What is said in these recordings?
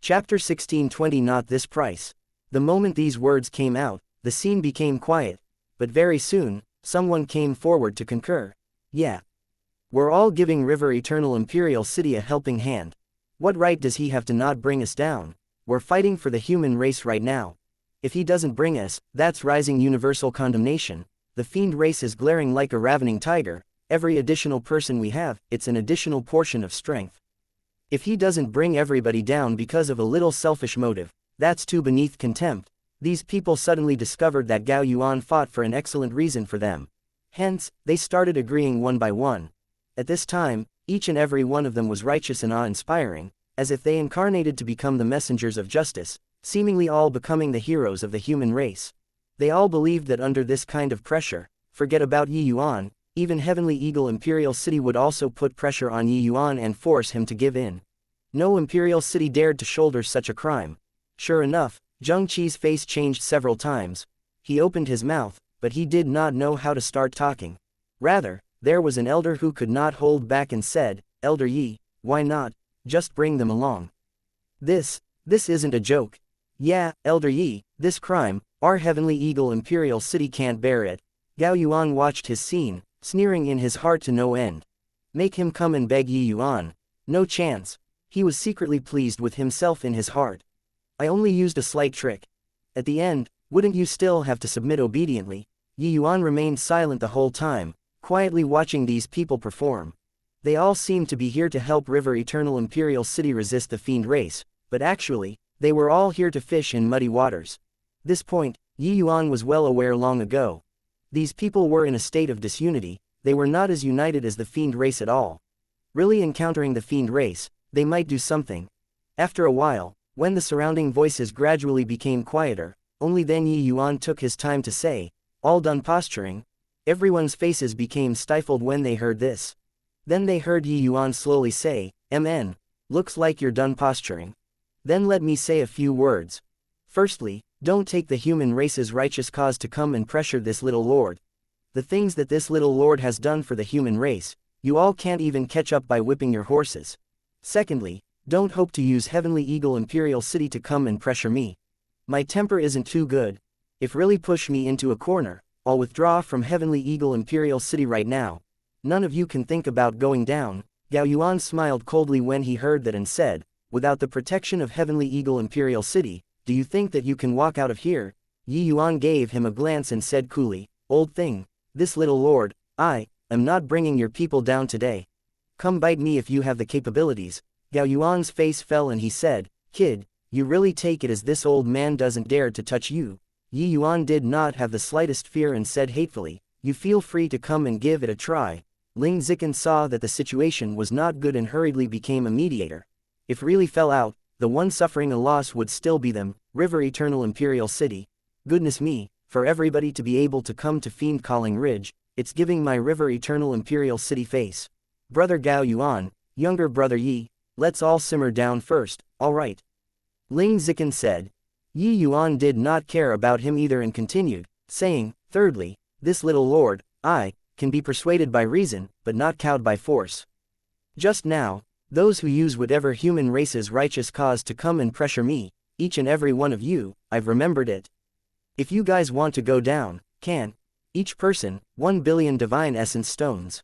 Chapter 1620 Not this price. The moment these words came out, the scene became quiet, but very soon, someone came forward to concur. Yeah. We're all giving River Eternal Imperial City a helping hand. What right does he have to not bring us down? We're fighting for the human race right now. If he doesn't bring us, that's rising universal condemnation. The fiend race is glaring like a ravening tiger. Every additional person we have, it's an additional portion of strength. If he doesn't bring everybody down because of a little selfish motive, that's too beneath contempt. These people suddenly discovered that Gao Yuan fought for an excellent reason for them. Hence, they started agreeing one by one. At this time, each and every one of them was righteous and awe-inspiring, as if they incarnated to become the messengers of justice, seemingly all becoming the heroes of the human race. They all believed that under this kind of pressure, forget about Yi Yuan, even Heavenly Eagle Imperial City would also put pressure on Yi Yuan and force him to give in. No Imperial City dared to shoulder such a crime. Sure enough, Zheng Qi's face changed several times. He opened his mouth, but he did not know how to start talking. Rather, there was an elder who could not hold back and said, "Elder Yi, why not? Just bring them along. This isn't a joke. Yeah, Elder Yi, this crime, our Heavenly Eagle Imperial City can't bear it." Gao Yuan watched his scene, sneering in his heart to no end. Make him come and beg Yi Yuan. No chance. He was secretly pleased with himself in his heart. I only used a slight trick. At the end, wouldn't you still have to submit obediently? Yi Yuan remained silent the whole time, quietly watching these people perform. They all seemed to be here to help River Eternal Imperial City resist the fiend race, but actually, they were all here to fish in muddy waters. This point, Yi Yuan was well aware long ago. These people were in a state of disunity, they were not as united as the fiend race at all. Really encountering the fiend race, they might do something. After a while, when the surrounding voices gradually became quieter, only then Yi Yuan took his time to say, "All done posturing?" Everyone's faces became stifled when they heard this. Then they heard Yi Yuan slowly say, "MN, looks like you're done posturing. Then let me say a few words. Firstly, don't take the human race's righteous cause to come and pressure this little lord. The things that this little lord has done for the human race, you all can't even catch up by whipping your horses. Secondly, don't hope to use Heavenly Eagle Imperial City to come and pressure me. My temper isn't too good. If really push me into a corner, I'll withdraw from Heavenly Eagle Imperial City right now. None of you can think about going down." Gao Yuan smiled coldly when he heard that and said, "Without the protection of Heavenly Eagle Imperial City, do you think that you can walk out of here?" Yi Yuan gave him a glance and said coolly, "Old thing, this little lord, I am not bringing your people down today. Come bite me if you have the capabilities." Gao Yuan's face fell and he said, "Kid, you really take it as this old man doesn't dare to touch you?" Yi Yuan did not have the slightest fear and said hatefully, "You feel free to come and give it a try." Ling Zikan saw that the situation was not good and hurriedly became a mediator. If really fell out, the one suffering a loss would still be them, River Eternal Imperial City. Goodness me, for everybody to be able to come to Fiend Calling Ridge, it's giving my River Eternal Imperial City face. Brother Gao Yuan, younger brother Yi, let's all simmer down first, alright. Ling Zikan said. Yi Yuan did not care about him either and continued, saying, "Thirdly, this little lord, I, can be persuaded by reason, but not cowed by force. Just now, those who use whatever human race's righteous cause to come and pressure me, each and every one of you, I've remembered it. If you guys want to go down, can. Each person, 1 billion divine essence stones.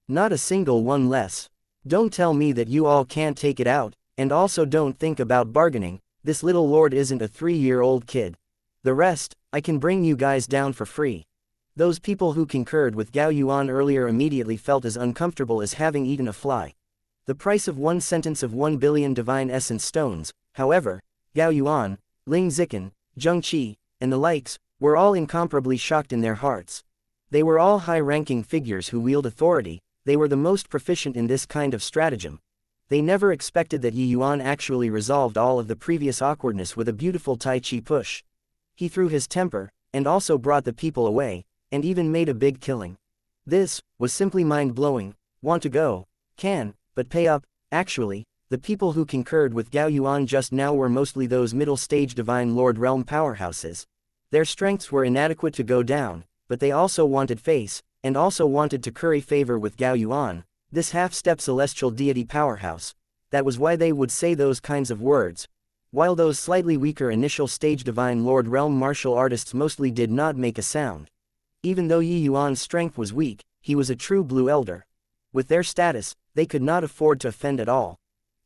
Not a single one less. Don't tell me that you all can't take it out, and also don't think about bargaining, this little lord isn't a 3-year-old kid. The rest, I can bring you guys down for free." Those people who concurred with Gao Yuan earlier immediately felt as uncomfortable as having eaten a fly. The price of one sentence of 1 billion divine essence stones, however, Gao Yuan, Ling Zikan, Zheng Qi, and the likes, were all incomparably shocked in their hearts. They were all high-ranking figures who wield authority, they were the most proficient in this kind of stratagem. They never expected that Yi Yuan actually resolved all of the previous awkwardness with a beautiful Tai Chi push. He threw his temper, and also brought the people away, and even made a big killing. This was simply mind-blowing. Want to go? Can, but pay up. Actually, the people who concurred with Gao Yuan just now were mostly those middle-stage Divine Lord realm powerhouses. Their strengths were inadequate to go down, but they also wanted face, and also wanted to curry favor with Gao Yuan, this half-step celestial deity powerhouse. That was why they would say those kinds of words. while those slightly weaker initial stage Divine Lord Realm martial artists mostly did not make a sound. Even though Yi Yuan's strength was weak, he was a true Blue Elder. With their status, they could not afford to offend at all.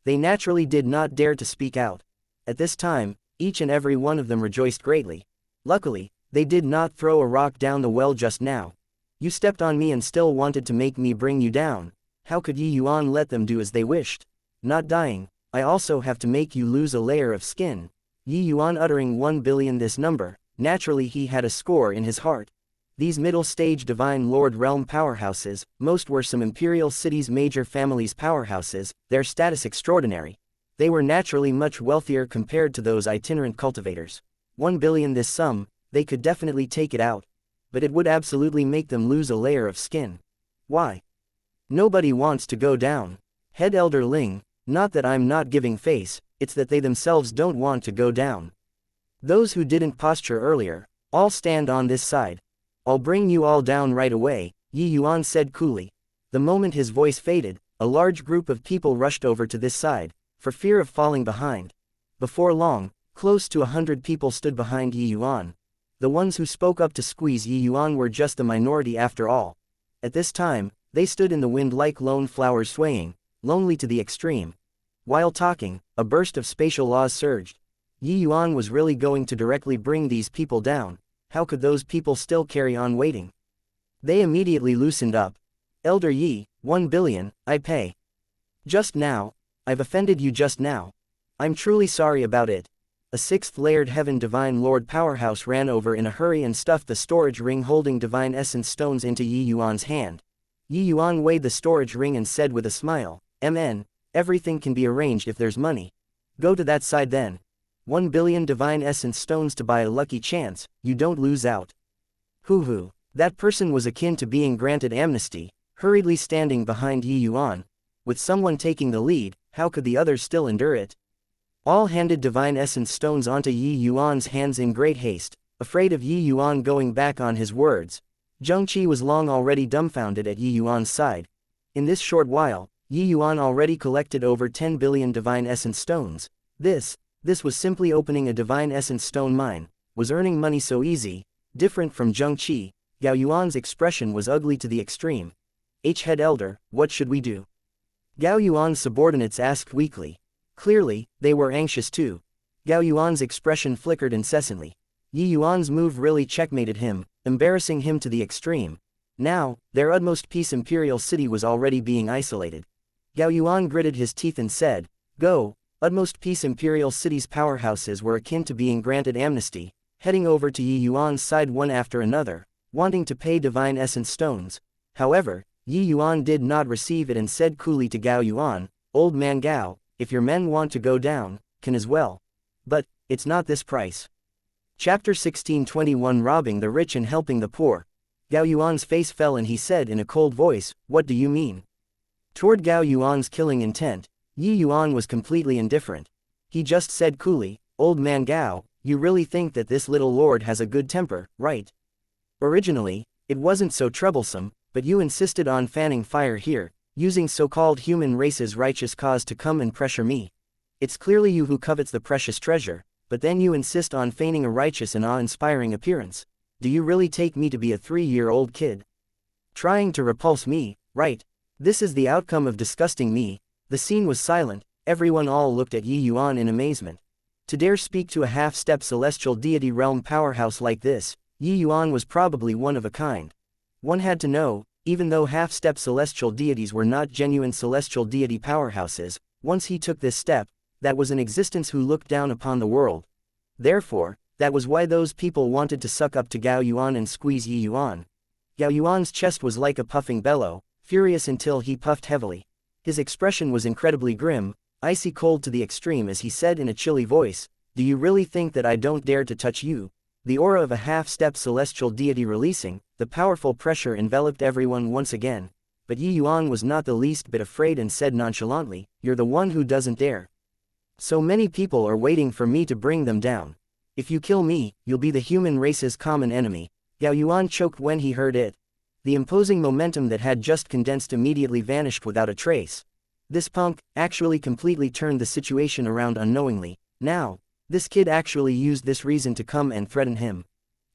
They naturally did not dare to speak out. At this time, each and every one of them rejoiced greatly. Luckily, they did not throw a rock down the well just now. You stepped on me and still wanted to make me bring you down. How could Yi Yuan let them do as they wished? Not dying, I also have to make you lose a layer of skin. Yi Yuan uttering 1 billion this number, naturally he had a score in his heart. These middle-stage Divine Lord Realm powerhouses, most were some imperial cities' major families' powerhouses, their status extraordinary. They were naturally much wealthier compared to those itinerant cultivators. 1 billion this sum, they could definitely take it out. But it would absolutely make them lose a layer of skin. Why? Nobody wants to go down. Head Elder Ling, not that I'm not giving face, it's that they themselves don't want to go down. Those who didn't posture earlier, all stand on this side. I'll bring you all down right away, Yi Yuan said coolly. The moment his voice faded, a large group of people rushed over to this side, for fear of falling behind. Before long, close to 100 people stood behind Yi Yuan. The ones who spoke up to squeeze Yi Yuan were just the minority after all. At this time, they stood in the wind like lone flowers swaying, lonely to the extreme. While talking, a burst of spatial laws surged. Yi Yuan was really going to directly bring these people down. How could those people still carry on waiting? They immediately loosened up. Elder Yi, 1 billion, I pay. Just now, I've offended you just now. I'm truly sorry about it. A 6th-layered Heaven Divine Lord powerhouse ran over in a hurry and stuffed the storage ring holding Divine Essence stones into Yi Yuan's hand. Yi Yuan weighed the storage ring and said with a smile, "MN, everything can be arranged if there's money. Go to that side then. 1 billion Divine Essence stones to buy a lucky chance, you don't lose out." Hoo-hoo. That person was akin to being granted amnesty, hurriedly standing behind Yi Yuan. With someone taking the lead, how could the others still endure it? All handed Divine Essence stones onto Yi Yuan's hands in great haste, afraid of Yi Yuan going back on his words. Zheng Qi was long already dumbfounded at Yi Yuan's side. In this short while, Yi Yuan already collected over 10 billion Divine Essence stones. This was simply opening a Divine Essence stone mine, was earning money so easy. Different from Zheng Qi, Gao Yuan's expression was ugly to the extreme. Head Elder, what should we do? Gao Yuan's subordinates asked weakly. Clearly, they were anxious too. Gao Yuan's expression flickered incessantly. Yi Yuan's move really checkmated him, embarrassing him to the extreme. Now, their utmost peace imperial city was already being isolated. Gao Yuan gritted his teeth and said, "Go." Utmost peace imperial cities' powerhouses were akin to being granted amnesty, heading over to Yi Yuan's side one after another, wanting to pay Divine Essence stones. However, Yi Yuan did not receive it and said coolly to Gao Yuan, "Old man Gao, if your men want to go down, can as well. But, it's not this price." Chapter 16:21 Robbing the Rich and Helping the Poor. Gao Yuan's face fell and he said in a cold voice, "What do you mean?" Toward Gao Yuan's killing intent, Yi Yuan was completely indifferent. He just said coolly, "Old man Gao, you really think that this little lord has a good temper, right? Originally, it wasn't so troublesome, but you insisted on fanning fire here, using so-called human race's righteous cause to come and pressure me. It's clearly you who covets the precious treasure, but then you insist on feigning a righteous and awe-inspiring appearance. Do you really take me to be a 3-year-old kid? Trying to repulse me, right? This is the outcome of disgusting me." The scene was silent, everyone all looked at Yi Yuan in amazement. To dare speak to a half-step celestial deity realm powerhouse like this, Yi Yuan was probably one of a kind. One had to know, even though half-step celestial deities were not genuine celestial deity powerhouses, once he took this step, that was an existence who looked down upon the world. Therefore, that was why those people wanted to suck up to Gao Yuan and squeeze Yi Yuan. Gao Yuan's chest was like a puffing bellow, furious until he puffed heavily. His expression was incredibly grim, icy cold to the extreme as he said in a chilly voice, "Do you really think that I don't dare to touch you?" The aura of a half-step celestial deity releasing, the powerful pressure enveloped everyone once again. But Yi Yuan was not the least bit afraid and said nonchalantly, "You're the one who doesn't dare. So many people are waiting for me to bring them down. If you kill me, you'll be the human race's common enemy." Gao Yuan choked when he heard it. The imposing momentum that had just condensed immediately vanished without a trace. This punk actually completely turned the situation around unknowingly. Now, this kid actually used this reason to come and threaten him.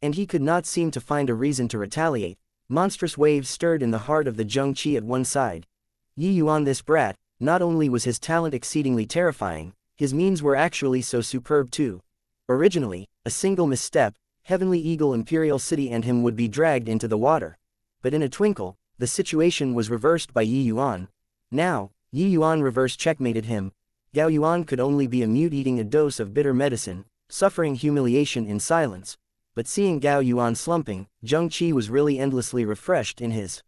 And he could not seem to find a reason to retaliate. Monstrous waves stirred in the heart of the Zhengqi at one side. Yi Yuan, this brat, not only was his talent exceedingly terrifying, his means were actually so superb too. Originally, a single misstep, Heavenly Eagle Imperial City and him would be dragged into the water. But in a twinkle, the situation was reversed by Yi Yuan. Now, Yi Yuan reverse checkmated him. Gao Yuan could only be a mute eating a dose of bitter medicine, suffering humiliation in silence. But seeing Gao Yuan slumping, Zhengqi was really endlessly refreshed in his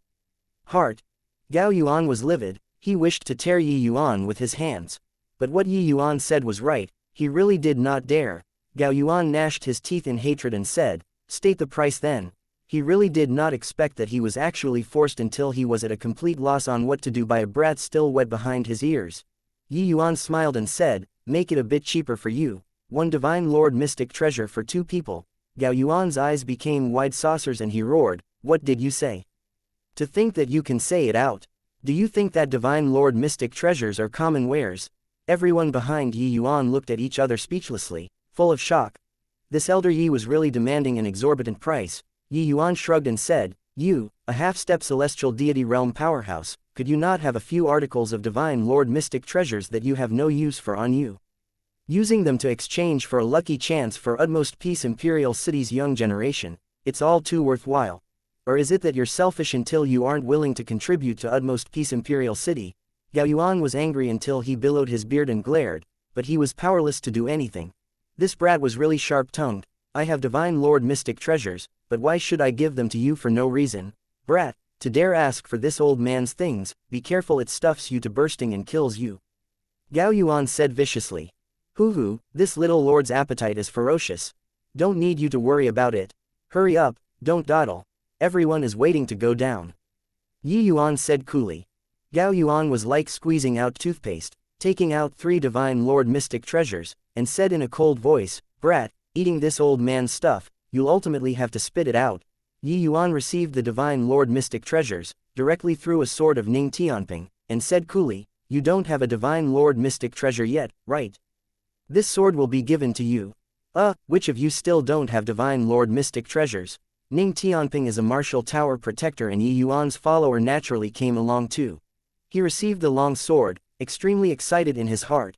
heart. Gao Yuan was livid, he wished to tear Yi Yuan with his hands. But what Yi Yuan said was right, he really did not dare. Gao Yuan gnashed his teeth in hatred and said, "State the price then." He really did not expect that he was actually forced until he was at a complete loss on what to do by a brat still wet behind his ears. Yi Yuan smiled and said, "Make it a bit cheaper for you. 1 divine lord mystic treasure for 2 people. Gao Yuan's eyes became wide saucers and he roared, "What did you say? To think that you can say it out. Do you think that divine lord mystic treasures are common wares?" Everyone behind Yi Yuan looked at each other speechlessly, full of shock. This elder Yi was really demanding an exorbitant price. Yi Yuan shrugged and said, "You, a half-step celestial deity realm powerhouse, could you not have a few articles of divine lord mystic treasures that you have no use for on you? Using them to exchange for a lucky chance for utmost peace Imperial City's young generation, it's all too worthwhile. Or is it that you're selfish until you aren't willing to contribute to utmost peace Imperial City?" Gao Yuan was angry until he billowed his beard and glared, but he was powerless to do anything. This brat was really sharp-tongued. "I have divine lord mystic treasures, but why should I give them to you for no reason? Brat, to dare ask for this old man's things, be careful it stuffs you to bursting and kills you." Gao Yuan said viciously. "Hoo-hoo, this little lord's appetite is ferocious. Don't need you to worry about it. Hurry up, don't dawdle. Everyone is waiting to go down." Yi Yuan said coolly. Gao Yuan was like squeezing out toothpaste, taking out 3 divine lord mystic treasures, and said in a cold voice, "Brat, eating this old man's stuff, you'll ultimately have to spit it out." Yi Yuan received the divine lord mystic treasures, directly through a sword of Ning Tianping, and said coolly, "You don't have a divine lord mystic treasure yet, right? This sword will be given to you." Which of you still don't have divine lord mystic treasures?" Ning Tianping is a martial tower protector and Yi Yuan's follower naturally came along too. He received the long sword, extremely excited in his heart.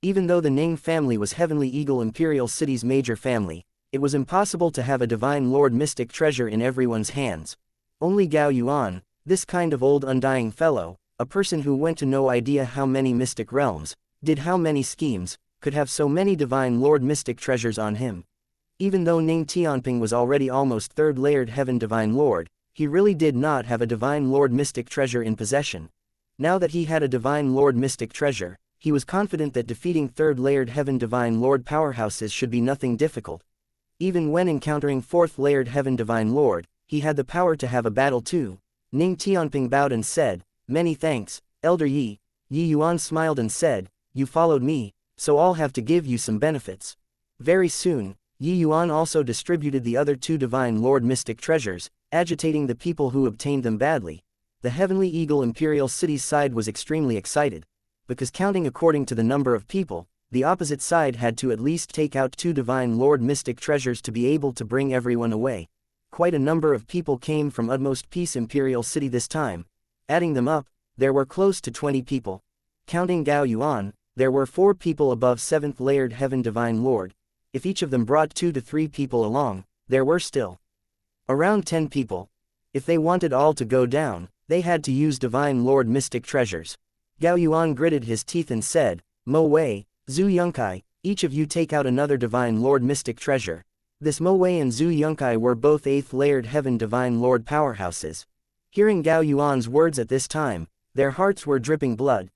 Even though the Ning family was Heavenly Eagle Imperial City's major family, it was impossible to have a divine lord mystic treasure in everyone's hands. Only Gao Yuan, this kind of old undying fellow, a person who went to no idea how many mystic realms, did how many schemes, could have so many divine lord mystic treasures on him. Even though Ning Tianping was already almost 3rd layered heaven divine lord, he really did not have a divine lord mystic treasure in possession. Now that he had a divine lord mystic treasure, he was confident that defeating 3rd layered heaven divine lord powerhouses should be nothing difficult. Even when encountering 4th layered heaven divine lord, he had the power to have a battle too. Ning Tianping bowed and said, "Many thanks, Elder Yi." Yi Yuan smiled and said, "You followed me, so I'll have to give you some benefits." Very soon, Yi Yuan also distributed the other 2 divine lord mystic treasures, agitating the people who obtained them badly. The Heavenly Eagle Imperial City's side was extremely excited. Because counting according to the number of people, the opposite side had to at least take out 2 divine lord mystic treasures to be able to bring everyone away. Quite a number of people came from utmost peace Imperial City this time. Adding them up, there were close to 20 people. Counting Gao Yuan, there were 4 people above 7th layered heaven divine lord. If each of them brought 2 to 3 people along, there were still around 10 people. If they wanted all to go down, they had to use divine lord mystic treasures. Gao Yuan gritted his teeth and said, "Mo Wei, Zhu Yongkai, each of you take out another divine lord mystic treasure." This Mo Wei and Zhu Yongkai were both 8th layered heaven divine lord powerhouses. Hearing Gao Yuan's words at this time, their hearts were dripping blood.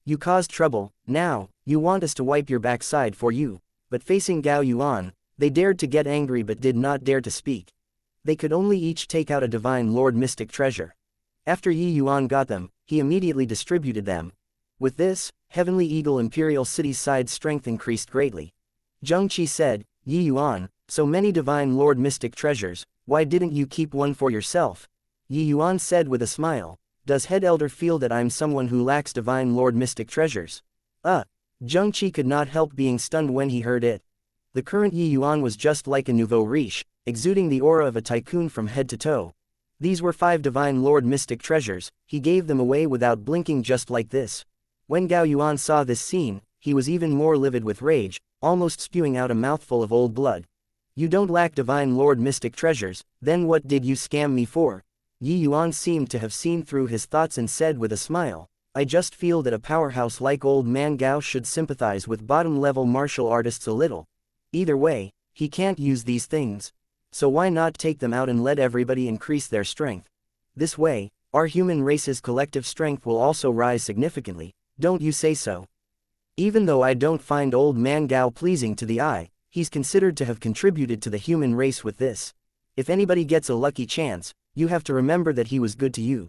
"You caused trouble, now, you want us to wipe your backside for you." But facing Gao Yuan, they dared to get angry but did not dare to speak. They could only each take out a divine lord mystic treasure. After Yi Yuan got them, he immediately distributed them. With this, Heavenly Eagle Imperial City's side strength increased greatly. Zhengqi said, "Yi Yuan, so many divine lord mystic treasures, why didn't you keep one for yourself?" Yi Yuan said with a smile, "Does head elder feel that I'm someone who lacks divine lord mystic treasures?" Zheng could not help being stunned when he heard it. The current Yi Yuan was just like a nouveau riche, exuding the aura of a tycoon from head to toe. These were 5 Divine Lord mystic treasures, he gave them away without blinking just like this. When Gao Yuan saw this scene, he was even more livid with rage, almost spewing out a mouthful of old blood. You don't lack Divine Lord mystic treasures, then what did you scam me for? Yi Yuan seemed to have seen through his thoughts and said with a smile, I just feel that a powerhouse like old man Gao should sympathize with bottom-level martial artists a little. Either way, he can't use these things. So why not take them out and let everybody increase their strength? This way, our human race's collective strength will also rise significantly, don't you say so? Even though I don't find old man Gao pleasing to the eye, he's considered to have contributed to the human race with this. If anybody gets a lucky chance, you have to remember that he was good to you.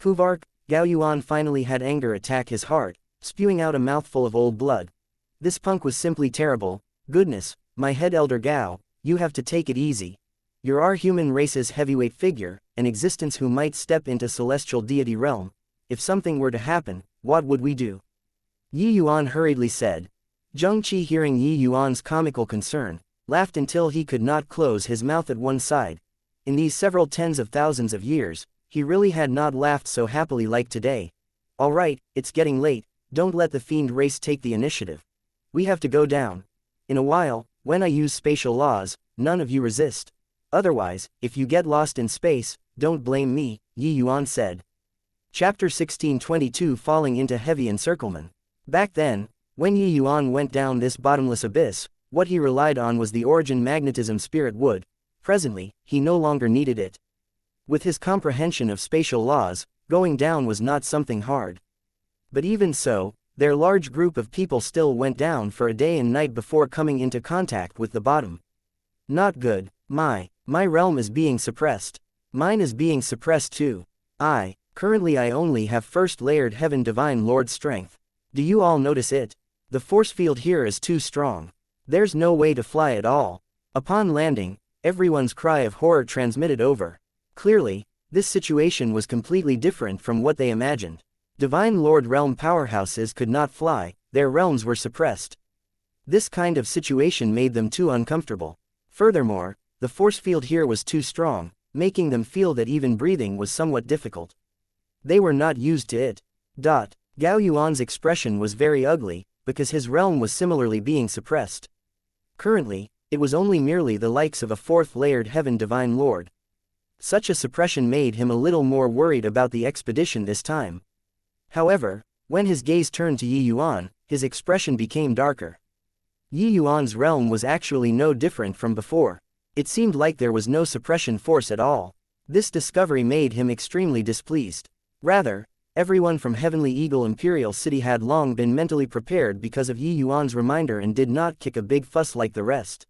Puvark, Gao Yuan finally had anger attack his heart, spewing out a mouthful of old blood. This punk was simply terrible. Goodness, my head Elder Gao, you have to take it easy. You're our human race's heavyweight figure, an existence who might step into celestial deity realm. If something were to happen, what would we do? Yi Yuan hurriedly said. Zheng Qi, hearing Yi Yuan's comical concern, laughed until he could not close his mouth at one side. In these several tens of thousands of years, he really had not laughed so happily like today. All right, it's getting late, don't let the fiend race take the initiative. We have to go down. In a while, when I use spatial laws, none of you resist. Otherwise, if you get lost in space, don't blame me, Yi Yuan said. Chapter 1622, Falling into Heavy Encirclement. Back then, when Yi Yuan went down this bottomless abyss, what he relied on was the origin magnetism spirit wood. Presently, he no longer needed it. With his comprehension of spatial laws, going down was not something hard. But even so, their large group of people still went down for a day and night before coming into contact with the bottom. Not good. My realm is being suppressed. Mine is being suppressed too. Currently I only have first layered heaven divine lord strength. Do you all notice it? The force field here is too strong. There's no way to fly at all. Upon landing, everyone's cry of horror transmitted over. Clearly, this situation was completely different from what they imagined. Divine Lord realm powerhouses could not fly, their realms were suppressed. This kind of situation made them too uncomfortable. Furthermore, the force field here was too strong, making them feel that even breathing was somewhat difficult. They were not used to it. Gao Yuan's expression was very ugly, because his realm was similarly being suppressed. Currently, it was only merely the likes of a 4th layered heaven divine lord. Such a suppression made him a little more worried about the expedition this time. However, when his gaze turned to Yi Yuan, his expression became darker. Yi Yuan's realm was actually no different from before. It seemed like there was no suppression force at all. This discovery made him extremely displeased. Rather, everyone from Heavenly Eagle Imperial City had long been mentally prepared because of Yi Yuan's reminder and did not kick a big fuss like the rest.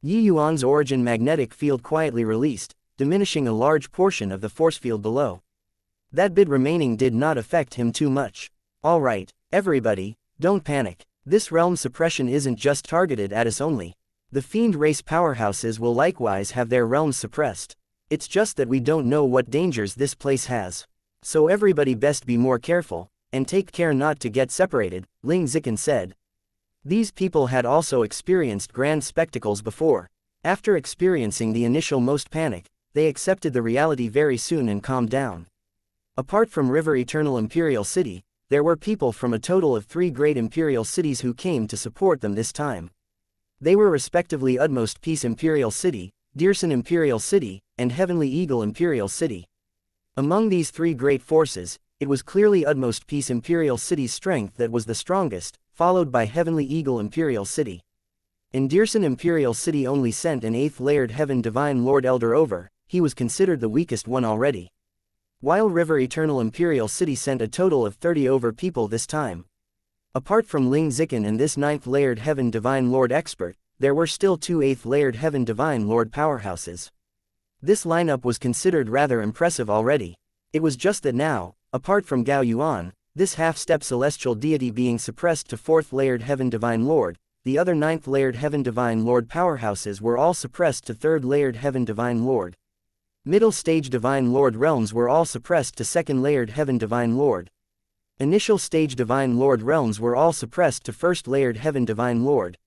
Yi Yuan's origin magnetic field quietly released, diminishing a large portion of the force field below. That bit remaining did not affect him too much. Alright, everybody, don't panic. This realm suppression isn't just targeted at us only. The fiend race powerhouses will likewise have their realms suppressed. It's just that we don't know what dangers this place has. So everybody best be more careful, and take care not to get separated, Ling Zikan said. These people had also experienced grand spectacles before. After experiencing the initial most panic, they accepted the reality very soon and calmed down. Apart from River Eternal Imperial City, there were people from a total of 3 great imperial cities who came to support them this time. They were respectively Utmost Peace Imperial City, Dearson Imperial City, and Heavenly Eagle Imperial City. Among these 3 great forces, it was clearly Utmost Peace Imperial City's strength that was the strongest, followed by Heavenly Eagle Imperial City. In Dearson Imperial City only sent an 8th layered Heaven Divine Lord Elder over, he was considered the weakest one already. While River Eternal Imperial City sent a total of 30 over people this time. Apart from Ling Zikan and this 9th layered Heaven Divine Lord expert, there were still 2 8th layered Heaven Divine Lord powerhouses. This lineup was considered rather impressive already. It was just that now, apart from Gao Yuan, this half-step celestial deity being suppressed to 4th layered Heaven Divine Lord, the other 9th layered Heaven Divine Lord powerhouses were all suppressed to 3rd layered Heaven Divine Lord. Middle stage Divine Lord realms were all suppressed to 2nd layered Heaven Divine Lord. Initial stage Divine Lord realms were all suppressed to first layered Heaven Divine Lord.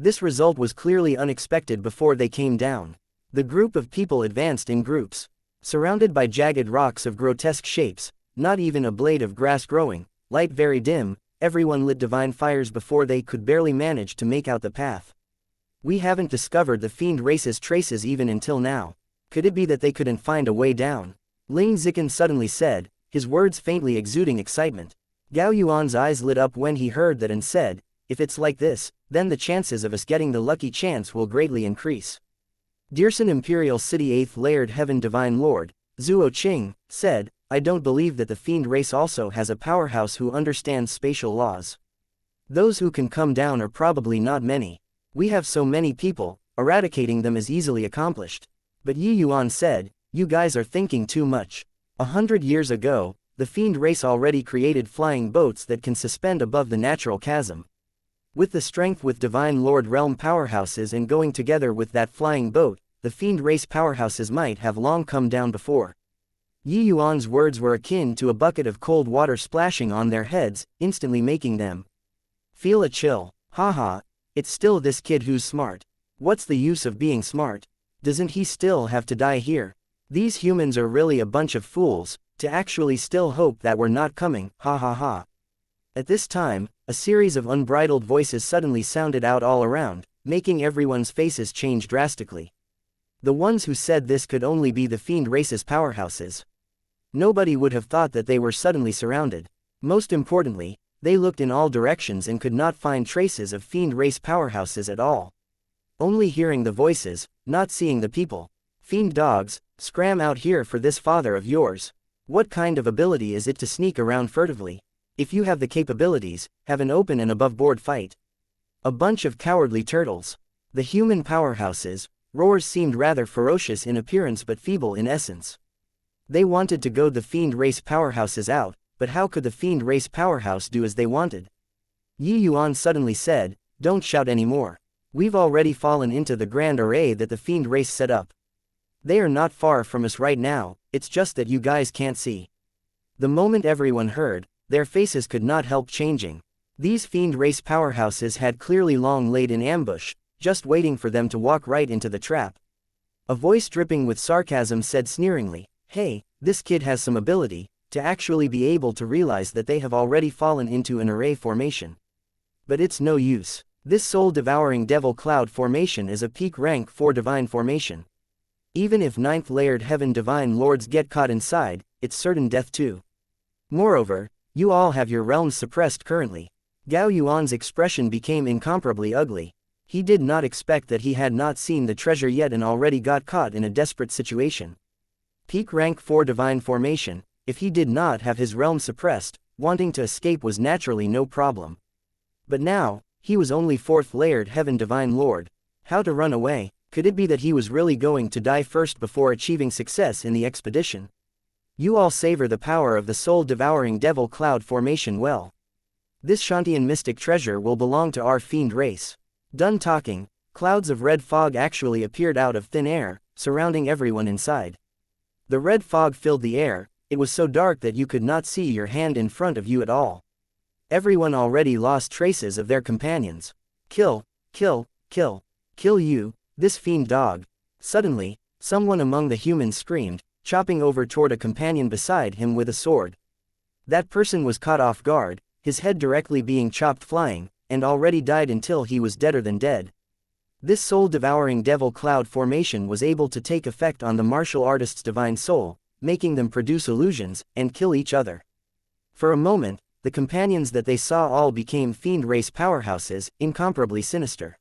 This result was clearly unexpected before they came down. The group of people advanced in groups. Surrounded by jagged rocks of grotesque shapes, not even a blade of grass growing, light very dim, everyone lit divine fires before they could barely manage to make out the path. We haven't discovered the fiend race's traces even until now. Could it be that they couldn't find a way down? Ling Zikin suddenly said, his words faintly exuding excitement. Gao Yuan's eyes lit up when he heard that and said, if it's like this, then the chances of us getting the lucky chance will greatly increase. Dearson Imperial City 8th Layered Heaven Divine Lord, Zuo Qing, said, I don't believe that the fiend race also has a powerhouse who understands spatial laws. Those who can come down are probably not many. We have so many people, eradicating them is easily accomplished. But Yi Yuan said, you guys are thinking too much. 100 years ago, the fiend race already created flying boats that can suspend above the natural chasm. With the strength with Divine Lord realm powerhouses and going together with that flying boat, the fiend race powerhouses might have long come down before. Yi Yuan's words were akin to a bucket of cold water splashing on their heads, instantly making them feel a chill. Haha, it's still this kid who's smart. What's the use of being smart? Doesn't he still have to die here? These humans are really a bunch of fools, to actually still hope that we're not coming, ha ha ha. At this time, a series of unbridled voices suddenly sounded out all around, making everyone's faces change drastically. The ones who said this could only be the fiend race's powerhouses. Nobody would have thought that they were suddenly surrounded. Most importantly, they looked in all directions and could not find traces of fiend race powerhouses at all. Only hearing the voices, not seeing the people. Fiend dogs, scram out here for this father of yours. What kind of ability is it to sneak around furtively? If you have the capabilities, have an open and above-board fight. A bunch of cowardly turtles. The human powerhouses, roars seemed rather ferocious in appearance but feeble in essence. They wanted to goad the fiend race powerhouses out, but how could the fiend race powerhouse do as they wanted? Yi Yuan suddenly said, don't shout anymore. We've already fallen into the grand array that the fiend race set up. They are not far from us right now, it's just that you guys can't see. The moment everyone heard, their faces could not help changing. These fiend race powerhouses had clearly long laid in ambush, just waiting for them to walk right into the trap. A voice dripping with sarcasm said sneeringly, hey, this kid has some ability, to actually be able to realize that they have already fallen into an array formation. But it's no use. This soul-devouring devil cloud formation is a peak rank 4 divine formation. Even if 9th layered heaven divine lords get caught inside, it's certain death too. Moreover, you all have your realms suppressed currently. Gao Yuan's expression became incomparably ugly. He did not expect that he had not seen the treasure yet and already got caught in a desperate situation. Peak rank 4 divine formation, if he did not have his realm suppressed, wanting to escape was naturally no problem. But now, he was only 4th layered heaven divine lord. How to run away? Could it be that he was really going to die first before achieving success in the expedition? You all savor the power of the soul-devouring devil cloud formation well. This Shantian mystic treasure will belong to our fiend race. Done talking, clouds of red fog actually appeared out of thin air, surrounding everyone inside. The red fog filled the air, it was so dark that you could not see your hand in front of you at all. Everyone already lost traces of their companions. Kill, kill, kill, kill you, this fiend dog. Suddenly, someone among the humans screamed, chopping over toward a companion beside him with a sword. That person was caught off guard, his head directly being chopped flying, and already died until he was deader than dead. This soul-devouring devil cloud formation was able to take effect on the martial artist's divine soul, making them produce illusions, and kill each other. For a moment, the companions that they saw all became fiend race powerhouses, incomparably sinister.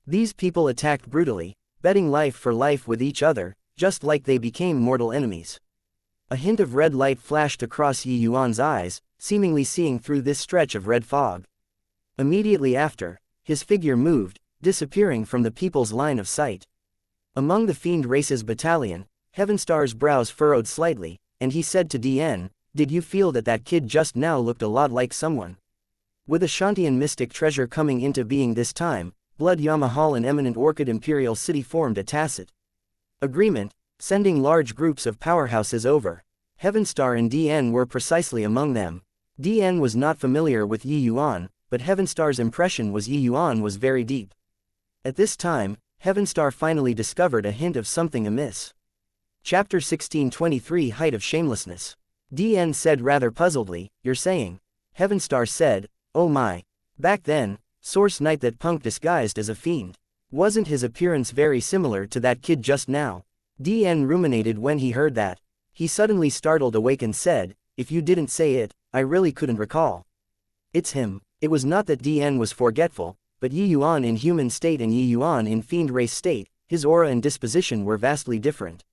These people attacked brutally, betting life for life with each other, just like they became mortal enemies. A hint of red light flashed across Yi Yuan's eyes, seemingly seeing through this stretch of red fog. Immediately after, his figure moved, disappearing from the people's line of sight. Among the fiend race's battalion, Heavenstar's brows furrowed slightly, and he said to DN, did you feel that that kid just now looked a lot like someone? With a Shantian mystic treasure coming into being this time, Blood Yamahal and Eminent Orchid Imperial City formed a tacit agreement, sending large groups of powerhouses over. Heavenstar and DN were precisely among them. DN was not familiar with Yi Yuan, but Heavenstar's impression was Yi Yuan was very deep. At this time, Heavenstar finally discovered a hint of something amiss. Chapter 1623 Height of Shamelessness. DN said rather puzzledly, "You're saying?" Heavenstar said, "Oh my. Back then, Source Knight that punk disguised as a fiend. Wasn't his appearance very similar to that kid just now?" DN ruminated when he heard that. He suddenly startled awake and said, "If you didn't say it, I really couldn't recall." It's him. It was not that DN was forgetful, but Yi Yuan in human state and Yi Yuan in fiend race state, his aura and disposition were vastly different.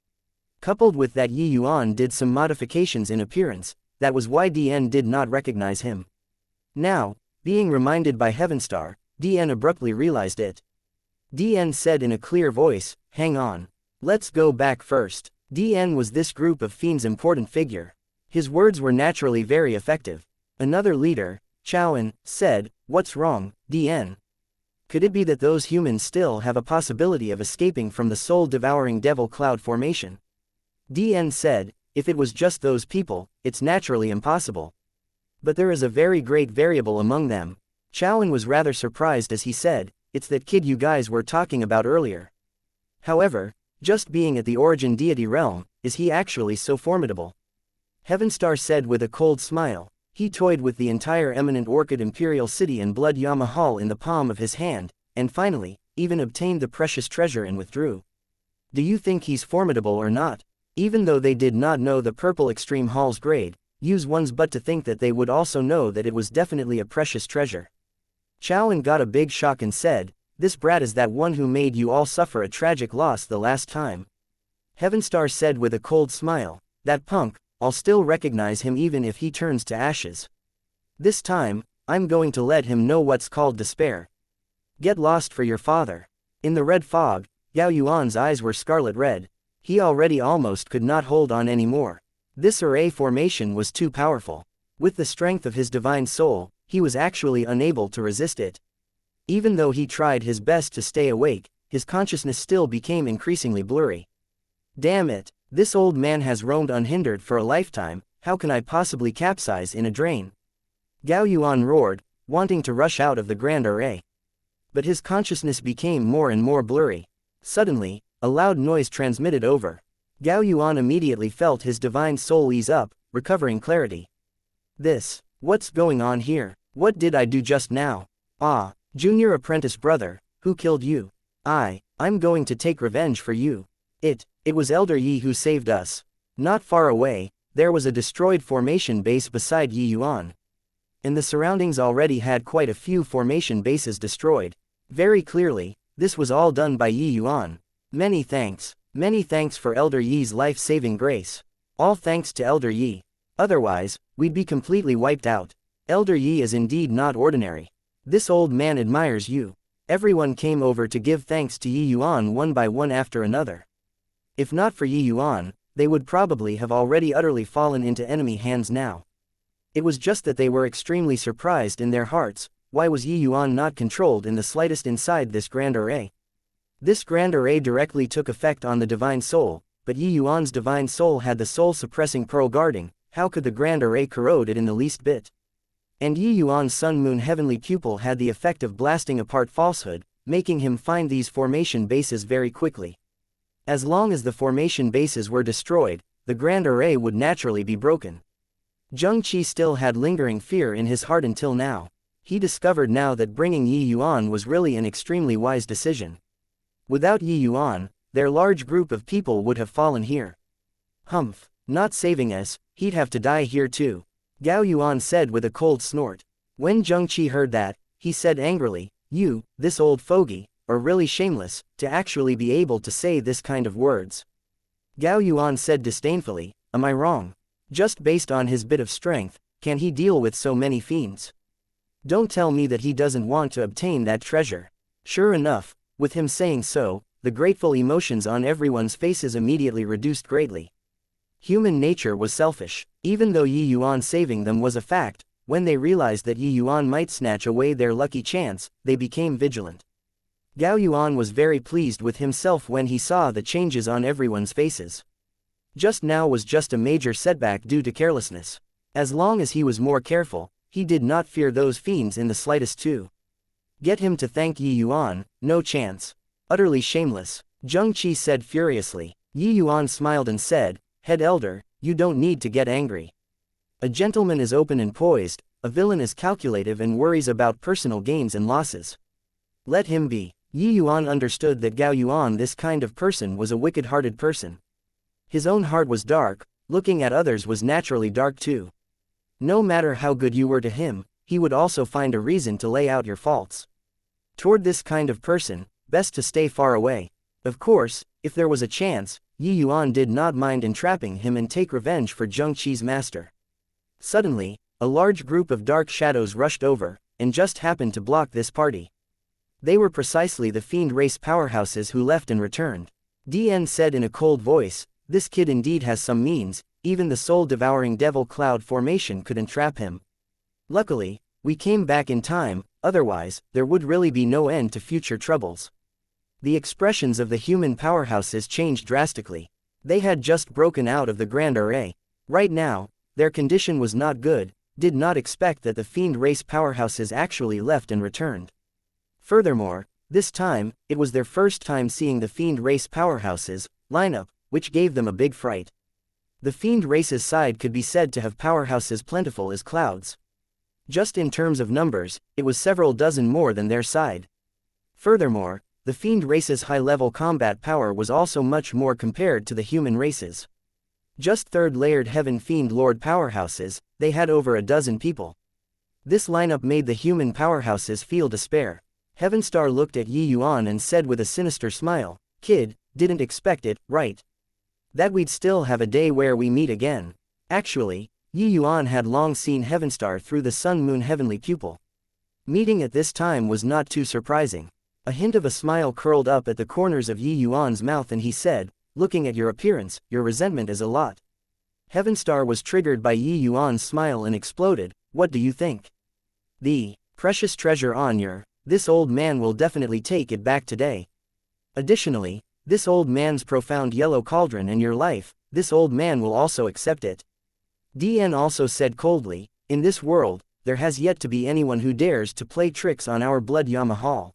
Coupled with that, Yi Yuan did some modifications in appearance, that was why DN did not recognize him. Now, being reminded by Heavenstar, DN abruptly realized it. DN said in a clear voice, "Hang on. Let's go back first." DN was this group of fiends' important figure. His words were naturally very effective. Another leader, Yuan, said, "What's wrong, DN? Could it be that those humans still have a possibility of escaping from the soul-devouring devil cloud formation?" DN said, "If it was just those people, it's naturally impossible. But there is a very great variable among them." Yuan was rather surprised as he said, "It's that kid you guys were talking about earlier. However, just being at the origin deity realm, is he actually so formidable?" Heavenstar said with a cold smile. He toyed with the entire eminent Orchid Imperial City and Blood Yama Hall in the palm of his hand, and finally, even obtained the precious treasure and withdrew. "Do you think he's formidable or not?" Even though they did not know the Purple Extreme Hall's grade, use one's butt to think that they would also know that it was definitely a precious treasure. Yuan got a big shock and said, "This brat is that one who made you all suffer a tragic loss the last time." Heavenstar said with a cold smile, "That punk, I'll still recognize him even if he turns to ashes. This time, I'm going to let him know what's called despair. Get lost for your father." In the red fog, Yao Yuan's eyes were scarlet red. He already almost could not hold on anymore. This array formation was too powerful. With the strength of his divine soul, he was actually unable to resist it. Even though he tried his best to stay awake, his consciousness still became increasingly blurry. "Damn it, this old man has roamed unhindered for a lifetime, how can I possibly capsize in a drain?" Gao Yuan roared, wanting to rush out of the grand array. But his consciousness became more and more blurry. Suddenly, a loud noise transmitted over. Gao Yuan immediately felt his divine soul ease up, recovering clarity. What's going on here? What did I do just now? Ah, junior apprentice brother, who killed you? I'm going to take revenge for you. It was Elder Yi who saved us. Not far away, there was a destroyed formation base beside Yi Yuan. And the surroundings already had quite a few formation bases destroyed. Very clearly, this was all done by Yi Yuan. Many thanks for Elder Yi's life-saving grace. All thanks to Elder Yi. Otherwise, we'd be completely wiped out. Elder Yi is indeed not ordinary. This old man admires you." Everyone came over to give thanks to Yi Yuan one by one after another. If not for Yi Yuan, they would probably have already utterly fallen into enemy hands now. It was just that they were extremely surprised in their hearts. Why was Yi Yuan not controlled in the slightest inside this grand array? This grand array directly took effect on the divine soul, but Yi Yuan's divine soul had the soul-suppressing pearl guarding. How could the grand array corrode it in the least bit? And Yi Yuan's sun-moon heavenly pupil had the effect of blasting apart falsehood, making him find these formation bases very quickly. As long as the formation bases were destroyed, the grand array would naturally be broken. Zheng Qi still had lingering fear in his heart until now. He discovered now that bringing Yi Yuan was really an extremely wise decision. Without Yi Yuan, their large group of people would have fallen here. Humph, not saving us, he'd have to die here too. Gao Yuan said with a cold snort. When Zheng Qi heard that, he said angrily, "You, this old fogey, are really shameless, to actually be able to say this kind of words." Gao Yuan said disdainfully, "Am I wrong? Just based on his bit of strength, can he deal with so many fiends? Don't tell me that he doesn't want to obtain that treasure." Sure enough, with him saying so, the grateful emotions on everyone's faces immediately reduced greatly. Human nature was selfish. Even though Yi Yuan saving them was a fact, when they realized that Yi Yuan might snatch away their lucky chance, they became vigilant. Gao Yuan was very pleased with himself when he saw the changes on everyone's faces. Just now was just a major setback due to carelessness. As long as he was more careful, he did not fear those fiends in the slightest too. Get him to thank Yi Yuan, no chance. Utterly shameless. Zheng Qi said furiously. Yi Yuan smiled and said, Head Elder, you don't need to get angry. A gentleman is open and poised, a villain is calculative and worries about personal gains and losses. Let him be. Yi Yuan understood that Gao Yuan, this kind of person, was a wicked-hearted person. His own heart was dark, looking at others was naturally dark too. No matter how good you were to him, he would also find a reason to lay out your faults. Toward this kind of person, best to stay far away. Of course, if there was a chance, Yi Yuan did not mind entrapping him and take revenge for Zheng Qi's master. Suddenly, a large group of dark shadows rushed over, and just happened to block this party. They were precisely the fiend race powerhouses who left and returned. DN said in a cold voice, This kid indeed has some means, even the soul-devouring devil cloud formation could entrap him. Luckily, we came back in time, otherwise, there would really be no end to future troubles. The expressions of the human powerhouses changed drastically. They had just broken out of the Grand Array. Right now, their condition was not good, did not expect that the fiend race powerhouses actually left and returned. Furthermore, this time, it was their first time seeing the fiend race powerhouses lineup, which gave them a big fright. The fiend race's side could be said to have powerhouses plentiful as clouds. Just in terms of numbers, it was several dozen more than their side. Furthermore, the fiend race's high-level combat power was also much more compared to the human races. Just third-layered heaven fiend lord powerhouses, they had over a dozen people. This lineup made the human powerhouses feel despair. Heavenstar looked at Yi Yuan and said with a sinister smile, Kid, didn't expect it, right? That we'd still have a day where we meet again. Actually, Yi Yuan had long seen Heavenstar through the sun-moon heavenly pupil. Meeting at this time was not too surprising. A hint of a smile curled up at the corners of Yi Yuan's mouth and he said, Looking at your appearance, your resentment is a lot. Heavenstar was triggered by Yi Yuan's smile and exploded, What do you think? The precious treasure on your... This old man will definitely take it back today. Additionally, this old man's profound yellow cauldron in your life, this old man will also accept it. DN also said coldly, In this world, there has yet to be anyone who dares to play tricks on our blood Yamahal.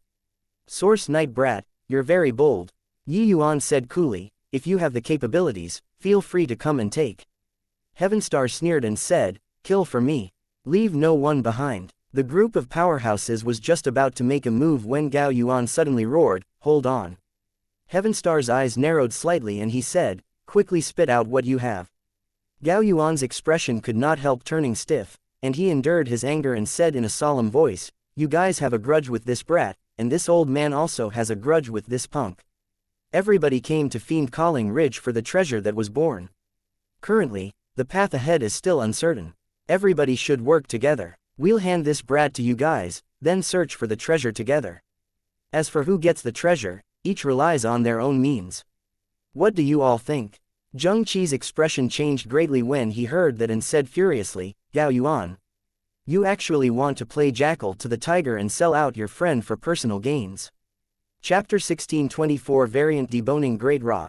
Source Knight Brat, you're very bold. Yi Yuan said coolly, If you have the capabilities, feel free to come and take. Heavenstar sneered and said, Kill for me. Leave no one behind. The group of powerhouses was just about to make a move when Gao Yuan suddenly roared, Hold on. Heavenstar's eyes narrowed slightly and he said, Quickly spit out what you have. Gao Yuan's expression could not help turning stiff, and he endured his anger and said in a solemn voice, You guys have a grudge with this brat, and this old man also has a grudge with this punk. Everybody came to Fiend Calling Ridge for the treasure that was born. Currently, the path ahead is still uncertain. Everybody should work together. We'll hand this brat to you guys, then search for the treasure together. As for who gets the treasure, each relies on their own means. What do you all think? Zheng Qi's expression changed greatly when he heard that and said furiously, Gao Yuan. You actually want to play jackal to the tiger and sell out your friend for personal gains. Chapter 1624 Variant Deboning Great Ra.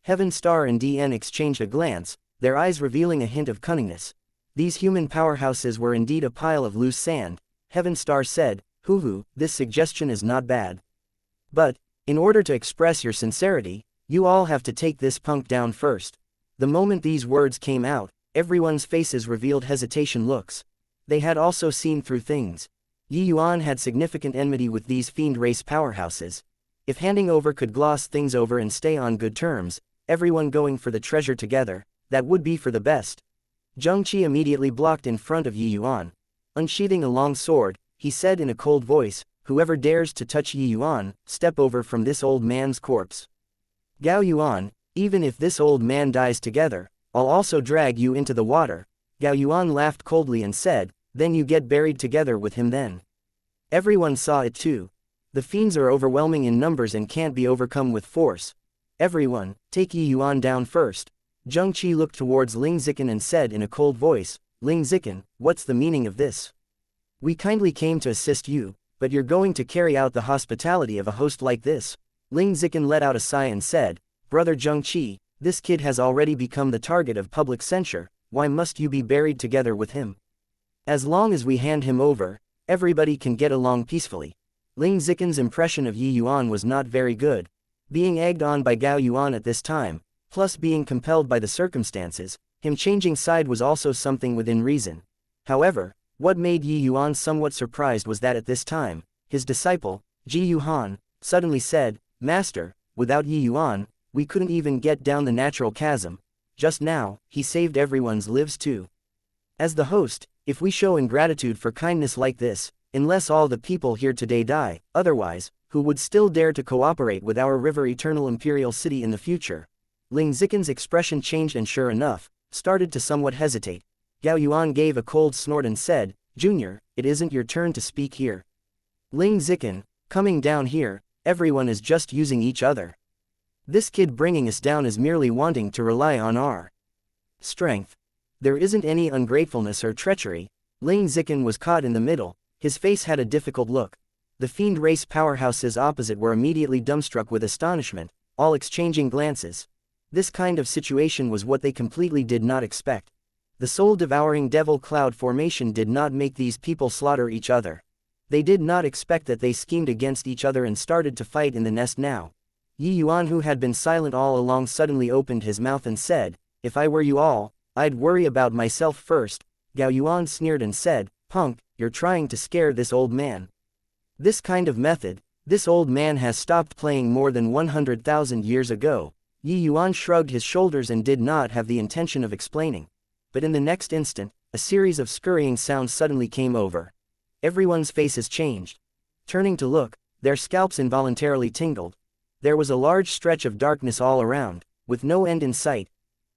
Heavenstar and DN exchanged a glance, their eyes revealing a hint of cunningness. These human powerhouses were indeed a pile of loose sand. Heavenstar said, Hoo-hoo, this suggestion is not bad. But, in order to express your sincerity, you all have to take this punk down first. The moment these words came out, everyone's faces revealed hesitation looks. They had also seen through things. Yi Yuan had significant enmity with these fiend race powerhouses. If handing over could gloss things over and stay on good terms, everyone going for the treasure together, that would be for the best. Zheng Qi immediately blocked in front of Yi Yuan. Unsheathing a long sword, he said in a cold voice, Whoever dares to touch Yi Yuan, step over from this old man's corpse. Gao Yuan, even if this old man dies together, I'll also drag you into the water. Gao Yuan laughed coldly and said, Then you get buried together with him then. Everyone saw it too. The fiends are overwhelming in numbers and can't be overcome with force. Everyone, take Yi Yuan down first. Zheng Qi looked towards Ling Ziqin and said in a cold voice, Ling Ziqin, what's the meaning of this? We kindly came to assist you, but you're going to carry out the hospitality of a host like this? Ling Ziqin let out a sigh and said, Brother Zheng Qi, this kid has already become the target of public censure, why must you be buried together with him? As long as we hand him over, everybody can get along peacefully. Ling Zikin's impression of Yi Yuan was not very good. Being egged on by Gao Yuan at this time, plus being compelled by the circumstances, him changing side was also something within reason. However, what made Yi Yuan somewhat surprised was that at this time, his disciple, Ji Yuhan, suddenly said, "Master, without Yi Yuan, we couldn't even get down the natural chasm. Just now, he saved everyone's lives too." As the host, if we show ingratitude for kindness like this, unless all the people here today die, otherwise, who would still dare to cooperate with our river eternal imperial city in the future? Ling Zikin's expression changed and sure enough, started to somewhat hesitate. Gao Yuan gave a cold snort and said, "Junior, it isn't your turn to speak here. Ling Zikin, coming down here, everyone is just using each other. This kid bringing us down is merely wanting to rely on our strength. There isn't any ungratefulness or treachery." Ling Zikin was caught in the middle, his face had a difficult look. The fiend race powerhouses opposite were immediately dumbstruck with astonishment, all exchanging glances. This kind of situation was what they completely did not expect. The soul-devouring devil cloud formation did not make these people slaughter each other. They did not expect that they schemed against each other and started to fight in the nest now. Yi Yuan, who had been silent all along, suddenly opened his mouth and said, "If I were you all, I'd worry about myself first." Gao Yuan sneered and said, "Punk, you're trying to scare this old man. This kind of method, this old man has stopped playing more than 100,000 years ago." Yi Yuan shrugged his shoulders and did not have the intention of explaining. But in the next instant, a series of scurrying sounds suddenly came over. Everyone's faces changed. Turning to look, their scalps involuntarily tingled. There was a large stretch of darkness all around, with no end in sight.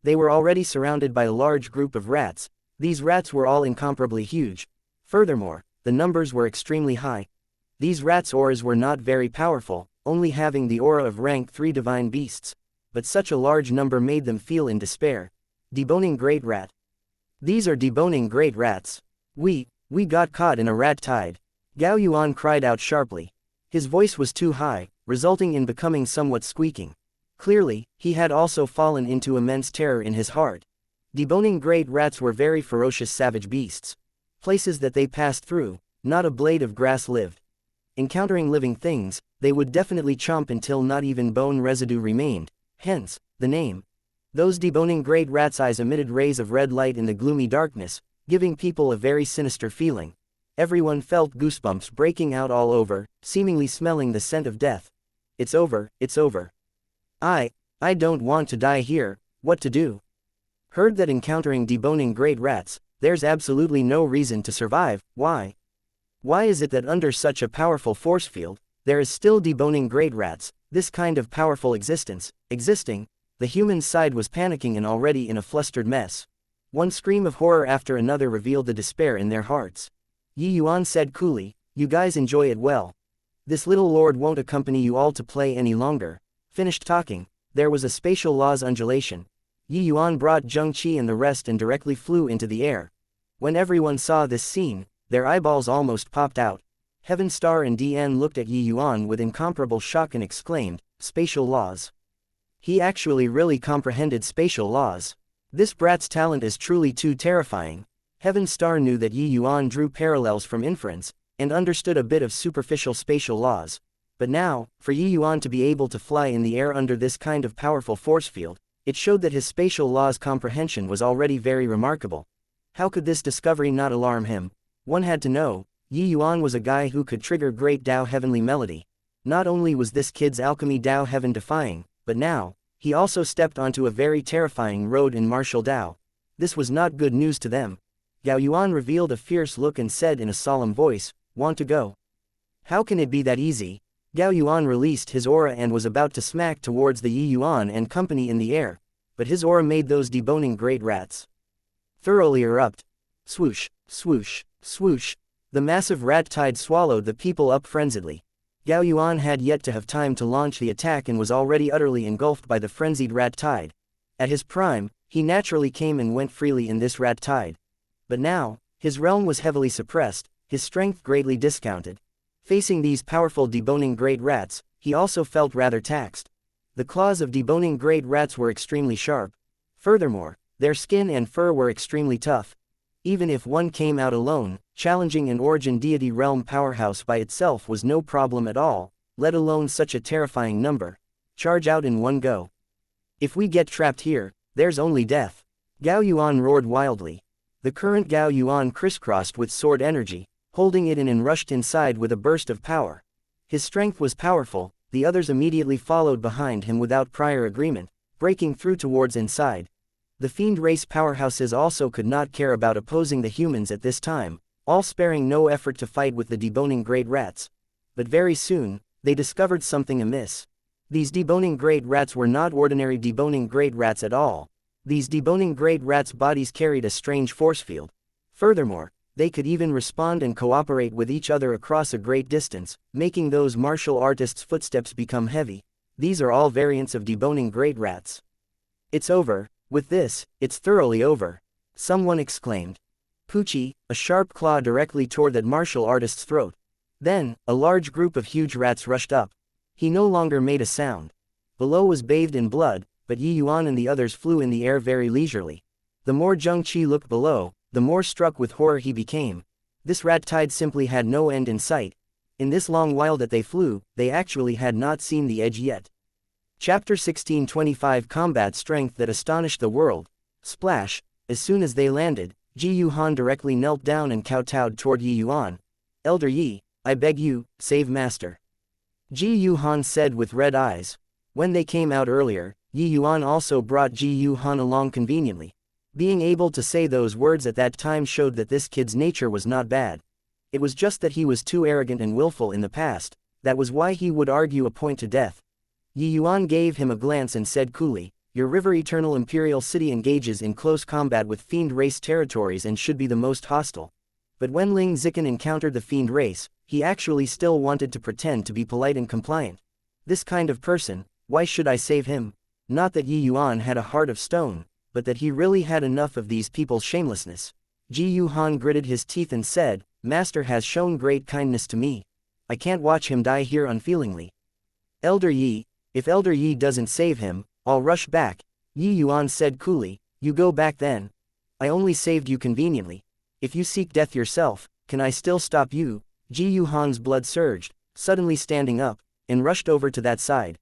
They were already surrounded by a large group of rats. These rats were all incomparably huge. Furthermore, the numbers were extremely high. These rats' auras were not very powerful, only having the aura of rank 3 divine beasts. But such a large number made them feel in despair. Deboning great rat. These are deboning great rats. We got caught in a rat tide. Gao Yuan cried out sharply. His voice was too high, resulting in becoming somewhat squeaking. Clearly, he had also fallen into immense terror in his heart. Deboning great rats were very ferocious savage beasts. Places that they passed through, not a blade of grass lived. Encountering living things, they would definitely chomp until not even bone residue remained, hence, the name. Those deboning great rats' eyes emitted rays of red light in the gloomy darkness, giving people a very sinister feeling. Everyone felt goosebumps breaking out all over, seemingly smelling the scent of death. "It's over, it's over. I don't want to die here, what to do?" Heard that encountering deboning great rats, there's absolutely no reason to survive. Why? Why is it that under such a powerful force field, there is still deboning great rats, this kind of powerful existing? The human side was panicking and already in a flustered mess. One scream of horror after another revealed the despair in their hearts. Yi Yuan said coolly, "You guys enjoy it well. This little lord won't accompany you all to play any longer." Finished talking, there was a spatial law's undulation. Yi Yuan brought Zheng Qi and the rest and directly flew into the air. When everyone saw this scene, their eyeballs almost popped out. Heaven Star and DN looked at Yi Yuan with incomparable shock and exclaimed, "Spatial laws. He actually really comprehended spatial laws. This brat's talent is truly too terrifying." Heaven Star knew that Yi Yuan drew parallels from inference, and understood a bit of superficial spatial laws. But now, for Yi Yuan to be able to fly in the air under this kind of powerful force field, it showed that his spatial laws comprehension was already very remarkable. How could this discovery not alarm him? One had to know, Yi Yuan was a guy who could trigger great Tao heavenly melody. Not only was this kid's alchemy Tao heaven defying, but now, he also stepped onto a very terrifying road in martial Tao. This was not good news to them. Gao Yuan revealed a fierce look and said in a solemn voice, "Want to go? How can it be that easy?" Gao Yuan released his aura and was about to smack towards the Yi Yuan and company in the air, but his aura made those deboning great rats thoroughly erupt. Swoosh, swoosh, swoosh. The massive rat tide swallowed the people up frenziedly. Gao Yuan had yet to have time to launch the attack and was already utterly engulfed by the frenzied rat tide. At his prime, he naturally came and went freely in this rat tide. But now, his realm was heavily suppressed, his strength greatly discounted. Facing these powerful deboning great rats, he also felt rather taxed. The claws of deboning great rats were extremely sharp. Furthermore, Their skin and fur were extremely tough. Even if one came out alone, challenging an origin deity realm powerhouse by itself was no problem at all, let alone such a terrifying number. Charge out in one go. If we get trapped here, there's only death. Gao Yuan roared wildly. The current Gao Yuan crisscrossed with sword energy, holding it in and rushed inside with a burst of power. His strength was powerful, the others immediately followed behind him without prior agreement, breaking through towards inside. The fiend race powerhouses also could not care about opposing the humans at this time, all sparing no effort to fight with the deboning great rats. But very soon, they discovered something amiss. These deboning great rats were not ordinary deboning great rats at all. These deboning great rats' bodies carried a strange force field. Furthermore, they could even respond and cooperate with each other across a great distance, making those martial artists' footsteps become heavy. These are all variants of deboning great rats. It's over. With this, it's thoroughly over. Someone exclaimed. Poochie, a sharp claw directly toward that martial artist's throat. Then, a large group of huge rats rushed up. He no longer made a sound. Below was bathed in blood, but Yi Yuan and the others flew in the air very leisurely. The more Zheng Qi looked below, the more struck with horror he became. This rat tide simply had no end in sight. In this long while that they flew, they actually had not seen the edge yet. Chapter 1625 Combat Strength that astonished the world. Splash. As soon as they landed, Ji Yuan directly knelt down and kowtowed toward Yi Yuan. Elder Yi, I beg you, save master. Ji Yuan said with red eyes. When they came out earlier, Yi Yuan also brought Ji Yuan along conveniently. Being able to say those words at that time showed that this kid's nature was not bad. It was just that he was too arrogant and willful in the past, that was why he would argue a point to death. Yi Yuan gave him a glance and said coolly, your River Eternal Imperial City engages in close combat with Fiend Race territories and should be the most hostile. But when Ling Zikan encountered the Fiend Race, he actually still wanted to pretend to be polite and compliant. This kind of person, why should I save him? Not that Yi Yuan had a heart of stone, but that he really had enough of these people's shamelessness. Ji Yuan gritted his teeth and said, Master has shown great kindness to me. I can't watch him die here unfeelingly. Elder Yi, if Elder Yi doesn't save him, I'll rush back. Yi Yuan said coolly, you go back then. I only saved you conveniently. If you seek death yourself, can I still stop you? Ji Yuan's blood surged, suddenly standing up, and rushed over to that side.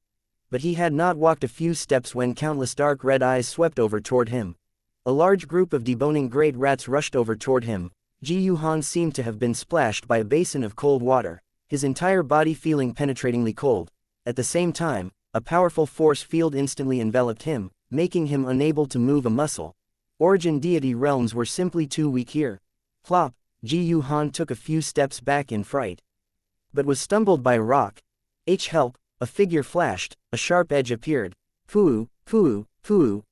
But he had not walked a few steps when countless dark red eyes swept over toward him. A large group of deboning great rats rushed over toward him. Ji Yuan seemed to have been splashed by a basin of cold water, his entire body feeling penetratingly cold. At the same time, a powerful force field instantly enveloped him, making him unable to move a muscle. Origin deity realms were simply too weak here. Plop, Ji Yuan took a few steps back in fright. But was stumbled by a rock. Help, a figure flashed, a sharp edge appeared. Poo,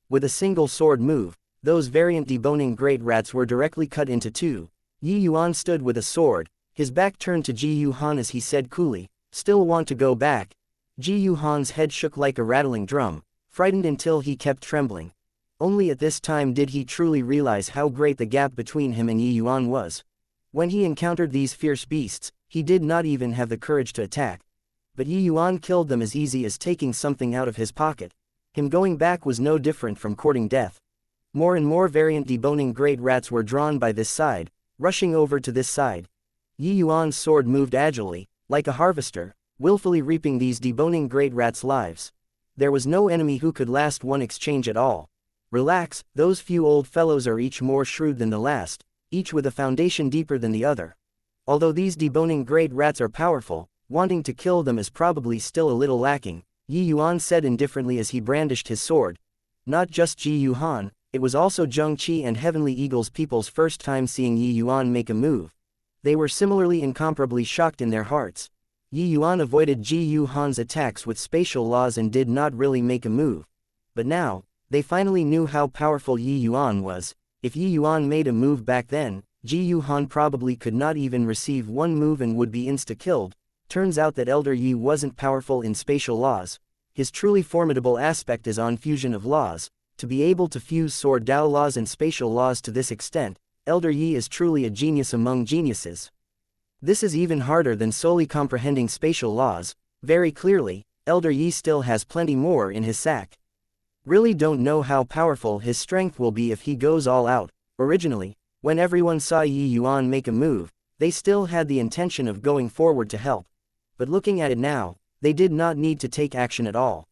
with a single sword move, those variant deboning great rats were directly cut into two. Yi Yuan stood with a sword, his back turned to Ji Yuan as he said coolly, still want to go back? Ji Yuan's head shook like a rattling drum, frightened until he kept trembling. Only at this time did he truly realize how great the gap between him and Yi Yuan was. When he encountered these fierce beasts, he did not even have the courage to attack. But Yi Yuan killed them as easy as taking something out of his pocket. Him going back was no different from courting death. More and more variant deboning great rats were drawn by this side, rushing over to this side. Yi Yuan's sword moved agilely, like a harvester, willfully reaping these deboning great rats' lives. There was no enemy who could last one exchange at all. Relax, those few old fellows are each more shrewd than the last, each with a foundation deeper than the other. Although these deboning great rats are powerful, wanting to kill them is probably still a little lacking, Yi Yuan said indifferently as he brandished his sword. Not just Ji Yuan, it was also Zheng Qi and Heavenly Eagle's people's first time seeing Yi Yuan make a move. They were similarly incomparably shocked in their hearts. Yi Yuan avoided Ji Yuan's attacks with spatial laws and did not really make a move. But now, they finally knew how powerful Yi Yuan was. If Yi Yuan made a move back then, Ji Yuan probably could not even receive one move and would be insta-killed. Turns out that Elder Yi wasn't powerful in spatial laws. His truly formidable aspect is on fusion of laws. To be able to fuse sword Dao laws and spatial laws to this extent, Elder Yi is truly a genius among geniuses. This is even harder than solely comprehending spatial laws. Very clearly, Elder Yi still has plenty more in his sack. Really don't know how powerful his strength will be if he goes all out. Originally, when everyone saw Yuan make a move, they still had the intention of going forward to help. But looking at it now, they did not need to take action at all.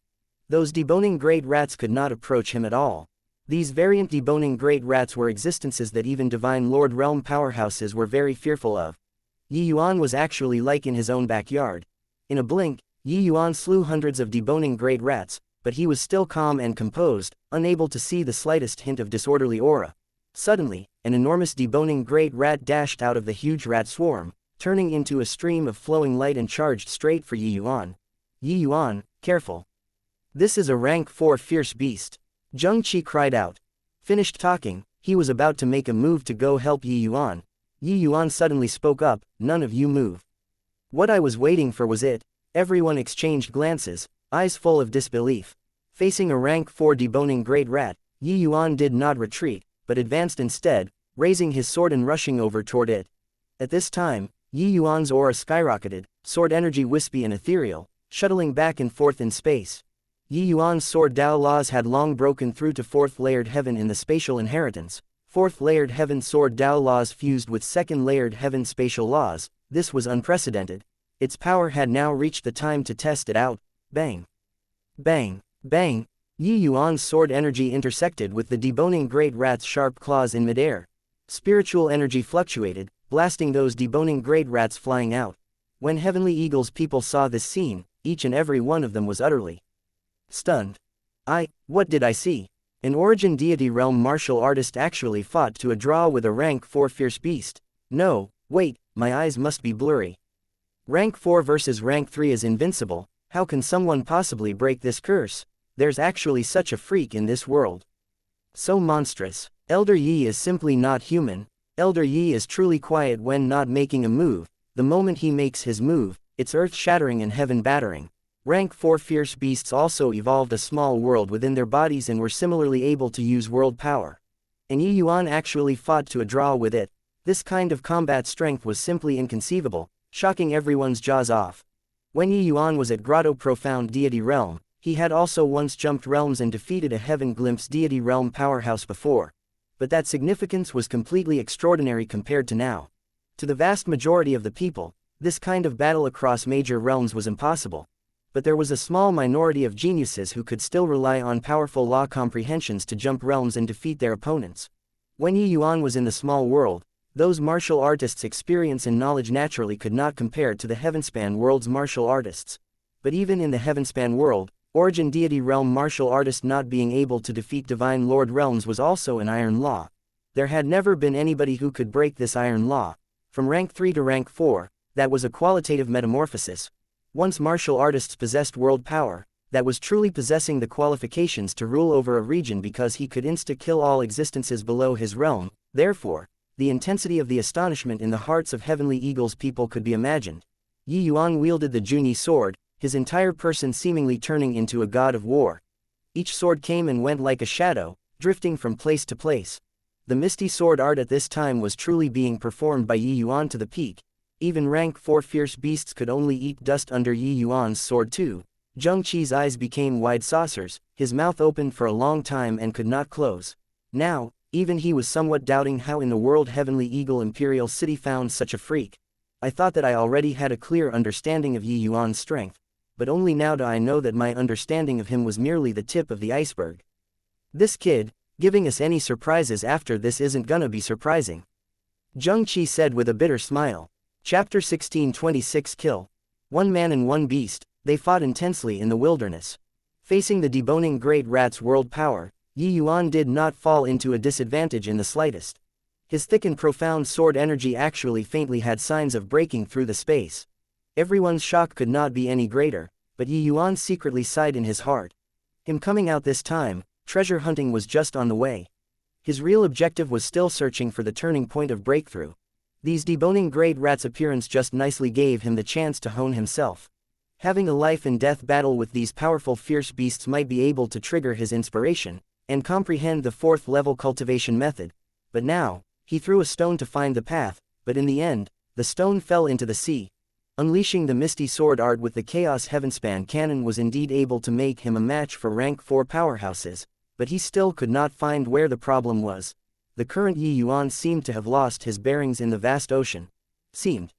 Those deboning great rats could not approach him at all. These variant deboning great rats were existences that even divine lord realm powerhouses were very fearful of. Yuan was actually like in his own backyard. In a blink, Yuan slew hundreds of deboning great rats, but he was still calm and composed, unable to see the slightest hint of disorderly aura. Suddenly, an enormous deboning great rat dashed out of the huge rat swarm, turning into a stream of flowing light and charged straight for Yuan. Yuan, careful. This is a rank 4 fierce beast. Zheng Qi cried out. Finished talking, he was about to make a move to go help Yuan. Yuan suddenly spoke up, none of you move. What I was waiting for was it. Everyone exchanged glances, eyes full of disbelief. Facing a rank 4 deboning great rat, Yuan did not retreat, but advanced instead, raising his sword and rushing over toward it. At this time, Yuan's aura skyrocketed, sword energy wispy and ethereal, shuttling back and forth in space. Yuan's sword Dao laws had long broken through to 4th layered heaven in the spatial inheritance. 4th layered heaven sword Dao laws fused with 2nd layered heaven spatial laws. This was unprecedented. Its power had now reached the time to test it out. Bang! Bang! Bang! Yuan's sword energy intersected with the deboning great rat's sharp claws in midair. Spiritual energy fluctuated, blasting those deboning great rats flying out. When Heavenly Eagle's people saw this scene, each and every one of them was utterly stunned. What did I see? An origin deity realm martial artist actually fought to a draw with a rank 4 fierce beast. No, wait, my eyes must be blurry. Rank 4 versus rank 3 is invincible. How can someone possibly break this curse? There's actually such a freak in this world. So monstrous. Elder Yi is simply not human. Elder Yi is truly quiet when not making a move. The moment he makes his move, it's earth-shattering and heaven-battering. Rank 4 fierce beasts also evolved a small world within their bodies and were similarly able to use world power. And Yuan actually fought to a draw with it. This kind of combat strength was simply inconceivable, shocking everyone's jaws off. When Yuan was at Grotto Profound Deity Realm, he had also once jumped realms and defeated a Heaven Glimpse Deity Realm powerhouse before. But that significance was completely extraordinary compared to now. To the vast majority of the people, this kind of battle across major realms was impossible. But there was a small minority of geniuses who could still rely on powerful law comprehensions to jump realms and defeat their opponents. When Yuan was in the small world, those martial artists' experience and knowledge naturally could not compare to the Heavenspan world's martial artists. But even in the Heavenspan world, origin deity realm martial artist not being able to defeat divine lord realms was also an iron law. There had never been anybody who could break this iron law. From rank 3 to rank 4, that was a qualitative metamorphosis. Once martial artists possessed world power, that was truly possessing the qualifications to rule over a region because he could insta-kill all existences below his realm. Therefore, the intensity of the astonishment in the hearts of Heavenly Eagle's people could be imagined. Yuan wielded the Junyi sword, his entire person seemingly turning into a god of war. Each sword came and went like a shadow, drifting from place to place. The misty sword art at this time was truly being performed by Yuan to the peak. Even rank 4 fierce beasts could only eat dust under Yuan's sword too. Zheng Qi's eyes became wide saucers, his mouth opened for a long time and could not close. Now, even he was somewhat doubting how in the world Heavenly Eagle Imperial City found such a freak. I thought that I already had a clear understanding of Yuan's strength, but only now do I know that my understanding of him was merely the tip of the iceberg. This kid, giving us any surprises after this isn't gonna be surprising. Zheng Qi said with a bitter smile. Chapter 1626 Kill. One man and one beast, they fought intensely in the wilderness. Facing the deboning great rat's world power, Yuan did not fall into a disadvantage in the slightest. His thick and profound sword energy actually faintly had signs of breaking through the space. Everyone's shock could not be any greater, but Yuan secretly sighed in his heart. Him coming out this time, treasure hunting was just on the way. His real objective was still searching for the turning point of breakthrough. These deboning great rat's appearance just nicely gave him the chance to hone himself. Having a life and death battle with these powerful fierce beasts might be able to trigger his inspiration, and comprehend the 4th level cultivation method. But now, he threw a stone to find the path, but in the end, the stone fell into the sea. Unleashing the misty sword art with the Chaos Heavenspan cannon was indeed able to make him a match for rank 4 powerhouses, but he still could not find where the problem was. The current Yi Yuan seemed to have lost his bearings in the vast ocean. Seemed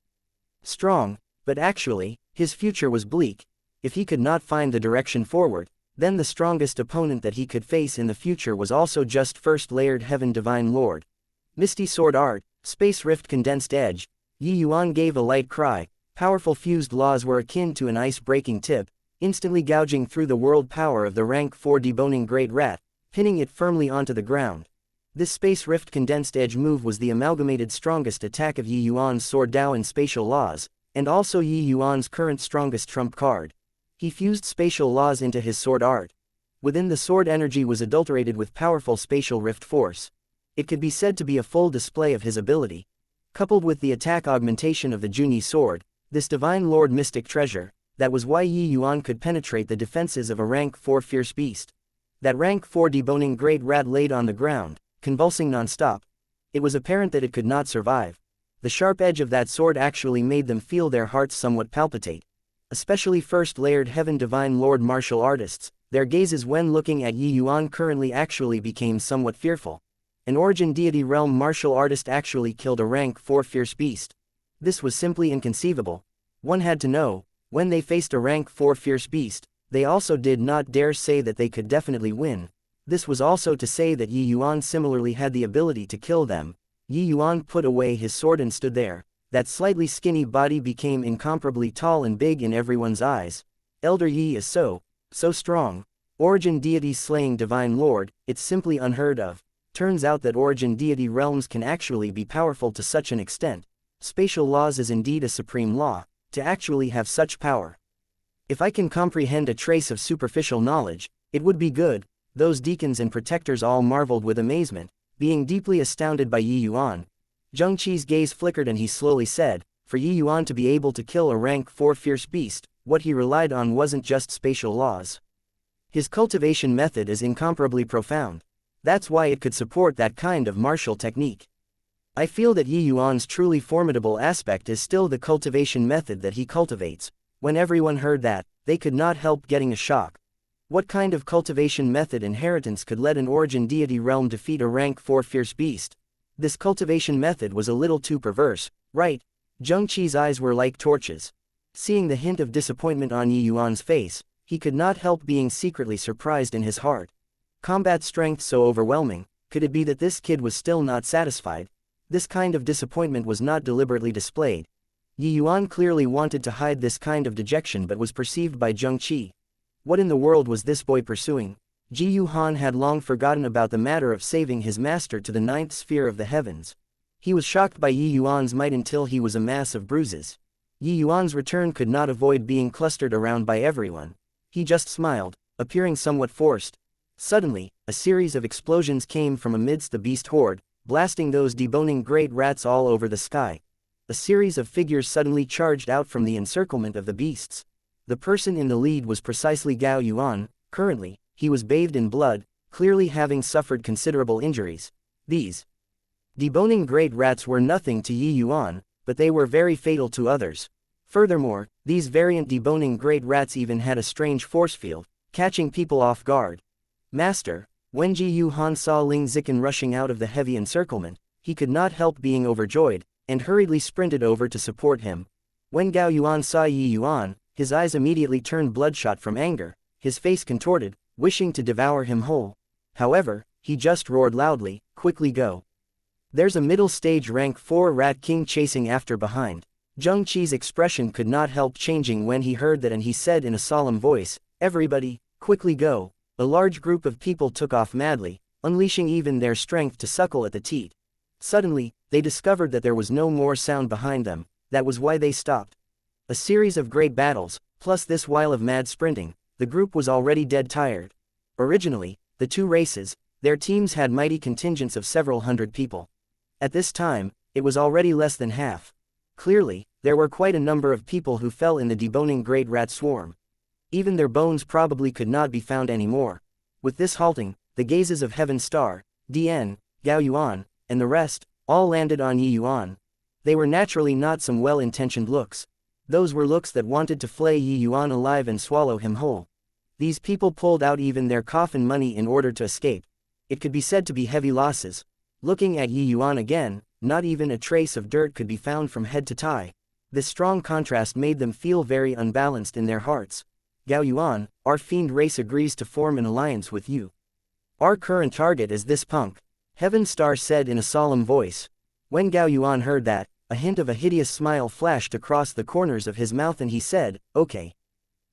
strong, but actually, his future was bleak. If he could not find the direction forward, then the strongest opponent that he could face in the future was also just first layered Heaven Divine Lord. Misty Sword Art, Space Rift Condensed Edge. Yi Yuan gave a light cry. Powerful fused laws were akin to an ice-breaking tip, instantly gouging through the world power of the rank 4 deboning great rat, pinning it firmly onto the ground. This Space Rift Condensed Edge move was the amalgamated strongest attack of Yi Yuan's Sword Dao and Spatial Laws, and also Yi Yuan's current strongest trump card. He fused Spatial Laws into his sword art. Within the sword energy was adulterated with powerful Spatial Rift Force. It could be said to be a full display of his ability. Coupled with the attack augmentation of the Junyi sword, this Divine Lord Mystic Treasure, that was why Yi Yuan could penetrate the defenses of a rank 4 fierce beast. That rank 4 deboning great rat laid on the ground, convulsing non-stop. It was apparent that it could not survive. The sharp edge of that sword actually made them feel their hearts somewhat palpitate. Especially first layered Heaven Divine Lord martial artists, their gazes when looking at Yi Yuan currently actually became somewhat fearful. An Origin Deity Realm martial artist actually killed a rank 4 fierce beast. This was simply inconceivable. One had to know, when they faced a rank 4 fierce beast, they also did not dare say that they could definitely win. This was also to say that Yi Yuan similarly had the ability to kill them. Yi Yuan put away his sword and stood there. That slightly skinny body became incomparably tall and big in everyone's eyes. Elder Yi is so strong. Origin Deity slaying Divine Lord, it's simply unheard of. Turns out that Origin Deity realms can actually be powerful to such an extent. Spatial Laws is indeed a supreme law, to actually have such power. If I can comprehend a trace of superficial knowledge, it would be good. Those deacons and protectors all marveled with amazement, being deeply astounded by Yi Yuan. Zheng Qi's gaze flickered and he slowly said, for Yi Yuan to be able to kill a rank 4 fierce beast, what he relied on wasn't just spatial laws. His cultivation method is incomparably profound. That's why it could support that kind of martial technique. I feel that Yi Yuan's truly formidable aspect is still the cultivation method that he cultivates. When everyone heard that, they could not help getting a shock. What kind of cultivation method inheritance could let an Origin Deity realm defeat a rank 4 fierce beast? This cultivation method was a little too perverse, right? Zheng Qi's eyes were like torches. Seeing the hint of disappointment on Yi Yuan's face, he could not help being secretly surprised in his heart. Combat strength so overwhelming, could it be that this kid was still not satisfied? This kind of disappointment was not deliberately displayed. Yi Yuan clearly wanted to hide this kind of dejection but was perceived by Zheng Qi. What in the world was this boy pursuing? Ji Yuan had long forgotten about the matter of saving his master to the 9th sphere of the heavens. He was shocked by Yi Yuan's might until he was a mass of bruises. Yi Yuan's return could not avoid being clustered around by everyone. He just smiled, appearing somewhat forced. Suddenly, a series of explosions came from amidst the beast horde, blasting those deboning great rats all over the sky. A series of figures suddenly charged out from the encirclement of the beasts. The person in the lead was precisely Gao Yuan. Currently, he was bathed in blood, clearly having suffered considerable injuries. These deboning great rats were nothing to Yi Yuan, but they were very fatal to others. Furthermore, these variant deboning great rats even had a strange force field, catching people off guard. Master, when Ji Yuan saw Ling Zikan rushing out of the heavy encirclement, he could not help being overjoyed, and hurriedly sprinted over to support him. When Gao Yuan saw Yi Yuan, his eyes immediately turned bloodshot from anger, his face contorted, wishing to devour him whole. However, he just roared loudly, "Quickly go. There's a middle stage rank 4 rat king chasing after behind." Zheng Qi's expression could not help changing when he heard that and he said in a solemn voice, "Everybody, quickly go." A large group of people took off madly, unleashing even their strength to suckle at the teat. Suddenly, they discovered that there was no more sound behind them. That was why they stopped. A series of great battles, plus this while of mad sprinting, the group was already dead tired. Originally, the two races, their teams had mighty contingents of several hundred people. At this time, it was already less than half. Clearly, there were quite a number of people who fell in the deboning great rat swarm. Even their bones probably could not be found anymore. With this halting, the gazes of Heaven Star, Dian, Gao Yuan, and the rest, all landed on Yi Yuan. They were naturally not some well-intentioned looks. Those were looks that wanted to flay Yi Yuan alive and swallow him whole. These people pulled out even their coffin money in order to escape. It could be said to be heavy losses. Looking at Yi Yuan again, not even a trace of dirt could be found from head to toe. This strong contrast made them feel very unbalanced in their hearts. Gao Yuan, our fiend race agrees to form an alliance with you. Our current target is this punk, Heaven Star said in a solemn voice. When Gao Yuan heard that, a hint of a hideous smile flashed across the corners of his mouth and he said, okay.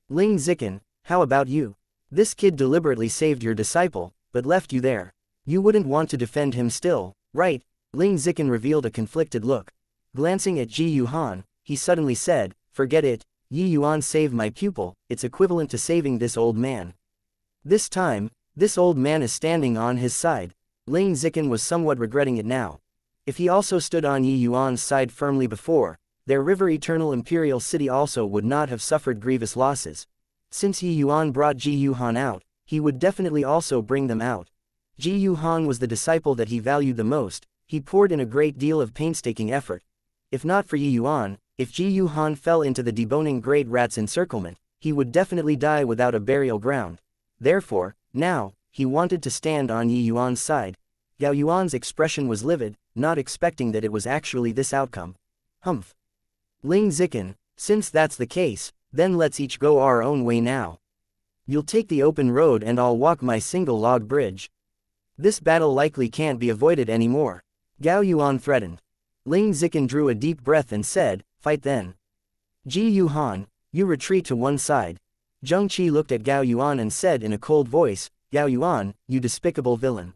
Ling Zikin, how about you? This kid deliberately saved your disciple, but left you there. You wouldn't want to defend him still, right? Ling Zikin revealed a conflicted look. Glancing at Ji Yuan, he suddenly said, forget it, Yi Yuan saved my pupil, it's equivalent to saving this old man. This time, this old man is standing on his side. Ling Zikin was somewhat regretting it now. If he also stood on Yi Yuan's side firmly before, their river eternal imperial city also would not have suffered grievous losses. Since Yi Yuan brought Ji Yuan out, he would definitely also bring them out. Ji Yuan was the disciple that he valued the most, he poured in a great deal of painstaking effort. If not for Yi Yuan, if Ji Yuan fell into the deboning great rat's encirclement, he would definitely die without a burial ground. Therefore, now, he wanted to stand on Yi Yuan's side. Gao Yuan's expression was livid, not expecting that it was actually this outcome. Humph. Ling Zikin, since that's the case, then let's each go our own way now. You'll take the open road and I'll walk my single log bridge. This battle likely can't be avoided anymore. Gao Yuan threatened. Ling Zikin drew a deep breath and said, fight then. Ji Yuan, you retreat to one side. Zheng Qi looked at Gao Yuan and said in a cold voice, Gao Yuan, you despicable villain.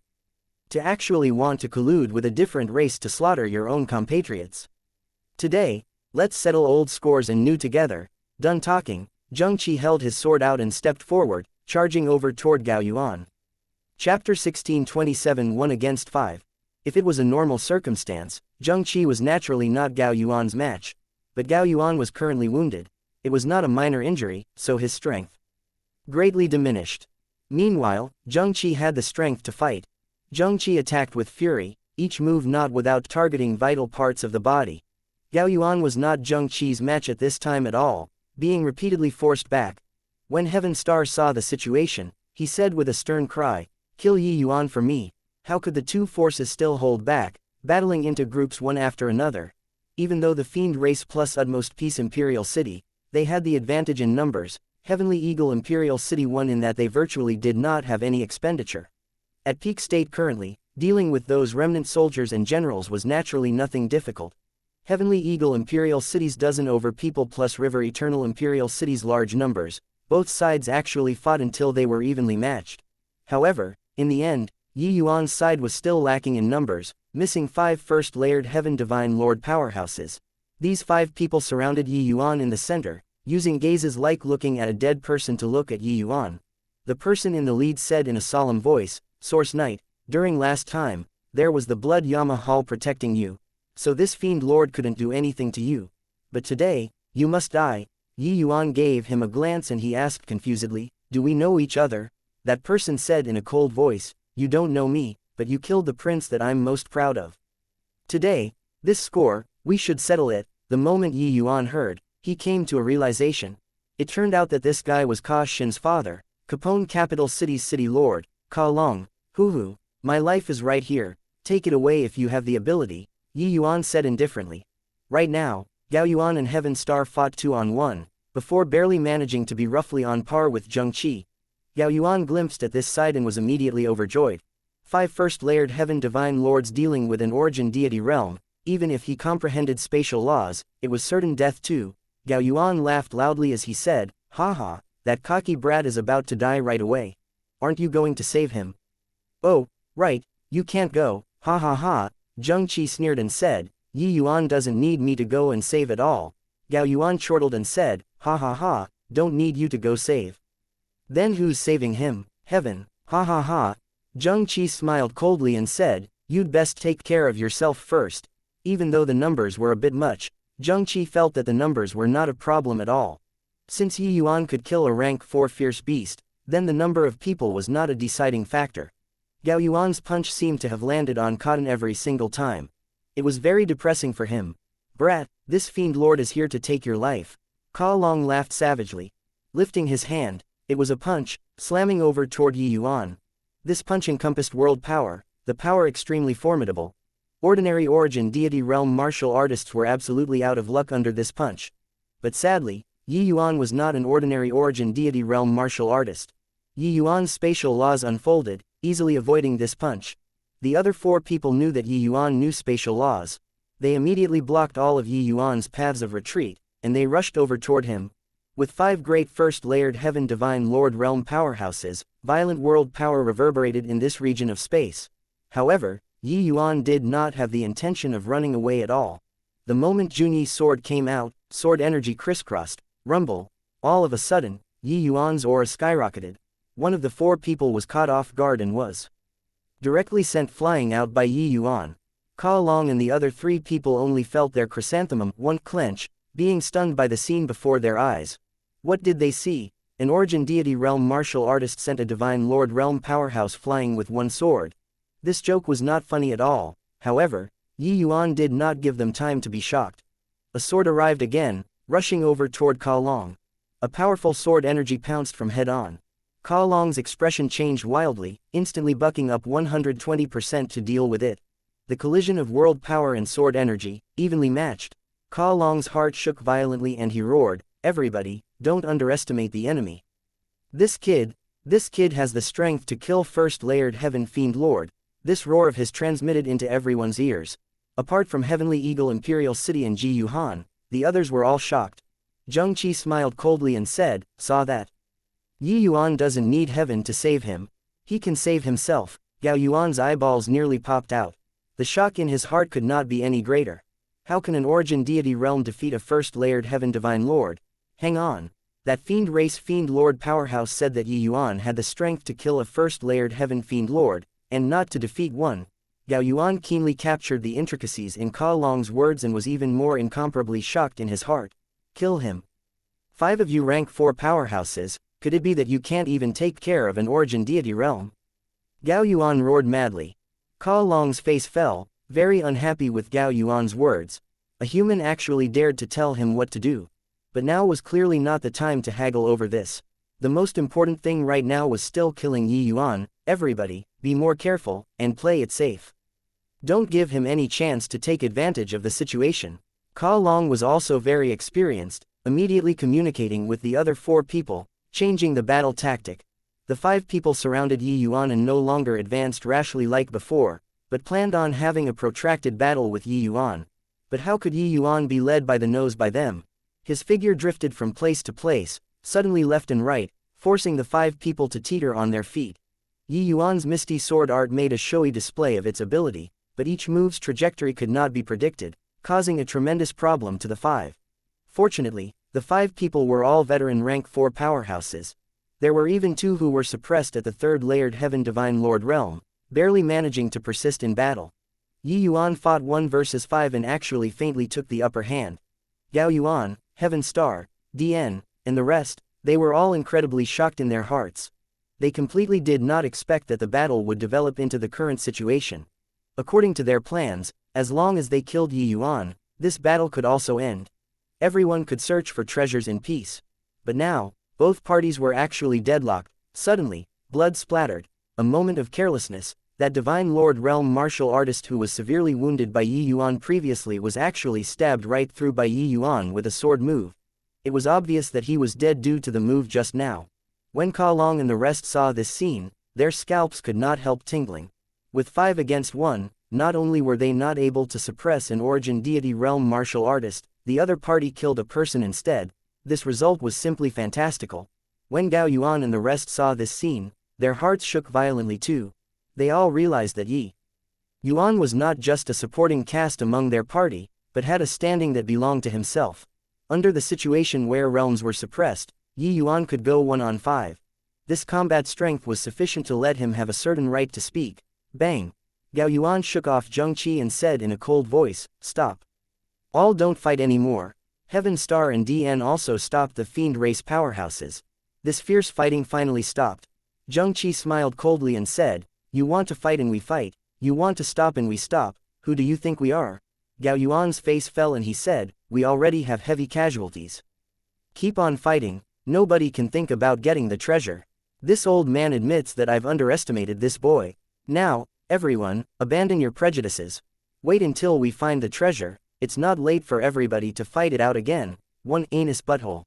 To actually want to collude with a different race to slaughter your own compatriots. Today, let's settle old scores and new together. Done talking, Zheng Qi held his sword out and stepped forward, charging over toward Gao Yuan. Chapter 16:27 1 against 5. If it was a normal circumstance, Zheng Qi was naturally not Gao Yuan's match. But Gao Yuan was currently wounded. It was not a minor injury, so his strength greatly diminished. Meanwhile, Zheng Qi had the strength to fight. Zheng Qi attacked with fury, each move not without targeting vital parts of the body. Gao Yuan was not Zheng Qi's match at this time at all, being repeatedly forced back. When Heaven Star saw the situation, he said with a stern cry, kill Yi Yuan for me. How could the two forces still hold back, battling into groups one after another? Even though the Fiend Race plus Utmost Peace Imperial City, they had the advantage in numbers, Heavenly Eagle Imperial City won in that they virtually did not have any expenditure. At peak state currently, dealing with those remnant soldiers and generals was naturally nothing difficult. Heavenly Eagle Imperial City's dozen over people plus River Eternal Imperial City's large numbers, both sides actually fought until they were evenly matched. However, in the end, Yi Yuan's side was still lacking in numbers, missing 5 first-layered Heaven Divine Lord powerhouses. These 5 people surrounded Yi Yuan in the center, using gazes like looking at a dead person to look at Yi Yuan. The person in the lead said in a solemn voice, Source Knight, during last time, there was the Blood Yama Hall protecting you, so this Fiend Lord couldn't do anything to you. But today, you must die. Yi Yuan gave him a glance and he asked confusedly, do we know each other? That person said in a cold voice, you don't know me, but you killed the prince that I'm most proud of. Today, this score, we should settle it. The moment Yi Yuan heard, he came to a realization. It turned out that this guy was Ka Shin's father, Capone Capital City's city lord, Ka Long. Hoo-hoo, my life is right here, take it away if you have the ability, Yi Yuan said indifferently. Right now, Gao Yuan and Heaven Star fought 2-on-1, before barely managing to be roughly on par with Zheng Qi. Gao Yuan glimpsed at this sight and was immediately overjoyed. 5 first-layered Heaven Divine Lords dealing with an origin deity realm, even if he comprehended spatial laws, it was certain death too. Gao Yuan laughed loudly as he said, haha, that cocky brat is about to die right away. Aren't you going to save him? Oh, right, you can't go, ha ha ha, Zheng Qi sneered and said, Yi Yuan doesn't need me to go and save at all. Gao Yuan chortled and said, ha ha ha, don't need you to go save. Then who's saving him? Heaven, ha ha ha. Zheng Qi smiled coldly and said, you'd best take care of yourself first. Even though the numbers were a bit much, Zheng Qi felt that the numbers were not a problem at all. Since Yi Yuan could kill a rank 4 fierce beast, then the number of people was not a deciding factor. Gao Yuan's punch seemed to have landed on cotton every single time. It was very depressing for him. Brat, this Fiend Lord is here to take your life. Ka Long laughed savagely. Lifting his hand, it was a punch, slamming over toward Yuan. This punch encompassed world power, the power extremely formidable. Ordinary origin deity realm martial artists were absolutely out of luck under this punch. But sadly, Yuan was not an ordinary origin deity realm martial artist. Yuan's spatial laws unfolded, easily avoiding this punch. The other 4 people knew that Yuan knew spatial laws. They immediately blocked all of Yuan's paths of retreat, and they rushed over toward him. With 5 great first-layered heaven divine lord realm powerhouses, violent world power reverberated in this region of space. However, Yuan did not have the intention of running away at all. The moment Junyi's sword came out, sword energy crisscrossed, rumble. All of a sudden, Yuan's aura skyrocketed. One of the 4 people was caught off guard and was directly sent flying out by Yuan. Ka Long and the other 3 people only felt their chrysanthemum one clench, being stunned by the scene before their eyes. What did they see? An origin deity realm martial artist sent a divine lord realm powerhouse flying with 1 sword. This joke was not funny at all. However, Yuan did not give them time to be shocked. A sword arrived again, rushing over toward Ka Long. A powerful sword energy pounced from head on. Ka Long's expression changed wildly, instantly bucking up 120% to deal with it. The collision of world power and sword energy, evenly matched. Ka Long's heart shook violently and he roared, "Everybody, don't underestimate the enemy. This kid has the strength to kill first-layered heaven fiend lord." This roar of his transmitted into everyone's ears. Apart from Heavenly Eagle Imperial City and Ji Yuhan, the others were all shocked. Zheng Qi smiled coldly and said, "Saw that? Yuan doesn't need heaven to save him. He can save himself." Gao Yuan's eyeballs nearly popped out. The shock in his heart could not be any greater. How can an origin deity realm defeat a first-layered heaven divine lord? Hang on. That fiend race fiend lord powerhouse said that Yuan had the strength to kill a first-layered heaven fiend lord, and not to defeat one. Gao Yuan keenly captured the intricacies in Ka Long's words and was even more incomparably shocked in his heart. Kill him. 5 of you rank 4 powerhouses, could it be that you can't even take care of an origin deity realm? Gao Yuan roared madly. Ka Long's face fell, very unhappy with Gao Yuan's words. A human actually dared to tell him what to do. But now was clearly not the time to haggle over this. The most important thing right now was still killing Yuan. Everybody, be more careful, and play it safe. Don't give him any chance to take advantage of the situation. Ka Long was also very experienced, immediately communicating with the other 4 people, changing the battle tactic. The 5 people surrounded Yuan and no longer advanced rashly like before, but planned on having a protracted battle with Yuan. But how could Yuan be led by the nose by them? His figure drifted from place to place, suddenly left and right, forcing the 5 people to teeter on their feet. Yuan's misty sword art made a showy display of its ability, but each move's trajectory could not be predicted, causing a tremendous problem to the 5. Fortunately, the 5 people were all veteran rank 4 powerhouses. There were even 2 who were suppressed at the 3rd-layered Heaven Divine Lord realm, barely managing to persist in battle. Yuan fought 1 versus 5 and actually faintly took the upper hand. Gao Yuan, Heaven Star, DN, and the rest, they were all incredibly shocked in their hearts. They completely did not expect that the battle would develop into the current situation. According to their plans, as long as they killed Yuan, this battle could also end. Everyone could search for treasures in peace. But now, both parties were actually deadlocked. Suddenly, blood splattered. A moment of carelessness. That Divine Lord realm martial artist who was severely wounded by Yuan previously was actually stabbed right through by Yuan with a sword move. It was obvious that he was dead due to the move just now. When Ka Long and the rest saw this scene, their scalps could not help tingling. With 5 against 1, not only were they not able to suppress an origin deity realm martial artist, the other party killed a person instead. This result was simply fantastical. When Gao Yuan and the rest saw this scene, their hearts shook violently too. They all realized that Yuan was not just a supporting cast among their party, but had a standing that belonged to himself. Under the situation where realms were suppressed, Yuan could go 1 on 5. This combat strength was sufficient to let him have a certain right to speak. Bang! Gao Yuan shook off Zheng Qi and said in a cold voice, "Stop. All don't fight anymore." Heaven Star and DN also stopped the fiend race powerhouses. This fierce fighting finally stopped. Zheng Qi smiled coldly and said, "You want to fight and we fight. You want to stop and we stop. Who do you think we are?" Gao Yuan's face fell and he said, "We already have heavy casualties. Keep on fighting, nobody can think about getting the treasure. This old man admits that I've underestimated this boy. Now, everyone, abandon your prejudices. Wait until we find the treasure, it's not late for everybody to fight it out again. One anus butthole.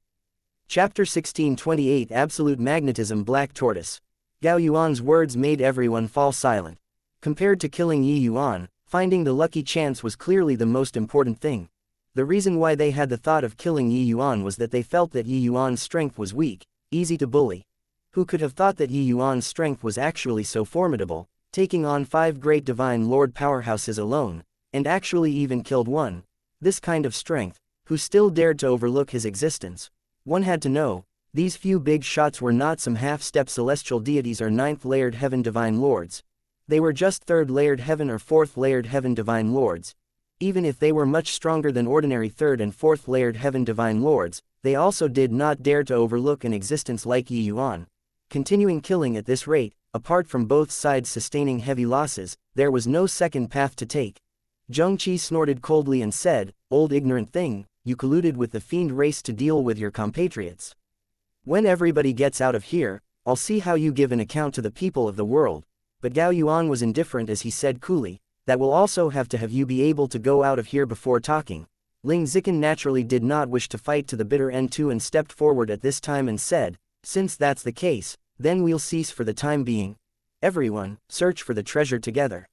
Chapter 1628 Absolute Magnetism Black Tortoise. Gao Yuan's words made everyone fall silent. Compared to killing Yi Yuan, finding the lucky chance was clearly the most important thing. The reason why they had the thought of killing Yi Yuan was that they felt that Yi Yuan's strength was weak, easy to bully. Who could have thought that Yi Yuan's strength was actually so formidable, taking on 5 great divine lord powerhouses alone, and actually even killed one? This kind of strength, who still dared to overlook his existence? One had to know, these few big shots were not some half-step celestial deities or 9th layered heaven divine lords. They were just 3rd layered heaven or 4th layered heaven divine lords. Even if they were much stronger than ordinary 3rd and 4th layered heaven divine lords, they also did not dare to overlook an existence like Yi Yuan. Continuing killing at this rate, apart from both sides sustaining heavy losses, there was no second path to take. Zheng Qi snorted coldly and said, "Old ignorant thing, you colluded with the fiend race to deal with your compatriots. When everybody gets out of here, I'll see how you give an account to the people of the world." But Gao Yuan was indifferent as he said coolly, "That will also have to have you be able to go out of here before talking." Ling Zichen naturally did not wish to fight to the bitter end too and stepped forward at this time and said, "Since that's the case, then we'll cease for the time being. Everyone, search for the treasure together."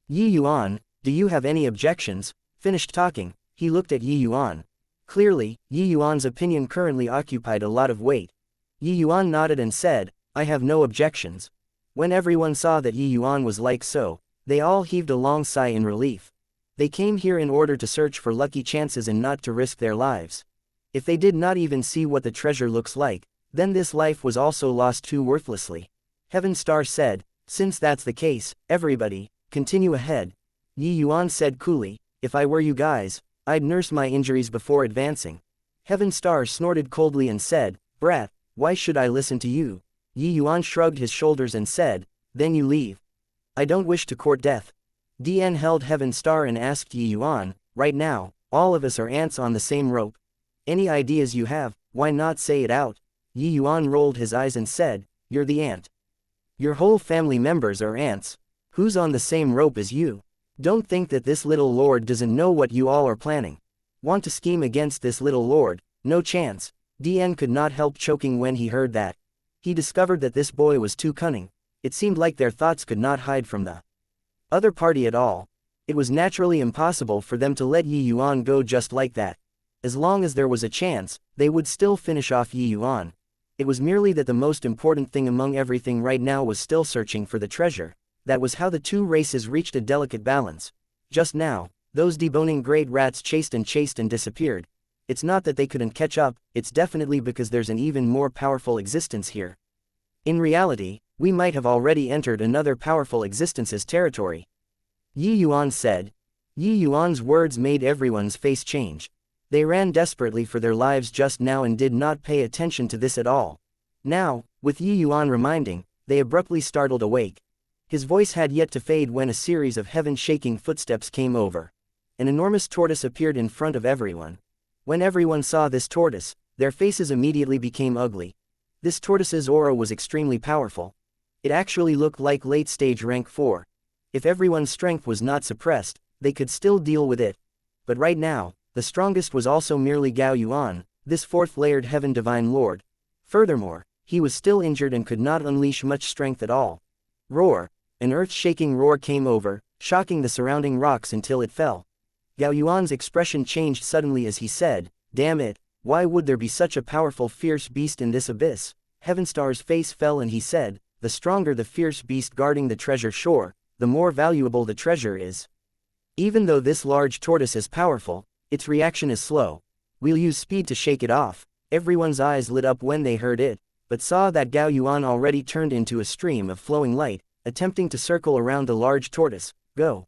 "Yi Yuan, do you have any objections?" Finished talking, he looked at Yi Yuan. Clearly, Yi Yuan's opinion currently occupied a lot of weight. Yi Yuan nodded and said, "I have no objections." When everyone saw that Yi Yuan was like so, they all heaved a long sigh in relief. They came here in order to search for lucky chances and not to risk their lives. If they did not even see what the treasure looks like, then this life was also lost too worthlessly. Heaven Star said, "Since that's the case, everybody, continue ahead." Yi Yuan said coolly, "If I were you guys, I'd nurse my injuries before advancing." Heaven Star snorted coldly and said, "Brat, why should I listen to you?" Yi Yuan shrugged his shoulders and said, "Then you leave." "I don't wish to court death." Dian held Heaven Star and asked Yi Yuan, "Right now, all of us are ants on the same rope. Any ideas you have, why not say it out?" Yi Yuan rolled his eyes and said, "You're the ant. Your whole family members are ants. Who's on the same rope as you? Don't think that this little lord doesn't know what you all are planning. Want to scheme against this little lord? No chance." Dian could not help choking when he heard that. He discovered that this boy was too cunning. It seemed like their thoughts could not hide from the other party at all. It was naturally impossible for them to let Yi Yuan go just like that. As long as there was a chance, they would still finish off Yi Yuan. It was merely that the most important thing among everything right now was still searching for the treasure. That was how the two races reached a delicate balance. Just now, those deboning great rats chased and disappeared. It's not that they couldn't catch up, it's definitely because there's an even more powerful existence here. In reality, we might have already entered another powerful existence's territory. Yi Yuan said. Yi Yuan's words made everyone's face change. They ran desperately for their lives just now and did not pay attention to this at all. Now, with Yi Yuan reminding, they abruptly startled awake. His voice had yet to fade when a series of heaven-shaking footsteps came over. An enormous tortoise appeared in front of everyone. When everyone saw this tortoise, their faces immediately became ugly. This tortoise's aura was extremely powerful. It actually looked like late-stage rank 4. If everyone's strength was not suppressed, they could still deal with it. But right now, the strongest was also merely Gao Yuan, this 4th-layered heaven divine lord. Furthermore, he was still injured and could not unleash much strength at all. Roar! An earth-shaking roar came over, shocking the surrounding rocks until it fell. Gao Yuan's expression changed suddenly as he said, "Damn it, why would there be such a powerful fierce beast in this abyss?" Heavenstar's face fell and he said, "The stronger the fierce beast guarding the treasure shore, the more valuable the treasure is. Even though this large tortoise is powerful, its reaction is slow. We'll use speed to shake it off." Everyone's eyes lit up when they heard it, but saw that Gao Yuan already turned into a stream of flowing light, attempting to circle around the large tortoise. "Go!"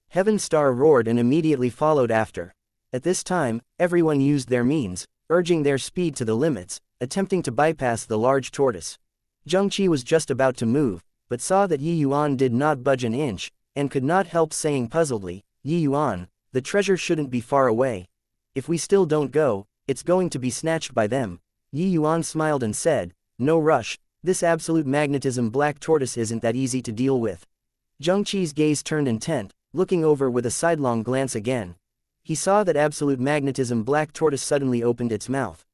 Heaven Star roared and immediately followed after. At this time, everyone used their means, urging their speed to the limits, attempting to bypass the large tortoise. Zheng Qi was just about to move, but saw that Yi Yuan did not budge an inch, and could not help saying puzzledly, "Yi Yuan, the treasure shouldn't be far away. If we still don't go, it's going to be snatched by them. Yi Yuan smiled and said, no rush, this absolute magnetism black tortoise isn't that easy to deal with. Zheng Qi's gaze turned intent, looking over with a sidelong glance again. He saw that absolute magnetism black tortoise suddenly opened its mouth.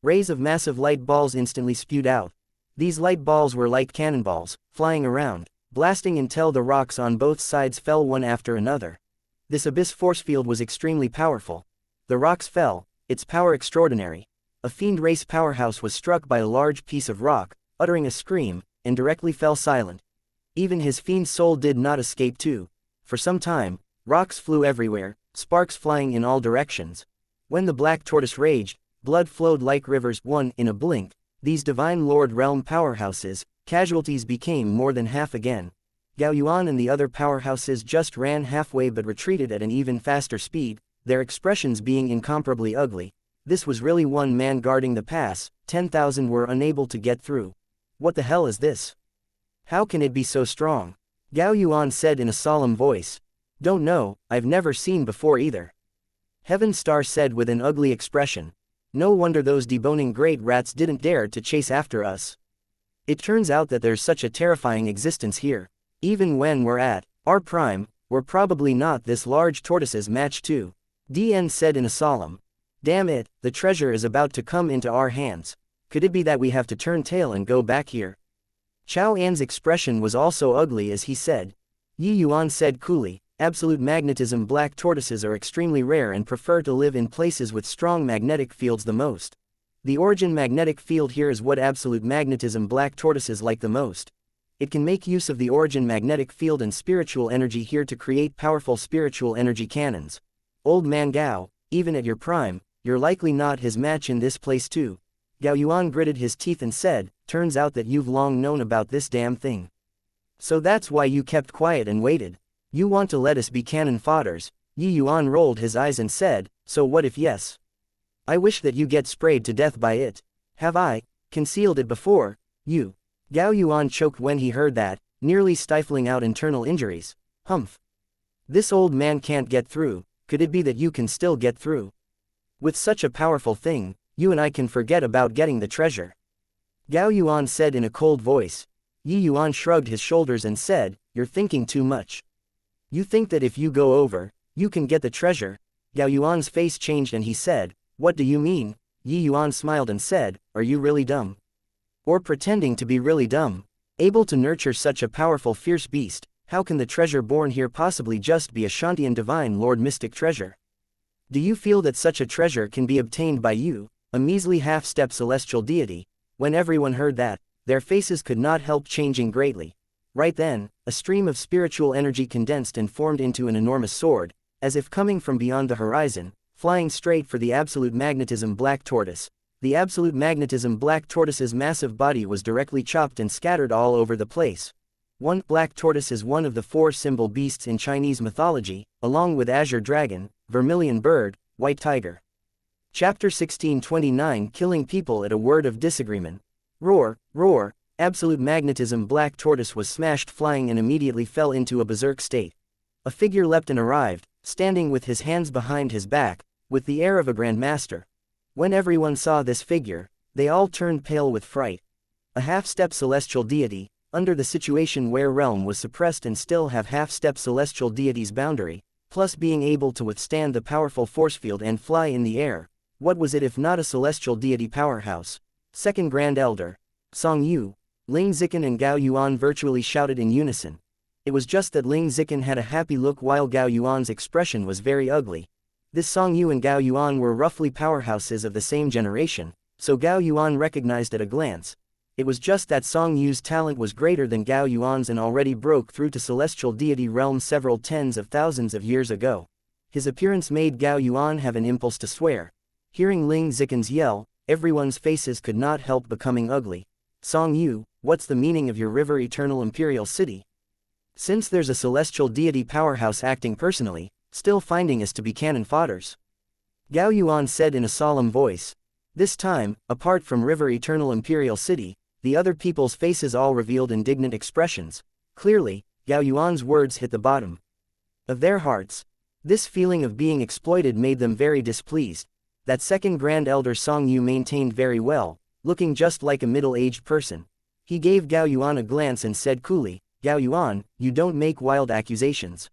Rays of massive light balls instantly spewed out. These light balls were light cannonballs, flying around, blasting until the rocks on both sides fell one after another. This abyss force field was extremely powerful. The rocks fell, its power extraordinary. A fiend race powerhouse was struck by a large piece of rock, uttering a scream, and directly fell silent. Even his fiend soul did not escape too. For some time, rocks flew everywhere, sparks flying in all directions. When the black tortoise raged, blood flowed like rivers. In a blink, these divine lord realm powerhouses, casualties became more than half again. Gao Yuan and the other powerhouses just ran halfway but retreated at an even faster speed, their expressions being incomparably ugly. This was really one man guarding the pass, 10,000 were unable to get through. What the hell is this? How can it be so strong? Gao Yuan said in a solemn voice. Don't know, I've never seen before either. Heaven Star said with an ugly expression. No wonder those deboning great rats didn't dare to chase after us. It turns out that there's such a terrifying existence here. Even when we're at our prime, we're probably not this large tortoise's match too. DN said in a solemn. Damn it, the treasure is about to come into our hands. Could it be that we have to turn tail and go back here? Chao An's expression was also ugly as he said. Yi Yuan said coolly, absolute magnetism black tortoises are extremely rare and prefer to live in places with strong magnetic fields the most. The origin magnetic field here is what absolute magnetism black tortoises like the most. It can make use of the origin magnetic field and spiritual energy here to create powerful spiritual energy cannons. Old man Gao, even at your prime, you're likely not his match in this place too. Gao Yuan gritted his teeth and said, turns out that you've long known about this damn thing. So that's why you kept quiet and waited. You want to let us be cannon fodders. Yi Yuan rolled his eyes and said, so what if yes? I wish that you get sprayed to death by it. Have I concealed it before? You. Gao Yuan choked when he heard that, nearly stifling out internal injuries. Humph. This old man can't get through. Could it be that you can still get through? With such a powerful thing, you and I can forget about getting the treasure. Gao Yuan said in a cold voice. Yi Yuan shrugged his shoulders and said, you're thinking too much. You think that if you go over, you can get the treasure? Gao Yuan's face changed and he said, what do you mean? Yi Yuan smiled and said, are you really dumb? Or pretending to be really dumb? Able to nurture such a powerful fierce beast, how can the treasure born here possibly just be a Shantian divine lord mystic treasure? Do you feel that such a treasure can be obtained by you, a measly half-step celestial deity? When everyone heard that, their faces could not help changing greatly. Right then, a stream of spiritual energy condensed and formed into an enormous sword, as if coming from beyond the horizon, flying straight for the absolute magnetism black tortoise. The absolute magnetism black tortoise's massive body was directly chopped and scattered all over the place. One black tortoise is one of the four symbol beasts in Chinese mythology, along with azure dragon, vermilion bird, white tiger. Chapter 1629 Killing people at a word of disagreement. Roar, roar, absolute magnetism black tortoise was smashed flying and immediately fell into a berserk state. A figure leapt and arrived, standing with his hands behind his back, with the air of a grandmaster. When everyone saw this figure, they all turned pale with fright. A half-step celestial deity, under the situation where realm was suppressed and still have half-step celestial deity's boundary, plus being able to withstand the powerful force field and fly in the air. What was it if not a celestial deity powerhouse? Second Grand Elder. Song Yu, Ling Ziqin and Gao Yuan virtually shouted in unison. It was just that Ling Ziqin had a happy look while Gao Yuan's expression was very ugly. This Song Yu and Gao Yuan were roughly powerhouses of the same generation, so Gao Yuan recognized at a glance. It was just that Song Yu's talent was greater than Gao Yuan's and already broke through to celestial deity realm several tens of thousands of years ago. His appearance made Gao Yuan have an impulse to swear. Hearing Ling Ziqin's yell, everyone's faces could not help becoming ugly. Song Yu, what's the meaning of your river eternal imperial city? Since there's a celestial deity powerhouse acting personally, still finding us to be cannon fodders. Gao Yuan said in a solemn voice. This time, apart from river eternal imperial city, the other people's faces all revealed indignant expressions. Clearly, Gao Yuan's words hit the bottom of their hearts. This feeling of being exploited made them very displeased. That second Grand Elder Song Yu maintained very well, looking just like a middle-aged person. He gave Gao Yuan a glance and said coolly, Gao Yuan, you don't make wild accusations.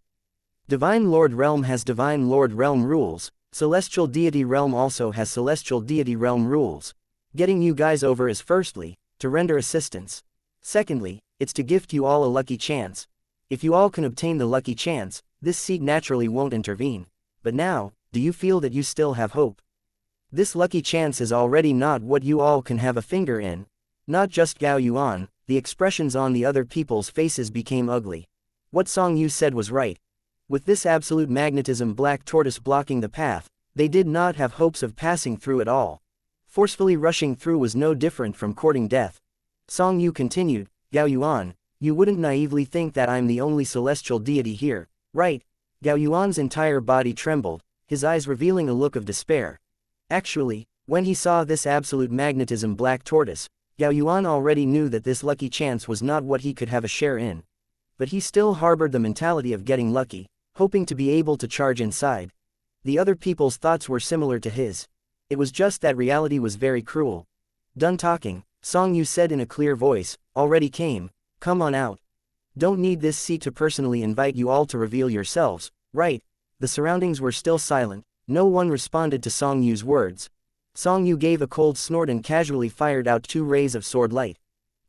Divine Lord Realm has Divine Lord Realm rules, Celestial Deity Realm also has Celestial Deity Realm rules. Getting you guys over is firstly, to render assistance. Secondly, it's to gift you all a lucky chance. If you all can obtain the lucky chance, this seat naturally won't intervene. But now, do you feel that you still have hope? This lucky chance is already not what you all can have a finger in. Not just Gao Yuan, the expressions on the other people's faces became ugly. What Song Yu said was right. With this absolute magnetism black tortoise blocking the path, they did not have hopes of passing through at all. Forcefully rushing through was no different from courting death. Song Yu continued, Gao Yuan, you wouldn't naively think that I'm the only celestial deity here, right? Gao Yuan's entire body trembled, his eyes revealing a look of despair. Actually, when he saw this absolute magnetism black tortoise, Gao Yuan already knew that this lucky chance was not what he could have a share in. But he still harbored the mentality of getting lucky, hoping to be able to charge inside. The other people's thoughts were similar to his. It was just that reality was very cruel. Done talking, Song Yu said in a clear voice, already came, come on out. Don't need this seat to personally invite you all to reveal yourselves, right? The surroundings were still silent, no one responded to Song Yu's words. Song Yu gave a cold snort and casually fired out 2 rays of sword light.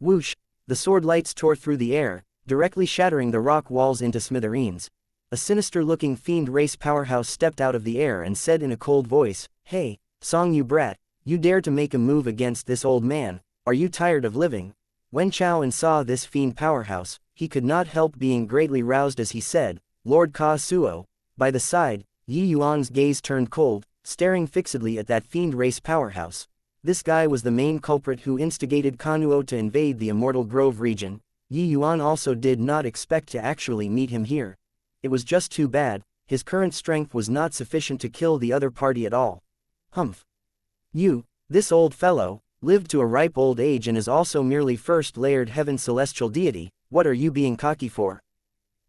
Whoosh! The sword lights tore through the air, directly shattering the rock walls into smithereens. A sinister-looking fiend race powerhouse stepped out of the air and said in a cold voice, Hey, Song Yu brat, you dare to make a move against this old man, are you tired of living? When Chaoan saw this fiend powerhouse, he could not help being greatly roused as he said, Lord Ka Suo. By the side, Yi Yuan's gaze turned cold, staring fixedly at that fiend race powerhouse. This guy was the main culprit who instigated Kanuo to invade the Immortal Grove region. Yi Yuan also did not expect to actually meet him here. It was just too bad, his current strength was not sufficient to kill the other party at all. Humph. You, this old fellow, lived to a ripe old age and is also merely first-layered heaven celestial deity, what are you being cocky for?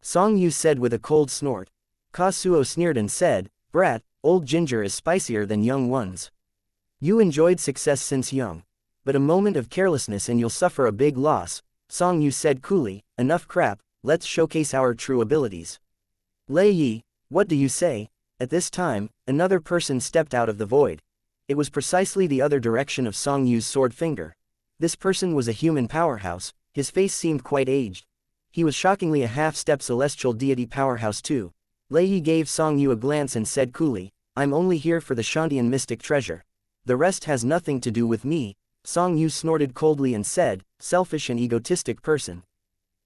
Song Yu said with a cold snort. Ka Suo sneered and said, Brat, old ginger is spicier than young ones. You enjoyed success since young. But a moment of carelessness and you'll suffer a big loss. Song Yu said coolly, enough crap, let's showcase our true abilities. Lei Yi, what do you say? At this time, another person stepped out of the void. It was precisely the other direction of Song Yu's sword finger. This person was a human powerhouse, his face seemed quite aged. He was shockingly a half-step celestial deity powerhouse too. Lei Yi gave Song Yu a glance and said coolly, I'm only here for the Shantian mystic treasure. The rest has nothing to do with me. Song Yu snorted coldly and said, selfish and egotistic person.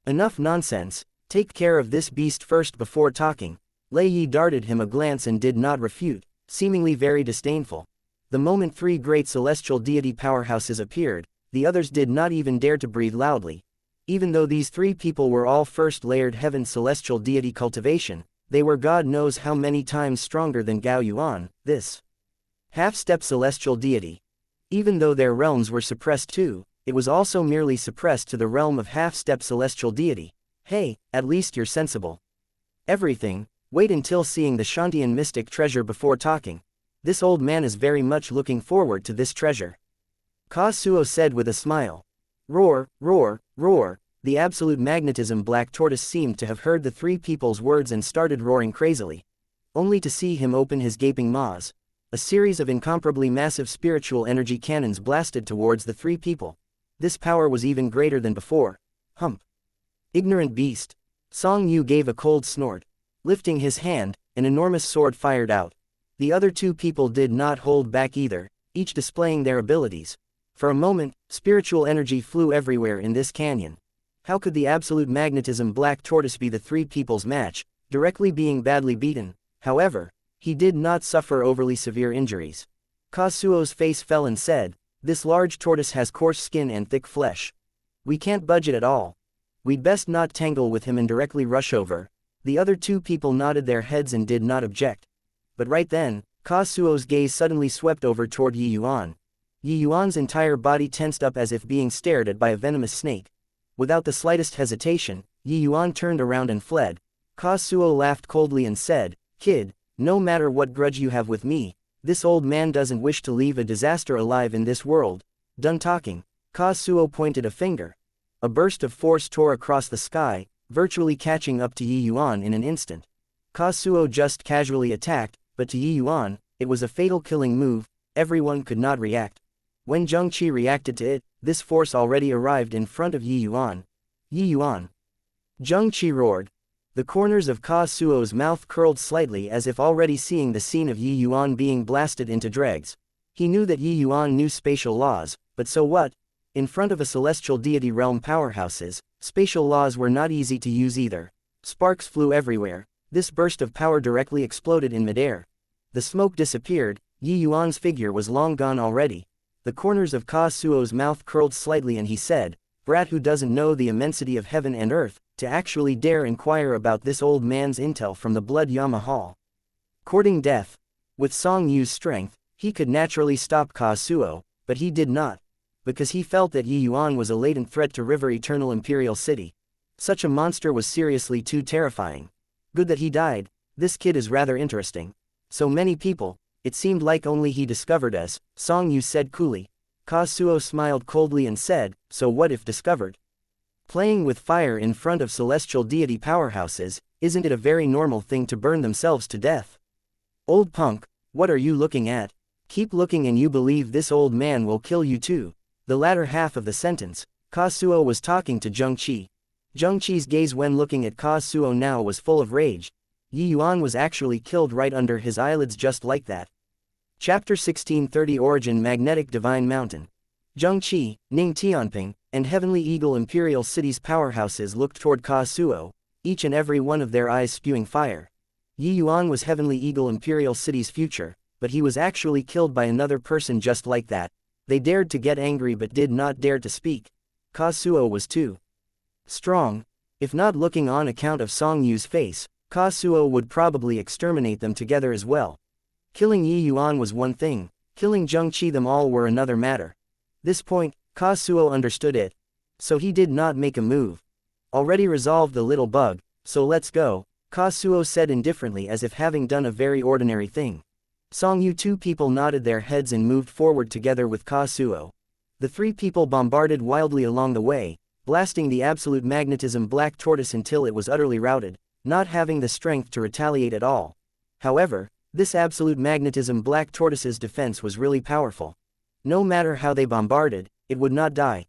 Enough nonsense, take care of this beast first before talking. Lei Yi darted him a glance and did not refute, seemingly very disdainful. The moment 3 great celestial deity powerhouses appeared, the others did not even dare to breathe loudly. Even though these 3 people were all first-layered heaven celestial deity cultivation, they were God knows how many times stronger than Gao Yuan, this half-step celestial deity. Even though their realms were suppressed too, it was also merely suppressed to the realm of half-step celestial deity. Hey, at least you're sensible. Everything, wait until seeing the Shantian mystic treasure before talking. This old man is very much looking forward to this treasure. Ka Suo said with a smile. Roar, roar, roar. The absolute magnetism black tortoise seemed to have heard the 3 people's words and started roaring crazily. Only to see him open his gaping maws. A series of incomparably massive spiritual energy cannons blasted towards the 3 people. This power was even greater than before. Hump. Ignorant beast. Song Yu gave a cold snort. Lifting his hand, an enormous sword fired out. The other 2 people did not hold back either, each displaying their abilities. For a moment, spiritual energy flew everywhere in this canyon. How could the absolute magnetism black tortoise be the 3 people's match, directly being badly beaten? However, he did not suffer overly severe injuries. Ka Suo's face fell and said, this large tortoise has coarse skin and thick flesh. We can't budge it at all. We'd best not tangle with him and directly rush over. The other 2 people nodded their heads and did not object. But right then, Ka Suo's gaze suddenly swept over toward Yi Yuan. Yi Yuan's entire body tensed up as if being stared at by a venomous snake. Without the slightest hesitation, Yi Yuan turned around and fled. Ka Suo laughed coldly and said, Kid, no matter what grudge you have with me, This old man doesn't wish to leave a disaster alive in this world. Done talking, Kazuo pointed a finger. A burst of force tore across the sky, virtually catching up to Yuan in an instant. Kazuo just casually attacked, but to Yuan, it was a fatal killing move. Everyone could not react. When Zhengqi reacted to it, this force already arrived in front of Yuan. Yuan! Zhengqi roared. The corners of Kazuo's mouth curled slightly as if already seeing the scene of Yuan being blasted into dregs. He knew that Yuan knew spatial laws, but so what? In front of a celestial deity realm powerhouses, spatial laws were not easy to use either. Sparks flew everywhere. This burst of power directly exploded in midair. The smoke disappeared. Yuan's figure was long gone already. The corners of Kazuo's mouth curled slightly and he said, "Brat who doesn't know the immensity of heaven and earth, to actually dare inquire about this old man's intel from the Blood Yama Hall." Courting death. With Song Yu's strength, he could naturally stop Kazuo, but he did not. Because he felt that Yuan was a latent threat to River Eternal Imperial City. Such a monster was seriously too terrifying. Good that he died. This kid is rather interesting. So many people, it seemed like only he discovered us, Song Yu said coolly. Kazuo smiled coldly and said, "So what if discovered? Playing with fire in front of celestial deity powerhouses, isn't it a very normal thing to burn themselves to death? Old punk, what are you looking at? Keep looking and you believe this old man will kill you too." The latter half of the sentence, Kazuo was talking to Zhengqi. Zhengqi's gaze when looking at Kazuo now was full of rage. Yuan was actually killed right under his eyelids just like that. Chapter 1630 Origin Magnetic Divine Mountain. Zhengqi, Ning Tianping, and Heavenly Eagle Imperial City's powerhouses looked toward Kazuo, each and every one of their eyes spewing fire. Yuan was Heavenly Eagle Imperial City's future, but he was actually killed by another person just like that. They dared to get angry but did not dare to speak. Kazuo was too strong. If not looking on account of Song Yu's face, Kazuo would probably exterminate them together as well. Killing Yuan was one thing, killing Zhengqi them all were another matter. This point, Kazuo understood it. So he did not make a move. Already resolved the little bug, so let's go, Kazuo said indifferently as if having done a very ordinary thing. Song Yu two people nodded their heads and moved forward together with Kazuo. The three people bombarded wildly along the way, blasting the absolute magnetism black tortoise until it was utterly routed, not having the strength to retaliate at all. However, this absolute magnetism black tortoise's defense was really powerful. No matter how they bombarded, it would not die.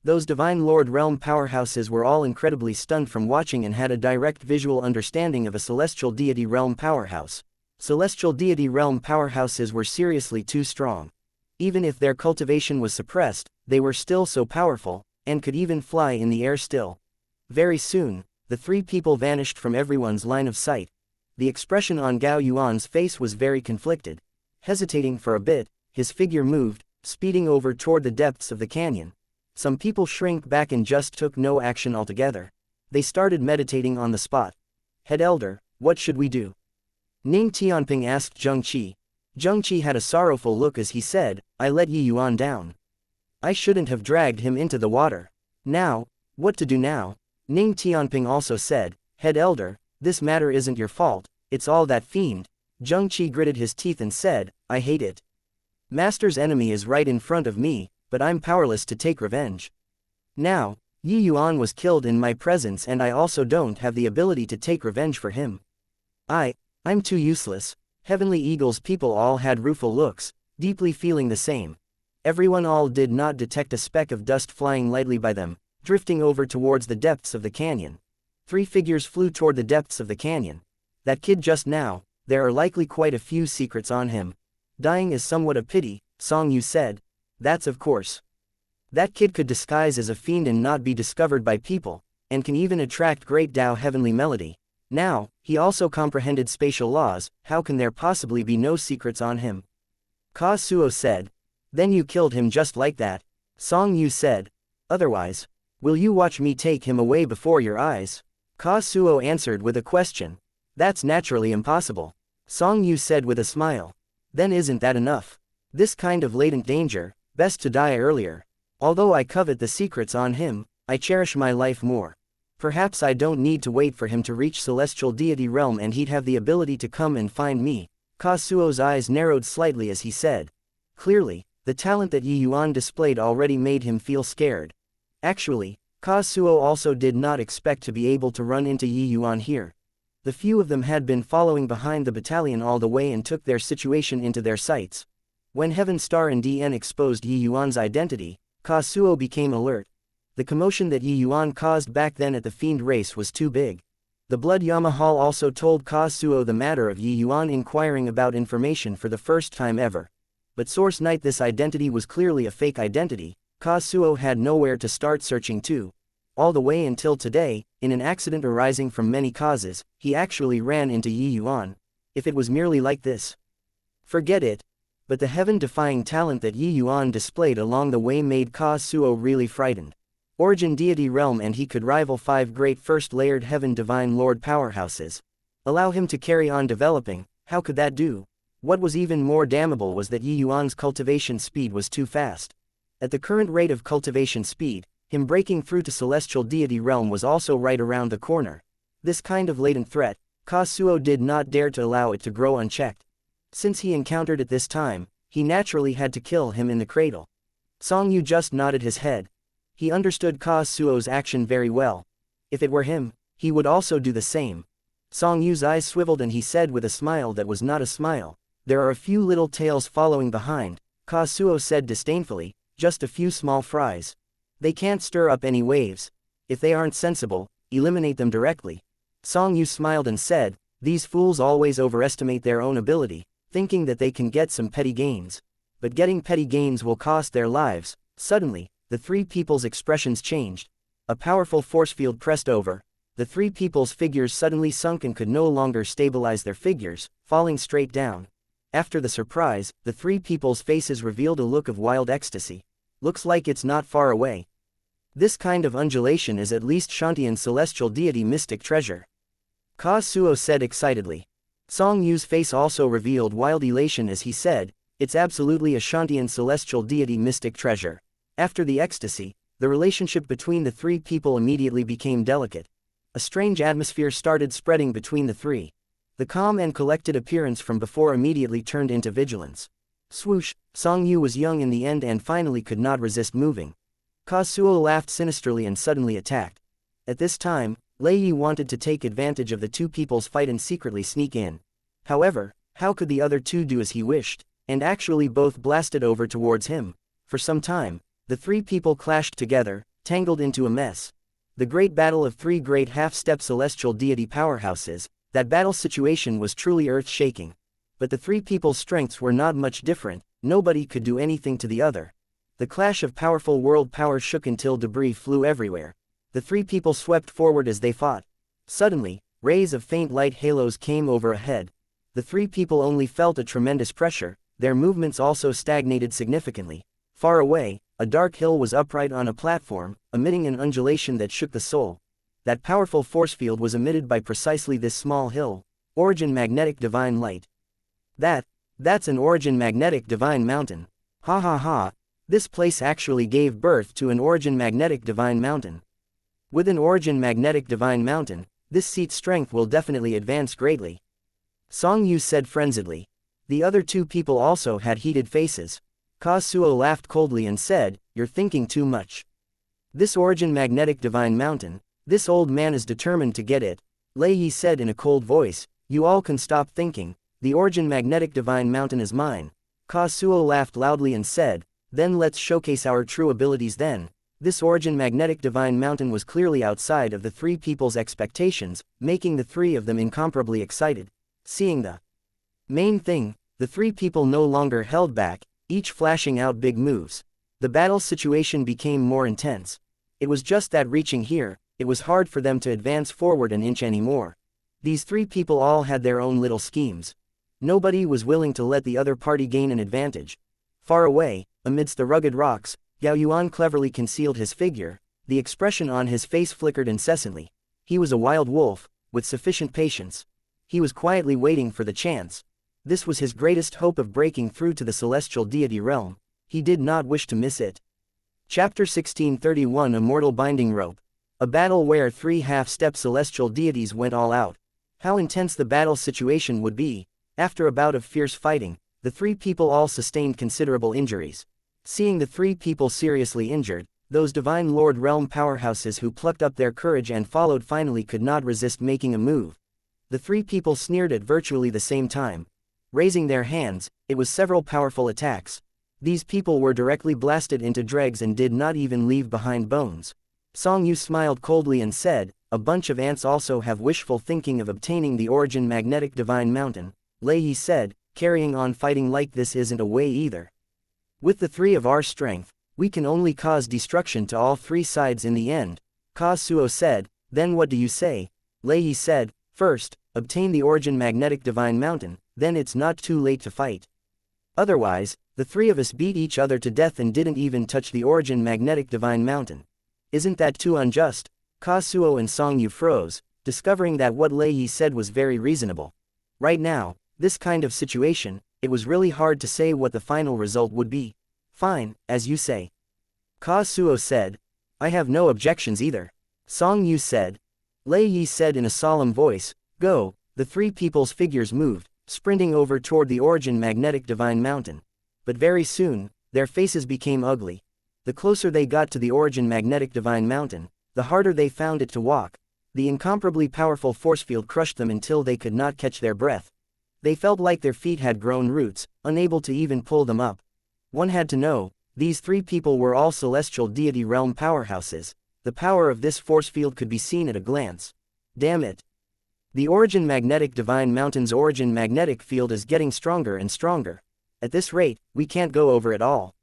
Those Divine Lord Realm powerhouses were all incredibly stunned from watching and had a direct visual understanding of a Celestial Deity Realm powerhouse. Celestial Deity Realm powerhouses were seriously too strong. Even if their cultivation was suppressed, they were still so powerful, and could even fly in the air still. Very soon, the three people vanished from everyone's line of sight. The expression on Gao Yuan's face was very conflicted. Hesitating for a bit, his figure moved, speeding over toward the depths of the canyon. Some people shrank back and just took no action altogether. They started meditating on the spot. "Head Elder, what should we do?" Ning Tianping asked Zhengqi. Zhengqi had a sorrowful look as he said, "I let Yuan down. I shouldn't have dragged him into the water. Now, what to do now?" Ning Tianping also said, "Head Elder, this matter isn't your fault, it's all that fiend." Zhengqi gritted his teeth and said, "I hate it. Master's enemy is right in front of me, but I'm powerless to take revenge. Now, Yuan was killed in my presence and I also don't have the ability to take revenge for him. I'm too useless." Heavenly Eagle's people all had rueful looks, deeply feeling the same. Everyone all did not detect a speck of dust flying lightly by them, drifting over towards the depths of the canyon. Three figures flew toward the depths of the canyon. "That kid just now, there are likely quite a few secrets on him. Dying is somewhat a pity," Song Yu said. "That's of course. That kid could disguise as a fiend and not be discovered by people, and can even attract great Tao heavenly melody. Now, he also comprehended spatial laws, how can there possibly be no secrets on him?" Kazuo said. "Then you killed him just like that," Song Yu said. "Otherwise, will you watch me take him away before your eyes?" Kazuo answered with a question. "That's naturally impossible," Song Yu said with a smile. "Then isn't that enough? This kind of latent danger, best to die earlier. Although I covet the secrets on him, I cherish my life more. Perhaps I don't need to wait for him to reach Celestial Deity Realm and he'd have the ability to come and find me." Kazuo's eyes narrowed slightly as he said. Clearly, the talent that Yuan displayed already made him feel scared. Actually, Kazuo also did not expect to be able to run into Yuan here. The few of them had been following behind the battalion all the way and took their situation into their sights. When Heaven Star and DN exposed Yuan's identity, Kazuo became alert. The commotion that Yuan caused back then at the Fiend race was too big. The Blood Yamahal also told Kazuo the matter of Yuan inquiring about information for the first time ever. But Source Knight, this identity was clearly a fake identity. Kazuo had nowhere to start searching to. All the way until today, in an accident arising from many causes, he actually ran into Yuan. If it was merely like this, forget it. But the heaven-defying talent that Yuan displayed along the way made Kazuo really frightened. Origin deity realm, and he could rival 5 great first-layered heaven divine lord powerhouses. Allow him to carry on developing, how could that do? What was even more damnable was that Yuan's cultivation speed was too fast. At the current rate of cultivation speed, him breaking through to celestial deity realm was also right around the corner. This kind of latent threat, Kazuo did not dare to allow it to grow unchecked. Since he encountered it this time, he naturally had to kill him in the cradle. Song Yu just nodded his head. He understood Kazuo's action very well. If it were him, he would also do the same. Song Yu's eyes swiveled and he said with a smile that was not a smile, "There are a few little tails following behind," Kazuo said disdainfully, "just a few small fries. They can't stir up any waves. If they aren't sensible, eliminate them directly." Song Yu smiled and said, "These fools always overestimate their own ability, thinking that they can get some petty gains. But getting petty gains will cost their lives." Suddenly, the 3 people's expressions changed. A powerful force field pressed over. The 3 people's figures suddenly sunk and could no longer stabilize their figures, falling straight down. After the surprise, the 3 people's faces revealed a look of wild ecstasy. "Looks like it's not far away. This kind of undulation is at least Shantian's celestial deity mystic treasure," Kazuo said excitedly. Song Yu's face also revealed wild elation as he said, "It's absolutely a Shantian celestial deity mystic treasure." After the ecstasy, the relationship between the 3 people immediately became delicate. A strange atmosphere started spreading between the 3. The calm and collected appearance from before immediately turned into vigilance. Swoosh, Song Yu was young in the end and finally could not resist moving. Kazuo laughed sinisterly and suddenly attacked. At this time, Lei Yi wanted to take advantage of the 2 people's fight and secretly sneak in. However, how could the other 2 do as he wished, and actually both blasted over towards him? For some time, the 3 people clashed together, tangled into a mess. The great battle of 3 great half-step celestial deity powerhouses, that battle situation was truly earth-shaking. But the 3 people's strengths were not much different, nobody could do anything to the other. The clash of powerful world powers shook until debris flew everywhere. The 3 people swept forward as they fought. Suddenly, rays of faint light halos came over ahead. The 3 people only felt a tremendous pressure, their movements also stagnated significantly. Far away, a dark hill was upright on a platform, emitting an undulation that shook the soul. That powerful force field was emitted by precisely this small hill. Origin magnetic divine light. That's an origin magnetic divine mountain. Ha ha ha. This place actually gave birth to an origin magnetic divine mountain. With an origin magnetic divine mountain, this seat's strength will definitely advance greatly," Song Yu said frenziedly. The other 2 people also had heated faces. Kazuo laughed coldly and said, "You're thinking too much. This origin magnetic divine mountain, this old man is determined to get it." Lei Yi said in a cold voice, "You all can stop thinking, the origin magnetic divine mountain is mine." Kazuo laughed loudly and said, "Then let's showcase our true abilities then." This origin magnetic divine mountain was clearly outside of the 3 people's expectations, making the 3 of them incomparably excited. Seeing the main thing, the 3 people no longer held back, each flashing out big moves. The battle situation became more intense. It was just that reaching here, it was hard for them to advance forward an inch anymore. These 3 people all had their own little schemes. Nobody was willing to let the other party gain an advantage. Far away, amidst the rugged rocks, Yao Yuan cleverly concealed his figure. The expression on his face flickered incessantly. He was a wild wolf, with sufficient patience. He was quietly waiting for the chance. This was his greatest hope of breaking through to the celestial deity realm. He did not wish to miss it. Chapter 1631 Immortal Binding Rope. A battle where 3 half-step celestial deities went all out. How intense the battle situation would be. After a bout of fierce fighting, the three people all sustained considerable injuries. Seeing the three people seriously injured, those divine Lord Realm powerhouses who plucked up their courage and followed finally could not resist making a move. The three people sneered at virtually the same time. Raising their hands, it was several powerful attacks. These people were directly blasted into dregs and did not even leave behind bones. Song Yu smiled coldly and said, "A bunch of ants also have wishful thinking of obtaining the origin magnetic divine mountain." Lei Yi said, "Carrying on fighting like this isn't a way either. With the three of our strength, we can only cause destruction to all three sides in the end." Kazuo said, "Then what do you say?" Lei Yi said, "First, obtain the origin magnetic divine mountain, then it's not too late to fight. Otherwise, the three of us beat each other to death and didn't even touch the origin magnetic divine mountain. Isn't that too unjust?" Kazuo and Song Yu froze, discovering that what Lei Yi said was very reasonable. Right now, this kind of situation, it was really hard to say what the final result would be. "Fine, as you say." Kazuo said, "I have no objections either." Song Yu said. Lei Yi said in a solemn voice, "Go." The three people's figures moved, sprinting over toward the origin magnetic divine mountain. But very soon, their faces became ugly. The closer they got to the origin magnetic divine mountain, the harder they found it to walk. The incomparably powerful force field crushed them until they could not catch their breath. They felt like their feet had grown roots, unable to even pull them up. One had to know, these three people were all celestial deity realm powerhouses. The power of this force field could be seen at a glance. Damn it. The origin magnetic divine mountain's origin magnetic field is getting stronger and stronger. At this rate, we can't go over it all.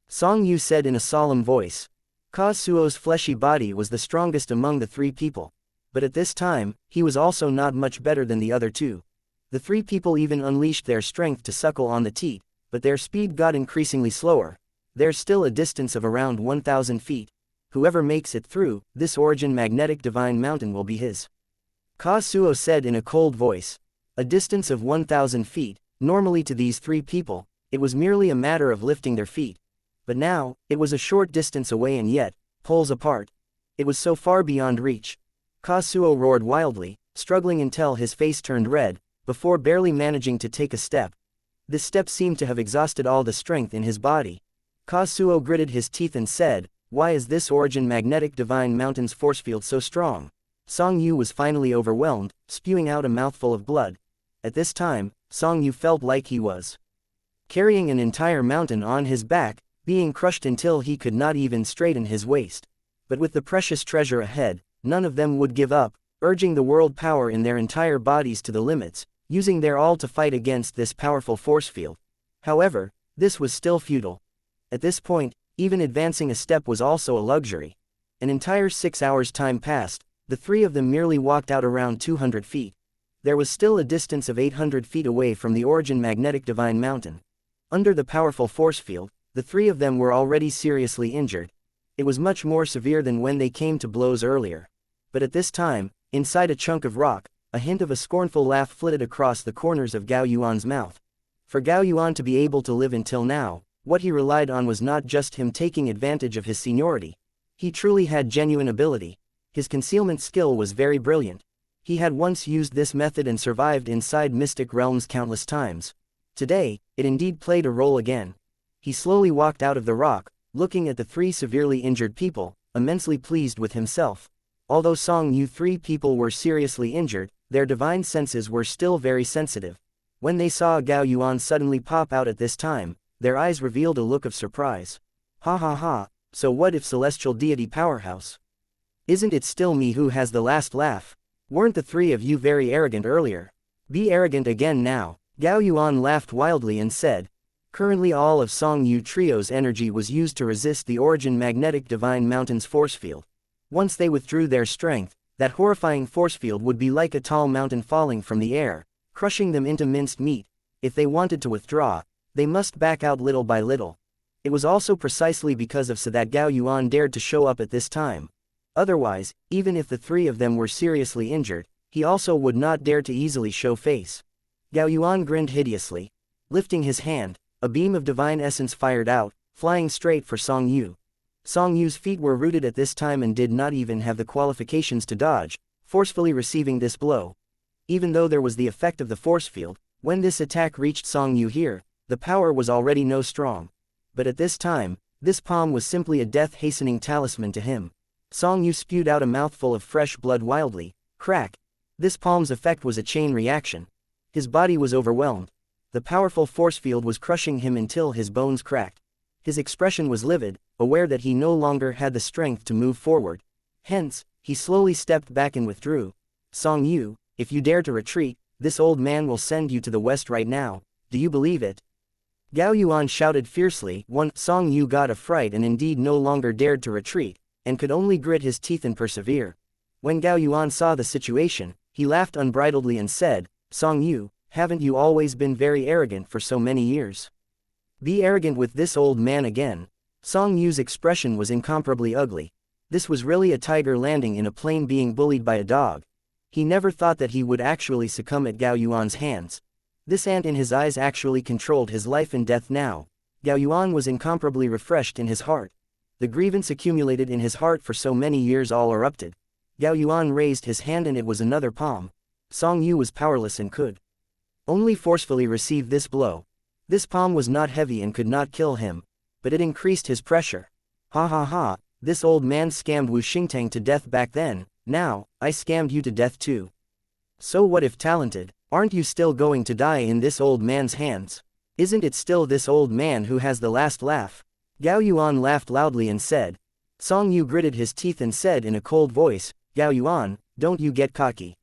Song Yu said in a solemn voice. Kazuo's fleshy body was the strongest among the three people. But at this time, he was also not much better than the other two. The three people even unleashed their strength to suckle on the teat, but their speed got increasingly slower. There's still a distance of around 1,000 feet. Whoever makes it through, this origin magnetic divine mountain will be his. Kazuo said in a cold voice. A distance of 1,000 feet, normally to these three people, it was merely a matter of lifting their feet. But now, it was a short distance away and yet, poles apart. It was so far beyond reach. Kazuo roared wildly, struggling until his face turned red, before barely managing to take a step. This step seemed to have exhausted all the strength in his body. Kazuo gritted his teeth and said, "Why is this origin magnetic divine mountain's force field so strong?" Song Yu was finally overwhelmed, spewing out a mouthful of blood. At this time, Song Yu felt like he was carrying an entire mountain on his back, being crushed until he could not even straighten his waist. But with the precious treasure ahead, none of them would give up, urging the world power in their entire bodies to the limits, using their all to fight against this powerful force field. However, this was still futile. At this point, even advancing a step was also a luxury. An entire 6 hours' time passed. The three of them merely walked out around 200 feet. There was still a distance of 800 feet away from the origin magnetic divine mountain. Under the powerful force field, the three of them were already seriously injured. It was much more severe than when they came to blows earlier. But at this time, inside a chunk of rock, a hint of a scornful laugh flitted across the corners of Gao Yuan's mouth. For Gao Yuan to be able to live until now, what he relied on was not just him taking advantage of his seniority. He truly had genuine ability. His concealment skill was very brilliant. He had once used this method and survived inside mystic realms countless times. Today, it indeed played a role again. He slowly walked out of the rock, looking at the three severely injured people, immensely pleased with himself. Although Song Yu three people were seriously injured, their divine senses were still very sensitive. When they saw Gao Yuan suddenly pop out at this time, their eyes revealed a look of surprise. "Ha ha ha, so what if celestial deity powerhouse? Isn't it still me who has the last laugh? Weren't the three of you very arrogant earlier? Be arrogant again now." Gao Yuan laughed wildly and said. Currently all of Song Yu Trio's energy was used to resist the origin magnetic divine mountain's force field. Once they withdrew their strength, that horrifying force field would be like a tall mountain falling from the air, crushing them into minced meat. If they wanted to withdraw, they must back out little by little. It was also precisely because of so that Gao Yuan dared to show up at this time. Otherwise, even if the three of them were seriously injured, he also would not dare to easily show face. Gao Yuan grinned hideously. Lifting his hand, a beam of divine essence fired out, flying straight for Song Yu. Song Yu's feet were rooted at this time and did not even have the qualifications to dodge, forcefully receiving this blow. Even though there was the effect of the force field, When this attack reached Song Yu here, the power was already no strong. But at this time, this palm was simply a death-hastening talisman to him. Song Yu spewed out a mouthful of fresh blood wildly. Crack! This palm's effect was a chain reaction. His body was overwhelmed. The powerful force field was crushing him until his bones cracked. His expression was livid, aware that he no longer had the strength to move forward. Hence, he slowly stepped back and withdrew. Song Yu, if you dare to retreat, this old man will send you to the west right now. Do you believe it? Gao Yuan shouted fiercely. Song Yu got a fright and indeed no longer dared to retreat, and could only grit his teeth and persevere. When Gao Yuan saw the situation, he laughed unbridledly and said, Song Yu, haven't you always been very arrogant for so many years? Be arrogant with this old man again. Song Yu's expression was incomparably ugly. This was really a tiger landing in a plain being bullied by a dog. He never thought that he would actually succumb at Gao Yuan's hands. This ant in his eyes actually controlled his life and death now. Gao Yuan was incomparably refreshed in his heart. The grievance accumulated in his heart for so many years all erupted. Gao Yuan raised his hand and it was another palm. Song Yu was powerless and could only forcefully receive this blow. This palm was not heavy and could not kill him, but it increased his pressure. Ha ha ha, this old man scammed Wu Xingtang to death back then, now, I scammed you to death too. So what if talented, aren't you still going to die in this old man's hands? Isn't it still this old man who has the last laugh? Gao Yuan laughed loudly and said. Song Yu gritted his teeth and said in a cold voice, Gao Yuan, don't you get cocky.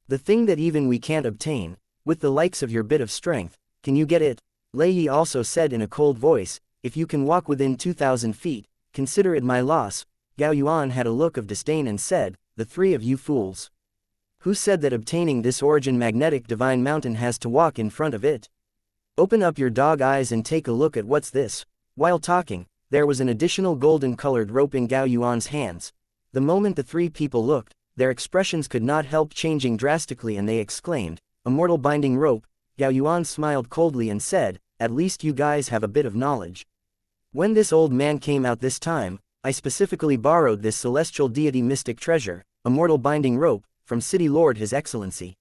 The thing that even we can't obtain, with the likes of your bit of strength, can you get it? Lei Yi also said in a cold voice, if you can walk within 2,000 feet, consider it my loss. Gao Yuan had a look of disdain and said, the three of you fools. Who said that obtaining this origin magnetic divine mountain has to walk in front of it? Open up your dog eyes and take a look at what's this. While talking, there was an additional golden-colored rope in Gao Yuan's hands. The moment the three people looked, their expressions could not help changing drastically and they exclaimed, a mortal binding rope. Gao Yuan smiled coldly and said, at least you guys have a bit of knowledge. When this old man came out this time, I specifically borrowed this celestial deity mystic treasure, a mortal binding rope, from City Lord His Excellency.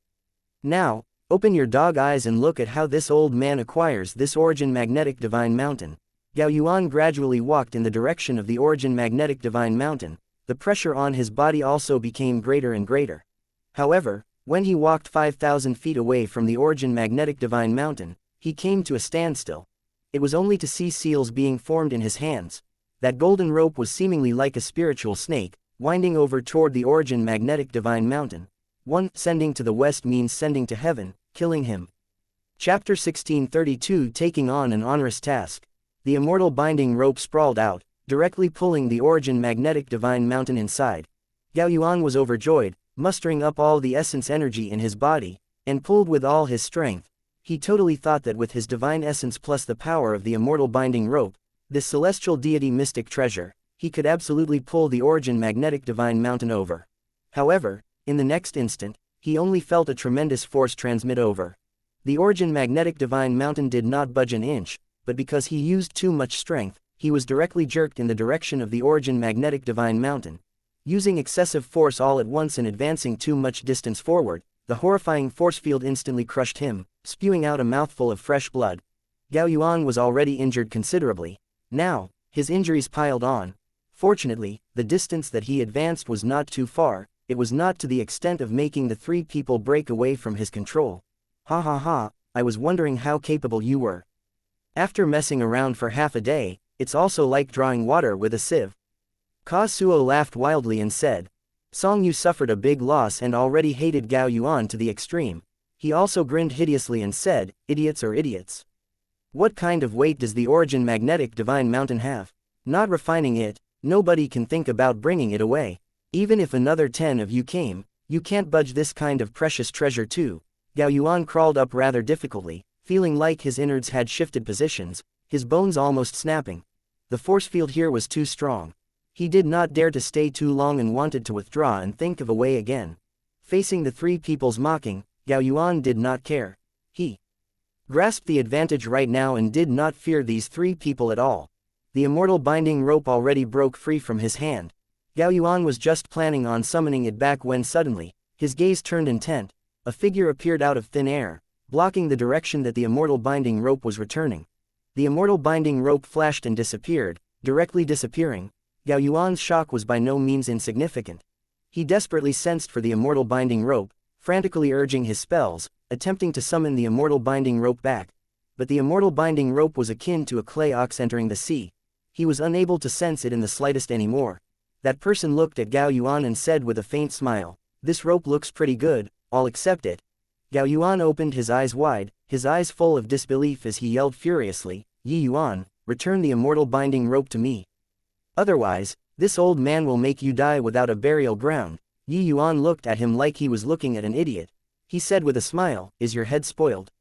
Now, open your dog eyes and look at how this old man acquires this origin magnetic divine mountain. Gao Yuan gradually walked in the direction of the origin magnetic divine mountain. The pressure on his body also became greater and greater. However, when he walked 5,000 feet away from the origin magnetic divine mountain, he came to a standstill. It was only to see seals being formed in his hands. That golden rope was seemingly like a spiritual snake, winding over toward the origin magnetic divine mountain. Sending to the west means sending to heaven, killing him. Chapter 1632 Taking on an onerous task. The immortal binding rope sprawled out, directly pulling the origin magnetic divine mountain inside. Gao Yuan was overjoyed, mustering up all the essence energy in his body, and pulled with all his strength. He totally thought that with his divine essence plus the power of the immortal binding rope, this celestial deity mystic treasure, he could absolutely pull the origin magnetic divine mountain over. However, in the next instant, he only felt a tremendous force transmit over. The origin magnetic divine mountain did not budge an inch, but because he used too much strength, he was directly jerked in the direction of the origin magnetic divine mountain. Using excessive force all at once and advancing too much distance forward, the horrifying force field instantly crushed him, spewing out a mouthful of fresh blood. Gao Yuan was already injured considerably. Now, his injuries piled on. Fortunately, the distance that he advanced was not too far. It was not to the extent of making the three people break away from his control. Ha ha ha, I was wondering how capable you were. After messing around for half a day, it's also like drawing water with a sieve. Ka Suo laughed wildly and said. Song Yu suffered a big loss and already hated Gao Yuan to the extreme. He also grinned hideously and said, idiots are idiots. What kind of weight does the origin magnetic divine mountain have? Not refining it, nobody can think about bringing it away. Even if another 10 of you came, you can't budge this kind of precious treasure too. Gao Yuan crawled up rather difficultly, feeling like his innards had shifted positions, his bones almost snapping. The force field here was too strong. He did not dare to stay too long and wanted to withdraw and think of a way again. Facing the three people's mocking, Gao Yuan did not care. He grasped the advantage right now and did not fear these three people at all. The immortal binding rope already broke free from his hand. Gao Yuan was just planning on summoning it back when suddenly, his gaze turned intent. A figure appeared out of thin air. blocking the direction that the immortal binding rope was returning. The immortal binding rope flashed and disappeared, directly disappearing. Gao Yuan's shock was by no means insignificant. He desperately sensed for the immortal binding rope, frantically urging his spells, attempting to summon the immortal binding rope back. But the immortal binding rope was akin to a clay ox entering the sea. He was unable to sense it in the slightest anymore. That person looked at Gao Yuan and said with a faint smile, "This rope looks pretty good, I'll accept it." Gao Yuan opened his eyes wide, his eyes full of disbelief as he yelled furiously, "Yi Yuan, return the immortal binding rope to me. Otherwise, this old man will make you die without a burial ground." Yi Yuan looked at him like he was looking at an idiot. He said with a smile, "Is your head spoiled?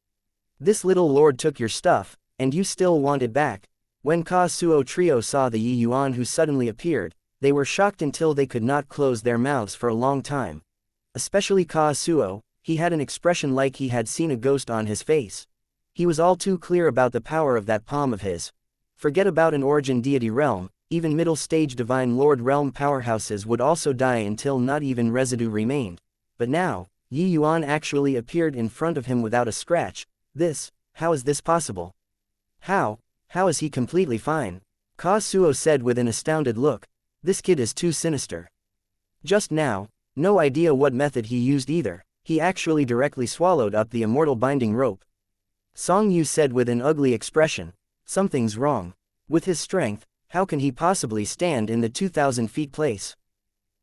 This little lord took your stuff, and you still want it back." When Ka Suo trio saw the Yi Yuan who suddenly appeared, they were shocked until they could not close their mouths for a long time. Especially Ka Suo, he had an expression like he had seen a ghost on his face. He was all too clear about the power of that palm of his. Forget about an origin deity realm, even middle-stage divine lord realm powerhouses would also die until not even residue remained. But now, Yi Yuan actually appeared in front of him without a scratch. How is this possible? How is he completely fine? Ka Suo said with an astounded look. This kid is too sinister. Just now, no idea what method he used either, he actually directly swallowed up the immortal binding rope. Song Yu said with an ugly expression, "Something's wrong. With his strength, how can he possibly stand in the 2,000 feet place?"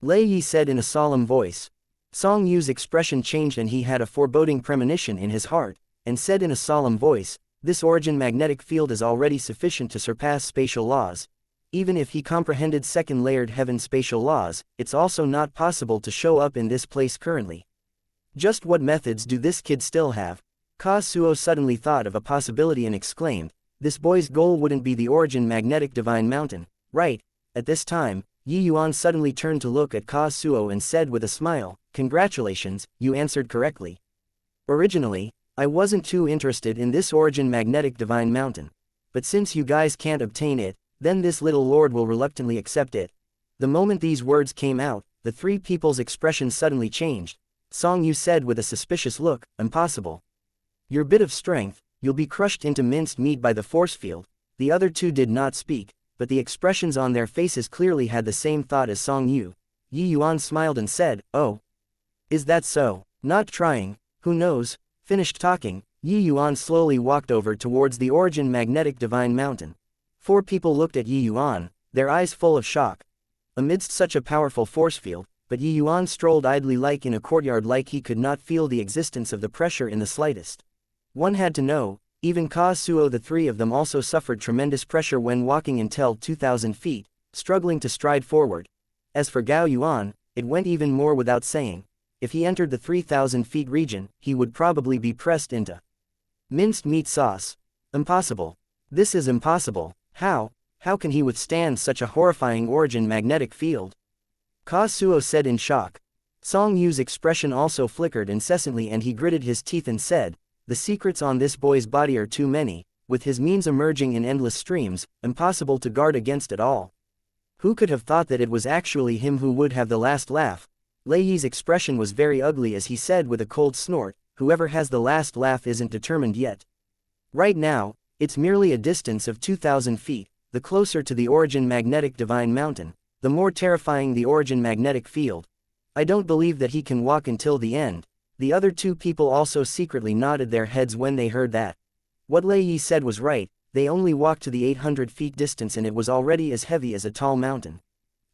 Lei Yi said in a solemn voice. Song Yu's expression changed and he had a foreboding premonition in his heart, and said in a solemn voice, "This origin magnetic field is already sufficient to surpass spatial laws. Even if he comprehended second-layered heaven spatial laws, it's also not possible to show up in this place currently. Just what methods do this kid still have?" Ka Suo suddenly thought of a possibility and exclaimed, "This boy's goal wouldn't be the origin magnetic divine mountain, right?" At this time, Yi Yuan suddenly turned to look at Ka Suo and said with a smile, "Congratulations, you answered correctly. Originally, I wasn't too interested in this origin magnetic divine mountain. But since you guys can't obtain it, then this little lord will reluctantly accept it." The moment these words came out, the three people's expressions suddenly changed. Song Yu said with a suspicious look, "Impossible. Your bit of strength, you'll be crushed into minced meat by the force field." The other two did not speak, but the expressions on their faces clearly had the same thought as Song Yu. Yi Yuan smiled and said, "Oh. Is that so? Not trying, who knows?" Finished talking, Yi Yuan slowly walked over towards the origin magnetic divine mountain. Four people looked at Yi Yuan, their eyes full of shock. Amidst such a powerful force field, but Yi Yuan strolled idly like in a courtyard like he could not feel the existence of the pressure in the slightest. One had to know, even Ka Suo, the three of them also suffered tremendous pressure when walking until 2,000 feet, struggling to stride forward. As for Gao Yuan, it went even more without saying. If he entered the 3,000 feet region, he would probably be pressed into minced meat sauce. Impossible. This is impossible. How can he withstand such a horrifying origin magnetic field? Ka Suo said in shock. Song Yu's expression also flickered incessantly and he gritted his teeth and said, "The secrets on this boy's body are too many, with his means emerging in endless streams, impossible to guard against at all." Who could have thought that it was actually him who would have the last laugh? Lei Yi's expression was very ugly as he said with a cold snort, "Whoever has the last laugh isn't determined yet. Right now, it's merely a distance of 2,000 feet, the closer to the origin magnetic divine mountain, the more terrifying the origin magnetic field. I don't believe that he can walk until the end." The other two people also secretly nodded their heads when they heard that. What Lei Yi said was right, they only walked to the 800 feet distance and it was already as heavy as a tall mountain.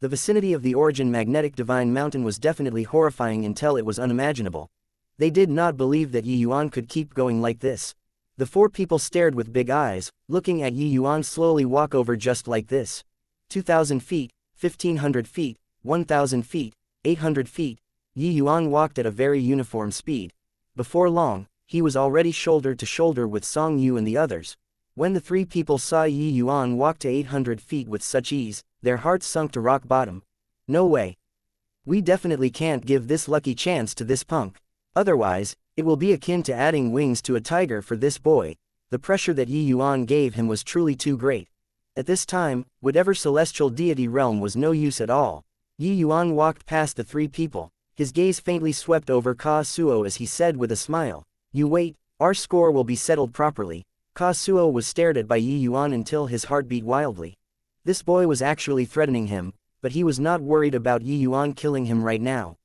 The vicinity of the origin magnetic divine mountain was definitely horrifying until it was unimaginable. They did not believe that Yi Yuan could keep going like this. The four people stared with big eyes, looking at Yi Yuan slowly walk over just like this. 2,000 feet, 1,500 feet, 1,000 feet, 800 feet. Yi Yuan walked at a very uniform speed. Before long, he was already shoulder to shoulder with Song Yu and the others. When the three people saw Yi Yuan walk to 800 feet with such ease, their hearts sunk to rock bottom. No way. We definitely can't give this lucky chance to this punk. Otherwise, it will be akin to adding wings to a tiger for this boy. The pressure that Yi Yuan gave him was truly too great. At this time, whatever celestial deity realm was no use at all. Yi Yuan walked past the three people. His gaze faintly swept over Ka Suo as he said with a smile, "You wait, Our score will be settled properly. Kazuo was stared at by Yuan until his heart beat wildly. This boy was actually threatening him, but he was not worried about Yuan killing him right now.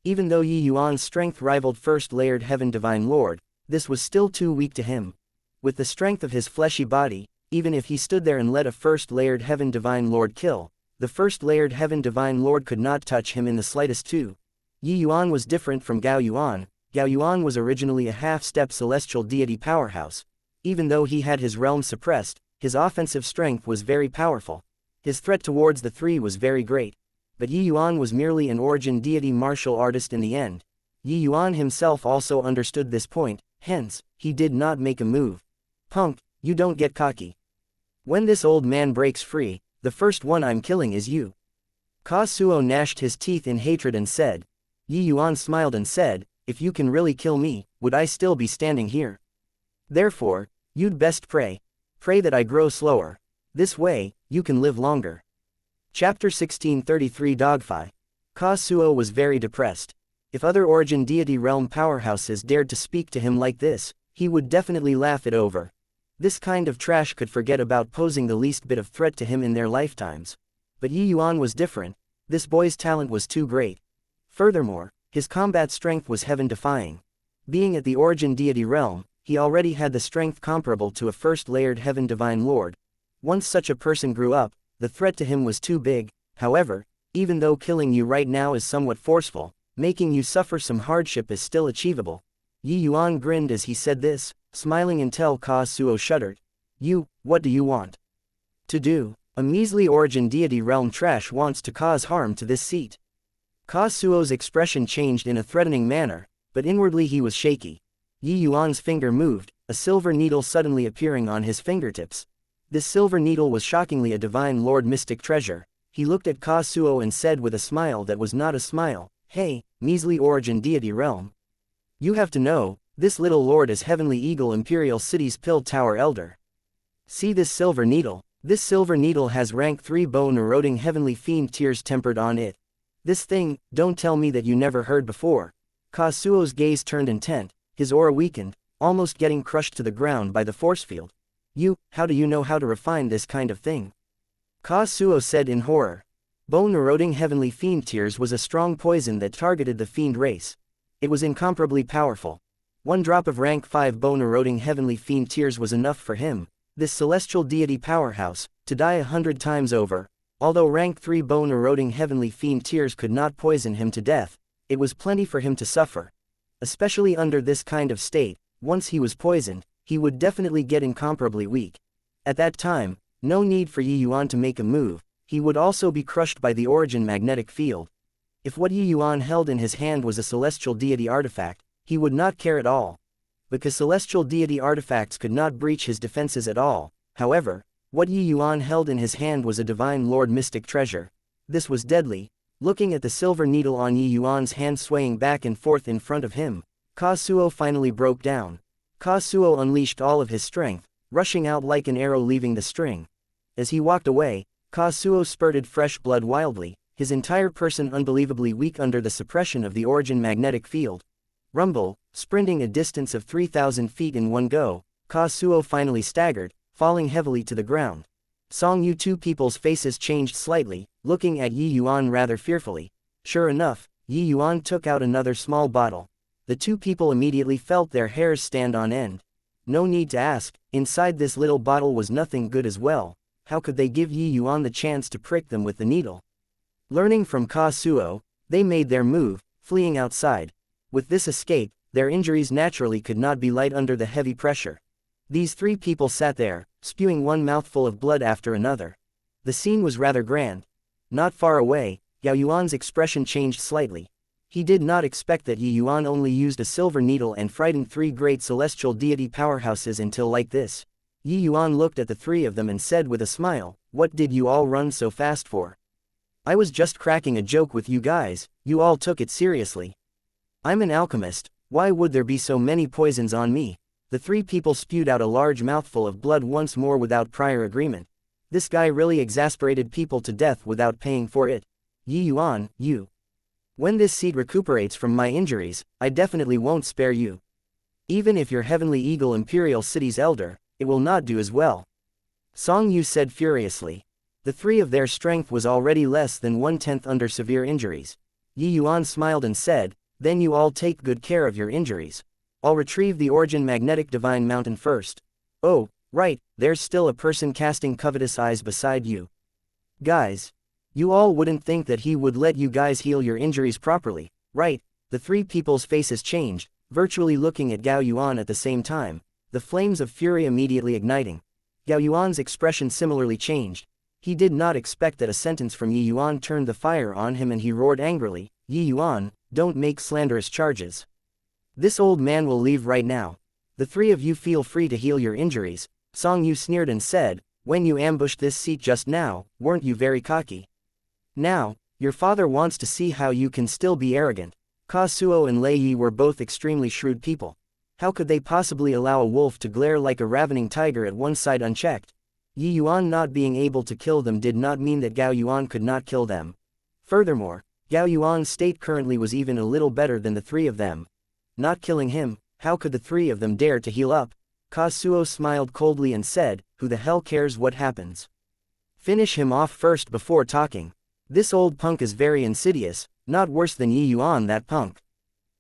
Even though Yuan's strength rivaled first-layered Heaven Divine Lord, this was still too weak to him. With the strength of his fleshy body, even if he stood there and let a first-layered Heaven Divine Lord kill, the first-layered Heaven Divine Lord could not touch him in the slightest too. Yuan was different from Gao Yuan. Gao Yuan was originally a half-step celestial deity powerhouse. Even though he had his realm suppressed, his offensive strength was very powerful. His threat towards the three was very great. But Yuan was merely an origin deity martial artist in the end. Yuan himself also understood this point, hence, he did not make a move. Punk, you don't get cocky. When this old man breaks free, the first one I'm killing is you. Kazuo gnashed his teeth in hatred and said. Yuan smiled and said, if you can really kill me, would I still be standing here? Therefore, you'd best pray. Pray that I grow slower. This way, you can live longer. Chapter 1633 Dogfight. Kazuo was very depressed. If other origin deity realm powerhouses dared to speak to him like this, he would definitely laugh it over. This kind of trash could forget about posing the least bit of threat to him in their lifetimes. But Yuan was different. This boy's talent was too great. Furthermore, his combat strength was heaven-defying. Being at the origin deity realm, he already had the strength comparable to a first-layered Heaven Divine Lord. Once such a person grew up, the threat to him was too big. However, even though killing you right now is somewhat forceful, making you suffer some hardship is still achievable. Yuan grinned as he said this, smiling until Kazuo shuddered. What do you want to do? A measly origin deity realm trash wants to cause harm to this seat. Kazuo's expression changed in a threatening manner, but inwardly he was shaky. Yuan's finger moved, a silver needle suddenly appearing on his fingertips. This silver needle was shockingly a Divine Lord mystic treasure. He looked at Kazuo and said with a smile that was not a smile, hey, measly origin deity realm. You have to know, this little lord is Heavenly Eagle Imperial City's Pill Tower Elder. See this silver needle. This silver needle has rank 3 bone-eroding heavenly fiend tears tempered on it. This thing, don't tell me that you never heard before. Kazuo's gaze turned intent, his aura weakened, almost getting crushed to the ground by the force field. How do you know how to refine this kind of thing? Kazuo said in horror. Bone-eroding heavenly fiend tears was a strong poison that targeted the fiend race. It was incomparably powerful. 1 drop of rank 5 bone-eroding heavenly fiend tears was enough for him, this celestial deity powerhouse, to die 100 times over. Although rank 3 bone-eroding heavenly fiend tears could not poison him to death, it was plenty for him to suffer. Especially under this kind of state, once he was poisoned, he would definitely get incomparably weak. At that time, no need for Yuan to make a move, he would also be crushed by the origin magnetic field. If what Yuan held in his hand was a celestial deity artifact, he would not care at all. Because celestial deity artifacts could not breach his defenses at all. However, what Yuan held in his hand was a Divine Lord mystic treasure. This was deadly. Looking at the silver needle on Yuan's hand swaying back and forth in front of him, Kazuo finally broke down. Kazuo unleashed all of his strength, rushing out like an arrow leaving the string. As he walked away, Kazuo spurted fresh blood wildly, his entire person unbelievably weak under the suppression of the origin magnetic field. Rumble, sprinting a distance of 3,000 feet in one go, Kazuo finally staggered, falling heavily to the ground. Song two people's faces changed slightly, looking at Yuan rather fearfully. Sure enough, Yuan took out another small bottle. The 2 people immediately felt their hairs stand on end. No need to ask, inside this little bottle was nothing good as well. How could they give Yuan the chance to prick them with the needle? Learning from Kazuo, they made their move, fleeing outside. With this escape, their injuries naturally could not be light under the heavy pressure. These 3 people sat there, spewing one mouthful of blood after another. The scene was rather grand. Not far away, Yao Yuan's expression changed slightly. He did not expect that Yuan only used a silver needle and frightened 3 great celestial deity powerhouses until like this. Yuan looked at the 3 of them and said with a smile, "What did you all run so fast for? I was just cracking a joke with you guys, you all took it seriously. I'm an alchemist, why would there be so many poisons on me?" The 3 people spewed out a large mouthful of blood once more without prior agreement. This guy really exasperated people to death without paying for it. Yuan, you. When this seed recuperates from my injuries, I definitely won't spare you. Even if your heavenly eagle imperial city's elder, it will not do as well. Song Yu said furiously. The three of their strength was already less than 1/10 under severe injuries. Yuan smiled and said, then you all take good care of your injuries. I'll retrieve the origin magnetic divine mountain first. Oh, right, there's still a person casting covetous eyes beside you. Guys. You all wouldn't think that he would let you guys heal your injuries properly, right? The three people's faces changed, virtually looking at Gao Yuan at the same time, the flames of fury immediately igniting. Gao Yuan's expression similarly changed. He did not expect that a sentence from Yi Yuan turned the fire on him, and he roared angrily, Yi Yuan, don't make slanderous charges. This old man will leave right now. The three of you feel free to heal your injuries. Song Yu sneered and said, when you ambushed this seat just now, weren't you very cocky? Now, your father wants to see how you can still be arrogant. Ka Suo and Lei Yi were both extremely shrewd people. How could they possibly allow a wolf to glare like a ravening tiger at one side unchecked? Yi Yuan not being able to kill them did not mean that Gao Yuan could not kill them. Furthermore, Gao Yuan's state currently was even a little better than the three of them. Not killing him, how could the three of them dare to heal up? Ka Suo smiled coldly and said, who the hell cares what happens? Finish him off first before talking. This old punk is very insidious, not worse than Yi Yuan that punk.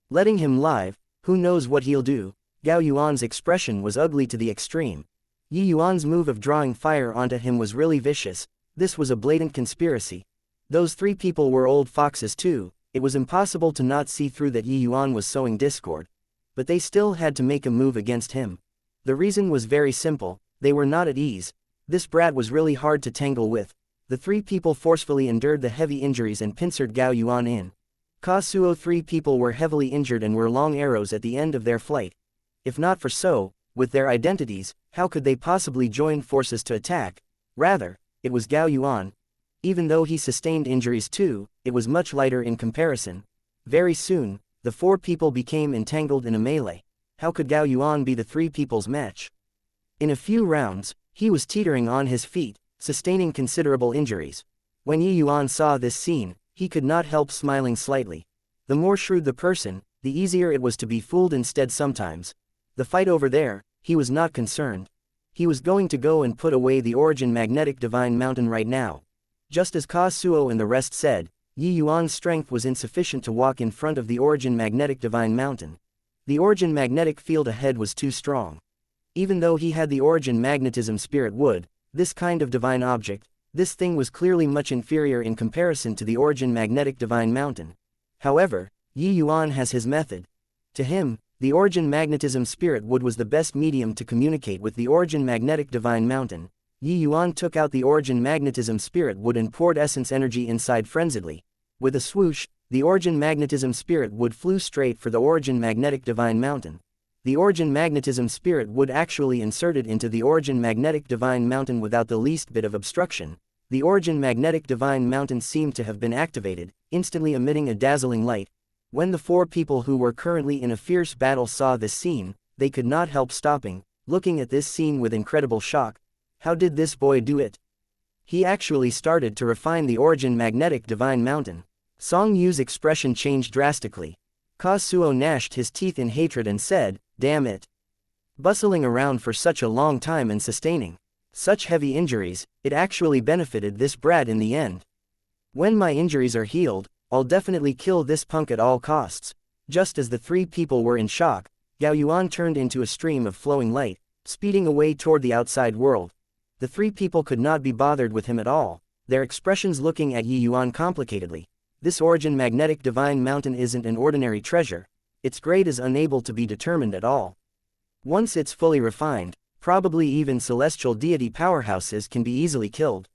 Letting him live, who knows what he'll do? Gao Yuan's expression was ugly to the extreme. Yi Yuan's move of drawing fire onto him was really vicious. This was a blatant conspiracy. Those three people were old foxes too. It was impossible to not see through that Yi Yuan was sowing discord. But they still had to make a move against him. The reason was very simple, they were not at ease. This brat was really hard to tangle with. The three people forcefully endured the heavy injuries and pincered Gao Yuan in. Ka Suo three people were heavily injured and were long arrows at the end of their flight. If not for so, with their identities, how could they possibly join forces to attack? Rather, it was Gao Yuan. Even though he sustained injuries too, it was much lighter in comparison. Very soon, the four people became entangled in a melee. How could Gao Yuan be the three people's match? In a few rounds, he was teetering on his feet, sustaining considerable injuries. When Yi Yuan saw this scene, he could not help smiling slightly. The more shrewd the person, the easier it was to be fooled instead sometimes. The fight over there, he was not concerned. He was going to go and put away the origin magnetic divine mountain right now. Just as Ka Suo and the rest said, Yi Yuan's strength was insufficient to walk in front of the origin magnetic divine mountain. The origin magnetic field ahead was too strong. Even though he had the origin magnetism spirit wood, this kind of divine object, this thing was clearly much inferior in comparison to the origin magnetic divine mountain. However, Yi Yuan has his method. To him, the origin magnetism spirit wood was the best medium to communicate with the origin magnetic divine mountain. Yi Yuan took out the origin magnetism spirit wood and poured essence energy inside frenziedly. With a swoosh, the origin magnetism spirit wood flew straight for the origin magnetic divine mountain. The origin magnetism spirit wood actually inserted into the origin magnetic divine mountain without the least bit of obstruction. The origin magnetic divine mountain seemed to have been activated, instantly emitting a dazzling light. When the four people who were currently in a fierce battle saw this scene, they could not help stopping, looking at this scene with incredible shock. How did this boy do it? He actually started to refine the origin magnetic divine mountain. Song Yu's expression changed drastically. Ka Suo gnashed his teeth in hatred and said, damn it. Bustling around for such a long time and sustaining such heavy injuries, it actually benefited this brat in the end. When my injuries are healed, I'll definitely kill this punk at all costs. Just as the three people were in shock, Gao Yuan turned into a stream of flowing light, speeding away toward the outside world. The three people could not be bothered with him at all, their expressions looking at Yi Yuan complicatedly. This origin magnetic divine mountain isn't an ordinary treasure. Its grade is unable to be determined at all. Once it's fully refined, probably even celestial deity powerhouses can be easily killed.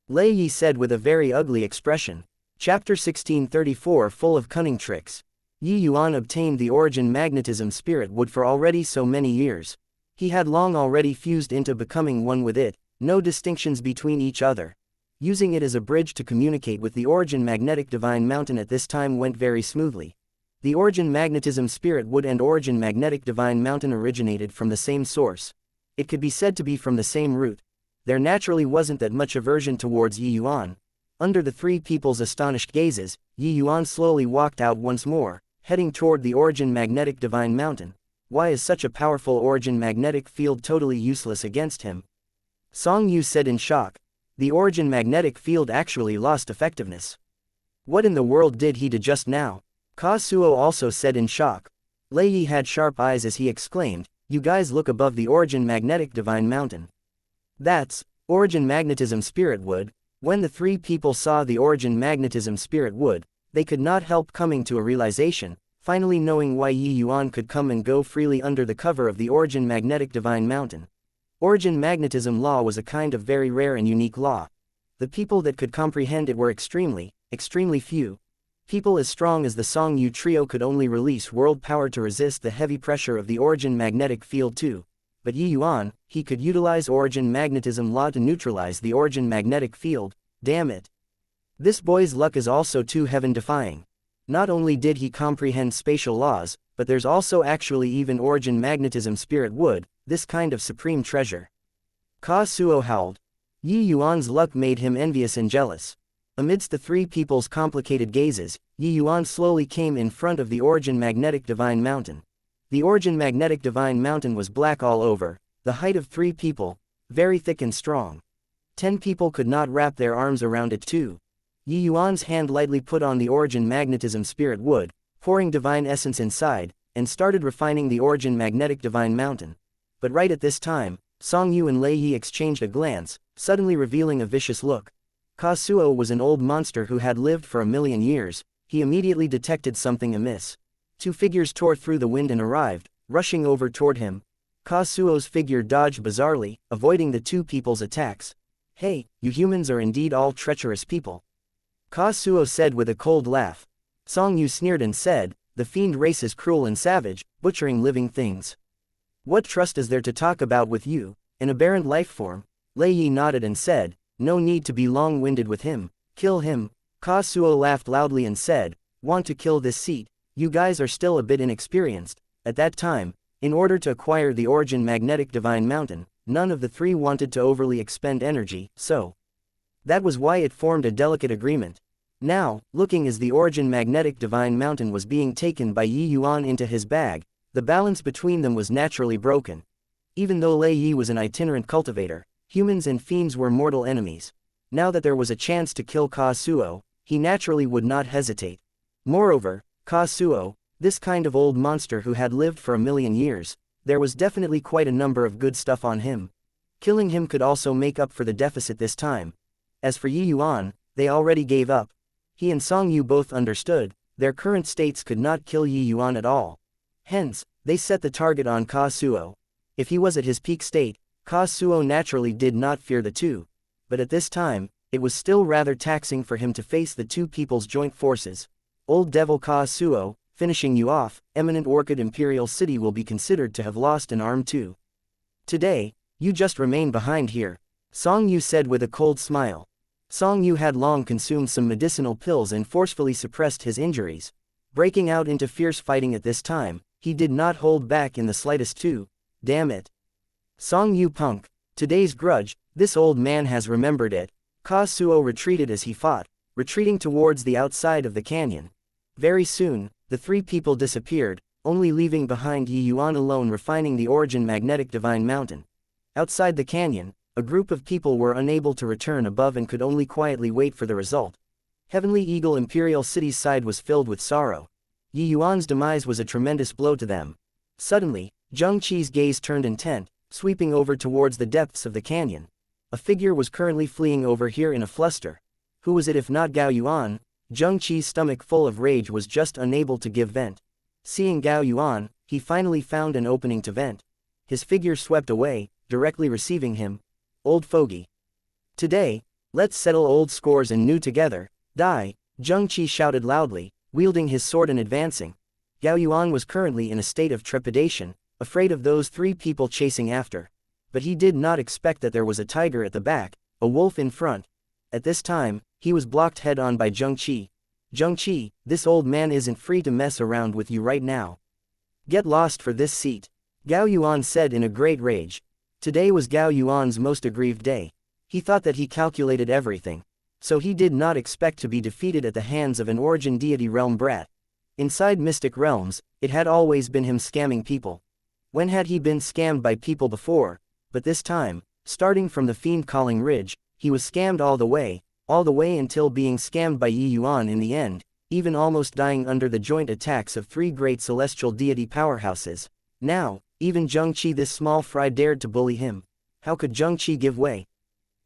Lei Yi said with a very ugly expression. Chapter 1634 full of cunning tricks. Yi Yuan obtained the origin magnetism spirit wood for already so many years. He had long already fused into becoming one with it, no distinctions between each other. Using it as a bridge to communicate with the origin magnetic divine mountain at this time went very smoothly. The origin magnetism spirit wood and origin magnetic divine mountain originated from the same source. It could be said to be from the same root. There naturally wasn't that much aversion towards Yi Yuan. Under the three people's astonished gazes, Yi Yuan slowly walked out once more, heading toward the origin magnetic divine mountain. why is such a powerful origin magnetic field totally useless against him? Song Yu said in shock. The origin magnetic field actually lost effectiveness. What in the world did he do just now? Ka Suo also said in shock. Lei Yi had sharp eyes as he exclaimed, you guys look above the origin magnetic divine mountain. That's origin magnetism spirit wood. When the three people saw the origin magnetism spirit wood, they could not help coming to a realization, finally knowing why Yi Yuan could come and go freely under the cover of the origin magnetic divine mountain. Origin magnetism law was a kind of very rare and unique law. The people that could comprehend it were extremely few. People as strong as the Song Yu trio could only release world power to resist the heavy pressure of the origin magnetic field too. But Yi Yuan, he could utilize origin magnetism law to neutralize the origin magnetic field. Damn it. This boy's luck is also too heaven-defying. Not only did he comprehend spatial laws, but there's also actually even origin magnetism spirit wood, this kind of supreme treasure. Ka Suo howled. Yi Yuan's luck made him envious and jealous. Amidst the three people's complicated gazes, Yi Yuan slowly came in front of the origin magnetic divine mountain. The origin magnetic divine mountain was black all over, the height of 3 people, very thick and strong. 10 people could not wrap their arms around it too. Yi Yuan's hand lightly put on the origin magnetism spirit wood, pouring divine essence inside, and started refining the origin magnetic divine mountain. But right at this time, Song Yu and Lei Yi exchanged a glance, suddenly revealing a vicious look. Ka Suo was an old monster who had lived for 1,000,000 years. He immediately detected something amiss. 2 figures tore through the wind and arrived, rushing over toward him. Ka Suo's figure dodged bizarrely, avoiding the 2 people's attacks. Hey, you humans are indeed all treacherous people. Ka Suo said with a cold laugh. Song Yu sneered and said, the fiend race is cruel and savage, butchering living things. What trust is there to talk about with you, an aberrant life form? Lei Yi nodded and said, no need to be long-winded with him, kill him. Ka Suo laughed loudly and said, want to kill this seat? You guys are still a bit inexperienced. At that time, in order to acquire the origin magnetic divine mountain, none of the 3 wanted to overly expend energy, so that was why it formed a delicate agreement. Now, looking as the origin magnetic divine mountain was being taken by Yi Yuan into his bag, the balance between them was naturally broken. Even though Lei Yi was an itinerant cultivator, humans and fiends were mortal enemies. Now that there was a chance to kill Ka Suo, he naturally would not hesitate. Moreover, Ka Suo, this kind of old monster who had lived for 1,000,000 years, there was definitely quite a number of good stuff on him. Killing him could also make up for the deficit this time. As for Yi Yuan, they already gave up. He and Song Yu both understood, their current states could not kill Yi Yuan at all. Hence, they set the target on Ka Suo. If he was at his peak state, Ka Suo naturally did not fear the 2. But at this time, it was still rather taxing for him to face the 2 people's joint forces. Old devil Ka Suo, finishing you off, eminent Orchid Imperial City will be considered to have lost an arm too. Today, you just remain behind here, Song Yu said with a cold smile. Song Yu had long consumed some medicinal pills and forcefully suppressed his injuries. Breaking out into fierce fighting at this time, he did not hold back in the slightest too. Damn it. Song Yu punk. Today's grudge, this old man has remembered it. Ka Suo retreated as he fought, retreating towards the outside of the canyon. Very soon, the 3 people disappeared, only leaving behind Yi Yuan alone refining the origin magnetic divine mountain. Outside the canyon, a group of people were unable to return above and could only quietly wait for the result. Heavenly Eagle Imperial City's side was filled with sorrow. Yi Yuan's demise was a tremendous blow to them. Suddenly, Zheng Qi's gaze turned intent, sweeping over towards the depths of the canyon. A figure was currently fleeing over here in a fluster. Who was it if not Gao Yuan? Zheng Qi's stomach full of rage was just unable to give vent. Seeing Gao Yuan, he finally found an opening to vent. His figure swept away, directly receiving him. Old fogey. Today, let's settle old scores and new together. Die, Zheng Qi shouted loudly, wielding his sword and advancing. Gao Yuan was currently in a state of trepidation, afraid of those 3 people chasing after. But he did not expect that there was a tiger at the back, a wolf in front. At this time, he was blocked head-on by Zheng Qi. Zheng Qi, this old man isn't free to mess around with you right now. Get lost for this seat, Gao Yuan said in a great rage. Today was Gao Yuan's most aggrieved day. He thought that he calculated everything. So he did not expect to be defeated at the hands of an origin deity realm brat. Inside mystic realms, it had always been him scamming people. When had he been scammed by people before? But this time, starting from the fiend-calling ridge, he was scammed all the way until being scammed by Yuan in the end, even almost dying under the joint attacks of 3 great celestial deity powerhouses. Now, even Zhengqi, this small fry, dared to bully him. How could Zhengqi give way?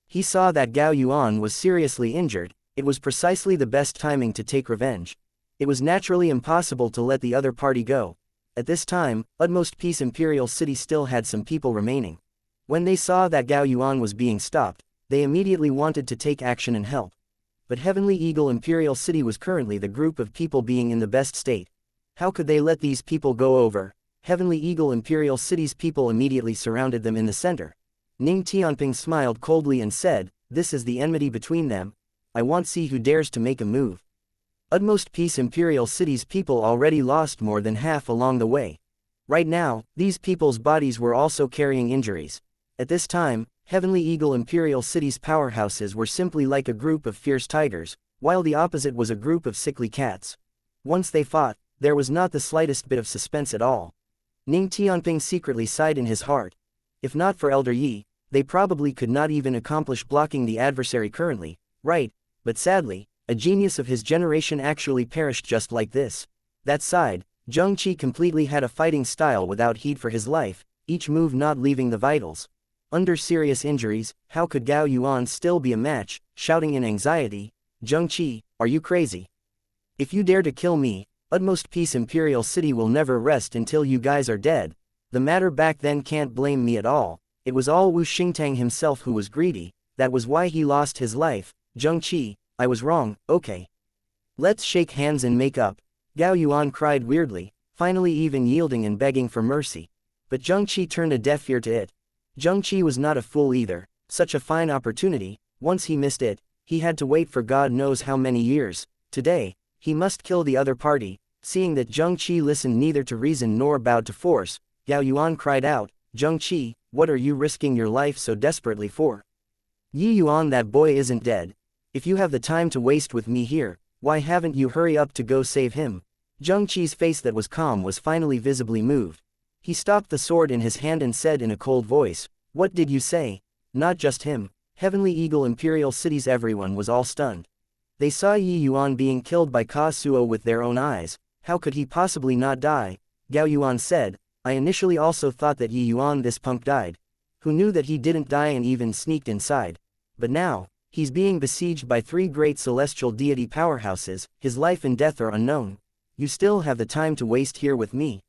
He saw that Gao Yuan was seriously injured. It was precisely the best timing to take revenge. It was naturally impossible to let the other party go. At this time, Utmost Peace Imperial City still had some people remaining. When they saw that Gao Yuan was being stopped, they immediately wanted to take action and help. But Heavenly Eagle Imperial City was currently the group of people being in the best state. How could they let these people go over? Heavenly Eagle Imperial City's people immediately surrounded them in the center. Ning Tianping smiled coldly and said, "This is the enmity between them. I want to see who dares to make a move." Utmost Peace Imperial City's people already lost more than half along the way. Right now, these people's bodies were also carrying injuries. At this time, Heavenly Eagle Imperial City's powerhouses were simply like a group of fierce tigers, while the opposite was a group of sickly cats. Once they fought, there was not the slightest bit of suspense at all. Ning Tianping secretly sighed in his heart. If not for Elder Yi, they probably could not even accomplish blocking the adversary currently, right? But sadly, a genius of his generation actually perished just like this. That side, Zhengqi completely had a fighting style without heed for his life, each move not leaving the vitals. Under serious injuries, how could Gao Yuan still be a match? Shouting in anxiety, "Zhengqi, are you crazy? If you dare to kill me, Utmost Peace Imperial City will never rest until you guys are dead." The matter back then can't blame me at all. It was all Wu Xingtang himself who was greedy. That was why he lost his life. Zhengqi, I was wrong, okay. Let's shake hands and make up. Gao Yuan cried weirdly, finally even yielding and begging for mercy. But Zhengqi turned a deaf ear to it. Zhengqi was not a fool either. Such a fine opportunity, once he missed it, he had to wait for God knows how many years. Today, he must kill the other party. Seeing that Zhengqi listened neither to reason nor bowed to force, Gao Yuan cried out, "Zhengqi, what are you risking your life so desperately for? Yi Yuan, that boy isn't dead. If you have the time to waste with me here, why haven't you hurry up to go save him?" Zhengqi's face that was calm was finally visibly moved. He stopped the sword in his hand and said in a cold voice, "What did you say?" Not just him, Heavenly Eagle Imperial City's everyone was all stunned. They saw Yi Yuan being killed by Ka Suo with their own eyes. How could he possibly not die? Gao Yuan said, "I initially also thought that Yi Yuan, this punk, died. Who knew that he didn't die and even sneaked inside? But now, he's being besieged by 3 great celestial deity powerhouses, his life and death are unknown. You still have the time to waste here with me."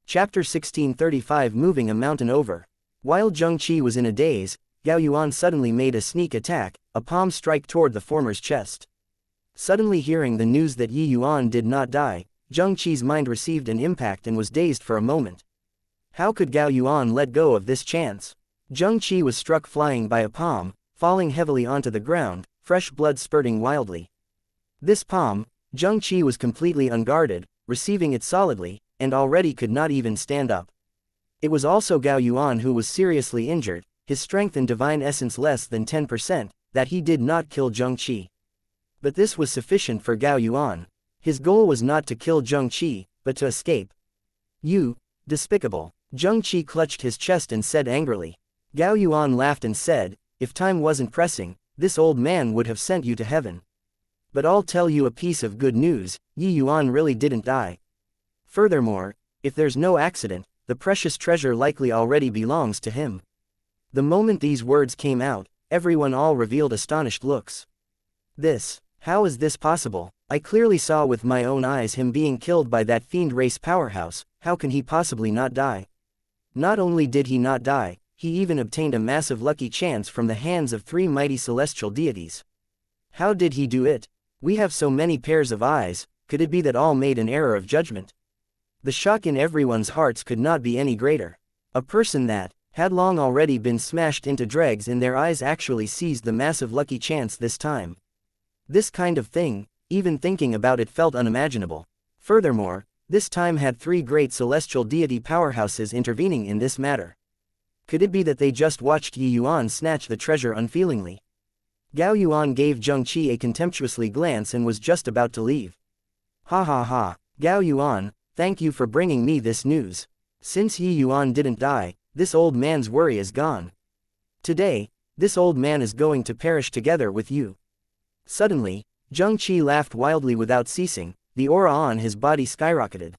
Chapter 1635, Moving a Mountain Over. While Zhengqi was in a daze, Gao Yuan suddenly made a sneak attack, a palm strike toward the former's chest. Suddenly hearing the news that Yi Yuan did not die, Zhengqi's mind received an impact and was dazed for a moment. How could Gao Yuan let go of this chance? Zhengqi was struck flying by a palm, falling heavily onto the ground, fresh blood spurting wildly. This palm, Zhengqi was completely unguarded, receiving it solidly, and already could not even stand up. It was also Gao Yuan who was seriously injured, his strength and divine essence less than 10%, that he did not kill Zhengqi. But this was sufficient for Gao Yuan. His goal was not to kill Zhengqi, but to escape. "You, despicable." Zhengqi clutched his chest and said angrily. Gao Yuan laughed and said, "If time wasn't pressing, this old man would have sent you to heaven. But I'll tell you a piece of good news, Yi Yuan really didn't die. Furthermore, if there's no accident, the precious treasure likely already belongs to him." The moment these words came out, everyone all revealed astonished looks. How is this possible? I clearly saw with my own eyes him being killed by that fiend race powerhouse. How can he possibly not die? Not only did he not die, he even obtained a massive lucky chance from the hands of 3 mighty celestial deities. How did he do it? We have so many pairs of eyes, could it be that all made an error of judgment? The shock in everyone's hearts could not be any greater. A person that had long already been smashed into dregs in their eyes actually seized the massive lucky chance this time. This kind of thing, even thinking about it felt unimaginable. Furthermore, this time had 3 great celestial deity powerhouses intervening in this matter. Could it be that they just watched Yi Yuan snatch the treasure unfeelingly? Gao Yuan gave Zhengqi a contemptuously glance and was just about to leave. "Ha ha ha, Gao Yuan, thank you for bringing me this news. Since Yi Yuan didn't die, this old man's worry is gone. Today, this old man is going to perish together with you. Suddenly, Zheng Qi laughed wildly without ceasing, the aura on his body skyrocketed.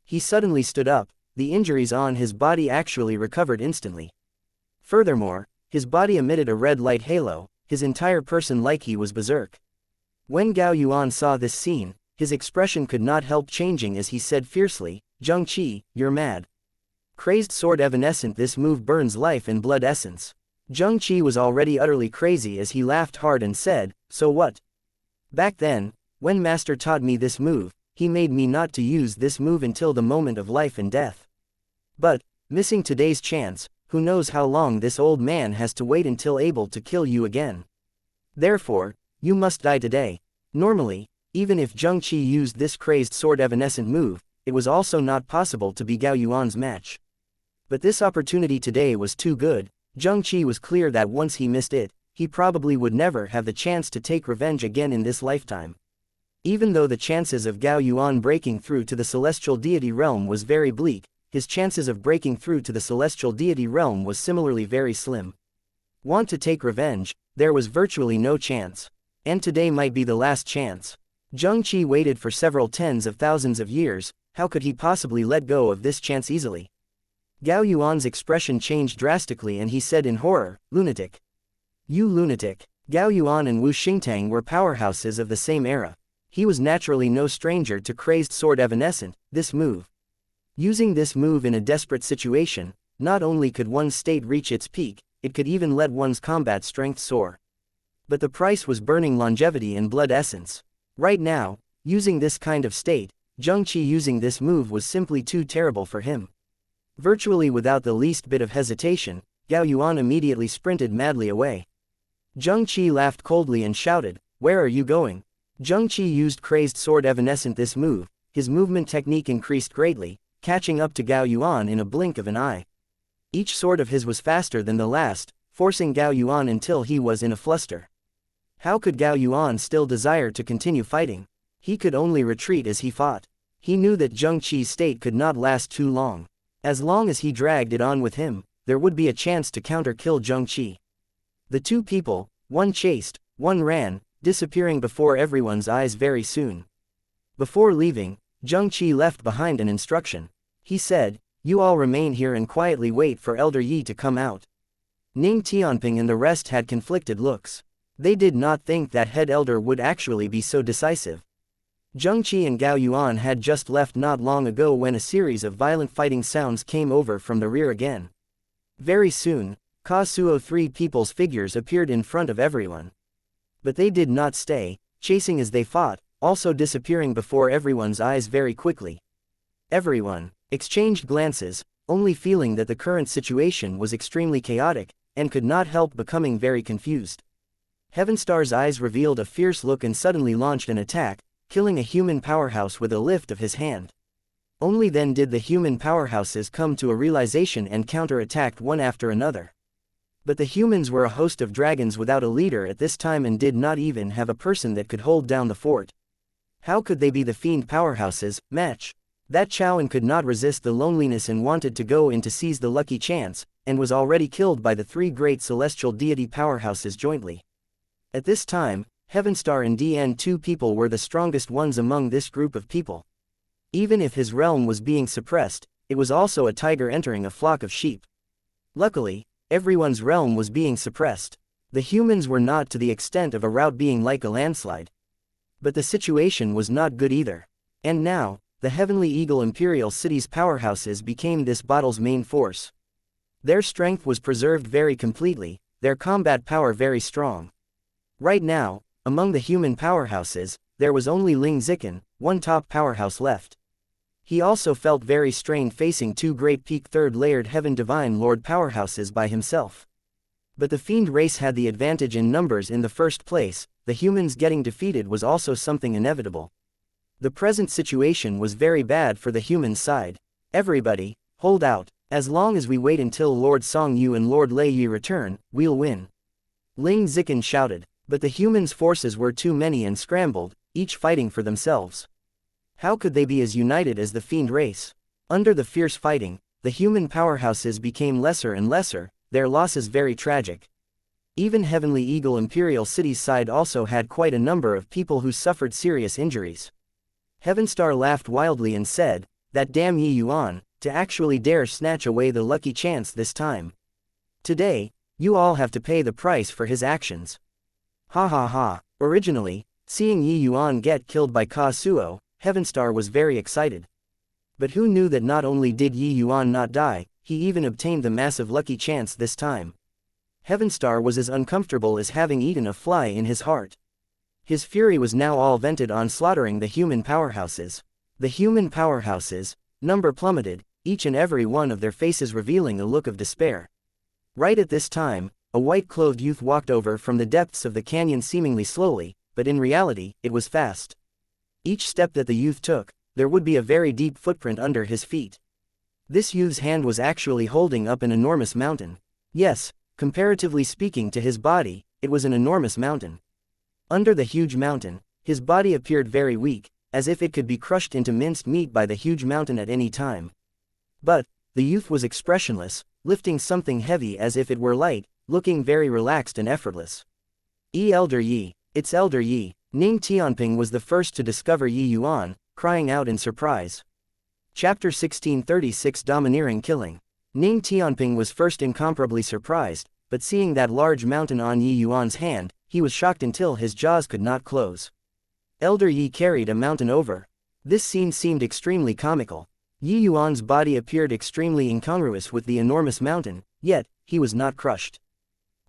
He suddenly stood up, the injuries on his body actually recovered instantly. Furthermore, his body emitted a red light halo, his entire person like he was berserk. When Gao Yuan saw this scene, his expression could not help changing as he said fiercely, Zheng Qi, you're mad. Crazed sword evanescent, this move burns life and blood essence. Zheng Qi was already utterly crazy as he laughed hard and said, so what? Back then, when master taught me this move, he made me not to use this move until the moment of life and death. But, missing today's chance, who knows how long this old man has to wait until able to kill you again. Therefore, you must die today. Normally, even if Zheng Qi used this crazed sword evanescent move, it was also not possible to be Gao Yuan's match. But this opportunity today was too good. Zheng Qi was clear that once he missed it, he probably would never have the chance to take revenge again in this lifetime. Even though the chances of Gao Yuan breaking through to the celestial deity realm was very bleak, his chances of breaking through to the celestial deity realm was similarly very slim. Want to take revenge? There was virtually no chance. And today might be the last chance. Zheng Qi waited for several tens of thousands of years, how could he possibly let go of this chance easily? Gao Yuan's expression changed drastically and he said in horror, lunatic. You lunatic. Gao Yuan and Wu Xingtang were powerhouses of the same era. He was naturally no stranger to crazed sword evanescent, this move. Using this move in a desperate situation, not only could one's state reach its peak, it could even let one's combat strength soar. But the price was burning longevity and blood essence. Right now, using this kind of state, Zheng Qi using this move was simply too terrible for him. Virtually without the least bit of hesitation, Gao Yuan immediately sprinted madly away. Zheng Qi laughed coldly and shouted, where are you going? Zheng Qi used crazed sword evanescent this move, his movement technique increased greatly, catching up to Gao Yuan in a blink of an eye. Each sword of his was faster than the last, forcing Gao Yuan until he was in a fluster. How could Gao Yuan still desire to continue fighting? He could only retreat as he fought. He knew that Zheng Qi's state could not last too long. As long as he dragged it on with him, there would be a chance to counter-kill Zheng Qi. The two people, one chased, one ran, disappearing before everyone's eyes very soon. Before leaving, Zheng Qi left behind an instruction. He said, you all remain here and quietly wait for Elder Yi to come out. Ning Tianping and the rest had conflicted looks. They did not think that head elder would actually be so decisive. Zheng Qi and Gao Yuan had just left not long ago when a series of violent fighting sounds came over from the rear again. Very soon, Kasuo three people's figures appeared in front of everyone. But they did not stay, chasing as they fought, also disappearing before everyone's eyes very quickly. Everyone exchanged glances, only feeling that the current situation was extremely chaotic, and could not help becoming very confused. Heavenstar's eyes revealed a fierce look and suddenly launched an attack, killing a human powerhouse with a lift of his hand. Only then did the human powerhouses come to a realization and counter-attacked one after another. But the humans were a host of dragons without a leader at this time and did not even have a person that could hold down the fort. How could they be the fiend powerhouses, match? That Chowan could not resist the loneliness and wanted to go in to seize the lucky chance, and was already killed by the three great celestial deity powerhouses jointly. At this time, Heavenstar and DN two people were the strongest ones among this group of people. Even if his realm was being suppressed, it was also a tiger entering a flock of sheep. Luckily, everyone's realm was being suppressed. The humans were not to the extent of a rout being like a landslide. But the situation was not good either. And now, the Heavenly Eagle Imperial City's powerhouses became this battle's main force. Their strength was preserved very completely, their combat power very strong. Right now, among the human powerhouses, there was only Ling Zikan, one top powerhouse left. He also felt very strained facing two great peak third-layered Heaven Divine Lord powerhouses by himself. But the fiend race had the advantage in numbers in the first place, the humans getting defeated was also something inevitable. The present situation was very bad for the human side. Everybody, hold out. As long as we wait until Lord Song Yu and Lord Lei Yi return, we'll win. Ling Zikan shouted. But the humans' forces were too many and scrambled, each fighting for themselves. How could they be as united as the fiend race? Under the fierce fighting, the human powerhouses became lesser and lesser, their losses very tragic. Even Heavenly Eagle Imperial City's side also had quite a number of people who suffered serious injuries. Heavenstar laughed wildly and said, "That damn Yi Yuan, to actually dare snatch away the lucky chance this time. Today, you all have to pay the price for his actions." Ha ha ha. Originally, seeing Yi Yuan get killed by Kazuo, Heavenstar was very excited. But who knew that not only did Yi Yuan not die, he even obtained the massive lucky chance this time. Heavenstar was as uncomfortable as having eaten a fly in his heart. His fury was now all vented on slaughtering the human powerhouses. The human powerhouses, number plummeted, each and every one of their faces revealing a look of despair. Right at this time, a white-clothed youth walked over from the depths of the canyon seemingly slowly, but in reality, it was fast. Each step that the youth took, there would be a very deep footprint under his feet. This youth's hand was actually holding up an enormous mountain. Yes, comparatively speaking to his body, it was an enormous mountain. Under the huge mountain, his body appeared very weak, as if it could be crushed into minced meat by the huge mountain at any time. But the youth was expressionless, lifting something heavy as if it were light, looking very relaxed and effortless. Elder Yi, it's Elder Yi. Ning Tianping was the first to discover Yi Yuan, crying out in surprise. Chapter 1636 Domineering Killing. Ning Tianping was first incomparably surprised, but seeing that large mountain on Yi Yuan's hand, he was shocked until his jaws could not close. Elder Yi carried a mountain over. This scene seemed extremely comical. Yi Yuan's body appeared extremely incongruous with the enormous mountain, yet, he was not crushed.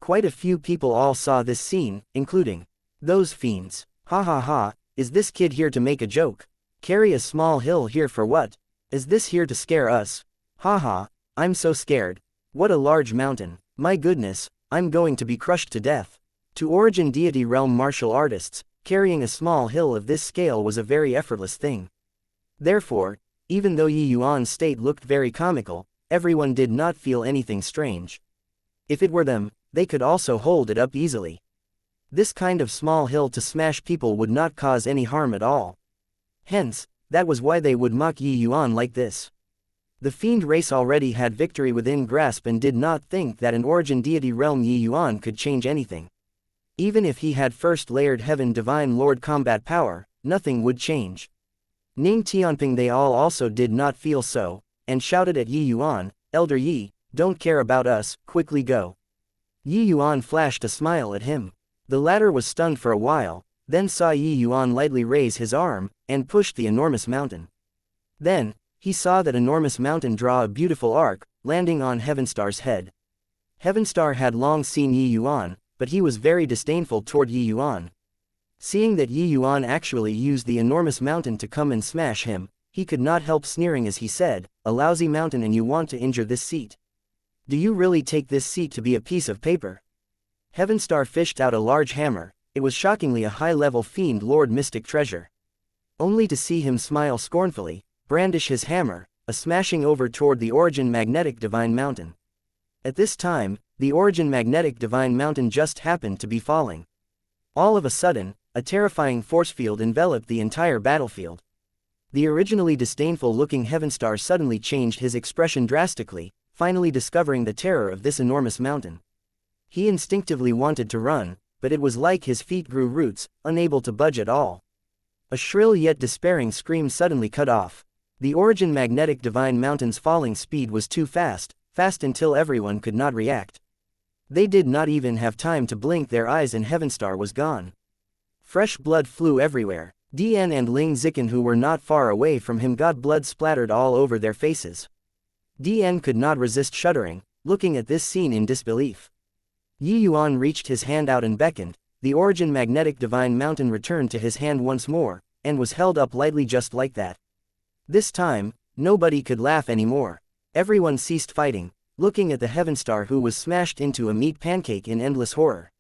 Quite a few people all saw this scene, including those fiends. Ha ha ha, is this kid here to make a joke? Carry a small hill here for what? Is this here to scare us? Ha ha, I'm so scared. What a large mountain, my goodness, I'm going to be crushed to death. To Origin Deity Realm martial artists, carrying a small hill of this scale was a very effortless thing. Therefore, even though Yi Yuan's state looked very comical, everyone did not feel anything strange. If it were them, they could also hold it up easily. This kind of small hill to smash people would not cause any harm at all. Hence, that was why they would mock Yi Yuan like this. The fiend race already had victory within grasp and did not think that an Origin Deity Realm Yi Yuan could change anything. Even if he had first layered Heaven Divine Lord combat power, nothing would change. Ning Tianping they all also did not feel so, and shouted at Yi Yuan, "Elder Yi, don't care about us, quickly go." Yi Yuan flashed a smile at him. The latter was stunned for a while, then saw Yi Yuan lightly raise his arm, and pushed the enormous mountain. Then, he saw that enormous mountain draw a beautiful arc, landing on Heavenstar's head. Heavenstar had long seen Yi Yuan, but he was very disdainful toward Yi Yuan. Seeing that Yi Yuan actually used the enormous mountain to come and smash him, he could not help sneering as he said, "A lousy mountain and you want to injure this seat? Do you really take this seat to be a piece of paper?" Heavenstar fished out a large hammer. It was shockingly a high-level fiend lord mystic treasure. Only to see him smile scornfully, brandish his hammer, a smashing over toward the Origin Magnetic Divine Mountain. At this time, the Origin Magnetic Divine Mountain just happened to be falling. All of a sudden, a terrifying force field enveloped the entire battlefield. The originally disdainful-looking Heavenstar suddenly changed his expression drastically, finally discovering the terror of this enormous mountain. He instinctively wanted to run, but it was like his feet grew roots, unable to budge at all. A shrill yet despairing scream suddenly cut off. The Origin Magnetic Divine Mountain's falling speed was too fast, fast until everyone could not react. They did not even have time to blink their eyes and Heavenstar was gone. Fresh blood flew everywhere. Dian and Ling Ziken who were not far away from him got blood splattered all over their faces. Dian could not resist shuddering, looking at this scene in disbelief. Yi Yuan reached his hand out and beckoned. The Origin Magnetic Divine Mountain returned to his hand once more, and was held up lightly just like that. This time, nobody could laugh anymore. Everyone ceased fighting, looking at the Heavenstar who was smashed into a meat pancake in endless horror.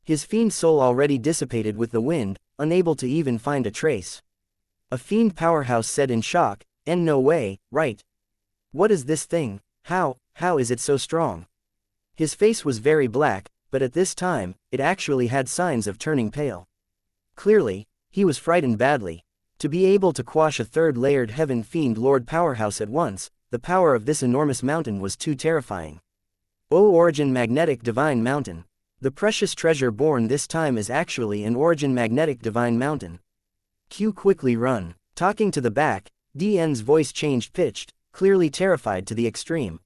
His fiend soul already dissipated with the wind, unable to even find a trace. A fiend powerhouse said in shock, "And no way, right? What is this thing? How is it so strong?" His face was very black, but at this time, it actually had signs of turning pale. Clearly, he was frightened badly. To be able to quash a third-layered Heaven Fiend Lord powerhouse at once, the power of this enormous mountain was too terrifying. O origin magnetic divine mountain. The precious treasure born this time is actually an origin magnetic divine mountain. Q quickly run. Talking to the back, DN's voice changed pitched, clearly terrified to the extreme.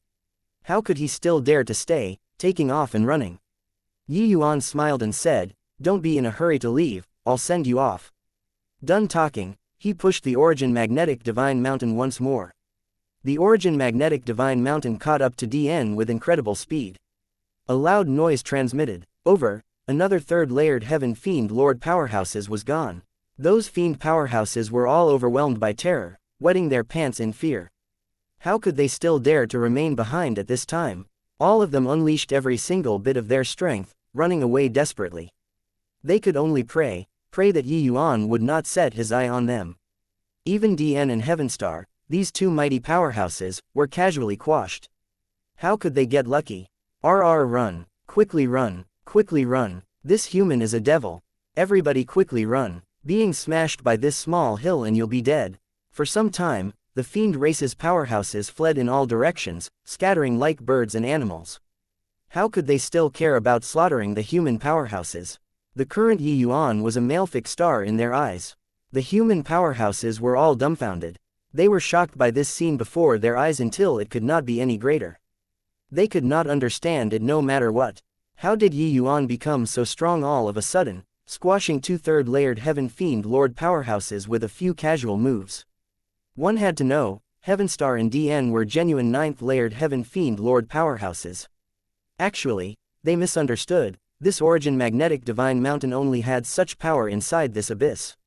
How could he still dare to stay, taking off and running? Yuan smiled and said, "Don't be in a hurry to leave, I'll send you off." Done talking, he pushed the origin magnetic divine mountain once more. The origin magnetic divine mountain caught up to DN with incredible speed. A loud noise transmitted. Over, another third-layered heaven fiend lord powerhouses was gone. Those fiend powerhouses were all overwhelmed by terror, wetting their pants in fear. How could they still dare to remain behind at this time? All of them unleashed every single bit of their strength, running away desperately. They could only pray that Yuan would not set his eye on them. Even DN and Heavenstar, these two mighty powerhouses, were casually quashed. How could they get lucky? Run, quickly run, quickly run, this human is a devil. Everybody quickly run, being smashed by this small hill and you'll be dead. For some time, the fiend race's powerhouses fled in all directions, scattering like birds and animals. How could they still care about slaughtering the human powerhouses? The current Yuan was a malefic star in their eyes. The human powerhouses were all dumbfounded. They were shocked by this scene before their eyes until it could not be any greater. They could not understand it no matter what. How did Yuan become so strong all of a sudden, squashing two third-layered heaven fiend lord powerhouses with a few casual moves? One had to know, Heavenstar and DN were genuine ninth-layered heaven fiend lord powerhouses. Actually, they misunderstood. This origin magnetic divine mountain only had such power inside this abyss.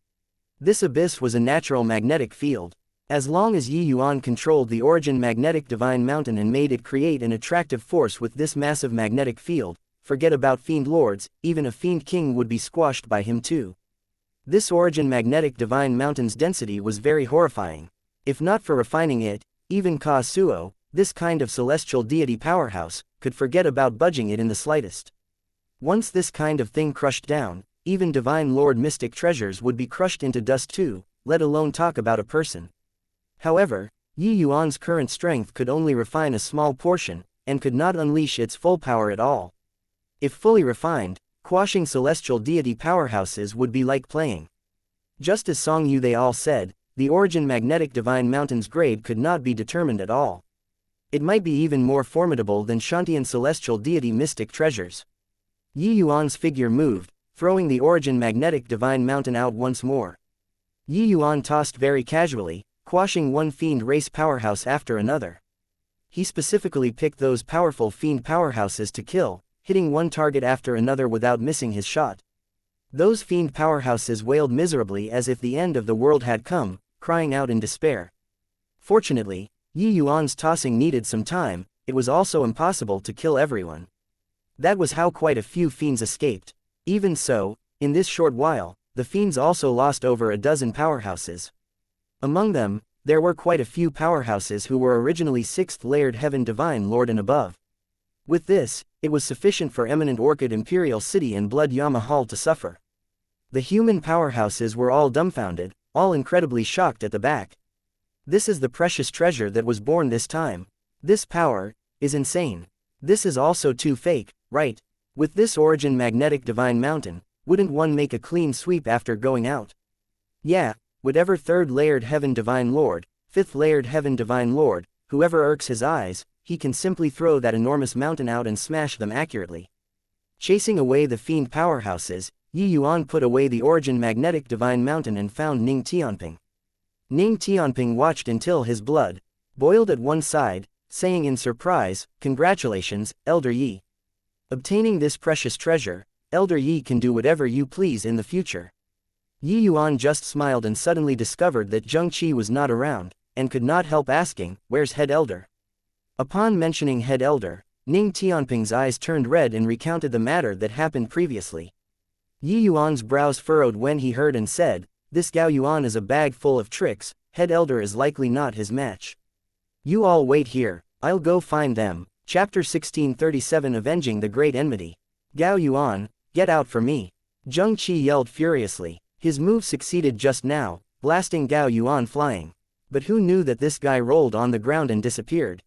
This abyss was a natural magnetic field. As long as Yuan controlled the origin magnetic divine mountain and made it create an attractive force with this massive magnetic field, forget about fiend lords, even a fiend king would be squashed by him too. This origin magnetic divine mountain's density was very horrifying. If not for refining it, even Kasuo, this kind of celestial deity powerhouse, could forget about budging it in the slightest. Once this kind of thing crushed down, even divine lord mystic treasures would be crushed into dust too, let alone talk about a person. However, Yuan's current strength could only refine a small portion, and could not unleash its full power at all. If fully refined, quashing celestial deity powerhouses would be like playing. Just as Song Yu they all said, the origin magnetic divine mountain's grade could not be determined at all. It might be even more formidable than Shantian celestial deity mystic treasures. Yuan's figure moved, throwing the origin magnetic divine mountain out once more. Yuan tossed very casually, quashing one fiend race powerhouse after another. He specifically picked those powerful fiend powerhouses to kill, hitting one target after another without missing his shot. Those fiend powerhouses wailed miserably as if the end of the world had come, crying out in despair. Fortunately, Yuan's tossing needed some time. It was also impossible to kill everyone. That was how quite a few fiends escaped. Even so, in this short while, the fiends also lost over a dozen powerhouses. Among them, there were quite a few powerhouses who were originally sixth-layered heaven divine lord and above. With this, it was sufficient for Eminent Orchid Imperial City and Blood Yama Hall to suffer. The human powerhouses were all dumbfounded, all incredibly shocked at the back. This is the precious treasure that was born this time. This power is insane. This is also too fake, right? With this origin magnetic divine mountain, wouldn't one make a clean sweep after going out? Yeah, whatever third-layered heaven divine lord, fifth-layered heaven divine lord, whoever irks his eyes, he can simply throw that enormous mountain out and smash them accurately. Chasing away the fiend powerhouses, Yuan put away the origin magnetic divine mountain and found Ning Tianping. Ning Tianping watched until his blood boiled at one side, saying in surprise, "Congratulations, Elder Yi. Obtaining this precious treasure, Elder Yi can do whatever you please in the future." Yuan just smiled and suddenly discovered that Zheng Qi was not around, and could not help asking, "Where's Head Elder?" Upon mentioning Head Elder, Ning Tianping's eyes turned red and recounted the matter that happened previously. Yuan's brows furrowed when he heard and said, "This Gao Yuan is a bag full of tricks, Head Elder is likely not his match. You all wait here, I'll go find them." Chapter 1637 Avenging the Great Enmity. "Gao Yuan, get out for me." Zheng Qi yelled furiously. His move succeeded just now, blasting Gao Yuan flying. But who knew that this guy rolled on the ground and disappeared?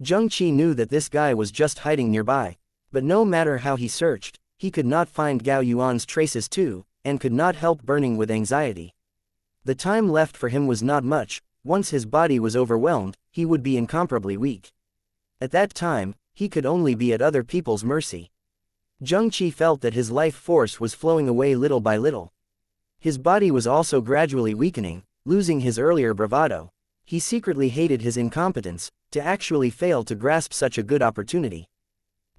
Zheng Qi knew that this guy was just hiding nearby. But no matter how he searched, he could not find Gao Yuan's traces too, and could not help burning with anxiety. The time left for him was not much. Once his body was overwhelmed, he would be incomparably weak. At that time, he could only be at other people's mercy. Zheng Qi felt that his life force was flowing away little by little. His body was also gradually weakening, losing his earlier bravado. He secretly hated his incompetence, to actually fail to grasp such a good opportunity.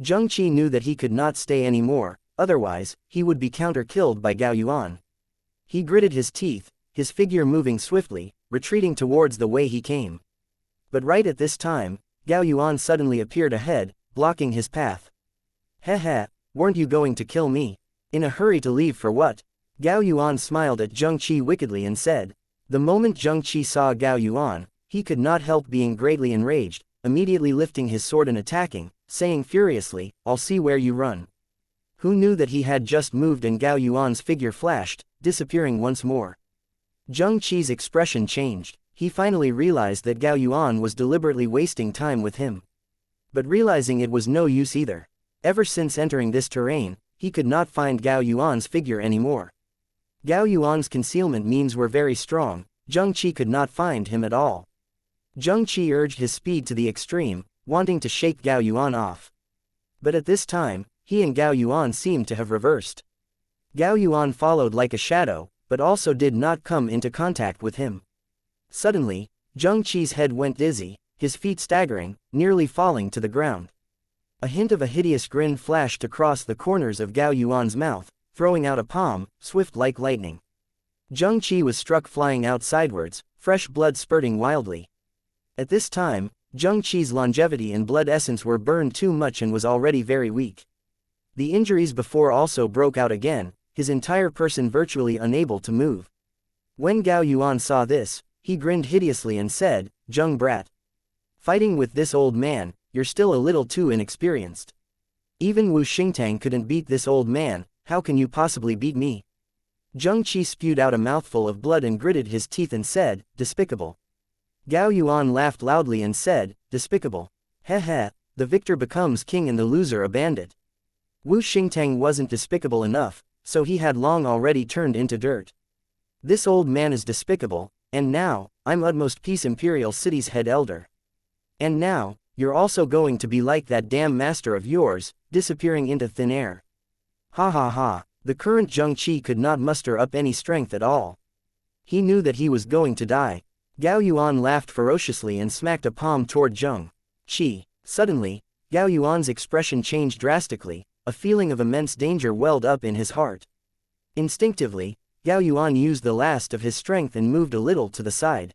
Zheng Qi knew that he could not stay anymore, otherwise, he would be counter-killed by Gao Yuan. He gritted his teeth, his figure moving swiftly, retreating towards the way he came. But right at this time, Gao Yuan suddenly appeared ahead, blocking his path. Heh, weren't you going to kill me? In a hurry to leave for what? Gao Yuan smiled at Zheng Qi wickedly and said. The moment Zheng Qi saw Gao Yuan, he could not help being greatly enraged, immediately lifting his sword and attacking, saying furiously, I'll see where you run. Who knew that he had just moved and Gao Yuan's figure flashed, disappearing once more. Zheng Qi's expression changed. He finally realized that Gao Yuan was deliberately wasting time with him. But realizing it was no use either. Ever since entering this terrain, he could not find Gao Yuan's figure anymore. Gao Yuan's concealment means were very strong. Zheng Qi could not find him at all. Zheng Qi urged his speed to the extreme, wanting to shake Gao Yuan off. But at this time, he and Gao Yuan seemed to have reversed. Gao Yuan followed like a shadow, but also did not come into contact with him. Suddenly, Zheng Qi's head went dizzy, his feet staggering, nearly falling to the ground. A hint of a hideous grin flashed across the corners of Gao Yuan's mouth, throwing out a palm, swift like lightning. Zheng Qi was struck flying out sidewards, fresh blood spurting wildly. At this time, Zheng Qi's longevity and blood essence were burned too much and was already very weak. The injuries before also broke out again, his entire person virtually unable to move. When Gao Yuan saw this, he grinned hideously and said, Zheng brat. Fighting with this old man, you're still a little too inexperienced. Even Wu Xingtang couldn't beat this old man, how can you possibly beat me? Zheng Qi spewed out a mouthful of blood and gritted his teeth and said, despicable. Gao Yuan laughed loudly and said, despicable. Heh, the victor becomes king and the loser a bandit. Wu Xingtang wasn't despicable enough, so he had long already turned into dirt. This old man is despicable, and now, I'm Utmost Peace Imperial City's head elder. And now, you're also going to be like that damn master of yours, disappearing into thin air. Ha, the current Zheng Qi could not muster up any strength at all. He knew that he was going to die. Gao Yuan laughed ferociously and smacked a palm toward Zheng Qi. Suddenly, Gao Yuan's expression changed drastically, a feeling of immense danger welled up in his heart. Instinctively, Gao Yuan used the last of his strength and moved a little to the side.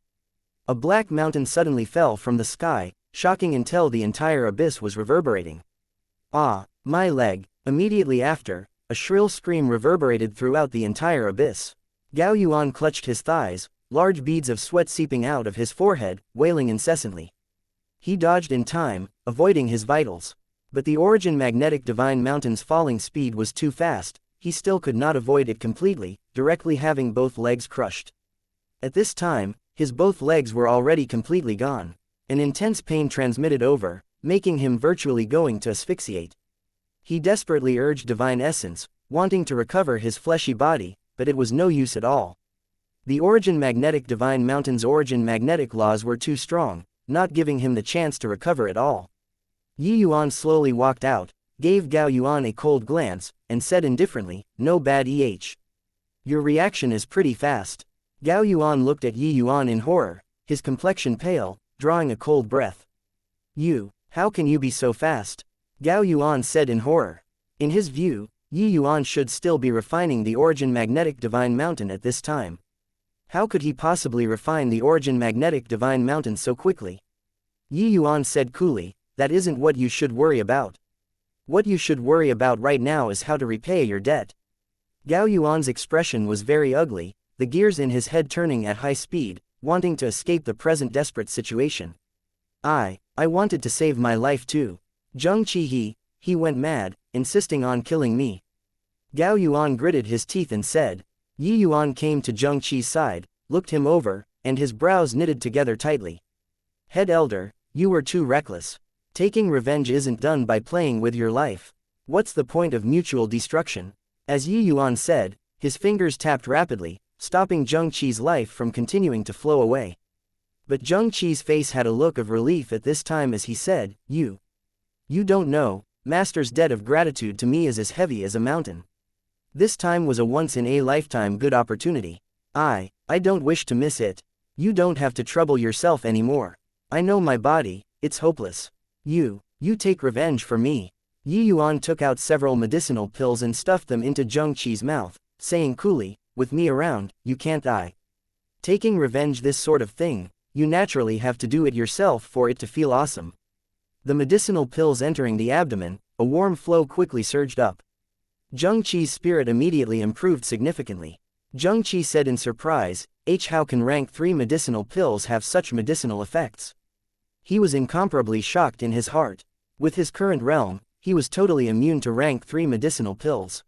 A black mountain suddenly fell from the sky, shocking until the entire abyss was reverberating. Ah, my leg! Immediately after, a shrill scream reverberated throughout the entire abyss. Gao Yuan clutched his thighs, large beads of sweat seeping out of his forehead, wailing incessantly. He dodged in time, avoiding his vitals. But the origin magnetic divine mountain's falling speed was too fast, he still could not avoid it completely, directly having both legs crushed. At this time, his both legs were already completely gone. An intense pain transmitted over, making him virtually going to asphyxiate. He desperately urged divine essence, wanting to recover his fleshy body, but it was no use at all. The origin magnetic divine mountain's origin magnetic laws were too strong, not giving him the chance to recover at all. Yi Yuan slowly walked out, gave Gao Yuan a cold glance, and said indifferently, no bad Your reaction is pretty fast. Gao Yuan looked at Yi Yuan in horror, his complexion pale, drawing a cold breath. How can you be so fast? Gao Yuan said in horror. In his view, Yi Yuan should still be refining the origin magnetic divine mountain at this time. How could he possibly refine the origin magnetic divine mountain so quickly? Yi Yuan said coolly, that isn't what you should worry about. What you should worry about right now is how to repay your debt. Gao Yuan's expression was very ugly, the gears in his head turning at high speed, wanting to escape the present desperate situation. I wanted to save my life too. Zheng Qi he went mad, insisting on killing me. Gao Yuan gritted his teeth and said. Yi Yuan came to Zheng Qi's side, looked him over, and his brows knitted together tightly. Head Elder, you were too reckless. Taking revenge isn't done by playing with your life. What's the point of mutual destruction? As Yi Yuan said, his fingers tapped rapidly, stopping Zheng Qi's life from continuing to flow away. But Zheng Qi's face had a look of relief at this time as he said, You don't know, Master's debt of gratitude to me is as heavy as a mountain. This time was a once-in-a-lifetime good opportunity. I don't wish to miss it. You don't have to trouble yourself anymore. I know my body, it's hopeless. You take revenge for me. Yi Yuan took out several medicinal pills and stuffed them into Zheng Qi's mouth, saying coolly, with me around, you can't die. Taking revenge this sort of thing, you naturally have to do it yourself for it to feel awesome. The medicinal pills entering the abdomen, a warm flow quickly surged up. Zheng Qi's spirit immediately improved significantly. Zheng Qi said in surprise, how can rank 3 medicinal pills have such medicinal effects? He was incomparably shocked in his heart. With his current realm, he was totally immune to rank 3 medicinal pills.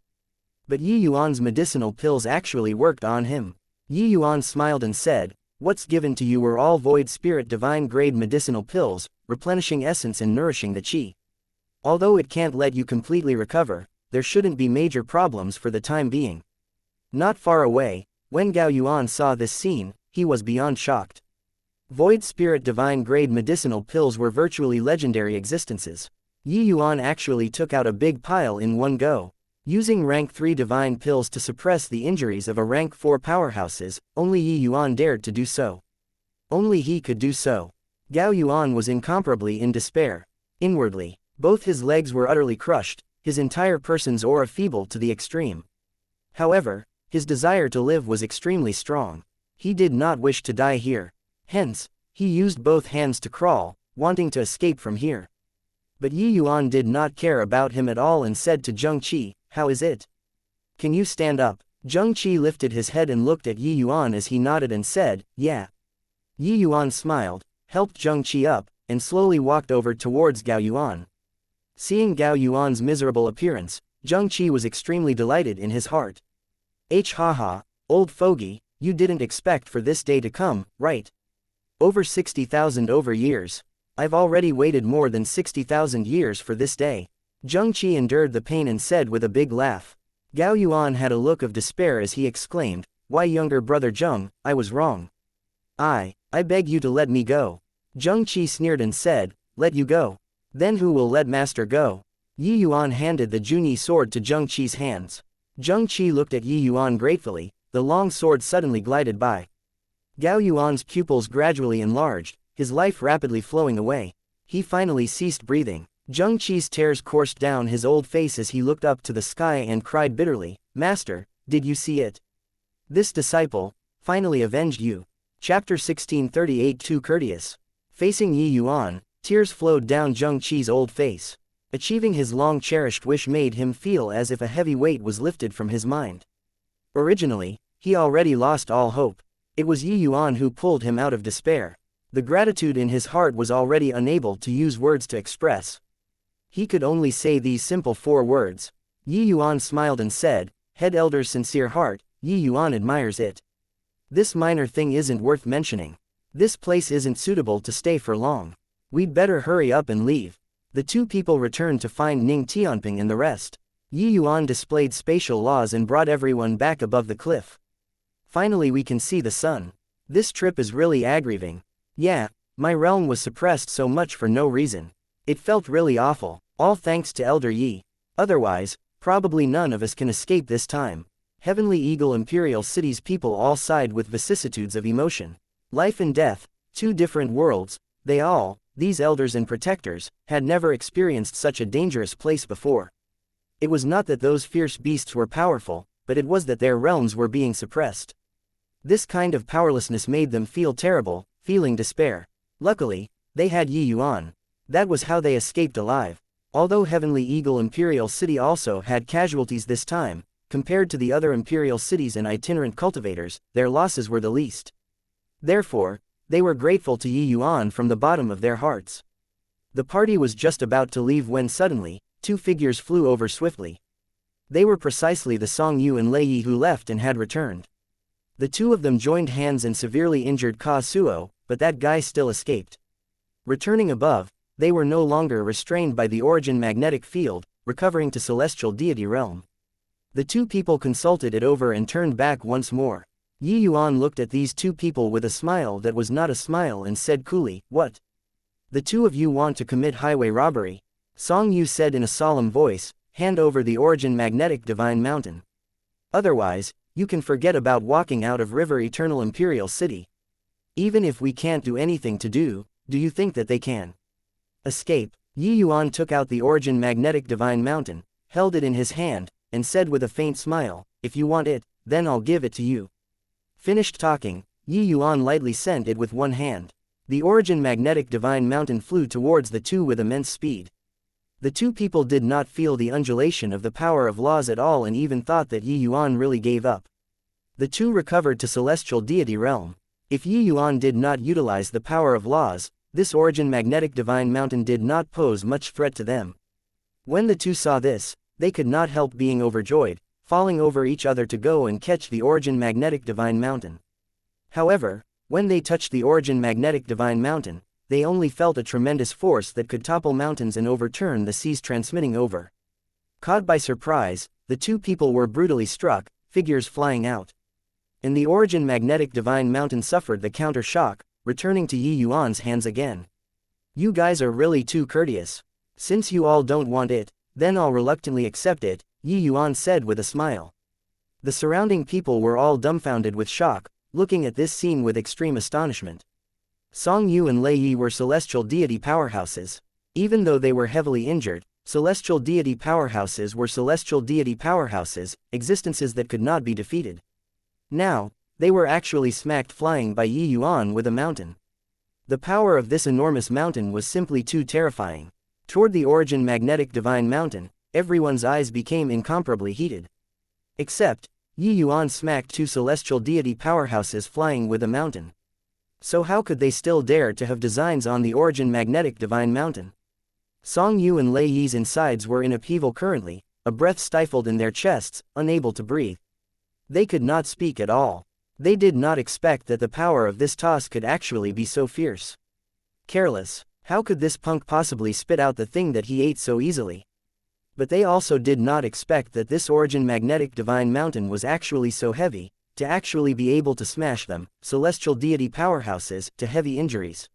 But Yi Yuan's medicinal pills actually worked on him. Yi Yuan smiled and said, what's given to you were all void spirit divine grade medicinal pills, replenishing essence and nourishing the qi. Although it can't let you completely recover, there shouldn't be major problems for the time being. Not far away, when Gao Yuan saw this scene, he was beyond shocked. Void spirit divine grade medicinal pills were virtually legendary existences. Yi Yuan actually took out a big pile in one go. Using rank 3 divine pills to suppress the injuries of a rank 4 powerhouses, only Yi Yuan dared to do so. Only he could do so. Gao Yuan was incomparably in despair. Inwardly, both his legs were utterly crushed, his entire person's aura feeble to the extreme. However, his desire to live was extremely strong. He did not wish to die here. Hence, he used both hands to crawl, wanting to escape from here. But Yi Yuan did not care about him at all and said to Zheng Qi, how is it? Can you stand up? Zheng Qi lifted his head and looked at Yi Yuan as he nodded and said, yeah. Yi Yuan smiled, helped Zheng Qi up, and slowly walked over towards Gao Yuan. Seeing Gao Yuan's miserable appearance, Zheng Qi was extremely delighted in his heart. Haha, old fogey, you didn't expect for this day to come, right? Over 60,000 years. I've already waited more than 60,000 years for this day. Zheng Qi endured the pain and said with a big laugh. Gao Yuan had a look of despair as he exclaimed, why younger brother Zheng, I was wrong. I beg you to let me go. Zheng Qi sneered and said, let you go? Then who will let master go? Yi Yuan handed the Junyi sword to Zheng Qi's hands. Zheng Qi looked at Yi Yuan gratefully, the long sword suddenly glided by. Gao Yuan's pupils gradually enlarged, his life rapidly flowing away. He finally ceased breathing. Zheng Qi's tears coursed down his old face as he looked up to the sky and cried bitterly, Master, did you see it? This disciple finally avenged you. Chapter 1638 Too courteous. Facing Yi Yuan, tears flowed down Zheng Qi's old face. Achieving his long-cherished wish made him feel as if a heavy weight was lifted from his mind. Originally, he already lost all hope. It was Yi Yuan who pulled him out of despair. The gratitude in his heart was already unable to use words to express. He could only say these simple 4 words. Yi Yuan smiled and said, Head Elder's sincere heart, Yi Yuan admires it. This minor thing isn't worth mentioning. This place isn't suitable to stay for long. We'd better hurry up and leave. The 2 people returned to find Ning Tianping and the rest. Yi Yuan displayed spatial laws and brought everyone back above the cliff. Finally we can see the sun. This trip is really aggravating. Yeah, my realm was suppressed so much for no reason. It felt really awful, all thanks to Elder Yi. Otherwise, probably none of us can escape this time. Heavenly Eagle Imperial City's people all sighed with vicissitudes of emotion. Life and death, 2 different worlds, these elders and protectors, had never experienced such a dangerous place before. It was not that those fierce beasts were powerful, but it was that their realms were being suppressed. This kind of powerlessness made them feel terrible, feeling despair. Luckily, they had Yi Yuan. That was how they escaped alive. Although Heavenly Eagle Imperial City also had casualties this time, compared to the other Imperial cities and itinerant cultivators, their losses were the least. Therefore, they were grateful to Yi Yuan from the bottom of their hearts. The party was just about to leave when suddenly, 2 figures flew over swiftly. They were precisely the Song Yu and Lei Yi who left and had returned. The two of them joined hands and severely injured Kazuo, but that guy still escaped. Returning above, they were no longer restrained by the origin magnetic field, recovering to celestial deity realm. The two people consulted it over and turned back once more. Yuan looked at these two people with a smile that was not a smile and said coolly, "What? The two of you want to commit highway robbery?" Song Yu said in a solemn voice, "Hand over the origin magnetic divine mountain. Otherwise, you can forget about walking out of River Eternal Imperial City. Even if we can't do anything to do you think that they can escape?" Yuan took out the origin magnetic divine mountain, held it in his hand, and said with a faint smile, "If you want it, then I'll give it to you." Finished talking, Yuan lightly sent it with one hand. The origin magnetic divine mountain flew towards the two with immense speed. The two people did not feel the undulation of the power of laws at all and even thought that Yuan really gave up. The two recovered to celestial deity realm. If Yuan did not utilize the power of laws, this origin magnetic divine mountain did not pose much threat to them. When the two saw this, they could not help being overjoyed, falling over each other to go and catch the origin magnetic divine mountain. However, when they touched the origin magnetic divine mountain, they only felt a tremendous force that could topple mountains and overturn the seas transmitting over. Caught by surprise, the two people were brutally struck, figures flying out. And the origin magnetic divine mountain suffered the counter shock, returning to Yuan's hands again. "You guys are really too courteous. Since you all don't want it, then I'll reluctantly accept it," Yuan said with a smile. The surrounding people were all dumbfounded with shock, looking at this scene with extreme astonishment. Song Yu and Lei Yi were celestial deity powerhouses. Even though they were heavily injured, celestial deity powerhouses were celestial deity powerhouses, existences that could not be defeated. Now, they were actually smacked flying by Yuan with a mountain. The power of this enormous mountain was simply too terrifying. Toward the origin magnetic divine mountain, everyone's eyes became incomparably heated. Except, Yuan smacked two celestial deity powerhouses flying with a mountain. So how could they still dare to have designs on the origin magnetic divine mountain? Song Yu and Lei Yi's insides were in upheaval currently, a breath stifled in their chests, unable to breathe. They could not speak at all. They did not expect that the power of this toss could actually be so fierce. Careless. How could this punk possibly spit out the thing that he ate so easily? But they also did not expect that this origin magnetic divine mountain was actually so heavy, to actually be able to smash them, celestial deity powerhouses, to heavy injuries.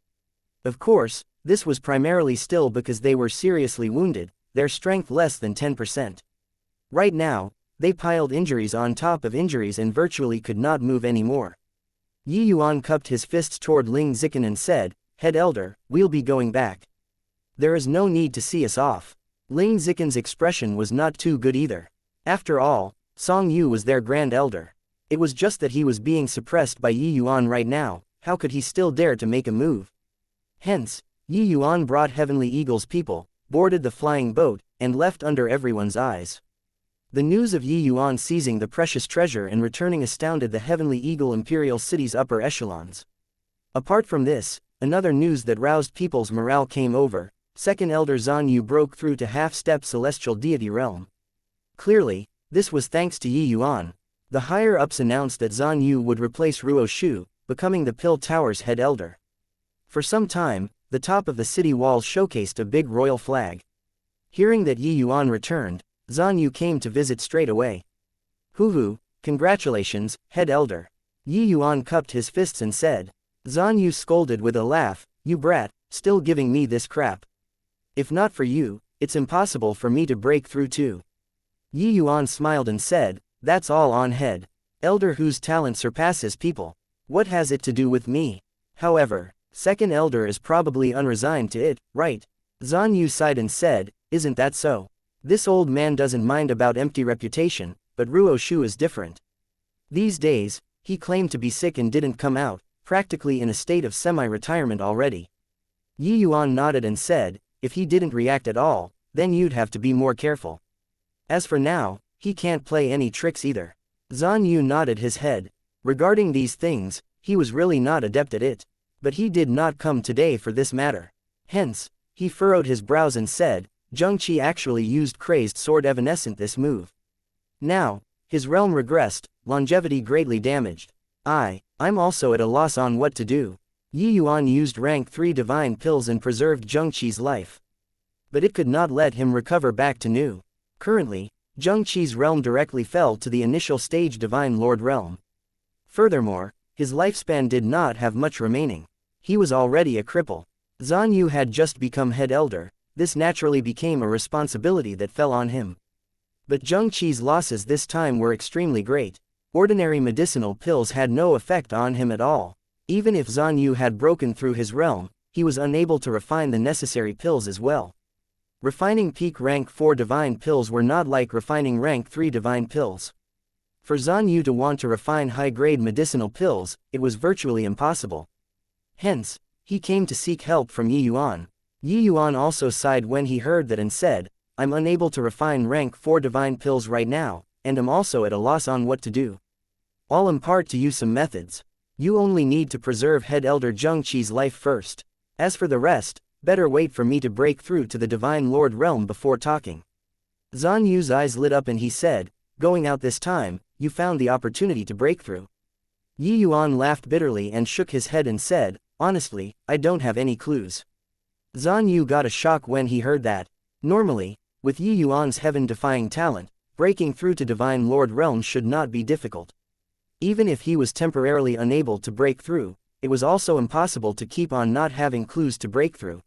Of course, this was primarily still because they were seriously wounded, their strength less than 10%. Right now, they piled injuries on top of injuries and virtually could not move anymore. Yuan cupped his fists toward Ling Zikan and said, "Head Elder, we'll be going back. There is no need to see us off." Ling Zikan's expression was not too good either. After all, Song Yu was their Grand Elder. It was just that he was being suppressed by Yuan right now. How could he still dare to make a move? Hence, Yuan brought Heavenly Eagle's people, boarded the flying boat, and left under everyone's eyes. The news of Yuan seizing the precious treasure and returning astounded the Heavenly Eagle Imperial City's upper echelons. Apart from this, another news that roused people's morale came over. Second Elder Zan Yu broke through to half-step celestial deity realm. Clearly, this was thanks to Yuan. The higher-ups announced that Zan Yu would replace Ruo Shu, becoming the Pill Tower's head elder. For some time, the top of the city walls showcased a big royal flag. Hearing that Yuan returned, Zan Yu came to visit straight away. "Hoo-hoo, congratulations, head elder." Yuan cupped his fists and said. Zan Yu scolded with a laugh, "You brat, still giving me this crap. If not for you, it's impossible for me to break through too." Yuan smiled and said, "That's all on head elder whose talent surpasses people. What has it to do with me? However, second elder is probably unresigned to it, right?" Zan Yu sighed and said, "Isn't that so? This old man doesn't mind about empty reputation, but Ruo Shu is different. These days, he claimed to be sick and didn't come out, practically in a state of semi-retirement already." Yuan nodded and said, "If he didn't react at all, then you'd have to be more careful. As for now, he can't play any tricks either." Zan Yu nodded his head. Regarding these things, he was really not adept at it. But he did not come today for this matter. Hence, he furrowed his brows and said, "Zheng Qi actually used crazed sword evanescent this move. Now, his realm regressed, longevity greatly damaged. I'm also at a loss on what to do. Yi Yuan used rank 3 divine pills and preserved Zheng Qi's life. But it could not let him recover back to new. Currently, Zheng Qi's realm directly fell to the initial stage Divine Lord realm. Furthermore, his lifespan did not have much remaining. He was already a cripple. Zhan Yu had just become head elder. This naturally became a responsibility that fell on him. But Zheng Qi's losses this time were extremely great. Ordinary medicinal pills had no effect on him at all. Even if Zhan Yu had broken through his realm, he was unable to refine the necessary pills as well. Refining peak rank 4 divine pills were not like refining rank 3 divine pills. For Zhan Yu to want to refine high-grade medicinal pills, it was virtually impossible. Hence, he came to seek help from Yi Yuan. Yi Yuan also sighed when he heard that and said, I'm unable to refine rank 4 divine pills right now, and am also at a loss on what to do. I'll impart to you some methods. You only need to preserve head elder Zheng Qi's life first. As for the rest, better wait for me to break through to the Divine Lord realm before talking. Zhan Yu's eyes lit up and he said, going out this time, you found the opportunity to break through. Yi Yuan laughed bitterly and shook his head and said, honestly, I don't have any clues. Zhan Yu got a shock when he heard that. Normally, with Yi Yuan's heaven-defying talent, breaking through to Divine Lord realm should not be difficult. Even if he was temporarily unable to break through, it was also impossible to keep on not having clues to break through.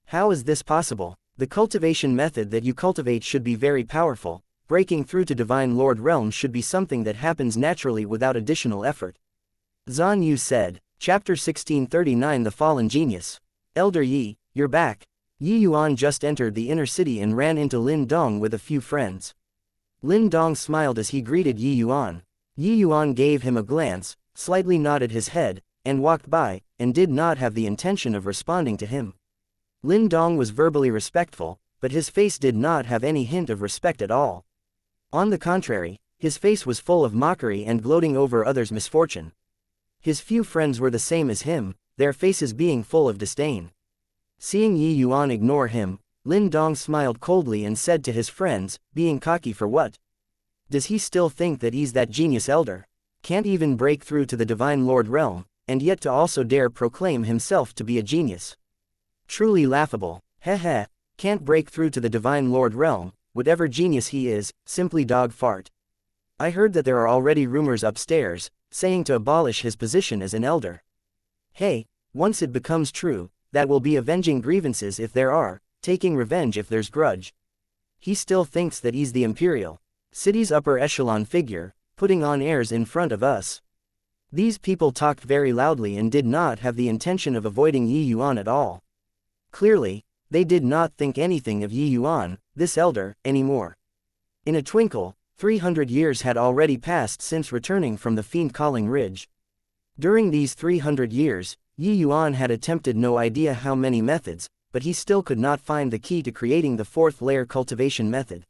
How is this possible? The cultivation method that you cultivate should be very powerful. Breaking through to Divine Lord realm should be something that happens naturally without additional effort. Zhan Yu said. Chapter 1639 The Fallen Genius. Elder Yi, you're back. Yi Yuan just entered the inner city and ran into Lin Dong with a few friends. Lin Dong smiled as he greeted Yi Yuan. Yi Yuan gave him a glance, slightly nodded his head, and walked by, and did not have the intention of responding to him. Lin Dong was verbally respectful, but his face did not have any hint of respect at all. On the contrary, his face was full of mockery and gloating over others' misfortune. His few friends were the same as him, their faces being full of disdain. Seeing Yi Yuan ignore him, Lin Dong smiled coldly and said to his friends, being cocky for what? Does he still think that he's that genius elder? Can't even break through to the Divine Lord realm, and yet to also dare proclaim himself to be a genius. Truly laughable. Heh, can't break through to the Divine Lord realm, whatever genius he is, simply dog fart. I heard that there are already rumors upstairs, saying to abolish his position as an elder. Hey, once it becomes true, that will be avenging grievances if there are, taking revenge if there's grudge. He still thinks that he's the imperial city's upper echelon figure, putting on airs in front of us. These people talked very loudly and did not have the intention of avoiding Yi Yuan at all. Clearly, they did not think anything of Yi Yuan, this elder, anymore. In a twinkle, 300 years had already passed since returning from the fiend-calling ridge. During these 300 years, Yi Yuan had attempted no idea how many methods, but he still could not find the key to creating the fourth layer cultivation method.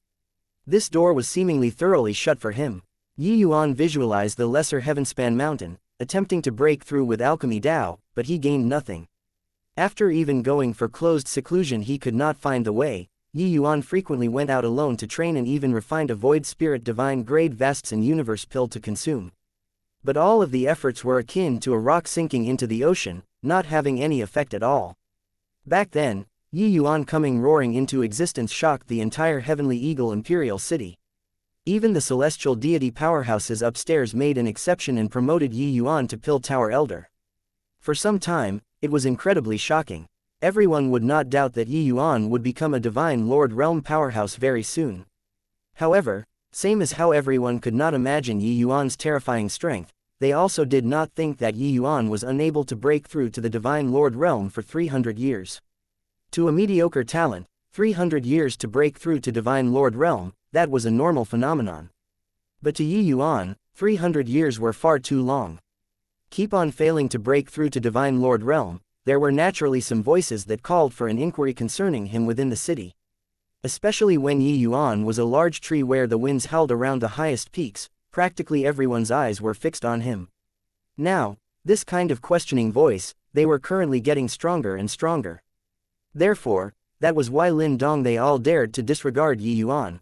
This door was seemingly thoroughly shut for him. Yi Yuan visualized the lesser heavenspan mountain, attempting to break through with alchemy Dao, but he gained nothing. After even going for closed seclusion he could not find the way. Yi Yuan frequently went out alone to train and even refined a void spirit divine grade vasts and universe pill to consume. But all of the efforts were akin to a rock sinking into the ocean, not having any effect at all. Back then, Yi Yuan coming roaring into existence shocked the entire Heavenly Eagle Imperial City. Even the celestial deity powerhouses upstairs made an exception and promoted Yi Yuan to Pill Tower Elder. For some time, it was incredibly shocking. Everyone would not doubt that Yi Yuan would become a Divine Lord Realm powerhouse very soon. However, same as how everyone could not imagine Yi Yuan's terrifying strength, they also did not think that Yi Yuan was unable to break through to the Divine Lord Realm for 300 years. To a mediocre talent, 300 years to break through to Divine Lord Realm, that was a normal phenomenon. But to Yi Yuan, 300 years were far too long. Keep on failing to break through to Divine Lord Realm, there were naturally some voices that called for an inquiry concerning him within the city. Especially when Yi Yuan was a large tree where the winds howled around the highest peaks, practically everyone's eyes were fixed on him. Now, this kind of questioning voice, they were currently getting stronger and stronger. Therefore, that was why Lin Dong they all dared to disregard Yi Yuan.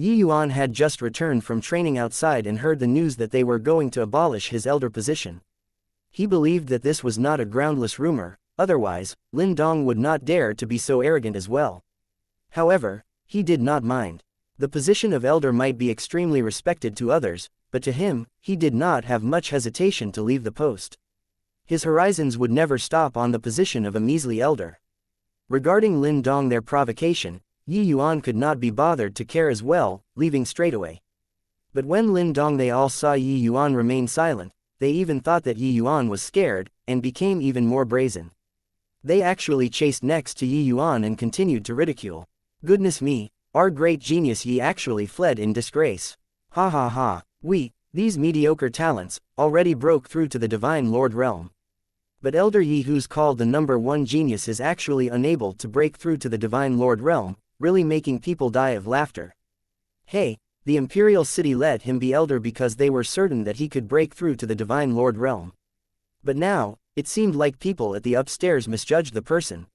Yi Yuan had just returned from training outside and heard the news that they were going to abolish his elder position. He believed that this was not a groundless rumor, otherwise, Lin Dong would not dare to be so arrogant as well. However, he did not mind. The position of elder might be extremely respected to others, but to him, he did not have much hesitation to leave the post. His horizons would never stop on the position of a measly elder. Regarding Lin Dong, their provocation, Yi Yuan could not be bothered to care as well, leaving straightaway. But when Lin Dong they all saw Yi Yuan remain silent, they even thought that Yi Yuan was scared, and became even more brazen. They actually chased next to Yi Yuan and continued to ridicule. Goodness me, our great genius Yi actually fled in disgrace. Ha ha ha, these mediocre talents, already broke through to the Divine Lord realm. But Elder Yi, who's called the #1 genius, is actually unable to break through to the Divine Lord realm, really making people die of laughter. Hey, the Imperial City let him be elder because they were certain that he could break through to the Divine Lord realm. But now, it seemed like people at the upstairs misjudged the person.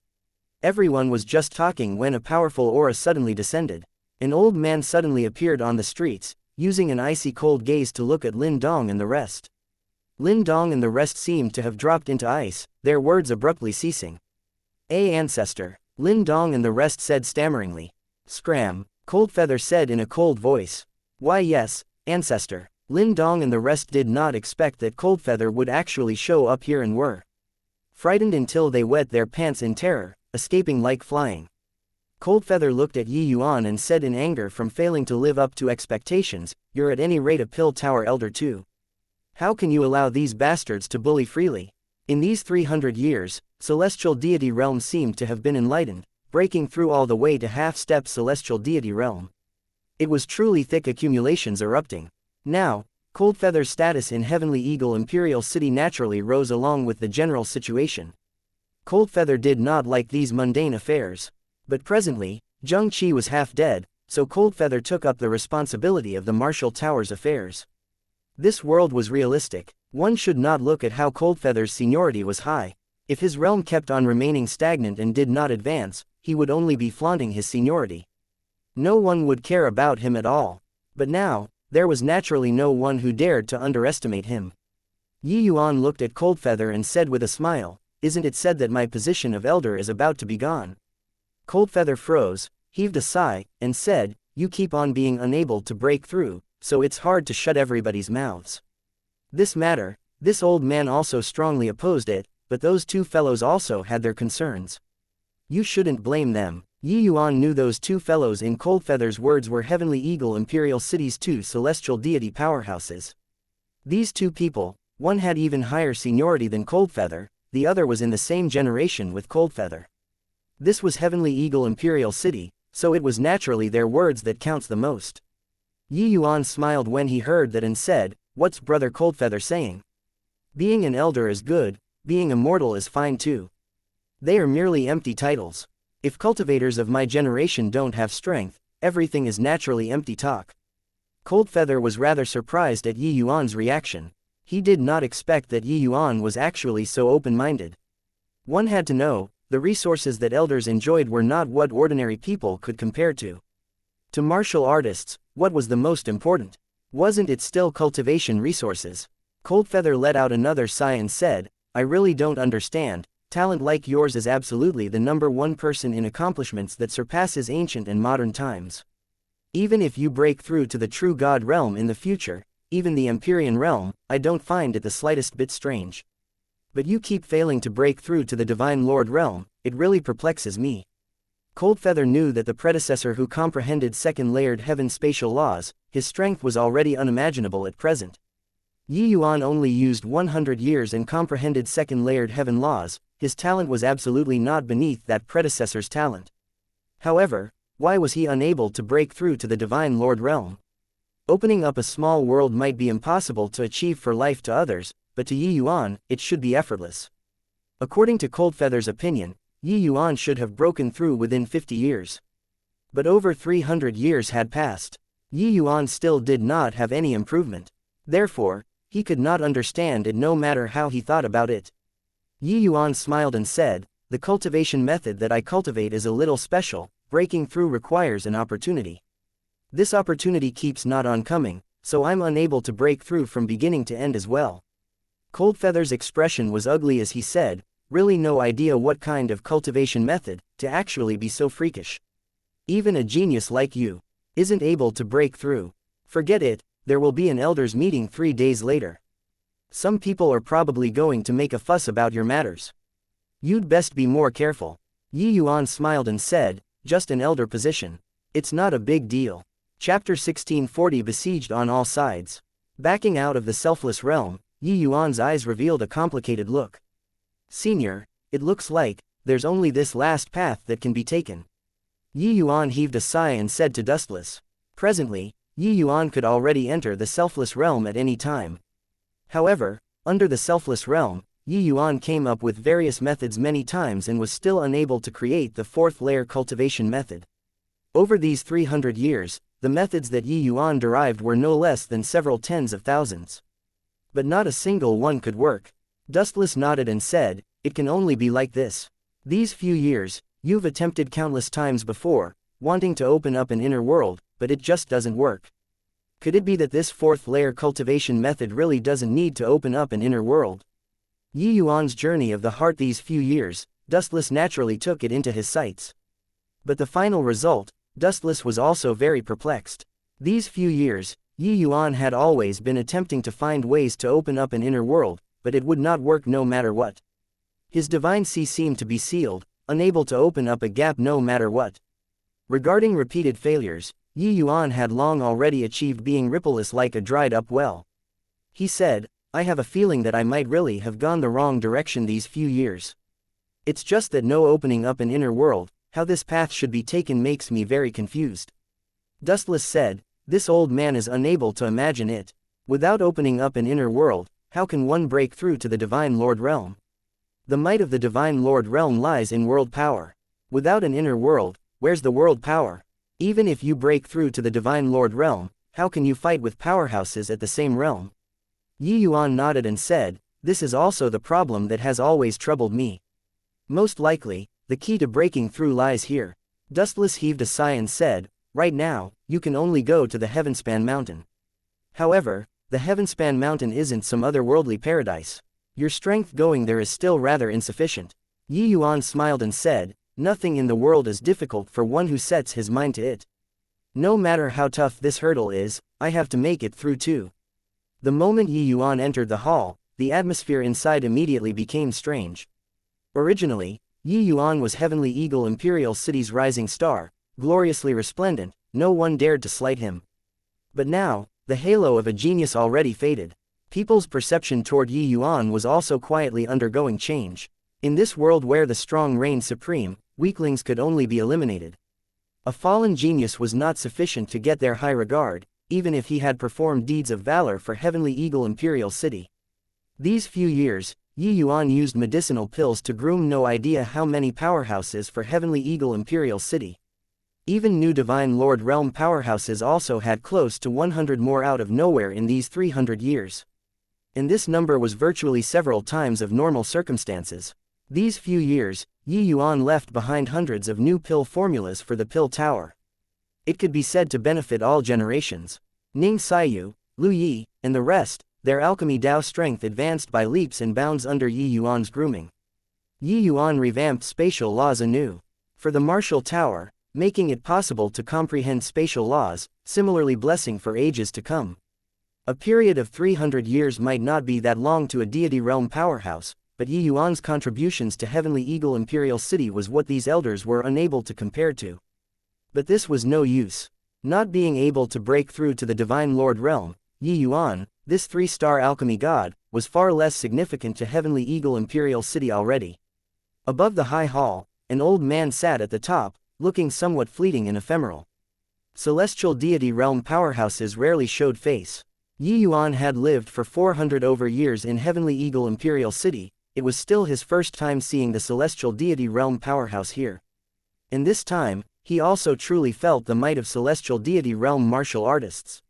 Everyone was just talking when a powerful aura suddenly descended. An old man suddenly appeared on the streets, using an icy cold gaze to look at Lin Dong and the rest. Lin Dong and the rest seemed to have dropped into ice, their words abruptly ceasing. Ancestor, Lin Dong and the rest said stammeringly. Scram, Coldfeather said in a cold voice. Why yes, ancestor. Lin Dong and the rest did not expect that Coldfeather would actually show up here and were frightened until they wet their pants in terror, escaping like flying. Coldfeather looked at Yi Yuan and said in anger from failing to live up to expectations, "You're at any rate a pill tower elder too. How can you allow these bastards to bully freely?" In these 300 years, celestial deity realms seemed to have been enlightened, breaking through all the way to half-step celestial deity realm. It was truly thick accumulations erupting. Now, Coldfeather's status in Heavenly Eagle Imperial City naturally rose along with the general situation. Coldfeather did not like these mundane affairs. But presently, Zheng Qi was half dead, so Coldfeather took up the responsibility of the Martial Tower's affairs. This world was realistic. One should not look at how Coldfeather's seniority was high. If his realm kept on remaining stagnant and did not advance, he would only be flaunting his seniority. No one would care about him at all. But now, there was naturally no one who dared to underestimate him. Yi Yuan looked at Coldfeather and said with a smile, "Isn't it said that my position of elder is about to be gone?" Coldfeather froze, heaved a sigh, and said, "You keep on being unable to break through, so it's hard to shut everybody's mouths." This old man also strongly opposed it, but those two fellows also had their concerns. You shouldn't blame them. Yi Yuan knew those two fellows in Coldfeather's words were Heavenly Eagle Imperial City's two celestial deity powerhouses. These two people, one had even higher seniority than Coldfeather, the other was in the same generation with Coldfeather. This was Heavenly Eagle Imperial City, so it was naturally their words that counts the most. Yi Yuan smiled when he heard that and said, "What's Brother Coldfeather saying? Being an elder is good, being immortal is fine too. They are merely empty titles. If cultivators of my generation don't have strength, everything is naturally empty talk." Coldfeather was rather surprised at Yi Yuan's reaction. He did not expect that Yi Yuan was actually so open-minded. One had to know, the resources that elders enjoyed were not what ordinary people could compare to. To martial artists, what was the most important? Wasn't it still cultivation resources? Coldfeather let out another sigh and said, "I really don't understand. Talent like yours is absolutely the #1 person in accomplishments that surpasses ancient and modern times. Even if you break through to the true God realm in the future, even the Empyrean realm, I don't find it the slightest bit strange. But you keep failing to break through to the Divine Lord realm, it really perplexes me." Coldfeather knew that the predecessor who comprehended second-layered heaven spatial laws, his strength was already unimaginable at present. Yi Yuan only used 100 years and comprehended second-layered heaven laws, his talent was absolutely not beneath that predecessor's talent. However, why was he unable to break through to the Divine Lord realm? Opening up a small world might be impossible to achieve for life to others, but to Yi Yuan, it should be effortless. According to Coldfeather's opinion, Yi Yuan should have broken through within 50 years. But over 300 years had passed. Yi Yuan still did not have any improvement. Therefore, he could not understand it no matter how he thought about it. Yi Yuan smiled and said, "The cultivation method that I cultivate is a little special, breaking through requires an opportunity. This opportunity keeps not on coming, so I'm unable to break through from beginning to end as well. Coldfeather's expression was ugly as he said, really no idea what kind of cultivation method, to actually be so freakish. Even a genius like you isn't able to break through. Forget it, there will be an elders meeting 3 days later. Some people are probably going to make a fuss about your matters. You'd best be more careful. Yi Yuan smiled and said, just an elder position. It's not a big deal. Chapter 1640 besieged on all sides. Backing out of the selfless realm, Yi Yuan's eyes revealed a complicated look. Senior, it looks like there's only this last path that can be taken. Yi Yuan heaved a sigh and said to Dustless. Presently, Yi Yuan could already enter the selfless realm at any time. However, under the selfless realm, Yi Yuan came up with various methods many times and was still unable to create the 4th layer cultivation method. Over these 300 years, the methods that Yi Yuan derived were no less than several tens of thousands. But not a single one could work. Dustless nodded and said, it can only be like this. These few years, you've attempted countless times before, wanting to open up an inner world, but it just doesn't work. Could it be that this 4th layer cultivation method really doesn't need to open up an inner world? Yi Yuan's journey of the heart these few years, Dustless naturally took it into his sights. But the final result, Dustless was also very perplexed. These few years, Yi Yuan had always been attempting to find ways to open up an inner world, but it would not work no matter what. His divine sea seemed to be sealed, unable to open up a gap no matter what. Regarding repeated failures, Yi Yuan had long already achieved being rippleless like a dried-up well. He said, I have a feeling that I might really have gone the wrong direction these few years. It's just that no opening up an inner world, how this path should be taken makes me very confused. Dustless said, this old man is unable to imagine it. Without opening up an inner world, how can one break through to the Divine Lord realm? The might of the Divine Lord realm lies in world power. Without an inner world, where's the world power? Even if you break through to the Divine Lord realm, how can you fight with powerhouses at the same realm? Yi Yuan nodded and said, this is also the problem that has always troubled me. Most likely, the key to breaking through lies here. Dustless heaved a sigh and said, right now, you can only go to the Heavenspan Mountain. However, the Heavenspan Mountain isn't some otherworldly paradise. Your strength going there is still rather insufficient. Yi Yuan smiled and said, nothing in the world is difficult for one who sets his mind to it. No matter how tough this hurdle is, I have to make it through too. The moment Yi Yuan entered the hall, the atmosphere inside immediately became strange. Originally, Yi Yuan was Heavenly Eagle Imperial City's rising star, gloriously resplendent, no one dared to slight him. But now, the halo of a genius already faded. People's perception toward Yi Yuan was also quietly undergoing change. In this world where the strong reigned supreme, weaklings could only be eliminated. A fallen genius was not sufficient to get their high regard, even if he had performed deeds of valor for Heavenly Eagle Imperial City. These few years, Yi Yuan used medicinal pills to groom no idea how many powerhouses for Heavenly Eagle Imperial City. Even new Divine Lord Realm powerhouses also had close to 100 more out of nowhere in these 300 years. And this number was virtually several times of normal circumstances. These few years, Yi Yuan left behind hundreds of new pill formulas for the pill tower. It could be said to benefit all generations. Ning Saiyu, Lu Yi, and the rest, their alchemy Dao strength advanced by leaps and bounds under Yi Yuan's grooming. Yi Yuan revamped spatial laws anew. For the martial tower, making it possible to comprehend spatial laws, similarly blessing for ages to come. A period of 300 years might not be that long to a deity realm powerhouse, but Yi Yuan's contributions to Heavenly Eagle Imperial City was what these elders were unable to compare to. But this was no use. Not being able to break through to the Divine Lord realm, Yi Yuan, this 3-star alchemy god, was far less significant to Heavenly Eagle Imperial City already. Above the high hall, an old man sat at the top, looking somewhat fleeting and ephemeral. Celestial deity realm powerhouses rarely showed face. Yi Yuan had lived for 400 over years in Heavenly Eagle Imperial City. It was still his first time seeing the celestial deity realm powerhouse here. In this time, he also truly felt the might of celestial deity realm martial artists.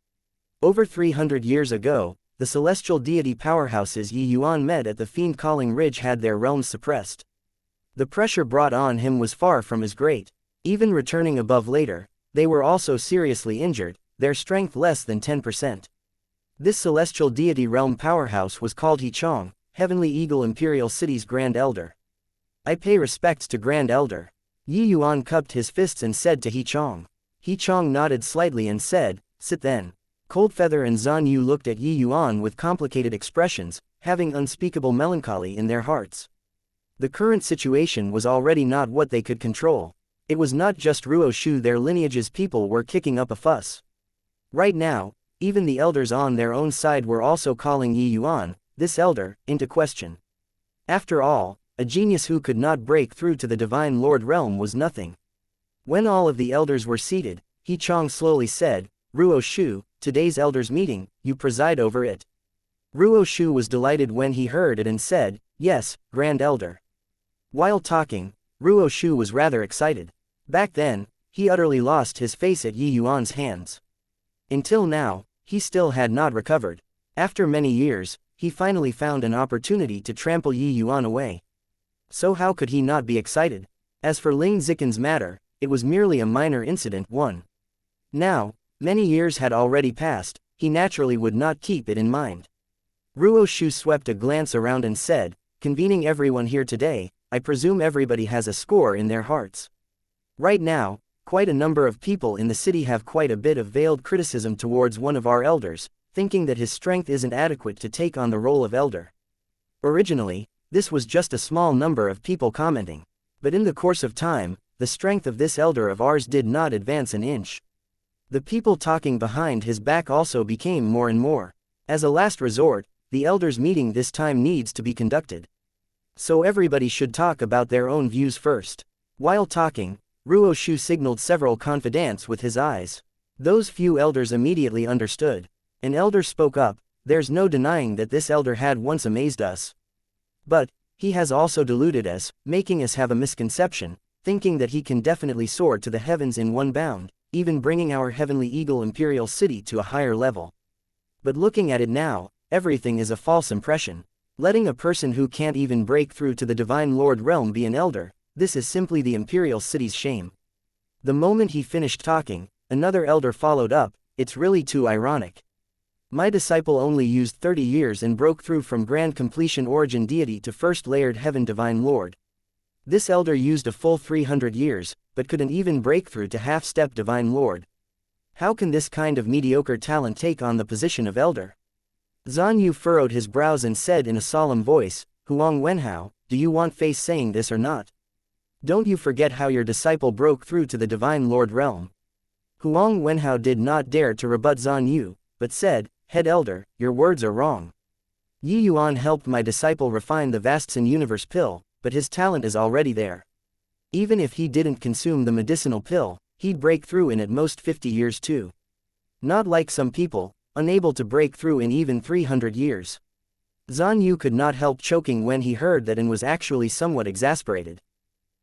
Over 300 years ago, the celestial deity powerhouses Yi Yuan met at the Fiend Calling Ridge had their realms suppressed. The pressure brought on him was far from as great. Even returning above later, they were also seriously injured, their strength less than 10%. This celestial deity realm powerhouse was called He-Chong, Heavenly Eagle Imperial City's Grand Elder. I pay respects to Grand Elder. Yi Yuan cupped his fists and said to He-Chong. He-Chong nodded slightly and said, sit then. Coldfeather and Zan Yu looked at Yi Yuan with complicated expressions, having unspeakable melancholy in their hearts. The current situation was already not what they could control. It was not just Ruo Shu, their lineage's people were kicking up a fuss. Right now, even the elders on their own side were also calling Yi Yuan, this elder, into question. After all, a genius who could not break through to the Divine Lord realm was nothing. When all of the elders were seated, He-Chong slowly said, Ruo Shu, today's elders meeting, you preside over it. Ruo Shu was delighted when he heard it and said, yes, Grand Elder. While talking, Ruo Shu was rather excited. Back then, he utterly lost his face at Yi Yuan's hands. Until now, he still had not recovered. After many years, he finally found an opportunity to trample Yi Yuan away. So how could he not be excited? As for Ling Zikin's matter, it was merely a minor incident. Now, many years had already passed, he naturally would not keep it in mind. Ruo Shu swept a glance around and said, convening everyone here today, I presume everybody has a score in their hearts. Right now, quite a number of people in the city have quite a bit of veiled criticism towards one of our elders, thinking that his strength isn't adequate to take on the role of elder. Originally, this was just a small number of people commenting. But in the course of time, the strength of this elder of ours did not advance an inch. The people talking behind his back also became more and more. As a last resort, the elders' meeting this time needs to be conducted. So everybody should talk about their own views first. While talking, Ruo Shu signaled several confidants with his eyes. Those few elders immediately understood. An elder spoke up, there's no denying that this elder had once amazed us. But, he has also deluded us, making us have a misconception, thinking that he can definitely soar to the heavens in one bound, even bringing our Heavenly Eagle Imperial City to a higher level. But looking at it now, everything is a false impression. Letting a person who can't even break through to the Divine Lord realm be an elder, this is simply the Imperial City's shame. The moment he finished talking, another elder followed up, it's really too ironic. My disciple only used 30 years and broke through from Grand Completion Origin Deity to First Layered Heaven Divine Lord. This elder used a full 300 years, but couldn't even break through to half-step Divine Lord. How can this kind of mediocre talent take on the position of elder? Zan Yu furrowed his brows and said in a solemn voice, Huang Wenhao, do you want face saying this or not? Don't you forget how your disciple broke through to the Divine Lord realm. Huang Wenhao did not dare to rebut Zan Yu, but said, Head Elder, your words are wrong. Yi Yuan helped my disciple refine the Vastson Universe pill, but his talent is already there. Even if he didn't consume the medicinal pill, he'd break through in at most 50 years too. Not like some people, unable to break through in even 300 years. Zan Yu could not help choking when he heard that and was actually somewhat exasperated.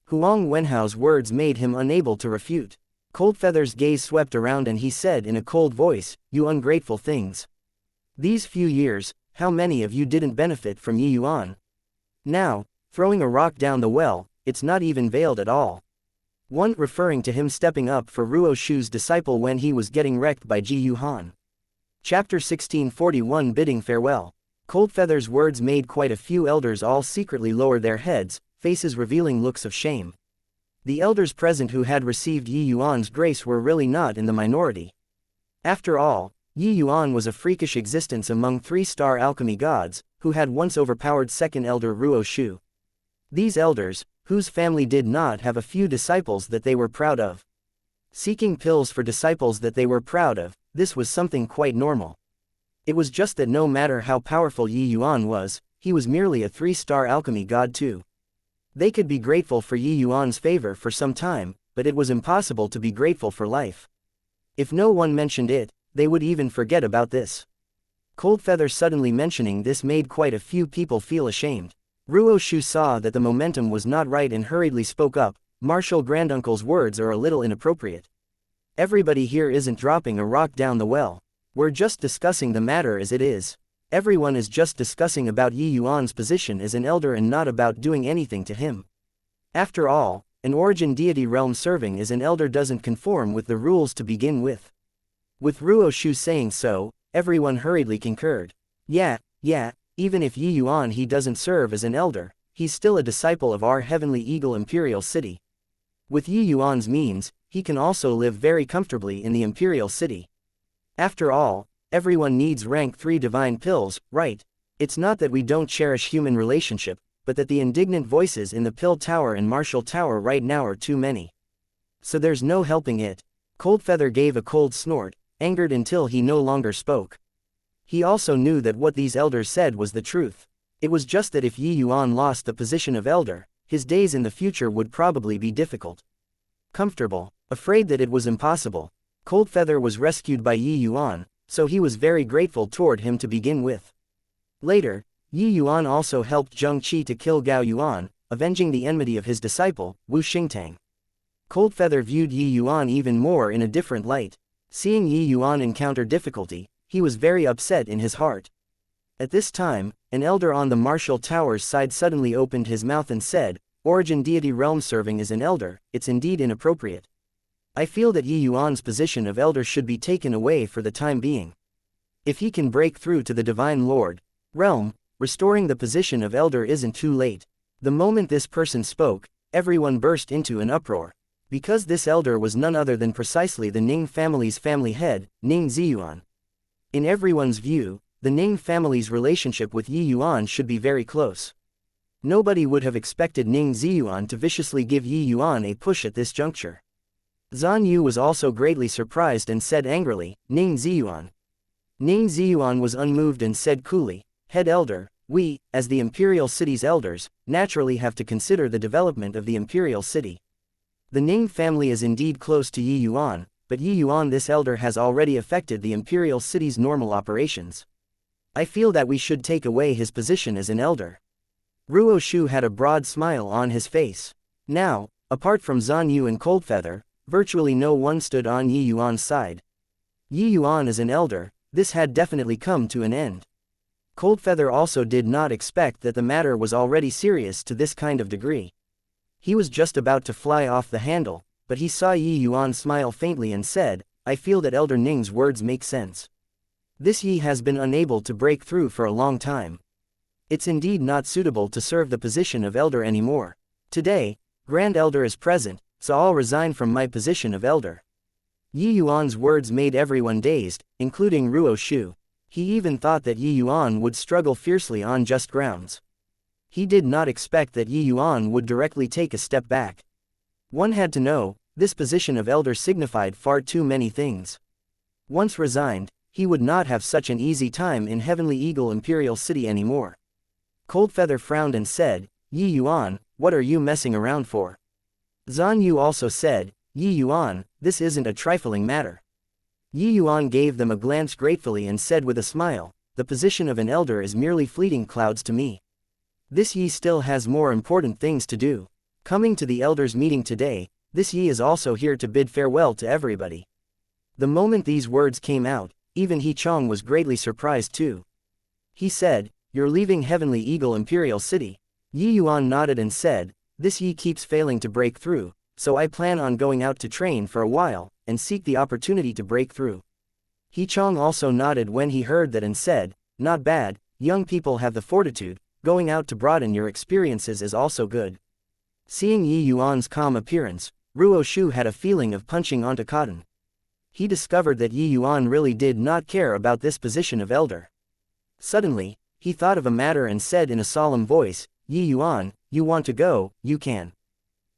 Huang Wenhao's words made him unable to refute. Coldfeather's gaze swept around and he said in a cold voice, You ungrateful things. These few years, how many of you didn't benefit from Yi Yuan? Now, throwing a rock down the well, it's not even veiled at all. One referring to him stepping up for Ruo Shu's disciple when he was getting wrecked by Ji Yuhan. Chapter 1641 Bidding Farewell. Coldfeather's words made quite a few elders all secretly lower their heads, faces revealing looks of shame. The elders present who had received Yi Yuan's grace were really not in the minority. After all, Yi Yuan was a freakish existence among three-star alchemy gods, who had once overpowered second elder Ruo Shu. These elders, whose family did not have a few disciples that they were proud of. Seeking pills for disciples that they were proud of, this was something quite normal. It was just that no matter how powerful Yi Yuan was, he was merely a three-star alchemy god too. They could be grateful for Yi Yuan's favor for some time, but it was impossible to be grateful for life. If no one mentioned it, they would even forget about this. Coldfeather suddenly mentioning this made quite a few people feel ashamed. Ruo Shu saw that the momentum was not right and hurriedly spoke up, Marshal Granduncle's words are a little inappropriate. Everybody here isn't dropping a rock down the well. We're just discussing the matter as it is. Everyone is just discussing about Yi Yuan's position as an elder and not about doing anything to him. After all, an origin deity realm serving as an elder doesn't conform with the rules to begin with. With Ruoshu saying so, everyone hurriedly concurred. Yeah, even if Yi Yuan he doesn't serve as an elder, he's still a disciple of our heavenly eagle imperial city. With Yi Yuan's means, he can also live very comfortably in the imperial city. After all, everyone needs rank 3 divine pills, right? It's not that we don't cherish human relationship, but that the indignant voices in the Pill Tower and Marshall Tower right now are too many. So there's no helping it. Coldfeather gave a cold snort, angered until he no longer spoke. He also knew that what these elders said was the truth. It was just that if Yi Yuan lost the position of elder, his days in the future would probably be difficult. Comfortable, afraid that it was impossible, Coldfeather was rescued by Yi Yuan, so he was very grateful toward him to begin with. Later, Yi Yuan also helped Zheng Qi to kill Gao Yuan, avenging the enmity of his disciple, Wu Xingtang. Coldfeather viewed Yi Yuan even more in a different light. Seeing Yi Yuan encounter difficulty, he was very upset in his heart. At this time, an elder on the Marshall Tower's side suddenly opened his mouth and said, "Origin deity realm serving as an elder, it's indeed inappropriate. I feel that Yi Yuan's position of elder should be taken away for the time being. If he can break through to the Divine Lord realm, restoring the position of elder isn't too late." The moment this person spoke, everyone burst into an uproar. Because this elder was none other than precisely the Ning family's family head, Ning Ziyuan. In everyone's view, the Ning family's relationship with Yi Yuan should be very close. Nobody would have expected Ning Ziyuan to viciously give Yi Yuan a push at this juncture. Zan Yu was also greatly surprised and said angrily, "Ning Ziyuan." Ning Ziyuan was unmoved and said coolly, "Head elder, we, as the imperial city's elders, naturally have to consider the development of the imperial city. The Ning family is indeed close to Yi Yuan, but Yi Yuan this elder has already affected the imperial city's normal operations. I feel that we should take away his position as an elder." Ruoshu had a broad smile on his face. Now, apart from Zan Yu and Coldfeather, virtually no one stood on Yi Yuan's side. Yi Yuan as an elder, this had definitely come to an end. Coldfeather also did not expect that the matter was already serious to this kind of degree. He was just about to fly off the handle, but he saw Yi Yuan smile faintly and said, "I feel that Elder Ning's words make sense. This Yi has been unable to break through for a long time. It's indeed not suitable to serve the position of elder anymore. Today, Grand Elder is present, so I'll resign from my position of elder." Yi Yuan's words made everyone dazed, including Ruoshu. He even thought that Yi Yuan would struggle fiercely on just grounds. He did not expect that Yi Yuan would directly take a step back. One had to know, this position of elder signified far too many things. Once resigned, he would not have such an easy time in Heavenly Eagle Imperial City anymore. Coldfeather frowned and said, "Yi Yuan, what are you messing around for?" Zan Yu also said, "Yi Yuan, this isn't a trifling matter." Yi Yuan gave them a glance gratefully and said with a smile, "The position of an elder is merely fleeting clouds to me. This Yi still has more important things to do. Coming to the elders' meeting today, this Yi is also here to bid farewell to everybody." The moment these words came out, even He Chong was greatly surprised too. He said, "You're leaving Heavenly Eagle Imperial City?" Yi Yuan nodded and said, "This Yi keeps failing to break through, so I plan on going out to train for a while, and seek the opportunity to break through." He Chong also nodded when he heard that and said, "Not bad, young people have the fortitude, going out to broaden your experiences is also good." Seeing Yi Yuan's calm appearance, Ruoshu had a feeling of punching onto cotton. He discovered that Yi Yuan really did not care about this position of elder. Suddenly, he thought of a matter and said in a solemn voice, "Yi Yuan, you want to go, you can.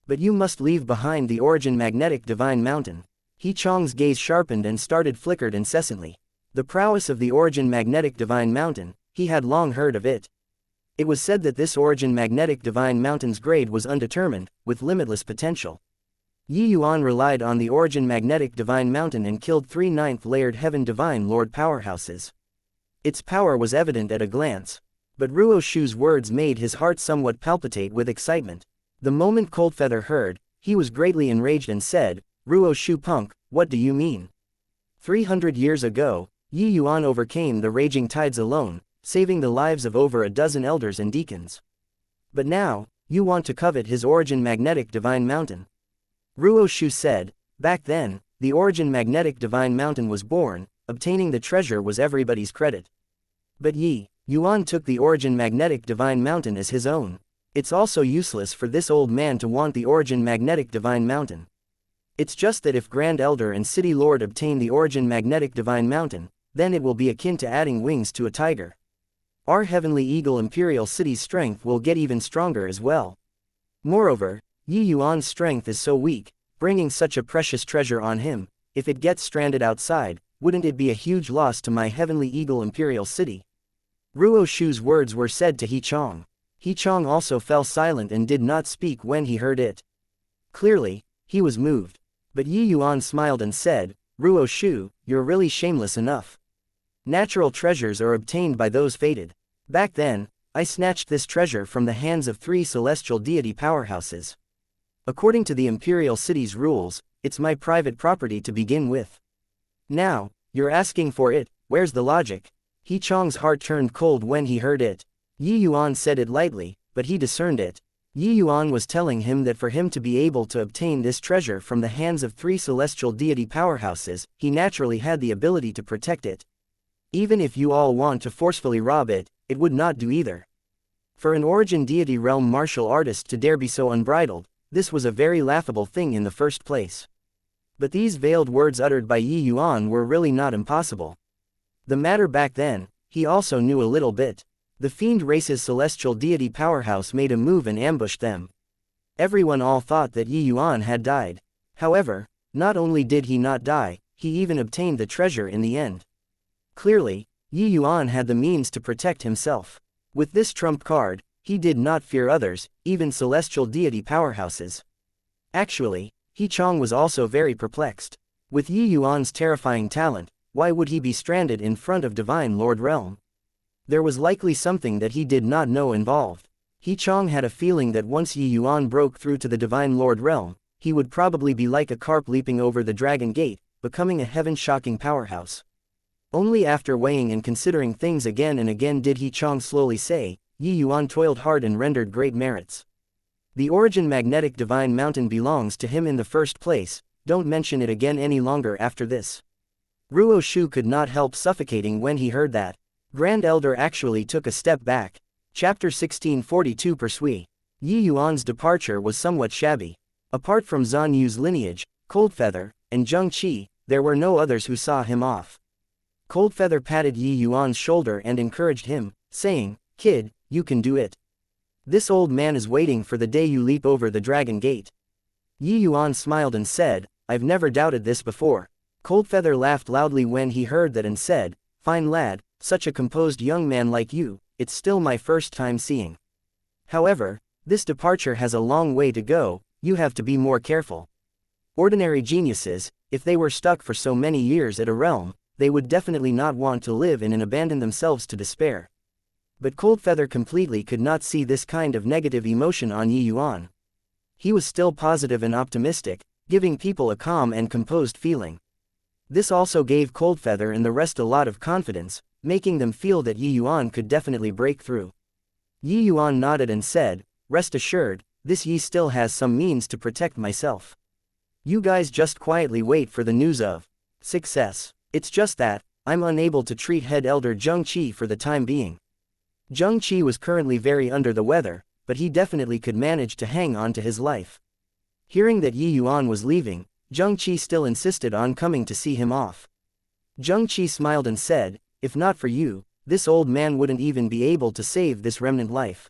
But you must leave behind the Origin Magnetic Divine Mountain." He Chong's gaze sharpened and flickered incessantly. The prowess of the Origin Magnetic Divine Mountain, he had long heard of it. It was said that this Origin Magnetic Divine Mountain's grade was undetermined, with limitless potential. Yi Yuan relied on the Origin Magnetic Divine Mountain and killed 3 9th-layered Heaven Divine Lord powerhouses. Its power was evident at a glance. But Ruoshu's words made his heart somewhat palpitate with excitement. The moment Coldfeather heard, he was greatly enraged and said, "Ruoshu punk, what do you mean? 300 years ago, Yi Yuan overcame the raging tides alone, saving the lives of over a dozen elders and deacons. But now, You want to covet his origin magnetic divine mountain. Ruo Shu said, back then, the origin magnetic divine mountain was born, obtaining the treasure was everybody's credit. But Yuan took the origin magnetic divine mountain as his own. It's also useless for this old man to want the origin magnetic divine mountain. It's just that if Grand Elder and City Lord obtain the origin magnetic divine mountain, then it will be akin to adding wings to a tiger. Our heavenly eagle imperial city's strength will get even stronger as well. Moreover, Yuan's strength is so weak, bringing such a precious treasure on him, if it gets stranded outside, wouldn't it be a huge loss to my heavenly eagle imperial city? Ruo Shu's words were said to He Chong. He Chong also fell silent and did not speak when he heard it. Clearly, he was moved. But Yuan smiled and said, Ruo Shu, you're really shameless enough. Natural treasures are obtained by those fated. Back then, I snatched this treasure from the hands of 3 celestial deity powerhouses. According to the imperial city's rules, it's my private property to begin with. Now, you're asking for it, where's the logic? He Chong's heart turned cold when he heard it. Yuan said it lightly, but he discerned it. Yuan was telling him that for him to be able to obtain this treasure from the hands of 3 celestial deity powerhouses, he naturally had the ability to protect it. Even if you all want to forcefully rob it, it would not do either. For an origin deity realm martial artist to dare be so unbridled, this was a very laughable thing in the first place. But these veiled words uttered by Yuan were really not impossible. The matter back then, he also knew a little bit. The fiend race's celestial deity powerhouse made a move and ambushed them. Everyone all thought that Yuan had died. However, not only did he not die, he even obtained the treasure in the end. Clearly, Yuan had the means to protect himself. With this trump card, he did not fear others, even celestial deity powerhouses. Actually, He Chong was also very perplexed. With Yuan's terrifying talent, why would he be stranded in front of Divine Lord Realm? There was likely something that he did not know involved. He Chong had a feeling that once Yuan broke through to the Divine Lord Realm, he would probably be like a carp leaping over the Dragon Gate, becoming a heaven-shocking powerhouse. Only after weighing and considering things again and again did He Chong slowly say, Yuan toiled hard and rendered great merits. The origin magnetic divine mountain belongs to him in the first place, don't mention it again any longer after this. Ruo Shu could not help suffocating when he heard that. Grand Elder actually took a step back. Chapter 1642 Persui. Yuan's departure was somewhat shabby. Apart from Zhan Yu's lineage, Coldfeather, and Zheng Qi, there were no others who saw him off. Coldfeather patted Yuan's shoulder and encouraged him, saying, Kid, you can do it. This old man is waiting for the day you leap over the Dragon Gate. Yuan smiled and said, I've never doubted this before. Coldfeather laughed loudly when he heard that and said, Fine lad, such a composed young man like you, it's still my first time seeing. However, this departure has a long way to go, you have to be more careful. Ordinary geniuses, if they were stuck for so many years at a realm, they would definitely not want to live in and abandon themselves to despair. But Coldfeather completely could not see this kind of negative emotion on Yuan. He was still positive and optimistic, giving people a calm and composed feeling. This also gave Coldfeather and the rest a lot of confidence, making them feel that Yuan could definitely break through. Yuan nodded and said, Rest assured, this Yi still has some means to protect myself. You guys just quietly wait for the news of success. It's just that, I'm unable to treat head elder Zheng Qi for the time being. Zheng Qi was currently very under the weather, but he definitely could manage to hang on to his life. Hearing that Yuan was leaving, Zheng Qi still insisted on coming to see him off. Zheng Qi smiled and said, If not for you, this old man wouldn't even be able to save this remnant life.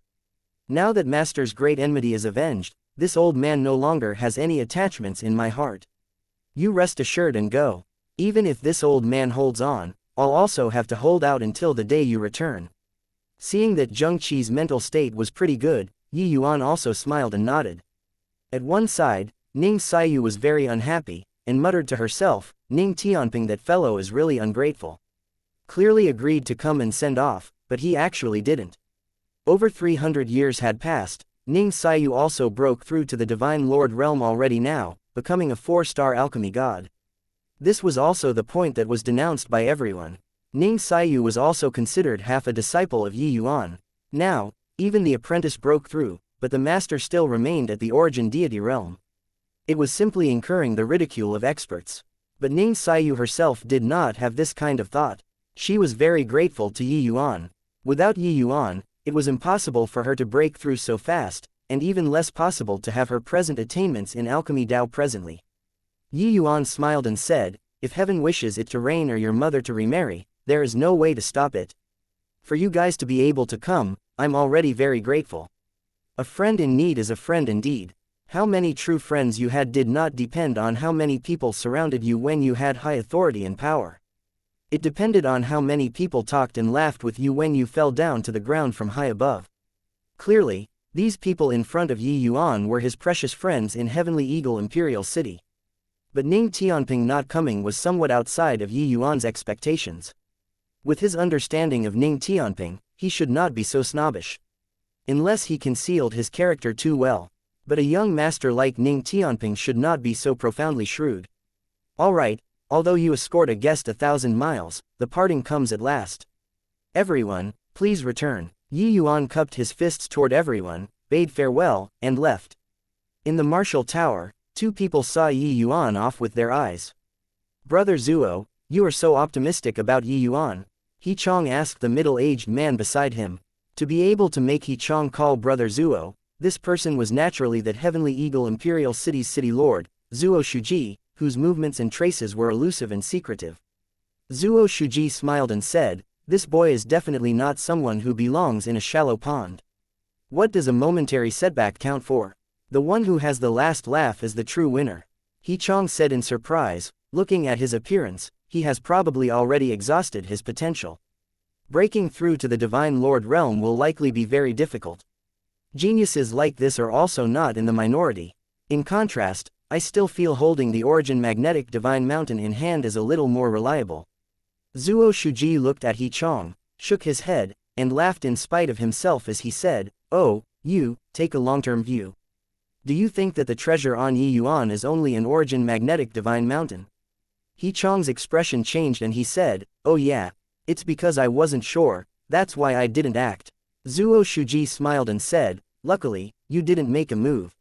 Now that Master's great enmity is avenged, this old man no longer has any attachments in my heart. You rest assured and go. Even if this old man holds on, I'll also have to hold out until the day you return. Seeing that Zheng Qi's mental state was pretty good, Yuan also smiled and nodded. At one side, Ning Xiyu was very unhappy, and muttered to herself, Ning Tianping, that fellow is really ungrateful. Clearly agreed to come and send off, but he actually didn't. Over 300 years had passed, Ning Xiyu also broke through to the Divine Lord Realm already now, becoming a 4-star alchemy god. This was also the point that was denounced by everyone. Ning Xiyu was also considered half a disciple of Yuan. Now, even the apprentice broke through, but the master still remained at the origin deity realm. It was simply incurring the ridicule of experts. But Ning Xiyu herself did not have this kind of thought. She was very grateful to Yi Yuan. Without Yi Yuan, it was impossible for her to break through so fast, and even less possible to have her present attainments in alchemy Dao presently. Yi Yuan smiled and said, if heaven wishes it to rain or your mother to remarry, there is no way to stop it. For you guys to be able to come, I'm already very grateful. A friend in need is a friend indeed. How many true friends you had did not depend on how many people surrounded you when you had high authority and power. It depended on how many people talked and laughed with you when you fell down to the ground from high above. Clearly, these people in front of Yi Yuan were his precious friends in Heavenly Eagle Imperial City. But Ning Tianping not coming was somewhat outside of Yi Yuan's expectations. With his understanding of Ning Tianping, he should not be so snobbish. Unless he concealed his character too well. But a young master like Ning Tianping should not be so profoundly shrewd. Alright, although you escort a guest 1,000 miles, the parting comes at last. Everyone, please return. Yi Yuan cupped his fists toward everyone, bade farewell, and left. In the martial tower, two people saw Yi Yuan off with their eyes. Brother Zuo, you are so optimistic about Yi Yuan? He Chong asked the middle-aged man beside him. To be able to make He Chong call Brother Zuo, this person was naturally that Heavenly Eagle Imperial City's city lord, Zuo Shuji, whose movements and traces were elusive and secretive. Zuo Shuji smiled and said, this boy is definitely not someone who belongs in a shallow pond. What does a momentary setback count for? The one who has the last laugh is the true winner. He Chong said in surprise, looking at his appearance, he has probably already exhausted his potential. Breaking through to the Divine Lord realm will likely be very difficult. Geniuses like this are also not in the minority. In contrast, I still feel holding the origin magnetic divine mountain in hand is a little more reliable. Zuo Shuji looked at He Chong, shook his head, and laughed in spite of himself as he said, oh, you, take a long-term view. Do you think that the treasure on Yi Yuan is only an origin magnetic divine mountain? He Chong's expression changed and he said, oh yeah, it's because I wasn't sure, that's why I didn't act. Zuo Shuji smiled and said, luckily, you didn't make a move.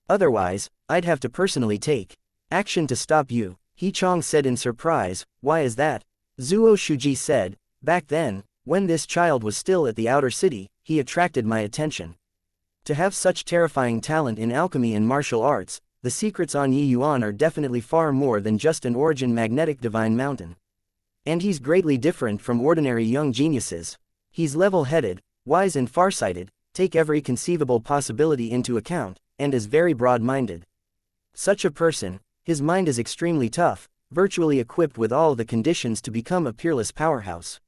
Otherwise, I'd have to personally take action to stop you. He Chong said in surprise, why is that? Zuo Shuji said, back then, when this child was still at the outer city, he attracted my attention. To have such terrifying talent in alchemy and martial arts, the secrets on Yi Yuan are definitely far more than just an origin magnetic divine mountain. And he's greatly different from ordinary young geniuses. He's level-headed, wise and farsighted, take every conceivable possibility into account, and is very broad-minded. Such a person, his mind is extremely tough, virtually equipped with all the conditions to become a peerless powerhouse.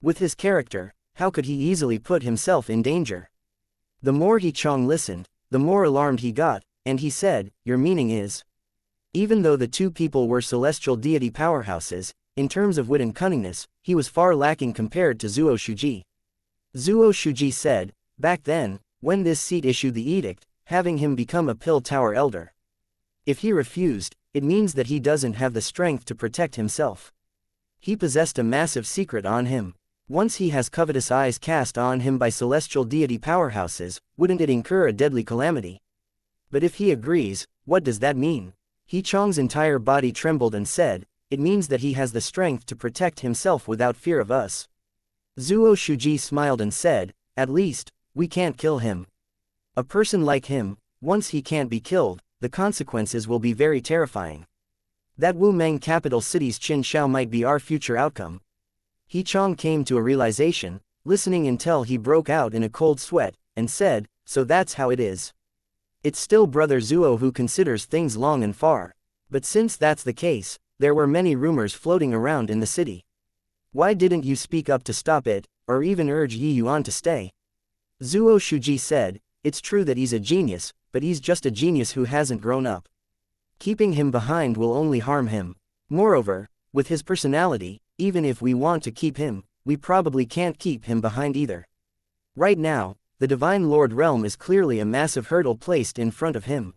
With his character, how could he easily put himself in danger? The more He Chong listened, the more alarmed he got, and he said, your meaning is? Even though the two people were celestial deity powerhouses, in terms of wit and cunningness, he was far lacking compared to Zuo Shuji. Zuo Shuji said, back then, when this seat issued the edict, having him become a pill tower elder. If he refused, it means that he doesn't have the strength to protect himself. He possessed a massive secret on him. Once he has covetous eyes cast on him by celestial deity powerhouses, wouldn't it incur a deadly calamity? But if he agrees, what does that mean? He Chong's entire body trembled and said, it means that he has the strength to protect himself without fear of us. Zuo Shuji smiled and said, at least, we can't kill him. A person like him, once he can't be killed, the consequences will be very terrifying. That Wumeng capital city's Qin Shao might be our future outcome. He Chong came to a realization, listening until he broke out in a cold sweat, and said, so that's how it is. It's still Brother Zuo who considers things long and far. But since that's the case, there were many rumors floating around in the city. Why didn't you speak up to stop it, or even urge Yi Yuan to stay? Zuo Shuji said, it's true that he's a genius, but he's just a genius who hasn't grown up. Keeping him behind will only harm him. Moreover, with his personality, even if we want to keep him, we probably can't keep him behind either. Right now, the Divine Lord realm is clearly a massive hurdle placed in front of him.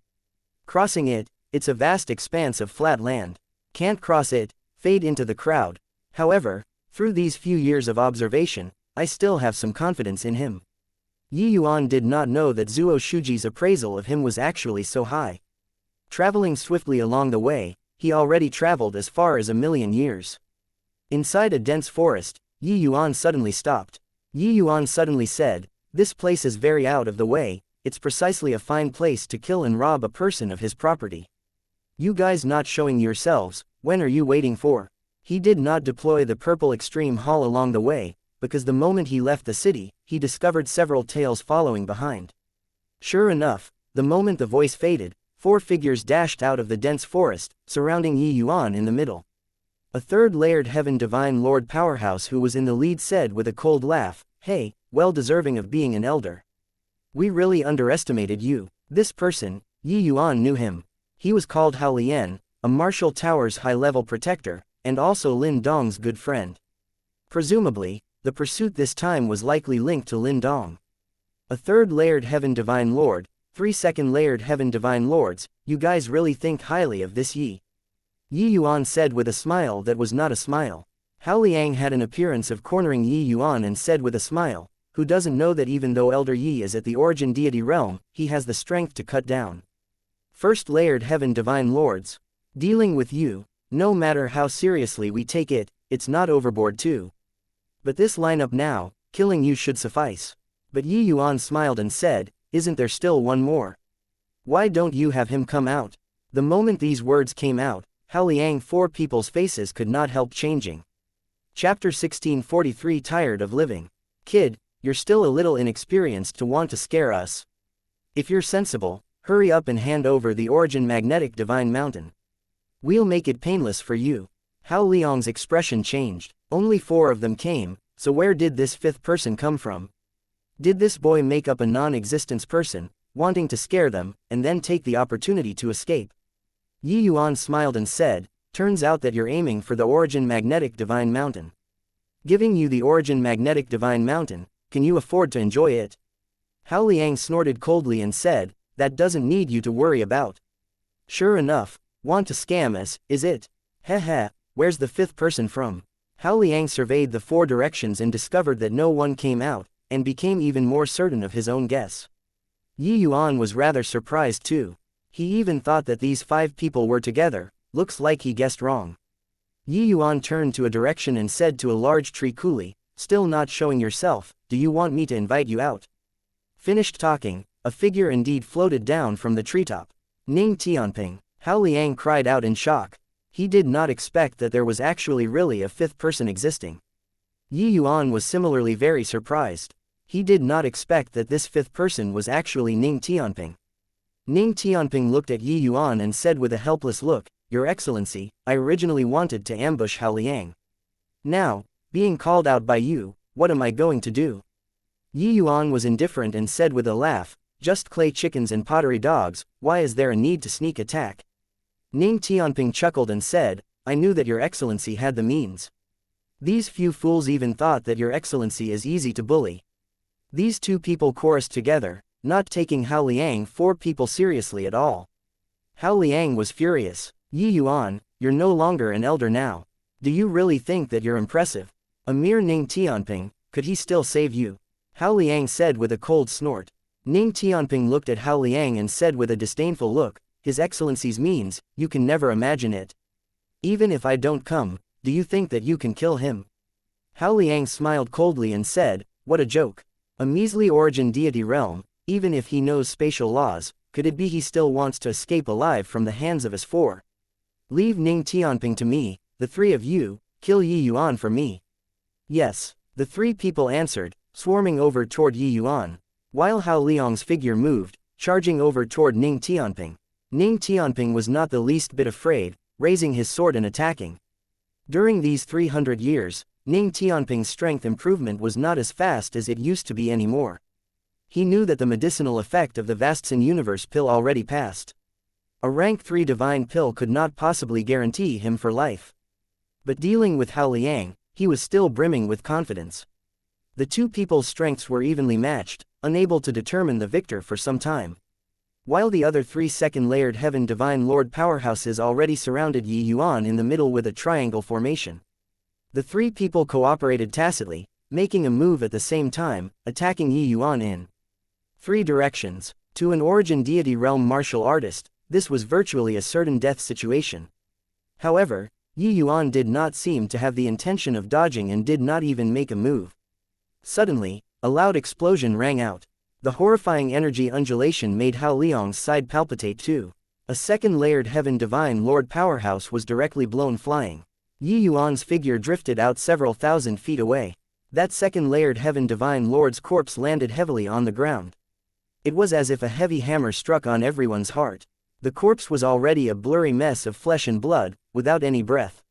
Crossing it, it's a vast expanse of flat land. Can't cross it, fade into the crowd. However, through these few years of observation, I still have some confidence in him. Yi Yuan did not know that Zuo Shuji's appraisal of him was actually so high. Traveling swiftly along the way, he already traveled as far as 1,000,000 years. Inside a dense forest, Yi Yuan suddenly stopped. Yi Yuan suddenly said, "This place is very out of the way, it's precisely a fine place to kill and rob a person of his property. You guys not showing yourselves, when are you waiting for?" He did not deploy the purple extreme hall along the way, because the moment he left the city, he discovered several tails following behind. Sure enough, the moment the voice faded, 4 figures dashed out of the dense forest, surrounding Yi Yuan in the middle. A third layered heaven divine lord powerhouse who was in the lead said with a cold laugh, "Hey, well deserving of being an elder. We really underestimated you." This person, Yi Yuan knew him. He was called Hao Lian, a Martial Tower's high-level protector, and also Lin Dong's good friend. Presumably, the pursuit this time was likely linked to Lin Dong. A third layered heaven divine lord, 3 second layered heaven divine lords, you guys really think highly of this Yi? Yi Yuan said with a smile that was not a smile. Hao Liang had an appearance of cornering Yi Yuan and said with a smile, "Who doesn't know that even though Elder Yi is at the origin deity realm, he has the strength to cut down first layered heaven divine lords? Dealing with you, no matter how seriously we take it, it's not overboard too. But this lineup now, killing you should suffice." But Yi Yuan smiled and said, "Isn't there still one more? Why don't you have him come out?" The moment these words came out, Hao Liang 4 people's faces could not help changing. Chapter 1643 Tired of living. Kid, you're still a little inexperienced to want to scare us. If you're sensible, hurry up and hand over the origin magnetic divine mountain. We'll make it painless for you. Hao Liang's expression changed. Only 4 of them came, so where did this 5th person come from? Did this boy make up a non-existence person, wanting to scare them, and then take the opportunity to escape? Yi Yuan smiled and said, "Turns out that you're aiming for the origin magnetic divine mountain. Giving you the origin magnetic divine mountain, can you afford to enjoy it?" Hao Liang snorted coldly and said, "That doesn't need you to worry about." Sure enough, want to scam us, is it? Heh, where's the 5th person from? Hao Liang surveyed the 4 directions and discovered that no one came out, and became even more certain of his own guess. Yi Yuan was rather surprised too. He even thought that these 5 people were together. Looks like he guessed wrong. Yi Yuan turned to a direction and said to a large tree coolie, "Still not showing yourself, do you want me to invite you out?" Finished talking, a figure indeed floated down from the treetop. "Ning Tianping," Hao Liang cried out in shock. He did not expect that there was actually really a 5th person existing. Yi Yuan was similarly very surprised. He did not expect that this 5th person was actually Ning Tianping. Ning Tianping looked at Yi Yuan and said with a helpless look, "Your Excellency, I originally wanted to ambush Hao Liang. Now, being called out by you, what am I going to do?" Yi Yuan was indifferent and said with a laugh, "Just clay chickens and pottery dogs, why is there a need to sneak attack?" Ning Tianping chuckled and said, "I knew that Your Excellency had the means. These few fools even thought that Your Excellency is easy to bully." These 2 people chorused together, not taking Hao Liang 4 people seriously at all. Hao Liang was furious. "Yi Yuan, you're no longer an elder now. Do you really think that you're impressive? A mere Ning Tianping, could he still save you?" Hao Liang said with a cold snort. Ning Tianping looked at Hao Liang and said with a disdainful look, "His Excellency's means, you can never imagine it. Even if I don't come, do you think that you can kill him?" Hao Liang smiled coldly and said, "What a joke. A measly origin deity realm, even if he knows spatial laws, could it be he still wants to escape alive from the hands of his 4? Leave Ning Tianping to me, the 3 of you, kill Yi Yuan for me." "Yes," the 3 people answered, swarming over toward Yi Yuan, while Hao Liang's figure moved, charging over toward Ning Tianping. Ning Tianping was not the least bit afraid, raising his sword and attacking. During these 300 years, Ning Tianping's strength improvement was not as fast as it used to be anymore. He knew that the medicinal effect of the Vastsin universe pill already passed. A rank 3 divine pill could not possibly guarantee him for life. But dealing with Hao Liang, he was still brimming with confidence. The 2 people's strengths were evenly matched, unable to determine the victor for some time. While the other 3 second-layered heaven divine lord powerhouses already surrounded Yi Yuan in the middle with a triangle formation. The 3 people cooperated tacitly, making a move at the same time, attacking Yi Yuan in 3 directions. To an origin deity realm martial artist, this was virtually a certain death situation. However, Yuan did not seem to have the intention of dodging and did not even make a move. Suddenly, a loud explosion rang out. The horrifying energy undulation made Hao Liang's side palpitate too. A second-layered Heaven Divine Lord powerhouse was directly blown flying. Yuan's figure drifted out several thousand feet away. That second-layered Heaven Divine Lord's corpse landed heavily on the ground. It was as if a heavy hammer struck on everyone's heart. The corpse was already a blurry mess of flesh and blood, without any breath.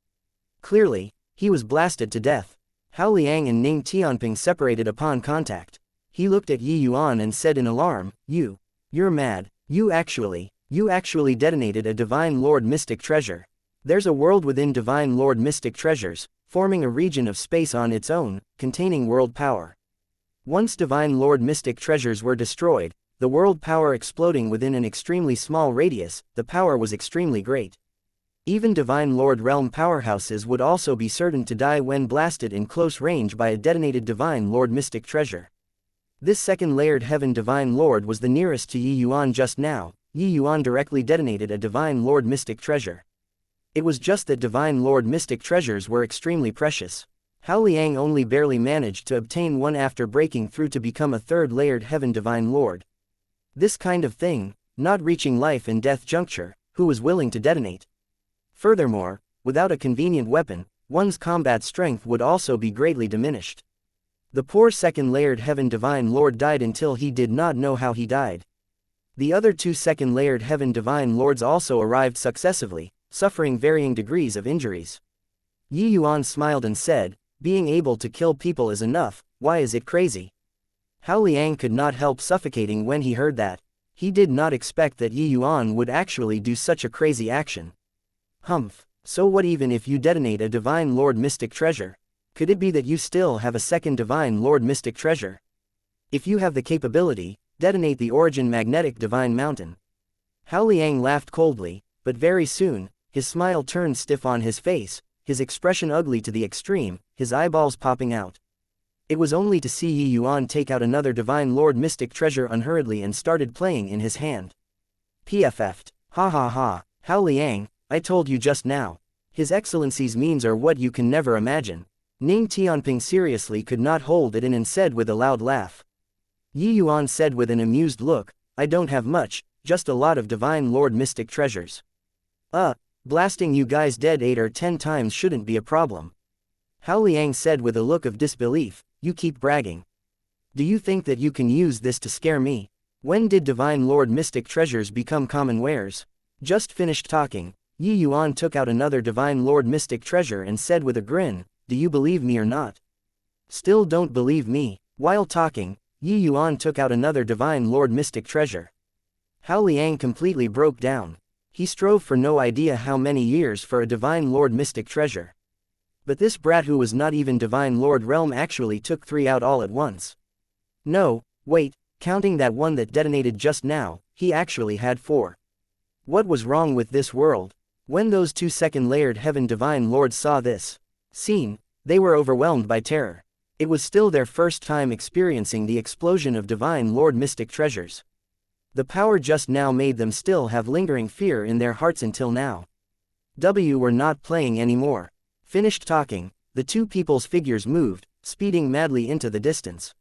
Clearly, he was blasted to death. Hao Liang and Ning Tianping separated upon contact. He looked at Yuan and said in alarm, You're mad. You actually detonated a Divine Lord Mystic Treasure. There's a world within Divine Lord Mystic Treasures, forming a region of space on its own, containing world power. Once Divine Lord Mystic Treasures were destroyed, the world power exploding within an extremely small radius, the power was extremely great. Even Divine Lord Realm powerhouses would also be certain to die when blasted in close range by a detonated Divine Lord Mystic Treasure. This second-layered Heaven Divine Lord was the nearest to Yuan just now. Yuan directly detonated a Divine Lord Mystic Treasure. It was just that Divine Lord Mystic Treasures were extremely precious. Hao Liang only barely managed to obtain one after breaking through to become a third-layered Heaven Divine Lord. This kind of thing, not reaching life and death juncture, who was willing to detonate? Furthermore, without a convenient weapon, one's combat strength would also be greatly diminished. The poor second-layered Heaven Divine Lord died until he did not know how he died. The other 2 second-layered Heaven Divine Lords also arrived successively, suffering varying degrees of injuries. Yuan smiled and said, being able to kill people is enough, why is it crazy? Hao Liang could not help suffocating when he heard that. He did not expect that Yuan would actually do such a crazy action. Humph, so what even if you detonate a Divine Lord Mystic Treasure? Could it be that you still have a second Divine Lord Mystic Treasure? If you have the capability, detonate the Origin Magnetic Divine Mountain. Hao Liang laughed coldly, but very soon, his smile turned stiff on his face, his expression ugly to the extreme, his eyeballs popping out. It was only to see Yuan take out another Divine Lord Mystic Treasure unhurriedly and started playing in his hand. PFF'd. Ha ha ha, Hao Liang, I told you just now. His Excellency's means are what you can never imagine. Ning Tianping seriously could not hold it in and said with a loud laugh. Yuan said with an amused look, I don't have much, just a lot of Divine Lord Mystic Treasures. Blasting you guys dead 8 or 10 times shouldn't be a problem. Hao Liang said with a look of disbelief, you keep bragging. Do you think that you can use this to scare me? When did Divine Lord Mystic Treasures become common wares? Just finished talking, Yuan took out another Divine Lord Mystic Treasure and said with a grin, do you believe me or not? Still don't believe me. While talking, Yuan took out another Divine Lord Mystic Treasure. Hao Liang completely broke down. He strove for no idea how many years for a Divine Lord Mystic Treasure. But this brat who was not even Divine Lord Realm actually took 3 out all at once. No, wait, counting that one that detonated just now, he actually had 4. What was wrong with this world? When those 2 second-layered Heaven Divine Lords saw this scene, they were overwhelmed by terror. It was still their first time experiencing the explosion of Divine Lord Mystic Treasures. The power just now made them still have lingering fear in their hearts until now. Were not playing anymore. Finished talking, the 2 people's figures moved, speeding madly into the distance.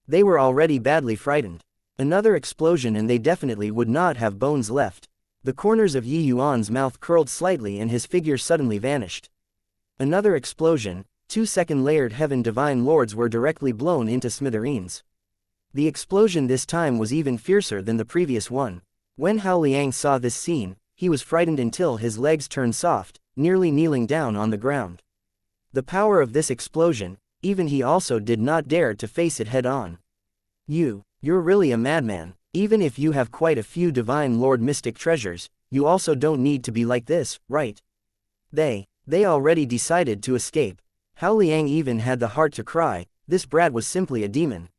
They were already badly frightened. Another explosion and they definitely would not have bones left. The corners of Yuan's mouth curled slightly and his figure suddenly vanished. Another explosion, 2 second-layered Heaven Divine Lords were directly blown into smithereens. The explosion this time was even fiercer than the previous one. When Hao Liang saw this scene, he was frightened until his legs turned soft, nearly kneeling down on the ground. The power of this explosion, even he also did not dare to face it head-on. You're really a madman. Even if you have quite a few Divine Lord Mystic Treasures, you also don't need to be like this, right? They already decided to escape. Hao Liang even had the heart to cry, this brat was simply a demon.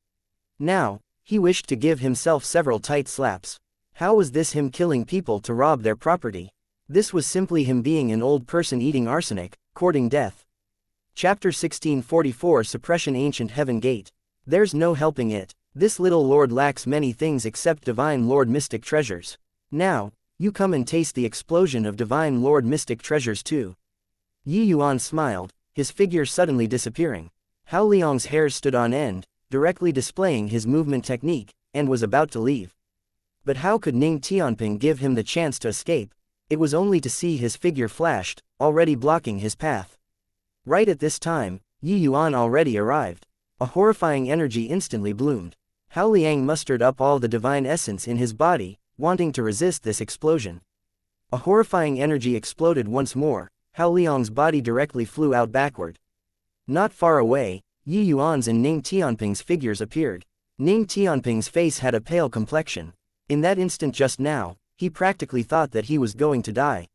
Now, he wished to give himself several tight slaps. How was this him killing people to rob their property? This was simply him being an old person eating arsenic, courting death. Chapter 1644 Suppression Ancient Heaven Gate. There's no helping it. This little lord lacks many things except divine lord mystic treasures. Now, you come and taste the explosion of divine lord mystic treasures too. Yi Yuan smiled, his figure suddenly disappearing. Hao Liang's hair stood on end, directly displaying his movement technique, and was about to leave. But how could Ning Tianping give him the chance to escape? It was only to see his figure flashed, already blocking his path. Right at this time, Yi Yuan already arrived. A horrifying energy instantly bloomed. Hao Liang mustered up all the divine essence in his body, wanting to resist this explosion. A horrifying energy exploded once more. Hao Liang's body directly flew out backward. Not far away, Yi Yuan's and Ning Tianping's figures appeared. Ning Tianping's face had a pale complexion. In that instant just now, he practically thought that he was going to die.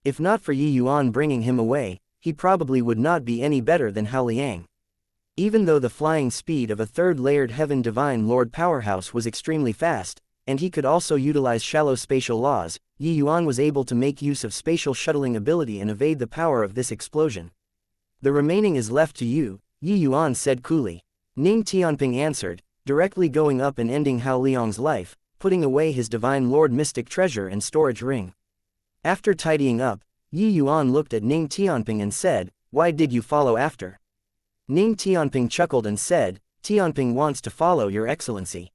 If not for Yi Yuan bringing him away, he probably would not be any better than Hao Liang. Even though the flying speed of a third-layered Heaven Divine Lord powerhouse was extremely fast, and he could also utilize shallow spatial laws, Yi Yuan was able to make use of spatial shuttling ability and evade the power of this explosion. The remaining is left to you, Yi Yuan said coolly. Ning Tianping answered, directly going up and ending Hao Liang's life, putting away his divine lord mystic treasure and storage ring. After tidying up, Yi Yuan looked at Ning Tianping and said, "Why did you follow after?" Ning Tianping chuckled and said, "Tianping wants to follow your excellency.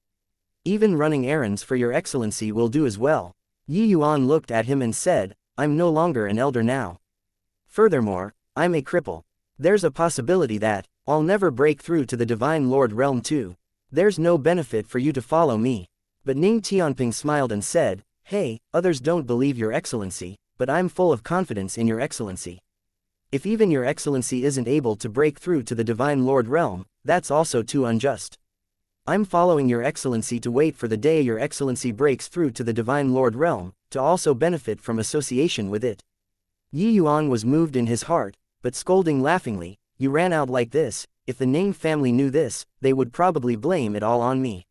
Even running errands for your excellency will do as well." Yi Yuan looked at him and said, "I'm no longer an elder now. Furthermore, I'm a cripple. There's a possibility that I'll never break through to the divine lord realm too. There's no benefit for you to follow me." But Ning Tianping smiled and said, "Hey, others don't believe your excellency, but I'm full of confidence in your excellency. If even your excellency isn't able to break through to the divine lord realm, that's also too unjust. I'm following your excellency to wait for the day your excellency breaks through to the divine lord realm, to also benefit from association with it." Yi Yuan was moved in his heart, but scolding laughingly, "You ran out like this. If the Ning family knew this, they would probably blame it all on me."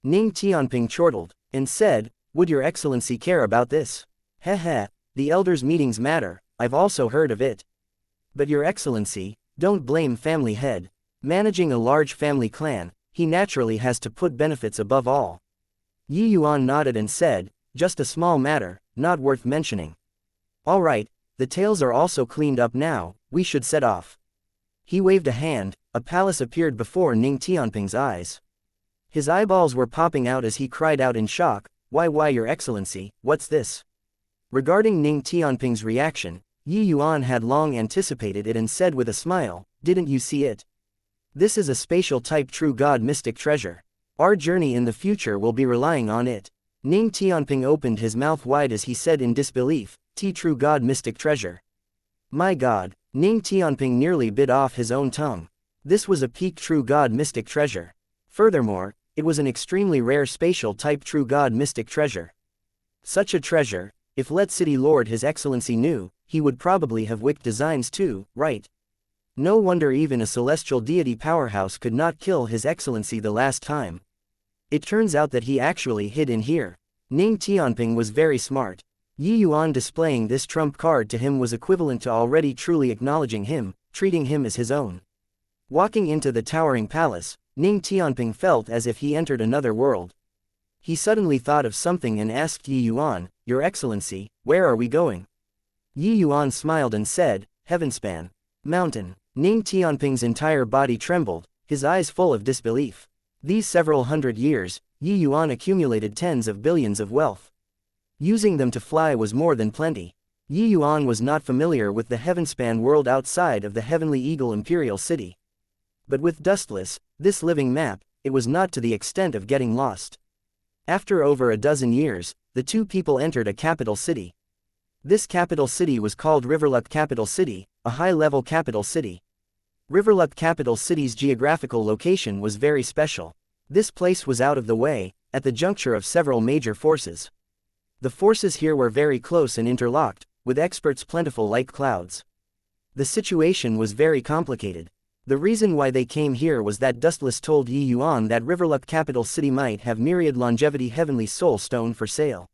Ning Tianping chortled, and said, "Would your excellency care about this? Heh, the elders' meetings matter, I've also heard of it. But your excellency, don't blame family head. Managing a large family clan, he naturally has to put benefits above all." Yi Yuan nodded and said, "Just a small matter, not worth mentioning. All right, the tails are also cleaned up now, we should set off." He waved a hand, a palace appeared before Ning Tianping's eyes. His eyeballs were popping out as he cried out in shock, Why your excellency, what's this?" Regarding Ning Tianping's reaction, Yi Yuan had long anticipated it and said with a smile, "Didn't you see it? This is a spatial type true god mystic treasure. Our journey in the future will be relying on it." Ning Tianping opened his mouth wide as he said in disbelief, True god mystic treasure. My god, Ning Tianping nearly bit off his own tongue. This was a peak true god mystic treasure. Furthermore, it was an extremely rare spatial type true god mystic treasure. Such a treasure, if let City Lord His Excellency knew, he would probably have wicked designs too, right? No wonder even a celestial deity powerhouse could not kill His Excellency the last time. It turns out that he actually hid in here. Ning Tianping was very smart. Yi Yuan displaying this trump card to him was equivalent to already truly acknowledging him, treating him as his own. Walking into the towering palace, Ning Tianping felt as if he entered another world. He suddenly thought of something and asked Yi Yuan, "Your Excellency, where are we going?" Yi Yuan smiled and said, "Heavenspan Mountain." Ning Tianping's entire body trembled, his eyes full of disbelief. These several hundred years, Yi Yuan accumulated tens of billions of wealth. Using them to fly was more than plenty. Yi Yuan was not familiar with the Heavenspan world outside of the Heavenly Eagle Imperial City. But with Dustless, this living map, it was not to the extent of getting lost. After over a dozen years, the two people entered a capital city. This capital city was called Riverluck Capital City, a high-level capital city. Riverluck Capital City's geographical location was very special. This place was out of the way, at the juncture of several major forces. The forces here were very close and interlocked, with experts plentiful like clouds. The situation was very complicated. The reason why they came here was that Dustless told Yi Yuan that Riverluck Capital City might have myriad longevity heavenly soul stone for sale.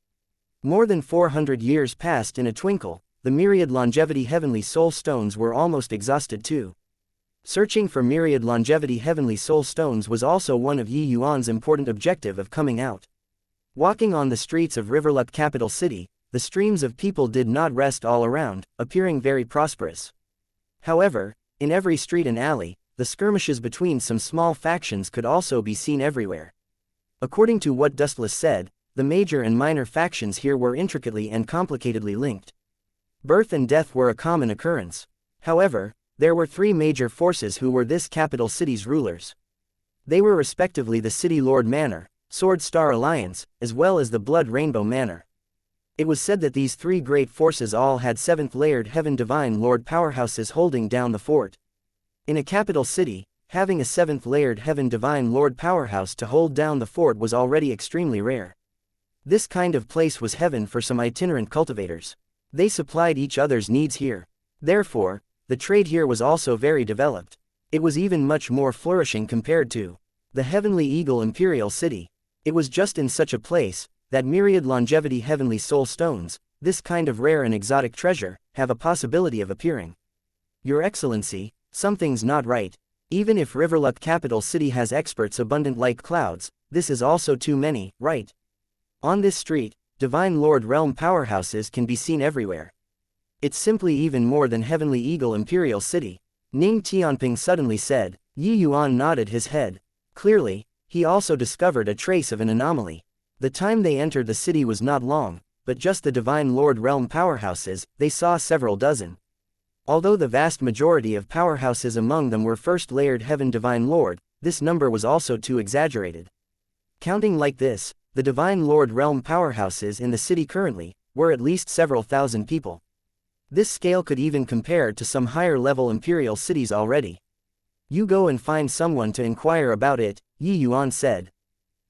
More than 400 years passed in a twinkle, the myriad longevity heavenly soul stones were almost exhausted too. Searching for myriad longevity heavenly soul stones was also one of Yi Yuan's important objective of coming out. Walking on the streets of Riverluck capital city, the streams of people did not rest all around, appearing very prosperous. However, in every street and alley, the skirmishes between some small factions could also be seen everywhere. According to what Dustless said, the major and minor factions here were intricately and complicatedly linked. Birth and death were a common occurrence. However, there were three major forces who were this capital city's rulers. They were respectively the City Lord Manor, Sword Star Alliance, as well as the Blood Rainbow Manor. It was said that these three great forces all had 7th layered Heaven Divine Lord powerhouses holding down the fort. In a capital city, having a 7th layered Heaven Divine Lord powerhouse to hold down the fort was already extremely rare. This kind of place was heaven for some itinerant cultivators. They supplied each other's needs here. Therefore, the trade here was also very developed. It was even much more flourishing compared to the Heavenly Eagle Imperial City. It was just in such a place that myriad longevity heavenly soul stones, this kind of rare and exotic treasure, have a possibility of appearing. Your Excellency, something's not right. Even if Riverluck capital city has experts abundant like clouds, this is also too many, right? On this street, Divine Lord Realm powerhouses can be seen everywhere. It's simply even more than Heavenly Eagle Imperial City. Ning Tianping suddenly said. Yi Yuan nodded his head. Clearly, he also discovered a trace of an anomaly. The time they entered the city was not long, but just the Divine Lord Realm powerhouses, they saw several dozen. Although the vast majority of powerhouses among them were first layered Heaven Divine Lord, this number was also too exaggerated. Counting like this, the Divine Lord Realm powerhouses in the city currently were at least several thousand people. This scale could even compare to some higher-level imperial cities already. You go and find someone to inquire about it, Yi Yuan said.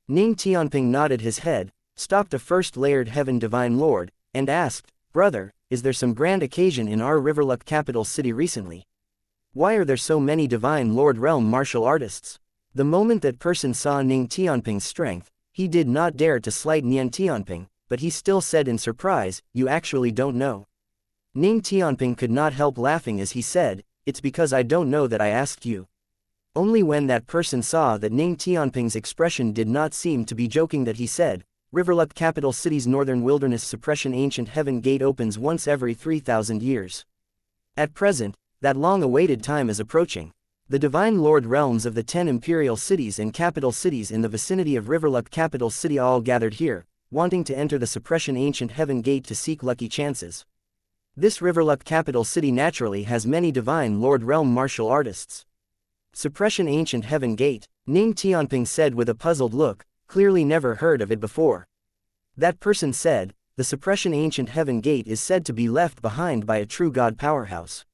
Ning Tianping nodded his head, stopped a first-layered Heaven Divine Lord, and asked, Brother, is there some grand occasion in our Riverluck capital city recently? Why are there so many Divine Lord Realm martial artists? The moment that person saw Ning Tianping's strength, he did not dare to slight Ning Tianping, but he still said in surprise, You actually don't know. Ning Tianping could not help laughing as he said, It's because I don't know that I asked you. Only when that person saw that Ning Tianping's expression did not seem to be joking that he said, Riverluck capital city's northern wilderness suppression ancient heaven gate opens once every 3,000 years. At present, that long-awaited time is approaching. The Divine Lord realms of the 10 imperial cities and capital cities in the vicinity of Riverluck capital city all gathered here, wanting to enter the suppression ancient heaven gate to seek lucky chances. This Riverluck capital city naturally has many Divine Lord realm martial artists. Suppression ancient heaven gate, Ning Tianping said with a puzzled look, clearly never heard of it before. That person said, the suppression ancient heaven gate is said to be left behind by a true god powerhouse.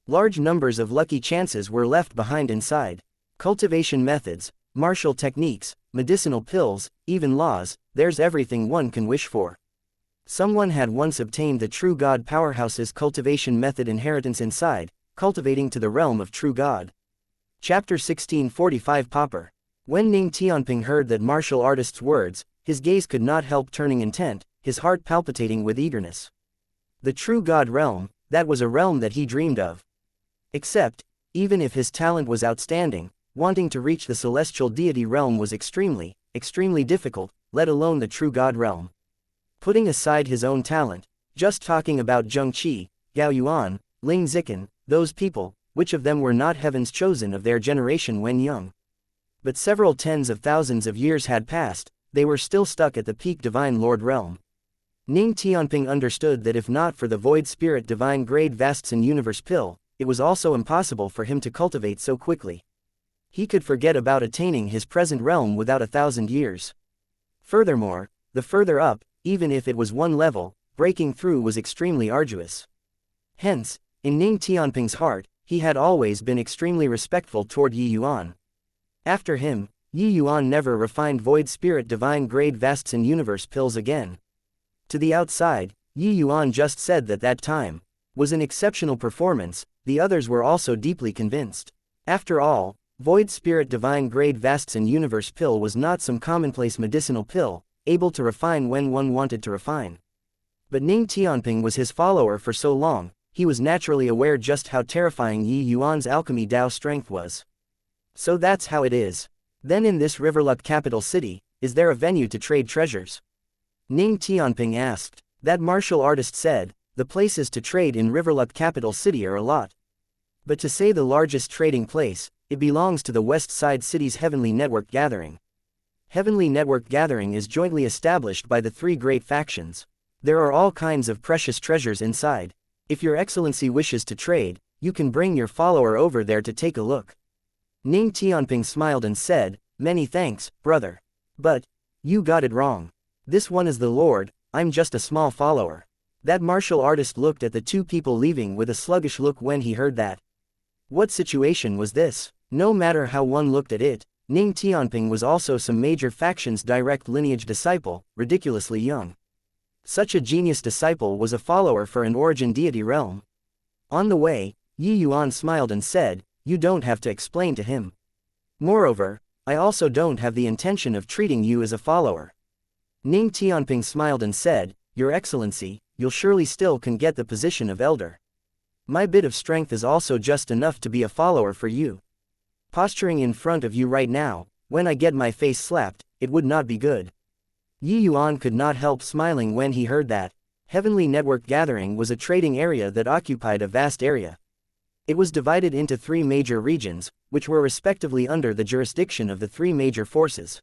Large numbers of lucky chances were left behind inside. Cultivation methods, martial techniques, medicinal pills, even laws, there's everything one can wish for. Someone had once obtained the true god powerhouse's cultivation method inheritance inside, cultivating to the realm of true god. Chapter 1645 Popper. When Ning Tianping heard that martial artist's words, his gaze could not help turning intent, his heart palpitating with eagerness. The true god realm, that was a realm that he dreamed of. Except, even if his talent was outstanding, wanting to reach the celestial deity realm was extremely, extremely difficult, let alone the true god realm. Putting aside his own talent, just talking about Zheng Qi, Gao Yuan, Ling Zikan, those people, which of them were not heaven's chosen of their generation when young? But several tens of thousands of years had passed, they were still stuck at the peak Divine Lord realm. Ning Tianping understood that if not for the Void Spirit Divine Grade Vasts and Universe Pill, it was also impossible for him to cultivate so quickly. He could forget about attaining his present realm without 1,000 years. Furthermore, the further up, even if it was one level, breaking through was extremely arduous. Hence, in Ning Tianping's heart, he had always been extremely respectful toward Yi Yuan. After him, Yi Yuan never refined Void Spirit Divine Grade Vasts and Universe Pills again. To the outside, Yi Yuan just said that that time was an exceptional performance, the others were also deeply convinced. After all, Void Spirit Divine Grade Vasts and Universe Pill was not some commonplace medicinal pill, able to refine when one wanted to refine. But Ning Tianping was his follower for so long, he was naturally aware just how terrifying Yi Yuan's alchemy Dao strength was. So that's how it is. Then in this Riverluck capital city, is there a venue to trade treasures? Ning Tianping asked. That martial artist said, the places to trade in Riverluck capital city are a lot. But to say the largest trading place, it belongs to the West Side City's Heavenly Network Gathering. Heavenly Network Gathering is jointly established by the three great factions. There are all kinds of precious treasures inside. If your excellency wishes to trade, you can bring your follower over there to take a look. Ning Tianping smiled and said, many thanks, brother. But, you got it wrong. This one is the Lord, I'm just a small follower. That martial artist looked at the two people leaving with a sluggish look when he heard that. What situation was this? No matter how one looked at it, Ning Tianping was also some major faction's direct lineage disciple, ridiculously young. Such a genius disciple was a follower for an origin deity realm. On the way, Yi Yuan smiled and said, you don't have to explain to him. Moreover, I also don't have the intention of treating you as a follower. Ning Tianping smiled and said, Your Excellency, you'll surely still can get the position of elder. My bit of strength is also just enough to be a follower for you. Posturing in front of you right now, when I get my face slapped, it would not be good. Yi Yuan could not help smiling when he heard that. Heavenly Network Gathering was a trading area that occupied a vast area. It was divided into three major regions, which were respectively under the jurisdiction of the three major forces.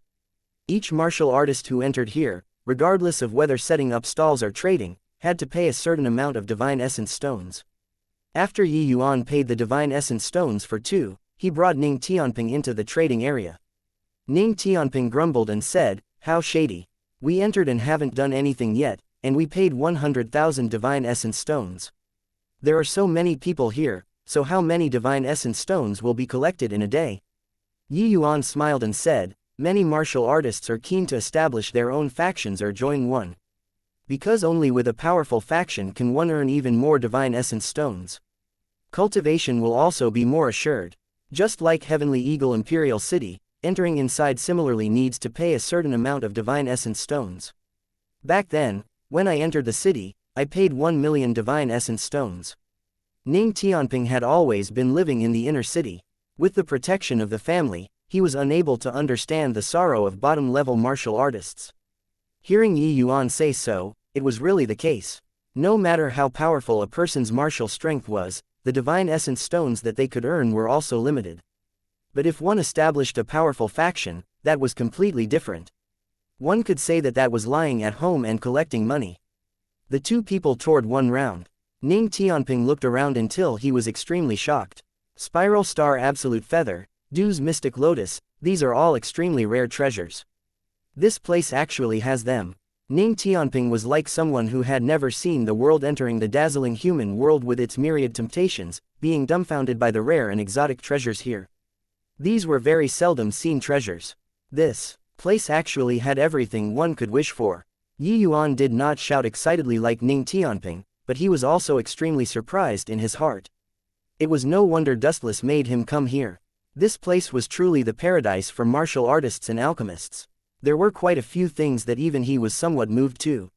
Each martial artist who entered here, regardless of whether setting up stalls or trading, had to pay a certain amount of divine essence stones. After Yi Yuan paid the divine essence stones for two, he brought Ning Tianping into the trading area. Ning Tianping grumbled and said, How shady. We entered and haven't done anything yet, and we paid 100,000 divine essence stones. There are so many people here, so how many divine essence stones will be collected in a day? Yi Yuan smiled and said, Many martial artists are keen to establish their own factions or join one. Because only with a powerful faction can one earn even more divine essence stones. Cultivation will also be more assured. Just like Heavenly Eagle Imperial City, entering inside similarly needs to pay a certain amount of divine essence stones. Back then, when I entered the city, I paid 1 million divine essence stones. Ning Tianping had always been living in the inner city. With the protection of the family, he was unable to understand the sorrow of bottom-level martial artists. Hearing Yi Yuan say so, it was really the case. No matter how powerful a person's martial strength was, the divine essence stones that they could earn were also limited. But if one established a powerful faction, that was completely different. One could say that that was lying at home and collecting money. The two people toured one round. Ning Tianping looked around until he was extremely shocked. Spiral Star Absolute Feather, Du's Mystic Lotus, these are all extremely rare treasures. This place actually has them. Ning Tianping was like someone who had never seen the world entering the dazzling human world with its myriad temptations, being dumbfounded by the rare and exotic treasures here. These were very seldom seen treasures. This place actually had everything one could wish for. Yi Yuan did not shout excitedly like Ning Tianping, but he was also extremely surprised in his heart. It was no wonder Dustless made him come here. This place was truly the paradise for martial artists and alchemists. There were quite a few things that even he was somewhat moved to.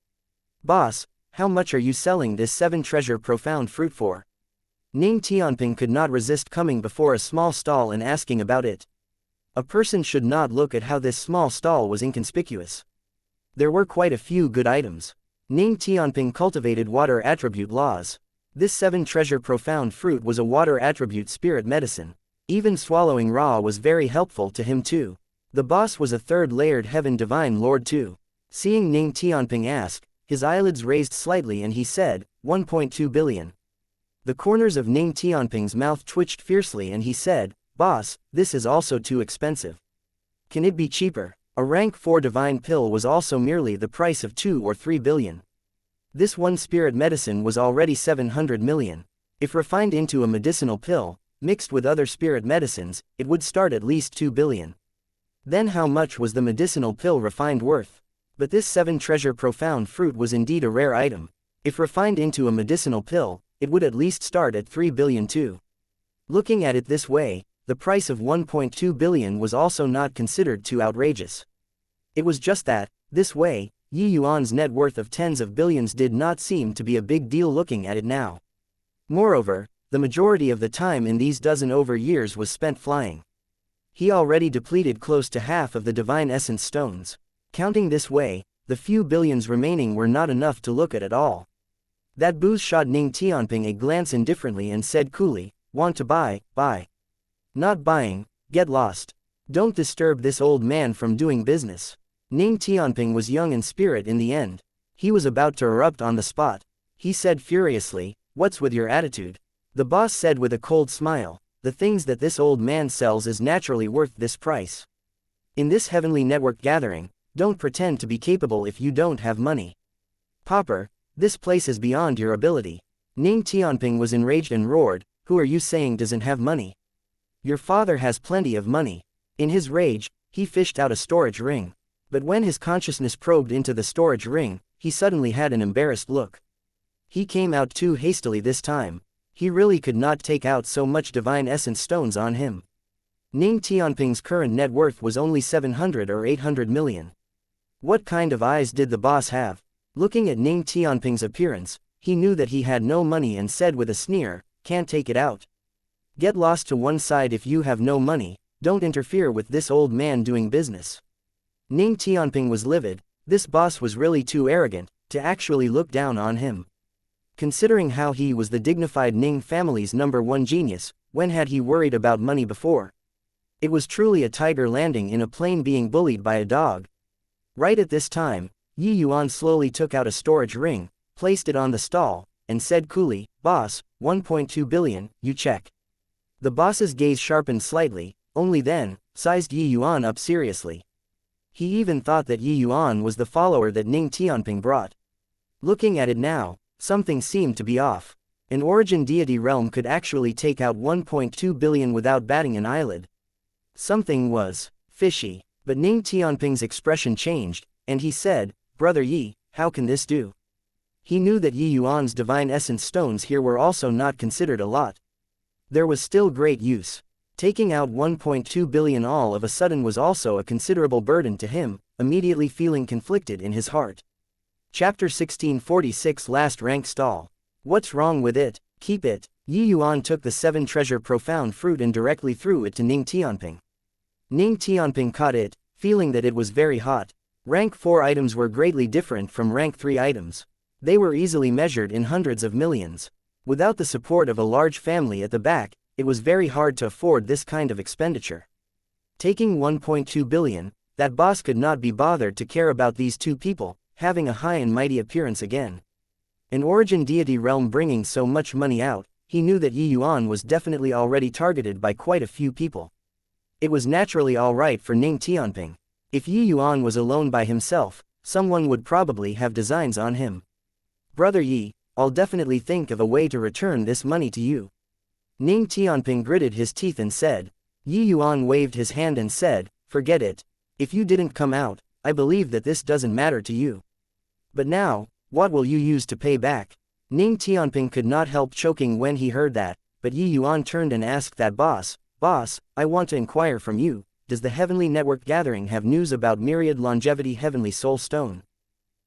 Boss, how much are you selling this 7-treasure profound fruit for? Ning Tianping could not resist coming before a small stall and asking about it. A person should not look at how this small stall was inconspicuous. There were quite a few good items. Ning Tianping cultivated water attribute laws. This 7-treasure profound fruit was a water attribute spirit medicine. Even swallowing raw was very helpful to him too. The boss was a 3rd-layered heaven divine lord too. Seeing Ning Tianping ask, his eyelids raised slightly and he said, 1.2 billion. The corners of Ning Tianping's mouth twitched fiercely and he said, Boss, this is also too expensive. Can it be cheaper? A rank 4 divine pill was also merely the price of 2 or 3 billion. This one spirit medicine was already 700 million. If refined into a medicinal pill, mixed with other spirit medicines, it would start at least 2 billion. Then how much was the medicinal pill refined worth? But this 7-treasure profound fruit was indeed a rare item. If refined into a medicinal pill, it would at least start at 3 billion too. Looking at it this way, the price of 1.2 billion was also not considered too outrageous. It was just that, this way, Yi Yuan's net worth of tens of billions did not seem to be a big deal looking at it now. Moreover, the majority of the time in these dozen over years was spent flying. He already depleted close to half of the divine essence stones. Counting this way, the few billions remaining were not enough to look at all. That booze shot Ning Tianping a glance indifferently and said coolly, "Want to buy, buy. Not buying, get lost. Don't disturb this old man from doing business." Ning Tianping was young in spirit in the end. He was about to erupt on the spot. He said furiously, "What's with your attitude?" The boss said with a cold smile, "The things that this old man sells is naturally worth this price. In this heavenly network gathering, don't pretend to be capable if you don't have money. Pauper, this place is beyond your ability." Ning Tianping was enraged and roared, "Who are you saying doesn't have money? Your father has plenty of money." In his rage, he fished out a storage ring. But when his consciousness probed into the storage ring, he suddenly had an embarrassed look. He came out too hastily this time. He really could not take out so much divine essence stones on him. Ning Tianping's current net worth was only 700 or 800 million. What kind of eyes did the boss have? Looking at Ning Tianping's appearance, he knew that he had no money and said with a sneer, "Can't take it out. Get lost to one side if you have no money, don't interfere with this old man doing business." Ning Tianping was livid. This boss was really too arrogant to actually look down on him. Considering how he was the dignified Ning family's #1 genius, when had he worried about money before? It was truly a tiger landing in a plane being bullied by a dog. Right at this time, Yuan slowly took out a storage ring, placed it on the stall, and said coolly, "Boss, 1.2 billion, you check." The boss's gaze sharpened slightly, only then, sized Yuan up seriously. He even thought that Yuan was the follower that Ning Tianping brought. Looking at it now, something seemed to be off. An origin deity realm could actually take out 1.2 billion without batting an eyelid. Something was fishy, but Ning Tianping's expression changed, and he said, "Brother Yi, how can this do?" He knew that Yuan's divine essence stones here were also not considered a lot. There was still great use. Taking out 1.2 billion all of a sudden was also a considerable burden to him, immediately feeling conflicted in his heart. Chapter 1646 Last Rank Stall. What's wrong with it? Keep it. Yuan took the 7 treasure profound fruit and directly threw it to Ning Tianping. Ning Tianping caught it, feeling that it was very hot. Rank 4 items were greatly different from rank 3 items. They were easily measured in hundreds of millions. Without the support of a large family at the back, it was very hard to afford this kind of expenditure. Taking 1.2 billion, that boss could not be bothered to care about these two people, having a high and mighty appearance again. An origin deity realm bringing so much money out, he knew that Yuan was definitely already targeted by quite a few people. It was naturally alright for Ning Tianping. If Yuan was alone by himself, someone would probably have designs on him. "Brother Yi, I'll definitely think of a way to return this money to you." Ning Tianping gritted his teeth and said. Yuan waved his hand and said, "Forget it. If you didn't come out, I believe that this doesn't matter to you. But now, what will you use to pay back?" Ning Tianping could not help choking when he heard that, but Yuan turned and asked that boss, "Boss, I want to inquire from you, does the Heavenly Network Gathering have news about Myriad Longevity Heavenly Soul Stone?"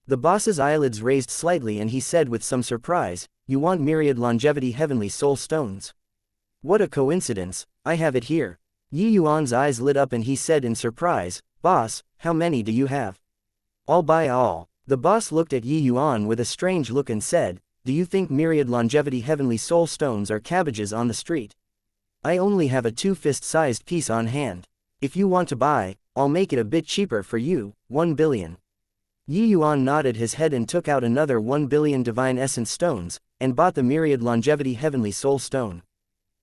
The boss's eyelids raised slightly and he said with some surprise, "You want Myriad Longevity Heavenly Soul Stones? What a coincidence, I have it here." Yuan's eyes lit up and he said in surprise, "Boss, how many do you have?" "I'll buy all." The boss looked at Yuan with a strange look and said, "Do you think Myriad Longevity Heavenly Soul Stones are cabbages on the street? I only have a 2-fist-sized piece on hand. If you want to buy, I'll make it a bit cheaper for you, 1 billion. Yuan nodded his head and took out another 1 billion divine essence stones, and bought the Myriad Longevity Heavenly Soul Stone.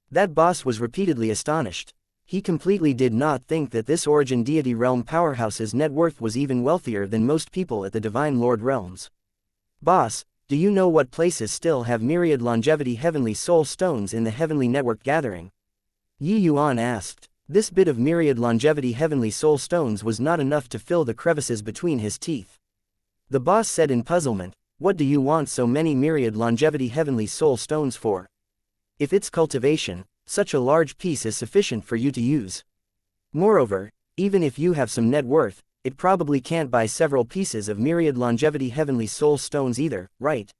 That boss was repeatedly astonished. He completely did not think that this origin deity realm powerhouse's net worth was even wealthier than most people at the Divine Lord realms. "Boss, do you know what places still have Myriad Longevity Heavenly Soul Stones in the Heavenly Network Gathering?" Yuan asked. This bit of Myriad Longevity Heavenly Soul Stones was not enough to fill the crevices between his teeth. The boss said in puzzlement, "What do you want so many Myriad Longevity Heavenly Soul Stones for? If it's cultivation, such a large piece is sufficient for you to use. Moreover, even if you have some net worth, it probably can't buy several pieces of Myriad Longevity Heavenly Soul Stones either, right?"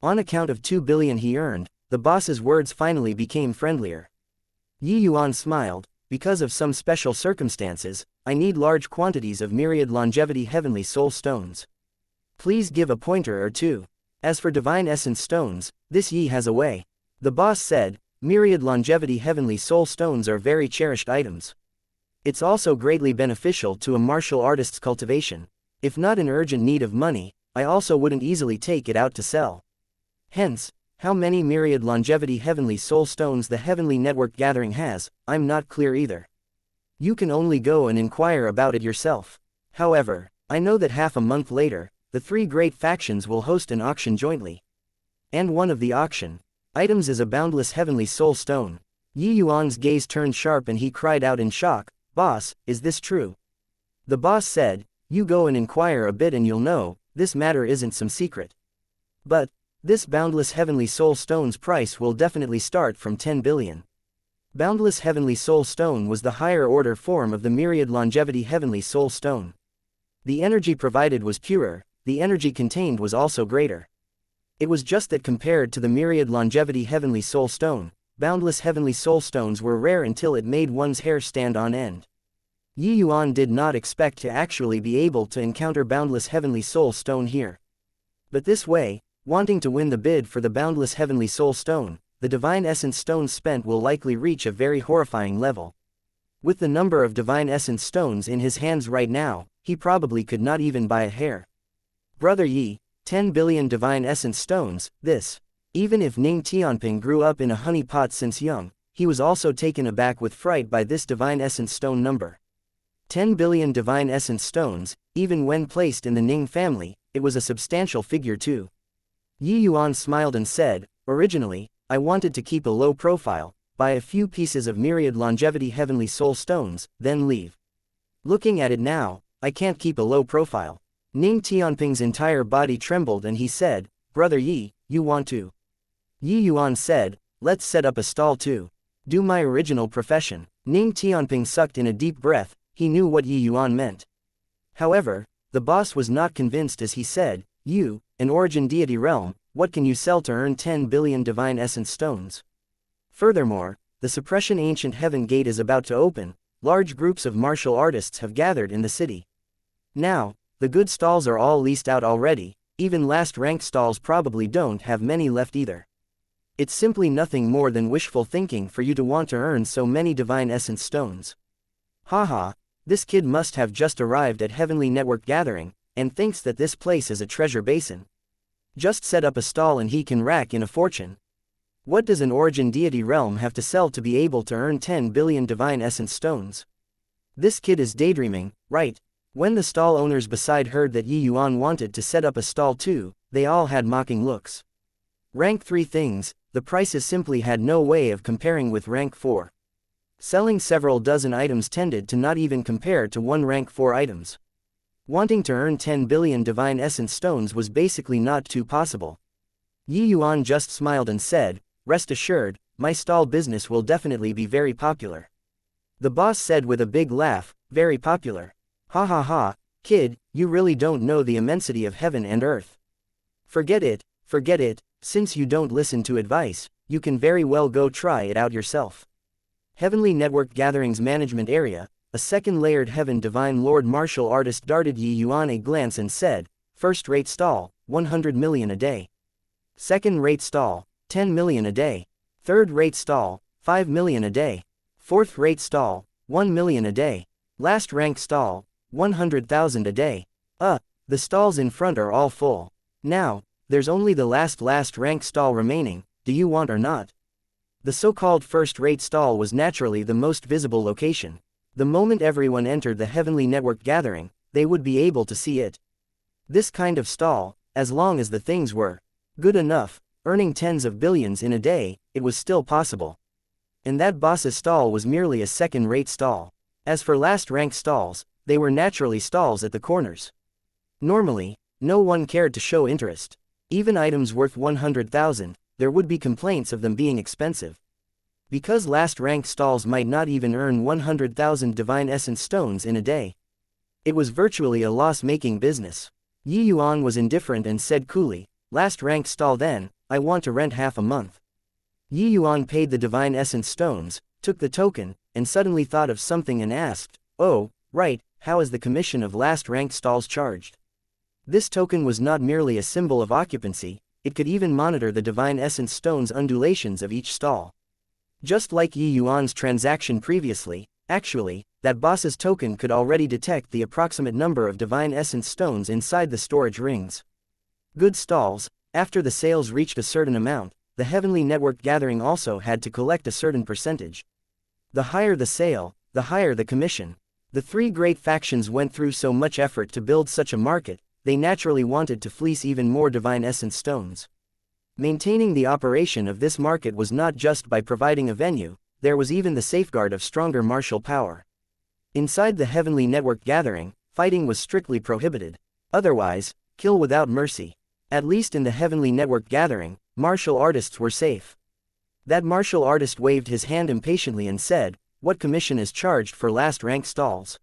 On account of 2 billion he earned, the boss's words finally became friendlier. Yi Yuan smiled. Because of some special circumstances, I need large quantities of myriad longevity heavenly soul stones. Please give a pointer or two. As for divine essence stones, this Yi has a way. The boss said, myriad longevity heavenly soul stones are very cherished items. It's also greatly beneficial to a martial artist's cultivation. If not in urgent need of money, I also wouldn't easily take it out to sell. Hence, how many myriad longevity heavenly soul stones the Heavenly Network Gathering has, I'm not clear either. You can only go and inquire about it yourself. However, I know that half a month later, the three great factions will host an auction jointly. And one of the auction items is a boundless heavenly soul stone. Yi Yuan's gaze turned sharp and he cried out in shock, "Boss, is this true?" The boss said, "You go and inquire a bit and you'll know, this matter isn't some secret. But, this boundless heavenly soul stone's price will definitely start from 10 billion. Boundless heavenly soul stone was the higher order form of the myriad longevity heavenly soul stone. The energy provided was purer, the energy contained was also greater. It was just that compared to the myriad longevity heavenly soul stone, boundless heavenly soul stones were rare until it made one's hair stand on end. Yi Yuan did not expect to actually be able to encounter boundless heavenly soul stone here. But this way, wanting to win the bid for the boundless heavenly soul stone, the divine essence stones spent will likely reach a very horrifying level. With the number of divine essence stones in his hands right now, he probably could not even buy a hair. Brother Yi, 10 billion divine essence stones, this. Even if Ning Tianping grew up in a honey pot since young, he was also taken aback with fright by this divine essence stone number. 10 billion divine essence stones, even when placed in the Ning family, it was a substantial figure too. Yi Yuan smiled and said, "Originally, I wanted to keep a low profile, buy a few pieces of myriad longevity heavenly soul stones, then leave. Looking at it now, I can't keep a low profile." Ning Tianping's entire body trembled and he said, "Brother Yi, you want to?" Yi Yuan said, "Let's set up a stall too. Do my original profession." Ning Tianping sucked in a deep breath, he knew what Yi Yuan meant. However, the boss was not convinced as he said, "You, an origin deity realm, what can you sell to earn 10 billion divine essence stones? Furthermore, the suppression ancient heaven gate is about to open, large groups of martial artists have gathered in the city. Now, the good stalls are all leased out already, even last rank stalls probably don't have many left either. It's simply nothing more than wishful thinking for you to want to earn so many divine essence stones. Haha, this kid must have just arrived at Heavenly Network Gathering, and thinks that this place is a treasure basin. Just set up a stall and he can rack in a fortune. What does an origin deity realm have to sell to be able to earn 10 billion divine essence stones? This kid is daydreaming, right?" When the stall owners beside heard that Yi Yuan wanted to set up a stall too, they all had mocking looks. Rank 3 things, the prices simply had no way of comparing with rank 4. Selling several dozen items tended to not even compare to one rank 4 items. Wanting to earn 10 billion divine essence stones was basically not too possible. Yi Yuan just smiled and said, "Rest assured, my stall business will definitely be very popular." The boss said with a big laugh, "Very popular. Ha ha ha, kid, you really don't know the immensity of heaven and earth. Forget it, since you don't listen to advice, you can very well go try it out yourself." Heavenly Network Gatherings Management Area, a second layered heaven divine lord martial artist darted Yi Yuan a glance and said, "First-rate stall, 100 million a day. Second-rate stall, 10 million a day. Third-rate stall, 5 million a day. Fourth-rate stall, 1 million a day. Last-rank stall, 100,000 a day. The stalls in front are all full. Now, there's only the last rank stall remaining, do you want or not?" The so-called first-rate stall was naturally the most visible location. The moment everyone entered the Heavenly Network Gathering, they would be able to see it. This kind of stall, as long as the things were good enough, earning tens of billions in a day, it was still possible. And that boss's stall was merely a second-rate stall. As for last-rank stalls, they were naturally stalls at the corners. Normally, no one cared to show interest. Even items worth 100,000, there would be complaints of them being expensive. Because last-rank stalls might not even earn 100,000 divine essence stones in a day. It was virtually a loss-making business. Yi Yuan was indifferent and said coolly, "Last-rank stall then, I want to rent half a month." Yi Yuan paid the divine essence stones, took the token, and suddenly thought of something and asked, "Oh, right, how is the commission of last-ranked stalls charged?" This token was not merely a symbol of occupancy, it could even monitor the divine essence stones' undulations of each stall. Just like Yi Yuan's transaction previously, actually, that boss's token could already detect the approximate number of divine essence stones inside the storage rings. Good stalls, after the sales reached a certain amount, the heavenly network gathering also had to collect a certain percentage. The higher the sale, the higher the commission. The three great factions went through so much effort to build such a market, they naturally wanted to fleece even more divine essence stones. Maintaining the operation of this market was not just by providing a venue, there was even the safeguard of stronger martial power. Inside the heavenly network gathering, fighting was strictly prohibited. Otherwise, kill without mercy. At least in the heavenly network gathering, martial artists were safe. That martial artist waved his hand impatiently and said, "What commission is charged for last-rank stalls?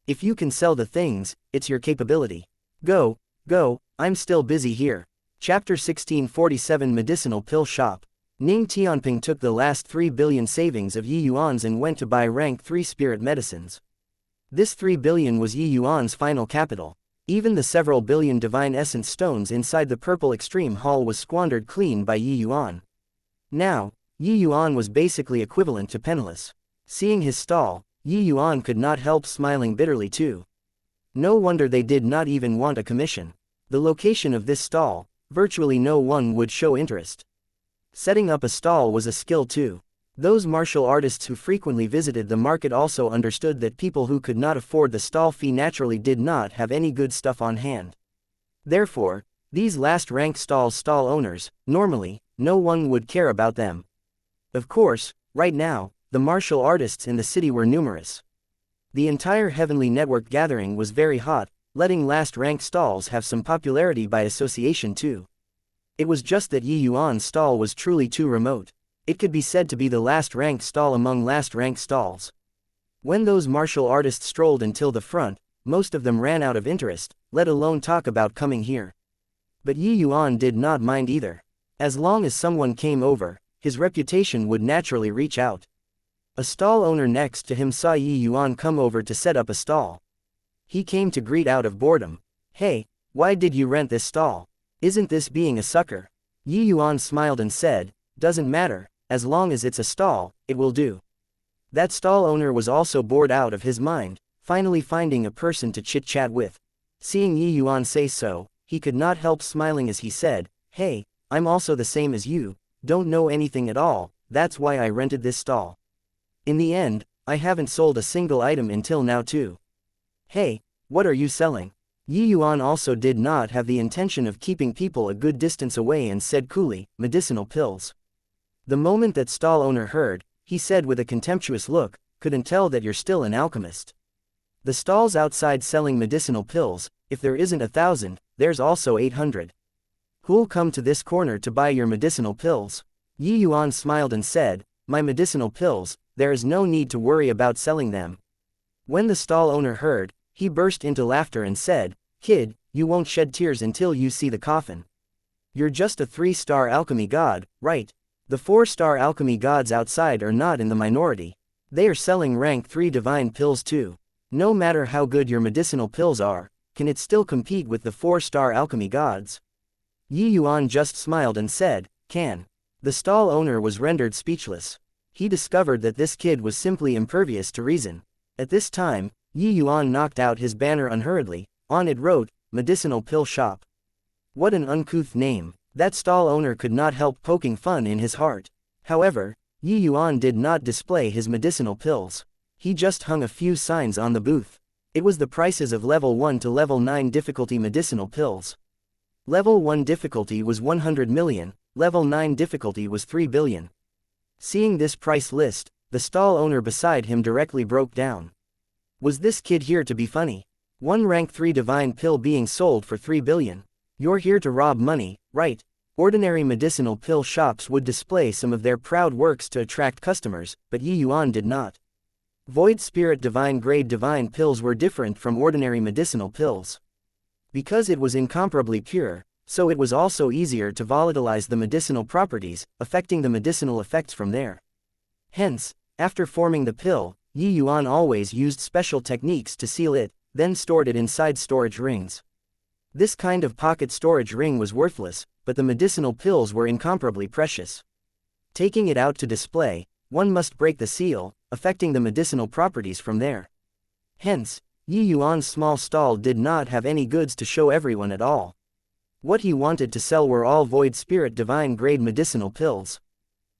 If you can sell the things, it's your capability. Go, I'm still busy here." Chapter 1647 Medicinal Pill Shop. Ning Tianping took the last 3 billion savings of Yi Yuan's and went to buy rank 3 spirit medicines. This 3 billion was Yi Yuan's final capital. Even the several billion divine essence stones inside the purple extreme hall was squandered clean by Yi Yuan. Now, Yi Yuan was basically equivalent to penniless. Seeing his stall, Yi Yuan could not help smiling bitterly too. No wonder they did not even want a commission. The location of this stall, virtually no one would show interest. Setting up a stall was a skill too. Those martial artists who frequently visited the market also understood that people who could not afford the stall fee naturally did not have any good stuff on hand. Therefore, these last-ranked stall owners, normally, no one would care about them. Of course, right now, the martial artists in the city were numerous. The entire heavenly network gathering was very hot, letting last-ranked stalls have some popularity by association too. It was just that Yi Yuan's stall was truly too remote. It could be said to be the last-ranked stall among last-ranked stalls. When those martial artists strolled until the front, most of them ran out of interest, let alone talk about coming here. But Yi Yuan did not mind either. As long as someone came over, his reputation would naturally reach out. A stall owner next to him saw Yi Yuan come over to set up a stall. He came to greet out of boredom. "Hey, why did you rent this stall? Isn't this being a sucker?" Yi Yuan smiled and said, "Doesn't matter, as long as it's a stall, it will do." That stall owner was also bored out of his mind, finally finding a person to chit-chat with. Seeing Yi Yuan say so, he could not help smiling as he said, "Hey, I'm also the same as you, don't know anything at all, that's why I rented this stall. In the end, I haven't sold a single item until now too." "Hey, what are you selling?" Yi Yuan also did not have the intention of keeping people a good distance away and said coolly, "Medicinal pills." The moment that stall owner heard, he said with a contemptuous look, "Couldn't tell that you're still an alchemist. The stalls outside selling medicinal pills, if there isn't 1,000, there's also 800. Who'll come to this corner to buy your medicinal pills?" Yi Yuan smiled and said, "My medicinal pills, there is no need to worry about selling them." When the stall owner heard, he burst into laughter and said, "Kid, you won't shed tears until you see the coffin. You're just a 3-star alchemy god, right? The 4-star alchemy gods outside are not in the minority. They are selling rank 3 divine pills too. No matter how good your medicinal pills are, can it still compete with the 4-star alchemy gods?" Yi Yuan just smiled and said, "Can." The stall owner was rendered speechless. He discovered that this kid was simply impervious to reason. At this time, Yi Yuan knocked out his banner unhurriedly. On it wrote, "Medicinal Pill Shop." What an uncouth name. That stall owner could not help poking fun in his heart. However, Yi Yuan did not display his medicinal pills. He just hung a few signs on the booth. It was the prices of level 1 to level 9 difficulty medicinal pills. Level 1 difficulty was 100 million, level 9 difficulty was 3 billion. Seeing this price list, the stall owner beside him directly broke down. Was this kid here to be funny? One rank 3 divine pill being sold for 3 billion. You're here to rob money, right? Ordinary medicinal pill shops would display some of their proud works to attract customers, but Yi Yuan did not. Void Spirit divine grade divine pills were different from ordinary medicinal pills. Because it was incomparably pure, So it was also easier to volatilize the medicinal properties, affecting the medicinal effects from there. Hence, after forming the pill, Yuan always used special techniques to seal it, then stored it inside storage rings. This kind of pocket storage ring was worthless, but the medicinal pills were incomparably precious. Taking it out to display, one must break the seal, affecting the medicinal properties from there. Hence, Yuan's small stall did not have any goods to show everyone at all. What he wanted to sell were all void spirit divine grade medicinal pills.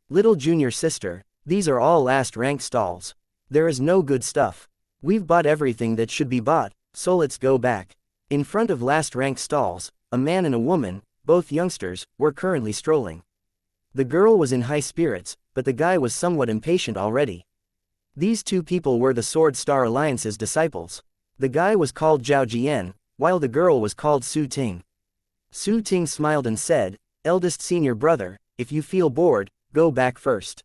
Little junior sister, these are all last rank stalls. There is no good stuff. We've bought everything that should be bought, so let's go back. In front of last rank stalls, a man and a woman, both youngsters, were currently strolling. The girl was in high spirits, but the guy was somewhat impatient already. These two people were the Sword Star Alliance's disciples. The guy was called Zhao Jian, while the girl was called Su Ting. Su Ting smiled and said, "Eldest senior brother, if you feel bored, go back first.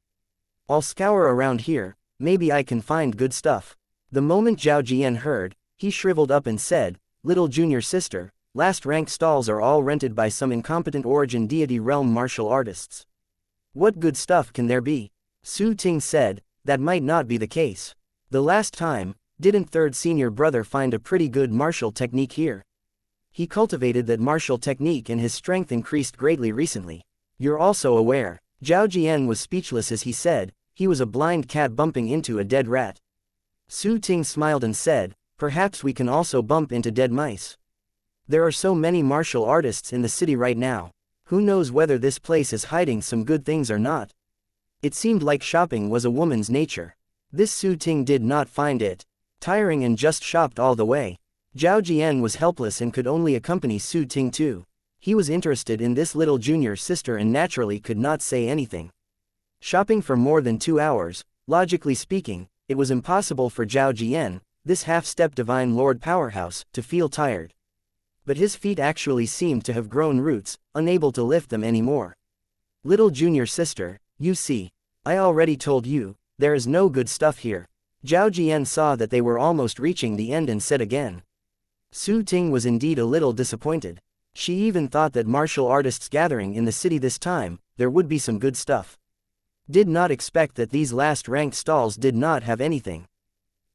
I'll scour around here, maybe I can find good stuff." The moment Zhao Jian heard, he shriveled up and said, "Little junior sister, last rank stalls are all rented by some incompetent origin deity realm martial artists. What good stuff can there be?" Su Ting said, "That might not be the case. The last time, didn't third senior brother find a pretty good martial technique here? He cultivated that martial technique and his strength increased greatly recently. You're also aware." Zhao Jian was speechless as he said, he was a blind cat bumping into a dead rat. Su Ting smiled and said, "Perhaps we can also bump into dead mice. There are so many martial artists in the city right now. Who knows whether this place is hiding some good things or not?" It seemed like shopping was a woman's nature. This Su Ting did not find it tiring and just shopped all the way. Zhao Jian was helpless and could only accompany Su Ting too. He was interested in this little junior sister and naturally could not say anything. Shopping for more than 2 hours, logically speaking, it was impossible for Zhao Jian, this half-step divine lord powerhouse, to feel tired. But his feet actually seemed to have grown roots, unable to lift them anymore. "Little junior sister, you see. I already told you, there is no good stuff here." Zhao Jian saw that they were almost reaching the end and said again. Su Ting was indeed a little disappointed. She even thought that martial artists gathering in the city this time, there would be some good stuff. Did not expect that these last ranked stalls did not have anything.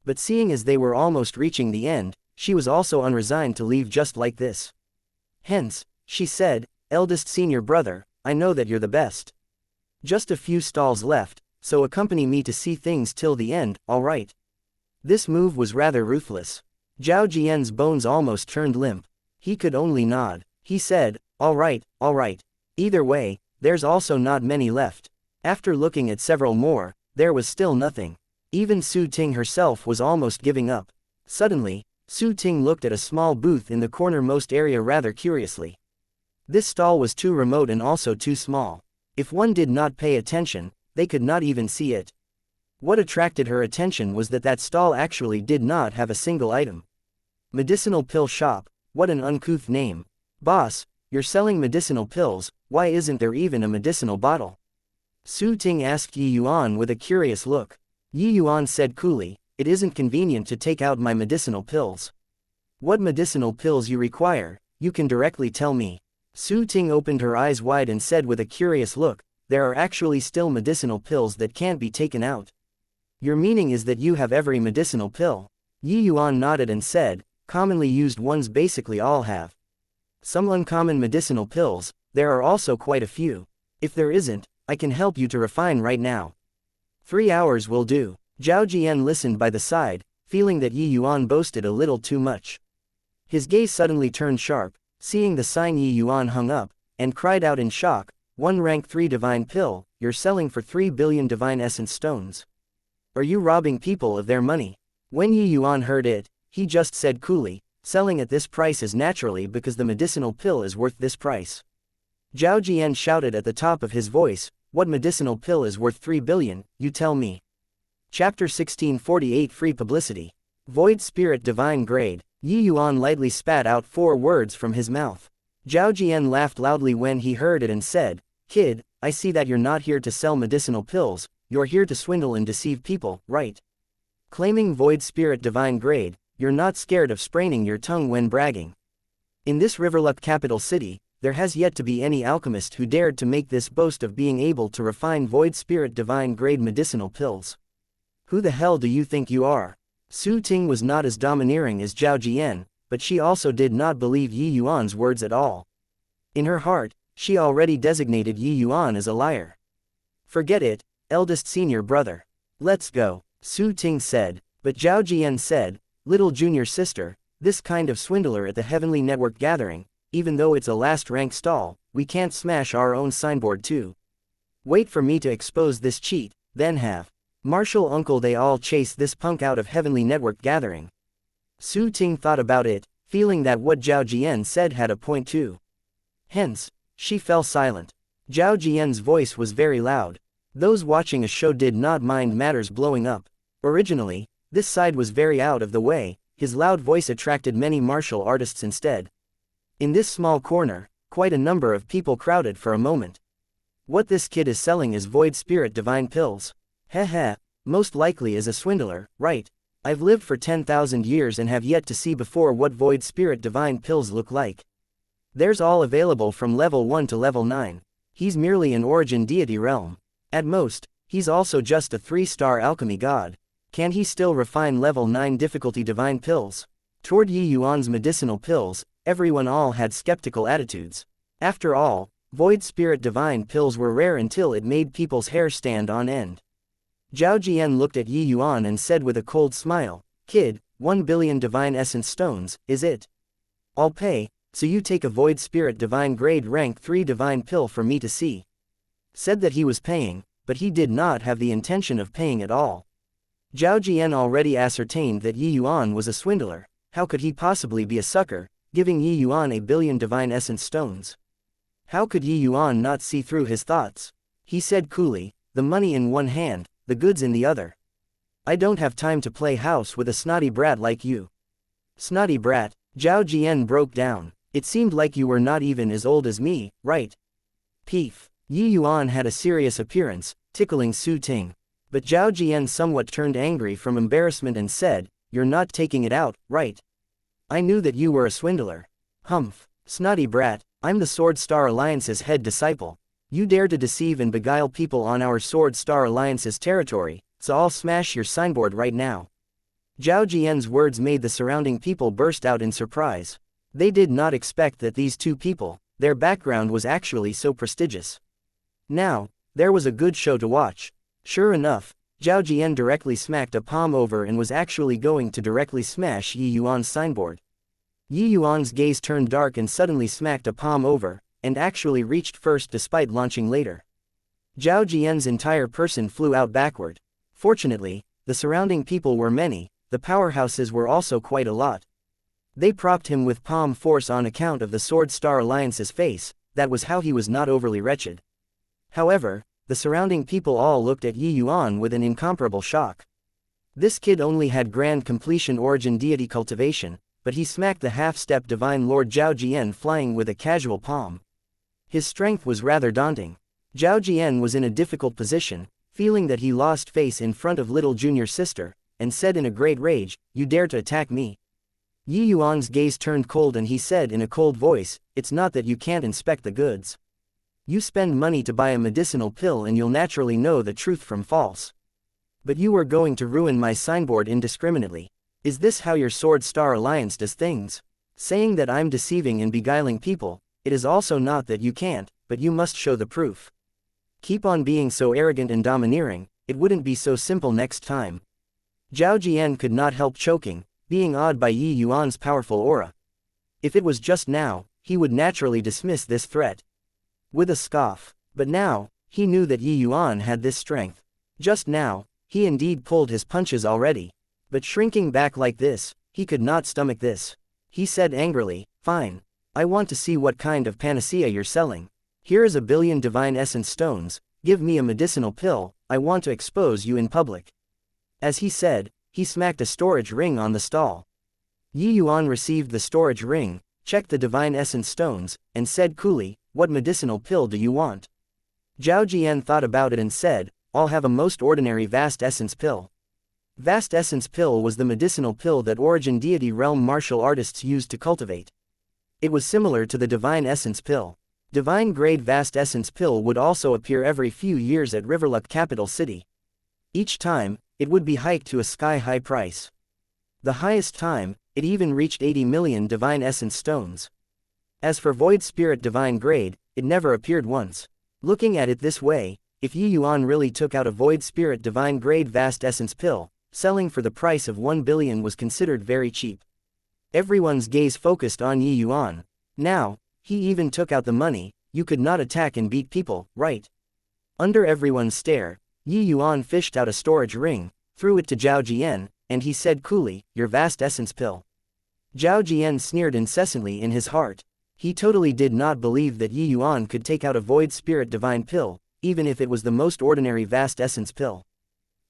But seeing as they were almost reaching the end, she was also unresigned to leave just like this. Hence, she said, "Eldest senior brother, I know that you're the best. Just a few stalls left, so accompany me to see things till the end, alright?" This move was rather ruthless. Zhao Jian's bones almost turned limp. He could only nod. He said, alright. Either way, there's also not many left." After looking at several more, there was still nothing. Even Su Ting herself was almost giving up. Suddenly, Su Ting looked at a small booth in the cornermost area rather curiously. This stall was too remote and also too small. If one did not pay attention, they could not even see it. What attracted her attention was that that stall actually did not have a single item. Medicinal pill shop, what an uncouth name. "Boss, you're selling medicinal pills, why isn't there even a medicinal bottle?" Su Ting asked Yuan with a curious look. Yuan said coolly, "It isn't convenient to take out my medicinal pills. What medicinal pills you require, you can directly tell me." Su Ting opened her eyes wide and said with a curious look, "There are actually still medicinal pills that can't be taken out. Your meaning is that you have every medicinal pill?" Yuan nodded and said, "Commonly used ones basically all have. Some uncommon medicinal pills, there are also quite a few. If there isn't, I can help you to refine right now. 3 hours will do." Zhao Jian listened by the side, feeling that Yuan boasted a little too much. His gaze suddenly turned sharp, seeing the sign Yuan hung up, and cried out in shock, "1 rank 3 divine pill, you're selling for 3 billion divine essence stones. Are you robbing people of their money?" When Yuan heard it, he just said coolly, "Selling at this price is naturally because the medicinal pill is worth this price." Zhao Jian shouted at the top of his voice, "What medicinal pill is worth 3 billion, you tell me." Chapter 1648 Free Publicity. Void Spirit Divine Grade. Yuan lightly spat out 4 words from his mouth. Zhao Jian laughed loudly when he heard it and said, "Kid, I see that you're not here to sell medicinal pills, you're here to swindle and deceive people, right? Claiming Void Spirit Divine Grade, you're not scared of spraining your tongue when bragging. In this Riverluck capital city, there has yet to be any alchemist who dared to make this boast of being able to refine void spirit divine grade medicinal pills. Who the hell do you think you are? Su Ting was not as domineering as Zhao Jian, but she also did not believe Yi Yuan's words at all. In her heart, she already designated Yi Yuan as a liar. Forget it, eldest senior brother. Let's go, Su Ting said, but Zhao Jian said, little junior sister, this kind of swindler at the Heavenly Network gathering, even though it's a last-rank stall, we can't smash our own signboard too. Wait for me to expose this cheat, then have Martial uncle they all chase this punk out of Heavenly Network gathering. Su Ting thought about it, feeling that what Zhao Jian said had a point too. Hence, she fell silent. Zhao Jian's voice was very loud. Those watching a show did not mind matters blowing up. Originally, this side was very out of the way, his loud voice attracted many martial artists instead. In this small corner, quite a number of people crowded for a moment. What this kid is selling is void spirit divine pills. Heh, most likely is a swindler, right? I've lived for 10,000 years and have yet to see before what void spirit divine pills look like. There's all available from level 1 to level 9. He's merely an origin deity realm. At most, he's also just a 3-star alchemy god. Can he still refine level 9 difficulty divine pills? Toward Yi Yuan's medicinal pills, everyone all had skeptical attitudes. After all, void spirit divine pills were rare until it made people's hair stand on end. Zhao Jian looked at Yi Yuan and said with a cold smile, "Kid, 1 billion divine essence stones, is it? I'll pay, so you take a void spirit divine grade rank 3 divine pill for me to see." Said that he was paying, but he did not have the intention of paying at all. Zhao Jian already ascertained that Yi Yuan was a swindler. How could he possibly be a sucker, giving Yi Yuan 1 billion divine essence stones? How could Yi Yuan not see through his thoughts? He said coolly, the money in one hand, the goods in the other. I don't have time to play house with a snotty brat like you. Snotty brat, Zhao Jian broke down. It seemed like you were not even as old as me, right? Peef. Yi Yuan had a serious appearance, tickling Su Ting. But Zhao Jian somewhat turned angry from embarrassment and said, "You're not taking it out, right? I knew that you were a swindler." Humph. Snotty brat, I'm the Sword Star Alliance's head disciple. You dare to deceive and beguile people on our Sword Star Alliance's territory, so I'll smash your signboard right now. Zhao Jian's words made the surrounding people burst out in surprise. They did not expect that these two people, their background was actually so prestigious. Now, there was a good show to watch. Sure enough, Zhao Jian directly smacked a palm over and was actually going to directly smash Yi Yuan's signboard. Yi Yuan's gaze turned dark and suddenly smacked a palm over, and actually reached first despite launching later. Zhao Jian's entire person flew out backward. Fortunately, the surrounding people were many, the powerhouses were also quite a lot. They propped him with palm force on account of the Sword Star Alliance's face, that was how he was not overly wretched. However, the surrounding people all looked at Yi Yuan with an incomparable shock. This kid only had grand completion origin deity cultivation, but he smacked the half-step divine lord Zhao Jian flying with a casual palm. His strength was rather daunting. Zhao Jian was in a difficult position, feeling that he lost face in front of little junior sister, and said in a great rage, "You dare to attack me?" Yi Yuan's gaze turned cold and he said in a cold voice, "It's not that you can't inspect the goods. You spend money to buy a medicinal pill and you'll naturally know the truth from false. But you are going to ruin my signboard indiscriminately. Is this how your Sword Star Alliance does things? Saying that I'm deceiving and beguiling people, it is also not that you can't, but you must show the proof. Keep on being so arrogant and domineering, it wouldn't be so simple next time." Zhao Jian could not help choking, being awed by Yi Yuan's powerful aura. If it was just now, he would naturally dismiss this threat with a scoff. But now, he knew that Yi Yuan had this strength. Just now, he indeed pulled his punches already. But shrinking back like this, he could not stomach this. He said angrily, "Fine. I want to see what kind of panacea you're selling. Here is 1 billion divine essence stones, give me a medicinal pill, I want to expose you in public." As he said, he smacked a storage ring on the stall. Yi Yuan received the storage ring, checked the divine essence stones, and said coolly, "What medicinal pill do you want?" Zhao Jian thought about it and said, "I'll have a most ordinary vast essence pill." Vast essence pill was the medicinal pill that origin deity realm martial artists used to cultivate. It was similar to the divine essence pill. Divine grade vast essence pill would also appear every few years at Riverluck capital city. Each time, it would be hiked to a sky-high price. The highest time, it even reached 80 million divine essence stones. As for void spirit divine grade, it never appeared once. Looking at it this way, if Yuan really took out a void spirit divine grade vast essence pill, selling for the price of 1 billion was considered very cheap. Everyone's gaze focused on Yuan. Now, he even took out the money. You could not attack and beat people, right? Under everyone's stare, Yuan fished out a storage ring, threw it to Zhao Jian, and he said coolly, "Your vast essence pill." Zhao Jian sneered incessantly in his heart. He totally did not believe that Yuan could take out a void spirit divine pill, even if it was the most ordinary vast essence pill.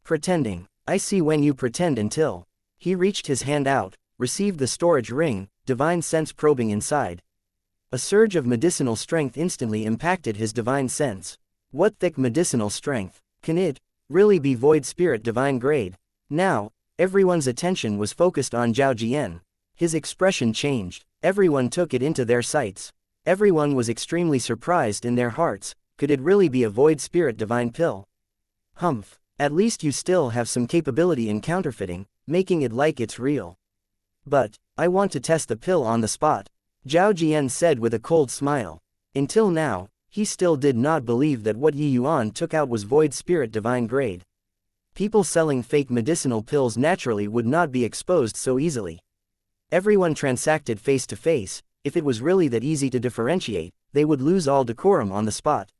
Pretending. I see when you pretend until. He reached his hand out, received the storage ring, divine sense probing inside. A surge of medicinal strength instantly impacted his divine sense. What thick medicinal strength. Can it really be void spirit divine grade? Now, everyone's attention was focused on Zhao Jian. His expression changed. Everyone took it into their sights. Everyone was extremely surprised in their hearts. Could it really be a void spirit divine pill? Humph. At least you still have some capability in counterfeiting, making it like it's real. But, I want to test the pill on the spot, Zhao Jian said with a cold smile. Until now, he still did not believe that what Yuan took out was void spirit divine grade. People selling fake medicinal pills naturally would not be exposed so easily. Everyone transacted face to face. If it was really that easy to differentiate, they would lose all decorum on the spot.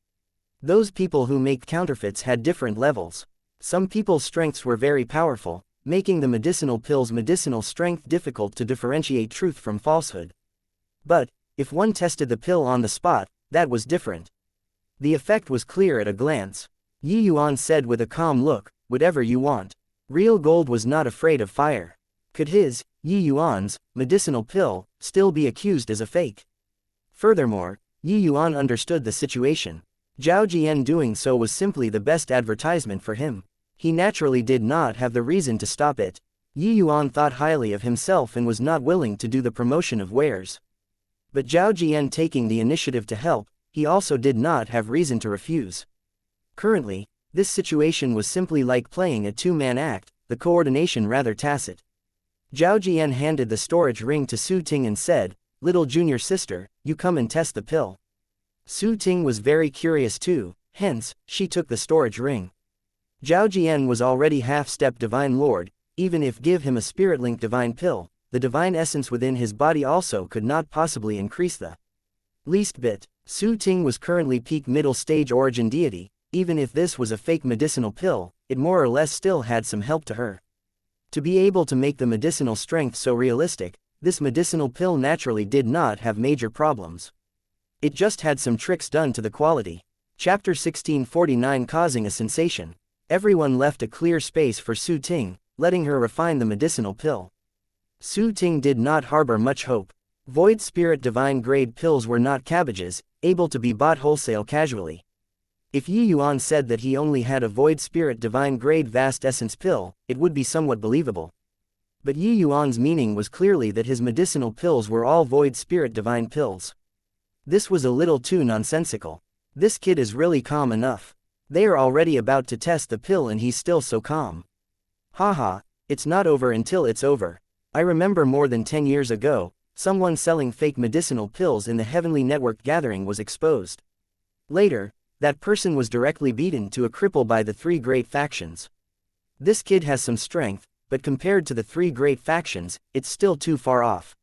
Those people who make counterfeits had different levels. Some people's strengths were very powerful, making the medicinal pill's medicinal strength difficult to differentiate truth from falsehood. But, if one tested the pill on the spot, that was different. The effect was clear at a glance. Yuan said with a calm look, "Whatever you want." Real gold was not afraid of fire. Could his, Yuan's, medicinal pill, still be accused as a fake? Furthermore, Yuan understood the situation. Zhao Jian doing so was simply the best advertisement for him. He naturally did not have the reason to stop it. Yuan thought highly of himself and was not willing to do the promotion of wares. But Zhao Jian taking the initiative to help, he also did not have reason to refuse. Currently, this situation was simply like playing a two-man act, the coordination rather tacit. Zhao Jian handed the storage ring to Su Ting and said, "Little junior sister, you come and test the pill." Su Ting was very curious too, hence, she took the storage ring. Zhao Jian was already half-step divine lord. Even if give him a spirit-linked divine pill, the divine essence within his body also could not possibly increase the least bit. Su Ting was currently peak middle stage origin deity. Even if this was a fake medicinal pill, it more or less still had some help to her. To be able to make the medicinal strength so realistic, this medicinal pill naturally did not have major problems. It just had some tricks done to the quality. Chapter 1649 causing a sensation. Everyone left a clear space for Su Ting, letting her refine the medicinal pill. Su Ting did not harbor much hope. Void spirit divine grade pills were not cabbages, able to be bought wholesale casually. If Yuan said that he only had a void spirit divine grade vast essence pill, it would be somewhat believable. But Yuan's meaning was clearly that his medicinal pills were all void spirit divine pills. This was a little too nonsensical. This kid is really calm enough. They are already about to test the pill and he's still so calm. Haha, it's not over until it's over. I remember more than 10 years ago, someone selling fake medicinal pills in the Heavenly Network gathering was exposed. Later, that person was directly beaten to a cripple by the three great factions. This kid has some strength, but compared to the three great factions, it's still too far off.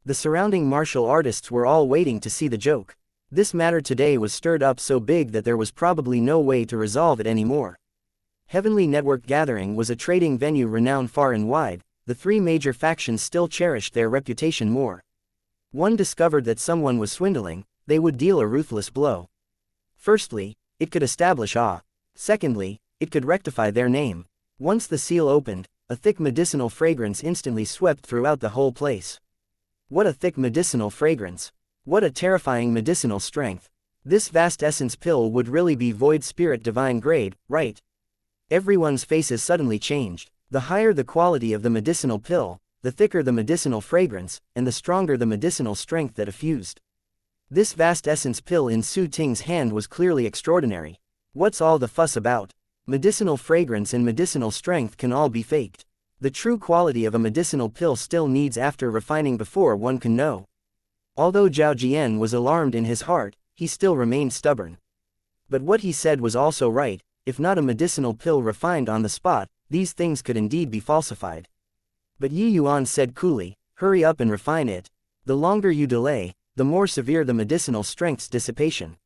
The surrounding martial artists were all waiting to see the joke. This matter today was stirred up so big that there was probably no way to resolve it anymore. Heavenly Network Gathering was a trading venue renowned far and wide. The three major factions still cherished their reputation more. One discovered that someone was swindling, they would deal a ruthless blow. Firstly, it could establish awe. Secondly, it could rectify their name. Once the seal opened, a thick medicinal fragrance instantly swept throughout the whole place. What a thick medicinal fragrance! What a terrifying medicinal strength! This vast essence pill would really be void spirit divine grade, right? Everyone's faces suddenly changed. The higher the quality of the medicinal pill, the thicker the medicinal fragrance, and the stronger the medicinal strength that effused. This vast essence pill in Su Ting's hand was clearly extraordinary. What's all the fuss about? Medicinal fragrance and medicinal strength can all be faked. The true quality of a medicinal pill still needs after refining before one can know. Although Zhao Jian was alarmed in his heart, he still remained stubborn. But what he said was also right. If not a medicinal pill refined on the spot, these things could indeed be falsified. But Yi Yuan said coolly, hurry up and refine it. The longer you delay, the more severe the medicinal strength's dissipation.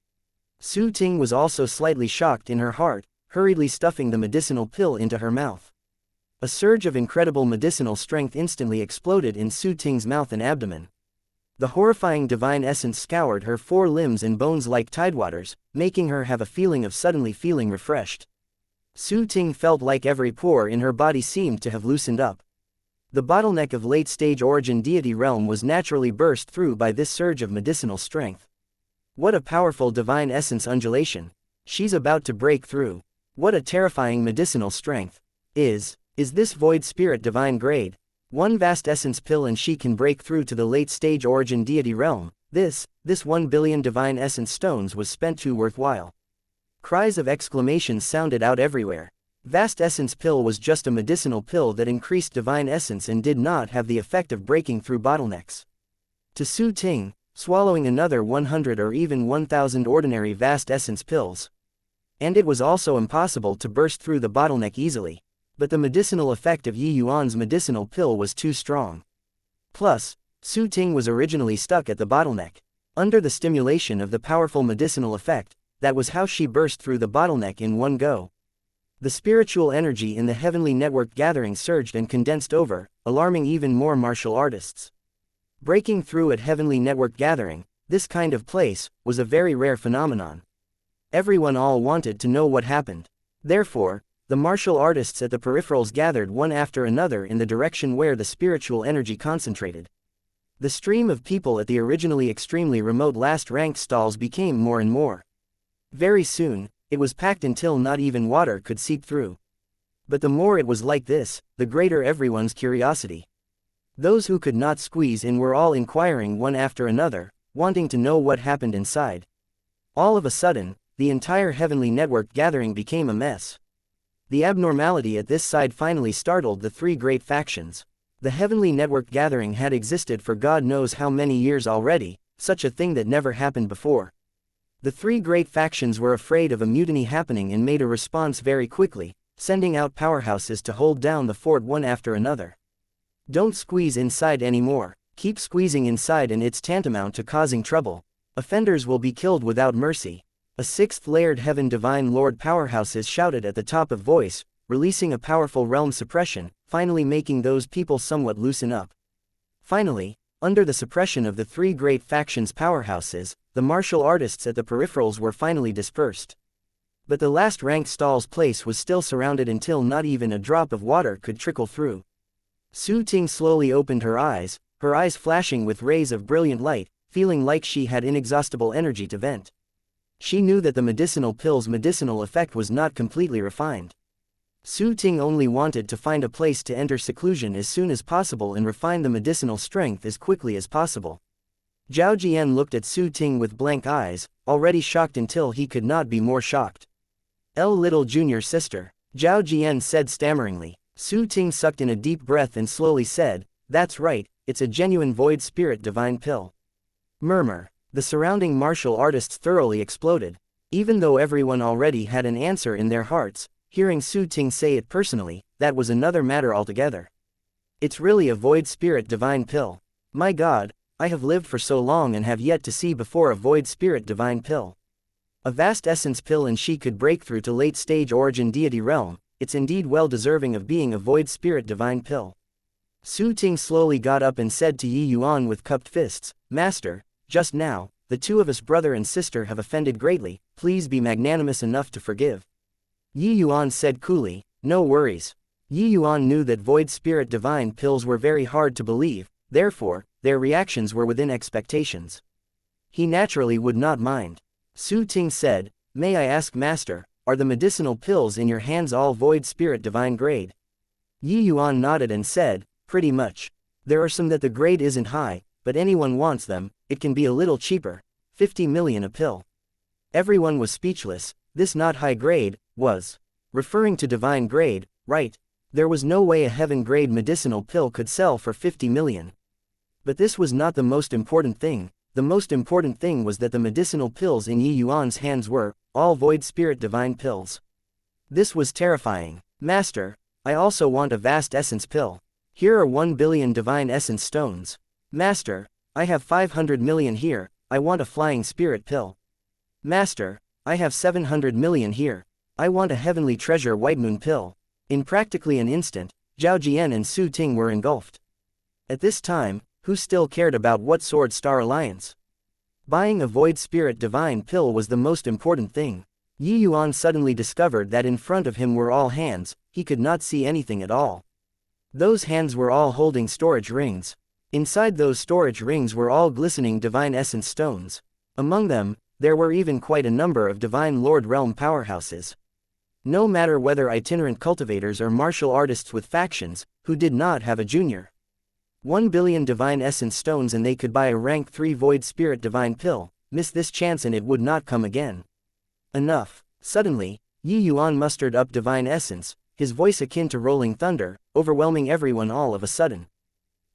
Su Ting was also slightly shocked in her heart, hurriedly stuffing the medicinal pill into her mouth. A surge of incredible medicinal strength instantly exploded in Su Ting's mouth and abdomen. The horrifying divine essence scoured her 4 limbs and bones like tidewaters, making her have a feeling of suddenly feeling refreshed. Su Ting felt like every pore in her body seemed to have loosened up. The bottleneck of late-stage origin deity realm was naturally burst through by this surge of medicinal strength. What a powerful divine essence undulation. She's about to break through. What a terrifying medicinal strength. Is this void spirit divine grade? One vast essence pill and she can break through to the late-stage origin deity realm. This 1 billion divine essence stones was spent too worthwhile. Cries of exclamation sounded out everywhere. Vast essence pill was just a medicinal pill that increased divine essence and did not have the effect of breaking through bottlenecks. To Su Ting, swallowing another 100 or even 1,000 ordinary vast essence pills. And it was also impossible to burst through the bottleneck easily. But the medicinal effect of Yi Yuan's medicinal pill was too strong. Plus, Su Ting was originally stuck at the bottleneck. Under the stimulation of the powerful medicinal effect, that was how she burst through the bottleneck in one go. The spiritual energy in the heavenly network gathering surged and condensed over, alarming even more martial artists. Breaking through at heavenly network gathering, this kind of place, was a very rare phenomenon. Everyone all wanted to know what happened. Therefore, the martial artists at the peripherals gathered one after another in the direction where the spiritual energy concentrated. The stream of people at the originally extremely remote last-ranked stalls became more and more. Very soon, it was packed until not even water could seep through. But the more it was like this, the greater everyone's curiosity. Those who could not squeeze in were all inquiring one after another, wanting to know what happened inside. All of a sudden, the entire heavenly network gathering became a mess. The abnormality at this side finally startled the 3 great factions. The heavenly network gathering had existed for God knows how many years already, such a thing that never happened before. The 3 great factions were afraid of a mutiny happening and made a response very quickly, sending out powerhouses to hold down the fort one after another. Don't squeeze inside anymore. Keep squeezing inside and it's tantamount to causing trouble. Offenders will be killed without mercy. A 6th layered heaven divine lord powerhouses shouted at the top of voice, releasing a powerful realm suppression, finally making those people somewhat loosen up. Finally, under the suppression of the 3 great factions powerhouses, the martial artists at the peripherals were finally dispersed. But the last ranked stall's place was still surrounded until not even a drop of water could trickle through. Su Ting slowly opened her eyes flashing with rays of brilliant light, feeling like she had inexhaustible energy to vent. She knew that the medicinal pill's medicinal effect was not completely refined. Su Ting only wanted to find a place to enter seclusion as soon as possible and refine the medicinal strength as quickly as possible. Zhao Jian looked at Su Ting with blank eyes, already shocked until he could not be more shocked. Little junior sister, Zhao Jian said stammeringly. Su Ting sucked in a deep breath and slowly said, that's right, it's a genuine void spirit divine pill. Murmur. The surrounding martial artists thoroughly exploded. Even though everyone already had an answer in their hearts, hearing Su Ting say it personally, that was another matter altogether. It's really a void spirit divine pill. My God, I have lived for so long and have yet to see before a void spirit divine pill. A vast essence pill and she could break through to late stage origin deity realm, it's indeed well deserving of being a void spirit divine pill. Su Ting slowly got up and said to Yi Yuan with cupped fists, Master, just now, the 2 of us brother and sister have offended greatly, please be magnanimous enough to forgive. Yi Yuan said coolly, no worries. Yi Yuan knew that void spirit divine pills were very hard to believe, therefore, their reactions were within expectations. He naturally would not mind. Su Ting said, may I ask Master, are the medicinal pills in your hands all void spirit divine grade? Yi Yuan nodded and said, pretty much. There are some that the grade isn't high, but anyone wants them, it can be a little cheaper. 50 million a pill. Everyone was speechless. This not high grade, was referring to divine grade, right? There was no way a heaven grade medicinal pill could sell for 50 million. But this was not the most important thing. The most important thing was that the medicinal pills in Yi Yuan's hands were all void spirit divine pills. This was terrifying. Master, I also want a vast essence pill. Here are 1 billion divine essence stones. Master, I have 500 million here, I want a flying spirit pill. Master, I have 700 million here, I want a heavenly treasure white moon pill. In practically an instant, Zhao Jian and Su Ting were engulfed. At this time, who still cared about what Sword Star Alliance? Buying a void spirit divine pill was the most important thing. Yi Yuan suddenly discovered that in front of him were all hands, he could not see anything at all. Those hands were all holding storage rings. Inside those storage rings were all glistening divine essence stones. Among them, there were even quite a number of divine lord realm powerhouses. No matter whether itinerant cultivators or martial artists with factions, who did not have a junior. 1 billion divine essence stones and they could buy a rank 3 void spirit divine pill. Miss this chance and it would not come again. Enough. Suddenly, Yi Yuan mustered up divine essence, his voice akin to rolling thunder, overwhelming everyone all of a sudden.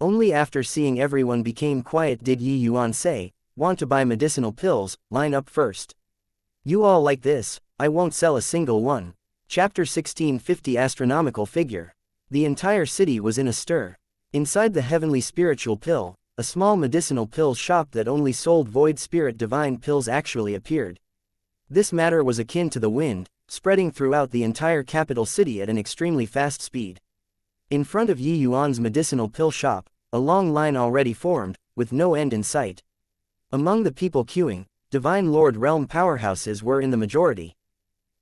Only after seeing everyone became quiet did Yi Yuan say, want to buy medicinal pills, line up first. You all like this, I won't sell a single one. Chapter 1650 Astronomical Figure. The entire city was in a stir. Inside the heavenly spiritual pill, a small medicinal pill shop that only sold void spirit divine pills actually appeared. This matter was akin to the wind, spreading throughout the entire capital city at an extremely fast speed. In front of Yi Yuan's medicinal pill shop, a long line already formed, with no end in sight. Among the people queuing, divine lord realm powerhouses were in the majority.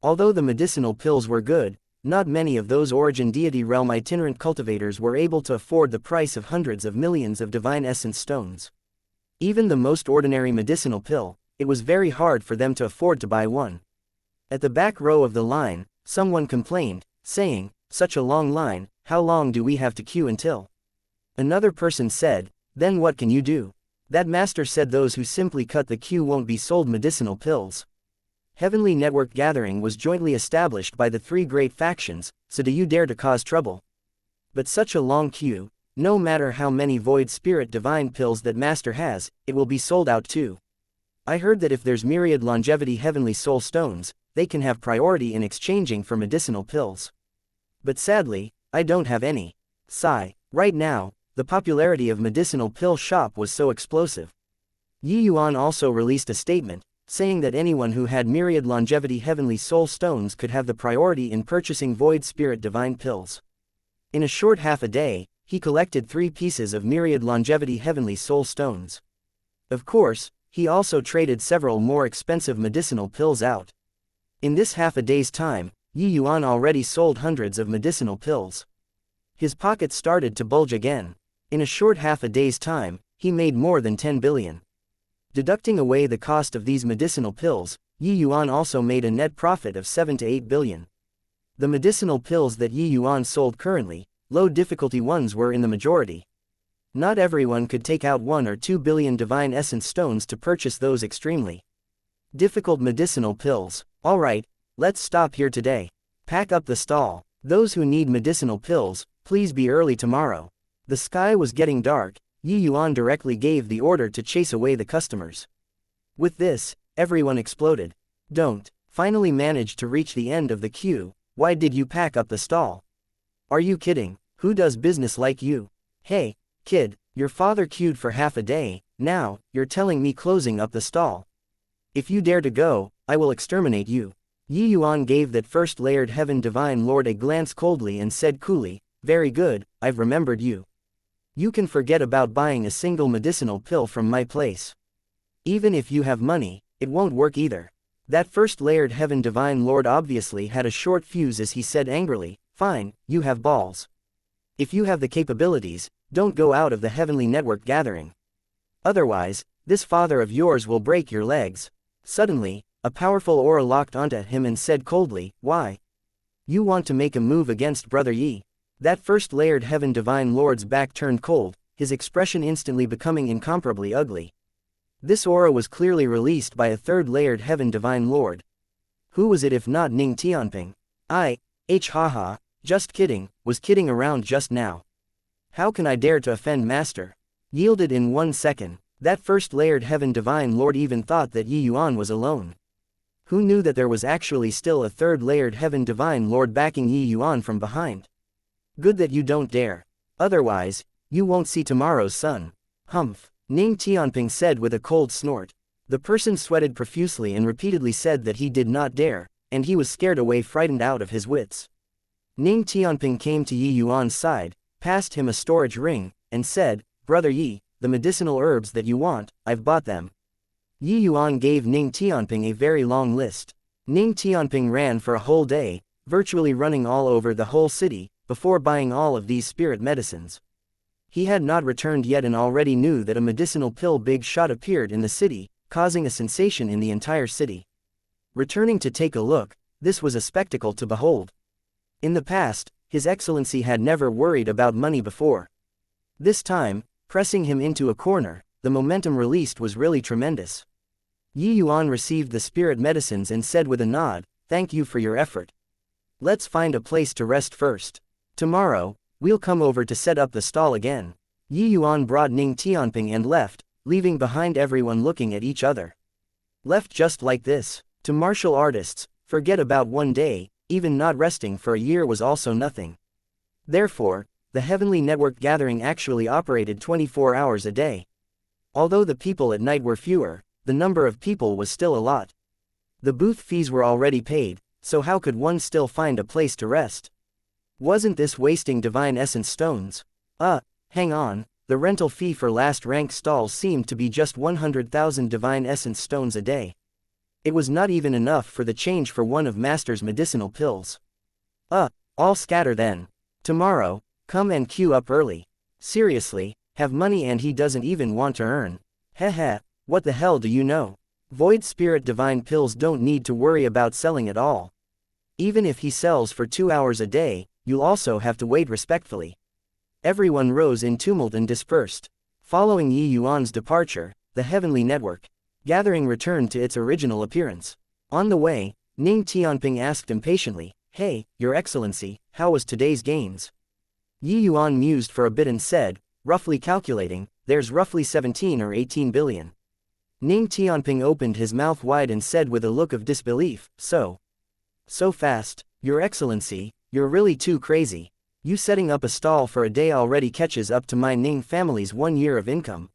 Although the medicinal pills were good, not many of those origin deity realm itinerant cultivators were able to afford the price of hundreds of millions of divine essence stones. Even the most ordinary medicinal pill, it was very hard for them to afford to buy one. At the back row of the line, someone complained, saying, such a long line, how long do we have to queue until? Another person said, then what can you do? That master said those who simply cut the queue won't be sold medicinal pills. Heavenly Network Gathering was jointly established by the 3 great factions, so do you dare to cause trouble? But such a long queue, no matter how many void spirit divine pills that master has, it will be sold out too. I heard that if there's myriad longevity heavenly soul stones, they can have priority in exchanging for medicinal pills. But sadly, I don't have any. Sigh. Right now, the popularity of medicinal pill shop was so explosive. Yi Yuan also released a statement, saying that anyone who had myriad longevity heavenly soul stones could have the priority in purchasing void spirit divine pills. In a short half a day, he collected 3 pieces of myriad longevity heavenly soul stones. Of course, he also traded several more expensive medicinal pills out. In this half a day's time, Yi Yuan already sold hundreds of medicinal pills. His pockets started to bulge again. In a short half a day's time, he made more than 10 billion. Deducting away the cost of these medicinal pills, Yi Yuan also made a net profit of 7 to 8 billion. The medicinal pills that Yi Yuan sold currently, low difficulty ones were in the majority. Not everyone could take out 1 or 2 billion divine essence stones to purchase those extremely difficult medicinal pills. Alright, let's stop here today. Pack up the stall. Those who need medicinal pills, please be early tomorrow. The sky was getting dark. Yi Yuan directly gave the order to chase away the customers. With this, everyone exploded. Don't. Finally managed to reach the end of the queue. Why did you pack up the stall? Are you kidding? Who does business like you? Hey, kid, your father queued for half a day, now, you're telling me closing up the stall. If you dare to go, I will exterminate you. Yi Yuan gave that first layered heaven divine lord a glance coldly and said coolly, very good, I've remembered you. You can forget about buying a single medicinal pill from my place. Even if you have money, it won't work either. That first layered heaven divine lord obviously had a short fuse as he said angrily, fine, you have balls. If you have the capabilities, don't go out of the heavenly network gathering. Otherwise, this father of yours will break your legs. Suddenly, a powerful aura locked onto him and said coldly, why? You want to make a move against Brother Yi? That first layered heaven divine lord's back turned cold, his expression instantly becoming incomparably ugly. This aura was clearly released by a third-layered Heaven Divine Lord. Who was it if not Ning Tianping? Haha, just kidding, was kidding around just now. How can I dare to offend Master? Yielded in 1 second, that first-layered Heaven Divine Lord even thought that Yuan was alone. Who knew that there was actually still a third-layered Heaven Divine Lord backing Yuan from behind? Good that you don't dare. Otherwise, you won't see tomorrow's sun. Humph, Ning Tianping said with a cold snort. The person sweated profusely and repeatedly said that he did not dare, and he was scared away, frightened out of his wits. Ning Tianping came to Yuan's side, passed him a storage ring, and said, "Brother Yi, the medicinal herbs that you want, I've bought them." Yuan gave Ning Tianping a very long list. Ning Tianping ran for a whole day, virtually running all over the whole city, before buying all of these spirit medicines. He had not returned yet and already knew that a medicinal pill big shot appeared in the city, causing a sensation in the entire city. Returning to take a look, this was a spectacle to behold. In the past, His Excellency had never worried about money before. This time, pressing him into a corner, the momentum released was really tremendous. Yuan received the spirit medicines and said with a nod, "Thank you for your effort. Let's find a place to rest first. Tomorrow, we'll come over to set up the stall again." Yuan brought Ning Tianping and left, leaving behind everyone looking at each other. Left just like this. To martial artists, forget about 1 day, even not resting for a year was also nothing. Therefore, the Heavenly Network gathering actually operated 24 hours a day. Although the people at night were fewer, the number of people was still a lot. The booth fees were already paid, so how could one still find a place to rest? Wasn't this wasting divine essence stones? Hang on, the rental fee for last rank stalls seemed to be just 100,000 divine essence stones a day. It was not even enough for the change for one of Master's medicinal pills. All scatter then. Tomorrow, come and queue up early. Seriously, have money and he doesn't even want to earn. Heh, what the hell do you know? Void Spirit divine pills don't need to worry about selling at all. Even if he sells for 2 hours a day, you'll also have to wait respectfully. Everyone rose in tumult and dispersed. Following Yuan's departure, the Heavenly Network gathering returned to its original appearance. On the way, Ning Tianping asked impatiently, "Hey, Your Excellency, how was today's gains?" Yuan mused for a bit and said, roughly calculating, "There's roughly 17 or 18 billion. Ning Tianping opened his mouth wide and said with a look of disbelief, So fast, Your Excellency, you're really too crazy. You setting up a stall for a day already catches up to my Ning family's 1 year of income."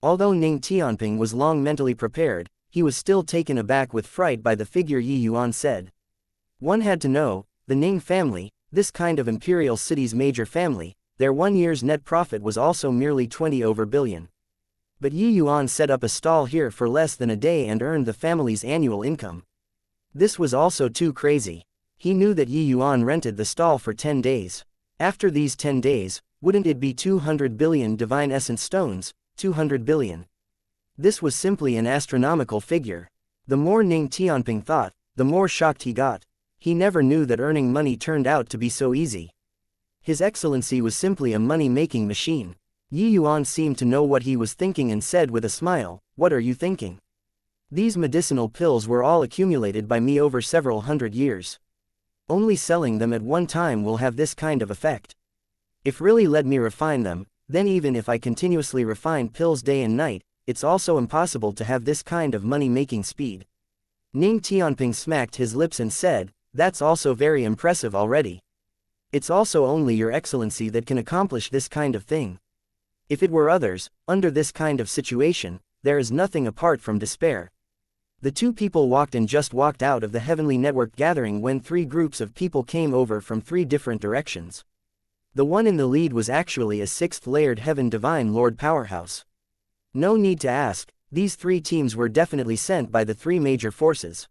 Although Ning Tianping was long mentally prepared, he was still taken aback with fright by the figure Yuan said. One had to know, the Ning family, this kind of imperial city's major family, their 1 year's net profit was also merely 20 over billion. But Yuan set up a stall here for less than a day and earned the family's annual income. This was also too crazy. He knew that Yuan rented the stall for 10 days. After these 10 days, wouldn't it be 200 billion divine essence stones? 200 billion. This was simply an astronomical figure. The more Ning Tianping thought, the more shocked he got. He never knew that earning money turned out to be so easy. His Excellency was simply a money-making machine. Yuan seemed to know what he was thinking and said with a smile, "What are you thinking? These medicinal pills were all accumulated by me over several hundred years. Only selling them at one time will have this kind of effect. If really let me refine them, then even if I continuously refine pills day and night, it's also impossible to have this kind of money-making speed." Ning Tianping smacked his lips and said, "That's also very impressive already. It's also only Your Excellency that can accomplish this kind of thing. If it were others, under this kind of situation, there is nothing apart from despair." The two people walked out of the Heavenly Network gathering when 3 groups of people came over from 3 different directions. The one in the lead was actually a 6th-layered Heaven Divine Lord powerhouse. No need to ask, these 3 teams were definitely sent by the 3 major forces.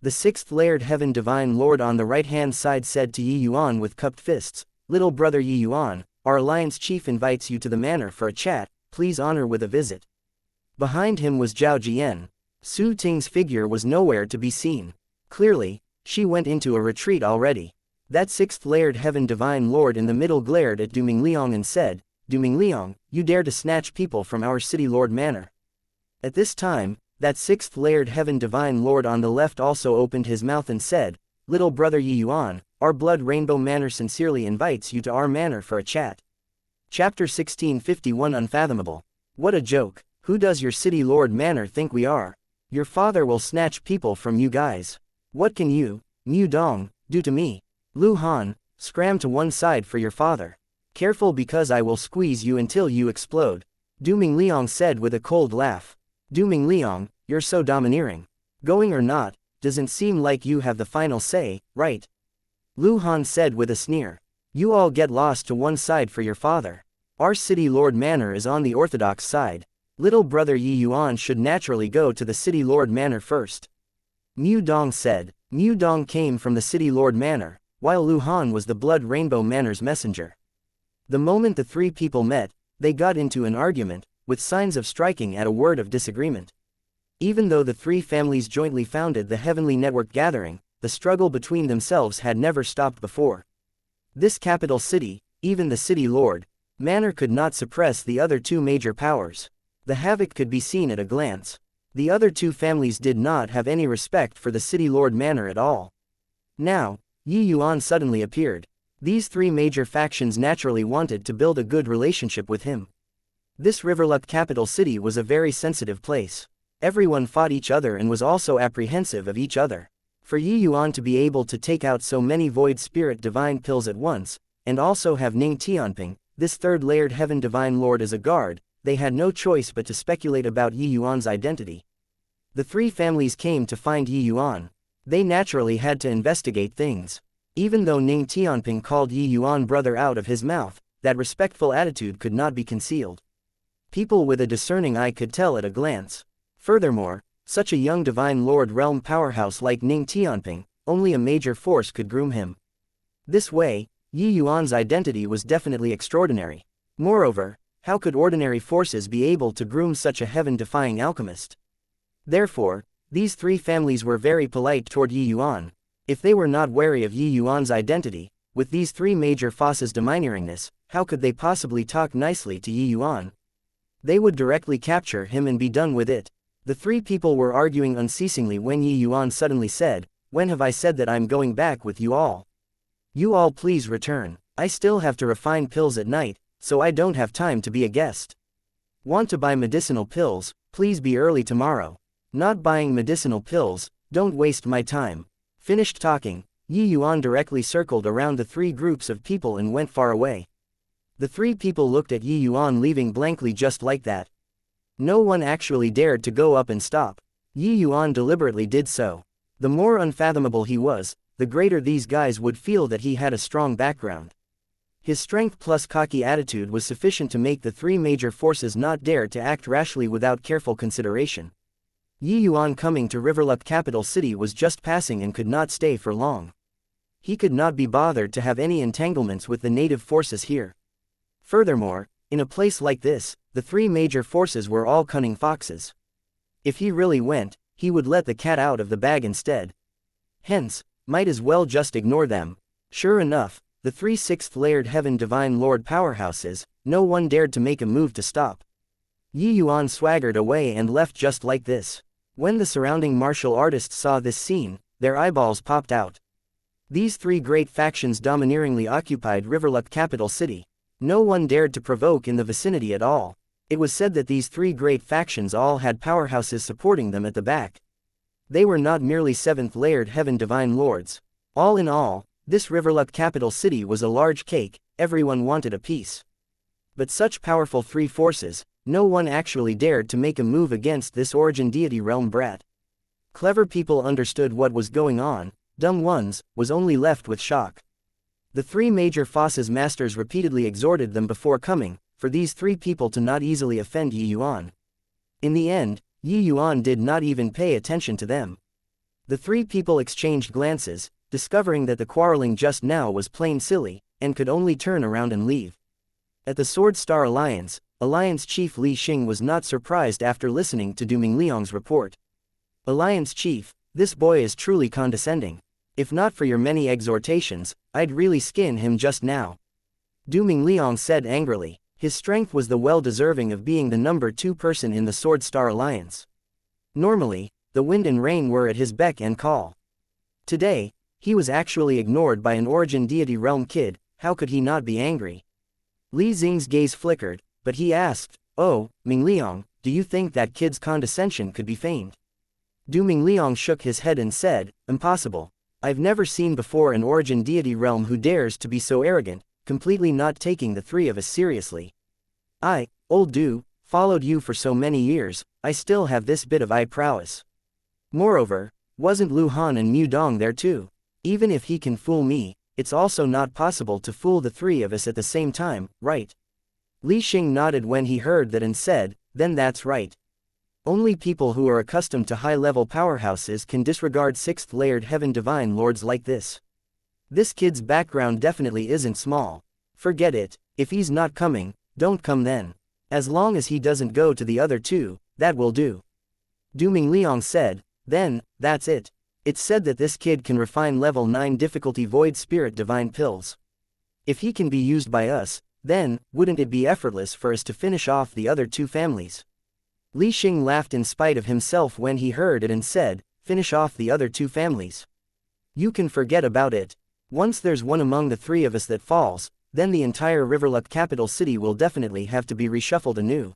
The 6th-layered Heaven Divine Lord on the right-hand side said to Yuan with cupped fists, "Little brother Yuan, our alliance chief invites you to the manor for a chat, please honor with a visit." Behind him was Zhao Jian. Su Ting's figure was nowhere to be seen. Clearly, she went into a retreat already. That 6th-layered Heaven Divine Lord in the middle glared at Du Mingliang and said, Duming Liang, you dare to snatch people from our city lord manor." At this time, that sixth layered heaven divine lord on the left also opened his mouth and said, "Little brother Yuan, our blood rainbow manor sincerely invites you to our manor for a chat." Chapter 1651 Unfathomable. What a joke. Who does your city lord manor think we are? Your father will snatch people from you guys. What can you, Mu Dong, do to me? Lu Han, scram to one side for your father. Careful because I will squeeze you until you explode. Duming Liang said with a cold laugh. Duming Liang, you're so domineering. Going or not, doesn't seem like you have the final say, right? Lu Han said with a sneer. You all get lost to one side for your father. Our city lord manor is on the orthodox side. Little brother Yuan should naturally go to the city lord manor first. Mu Dong said. Mu Dong came from the city lord manor, while Lu Han was the blood rainbow manor's messenger. The moment the three people met, they got into an argument, with signs of striking at a word of disagreement. Even though the three families jointly founded the Heavenly Network Gathering, the struggle between themselves had never stopped before. This capital city, even the city lord manor could not suppress the other two major powers. The havoc could be seen at a glance. The other two families did not have any respect for the city lord manor at all. Now, Yuan suddenly appeared. These three major factions naturally wanted to build a good relationship with him. This Riverluck capital city was a very sensitive place. Everyone fought each other and was also apprehensive of each other. For Yuan to be able to take out so many void spirit divine pills at once, and also have Ning Tianping, this third layered heaven divine lord as a guard, they had no choice but to speculate about Yuan's identity. The three families came to find Yuan. They naturally had to investigate things. Even though Ning Tianping called Yuan brother out of his mouth, that respectful attitude could not be concealed. People with a discerning eye could tell at a glance. Furthermore, such a young divine lord realm powerhouse like Ning Tianping, only a major force could groom him. This way, Yuan's identity was definitely extraordinary. Moreover, how could ordinary forces be able to groom such a heaven-defying alchemist? Therefore, these three families were very polite toward Yuan. If they were not wary of Yuan's identity, with these three major forces domineeringness, how could they possibly talk nicely to Yuan? They would directly capture him and be done with it. The three people were arguing unceasingly when Yuan suddenly said, "When have I said that I'm going back with you all? You all please return. I still have to refine pills at night, so I don't have time to be a guest. Want to buy medicinal pills, please be early tomorrow. Not buying medicinal pills, don't waste my time." Finished talking, Yuan directly circled around the three groups of people and went far away. The three people looked at Yuan leaving blankly just like that. No one actually dared to go up and stop. Yuan deliberately did so. The more unfathomable he was, the greater these guys would feel that he had a strong background. His strength plus cocky attitude was sufficient to make the three major forces not dare to act rashly without careful consideration. Yuan coming to Riverluck capital city was just passing and could not stay for long. He could not be bothered to have any entanglements with the native forces here. Furthermore, in a place like this, the three major forces were all cunning foxes. If he really went, he would let the cat out of the bag instead. Hence, might as well just ignore them. Sure enough, the three sixth-layered heaven divine lord powerhouses, no one dared to make a move to stop. Yuan swaggered away and left just like this. When the surrounding martial artists saw this scene, their eyeballs popped out. These three great factions domineeringly occupied Riverluck capital city. No one dared to provoke in the vicinity at all. It was said that these three great factions all had powerhouses supporting them at the back. They were not merely seventh-layered heaven divine lords. All in all, this Riverluck capital city was a large cake, everyone wanted a piece. But such powerful three forces, no one actually dared to make a move against this origin deity realm brat. Clever people understood what was going on, dumb ones, was only left with shock. The three major Foss's masters repeatedly exhorted them before coming, for these three people to not easily offend Yuan. In the end, Yuan did not even pay attention to them. The three people exchanged glances, discovering that the quarreling just now was plain silly, and could only turn around and leave. At the Sword Star Alliance, Alliance Chief Li Xing was not surprised after listening to Duming Liang's report. Alliance Chief, this boy is truly condescending. If not for your many exhortations, I'd really skin him just now. Duming Liang said angrily. His strength was the well-deserving of being the number 2 person in the Sword Star Alliance. Normally, the wind and rain were at his beck and call. Today, he was actually ignored by an origin deity realm kid. How could he not be angry? Li Xing's gaze flickered, but he asked, "Oh, Mingliang, do you think that kid's condescension could be feigned?" Du Mingliang shook his head and said, "Impossible. I've never seen before an origin deity realm who dares to be so arrogant, completely not taking the 3 of us seriously. I, old Du, followed you for so many years, I still have this bit of eye prowess. Moreover, wasn't Lu Han and Mu Dong there too? Even if he can fool me, it's also not possible to fool the 3 of us at the same time, right?" Li Xing nodded when he heard that and said, "Then that's right. Only people who are accustomed to high-level powerhouses can disregard 6th-layered heaven divine lords like this. This kid's background definitely isn't small. Forget it, if he's not coming, don't come then. As long as he doesn't go to the other 2, that will do." Du Mingliang said, "Then, that's it. It's said that this kid can refine level 9 difficulty void spirit divine pills. If he can be used by us, then, wouldn't it be effortless for us to finish off the other 2 families?" Li Xing laughed in spite of himself when he heard it and said, "Finish off the other 2 families? You can forget about it. Once there's one among the 3 of us that falls, then the entire Riverluck capital city will definitely have to be reshuffled anew.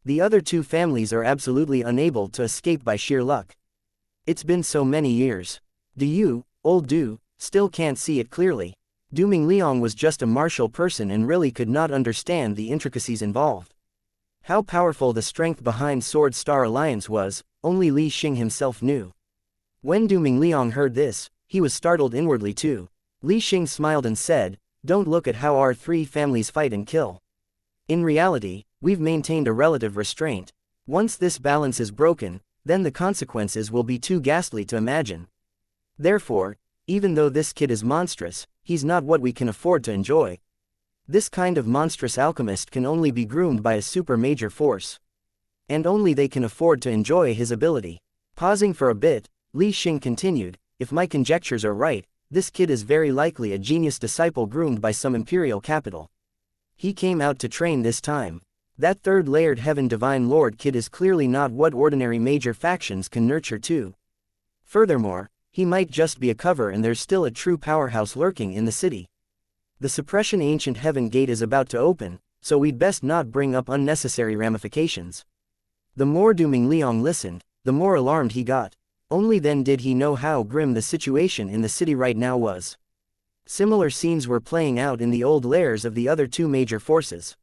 The other 2 families are absolutely unable to escape by sheer luck. It's been so many years. Do you, old Du, still can't see it clearly?" Du Mingliang was just a martial person and really could not understand the intricacies involved. How powerful the strength behind Sword Star Alliance was, only Li Xing himself knew. When Du Mingliang heard this, he was startled inwardly too. Li Xing smiled and said, "Don't look at how our 3 families fight and kill. In reality, we've maintained a relative restraint. Once this balance is broken, then the consequences will be too ghastly to imagine. Therefore, even though this kid is monstrous, he's not what we can afford to enjoy. This kind of monstrous alchemist can only be groomed by a super major force. And only they can afford to enjoy his ability." Pausing for a bit, Li Xing continued, "If my conjectures are right, this kid is very likely a genius disciple groomed by some imperial capital. He came out to train this time. That 3rd-layered heaven divine lord kid is clearly not what ordinary major factions can nurture too. Furthermore, he might just be a cover and there's still a true powerhouse lurking in the city. The suppression ancient heaven gate is about to open, so we'd best not bring up unnecessary ramifications." The more Du Mingliang listened, the more alarmed he got. Only then did he know how grim the situation in the city right now was. Similar scenes were playing out in the old lairs of the other 2 major forces.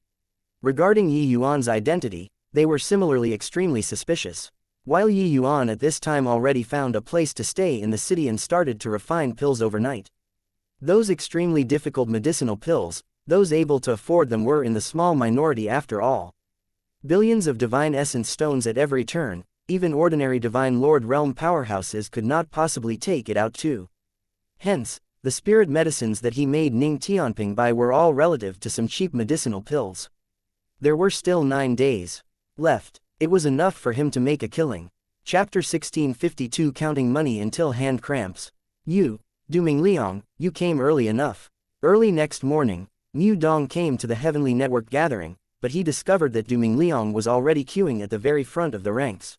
Regarding Yi Yuan's identity, they were similarly extremely suspicious. While Yi Yuan at this time already found a place to stay in the city and started to refine pills overnight. Those extremely difficult medicinal pills, those able to afford them were in the small minority after all. Billions of divine essence stones at every turn, even ordinary divine lord realm powerhouses could not possibly take it out too. Hence, the spirit medicines that he made Ning Tianping by were all relative to some cheap medicinal pills. There were still 9 days left. It was enough for him to make a killing. Chapter 1652 Counting money until hand cramps. Du Mingliang, you came early enough. Early next morning, Mu Dong came to the Heavenly Network gathering, but he discovered that Du Mingliang was already queuing at the very front of the ranks.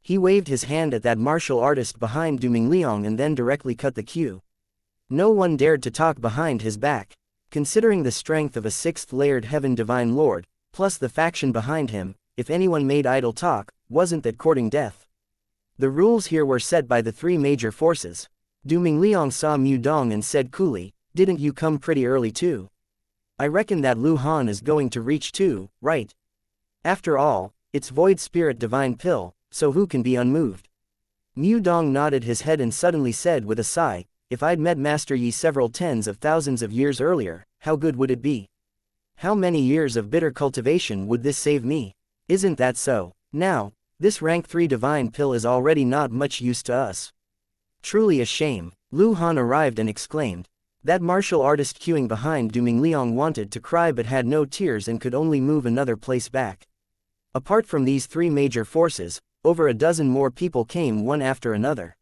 He waved his hand at that martial artist behind Du Mingliang and then directly cut the queue. No one dared to talk behind his back. Considering the strength of a 6th-layered heaven divine lord, plus the faction behind him, if anyone made idle talk, wasn't that courting death? The rules here were set by the 3 major forces. Du Mingliang saw Mu Dong and said coolly, "Didn't you come pretty early too? I reckon that Lu Han is going to reach too, right? After all, it's Void Spirit Divine Pill, so who can be unmoved?" Mu Dong nodded his head and suddenly said with a sigh, "If I'd met Master Yi several tens of thousands of years earlier, how good would it be? How many years of bitter cultivation would this save me? Isn't that so? Now, this rank 3 divine pill is already not much use to us. Truly a shame." Lu Han arrived and exclaimed. That martial artist queuing behind Du Mingliang wanted to cry but had no tears and could only move another place back. Apart from these 3 major forces, over a dozen more people came one after another.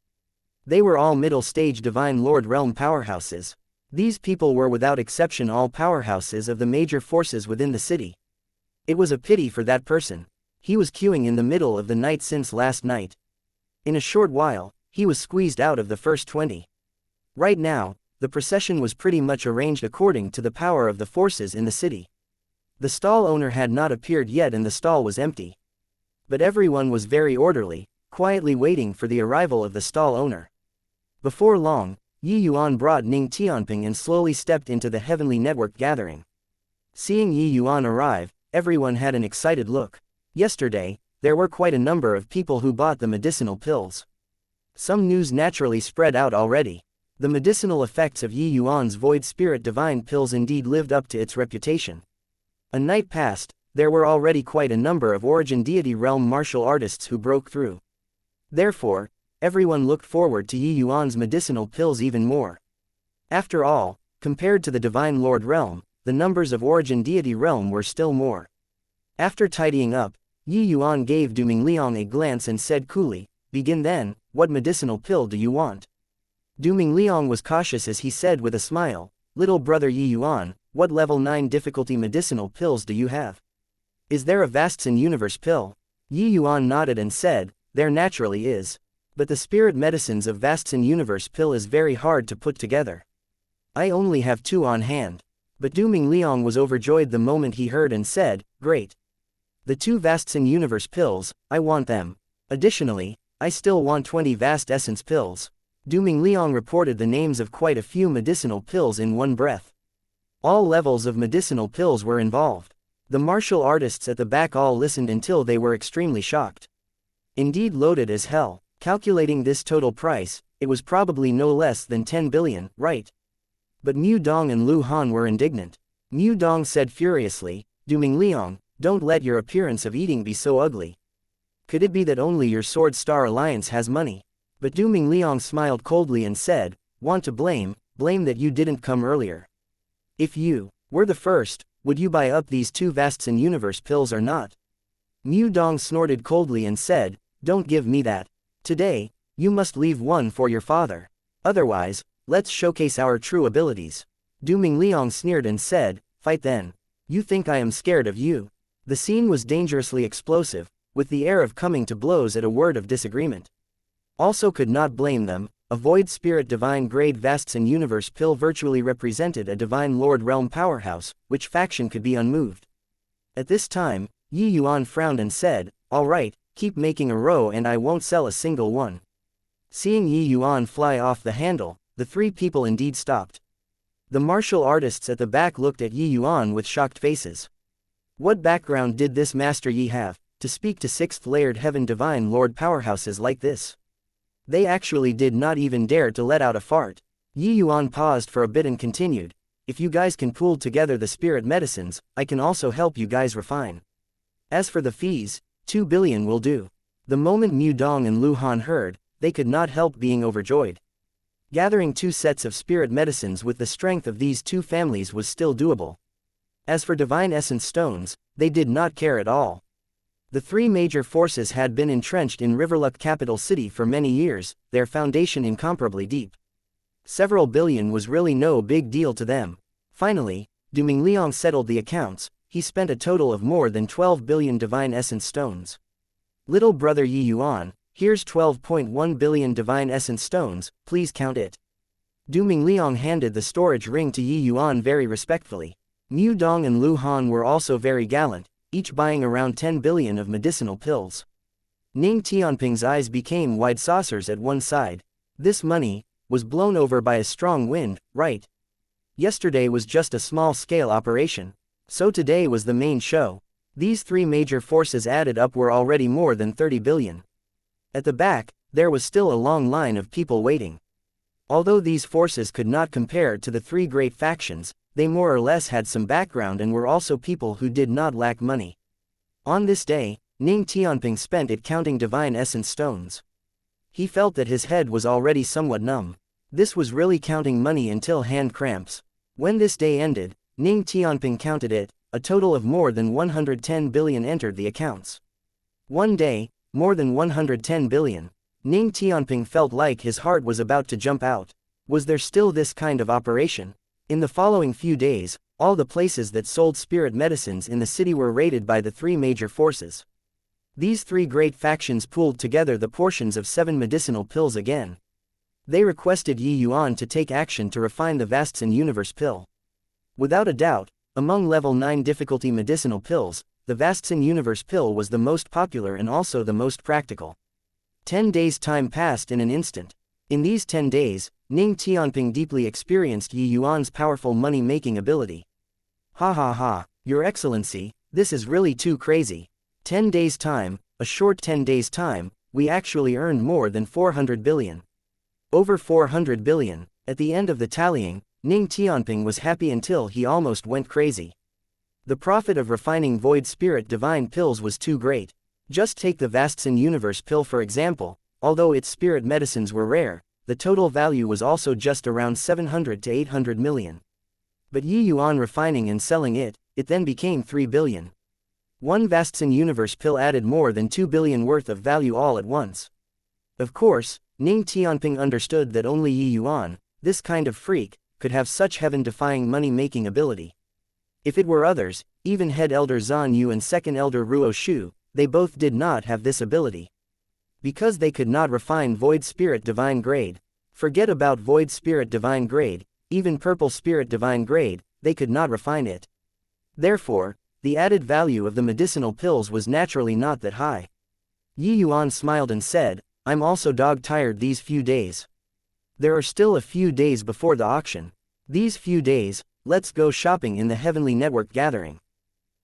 They were all middle-stage divine lord realm powerhouses. These people were without exception all powerhouses of the major forces within the city. It was a pity for that person. He was queuing in the middle of the night since last night. In a short while, he was squeezed out of the first 20. Right now, the procession was pretty much arranged according to the power of the forces in the city. The stall owner had not appeared yet and the stall was empty. But everyone was very orderly, quietly waiting for the arrival of the stall owner. Before long, Yuan brought Ning Tianping and slowly stepped into the heavenly network gathering. Seeing Yuan arrive, everyone had an excited look. Yesterday, there were quite a number of people who bought the medicinal pills. Some news naturally spread out already. The medicinal effects of Yuan's void spirit divine pills indeed lived up to its reputation. A night passed, there were already quite a number of origin deity realm martial artists who broke through. Therefore, everyone looked forward to Yuan's medicinal pills even more. After all, compared to the Divine Lord realm, the numbers of origin deity realm were still more. After tidying up, Yuan gave Duming Liang a glance and said coolly, "Begin then, what medicinal pill do you want?" Duming Liang was cautious as he said with a smile, "Little brother Yuan, what level 9 difficulty medicinal pills do you have? Is there a Vasts-in Universe pill?" Yuan nodded and said, "There naturally is. But the spirit medicines of Vasts-in Universe pill is very hard to put together. I only have 2 on hand." But Duming Liang was overjoyed the moment he heard and said, "Great. The 2 Vasts-in Universe pills, I want them. Additionally, I still want 20 Vast Essence pills." Duming Liang reported the names of quite a few medicinal pills in one breath. All levels of medicinal pills were involved. The martial artists at the back all listened until they were extremely shocked. Indeed loaded as hell. Calculating this total price, it was probably no less than 10 billion, right? But Mu Dong and Lu Han were indignant. Mu Dong said furiously, "Duming Liang, don't let your appearance of eating be so ugly. Could it be that only your Sword Star Alliance has money?" But Duming Liang smiled coldly and said, "Want to blame that you didn't come earlier. If you were the first, would you buy up these 2 Vasts-in Universe pills or not?" Mu Dong snorted coldly and said, "Don't give me that. Today, you must leave one for your father. Otherwise, let's showcase our true abilities." Duming Liang sneered and said, "Fight then. You think I am scared of you?" The scene was dangerously explosive, with the air of coming to blows at a word of disagreement. Also could not blame them, a void spirit divine grade Vasts-in Universe pill virtually represented a divine lord realm powerhouse, which faction could be unmoved. At this time, Yuan frowned and said, "All right, keep making a row and I won't sell a single one." Seeing Yuan fly off the handle, the 3 people indeed stopped. The martial artists at the back looked at Yuan with shocked faces. What background did this Master Yi have, to speak to 6th layered heaven divine lord powerhouses like this? They actually did not even dare to let out a fart. Yuan paused for a bit and continued, "If you guys can pool together the spirit medicines, I can also help you guys refine. As for the fees, 2 billion will do." The moment Mu Dong and Lu Han heard, they could not help being overjoyed. Gathering 2 sets of spirit medicines with the strength of these 2 families was still doable. As for divine essence stones, they did not care at all. The 3 major forces had been entrenched in Riverluck capital city for many years, their foundation incomparably deep. Several billion was really no big deal to them. Finally, Duming Liang settled the accounts. He spent a total of more than 12 billion divine essence stones. "Little brother Yuan, here's 12.1 billion divine essence stones, please count it." Duming Liang handed the storage ring to Yuan very respectfully. Mu Dong and Lu Han were also very gallant, each buying around 10 billion of medicinal pills. Ning Tianping's eyes became wide saucers at one side. This money was blown over by a strong wind, right? Yesterday was just a small-scale operation. So today was the main show. These 3 major forces added up were already more than 30 billion. At the back, there was still a long line of people waiting. Although these forces could not compare to the 3 great factions, they more or less had some background and were also people who did not lack money. On this day, Ning Tianping spent it counting divine essence stones. He felt that his head was already somewhat numb. This was really counting money until hand cramps. When this day ended, Ning Tianping counted it, a total of more than 110 billion entered the accounts. One day, more than 110 billion. Ning Tianping felt like his heart was about to jump out. Was there still this kind of operation? In the following few days, All the places that sold spirit medicines in the city were raided by the three major forces. These three great factions pooled together the portions of 7 medicinal pills again. They requested Yuan to take action to refine the Vasts in Universe pill. Without a doubt, among level 9 difficulty medicinal pills, the Vasts in Universe pill was the most popular and also the most practical. 10 days' time passed in an instant. In these 10 days, Ning Tianping deeply experienced Yuan's powerful money-making ability. Ha ha ha, Your Excellency, this is really too crazy. 10 days' time, a short 10 days' time, we actually earned more than 400 billion. Over 400 billion. At the end of the tallying, Ning Tianping was happy until he almost went crazy. The profit of refining Void Spirit Divine pills was too great. Just take the Vasts in Universe pill for example, although its spirit medicines were rare, the total value was also just around 700 to 800 million. But Yuan refining and selling it then became 3 billion. One Vasts in Universe pill added more than 2 billion worth of value all at once. Of course, Ning Tianping understood that only Yuan, this kind of freak, could have such heaven-defying money-making ability. If it were others, even Head Elder Zan Yu and Second Elder Ruo Shu, they both did not have this ability. Because they could not refine Void Spirit Divine Grade. Forget about Void Spirit Divine Grade, even Purple Spirit Divine Grade, they could not refine it. Therefore, the added value of the medicinal pills was naturally not that high. Yuan smiled and said, I'm also dog-tired these few days. There are still a few days before the auction. These few days, let's go shopping in the Heavenly Network gathering.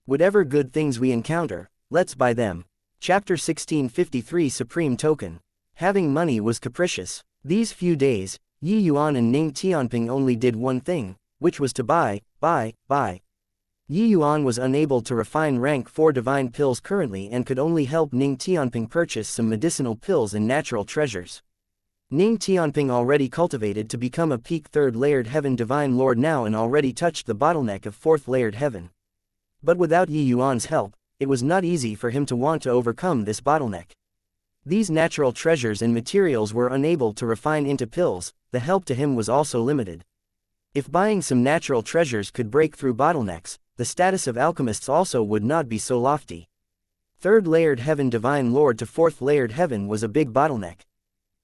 Whatever good things we encounter, let's buy them. Chapter 1653 Supreme Token. Having money was capricious. These few days, Yuan and Ning Tianping only did one thing, which was to buy. Yuan was unable to refine rank 4 divine pills currently and could only help Ning Tianping purchase some medicinal pills and natural treasures. Ning Tianping already cultivated to become a peak 3rd layered heaven divine lord now and already touched the bottleneck of 4th layered heaven. But without Yuan's help, it was not easy for him to want to overcome this bottleneck. These natural treasures and materials were unable to refine into pills, the help to him was also limited. If buying some natural treasures could break through bottlenecks, the status of alchemists also would not be so lofty. 3rd layered heaven divine lord to 4th layered heaven was a big bottleneck.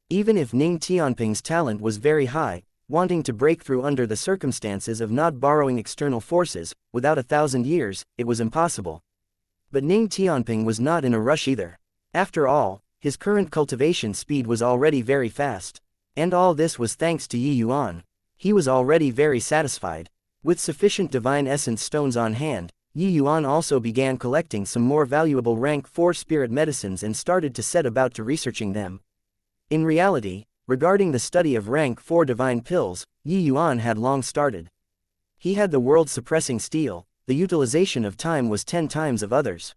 Even if Ning Tianping's talent was very high, wanting to break through under the circumstances of not borrowing external forces, without 1,000 years, it was impossible. But Ning Tianping was not in a rush either. After all, his current cultivation speed was already very fast. And all this was thanks to Yuan. He was already very satisfied. With sufficient divine essence stones on hand, Yuan also began collecting some more valuable rank 4 spirit medicines and started to set about to researching them. In reality, regarding the study of rank 4 divine pills, Yuan had long started. He had the world-suppressing steel, the utilization of time was 10 times of others.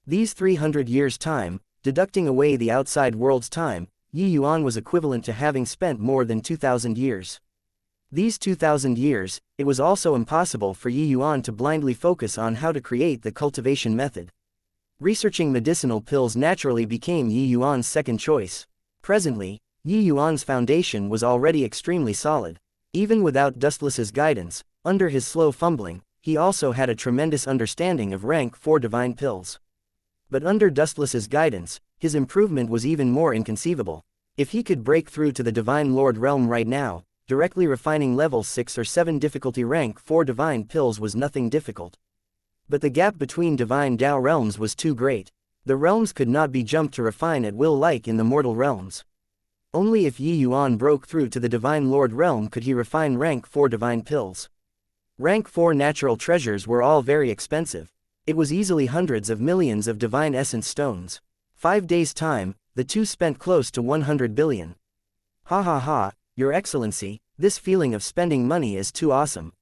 These 300 years' time, deducting away the outside world's time, Yuan was equivalent to having spent more than 2,000 years. These 2,000 years, it was also impossible for Yuan to blindly focus on how to create the cultivation method. Researching medicinal pills naturally became Yuan's second choice. Presently, Yuan's foundation was already extremely solid. Even without Dustless's guidance, under his slow fumbling, he also had a tremendous understanding of rank 4 divine pills. But under Dustless's guidance, his improvement was even more inconceivable. If he could break through to the Divine Lord realm right now, directly refining level 6 or 7 difficulty rank 4 divine pills was nothing difficult. But the gap between divine Tao realms was too great. The realms could not be jumped to refine at will like in the mortal realms. Only if Yuan broke through to the Divine Lord realm could he refine rank 4 divine pills. Rank 4 natural treasures were all very expensive. It was easily hundreds of millions of divine essence stones. 5 days' time, the two spent close to 100 billion. Ha ha ha, Your Excellency, this feeling of spending money is too awesome.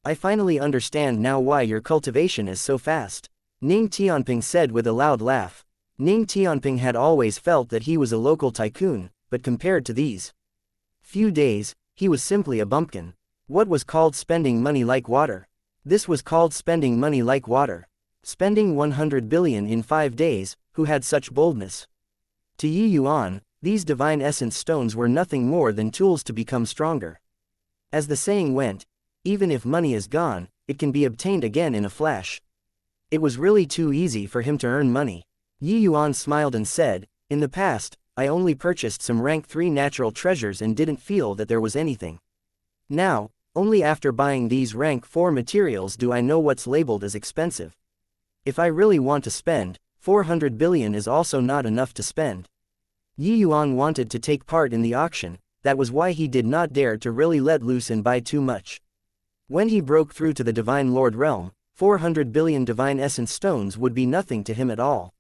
I finally understand now why your cultivation is so fast. Ning Tianping said with a loud laugh. Ning Tianping had always felt that he was a local tycoon, but compared to these few days, he was simply a bumpkin. What was called spending money like water? This was called spending money like water. Spending 100 billion in 5 days, who had such boldness? To Yuan, these divine essence stones were nothing more than tools to become stronger. As the saying went, even if money is gone, it can be obtained again in a flash. It was really too easy for him to earn money. Yuan smiled and said, "In the past, I only purchased some rank 3 natural treasures and didn't feel that there was anything. Now, only after buying these rank 4 materials do I know what's labeled as expensive. If I really want to spend, 400 billion is also not enough to spend." Yuan wanted to take part in the auction, that was why he did not dare to really let loose and buy too much. When he broke through to the Divine Lord realm, 400 billion divine essence stones would be nothing to him at all.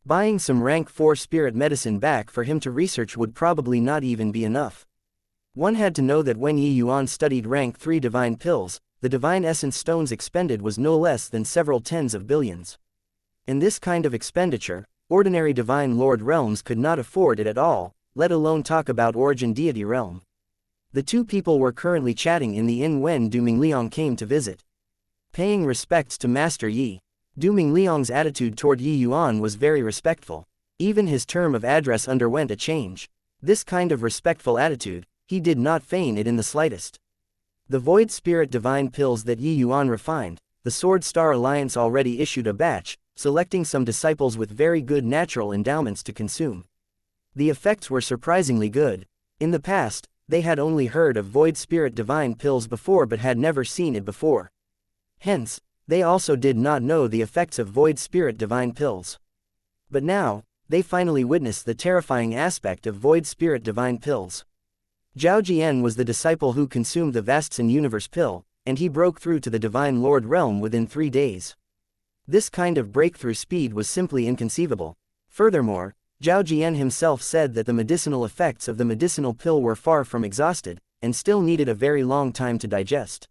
Buying some rank 4 spirit medicine back for him to research would probably not even be enough. One had to know that when Yuan studied rank 3 divine pills, the divine essence stones expended was no less than several tens of billions. In this kind of expenditure, ordinary divine lord realms could not afford it at all, let alone talk about origin deity realm. The two people were currently chatting in the inn when Duming Liang came to visit. Paying respects to Master Yi, Duming Liang's attitude toward Yuan was very respectful. Even his term of address underwent a change. This kind of respectful attitude, he did not feign it in the slightest. The Void Spirit Divine Pills that Yuan refined, the Sword Star Alliance already issued a batch, selecting some disciples with very good natural endowments to consume. The effects were surprisingly good. In the past, they had only heard of Void Spirit Divine Pills before but had never seen it before. Hence, they also did not know the effects of Void Spirit Divine Pills. But now, they finally witnessed the terrifying aspect of Void Spirit Divine Pills. Zhao Jian was the disciple who consumed the Vastson Universe pill, and he broke through to the Divine Lord realm within 3 days. This kind of breakthrough speed was simply inconceivable. Furthermore, Zhao Jian himself said that the medicinal effects of the medicinal pill were far from exhausted, and still needed a very long time to digest.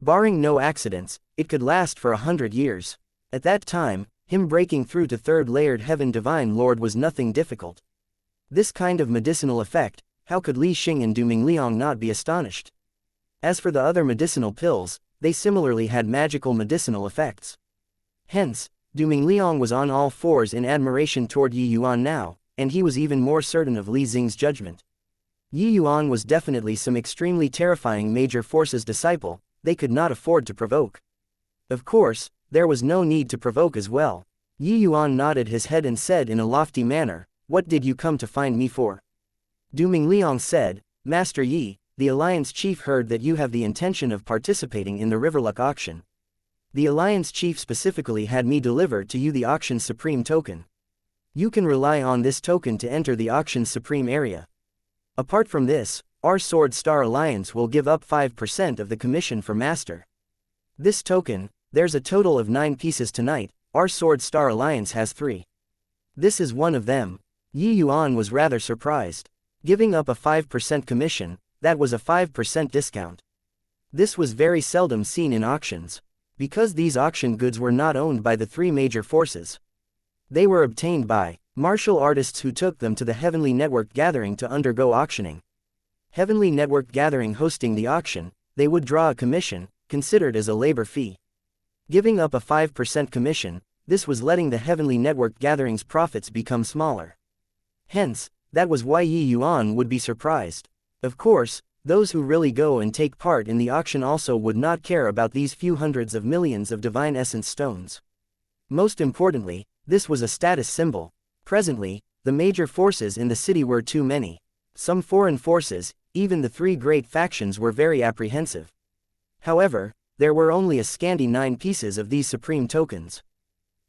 Barring no accidents, it could last for 100 years. At that time, him breaking through to 3rd layered heaven Divine Lord was nothing difficult. This kind of medicinal effect, how could Li Xing and Duming Liang not be astonished? As for the other medicinal pills, they similarly had magical medicinal effects. Hence, Duming Liang was on all fours in admiration toward Yuan now, and he was even more certain of Li Xing's judgment. Yuan was definitely some extremely terrifying major forces disciple, they could not afford to provoke. Of course, there was no need to provoke as well. Yuan nodded his head and said in a lofty manner, "What did you come to find me for?" Duming Liang said, "Master Yi, the Alliance Chief heard that you have the intention of participating in the Riverluck auction. The Alliance Chief specifically had me deliver to you the auction's supreme token. You can rely on this token to enter the auction's supreme area. Apart from this, our Sword Star Alliance will give up 5% of the commission for Master. This token, there's a total of 9 pieces tonight, our Sword Star Alliance has 3. This is one of them." Yuan was rather surprised. Giving up a 5% commission, that was a 5% discount. This was very seldom seen in auctions. Because these auction goods were not owned by the 3 major forces. They were obtained by martial artists who took them to the Heavenly Network Gathering to undergo auctioning. Heavenly Network Gathering hosting the auction, they would draw a commission, considered as a labor fee. Giving up a 5% commission, this was letting the Heavenly Network Gathering's profits become smaller. Hence, that was why Yuan would be surprised. Of course, those who really go and take part in the auction also would not care about these few hundreds of millions of divine essence stones. Most importantly, this was a status symbol. Presently, the major forces in the city were too many. Some foreign forces, even the 3 great factions, were very apprehensive. However, there were only a scanty 9 pieces of these supreme tokens.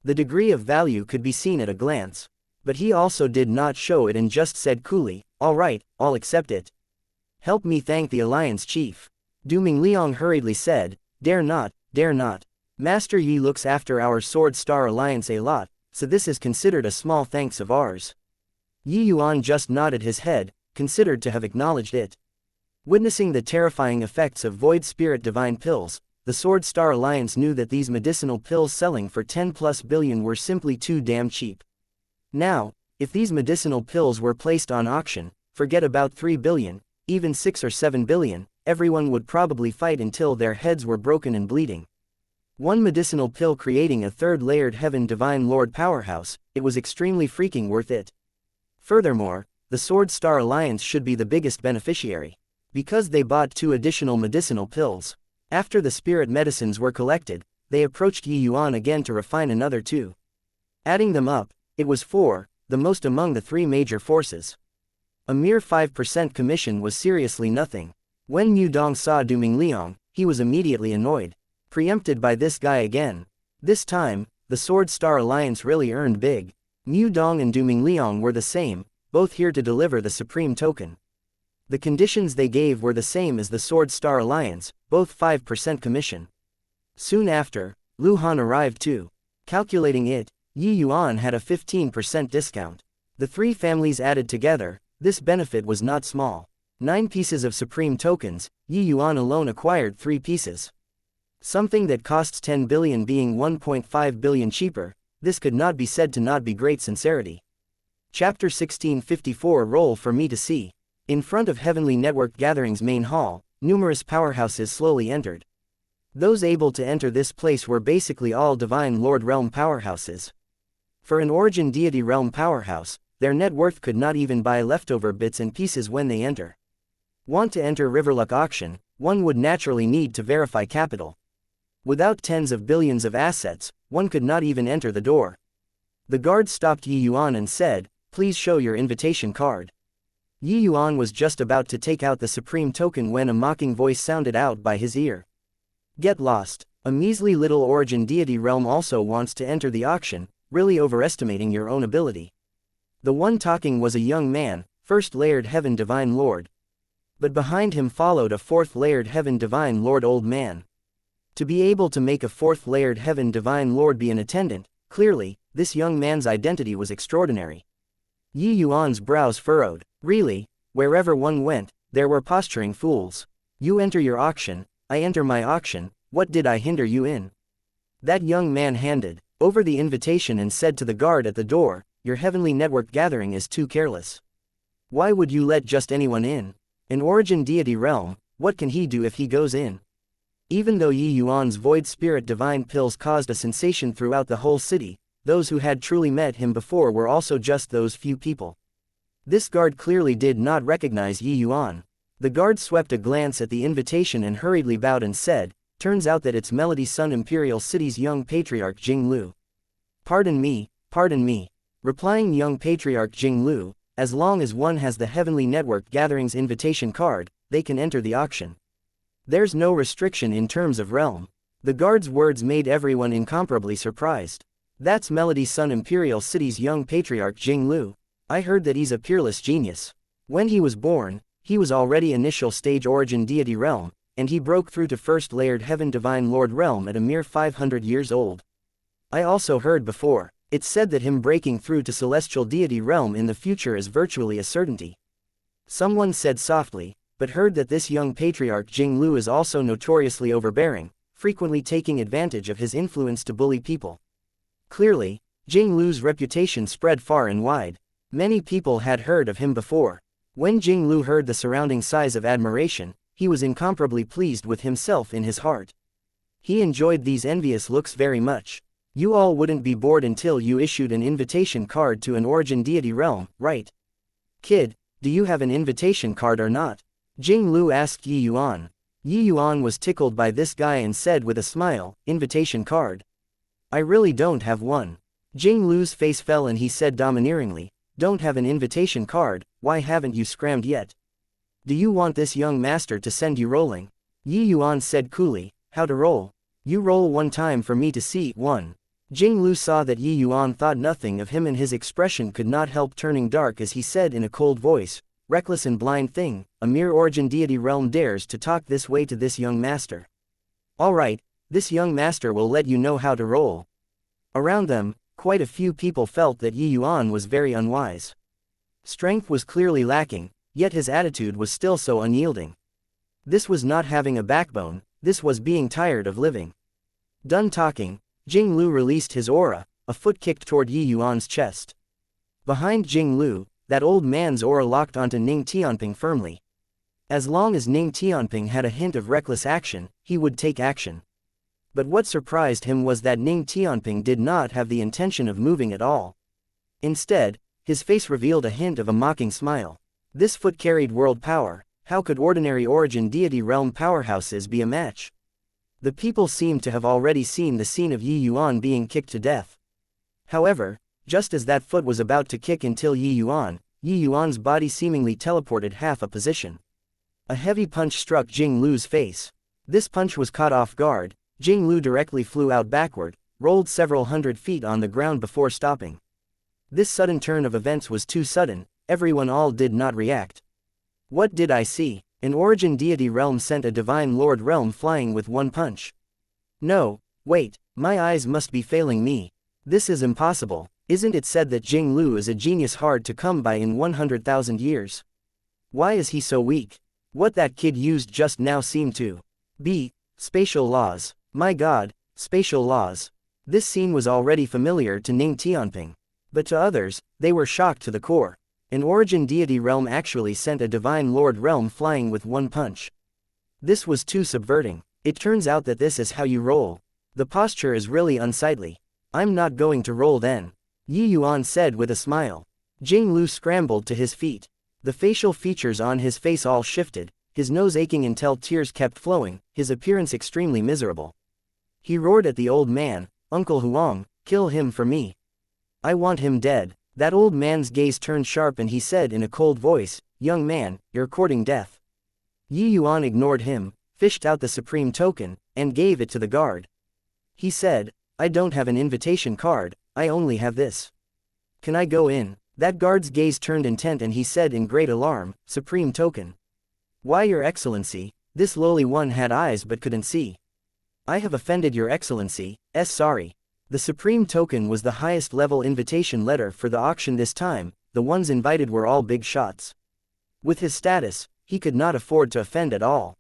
The degree of value could be seen at a glance. But he also did not show it and just said coolly, "All right, I'll accept it. Help me thank the Alliance Chief." Duming Liang hurriedly said, Dare not, dare not. Master Yi looks after our Sword Star Alliance a lot, so this is considered a small thanks of ours." Yuan just nodded his head, considered to have acknowledged it. Witnessing the terrifying effects of Void Spirit Divine Pills, the Sword Star Alliance knew that these medicinal pills selling for 10+ billion were simply too damn cheap. Now, if these medicinal pills were placed on auction, forget about 3 billion, even 6 or 7 billion, everyone would probably fight until their heads were broken and bleeding. One medicinal pill creating a 3rd layered heaven divine lord powerhouse, it was extremely freaking worth it. Furthermore, the Sword Star Alliance should be the biggest beneficiary. Because they bought 2 additional medicinal pills. After the spirit medicines were collected, they approached Yuan again to refine another 2. Adding them up, it was 4, the most among the 3 major forces. A mere 5% commission was seriously nothing. When Yudong saw Duming Liang, he was immediately annoyed. Preempted by this guy again. This time, the Sword Star Alliance really earned big. Yudong and Duming Liang were the same, both here to deliver the supreme token. The conditions they gave were the same as the Sword Star Alliance, both 5% commission. Soon after, Lu Han arrived too. Calculating it, Yuan had a 15% discount. The 3 families added together, this benefit was not small. 9 pieces of supreme tokens, Yuan alone acquired 3 pieces. Something that costs 10 billion being 1.5 billion cheaper, this could not be said to not be great sincerity. Chapter 1654 Roll for me to see. In front of Heavenly Network Gathering's main hall, numerous powerhouses slowly entered. Those able to enter this place were basically all Divine Lord Realm powerhouses. For an Origin Deity Realm powerhouse, their net worth could not even buy leftover bits and pieces when they enter. Want to enter Riverluck auction, one would naturally need to verify capital. Without tens of billions of assets, one could not even enter the door. The guard stopped Yuan and said, "Please show your invitation card." Yuan was just about to take out the supreme token when a mocking voice sounded out by his ear. "Get lost. A measly little Origin Deity Realm also wants to enter the auction, really overestimating your own ability." The one talking was a young man, 1st layered Heaven Divine Lord. But behind him followed a 4th layered Heaven Divine Lord old man. To be able to make a 4th layered Heaven Divine Lord be an attendant, clearly, this young man's identity was extraordinary. Yuan's brows furrowed. Really, wherever one went, there were posturing fools. You enter your auction, I enter my auction, what did I hinder you in? That young man handed over the invitation and said to the guard at the door, "Your Heavenly Network Gathering is too careless. Why would you let just anyone in? An Origin Deity Realm, what can he do if he goes in?" Even though Yuan's Void Spirit Divine Pills caused a sensation throughout the whole city, those who had truly met him before were also just those few people. This guard clearly did not recognize Yuan. The guard swept a glance at the invitation and hurriedly bowed and said, "Turns out that it's Melody Sun Imperial City's young patriarch Jing Lu." Pardon me," replying young patriarch Jing Lu, "as long as one has the Heavenly Network Gathering's invitation card, they can enter the auction. There's no restriction in terms of realm." The guard's words made everyone incomparably surprised. "That's Melody Sun Imperial City's young patriarch Jing Lu. I heard that he's a peerless genius. When he was born, he was already initial stage Origin Deity Realm, and he broke through to 1st layered Heaven Divine Lord Realm at a mere 500 years old. I also heard before, it's said that him breaking through to Celestial Deity Realm in the future is virtually a certainty." Someone said softly, "But heard that this young patriarch Jing Lu is also notoriously overbearing, frequently taking advantage of his influence to bully people." Clearly, Jing Lu's reputation spread far and wide. Many people had heard of him before. When Jing Lu heard the surrounding sighs of admiration, he was incomparably pleased with himself in his heart. He enjoyed these envious looks very much. "You all wouldn't be bored until you issued an invitation card to an Origin Deity Realm, right? Kid, do you have an invitation card or not?" Jing Lu asked Yuan. Yuan was tickled by this guy and said with a smile, "Invitation card? I really don't have one." Jing Lu's face fell and he said domineeringly, "Don't have an invitation card, why haven't you scrammed yet? Do you want this young master to send you rolling?" Yuan said coolly, "How to roll? You roll one time for me to see." 1. Jing Lu saw that Yuan thought nothing of him and his expression could not help turning dark as he said in a cold voice, "Reckless and blind thing, a mere Origin Deity Realm dares to talk this way to this young master. All right, this young master will let you know how to roll." Around them, quite a few people felt that Yuan was very unwise. Strength was clearly lacking, yet his attitude was still so unyielding. This was not having a backbone, this was being tired of living. Done talking, Jing Lu released his aura, a foot kicked toward Yuan's chest. Behind Jing Lu, that old man's aura locked onto Ning Tianping firmly. As long as Ning Tianping had a hint of reckless action, he would take action. But what surprised him was that Ning Tianping did not have the intention of moving at all. Instead, his face revealed a hint of a mocking smile. This foot carried world power, how could ordinary Origin Deity Realm powerhouses be a match? The people seemed to have already seen the scene of Yuan being kicked to death. However, just as that foot was about to kick until Yuan's body seemingly teleported half a position. A heavy punch struck Jing Lu's face. This punch was caught off guard. Jing Lu directly flew out backward, rolled several hundred feet on the ground before stopping. This sudden turn of events was too sudden, everyone all did not react. What did I see? An origin deity realm sent a divine lord realm flying with one punch. No, wait, my eyes must be failing me. This is impossible. Isn't it said that Jing Lu is a genius hard to come by in 100,000 years? Why is he so weak? What that kid used just now seemed to be spatial laws. My god, spatial laws. This scene was already familiar to Ning Tianping. But to others, they were shocked to the core. An origin deity realm actually sent a divine lord realm flying with one punch. This was too subverting. It turns out that this is how you roll. The posture is really unsightly. I'm not going to roll then. Yuan said with a smile. Jing Lu scrambled to his feet. The facial features on his face all shifted, his nose aching until tears kept flowing, his appearance extremely miserable. He roared at the old man, "Uncle Huang, kill him for me. I want him dead." That old man's gaze turned sharp and he said in a cold voice, "Young man, you're courting death." Yuan ignored him, fished out the supreme token, and gave it to the guard. He said, "I don't have an invitation card, I only have this. Can I go in?" That guard's gaze turned intent and he said in great alarm, "Supreme token. Why, your excellency?" This lowly one had eyes but couldn't see. "I have offended your excellency, sorry." The supreme token was the highest level invitation letter for the auction this time. The ones invited were all big shots. With his status, he could not afford to offend at all.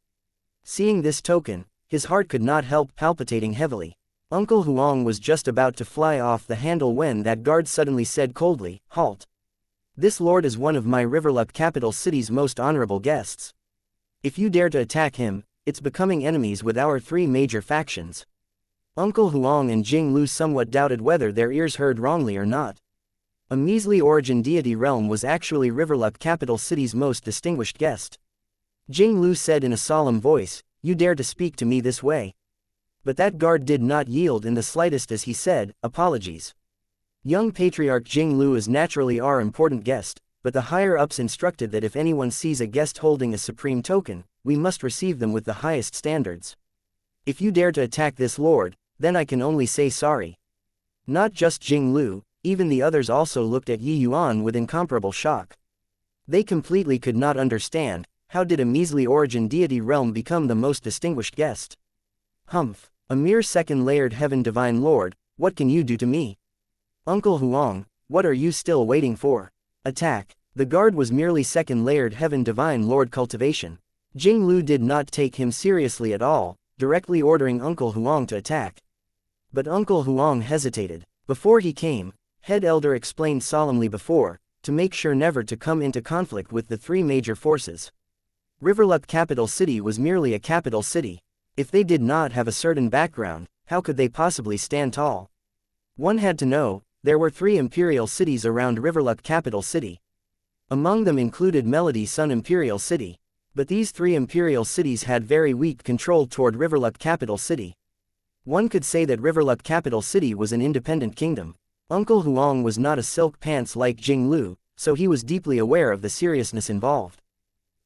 Seeing this token, his heart could not help palpitating heavily. Uncle Huang was just about to fly off the handle when that guard suddenly said coldly, "Halt. This lord is one of my Riverluck capital city's most honorable guests. If you dare to attack him, it's becoming enemies with our three major factions." Uncle Huang and Jing Lu somewhat doubted whether their ears heard wrongly or not. A measly origin deity realm was actually Riverluck capital city's most distinguished guest. Jing Lu said in a solemn voice, "You dare to speak to me this way?" But that guard did not yield in the slightest as he said, "Apologies. Young Patriarch Jing Lu is naturally our important guest, but the higher-ups instructed that if anyone sees a guest holding a supreme token, we must receive them with the highest standards. If you dare to attack this lord, then I can only say sorry." Not just Jing Lu, even the others also looked at Yuan with incomparable shock. They completely could not understand, how did a measly origin deity realm become the most distinguished guest? "Humph, a mere second-layered heaven divine lord, what can you do to me? Uncle Huang, what are you still waiting for? Attack." The guard was merely second-layered heaven divine lord cultivation. Jing Lu did not take him seriously at all, directly ordering Uncle Huang to attack. But Uncle Huang hesitated. Before he came, head elder explained solemnly before, to make sure never to come into conflict with the three major forces. Riverluck capital city was merely a capital city. If they did not have a certain background, how could they possibly stand tall? One had to know, there were three imperial cities around Riverluck capital city. Among them included Melody Sun Imperial City. But these three imperial cities had very weak control toward Riverluck capital city. One could say that Riverluck capital city was an independent kingdom. Uncle Huang was not a silk pants like Jing Lu, so he was deeply aware of the seriousness involved.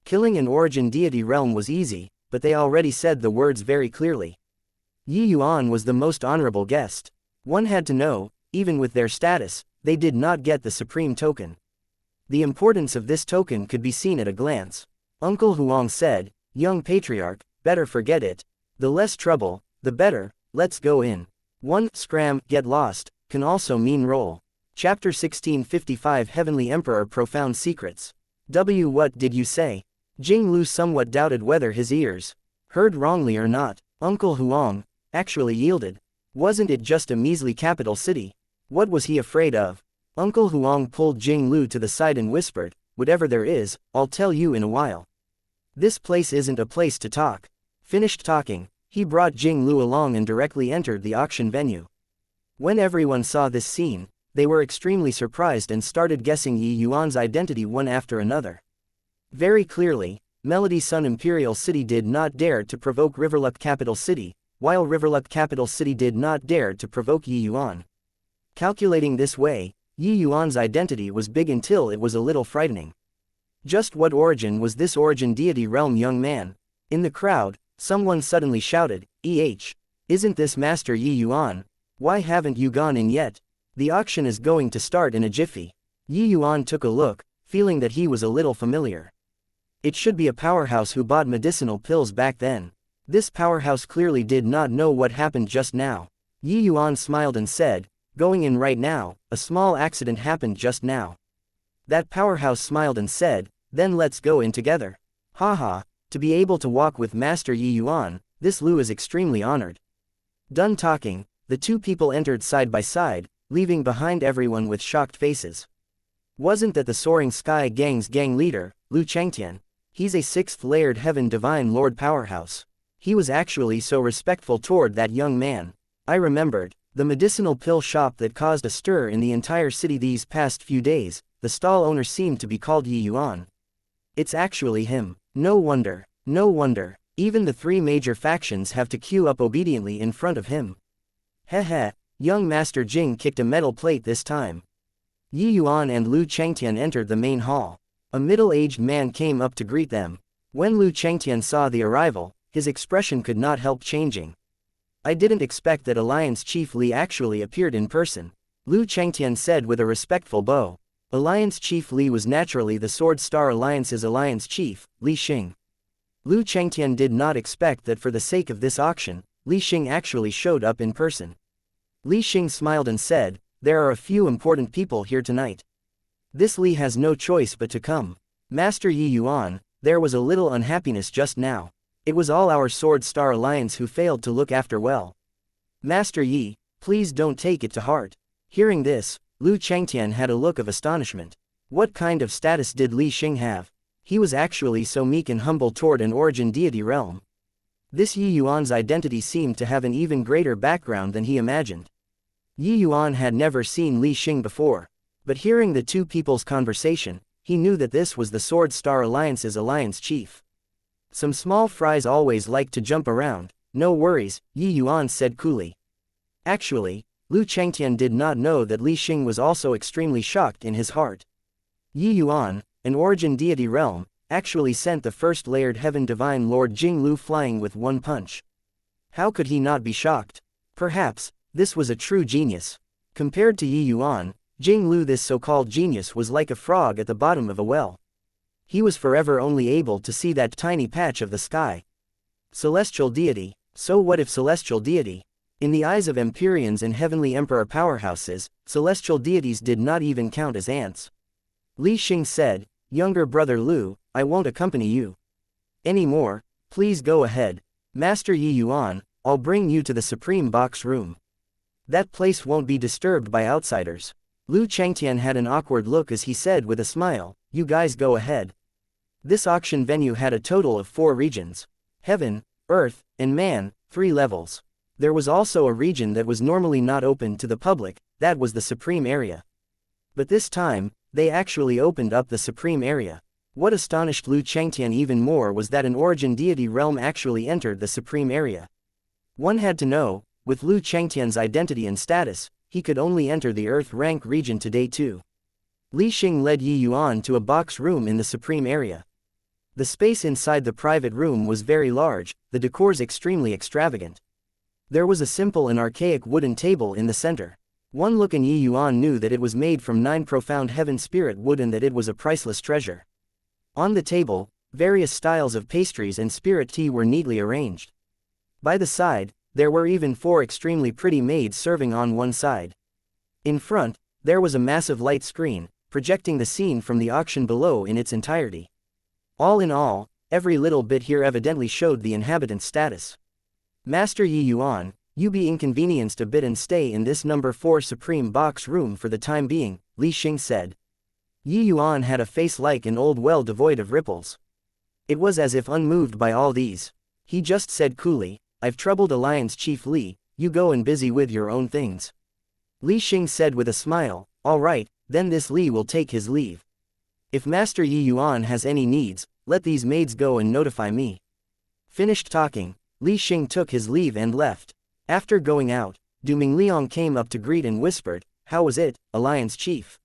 Killing an origin deity realm was easy, but they already said the words very clearly. Yuan was the most honorable guest. One had to know, even with their status, they did not get the supreme token. The importance of this token could be seen at a glance. Uncle Huang said, "Young Patriarch, better forget it. The less trouble, the better, let's go in." One scram, get lost, can also mean roll. Chapter 1655 Heavenly Emperor Profound Secrets. What did you say? Jing Lu somewhat doubted whether his ears heard wrongly or not. Uncle Huang actually yielded. Wasn't it just a measly capital city? What was he afraid of? Uncle Huang pulled Jing Lu to the side and whispered, "Whatever there is, I'll tell you in a while. This place isn't a place to talk." Finished talking, he brought Jing Lu along and directly entered the auction venue. When everyone saw this scene, they were extremely surprised and started guessing Yuan's identity one after another. Very clearly, Melody Sun Imperial City did not dare to provoke Riverluck capital city, while Riverlock capital city did not dare to provoke Yi Yuan. Calculating this way, Yi Yuan's identity was big until it was a little frightening. Just what origin was this origin deity realm young man? In the crowd, someone suddenly shouted, Isn't this Master Yi Yuan? Why haven't you gone in yet? The auction is going to start in a jiffy. Yi Yuan took a look, feeling that he was a little familiar. It should be a powerhouse who bought medicinal pills back then. This powerhouse clearly did not know what happened just now. Yi Yuan smiled and said, going in right now, a small accident happened just now. That powerhouse smiled and said, then let's go in together. Haha, to be able to walk with Master Yi Yuan, this Lu is extremely honored. Done talking, the two people entered side by side, leaving behind everyone with shocked faces. Wasn't that the Soaring Sky Gang's gang leader, Lu Changtian? He's a 6th layered heaven divine lord powerhouse. He was actually so respectful toward that young man. I remembered, the medicinal pill shop that caused a stir in the entire city these past few days, the stall owner seemed to be called Yi Yuan. It's actually him. No wonder, even the 3 major factions have to queue up obediently in front of him. Heh, young Master Jing kicked a metal plate this time. Yi Yuan and Lu Changtian entered the main hall. A middle-aged man came up to greet them. When Lu Changtian saw the arrival, his expression could not help changing. I didn't expect that Alliance Chief Li actually appeared in person, Lu Changtian said with a respectful bow. Alliance Chief Li was naturally the Sword Star Alliance's Alliance Chief, Li Xing. Lu Changtian did not expect that for the sake of this auction, Li Xing actually showed up in person. Li Xing smiled and said, there are a few important people here tonight. This Li has no choice but to come. Master Yi Yuan, there was a little unhappiness just now. It was all our Sword Star Alliance who failed to look after well. Master Yi, please don't take it to heart. Hearing this, Lu Changtian had a look of astonishment. What kind of status did Li Xing have? He was actually so meek and humble toward an origin deity realm. This Yi Yuan's identity seemed to have an even greater background than he imagined. Yi Yuan had never seen Li Xing before, but hearing the two people's conversation, he knew that this was the Sword Star Alliance's alliance chief. Some small fries always like to jump around. No worries, Yi Yuan said coolly. Actually, Lu Changtian did not know that Li Xing was also extremely shocked in his heart. Yi Yuan, an origin deity realm, actually sent the 1st layered heaven divine lord Jing Lu flying with one punch. How could he not be shocked? Perhaps, this was a true genius. Compared to Yi Yuan, Jing Lu, this so-called genius, was like a frog at the bottom of a well. He was forever only able to see that tiny patch of the sky. Celestial deity. So what if celestial deity? In the eyes of Empyreans and heavenly emperor powerhouses, celestial deities did not even count as ants. Li Xing said, younger brother Lu, I won't accompany you anymore, please go ahead. Master Yi Yuan, I'll bring you to the Supreme Box Room. That place won't be disturbed by outsiders. Lu Changtian had an awkward look as he said with a smile, you guys go ahead. This auction venue had a total of 4 regions. Heaven, Earth, and Man, 3 levels. There was also a region that was normally not open to the public, that was the Supreme Area. But this time, they actually opened up the Supreme Area. What astonished Lu Changtian even more was that an origin deity realm actually entered the Supreme Area. One had to know, with Lu Changtian's identity and status, he could only enter the Earth rank region today too. Li Xing led Yi Yuan to a box room in the Supreme Area. The space inside the private room was very large, the decors extremely extravagant. There was a simple and archaic wooden table in the center. One look and Yi Yuan knew that it was made from 9 profound heaven spirit wood and that it was a priceless treasure. On the table, various styles of pastries and spirit tea were neatly arranged. By the side, there were even 4 extremely pretty maids serving on one side. In front, there was a massive light screen, projecting the scene from the auction below in its entirety. All in all, every little bit here evidently showed the inhabitant's status. Master Yi Yuan, you be inconvenienced a bit and stay in this number 4 Supreme Box Room for the time being, Li Xing said. Yi Yuan had a face like an old well devoid of ripples. It was as if unmoved by all these. He just said coolly, I've troubled Alliance Chief Li, you go and busy with your own things. Li Xing said with a smile, all right, then this Li will take his leave. If Master Yi Yuan has any needs, let these maids go and notify me. Finished talking, Li Xing took his leave and left. After going out, Duming Liang came up to greet and whispered, "How was it, Alliance Chief?"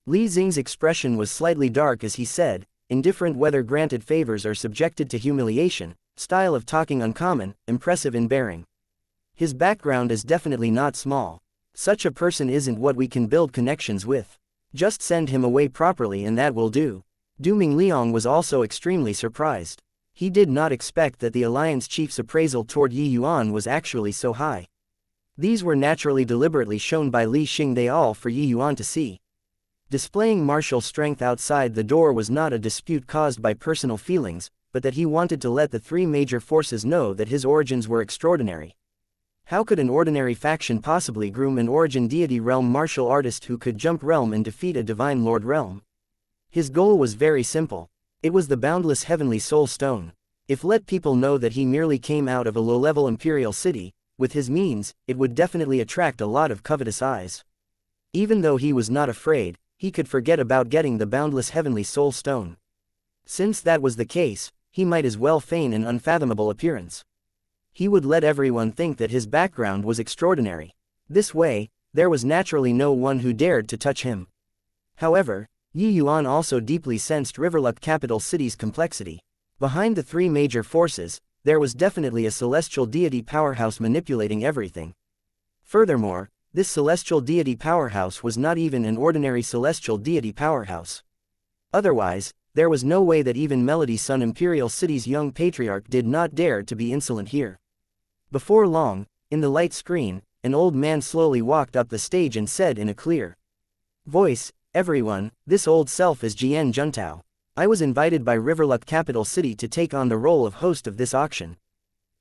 Li Xing's expression was slightly dark as he said, "Indifferent whether granted favors or subjected to humiliation, style of talking uncommon, impressive in bearing. His background is definitely not small. Such a person isn't what we can build connections with. Just send him away properly and that will do." Duming Liang was also extremely surprised. He did not expect that the Alliance Chief's appraisal toward Yi Yuan was actually so high. These were naturally deliberately shown by Li Xing they all for Yi Yuan to see. Displaying martial strength outside the door was not a dispute caused by personal feelings, but that he wanted to let the three major forces know that his origins were extraordinary. How could an ordinary faction possibly groom an origin deity realm martial artist who could jump realm and defeat a divine lord realm? His goal was very simple. It was the boundless heavenly soul stone. If let people know that he merely came out of a low-level imperial city, with his means, it would definitely attract a lot of covetous eyes. Even though he was not afraid, he could forget about getting the boundless heavenly soul stone. Since that was the case, he might as well feign an unfathomable appearance. He would let everyone think that his background was extraordinary. This way, there was naturally no one who dared to touch him. However, Yi Yuan also deeply sensed Riverluck capital city's complexity. Behind the three major forces, there was definitely a celestial deity powerhouse manipulating everything. Furthermore, this celestial deity powerhouse was not even an ordinary celestial deity powerhouse. Otherwise, there was no way that even Melody Sun Imperial City's young patriarch did not dare to be insolent here. Before long, in the light screen, an old man slowly walked up the stage and said in a clear voice, "Everyone, this old self is Jian Juntao. I was invited by Riverluck capital city to take on the role of host of this auction.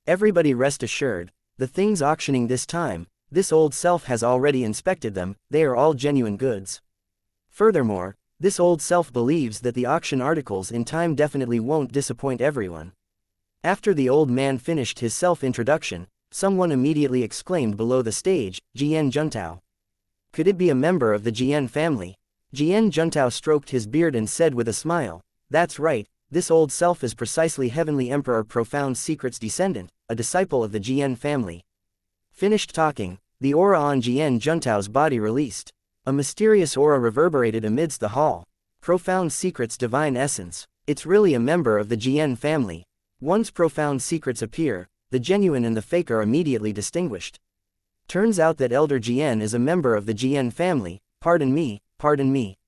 Everybody rest assured, the things auctioning this time, this old self has already inspected them, they are all genuine goods. Furthermore, this old self believes that the auction articles in time definitely won't disappoint everyone." After the old man finished his self-introduction, someone immediately exclaimed below the stage, "Jian Juntao. Could it be a member of the Jian family?" Jian Juntao stroked his beard and said with a smile, "That's right, this old self is precisely Heavenly Emperor Profound Secret's descendant, a disciple of the Jian family." Finished talking, the aura on Jian Juntao's body released. A mysterious aura reverberated amidst the hall. Profound Secret's divine essence. It's really a member of the Jian family. Once profound secrets appear, the genuine and the fake are immediately distinguished. Turns out that Elder Jian is a member of the Jian family, pardon me, pardon me.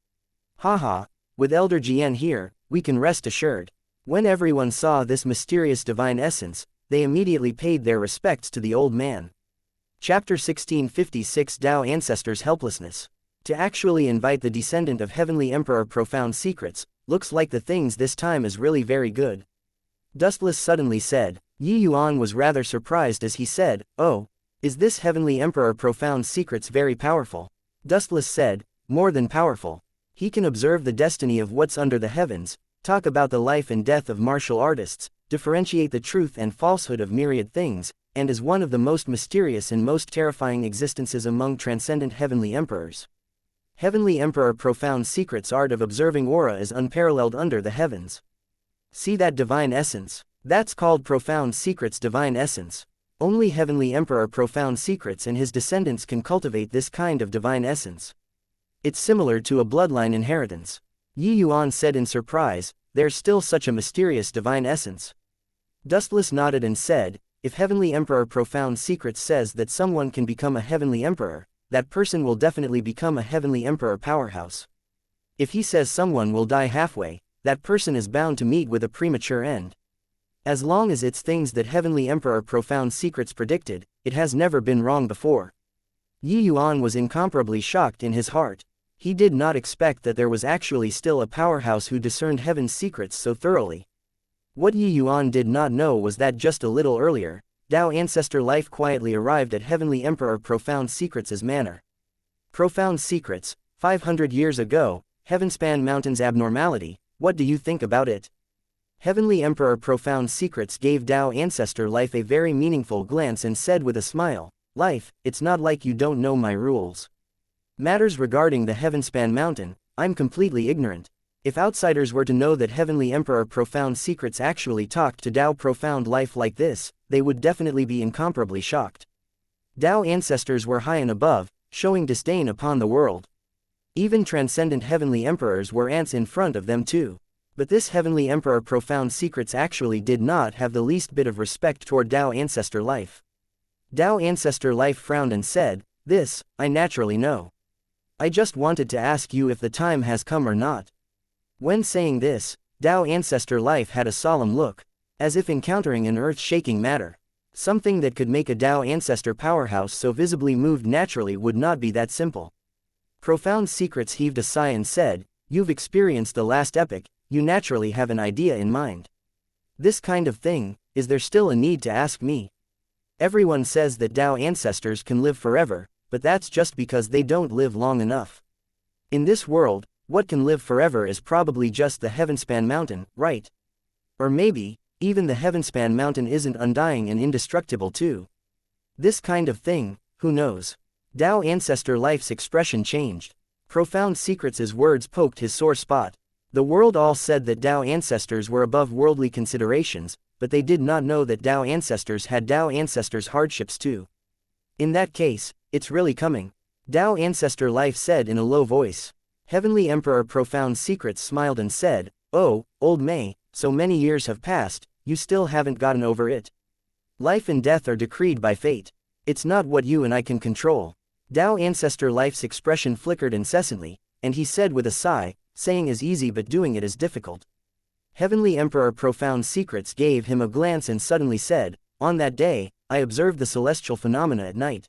Haha, with Elder Jian here, we can rest assured. When everyone saw this mysterious divine essence, they immediately paid their respects to the old man. Chapter 1656 Dao Ancestors' Helplessness. To actually invite the descendant of Heavenly Emperor Profound Secrets, looks like the things this time is really very good. Dustless suddenly said. Yi Yuan was rather surprised as he said, "Oh, is this Heavenly Emperor Profound Secrets very powerful?" Dustless said, "More than powerful. He can observe the destiny of what's under the heavens, talk about the life and death of martial artists, differentiate the truth and falsehood of myriad things, and is one of the most mysterious and most terrifying existences among transcendent heavenly emperors. Heavenly Emperor Profound Secrets' art of observing aura is unparalleled under the heavens. See that divine essence? That's called Profound Secrets' divine essence. Only Heavenly Emperor Profound Secrets and his descendants can cultivate this kind of divine essence. It's similar to a bloodline inheritance." Yi Yuan said in surprise, "There's still such a mysterious divine essence?" Dustless nodded and said, "If Heavenly Emperor Profound Secrets says that someone can become a Heavenly Emperor, that person will definitely become a Heavenly Emperor powerhouse. If he says someone will die halfway, that person is bound to meet with a premature end. As long as it's things that Heavenly Emperor Profound Secrets predicted, it has never been wrong before." Yi Yuan was incomparably shocked in his heart. He did not expect that there was actually still a powerhouse who discerned heaven's secrets so thoroughly. What Yi Yuan did not know was that just a little earlier, Dao Ancestor Life quietly arrived at Heavenly Emperor Profound Secrets' manor. Profound Secrets, 500 years ago, Heavenspan Mountain's abnormality, what do you think about it? Heavenly Emperor Profound Secrets gave Dao Ancestor Life a very meaningful glance and said with a smile, "Life, it's not like you don't know my rules. Matters regarding the Heavenspan Mountain, I'm completely ignorant. If outsiders were to know that Heavenly Emperor Profound Secrets actually talked to Tao Profound Life like this, they would definitely be incomparably shocked. Tao ancestors were high and above, showing disdain upon the world. Even transcendent heavenly emperors were ants in front of them too. But this Heavenly Emperor Profound Secrets actually did not have the least bit of respect toward Tao Ancestor Life. Tao Ancestor Life frowned and said, "This, I naturally know. I just wanted to ask you if the time has come or not." When saying this, Tao Ancestor Life had a solemn look, as if encountering an earth-shaking matter. Something that could make a Tao Ancestor powerhouse so visibly moved naturally would not be that simple. Profound Secrets heaved a sigh and said, "You've experienced the last epoch, you naturally have an idea in mind. This kind of thing, is there still a need to ask me? Everyone says that Tao ancestors can live forever, but that's just because they don't live long enough. In this world, what can live forever is probably just the Heavenspan Mountain, right? Or maybe, even the Heavenspan Mountain isn't undying and indestructible too. This kind of thing, who knows?" Tao Ancestor Life's expression changed. Profound Secrets' words poked his sore spot. The world all said that Tao ancestors were above worldly considerations, but they did not know that Tao ancestors had Tao ancestors' hardships too. "In that case, it's really coming," Tao Ancestor Life said in a low voice. Heavenly Emperor Profound Secrets smiled and said, "Oh, old May, so many years have passed, you still haven't gotten over it. Life and death are decreed by fate. It's not what you and I can control." Tao Ancestor Life's expression flickered incessantly, and he said with a sigh, "Saying is easy but doing it is difficult." Heavenly Emperor Profound Secrets gave him a glance and suddenly said, "On that day, I observed the celestial phenomena at night.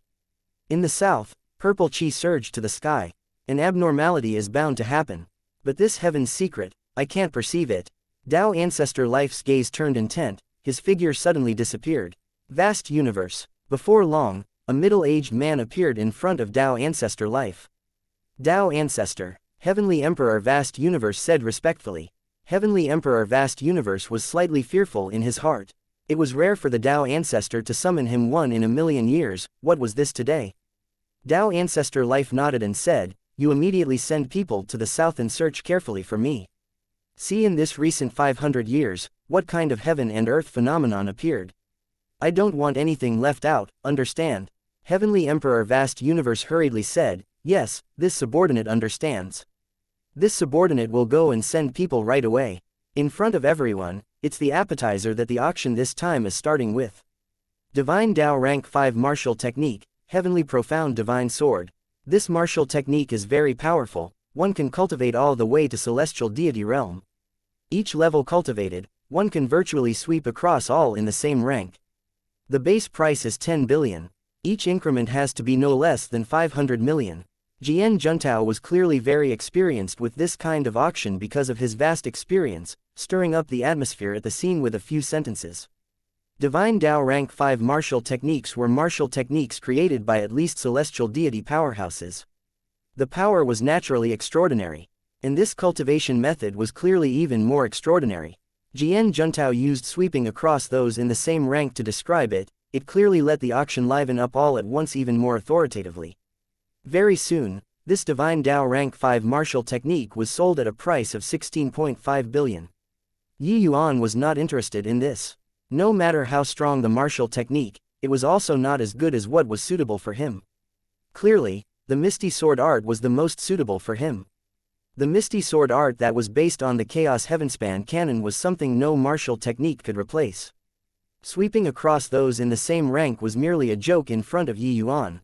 In the south, purple chi surged to the sky. An abnormality is bound to happen. But this heaven's secret, I can't perceive it." Tao Ancestor Life's gaze turned intent, his figure suddenly disappeared. Vast universe. Before long, a middle-aged man appeared in front of Tao Ancestor Life. "Tao Ancestor." Heavenly Emperor Vast Universe said respectfully. Heavenly Emperor Vast Universe was slightly fearful in his heart. It was rare for the Tao Ancestor to summon him one in a million years. What was this today? Tao Ancestor Life nodded and said, "You immediately send people to the south and search carefully for me. See in this recent 500 years, what kind of heaven and earth phenomenon appeared. I don't want anything left out, understand?" Heavenly Emperor Vast Universe hurriedly said, "Yes, this subordinate understands. This subordinate will go and send people right away. In front of everyone, it's the appetizer that the auction this time is starting with. Divine Tao Rank 5 Martial Technique, Heavenly Profound Divine Sword. This martial technique is very powerful, one can cultivate all the way to Celestial Deity Realm. Each level cultivated, one can virtually sweep across all in the same rank. The base price is 10 billion. Each increment has to be no less than 500 million. Jian Juntao was clearly very experienced with this kind of auction because of his vast experience, stirring up the atmosphere at the scene with a few sentences. Divine Tao Rank 5 martial techniques were martial techniques created by at least celestial deity powerhouses. The power was naturally extraordinary, and this cultivation method was clearly even more extraordinary. Jian Juntao used sweeping across those in the same rank to describe it. It clearly let the auction liven up all at once even more authoritatively. Very soon, this Divine Tao Rank 5 martial technique was sold at a price of 16.5 billion. Yuan was not interested in this. No matter how strong the martial technique, it was also not as good as what was suitable for him. Clearly, the Misty Sword art was the most suitable for him. The Misty Sword art that was based on the Chaos Heavenspan canon was something no martial technique could replace. Sweeping across those in the same rank was merely a joke in front of Yuan.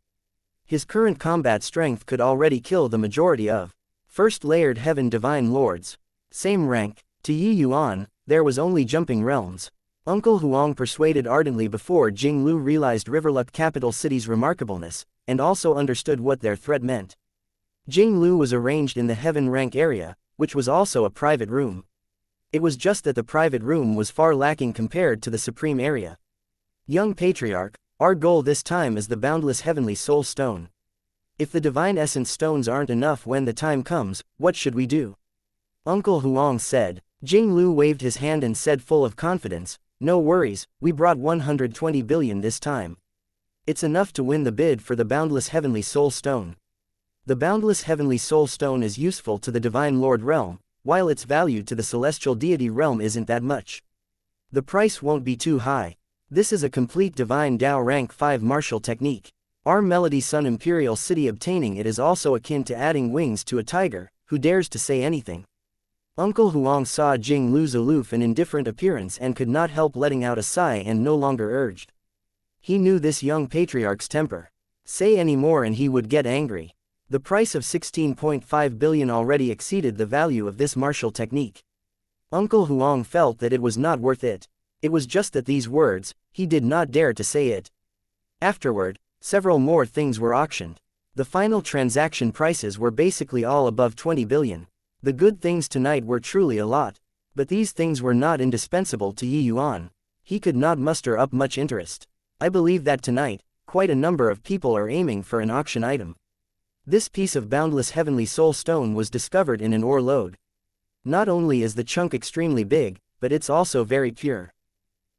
His current combat strength could already kill the majority of first-layered heaven divine lords. Same rank, to Yuan, there was only jumping realms. Uncle Huang persuaded ardently before Jing Lu realized Riverluck capital city's remarkableness, and also understood what their threat meant. Jing Lu was arranged in the heaven rank area, which was also a private room. It was just that the private room was far lacking compared to the supreme area. Young Patriarch, our goal this time is the boundless heavenly soul stone. If the divine essence stones aren't enough when the time comes, what should we do? Uncle Huang said. Jing Lu waved his hand and said full of confidence, "No worries, we brought 120 billion this time. It's enough to win the bid for the boundless heavenly soul stone. The boundless heavenly soul stone is useful to the divine lord realm, while its value to the celestial deity realm isn't that much. The price won't be too high. This is a complete divine Tao rank 5 martial technique. Our Melody Sun Imperial City obtaining it is also akin to adding wings to a tiger, who dares to say anything. Uncle Huang saw Jing Lu's aloof and indifferent appearance and could not help letting out a sigh and no longer urged. He knew this young patriarch's temper. Say any more and he would get angry. The price of 16.5 billion already exceeded the value of this martial technique. Uncle Huang felt that it was not worth it. It was just that these words, he did not dare to say it. Afterward, several more things were auctioned. The final transaction prices were basically all above 20 billion. The good things tonight were truly a lot. But these things were not indispensable to Yi Yuan. He could not muster up much interest. I believe that tonight, quite a number of people are aiming for an auction item. This piece of boundless heavenly soul stone was discovered in an ore lode. Not only is the chunk extremely big, but it's also very pure.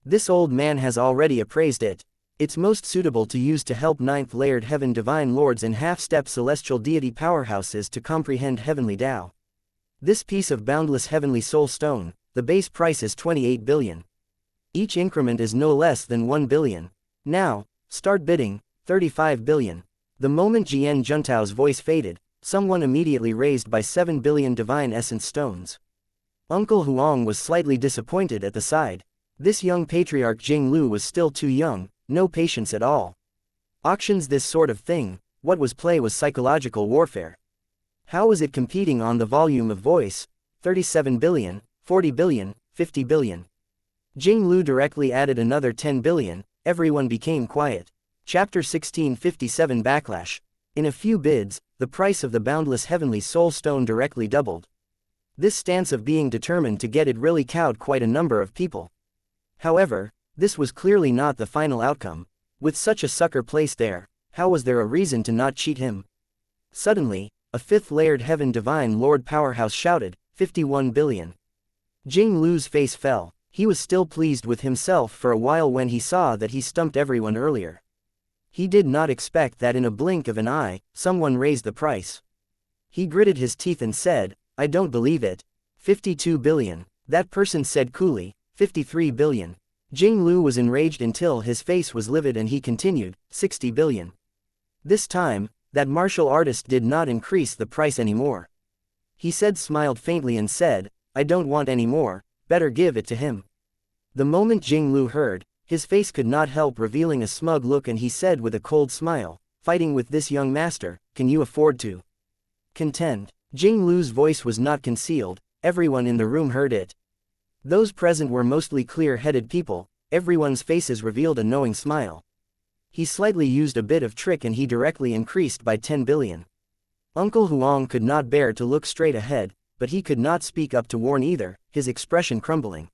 This old man has already appraised it. It's most suitable to use to help 9th layered heaven divine lords and half-step celestial deity powerhouses to comprehend heavenly Tao. This piece of boundless heavenly soul stone, the base price is 28 billion. Each increment is no less than 1 billion. Now, start bidding, 35 billion. The moment Jian Juntao's voice faded, someone immediately raised by 7 billion divine essence stones. Uncle Huang was slightly disappointed at the side. This young patriarch Jing Lu was still too young, no patience at all. Auctions this sort of thing, what was play was psychological warfare. How was it competing on the volume of voice? 37 billion, 40 billion, 50 billion. Jing Lu directly added another 10 billion, everyone became quiet. Chapter 1657 Backlash. In a few bids, the price of the boundless heavenly soul stone directly doubled. This stance of being determined to get it really cowed quite a number of people. However, this was clearly not the final outcome. With such a sucker placed there, how was there a reason to not cheat him? Suddenly, a 5th layered heaven divine lord powerhouse shouted, 51 billion. Jing Lu's face fell. He was still pleased with himself for a while when he saw that he stumped everyone earlier. He did not expect that in a blink of an eye, someone raised the price. He gritted his teeth and said, I don't believe it. 52 billion. That person said coolly, 53 billion. Jing Lu was enraged until his face was livid and he continued, 60 billion. This time, that martial artist did not increase the price anymore. He smiled faintly and said, I don't want any more, better give it to him. The moment Jing Lu heard, his face could not help revealing a smug look and he said with a cold smile, fighting with this young master, can you afford to contend? Jing Lu's voice was not concealed, everyone in the room heard it. Those present were mostly clear-headed people, everyone's faces revealed a knowing smile. He slightly used a bit of trick and he directly increased by 10 billion. Uncle Huang could not bear to look straight ahead, but he could not speak up to warn either, his expression crumbling.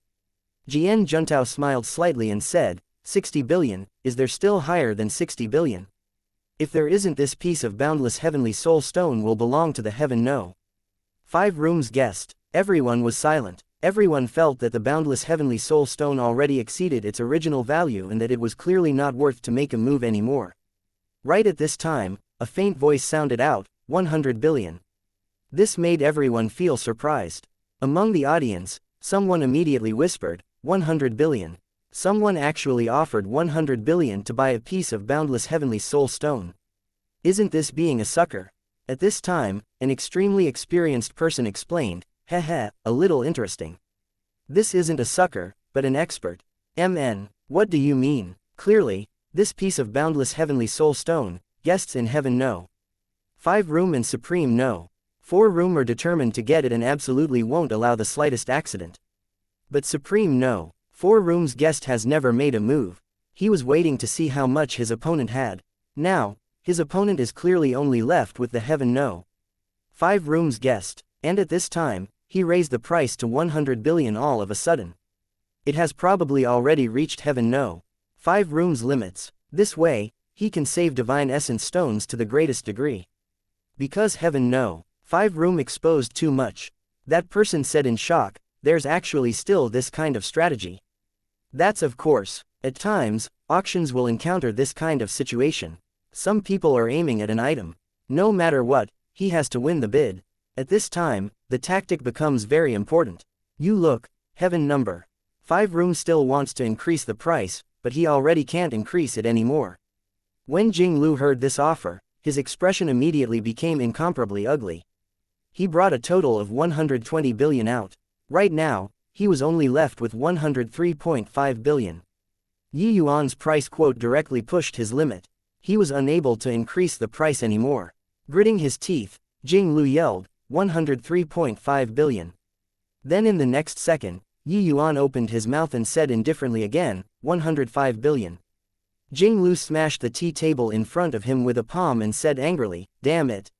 Jian Juntao smiled slightly and said, 60 billion, is there still higher than 60 billion? If there isn't, this piece of boundless heavenly soul stone will belong to the heaven no. 5 rooms guessed. Everyone was silent. Everyone felt that the boundless heavenly soul stone already exceeded its original value and that it was clearly not worth to make a move anymore. Right at this time, a faint voice sounded out, 100 billion. This made everyone feel surprised. Among the audience, someone immediately whispered, 100 billion. Someone actually offered 100 billion to buy a piece of boundless heavenly soul stone. Isn't this being a sucker? At this time, an extremely experienced person explained, heh, a little interesting. This isn't a sucker, but an expert. MN, what do you mean? Clearly, this piece of boundless heavenly soul stone, guests in heaven no. 5 room and supreme no. 4 room are determined to get it and absolutely won't allow the slightest accident. But supreme no. 4 rooms guest has never made a move. He was waiting to see how much his opponent had. Now, his opponent is clearly only left with the heaven no. 5 rooms guest, and at this time, he raised the price to 100 billion all of a sudden. It has probably already reached heaven no. 5 rooms limits. This way, he can save divine essence stones to the greatest degree. Because heaven no. 5 room exposed too much. That person said in shock, there's actually still this kind of strategy. That's of course. At times, auctions will encounter this kind of situation. Some people are aiming at an item. No matter what, he has to win the bid. At this time, the tactic becomes very important. You look, heaven number 5 room still wants to increase the price, but he already can't increase it anymore. When Jing-Lu heard this offer, his expression immediately became incomparably ugly. He brought a total of 120 billion out. Right now, he was only left with 103.5 billion. Yi Yuan's price quote directly pushed his limit. He was unable to increase the price anymore. Gritting his teeth, Jing-Lu yelled, 103.5 billion. Then in the next second, Yi Yuan opened his mouth and said indifferently again, 105 billion. Jing-Lu smashed the tea table in front of him with a palm and said angrily, damn it.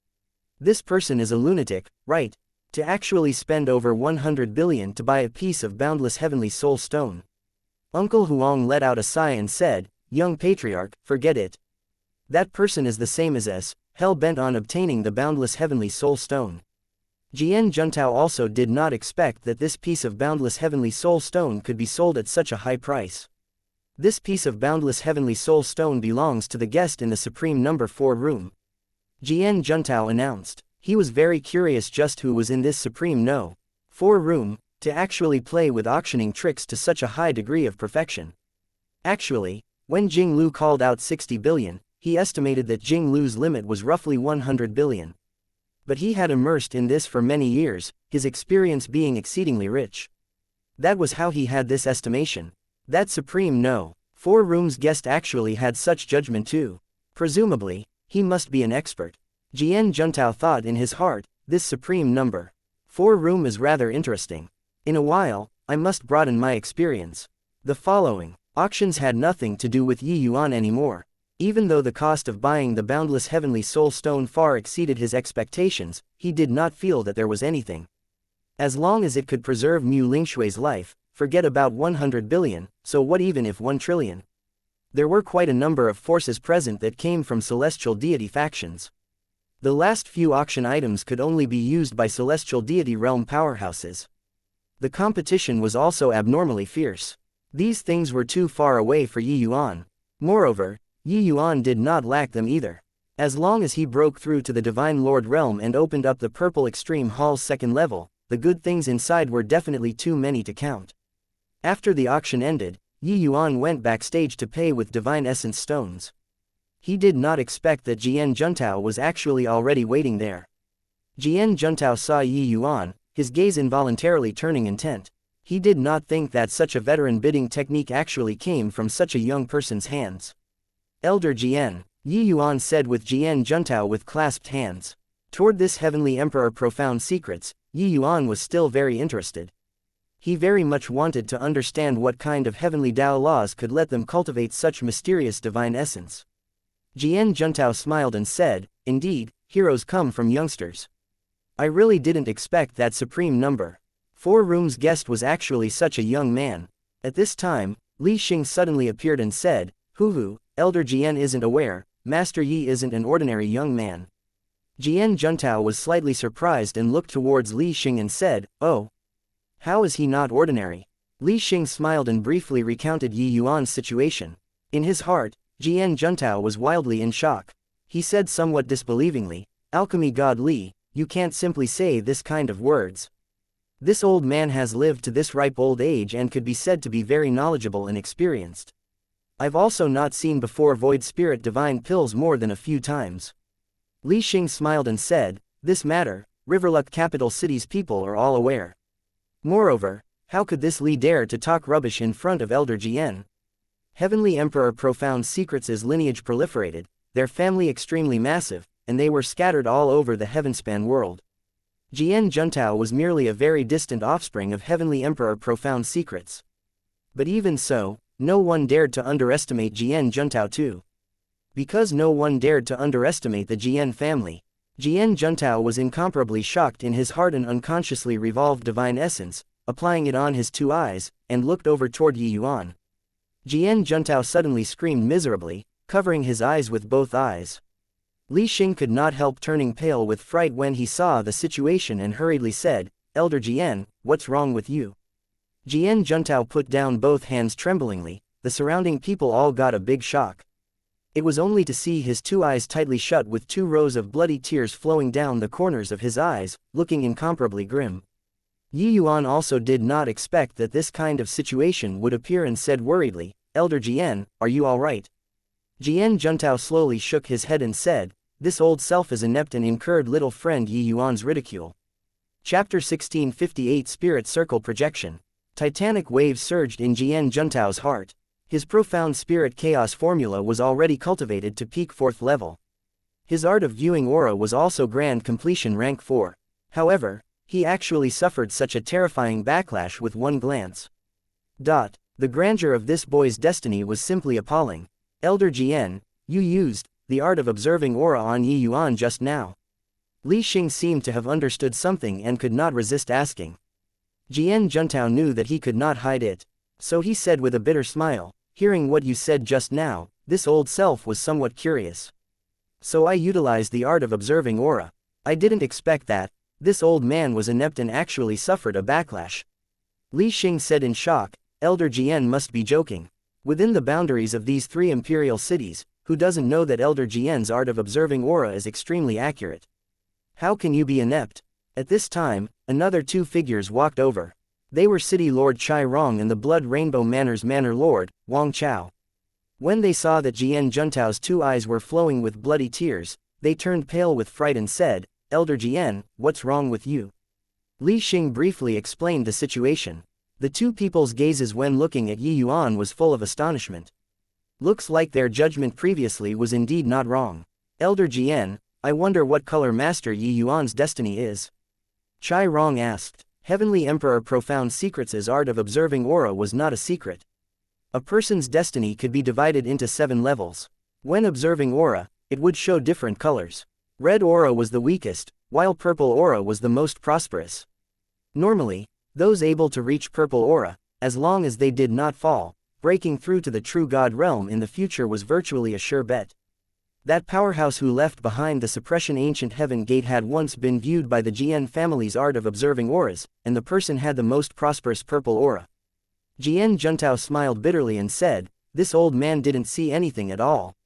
This person is a lunatic, right? To actually spend over 100 billion to buy a piece of boundless heavenly soul stone. Uncle Huang let out a sigh and said, young patriarch, forget it. That person is the same as us, hell-bent on obtaining the boundless heavenly soul stone. Jian Juntao also did not expect that this piece of boundless heavenly soul stone could be sold at such a high price. This piece of boundless heavenly soul stone belongs to the guest in the supreme number 4 room. Jian Juntao announced. He was very curious just who was in this supreme no. 4 room, to actually play with auctioning tricks to such a high degree of perfection. Actually, when Jing-Lu called out 60 billion, he estimated that Jing-Lu's limit was roughly 100 billion. But he had immersed in this for many years, his experience being exceedingly rich. That was how he had this estimation. That supreme no. 4 rooms guest actually had such judgment too. Presumably, he must be an expert. Jian Juntao thought in his heart, this supreme number 4 room is rather interesting. In a while, I must broaden my experience. The following auctions had nothing to do with Yi Yuan anymore. Even though the cost of buying the boundless heavenly soul stone far exceeded his expectations, he did not feel that there was anything. As long as it could preserve Mu Lingshui's life, forget about 100 billion, so what even if 1 trillion? There were quite a number of forces present that came from celestial deity factions. The last few auction items could only be used by celestial deity realm powerhouses. The competition was also abnormally fierce. These things were too far away for Yi Yuan. Moreover, Yi Yuan did not lack them either. As long as he broke through to the Divine Lord realm and opened up the Purple Extreme Hall's 2nd level, the good things inside were definitely too many to count. After the auction ended, Yi Yuan went backstage to pay with Divine Essence stones. He did not expect that Jian Juntao was actually already waiting there. Jian Juntao saw Yi Yuan, his gaze involuntarily turning intent. He did not think that such a veteran bidding technique actually came from such a young person's hands. Elder Jian, Yi Yuan said with Jian Juntao with clasped hands. Toward this heavenly emperor profound secrets, Yi Yuan was still very interested. He very much wanted to understand what kind of heavenly Tao laws could let them cultivate such mysterious divine essence. Jian Juntao smiled and said, indeed, heroes come from youngsters. I really didn't expect that supreme number 4 rooms guest was actually such a young man. At this time, Li Xing suddenly appeared and said, Hu, Elder Jian isn't aware, Master Yi isn't an ordinary young man. Jian Juntao was slightly surprised and looked towards Li Xing and said, oh. How is he not ordinary? Li Xing smiled and briefly recounted Yi Yuan's situation. In his heart, Jian Juntao was wildly in shock. He said somewhat disbelievingly, Alchemy God Li, you can't simply say this kind of words. This old man has lived to this ripe old age and could be said to be very knowledgeable and experienced. I've also not seen before Void Spirit Divine Pills more than a few times. Li Xing smiled and said, this matter, Riverluck capital city's people are all aware. Moreover, how could this Li dare to talk rubbish in front of Elder Jian? Heavenly Emperor Profound Secrets' lineage proliferated, their family extremely massive, and they were scattered all over the heavenspan world. Jian Juntao was merely a very distant offspring of Heavenly Emperor Profound Secrets. But even so, no one dared to underestimate Jian Juntao too. Because no one dared to underestimate the Jian family, Jian Juntao was incomparably shocked in his heart and unconsciously revolved divine essence, applying it on his 2 eyes, and looked over toward Yi Yuan. Jian Juntao suddenly screamed miserably, covering his eyes with both eyes. Li Xing could not help turning pale with fright when he saw the situation and hurriedly said, Elder Jian, what's wrong with you? Jian Juntao put down both hands tremblingly, the surrounding people all got a big shock. It was only to see his two eyes tightly shut with 2 rows of bloody tears flowing down the corners of his eyes, looking incomparably grim. Yuan also did not expect that this kind of situation would appear and said worriedly, "Elder Jian, are you all right?" Jian Juntao slowly shook his head and said, "This old self is inept and incurred little friend Yuan's ridicule." Chapter 1658 Spirit Circle Projection. Titanic waves surged in Jian Juntao's heart. His profound spirit chaos formula was already cultivated to peak 4th level. His art of viewing aura was also grand completion rank 4. However, he actually suffered such a terrifying backlash with one glance. The grandeur of this boy's destiny was simply appalling. "Elder Jian, you used the art of observing aura on Yuan just now." Li Xing seemed to have understood something and could not resist asking. Jian Juntao knew that he could not hide it. So he said with a bitter smile, "Hearing what you said just now, this old self was somewhat curious. So I utilized the art of observing aura. I didn't expect that this old man was inept and actually suffered a backlash." Li Xing said in shock, "Elder Jian must be joking. Within the boundaries of these 3 imperial cities, who doesn't know that Elder Jian's art of observing aura is extremely accurate? How can you be inept?" At this time, another 2 figures walked over. They were City Lord Chai Rong and the Blood Rainbow Manor's Manor Lord, Wang Chao. When they saw that Jian Juntao's 2 eyes were flowing with bloody tears, they turned pale with fright and said, "Elder Jian, what's wrong with you?" Li Xing briefly explained the situation. The 2 people's gazes when looking at Yuan was full of astonishment. Looks like their judgment previously was indeed not wrong. "Elder Jian, I wonder what color master Yuan's destiny is?" Chai Rong asked. Heavenly Emperor Profound Secrets' art of observing aura was not a secret. A person's destiny could be divided into 7 levels. When observing aura, it would show different colors. Red aura was the weakest, while purple aura was the most prosperous. Normally, those able to reach purple aura, as long as they did not fall, breaking through to the true God realm in the future was virtually a sure bet. That powerhouse who left behind the suppression ancient heaven gate had once been viewed by the Jian family's art of observing auras, and the person had the most prosperous purple aura. Jian Juntao smiled bitterly and said, "This old man didn't see anything at all.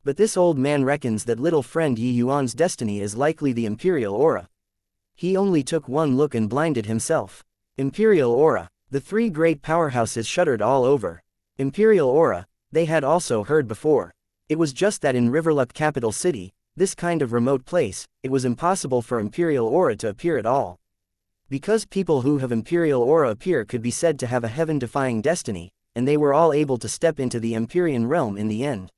But this old man reckons that little friend Yuan's destiny is likely the imperial aura. He only took one look and blinded himself." Imperial aura. The 3 great powerhouses shuddered all over. Imperial aura, they had also heard before. It was just that in Riverluck capital city, this kind of remote place, it was impossible for imperial aura to appear at all. Because people who have imperial aura appear could be said to have a heaven-defying destiny, and they were all able to step into the Empyrean realm in the end.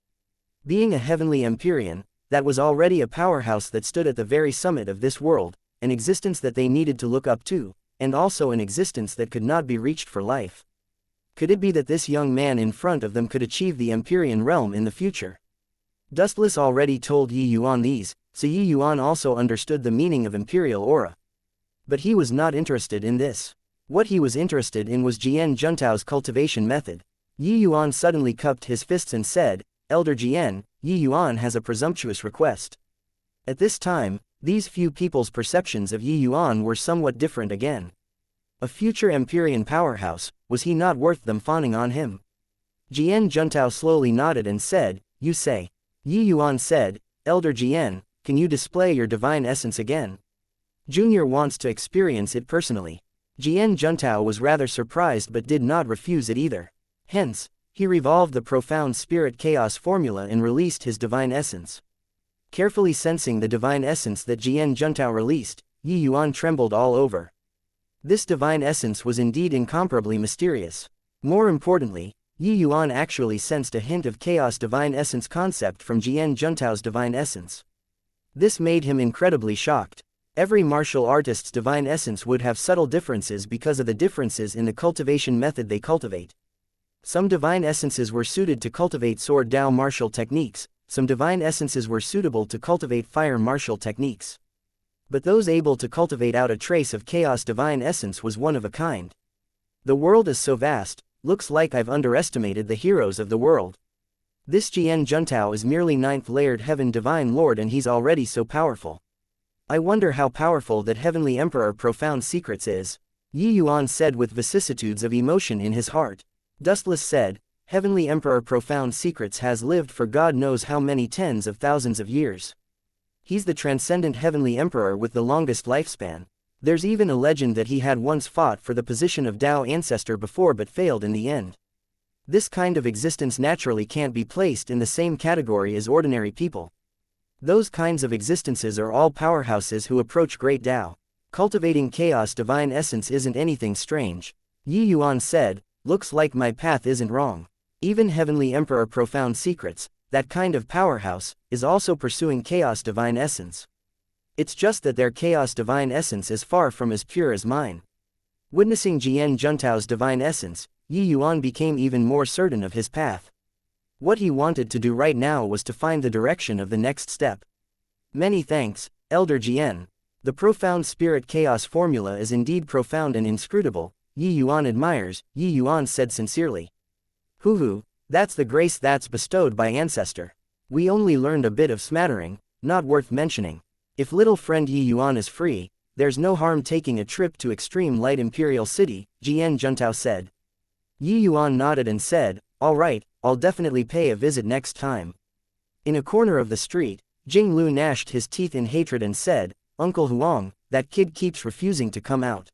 Being a heavenly Empyrean, that was already a powerhouse that stood at the very summit of this world, an existence that they needed to look up to, and also an existence that could not be reached for life. Could it be that this young man in front of them could achieve the Empyrean realm in the future? Dustless already told Yuan these, so Yuan also understood the meaning of imperial aura. But he was not interested in this. What he was interested in was Jian Juntao's cultivation method. Yuan suddenly cupped his fists and said, "Elder Jian, Yuan has a presumptuous request." At this time, these few people's perceptions of Yuan were somewhat different again. A future Empyrean powerhouse, was he not worth them fawning on him? Jian Juntao slowly nodded and said, "You say." Yuan said, "Elder Jian, can you display your divine essence again? Junior wants to experience it personally." Jian Juntao was rather surprised but did not refuse it either. Hence, he revolved the profound spirit chaos formula and released his divine essence. Carefully sensing the divine essence that Jian Juntao released, Yuan trembled all over. This divine essence was indeed incomparably mysterious. More importantly, Yuan actually sensed a hint of chaos divine essence concept from Jian Juntao's divine essence. This made him incredibly shocked. Every martial artist's divine essence would have subtle differences because of the differences in the cultivation method they cultivate. Some divine essences were suited to cultivate sword Dao martial techniques, some divine essences were suitable to cultivate fire martial techniques. But those able to cultivate out a trace of chaos divine essence was one of a kind. The world is so vast, looks like I've underestimated the heroes of the world. This Jian Juntao is merely 9th layered heaven divine lord and he's already so powerful. I wonder how powerful that heavenly emperor Profound Secrets is. Yuan said with vicissitudes of emotion in his heart. Dustless said, Heavenly Emperor Profound Secrets has lived for God knows how many tens of thousands of years. He's the transcendent Heavenly Emperor with the longest lifespan. There's even a legend that he had once fought for the position of Tao Ancestor before but failed in the end. This kind of existence naturally can't be placed in the same category as ordinary people. Those kinds of existences are all powerhouses who approach great Tao. Cultivating chaos divine essence isn't anything strange. Yuan said, looks like my path isn't wrong. Even Heavenly Emperor Profound Secrets, that kind of powerhouse, is also pursuing chaos divine essence. It's just that their chaos divine essence is far from as pure as mine. Witnessing Jian Juntao's divine essence, Yuan became even more certain of his path. What he wanted to do right now was to find the direction of the next step. Many thanks, Elder Jian. The profound spirit chaos formula is indeed profound and inscrutable, Yuan admires, Yuan said sincerely. Hoo-hoo, that's the grace that's bestowed by Ancestor. We only learned a bit of smattering, not worth mentioning. If little friend Yuan is free, there's no harm taking a trip to Extreme Light Imperial City, Jian Juntao said. Yuan nodded and said, all right, I'll definitely pay a visit next time. In a corner of the street, Jinglu gnashed his teeth in hatred and said, Uncle Huang, that kid keeps refusing to come out.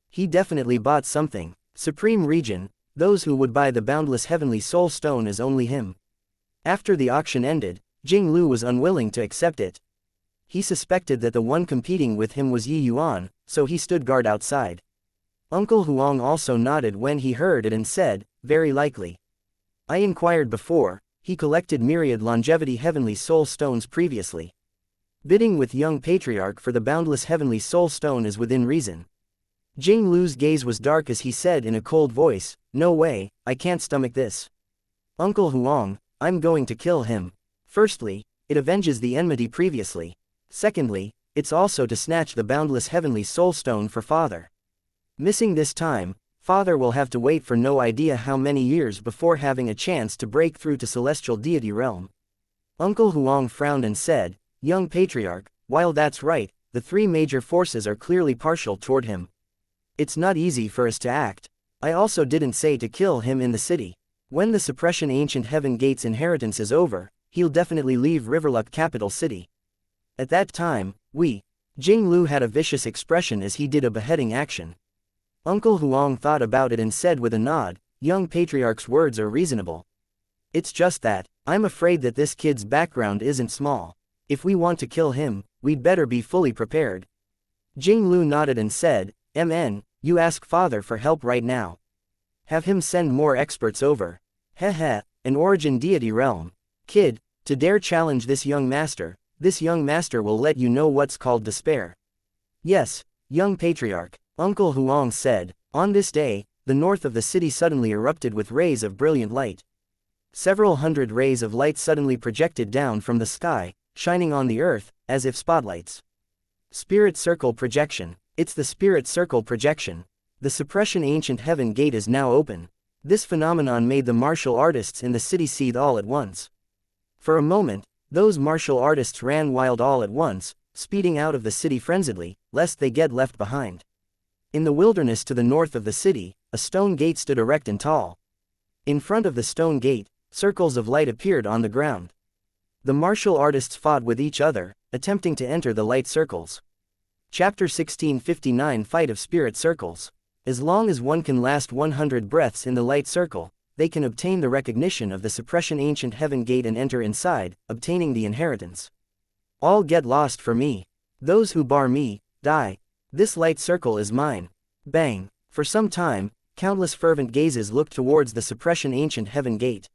He definitely bought something. Supreme Region, those who would buy the boundless heavenly soul stone is only him. After the auction ended, Jinglu was unwilling to accept it. He suspected that the one competing with him was Yuan, so he stood guard outside. Uncle Huang also nodded when he heard it and said, very likely. I inquired before, he collected myriad longevity heavenly soul stones previously. Bidding with young patriarch for the boundless heavenly soul stone is within reason. Jing Lu's gaze was dark as he said in a cold voice, no way, I can't stomach this. Uncle Huang, I'm going to kill him. Firstly, it avenges the enmity previously. Secondly, it's also to snatch the boundless heavenly soul stone for father. Missing this time, father will have to wait for no idea how many years before having a chance to break through to celestial deity realm. Uncle Huang frowned and said, young patriarch, while that's right, the three major forces are clearly partial toward him. It's not easy for us to act. I also didn't say to kill him in the city. When the suppression ancient heaven gate's inheritance is over, he'll definitely leave Riverluck capital city. At that time, Jing Lu had a vicious expression as he did a beheading action. Uncle Huang thought about it and said with a nod, young patriarch's words are reasonable. It's just that, I'm afraid that this kid's background isn't small. If we want to kill him, we'd better be fully prepared. Jing Lu nodded and said, MN, you ask father for help right now. Have him send more experts over. Heh, an origin deity realm. Kid, to dare challenge this young master will let you know what's called despair. Yes, young patriarch, Uncle Huang said. On this day, the north of the city suddenly erupted with rays of brilliant light. Several hundred rays of light suddenly projected down from the sky, shining on the earth, as if spotlights. Spirit circle projection. It's the spirit circle projection. The suppression ancient heaven gate is now open. This phenomenon made the martial artists in the city seethe all at once. For a moment, those martial artists ran wild all at once, speeding out of the city frenziedly, lest they get left behind. In the wilderness to the north of the city, a stone gate stood erect and tall. In front of the stone gate, circles of light appeared on the ground. The martial artists fought with each other, attempting to enter the light circles. Chapter 1659 Fight of Spirit Circles. As long as one can last 100 breaths in the light circle, they can obtain the recognition of the suppression ancient heaven gate and enter inside, obtaining the inheritance. All get lost for me. Those who bar me, die. This light circle is mine. Bang. For some time, countless fervent gazes looked towards the suppression ancient heaven gate.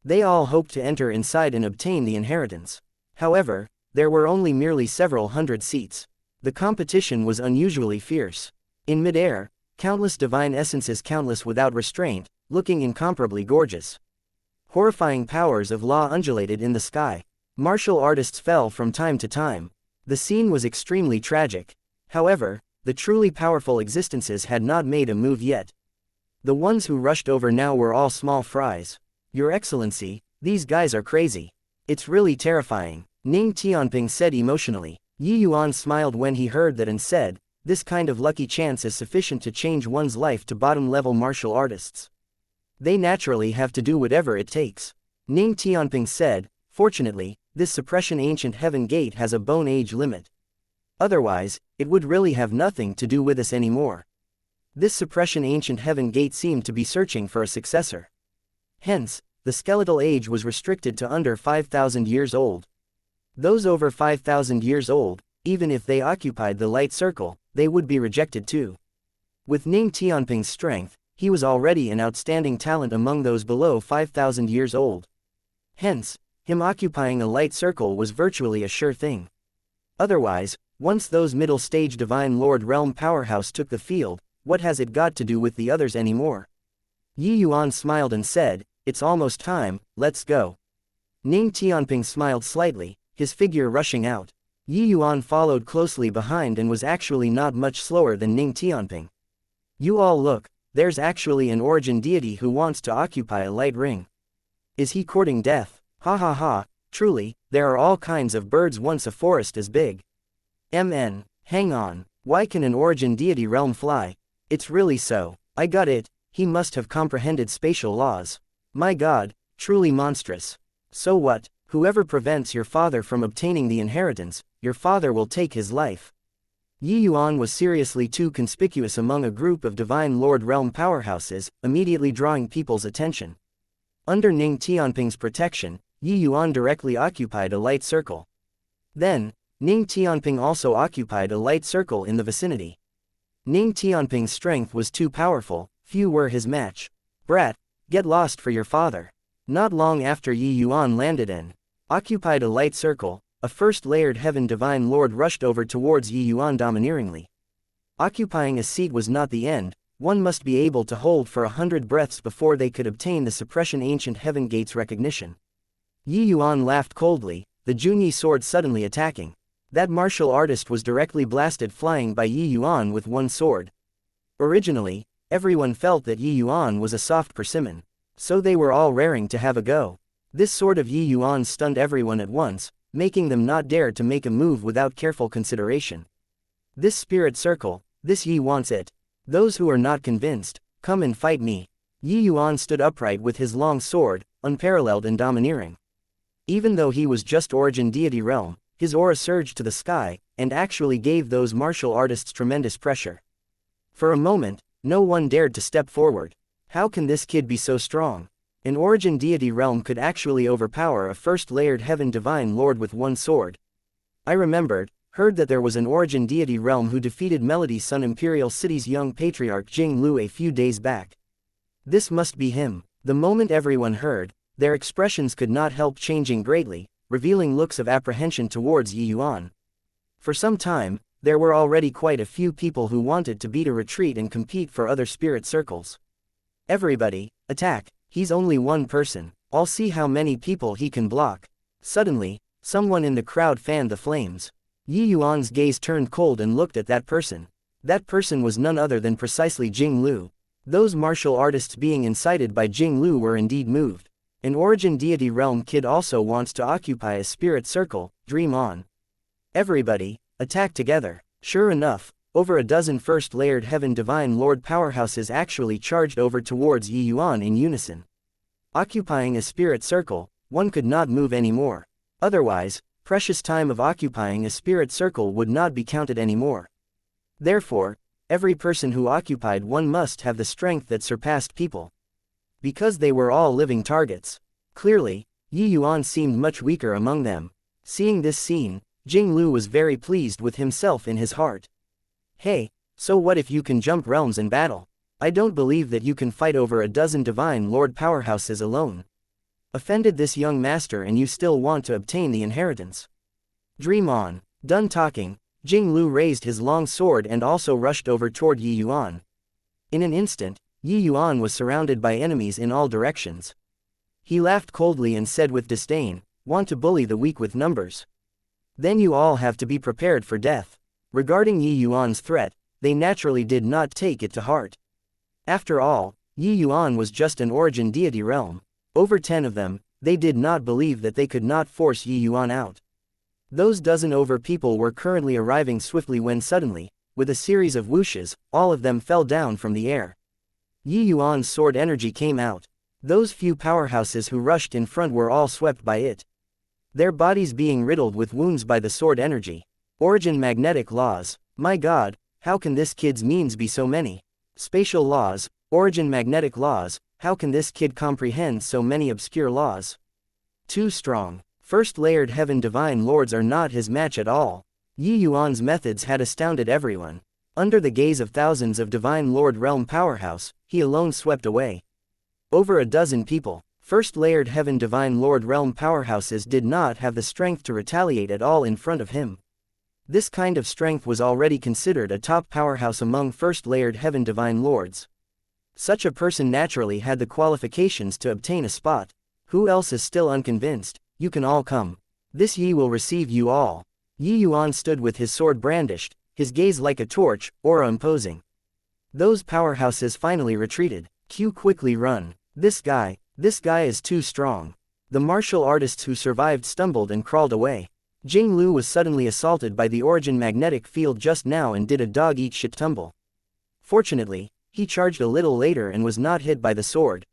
They all hoped to enter inside and obtain the inheritance. However, there were only merely several hundred seats. The competition was unusually fierce. In mid-air, countless divine essences countless without restraint, looking incomparably gorgeous. Horrifying powers of law undulated in the sky. Martial artists fell from time to time. The scene was extremely tragic. However, the truly powerful existences had not made a move yet. The ones who rushed over now were all small fries. Your Excellency, these guys are crazy. It's really terrifying, Ning Tianping said emotionally. Yuan smiled when he heard that and said, this kind of lucky chance is sufficient to change one's life to bottom-level martial artists. They naturally have to do whatever it takes. Ning Tianping said, fortunately, this suppression ancient heaven gate has a bone age limit. Otherwise, it would really have nothing to do with us anymore. This suppression ancient heaven gate seemed to be searching for a successor. Hence, the skeletal age was restricted to under 5,000 years old. Those over 5,000 years old, even if they occupied the light circle, they would be rejected too. With Ning Tianping's strength, he was already an outstanding talent among those below 5,000 years old. Hence, him occupying a light circle was virtually a sure thing. Otherwise, once those middle-stage Divine Lord Realm powerhouse took the field, what has it got to do with the others anymore? Yi Yuan smiled and said, it's almost time, let's go. Ning Tianping smiled slightly, his figure rushing out. Yi Yuan followed closely behind and was actually not much slower than Ning Tianping. You all look, there's actually an origin deity who wants to occupy a light ring. Is he courting death? Ha ha ha, truly, there are all kinds of birds once a forest as big. Hang on, why can an origin deity realm fly? It's really so, I got it, he must have comprehended spatial laws. My god, truly monstrous. So what, whoever prevents your father from obtaining the inheritance, your father will take his life. Yi Yuan was seriously too conspicuous among a group of Divine Lord Realm powerhouses, immediately drawing people's attention. Under Ning Tianping's protection, Yi Yuan directly occupied a light circle. Then, Ning Tianping also occupied a light circle in the vicinity. Ning Tianping's strength was too powerful, few were his match. Brat, get lost for your father. Not long after Yi Yuan landed and occupied a light circle, a first-layered heaven Divine Lord rushed over towards Yi Yuan domineeringly. Occupying a seat was not the end, one must be able to hold for 100 breaths before they could obtain the suppression ancient heaven gate's recognition. Yi Yuan laughed coldly, the Junyi sword suddenly attacking. That martial artist was directly blasted flying by Yi Yuan with one sword. Originally, everyone felt that Yi Yuan was a soft persimmon, so they were all raring to have a go. This sword of Yi Yuan stunned everyone at once, making them not dare to make a move without careful consideration. This spirit circle, this Yi wants it. Those who are not convinced, come and fight me. Yi Yuan stood upright with his long sword, unparalleled and domineering. Even though he was just origin deity realm, his aura surged to the sky, and actually gave those martial artists tremendous pressure. For a moment, no one dared to step forward. How can this kid be so strong? An origin deity realm could actually overpower a first-layered heaven divine lord with one sword. I heard that there was an origin deity realm who defeated Melody Sun Imperial City's young patriarch Jing Lu a few days back. This must be him. The moment everyone heard, their expressions could not help changing greatly, revealing looks of apprehension towards Yi Yuan. For some time, there were already quite a few people who wanted to beat a retreat and compete for other spirit circles. Everybody, attack, he's only one person, I'll see how many people he can block. Suddenly, someone in the crowd fanned the flames. Yi Yuan's gaze turned cold and looked at that person. That person was none other than precisely Jing Lu. Those martial artists being incited by Jing Lu were indeed moved. An origin deity realm kid also wants to occupy a spirit circle, dream on. Everybody, attack together. Sure enough, over a dozen first-layered heaven divine lord powerhouses actually charged over towards Yi Yuan in unison. Occupying a spirit circle, one could not move anymore. Otherwise, precious time of occupying a spirit circle would not be counted anymore. Therefore, every person who occupied one must have the strength that surpassed people. Because they were all living targets. Clearly, Yi Yuan seemed much weaker among them. Seeing this scene, Jing Lu was very pleased with himself in his heart. Hey, so what if you can jump realms in battle? I don't believe that you can fight over a dozen divine lord powerhouses alone. Offended this young master and you still want to obtain the inheritance. Dream on. Done talking, Jing Lu raised his long sword and also rushed over toward Yi Yuan. In an instant, Yi Yuan was surrounded by enemies in all directions. He laughed coldly and said with disdain, "Want to bully the weak with numbers? Then you all have to be prepared for death." Regarding Yi Yuan's threat, they naturally did not take it to heart. After all, Yi Yuan was just an origin deity realm. Over 10 of them, they did not believe that they could not force Yi Yuan out. Those dozen over people were currently arriving swiftly when suddenly, with a series of whooshes, all of them fell down from the air. Yi Yuan's sword energy came out. Those few powerhouses who rushed in front were all swept by it. Their bodies being riddled with wounds by the sword energy. Origin magnetic laws. My god, how can this kid's means be so many? Spatial laws, origin magnetic laws, how can this kid comprehend so many obscure laws? Too strong. First layered heaven divine lords are not his match at all. Yi Yuan's methods had astounded everyone. Under the gaze of thousands of divine lord realm powerhouse, he alone swept away over a dozen people. First layered heaven divine lord realm powerhouses did not have the strength to retaliate at all in front of him. This kind of strength was already considered a top powerhouse among first layered heaven divine lords. Such a person naturally had the qualifications to obtain a spot. Who else is still unconvinced? You can all come. This Yi will receive you all. Yi Yuan stood with his sword brandished, his gaze like a torch, aura imposing. Those powerhouses finally retreated. Q quickly run. This guy is too strong. The martial artists who survived stumbled and crawled away. Jing Lu was suddenly assaulted by the origin magnetic field just now and did a dog-eat-shit tumble. Fortunately, he charged a little later and was not hit by the sword.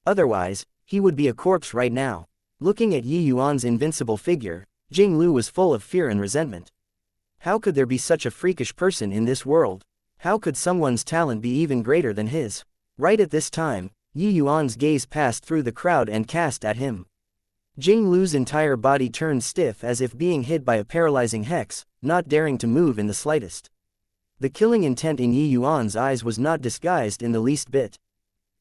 Otherwise, he would be a corpse right now. Looking at Yi Yuan's invincible figure, Jing Lu was full of fear and resentment. How could there be such a freakish person in this world? How could someone's talent be even greater than his? Right at this time, Yi Yuan's gaze passed through the crowd and cast at him. Jing Lu's entire body turned stiff as if being hit by a paralyzing hex, not daring to move in the slightest. The killing intent in Yi Yuan's eyes was not disguised in the least bit.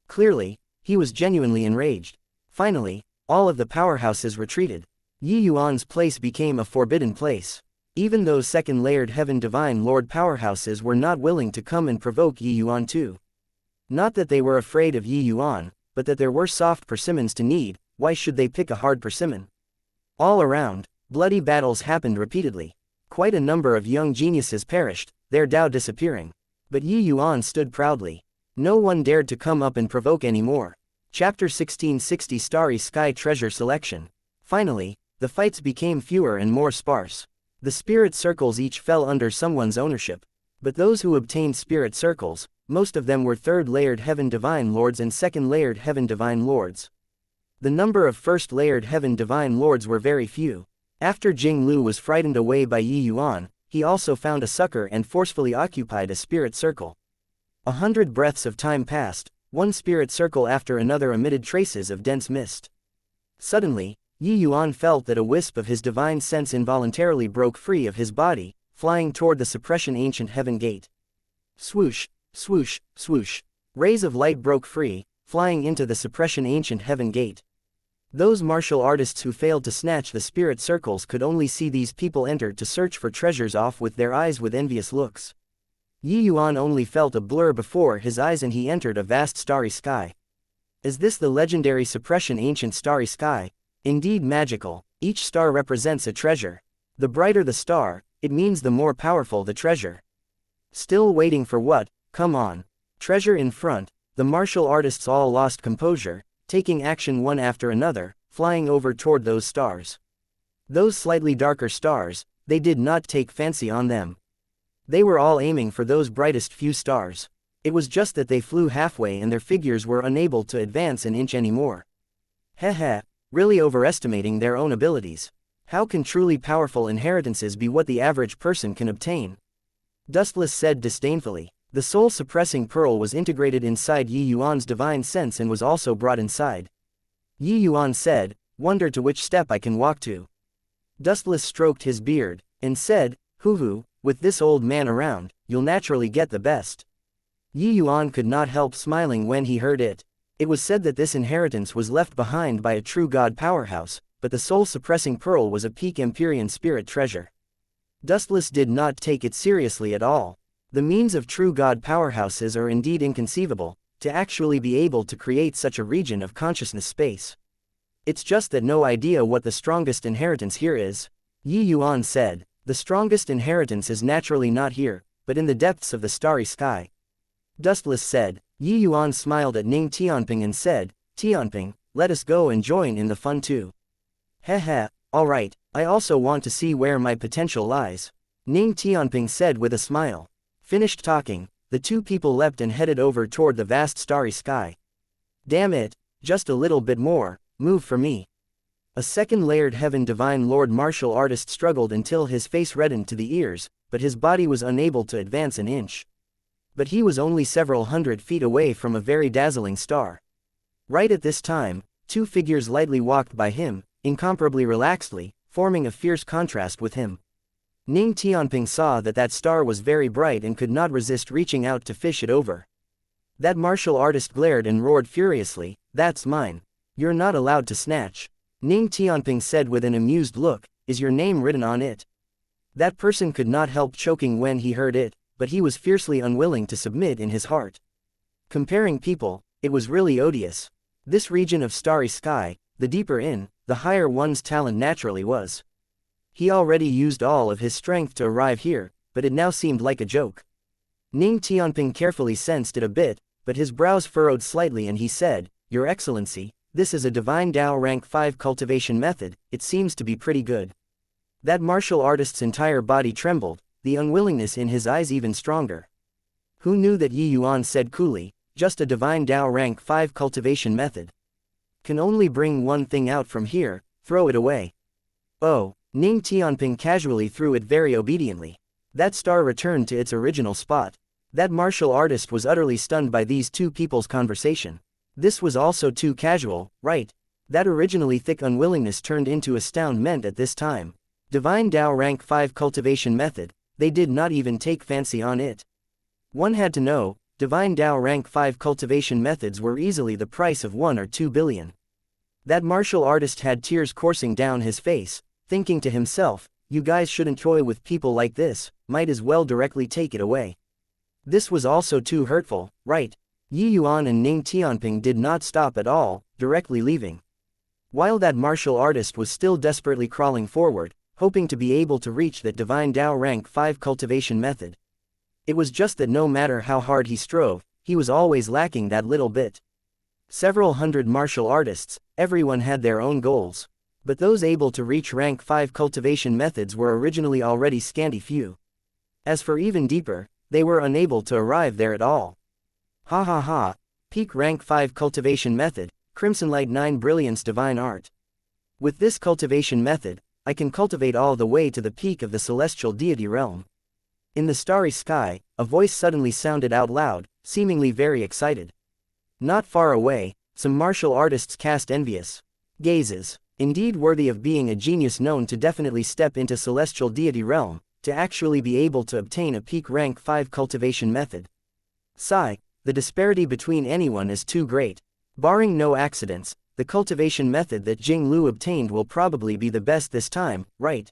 Clearly, he was genuinely enraged. Finally, all of the powerhouses retreated. Yi Yuan's place became a forbidden place. Even those second-layered heaven divine lord powerhouses were not willing to come and provoke Yi Yuan too. Not that they were afraid of Yi Yuan, but that there were soft persimmons to need. Why should they pick a hard persimmon? All around, bloody battles happened repeatedly. Quite a number of young geniuses perished, their Tao disappearing. But Yi Yuan stood proudly. No one dared to come up and provoke anymore. Chapter 1660 Starry Sky Treasure Selection. Finally, the fights became fewer and more sparse. The spirit circles each fell under someone's ownership. But those who obtained spirit circles, most of them were third-layered heaven divine lords and second-layered heaven divine lords. The number of first-layered heaven divine lords were very few. After Jing Lu was frightened away by Yi Yuan, he also found a succor and forcefully occupied a spirit circle. 100 breaths of time passed, one spirit circle after another emitted traces of dense mist. Suddenly, Yi Yuan felt that a wisp of his divine sense involuntarily broke free of his body, flying toward the suppression ancient heaven gate. Swoosh, swoosh, swoosh. Rays of light broke free, flying into the suppression ancient heaven gate. Those martial artists who failed to snatch the spirit circles could only see these people enter to search for treasures off with their eyes with envious looks. Yi Yuan only felt a blur before his eyes and he entered a vast starry sky. Is this the legendary suppression ancient starry sky? Indeed magical, each star represents a treasure. The brighter the star, it means the more powerful the treasure. Still waiting for what? Come on. Treasure in front, the martial artists all lost composure, taking action one after another, flying over toward those stars. Those slightly darker stars, they did not take fancy on them. They were all aiming for those brightest few stars. It was just that they flew halfway and their figures were unable to advance an inch anymore. Heh, really overestimating their own abilities. How can truly powerful inheritances be what the average person can obtain? Dustless said disdainfully. The soul-suppressing pearl was integrated inside Yi Yuan's divine sense and was also brought inside. Yi Yuan said, "Wonder to which step I can walk to." Dustless stroked his beard, and said, "Hoo-hoo, with this old man around, you'll naturally get the best." Yi Yuan could not help smiling when he heard it. It was said that this inheritance was left behind by a true god powerhouse, but the soul-suppressing pearl was a peak Empyrean spirit treasure. Dustless did not take it seriously at all. The means of true god powerhouses are indeed inconceivable, to actually be able to create such a region of consciousness space. It's just that no idea what the strongest inheritance here is. Yi Yuan said, "The strongest inheritance is naturally not here, but in the depths of the starry sky." Dustless said. Yi Yuan smiled at Ning Tianping and said, "Tianping, let us go and join in the fun too." Heh, alright, I also want to see where my potential lies. Ning Tianping said with a smile. Finished talking, the two people leapt and headed over toward the vast starry sky. Damn it, just a little bit more, move for me. A second layered heaven divine lord martial artist struggled until his face reddened to the ears, but his body was unable to advance an inch. But he was only several hundred feet away from a very dazzling star. Right at this time, two figures lightly walked by him, incomparably relaxedly, forming a fierce contrast with him. Ning Tianping saw that that star was very bright and could not resist reaching out to fish it over. That martial artist glared and roared furiously, "That's mine. You're not allowed to snatch." Ning Tianping said with an amused look, "Is your name written on it?" That person could not help choking when he heard it, but he was fiercely unwilling to submit in his heart. Comparing people, it was really odious. This region of starry sky, the deeper in, the higher one's talent naturally was. He already used all of his strength to arrive here, but it now seemed like a joke. Ning Tianping carefully sensed it a bit, but his brows furrowed slightly and he said, "Your Excellency, this is a divine Dao rank 5 cultivation method, it seems to be pretty good." That martial artist's entire body trembled, the unwillingness in his eyes even stronger. "Who knew that?" Yuan said coolly, "just a divine Dao rank 5 cultivation method. Can only bring one thing out from here, throw it away." "Oh." Ning Tianping casually threw it very obediently. That star returned to its original spot. That martial artist was utterly stunned by these two people's conversation. This was also too casual, right? That originally thick unwillingness turned into astoundment at this time. Divine Dao rank 5 cultivation method, they did not even take fancy on it. One had to know, divine Dao rank 5 cultivation methods were easily the price of 1 or 2 billion. That martial artist had tears coursing down his face, thinking to himself, "You guys shouldn't toy with people like this, might as well directly take it away." This was also too hurtful, right? Yuan and Ning Tianping did not stop at all, directly leaving. While that martial artist was still desperately crawling forward, hoping to be able to reach that divine Dao rank 5 cultivation method. It was just that no matter how hard he strove, he was always lacking that little bit. Several hundred martial artists, everyone had their own goals. But those able to reach rank 5 cultivation methods were originally already scanty few. As for even deeper, they were unable to arrive there at all. Ha ha ha, peak rank 5 cultivation method, Crimson Light 9 Brilliance Divine Art. With this cultivation method, I can cultivate all the way to the peak of the celestial deity realm. In the starry sky, a voice suddenly sounded out loud, seemingly very excited. Not far away, some martial artists cast envious gazes. Indeed worthy of being a genius known to definitely step into celestial deity realm, to actually be able to obtain a peak rank 5 cultivation method. Sigh, the disparity between anyone is too great. Barring no accidents, the cultivation method that Jing Lu obtained will probably be the best this time, right?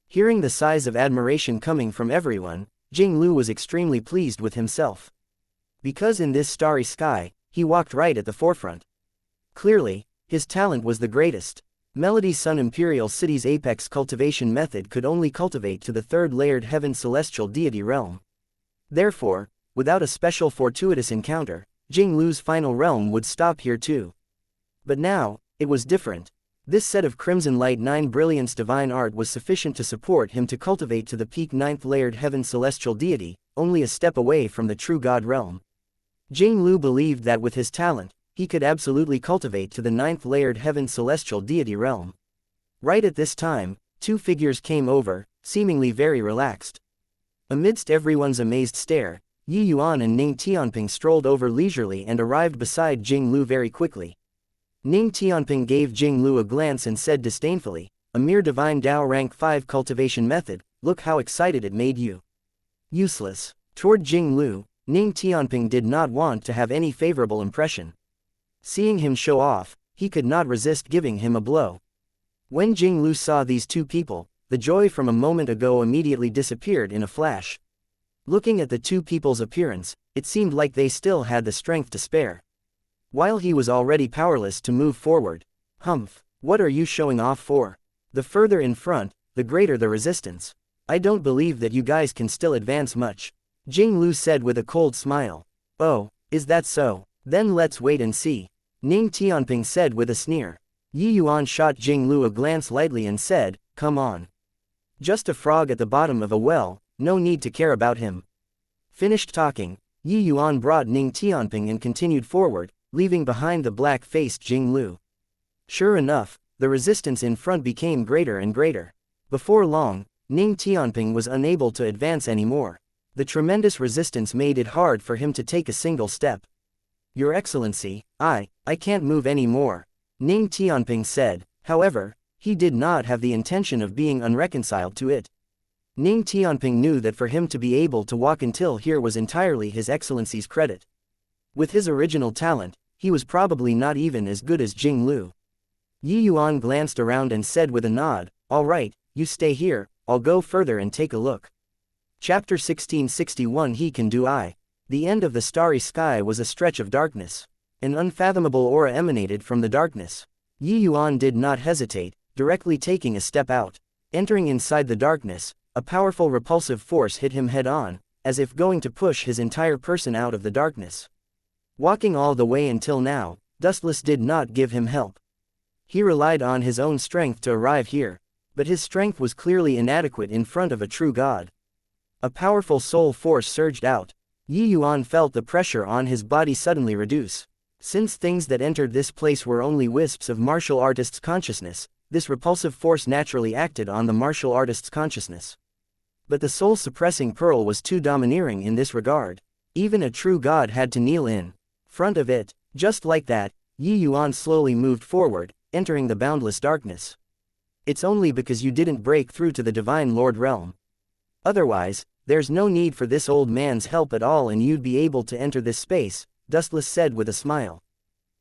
Hearing the sighs of admiration coming from everyone, Jing Lu was extremely pleased with himself. Because in this starry sky, he walked right at the forefront. Clearly, his talent was the greatest. Melody Sun Imperial City's apex cultivation method could only cultivate to the third layered heaven celestial deity realm. Therefore, without a special fortuitous encounter, Jing Lu's final realm would stop here too. But now, it was different. This set of Crimson Light 9 Brilliance Divine Art was sufficient to support him to cultivate to the peak 9th layered heaven celestial deity, only a step away from the true God realm. Jing Lu believed that with his talent, he could absolutely cultivate to the 9th layered heaven celestial deity realm. Right at this time, two figures came over, seemingly very relaxed. Amidst everyone's amazed stare, Yuan and Ning Tianping strolled over leisurely and arrived beside Jing Lu very quickly. Ning Tianping gave Jing Lu a glance and said disdainfully, "A mere divine Dao rank 5 cultivation method, look how excited it made you." Useless. Toward Jing Lu, Ning Tianping did not want to have any favorable impression. Seeing him show off, he could not resist giving him a blow. When Jing Lu saw these two people, the joy from a moment ago immediately disappeared in a flash. Looking at the two people's appearance, it seemed like they still had the strength to spare. While he was already powerless to move forward. "Humph, what are you showing off for? The further in front, the greater the resistance. I don't believe that you guys can still advance much," Jing Lu said with a cold smile. "Oh, is that so? Then let's wait and see," Ning Tianping said with a sneer. Yuan shot Jing Lu a glance lightly and said, "Come on. Just a frog at the bottom of a well, no need to care about him." Finished talking, Yi Yuan brought Ning Tianping and continued forward, leaving behind the black-faced Jing Lu. Sure enough, the resistance in front became greater and greater. Before long, Ning Tianping was unable to advance anymore. The tremendous resistance made it hard for him to take a single step. Your Excellency, I can't move any more, Ning Tianping said. However, he did not have the intention of being unreconciled to it. Ning Tianping knew that for him to be able to walk until here was entirely His Excellency's credit. With his original talent, he was probably not even as good as Jing Lu. Yi Yuan glanced around and said with a nod, "All right, you stay here, I'll go further and take a look." Chapter 1661 He Can Do I. The end of the starry sky was a stretch of darkness. An unfathomable aura emanated from the darkness. Yi Yuan did not hesitate, directly taking a step out. Entering inside the darkness, a powerful repulsive force hit him head-on, as if going to push his entire person out of the darkness. Walking all the way until now, Dustless did not give him help. He relied on his own strength to arrive here, but his strength was clearly inadequate in front of a true god. A powerful soul force surged out. Yi Yuan felt the pressure on his body suddenly reduce. Since things that entered this place were only wisps of martial artist's consciousness, this repulsive force naturally acted on the martial artist's consciousness. But the soul-suppressing pearl was too domineering in this regard. Even a true god had to kneel in front of it. Just like that, Yi Yuan slowly moved forward, entering the boundless darkness. It's only because you didn't break through to the Divine Lord realm. Otherwise, there's no need for this old man's help at all and you'd be able to enter this space, Dustless said with a smile.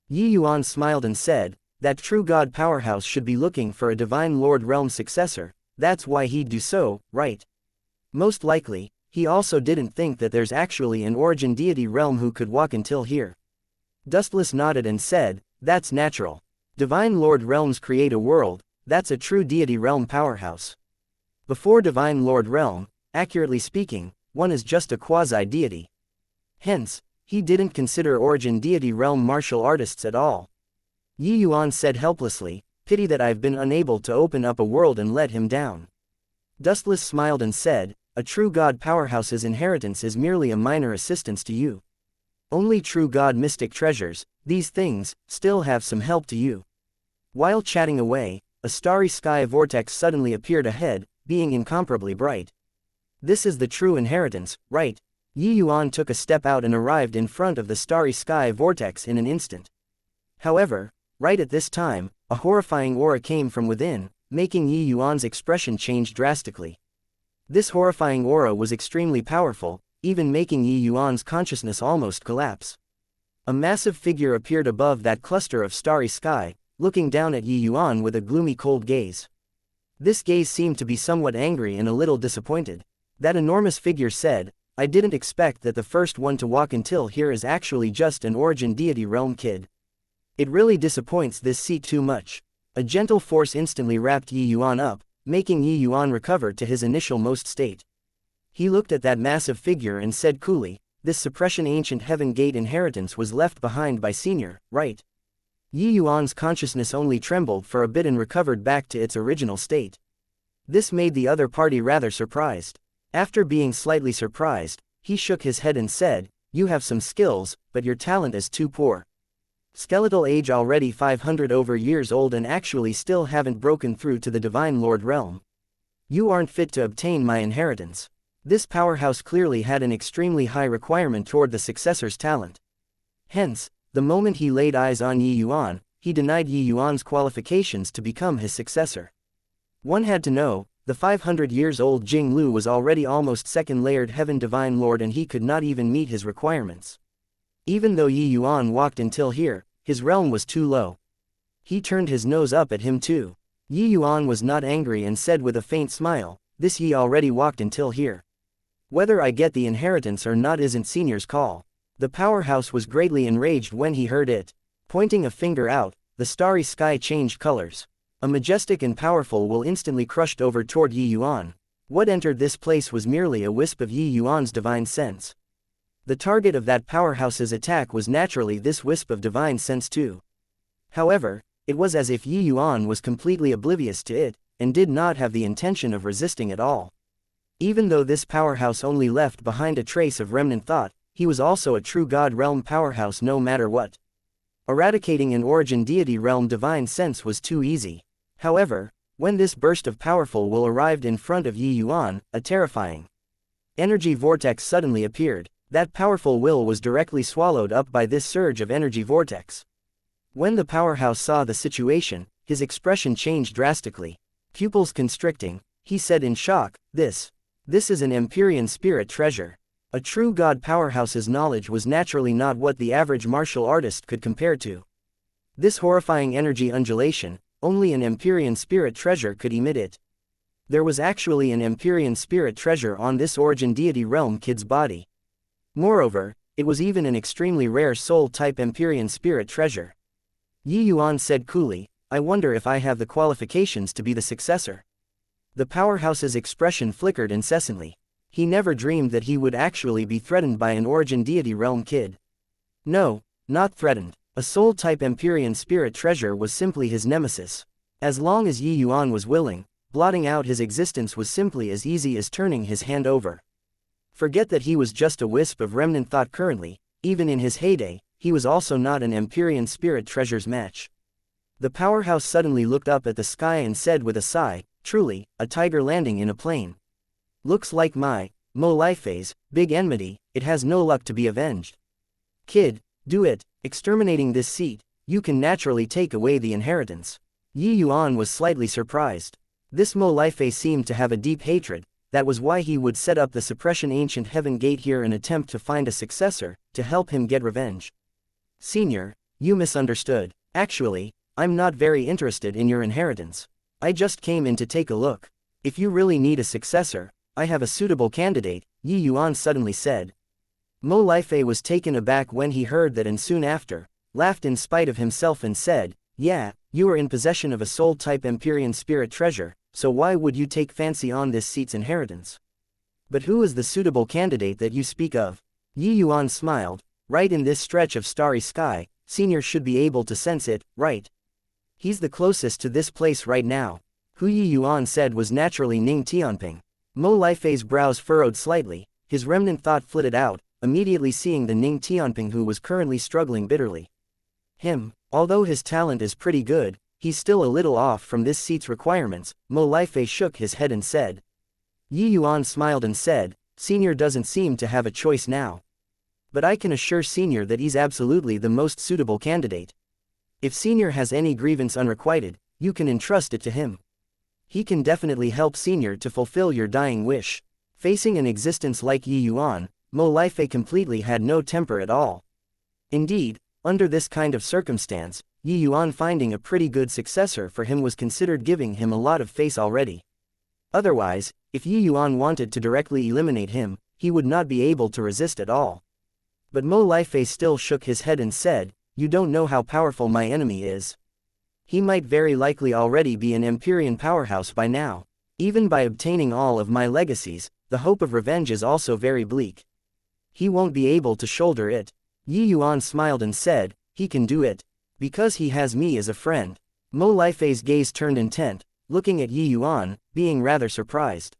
Yi Yuan smiled and said, that true god powerhouse should be looking for a Divine Lord realm successor, that's why he'd do so, right? Most likely, he also didn't think that there's actually an origin deity realm who could walk until here. Dustless nodded and said, that's natural. Divine Lord realms create a world, that's a true deity realm powerhouse. Before Divine Lord realm, accurately speaking, one is just a quasi-deity. Hence, he didn't consider origin deity realm martial artists at all. Yi Yuan said helplessly, pity that I've been unable to open up a world and let him down. Dustless smiled and said, a true god powerhouse's inheritance is merely a minor assistance to you. Only true god mystic treasures, these things, still have some help to you. While chatting away, a starry sky vortex suddenly appeared ahead, being incomparably bright. This is the true inheritance, right? Yi Yuan took a step out and arrived in front of the starry sky vortex in an instant. However, right at this time, a horrifying aura came from within, making Yi Yuan's expression change drastically. This horrifying aura was extremely powerful, even making Yi Yuan's consciousness almost collapse. A massive figure appeared above that cluster of starry sky, looking down at Yi Yuan with a gloomy cold gaze. This gaze seemed to be somewhat angry and a little disappointed. That enormous figure said, I didn't expect that the first one to walk until here is actually just an origin deity realm kid. It really disappoints this seat too much. A gentle force instantly wrapped Yi Yuan up, making Yi Yuan recover to his initial most state. He looked at that massive figure and said coolly, this suppression ancient heaven gate inheritance was left behind by senior, right? Yi Yuan's consciousness only trembled for a bit and recovered back to its original state. This made the other party rather surprised. After being slightly surprised, he shook his head and said, you have some skills, but your talent is too poor. Skeletal age already 500 over years old and actually still haven't broken through to the Divine Lord realm. You aren't fit to obtain my inheritance. This powerhouse clearly had an extremely high requirement toward the successor's talent. Hence, the moment he laid eyes on Yi Yuan, he denied Yi Yuan's qualifications to become his successor. One had to know, the 500 years old Jing Lu was already almost second-layered heaven Divine Lord and he could not even meet his requirements. Even though Yi Yuan walked until here, his realm was too low. He turned his nose up at him too. Yi Yuan was not angry and said with a faint smile, this Yi already walked until here. Whether I get the inheritance or not isn't senior's call. The powerhouse was greatly enraged when he heard it. Pointing a finger out, the starry sky changed colors. A majestic and powerful will instantly crushed over toward Yi Yuan. What entered this place was merely a wisp of Yi Yuan's divine sense. The target of that powerhouse's attack was naturally this wisp of divine sense too. However, it was as if Yi Yuan was completely oblivious to it, and did not have the intention of resisting at all. Even though this powerhouse only left behind a trace of remnant thought, he was also a true God realm powerhouse no matter what. Eradicating an origin deity realm divine sense was too easy. However, when this burst of powerful will arrived in front of Yi Yuan, a terrifying energy vortex suddenly appeared. That powerful will was directly swallowed up by this surge of energy vortex. When the powerhouse saw the situation, his expression changed drastically. Pupils constricting, he said in shock, This is an Empyrean spirit treasure. A true god powerhouse's knowledge was naturally not what the average martial artist could compare to. This horrifying energy undulation, only an Empyrean spirit treasure could emit it. There was actually an Empyrean spirit treasure on this origin deity realm kid's body. Moreover, it was even an extremely rare soul-type Empyrean spirit treasure. Yi Yuan said coolly, I wonder if I have the qualifications to be the successor. The powerhouse's expression flickered incessantly. He never dreamed that he would actually be threatened by an origin deity realm kid. No, not threatened. A soul-type Empyrean spirit treasure was simply his nemesis. As long as Yi Yuan was willing, blotting out his existence was simply as easy as turning his hand over. Forget that he was just a wisp of remnant thought currently. Even in his heyday, he was also not an Empyrean spirit treasure's match. The powerhouse suddenly looked up at the sky and said with a sigh, truly, a tiger landing in a plane. Looks like my Mo Life's big enmity, it has no luck to be avenged. Kid, do it, exterminating this seat, you can naturally take away the inheritance. Yi Yuan was slightly surprised. This Mo Life seemed to have a deep hatred. That was why he would set up the suppression ancient heaven gate here and attempt to find a successor, to help him get revenge. Senior, you misunderstood. Actually, I'm not very interested in your inheritance. I just came in to take a look. If you really need a successor, I have a suitable candidate, Yi Yuan suddenly said. Mo Lifei was taken aback when he heard that and soon after, laughed in spite of himself and said, yeah, you are in possession of a soul-type Empyrean spirit treasure, so why would you take fancy on this seat's inheritance? But who is the suitable candidate that you speak of? Yi Yuan smiled, right in this stretch of starry sky, senior should be able to sense it, right? He's the closest to this place right now. Who Yi Yuan said was naturally Ning Tianping. Mo Lifei's brows furrowed slightly, his remnant thought flitted out, immediately seeing the Ning Tianping who was currently struggling bitterly. Although his talent is pretty good, he's still a little off from this seat's requirements. Mo Lifei shook his head and said. Yi Yuan smiled and said, Senior doesn't seem to have a choice now. But I can assure Senior that he's absolutely the most suitable candidate. If Senior has any grievance unrequited, you can entrust it to him. He can definitely help Senior to fulfill your dying wish. Facing an existence like Yi Yuan, Mo Lifei completely had no temper at all. Indeed, under this kind of circumstance, Yi Yuan finding a pretty good successor for him was considered giving him a lot of face already. Otherwise, if Yi Yuan wanted to directly eliminate him, he would not be able to resist at all. But Mo Lifei still shook his head and said, You don't know how powerful my enemy is. He might very likely already be an Empyrean powerhouse by now. Even by obtaining all of my legacies, the hope of revenge is also very bleak. He won't be able to shoulder it. Yi Yuan smiled and said, He can do it. Because he has me as a friend. Mo Lifei's gaze turned intent, looking at Yi Yuan, being rather surprised.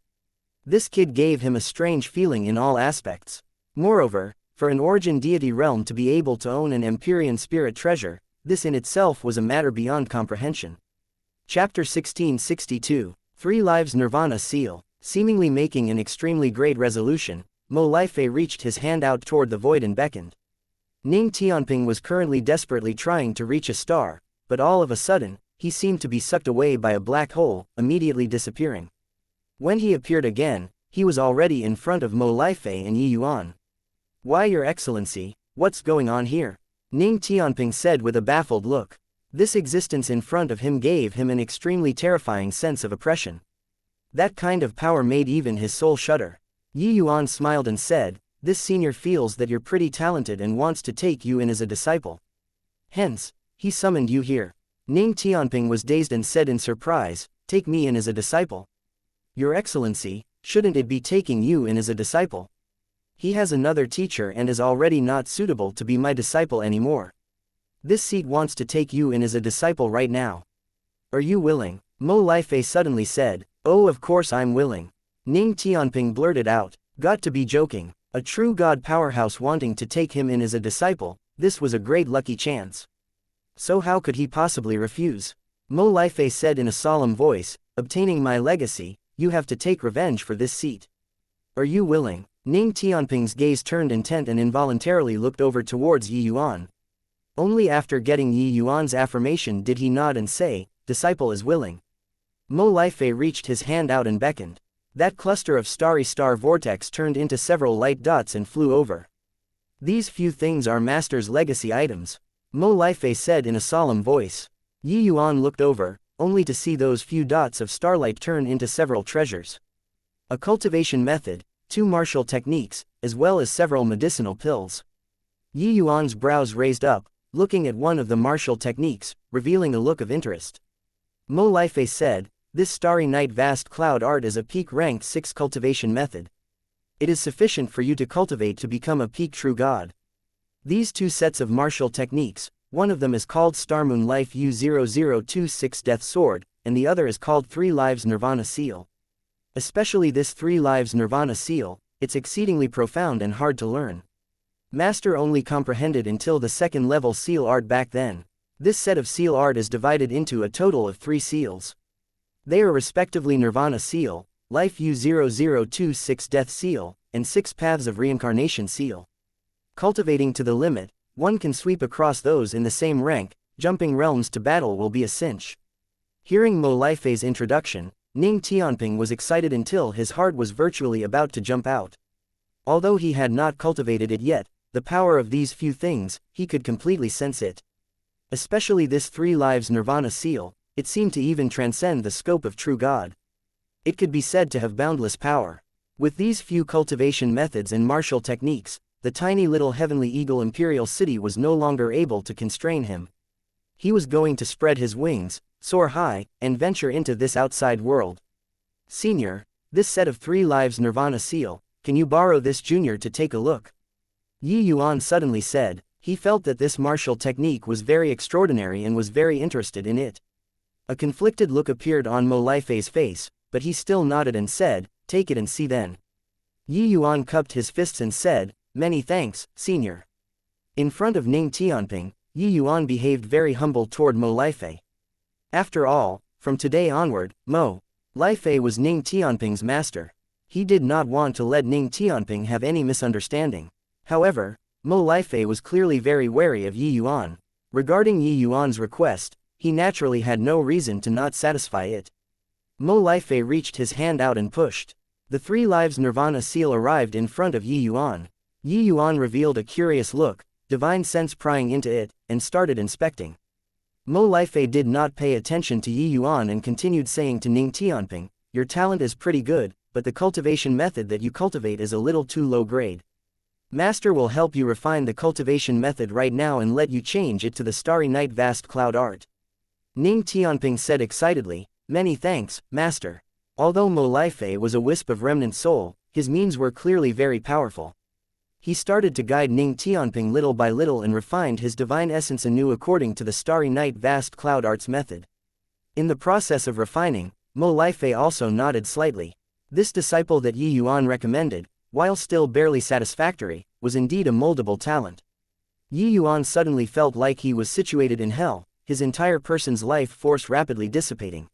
This kid gave him a strange feeling in all aspects. Moreover, for an origin deity realm to be able to own an Empyrean spirit treasure, this in itself was a matter beyond comprehension. Chapter 1662, 3 Lives Nirvana Seal. Seemingly making an extremely great resolution, Mo Lifei reached his hand out toward the void and beckoned. Ning Tianping was currently desperately trying to reach a star, but all of a sudden, he seemed to be sucked away by a black hole, immediately disappearing. When he appeared again, he was already in front of Mo Lifei and Yi Yuan. Why, Your Excellency, what's going on here? Ning Tianping said with a baffled look. This existence in front of him gave him an extremely terrifying sense of oppression. That kind of power made even his soul shudder. Yi Yuan smiled and said, This senior feels that you're pretty talented and wants to take you in as a disciple. Hence, he summoned you here. Ning Tianping was dazed and said in surprise, Take me in as a disciple? Your Excellency, shouldn't it be taking you in as a disciple? He has another teacher and is already not suitable to be my disciple anymore. This seat wants to take you in as a disciple right now. Are you willing? Mo Lifei suddenly said, Oh, of course I'm willing. Ning Tianping blurted out, Got to be joking. A true god powerhouse wanting to take him in as a disciple, this was a great lucky chance. So how could he possibly refuse? Mo Lifei said in a solemn voice, obtaining my legacy, you have to take revenge for this seat. Are you willing? Ning Tianping's gaze turned intent and involuntarily looked over towards Yi Yuan. Only after getting Yi Yuan's affirmation did he nod and say, disciple is willing. Mo Lifei reached his hand out and beckoned. That cluster of starry star vortex turned into several light dots and flew over. These few things are Master's legacy items, Mo Lifei said in a solemn voice. Yi Yuan looked over, only to see those few dots of starlight turn into several treasures. A cultivation method, 2 martial techniques, as well as several medicinal pills. Yi Yuan's brows raised up, looking at one of the martial techniques, revealing a look of interest. Mo Lifei said, this starry night vast cloud art is a peak rank 6 cultivation method. It is sufficient for you to cultivate to become a peak true god. These 2 sets of martial techniques, one of them is called Starmoon Life U0026 Death Sword, and the other is called 3 Lives Nirvana Seal. Especially this 3 Lives Nirvana Seal, it's exceedingly profound and hard to learn. Master only comprehended until the 2nd level seal art back then. This set of seal art is divided into a total of 3 seals. They are respectively Nirvana Seal, Life U0026 Death Seal, and 6 Paths of Reincarnation Seal. Cultivating to the limit, one can sweep across those in the same rank, jumping realms to battle will be a cinch. Hearing Mo Lifei's introduction, Ning Tianping was excited until his heart was virtually about to jump out. Although he had not cultivated it yet, the power of these few things, he could completely sense it. Especially this 3 Lives Nirvana Seal, it seemed to even transcend the scope of true God. It could be said to have boundless power. With these few cultivation methods and martial techniques, the tiny little heavenly eagle imperial city was no longer able to constrain him. He was going to spread his wings, soar high, and venture into this outside world. Senior, this set of 3 Lives Nirvana Seal, can you borrow this junior to take a look? Yi Yuan suddenly said. He felt that this martial technique was very extraordinary and was very interested in it. A conflicted look appeared on Mo Lifei's face, but he still nodded and said, take it and see then. Yi Yuan cupped his fists and said, many thanks, senior. In front of Ning Tianping, Yi Yuan behaved very humble toward Mo Lifei. After all, from today onward, Mo Lifei was Ning Tianping's master. He did not want to let Ning Tianping have any misunderstanding. However, Mo Lifei was clearly very wary of Yi Yuan. Regarding Yi Yuan's request, he naturally had no reason to not satisfy it. Mo Lifei reached his hand out and pushed. The 3 Lives Nirvana Seal arrived in front of Yi Yuan. Yi Yuan revealed a curious look, divine sense prying into it, and started inspecting. Mo Lifei did not pay attention to Yi Yuan and continued saying to Ning Tianping, your talent is pretty good, but the cultivation method that you cultivate is a little too low grade. Master will help you refine the cultivation method right now and let you change it to the Starry Night Vast Cloud Art. Ning Tianping said excitedly, many thanks, Master. Although Mo Lifei was a wisp of remnant soul, his means were clearly very powerful. He started to guide Ning Tianping little by little and refined his divine essence anew according to the Starry Night Vast Cloud Arts method. In the process of refining, Mo Lifei also nodded slightly. This disciple that Yi Yuan recommended, while still barely satisfactory, was indeed a moldable talent. Yi Yuan suddenly felt like he was situated in hell, his entire person's life force rapidly dissipating.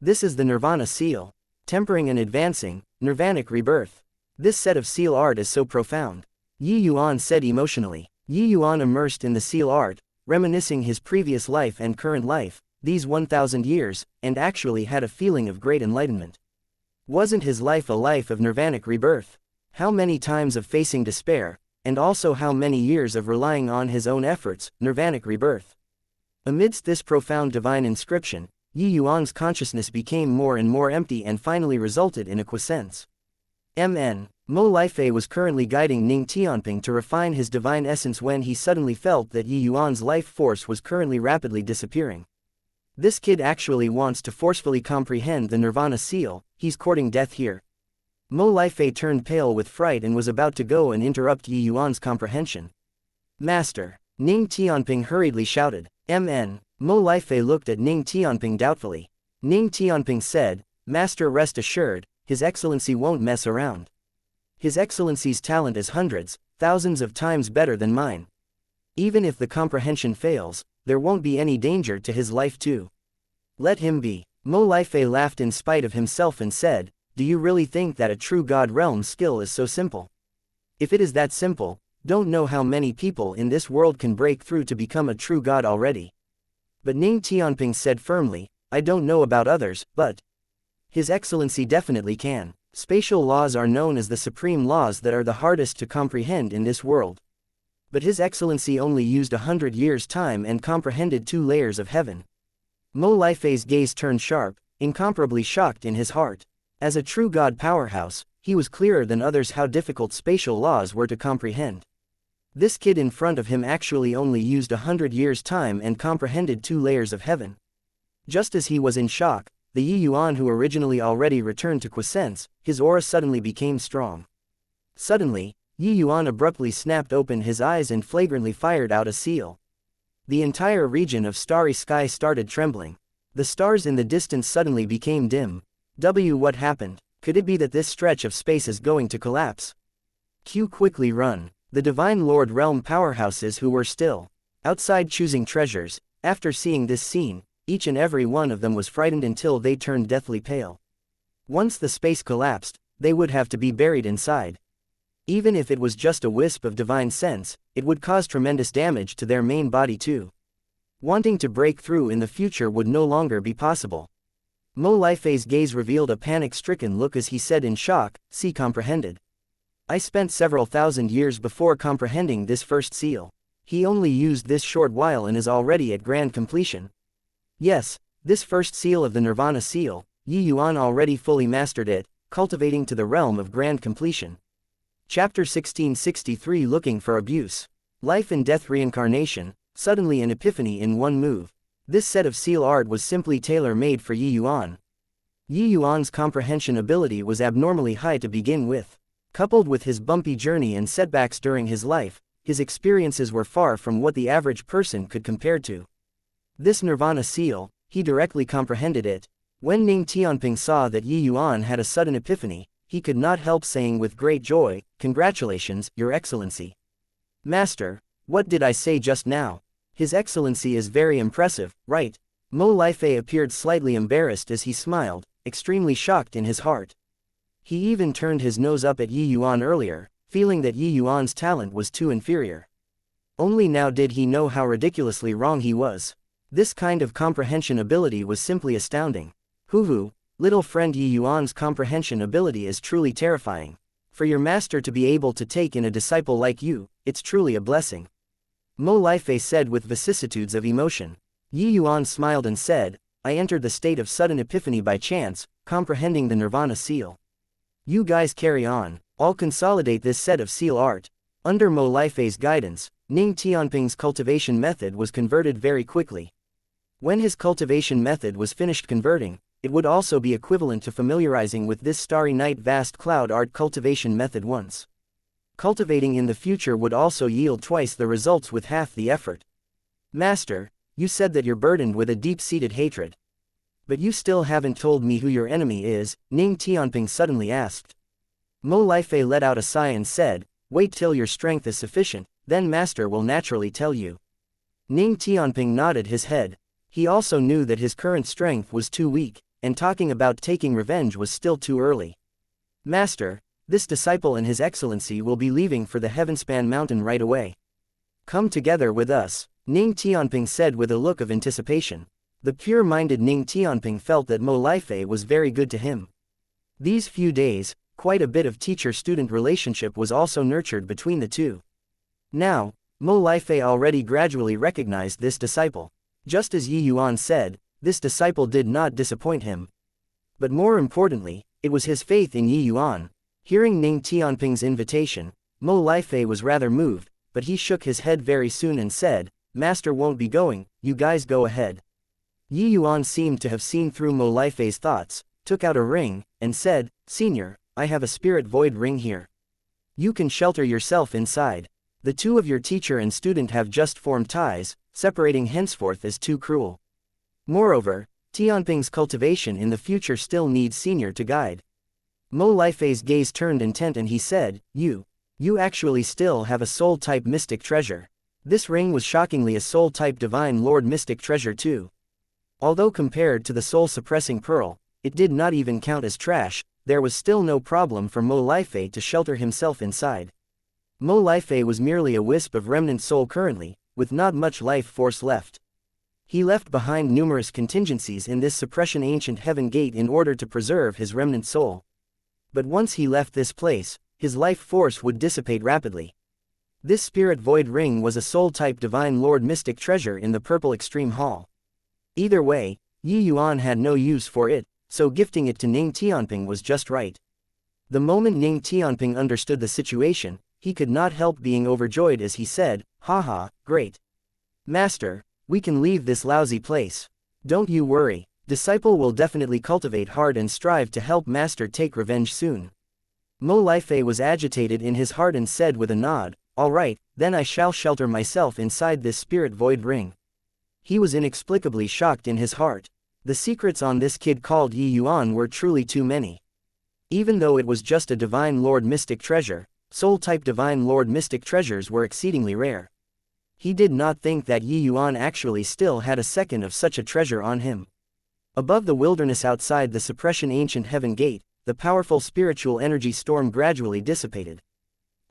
This is the Nirvana Seal. Tempering and advancing, Nirvanic rebirth. This set of seal art is so profound. Yi Yuan said emotionally. Yi Yuan immersed in the seal art, reminiscing his previous life and current life, these 1,000 years, and actually had a feeling of great enlightenment. Wasn't his life a life of Nirvanic rebirth? How many times of facing despair, and also how many years of relying on his own efforts, Nirvanic rebirth. Amidst this profound divine inscription, Yi Yuan's consciousness became more and more empty and finally resulted in a quiescence. Mo Lifei was currently guiding Ning Tianping to refine his divine essence when he suddenly felt that Yi Yuan's life force was currently rapidly disappearing. This kid actually wants to forcefully comprehend the Nirvana Seal, he's courting death here. Mo Lifei turned pale with fright and was about to go and interrupt Yi Yuan's comprehension. Master! Ning Tianping hurriedly shouted. Mo Lifei looked at Ning Tianping doubtfully. Ning Tianping said, Master, rest assured, His Excellency won't mess around. His Excellency's talent is hundreds, thousands of times better than mine. Even if the comprehension fails, there won't be any danger to his life too. Let him be. Mo Lifei laughed in spite of himself and said, do you really think that a true God realm skill is so simple? If it is that simple, don't know how many people in this world can break through to become a true God already. But Ning Tianping said firmly, I don't know about others, but His Excellency definitely can. Spatial laws are known as the supreme laws that are the hardest to comprehend in this world. But His Excellency only used 100 years' time and comprehended 2 layers of heaven. Mo Lifei's gaze turned sharp, incomparably shocked in his heart. As a true God powerhouse, he was clearer than others how difficult spatial laws were to comprehend. This kid in front of him actually only used 100 years' time and comprehended 2 layers of heaven. Just as he was in shock, the Yuan who originally already returned to quiescence, his aura suddenly became strong. Suddenly, Yuan abruptly snapped open his eyes and flagrantly fired out a seal. The entire region of starry sky started trembling. The stars in the distance suddenly became dim. What happened? Could it be that this stretch of space is going to collapse? Quickly run. The Divine Lord Realm powerhouses who were still outside choosing treasures, after seeing this scene, each and every one of them was frightened until they turned deathly pale. Once the space collapsed, they would have to be buried inside. Even if it was just a wisp of divine sense, it would cause tremendous damage to their main body too. Wanting to break through in the future would no longer be possible. Mo Lifei's gaze revealed a panic-stricken look as he said in shock, see comprehended. I spent several thousand years before comprehending this first seal. He only used this short while and is already at grand completion. Yes, this first seal of the Nirvana seal, Yuan already fully mastered it, cultivating to the realm of grand completion. Chapter 1663 Looking for Abuse. Life and Death Reincarnation, suddenly an epiphany in one move. This set of seal art was simply tailor-made for Yuan. Yuan's comprehension ability was abnormally high to begin with. Coupled with his bumpy journey and setbacks during his life, his experiences were far from what the average person could compare to. This Nirvana seal, he directly comprehended it. When Ning Tianping saw that Yuan had a sudden epiphany, he could not help saying with great joy, congratulations, Your Excellency. Master, what did I say just now? His Excellency is very impressive, right? Mo Lifei appeared slightly embarrassed as he smiled, extremely shocked in his heart. He even turned his nose up at Yuan earlier, feeling that Yuan's talent was too inferior. Only now did he know how ridiculously wrong he was. This kind of comprehension ability was simply astounding. Hoo, little friend, Yuan's comprehension ability is truly terrifying. For your master to be able to take in a disciple like you, it's truly a blessing. Mo Lifei said with vicissitudes of emotion. Yuan smiled and said, I entered the state of sudden epiphany by chance, comprehending the Nirvana seal. You guys carry on, I'll consolidate this set of seal art. Under Mo Lifei's guidance, Ning Tianping's cultivation method was converted very quickly. When his cultivation method was finished converting, it would also be equivalent to familiarizing with this starry night vast cloud art cultivation method once. Cultivating in the future would also yield twice the results with half the effort. Master, you said that you're burdened with a deep-seated hatred. But you still haven't told me who your enemy is, Ning Tianping suddenly asked. Mo Lifei let out a sigh and said, wait till your strength is sufficient, then Master will naturally tell you. Ning Tianping nodded his head. He also knew that his current strength was too weak, and talking about taking revenge was still too early. Master, this disciple and His Excellency will be leaving for the Heavenspan Mountain right away. Come together with us, Ning Tianping said with a look of anticipation. The pure-minded Ning Tianping felt that Mo Lifei was very good to him. These few days, quite a bit of teacher-student relationship was also nurtured between the two. Now, Mo Lifei already gradually recognized this disciple. Just as Yuan said, this disciple did not disappoint him. But more importantly, it was his faith in Yuan. Hearing Ning Tianping's invitation, Mo Lifei was rather moved, but he shook his head very soon and said, Master won't be going, you guys go ahead. Yuan seemed to have seen through Mo Lifei's thoughts, took out a ring, and said, Senior, I have a spirit void ring here. You can shelter yourself inside. The two of your teacher and student have just formed ties, separating henceforth is too cruel. Moreover, Tianping's cultivation in the future still needs Senior to guide. Mo Lifei's gaze turned intent and he said, You actually still have a soul-type mystic treasure. This ring was shockingly a soul-type divine lord mystic treasure too. Although compared to the soul-suppressing pearl, it did not even count as trash, there was still no problem for Mo Lifei to shelter himself inside. Mo Lifei was merely a wisp of remnant soul currently, with not much life force left. He left behind numerous contingencies in this suppression ancient heaven gate in order to preserve his remnant soul. But once he left this place, his life force would dissipate rapidly. This spirit void ring was a soul-type divine lord mystic treasure in the purple extreme hall. Either way, Yi Yuan had no use for it, so gifting it to Ning Tianping was just right. The moment Ning Tianping understood the situation, he could not help being overjoyed as he said, Haha, great. Master, we can leave this lousy place. Don't you worry, disciple will definitely cultivate hard and strive to help Master take revenge soon. Mo Lifei was agitated in his heart and said with a nod, All right, then I shall shelter myself inside this spirit void ring. He was inexplicably shocked in his heart. The secrets on this kid called Yi Yuan were truly too many. Even though it was just a divine lord mystic treasure, soul-type divine lord mystic treasures were exceedingly rare. He did not think that Yi Yuan actually still had a second of such a treasure on him. Above the wilderness outside the suppression ancient heaven gate, the powerful spiritual energy storm gradually dissipated.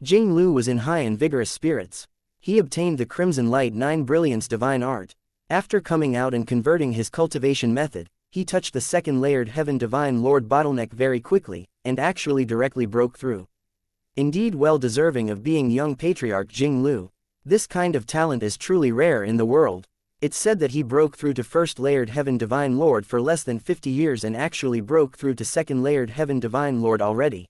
Jing Lu was in high and vigorous spirits. He obtained the Crimson Light 9 Brilliance divine art. After coming out and converting his cultivation method, he touched the second layered heaven divine lord bottleneck very quickly, and actually directly broke through. Indeed well deserving of being young patriarch Jing Lu. This kind of talent is truly rare in the world. It's said that he broke through to first layered heaven divine lord for less than 50 years and actually broke through to second layered heaven divine lord already.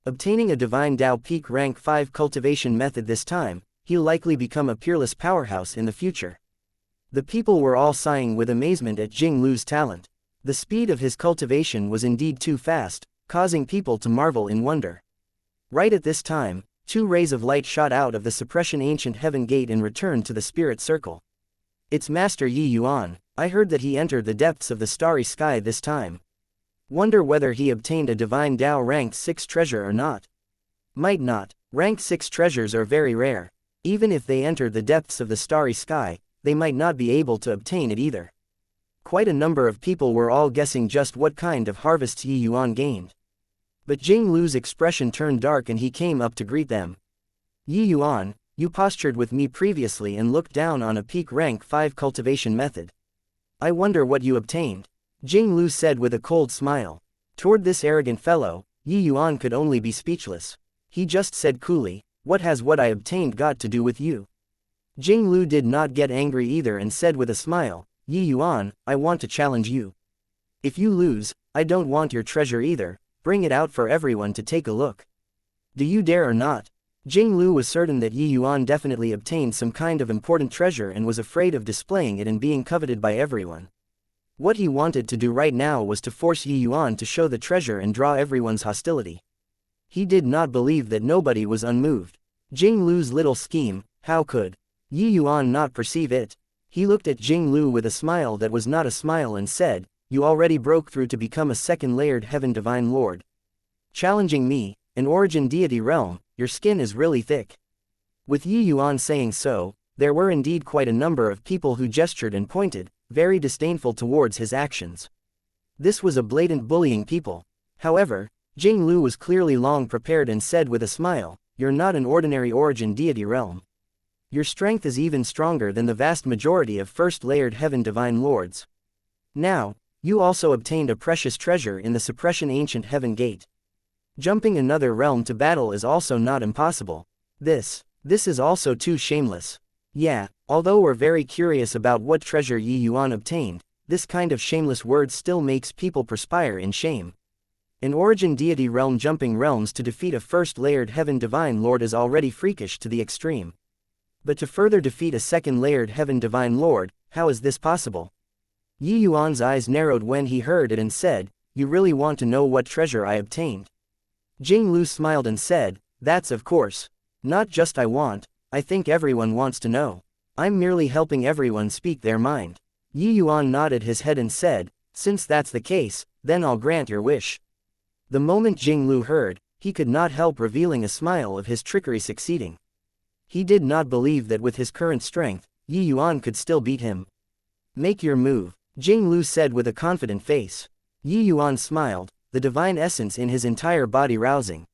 Obtaining a divine Dao peak rank 5 cultivation method this time, he'll likely become a peerless powerhouse in the future. The people were all sighing with amazement at Jing Lu's talent. The speed of his cultivation was indeed too fast, causing people to marvel in wonder. Right at this time, 2 rays of light shot out of the suppression ancient heaven gate and returned to the spirit circle. It's Master Yi Yuan. I heard that he entered the depths of the starry sky this time. Wonder whether he obtained a divine Dao rank 6 treasure or not. Might not. Rank 6 treasures are very rare. Even if they enter the depths of the starry sky, they might not be able to obtain it either. Quite a number of people were all guessing just what kind of harvests Yi Yuan gained. But Jing Lu's expression turned dark and he came up to greet them. Yi Yuan, you postured with me previously and looked down on a peak rank 5 cultivation method. I wonder what you obtained. Jing Lu said with a cold smile. Toward this arrogant fellow, Yi Yuan could only be speechless. He just said coolly, What has what I obtained got to do with you? Jing Lu did not get angry either and said with a smile, Yi Yuan, I want to challenge you. If you lose, I don't want your treasure either, bring it out for everyone to take a look. Do you dare or not? Jing Lu was certain that Yi Yuan definitely obtained some kind of important treasure and was afraid of displaying it and being coveted by everyone. What he wanted to do right now was to force Yi Yuan to show the treasure and draw everyone's hostility. He did not believe that nobody was unmoved. Jing Lu's little scheme, how could Yi Yuan not perceive it? He looked at Jing Lu with a smile that was not a smile and said, You already broke through to become a second layered heaven divine lord. Challenging me, an origin deity realm, your skin is really thick. With Yi Yuan saying so, there were indeed quite a number of people who gestured and pointed, very disdainful towards his actions. This was a blatant bullying people. However, Jing Lu was clearly long prepared and said with a smile, You're not an ordinary origin deity realm. Your strength is even stronger than the vast majority of first-layered heaven divine lords. Now, you also obtained a precious treasure in the suppression ancient heaven gate. Jumping another realm to battle is also not impossible. This is also too shameless. Yeah, although we're very curious about what treasure Yi Yuan obtained, this kind of shameless word still makes people perspire in shame. An origin deity realm jumping realms to defeat a first-layered heaven divine lord is already freakish to the extreme. But to further defeat a second-layered heaven divine lord, how is this possible? Yi Yuan's eyes narrowed when he heard it and said, You really want to know what treasure I obtained? Jing Lu smiled and said, That's of course. Not just I want, I think everyone wants to know. I'm merely helping everyone speak their mind. Yi Yuan nodded his head and said, Since that's the case, then I'll grant your wish. The moment Jinglu heard, he could not help revealing a smile of his trickery succeeding. He did not believe that with his current strength, Yi Yuan could still beat him. "Make your move," Jinglu said with a confident face. Yi Yuan smiled, the divine essence in his entire body rousing.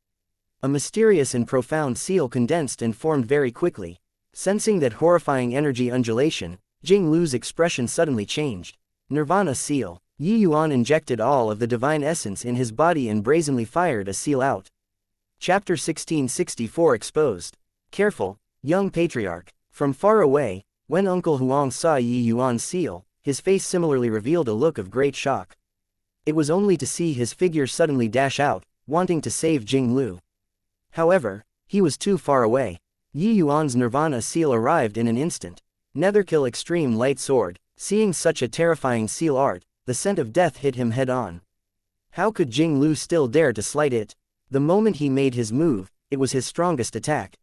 A mysterious and profound seal condensed and formed very quickly. Sensing that horrifying energy undulation, Jinglu's expression suddenly changed. Nirvana seal. Yi Yuan injected all of the divine essence in his body and brazenly fired a seal out. Chapter 1664 Exposed. Careful, young patriarch. From far away, when Uncle Huang saw Yi Yuan's seal, his face similarly revealed a look of great shock. It was only to see his figure suddenly dash out, wanting to save Jinglu. However, he was too far away. Yi Yuan's Nirvana seal arrived in an instant. Netherkill Extreme Light Sword. Seeing such a terrifying seal art, the scent of death hit him head-on. How could Jinglu still dare to slight it? The moment he made his move, it was his strongest attack.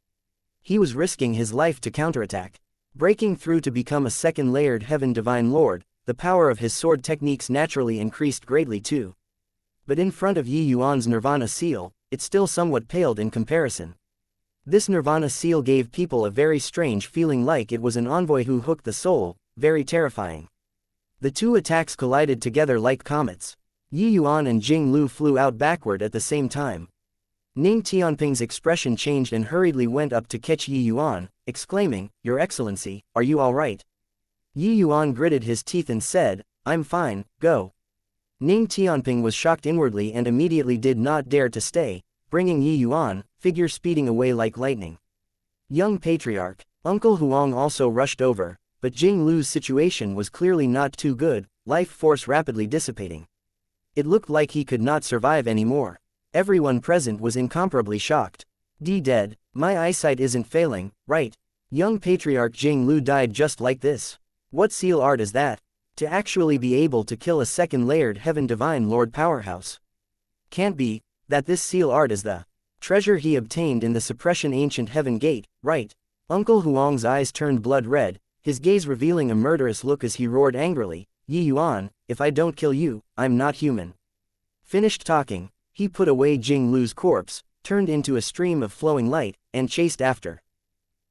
He was risking his life to counterattack. Breaking through to become a second-layered Heaven Divine Lord, the power of his sword techniques naturally increased greatly too. But in front of Yi Yuan's Nirvana seal, it still somewhat paled in comparison. This Nirvana seal gave people a very strange feeling, like it was an envoy who hooked the soul, very terrifying. The two attacks collided together like comets. Yi Yuan and Jinglu flew out backward at the same time. Ning Tianping's expression changed and hurriedly went up to catch Yi Yuan, exclaiming, "Your Excellency, are you all right?" Yi Yuan gritted his teeth and said, "I'm fine, go." Ning Tianping was shocked inwardly and immediately did not dare to stay, bringing Yi Yuan, figure speeding away like lightning. Young patriarch, Uncle Huang also rushed over, but Jinglu's situation was clearly not too good, life force rapidly dissipating. It looked like he could not survive anymore. Everyone present was incomparably shocked. Dead, my eyesight isn't failing, right? Young patriarch Jinglu died just like this. What seal art is that? To actually be able to kill a second-layered Heaven Divine Lord powerhouse. Can't be that this seal art is the treasure he obtained in the suppression ancient heaven gate, right? Uncle Huang's eyes turned blood red, his gaze revealing a murderous look as he roared angrily, "Yi Yuan, if I don't kill you, I'm not human." Finished talking, he put away Jinglu's corpse, turned into a stream of flowing light, and chased after.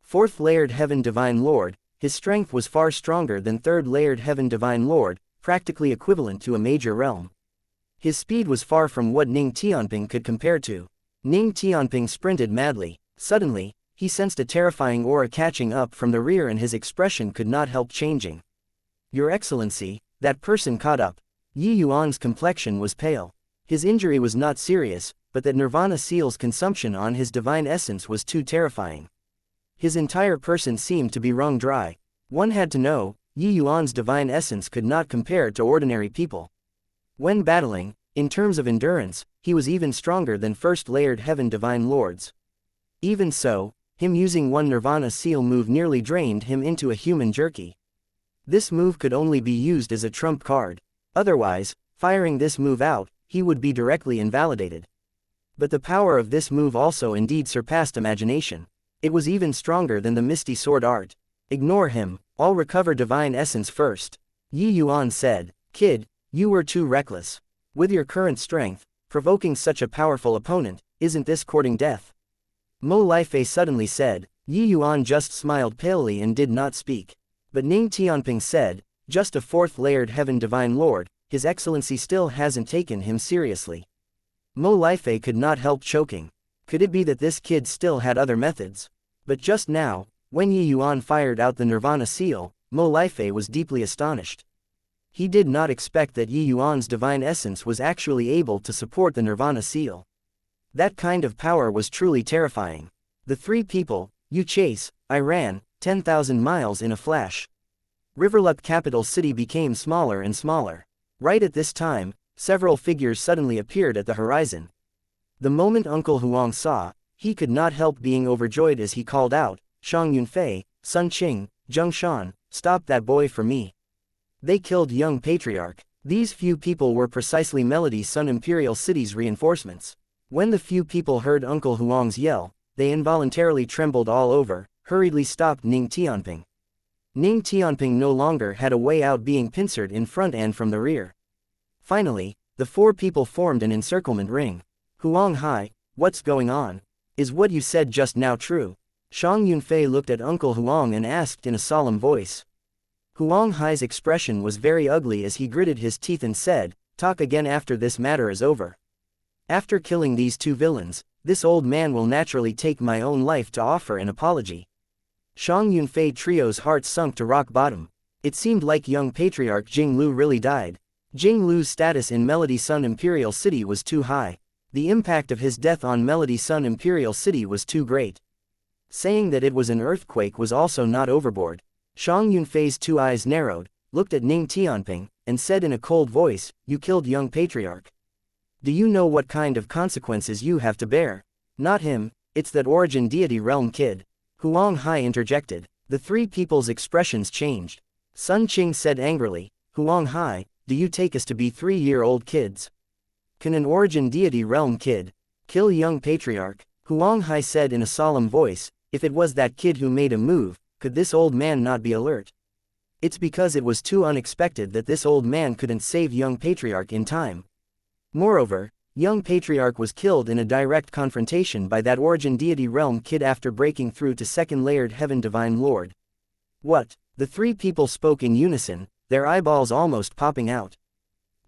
Fourth-layered Heaven Divine Lord, his strength was far stronger than third-layered Heaven Divine Lord, practically equivalent to a major realm. His speed was far from what Ning Tianping could compare to. Ning Tianping sprinted madly. Suddenly, he sensed a terrifying aura catching up from the rear and his expression could not help changing. "Your Excellency," that person caught up. Yi Yuan's complexion was pale. His injury was not serious, but that Nirvana seal's consumption on his divine essence was too terrifying. His entire person seemed to be wrung dry. One had to know, Yi Yuan's divine essence could not compare to ordinary people. When battling, in terms of endurance, he was even stronger than first-layered Heaven Divine Lords. Even so, him using one Nirvana seal move nearly drained him into a human jerky. This move could only be used as a trump card. Otherwise, firing this move out, he would be directly invalidated. But the power of this move also indeed surpassed imagination. It was even stronger than the Misty Sword art. "Ignore him, I'll recover divine essence first," Yi Yuan said. "Kid, you were too reckless. With your current strength, provoking such a powerful opponent, isn't this courting death?" Mo Lifei suddenly said. Yi Yuan just smiled palely and did not speak. But Ning Tianping said, "Just a fourth-layered Heaven Divine Lord, His Excellency still hasn't taken him seriously." Mo Lifei could not help choking. Could it be that this kid still had other methods? But just now, when Yi Yuan fired out the Nirvana seal, Mo Lifei was deeply astonished. He did not expect that Yi Yuan's divine essence was actually able to support the Nirvana seal. That kind of power was truly terrifying. The three people, you chase, I ran, 10,000 miles in a flash. Riverluk capital city became smaller and smaller. Right at this time, several figures suddenly appeared at the horizon. The moment Uncle Huang saw, he could not help being overjoyed as he called out, "Shang Yunfei, Sun Qing, Zheng Shan, stop that boy for me." They killed young patriarch. These few people were precisely Melody Sun Imperial City's reinforcements. When the few people heard Uncle Huang's yell, they involuntarily trembled all over, hurriedly stopped Ning Tianping. Ning Tianping no longer had a way out, being pincered in front and from the rear. Finally, the four people formed an encirclement ring. Huang Hai, what's going on? Is what you said just now true? Shang Yunfei looked at Uncle Huang and asked in a solemn voice. Huang Hai's expression was very ugly as he gritted his teeth and said, talk again after this matter is over. After killing these two villains, this old man will naturally take my own life to offer an apology. Shang Yunfei trio's heart sunk to rock bottom. It seemed like young patriarch Jing Lu really died. Jing Lu's status in Melody Sun Imperial City was too high. The impact of his death on Melody Sun Imperial City was too great. Saying that it was an earthquake was also not overboard. Shang Yunfei's two eyes narrowed, looked at Ning Tianping, and said in a cold voice, you killed young patriarch. Do you know what kind of consequences you have to bear? Not him, it's that origin deity realm kid. Huang Hai interjected. The three people's expressions changed. Sun Qing said angrily, Huang Hai, do you take us to be 3-year-old kids? Can an origin deity realm kid kill young patriarch? Huang Hai said in a solemn voice, if it was that kid who made a move, could this old man not be alert? It's because it was too unexpected that this old man couldn't save young patriarch in time. Moreover, young patriarch was killed in a direct confrontation by that origin deity realm kid after breaking through to second layered heaven divine lord. What? The three people spoke in unison, their eyeballs almost popping out.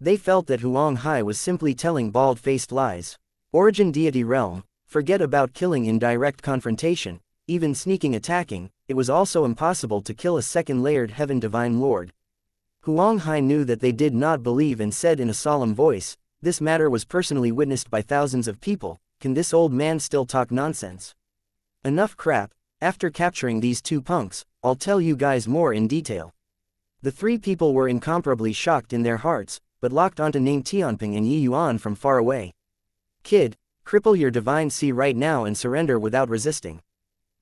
They felt that Huang Hai was simply telling bald-faced lies. Origin deity realm, forget about killing in direct confrontation, even sneaking attacking, it was also impossible to kill a second layered heaven divine lord. Huang Hai knew that they did not believe and said in a solemn voice, this matter was personally witnessed by thousands of people, can this old man still talk nonsense? Enough crap, after capturing these two punks, I'll tell you guys more in detail. The three people were incomparably shocked in their hearts, but locked onto Ning Tianping and Yi Yuan from far away. Kid, cripple your divine sea right now and surrender without resisting.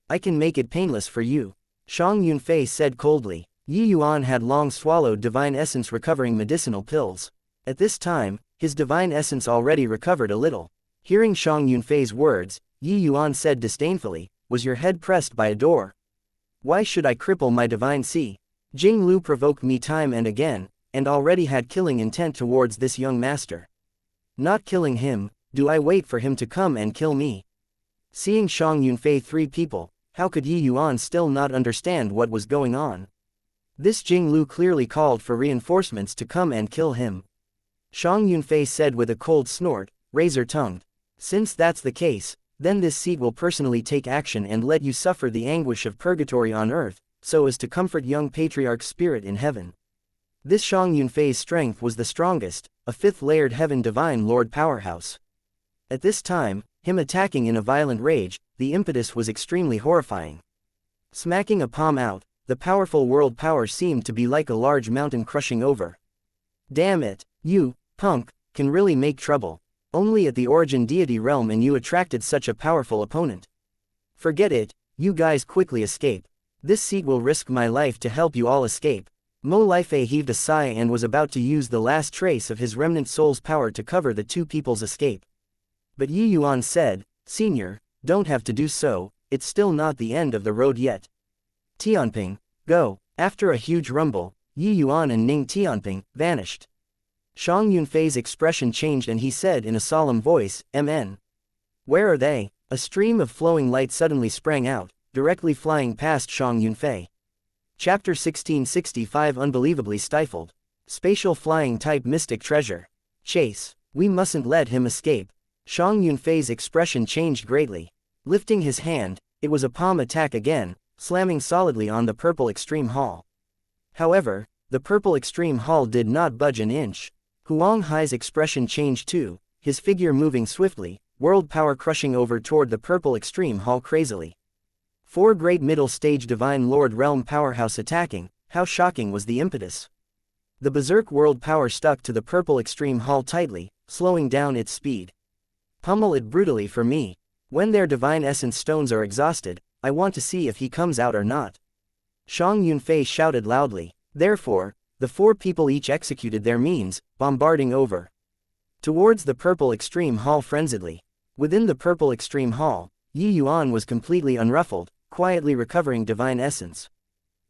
I can make it painless for you. Shang Yunfei said coldly. Yi Yuan had long swallowed divine essence recovering medicinal pills. At this time, his divine essence already recovered a little. Hearing Shang Yunfei's words, Yi Yuan said disdainfully, was your head pressed by a door? Why should I cripple my divine sea? Jing Lu provoked me time and again, and already had killing intent towards this young master. Not killing him, do I wait for him to come and kill me? Seeing Shang Yunfei three people, how could Yi Yuan still not understand what was going on? This Jing Lu clearly called for reinforcements to come and kill him. Shang Yunfei said with a cold snort, razor-tongued. Since that's the case, then this seat will personally take action and let you suffer the anguish of purgatory on earth, so as to comfort young patriarch's spirit in heaven. This Shang Yunfei's strength was the strongest, a fifth-layered heaven divine lord powerhouse. At this time, him attacking in a violent rage, the impetus was extremely horrifying. Smacking a palm out, the powerful world power seemed to be like a large mountain crushing over. Damn it, you, punk, can really make trouble. Only at the origin deity realm and you attracted such a powerful opponent. Forget it, you guys quickly escape. This seat will risk my life to help you all escape. Mo Lifei heaved a sigh and was about to use the last trace of his remnant soul's power to cover the two people's escape. But Yi Yuan said, Senior, don't have to do so, it's still not the end of the road yet. Tianping, go. After a huge rumble, Yi Yuan and Ning Tianping vanished. Shang Yunfei's expression changed and he said in a solemn voice, MN. Where are they? A stream of flowing light suddenly sprang out, directly flying past Shang Yunfei. Chapter 1665 Unbelievably stifled. Spatial flying type mystic treasure. Chase. We mustn't let him escape. Shang Yunfei's expression changed greatly. Lifting his hand, it was a palm attack again, slamming solidly on the purple extreme hall. However, the purple extreme hall did not budge an inch. Huang Hai's expression changed too, his figure moving swiftly, world power crushing over toward the purple extreme hall crazily. Four great middle stage divine lord realm powerhouse attacking, how shocking was the impetus. The berserk world power stuck to the purple extreme hall tightly, slowing down its speed. Pummel it brutally for me. When their divine essence stones are exhausted, I want to see if he comes out or not. Shang Yunfei shouted loudly. Therefore, the four people each executed their means, bombarding over towards the purple extreme hall frenziedly. Within the purple extreme hall, Yi Yuan was completely unruffled, quietly recovering divine essence.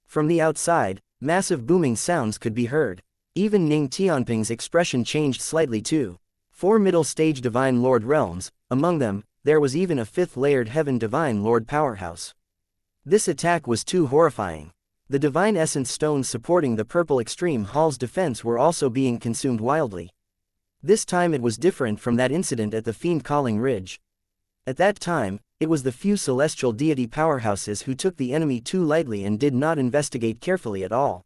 From the outside, massive booming sounds could be heard. Even Ning Tianping's expression changed slightly too. 4 middle-stage Divine Lord realms, among them, there was even a 5th layered Heaven Divine Lord powerhouse. This attack was too horrifying. The Divine Essence stones supporting the Purple Extreme Hall's defense were also being consumed wildly. This time it was different from that incident at the Fiend Calling Ridge. At that time, it was the few celestial deity powerhouses who took the enemy too lightly and did not investigate carefully at all.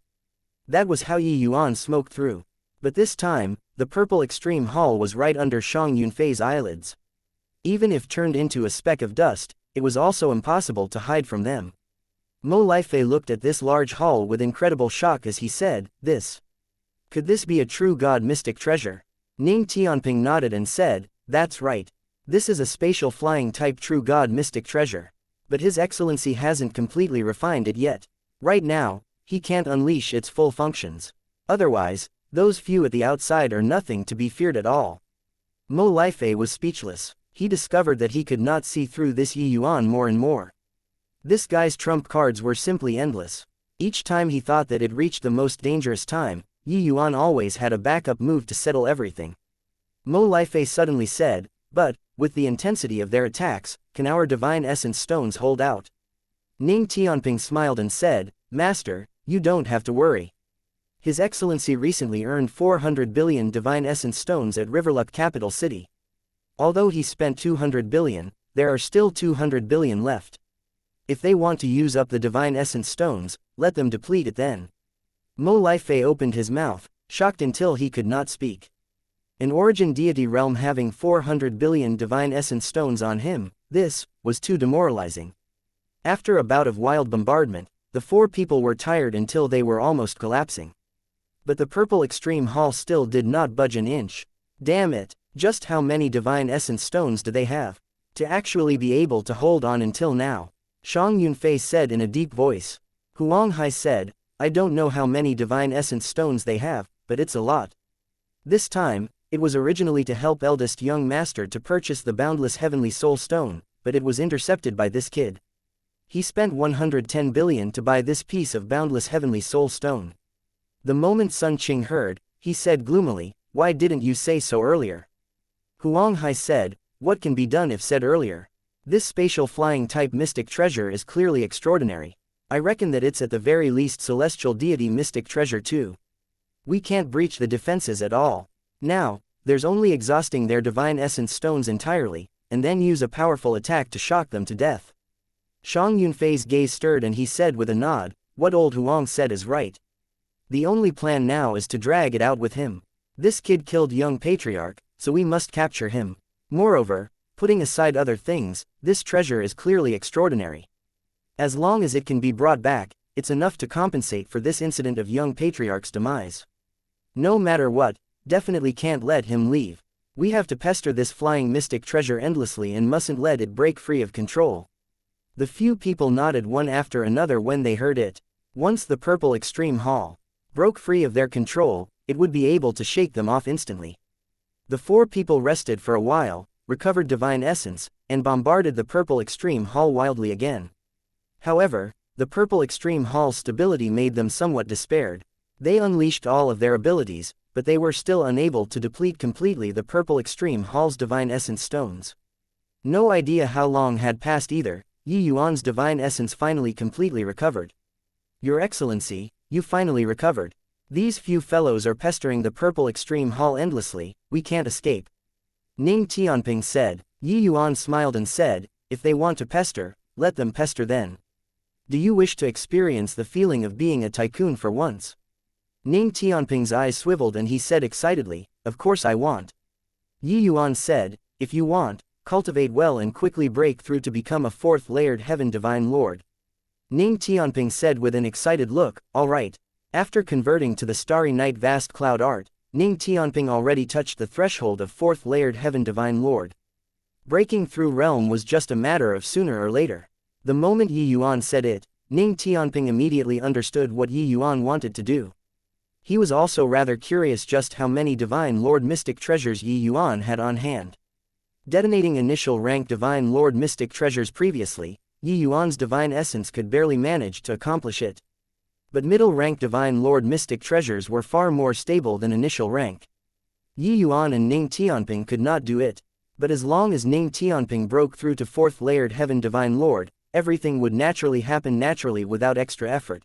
That was how Yuan smoked through. But this time, the Purple Extreme Hall was right under Shang Yunfei's eyelids. Even if turned into a speck of dust, it was also impossible to hide from them. Mo Lifei looked at this large hall with incredible shock as he said, Could this be a true god mystic treasure? Ning Tianping nodded and said, that's right. This is a spatial flying type true god mystic treasure. But His Excellency hasn't completely refined it yet. Right now, he can't unleash its full functions. Otherwise, those few at the outside are nothing to be feared at all. Mo Lifei was speechless. He discovered that he could not see through this Yuan more and more. This guy's trump cards were simply endless. Each time he thought that it reached the most dangerous time, Yuan always had a backup move to settle everything. Mo Lifei suddenly said, but, with the intensity of their attacks, can our Divine Essence stones hold out? Ning Tianping smiled and said, Master, you don't have to worry. His Excellency recently earned 400 billion Divine Essence stones at Riverluck capital city. Although he spent 200 billion, there are still 200 billion left. If they want to use up the Divine Essence stones, let them deplete it then. Mo Lifei opened his mouth, shocked until he could not speak. An origin deity realm having 400 billion Divine Essence stones on him, this was too demoralizing. After a bout of wild bombardment, the 4 people were tired until they were almost collapsing. But the Purple Extreme Hall still did not budge an inch. Damn it, just how many Divine Essence stones do they have? To actually be able to hold on until now. Shang Yunfei said in a deep voice. Huang Hai said, I don't know how many Divine Essence stones they have, but it's a lot. This time, it was originally to help eldest young master to purchase the boundless heavenly soul stone, but it was intercepted by this kid. He spent 110 billion to buy this piece of boundless heavenly soul stone. The moment Sun Qing heard, he said gloomily, why didn't you say so earlier? Huang Hai said, what can be done if said earlier? This spatial flying type mystic treasure is clearly extraordinary. I reckon that it's at the very least celestial deity mystic treasure too. We can't breach the defenses at all. Now, there's only exhausting their Divine Essence stones entirely, and then use a powerful attack to shock them to death. Shang Yunfei's gaze stirred and he said with a nod, what old Huang said is right. The only plan now is to drag it out with him. This kid killed young patriarch, so we must capture him. Moreover, putting aside other things, this treasure is clearly extraordinary. As long as it can be brought back, it's enough to compensate for this incident of young patriarch's demise. No matter what, definitely can't let him leave. We have to pester this flying mystic treasure endlessly and mustn't let it break free of control. The few people nodded one after another when they heard it. Once the Purple Extreme Hall broke free of their control, it would be able to shake them off instantly. The 4 people rested for a while, recovered Divine Essence, and bombarded the Purple Extreme Hall wildly again. However, the Purple Extreme Hall's stability made them somewhat despaired. They unleashed all of their abilities, but they were still unable to deplete completely the Purple Extreme Hall's Divine Essence stones. No idea how long had passed either. Yuan's Divine Essence finally completely recovered. Your Excellency, you finally recovered. These few fellows are pestering the Purple Extreme Hall endlessly, we can't escape. Ning Tianping said. Yuan smiled and said, if they want to pester, let them pester then. Do you wish to experience the feeling of being a tycoon for once? Ning Tianping's eyes swiveled and he said excitedly, of course I want. Yuan said, if you want, cultivate well and quickly break through to become a 4th layered Heaven Divine Lord. Ning Tianping said with an excited look, all right. After converting to the Starry Night Vast Cloud Art, Ning Tianping already touched the threshold of 4th layered Heaven Divine Lord. Breaking through realm was just a matter of sooner or later. The moment Yuan said it, Ning Tianping immediately understood what Yuan wanted to do. He was also rather curious just how many Divine Lord mystic treasures Yuan had on hand. Detonating initial rank Divine Lord mystic treasures previously, Yuan's Divine Essence could barely manage to accomplish it. But middle rank Divine Lord mystic treasures were far more stable than initial rank. Yi Yuan and Ning Tianping could not do it. But as long as Ning Tianping broke through to 4th layered Heaven Divine Lord, everything would naturally happen naturally without extra effort.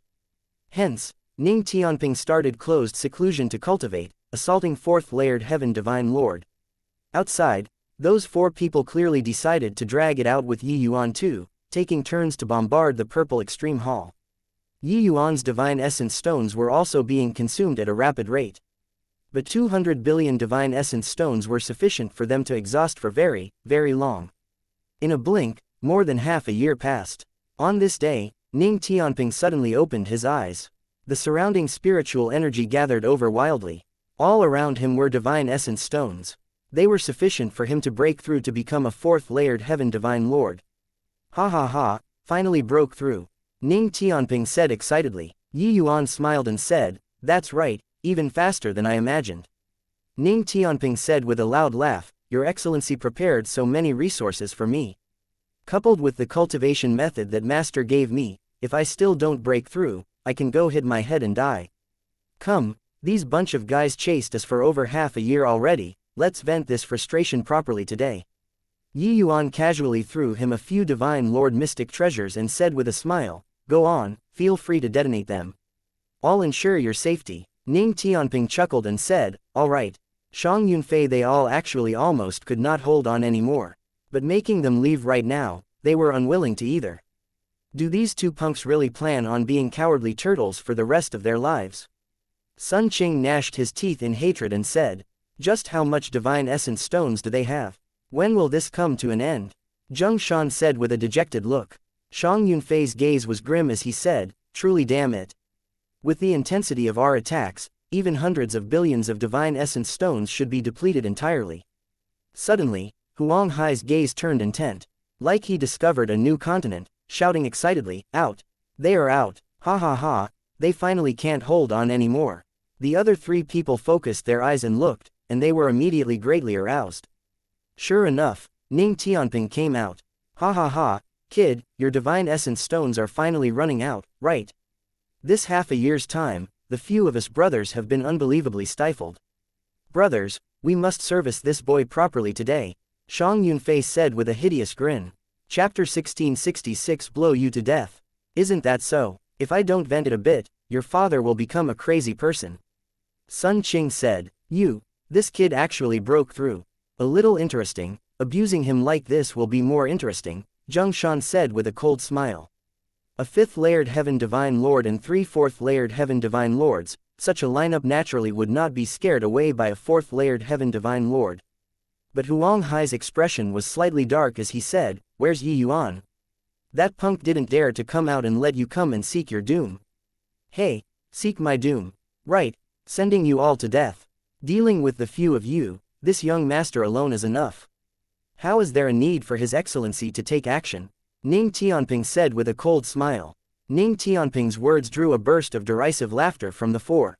Hence, Ning Tianping started closed seclusion to cultivate, assaulting 4th layered Heaven Divine Lord. Outside, those 4 people clearly decided to drag it out with Yi Yuan too, taking turns to bombard the purple extreme hall. Yi Yuan's divine essence stones were also being consumed at a rapid rate. But 200 billion divine essence stones were sufficient for them to exhaust for very, very long. In a blink, more than half a year passed. On this day, Ning Tianping suddenly opened his eyes. The surrounding spiritual energy gathered over wildly. All around him were divine essence stones. They were sufficient for him to break through to become a 4th layered Heaven Divine Lord. Ha ha ha, finally broke through. Ning Tianping said excitedly. Yi Yuan smiled and said, "That's right, even faster than I imagined." Ning Tianping said with a loud laugh, "Your Excellency prepared so many resources for me. Coupled with the cultivation method that Master gave me, if I still don't break through, I can go hit my head and die. Come, these bunch of guys chased us for over half a year already, let's vent this frustration properly today." Yi Yuan casually threw him a few Divine Lord mystic treasures and said with a smile, "Go on, feel free to detonate them. I'll ensure your safety." Ning Tianping chuckled and said, "All right." Shang Yunfei they all actually almost could not hold on anymore. But making them leave right now, they were unwilling to either. Do these 2 punks really plan on being cowardly turtles for the rest of their lives? Sun Qing gnashed his teeth in hatred and said, "Just how much divine essence stones do they have? When will this come to an end?" Zheng Shan said with a dejected look. Shang Yunfei's gaze was grim as he said, "Truly damn it. With the intensity of our attacks, even hundreds of billions of divine essence stones should be depleted entirely." Suddenly, Huang Hai's gaze turned intent. Like he discovered a new continent, shouting excitedly, "Out! They are out, ha ha ha, they finally can't hold on anymore." The other 3 people focused their eyes and looked, and they were immediately greatly aroused. Sure enough, Ning Tianping came out. "Ha ha ha, kid, your divine essence stones are finally running out, right? This half a year's time, the few of us brothers have been unbelievably stifled. Brothers, we must service this boy properly today," Shang Yunfei said with a hideous grin. Chapter 1666 Blow you to death. Isn't that so? If I don't vent it a bit, your father will become a crazy person. Sun Qing said, This kid actually broke through. A little interesting, abusing him like this will be more interesting, Zheng Shan said with a cold smile. A 5th layered Heaven Divine Lord and 3 4th layered Heaven Divine Lords, such a lineup naturally would not be scared away by a 4th layered Heaven Divine Lord. But Huang Hai's expression was slightly dark as he said, "Where's Yi Yuan? That punk didn't dare to come out and let you come and seek your doom." "Hey, seek my doom. Right, sending you all to death. Dealing with the few of you, this young master alone is enough. How is there a need for His Excellency to take action?" Ning Tianping said with a cold smile. Ning Tianping's words drew a burst of derisive laughter from the 4.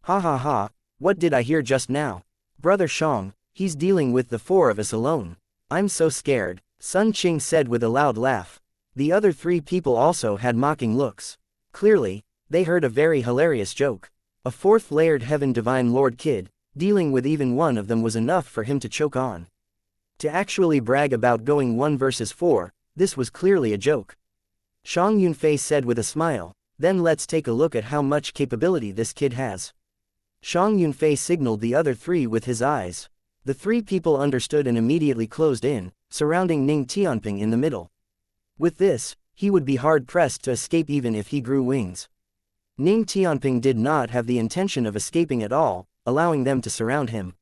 "Ha ha ha, what did I hear just now? Brother Shang, he's dealing with the 4 of us alone. I'm so scared," Sun Qing said with a loud laugh. The other 3 people also had mocking looks. Clearly, they heard a very hilarious joke. A 4th layered Heaven Divine Lord kid, dealing with even one of them was enough for him to choke on. To actually brag about going 1 versus 4, this was clearly a joke. Shang Yunfei said with a smile, "Then let's take a look at how much capability this kid has." Shang Yunfei signaled the other 3 with his eyes. The 3 people understood and immediately closed in, surrounding Ning Tianping in the middle. With this, he would be hard-pressed to escape even if he grew wings. Ning Tianping did not have the intention of escaping at all, allowing them to surround him.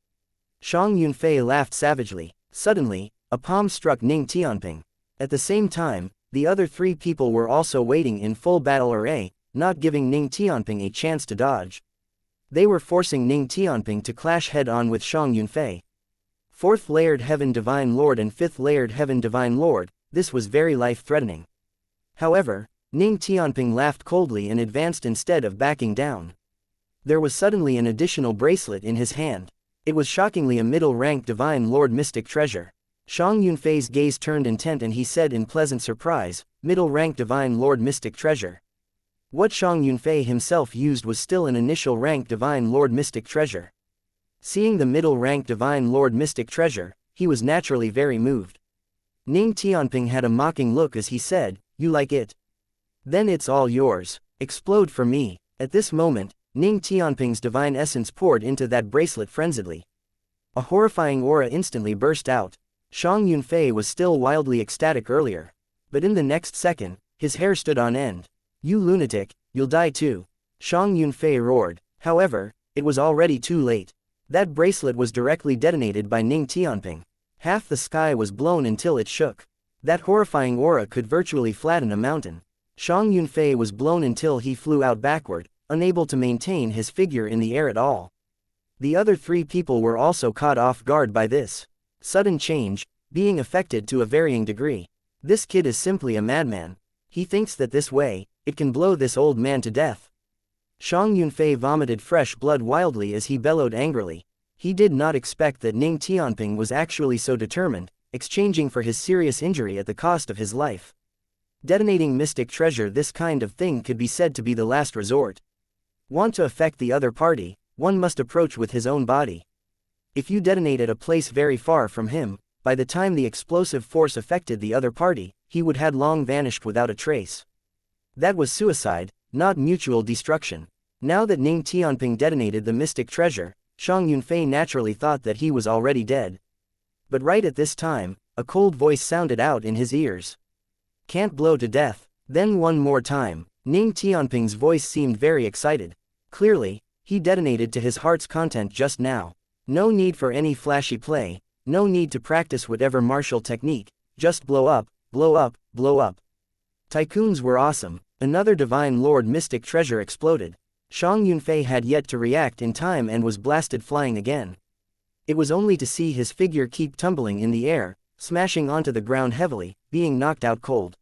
Shang Yunfei laughed savagely. Suddenly, a palm struck Ning Tianping. At the same time, the other 3 people were also waiting in full battle array, not giving Ning Tianping a chance to dodge. They were forcing Ning Tianping to clash head-on with Shang Yunfei. 4th layered Heaven Divine Lord and 5th layered Heaven Divine Lord, this was very life-threatening. However, Ning Tianping laughed coldly and advanced instead of backing down. There was suddenly an additional bracelet in his hand. It was shockingly a middle-rank Divine Lord mystic treasure. Shang Yunfei's gaze turned intent and he said in pleasant surprise, "Middle-rank Divine Lord mystic treasure." What Shang Yunfei himself used was still an initial rank Divine Lord mystic treasure. Seeing the middle-rank Divine Lord Mystic Treasure, he was naturally very moved. Ning Tianping had a mocking look as he said, "You like it? Then it's all yours. Explode for me." At this moment, Ning Tianping's divine essence poured into that bracelet frenziedly. A horrifying aura instantly burst out. Shang Yunfei was still wildly ecstatic earlier. But in the next second, his hair stood on end. "You lunatic, you'll die too," Shang Yunfei roared. However, it was already too late. That bracelet was directly detonated by Ning Tianping. Half the sky was blown until it shook. That horrifying aura could virtually flatten a mountain. Shang Yunfei was blown until he flew out backward, unable to maintain his figure in the air at all. The other 3 people were also caught off guard by this sudden change, being affected to a varying degree. This kid is simply a madman. He thinks that this way, it can blow this old man to death. Shang Yunfei vomited fresh blood wildly as he bellowed angrily. He did not expect that Ning Tianping was actually so determined, exchanging for his serious injury at the cost of his life. Detonating mystic treasure, this kind of thing could be said to be the last resort. Want to affect the other party, one must approach with his own body. If you detonate at a place very far from him, by the time the explosive force affected the other party, he would have long vanished without a trace. That was suicide, not mutual destruction. Now that Ning Tianping detonated the mystic treasure, Shang Yunfei naturally thought that he was already dead. But right at this time, a cold voice sounded out in his ears. "Can't blow to death." Then one more time, Ning Tianping's voice seemed very excited. Clearly, he detonated to his heart's content just now. No need for any flashy play, no need to practice whatever martial technique, just blow up, blow up, blow up. Tycoons were awesome. Another Divine Lord Mystic Treasure exploded. Shang Yunfei had yet to react in time and was blasted flying again. It was only to see his figure keep tumbling in the air, smashing onto the ground heavily, being knocked out cold.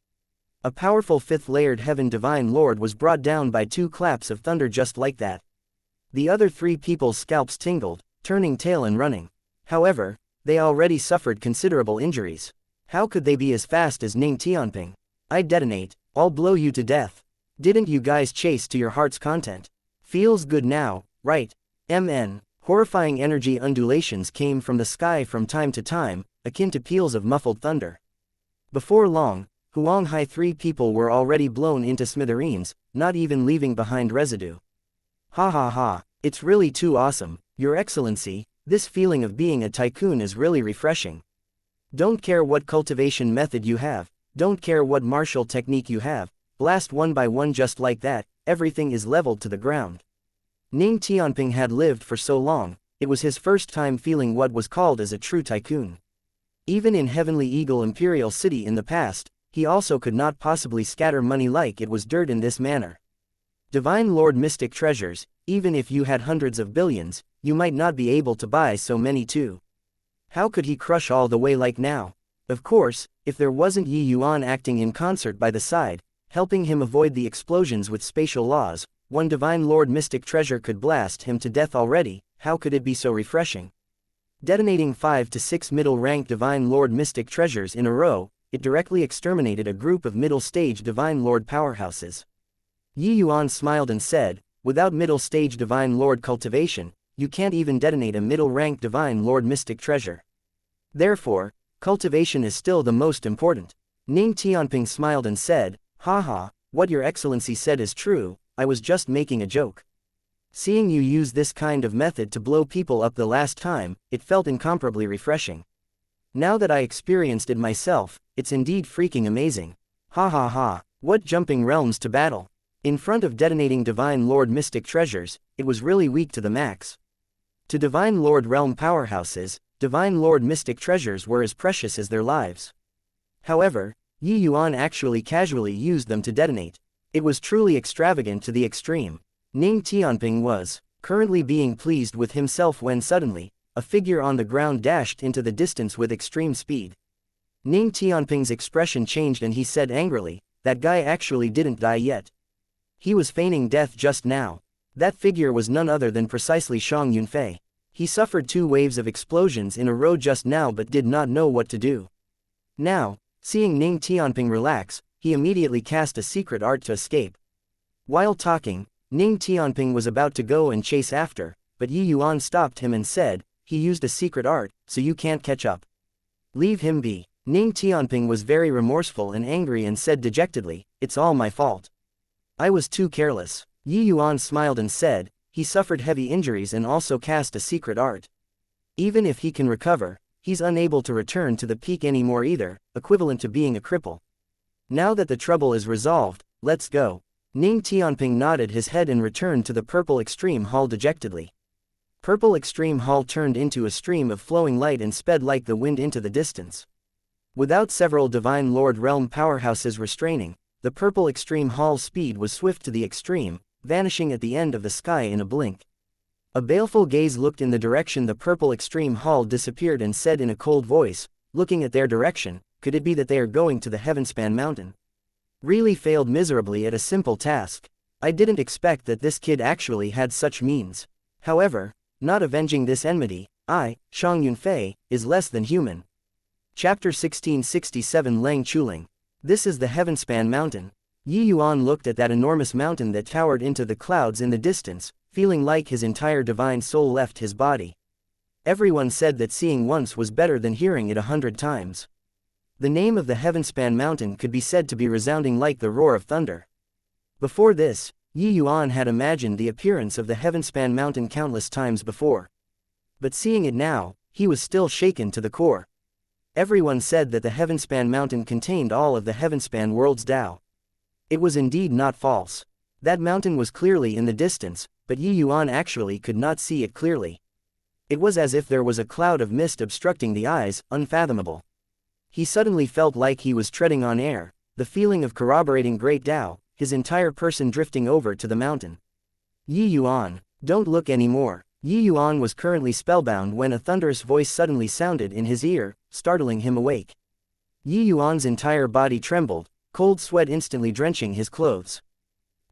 A powerful 5th-layered Heaven Divine Lord was brought down by 2 claps of thunder just like that. The other 3 people's scalps tingled, turning tail and running. However, they already suffered considerable injuries. How could they be as fast as Ning Tianping? "I detonate, I'll blow you to death. Didn't you guys chase to your heart's content? Feels good now, right?" Horrifying energy undulations came from the sky from time to time, akin to peals of muffled thunder. Before long, Huanghai 3 people were already blown into smithereens, not even leaving behind residue. "Ha ha ha, it's really too awesome, Your Excellency, this feeling of being a tycoon is really refreshing. Don't care what cultivation method you have, don't care what martial technique you have, blast one by one just like that, everything is leveled to the ground." Ning Tianping had lived for so long, it was his first time feeling what was called as a true tycoon. Even in Heavenly Eagle Imperial City in the past, he also could not possibly scatter money like it was dirt in this manner. Divine Lord Mystic Treasures, even if you had hundreds of billions, you might not be able to buy so many too. How could he crush all the way like now? Of course, if there wasn't Yi Yuan acting in concert by the side, helping him avoid the explosions with spatial laws, one Divine Lord Mystic Treasure could blast him to death already. How could it be so refreshing? Detonating 5 to 6 middle-rank Divine Lord Mystic Treasures in a row, it directly exterminated a group of middle-stage Divine Lord powerhouses. Yi Yuan smiled and said, "Without middle-stage Divine Lord cultivation, you can't even detonate a middle-rank Divine Lord Mystic Treasure. Therefore, cultivation is still the most important." Ning Tianping smiled and said, "Haha, what Your Excellency said is true, I was just making a joke. Seeing you use this kind of method to blow people up the last time, it felt incomparably refreshing. Now that I experienced it myself, it's indeed freaking amazing. Ha ha ha, what jumping realms to battle." In front of detonating Divine Lord Mystic Treasures, it was really weak to the max. To Divine Lord Realm powerhouses, Divine Lord Mystic Treasures were as precious as their lives. However, Yi Yuan actually casually used them to detonate. It was truly extravagant to the extreme. Ning Tianping was currently being pleased with himself when suddenly, a figure on the ground dashed into the distance with extreme speed. Ning Tianping's expression changed and he said angrily, "That guy actually didn't die yet. He was feigning death just now." That figure was none other than precisely Shang Yunfei. He suffered 2 waves of explosions in a row just now but did not know what to do. Now, seeing Ning Tianping relax, he immediately cast a secret art to escape. While talking, Ning Tianping was about to go and chase after, but Yi Yuan stopped him and said, he used a secret art, so you can't catch up. Leave him be. Ning Tianping was very remorseful and angry and said dejectedly, it's all my fault. I was too careless. Yi Yuan smiled and said, he suffered heavy injuries and also cast a secret art. Even if he can recover, he's unable to return to the peak anymore either, equivalent to being a cripple. Now that the trouble is resolved, let's go. Ning Tianping nodded his head and returned to the Purple Extreme Hall dejectedly. Purple Extreme Hall turned into a stream of flowing light and sped like the wind into the distance. Without several Divine Lord Realm powerhouses restraining, the Purple Extreme Hall's speed was swift to the extreme, vanishing at the end of the sky in a blink. A baleful gaze looked in the direction the Purple Extreme Hall disappeared and said in a cold voice, looking at their direction, could it be that they are going to the Heavenspan Mountain? Really failed miserably at a simple task. I didn't expect that this kid actually had such means. However, not avenging this enmity, I, Shang Yunfei, is less than human. Chapter 1667 Lang Chuling. This is the Heavenspan Mountain. Yi Yuan looked at that enormous mountain that towered into the clouds in the distance, feeling like his entire divine soul left his body. Everyone said that seeing once was better than hearing it 100 times. The name of the Heavenspan Mountain could be said to be resounding like the roar of thunder. Before this, Yi Yuan had imagined the appearance of the Heavenspan Mountain countless times before. But seeing it now, he was still shaken to the core. Everyone said that the Heavenspan Mountain contained all of the Heavenspan world's Tao. It was indeed not false. That mountain was clearly in the distance, but Yi Yuan actually could not see it clearly. It was as if there was a cloud of mist obstructing the eyes, unfathomable. He suddenly felt like he was treading on air, the feeling of corroborating great Tao, his entire person drifting over to the mountain. Yi Yuan, don't look anymore. Yi Yuan was currently spellbound when a thunderous voice suddenly sounded in his ear, startling him awake. Yi Yuan's entire body trembled, cold sweat instantly drenching his clothes.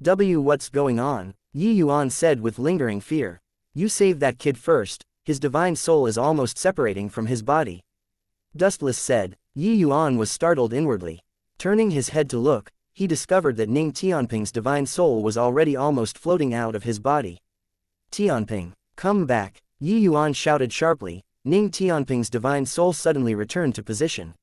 What's going on? Yi Yuan said with lingering fear. You save that kid first, his divine soul is almost separating from his body. Dustless said. Yi Yuan was startled inwardly. Turning his head to look, he discovered that Ning Tianping's divine soul was already almost floating out of his body. Tianping, come back, Yi Yuan shouted sharply. Ning Tianping's divine soul suddenly returned to position.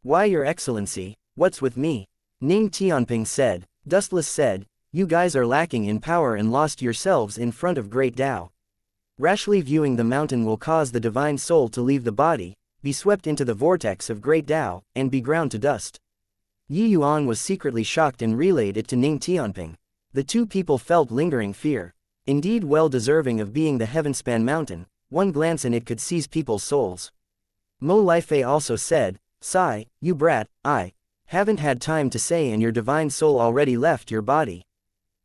Why, Your Excellency, what's with me? Ning Tianping said. Dustless said, you guys are lacking in power and lost yourselves in front of great Tao. Rashly viewing the mountain will cause the divine soul to leave the body, be swept into the vortex of great Tao, and be ground to dust. Yi Yuan was secretly shocked and relayed it to Ning Tianping. The two people felt lingering fear. Indeed well deserving of being the Heavenspan Mountain, one glance and it could seize people's souls. Mo Lifei also said, Sigh, you brat, I haven't had time to say and your divine soul already left your body.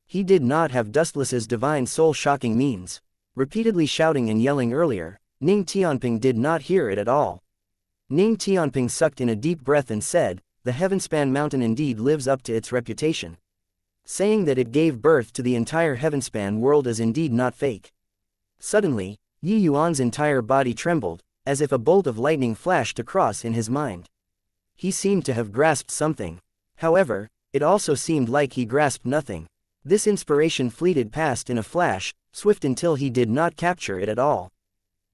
He did not have Dustless's divine soul shocking means. Repeatedly shouting and yelling earlier, Ning Tianping did not hear it at all. Ning Tianping sucked in a deep breath and said, the Heavenspan Mountain indeed lives up to its reputation. Saying that it gave birth to the entire Heavenspan world is indeed not fake. Suddenly, Yi Yuan's entire body trembled, as if a bolt of lightning flashed across in his mind. He seemed to have grasped something. However, it also seemed like he grasped nothing. This inspiration fleeted past in a flash, swift until he did not capture it at all.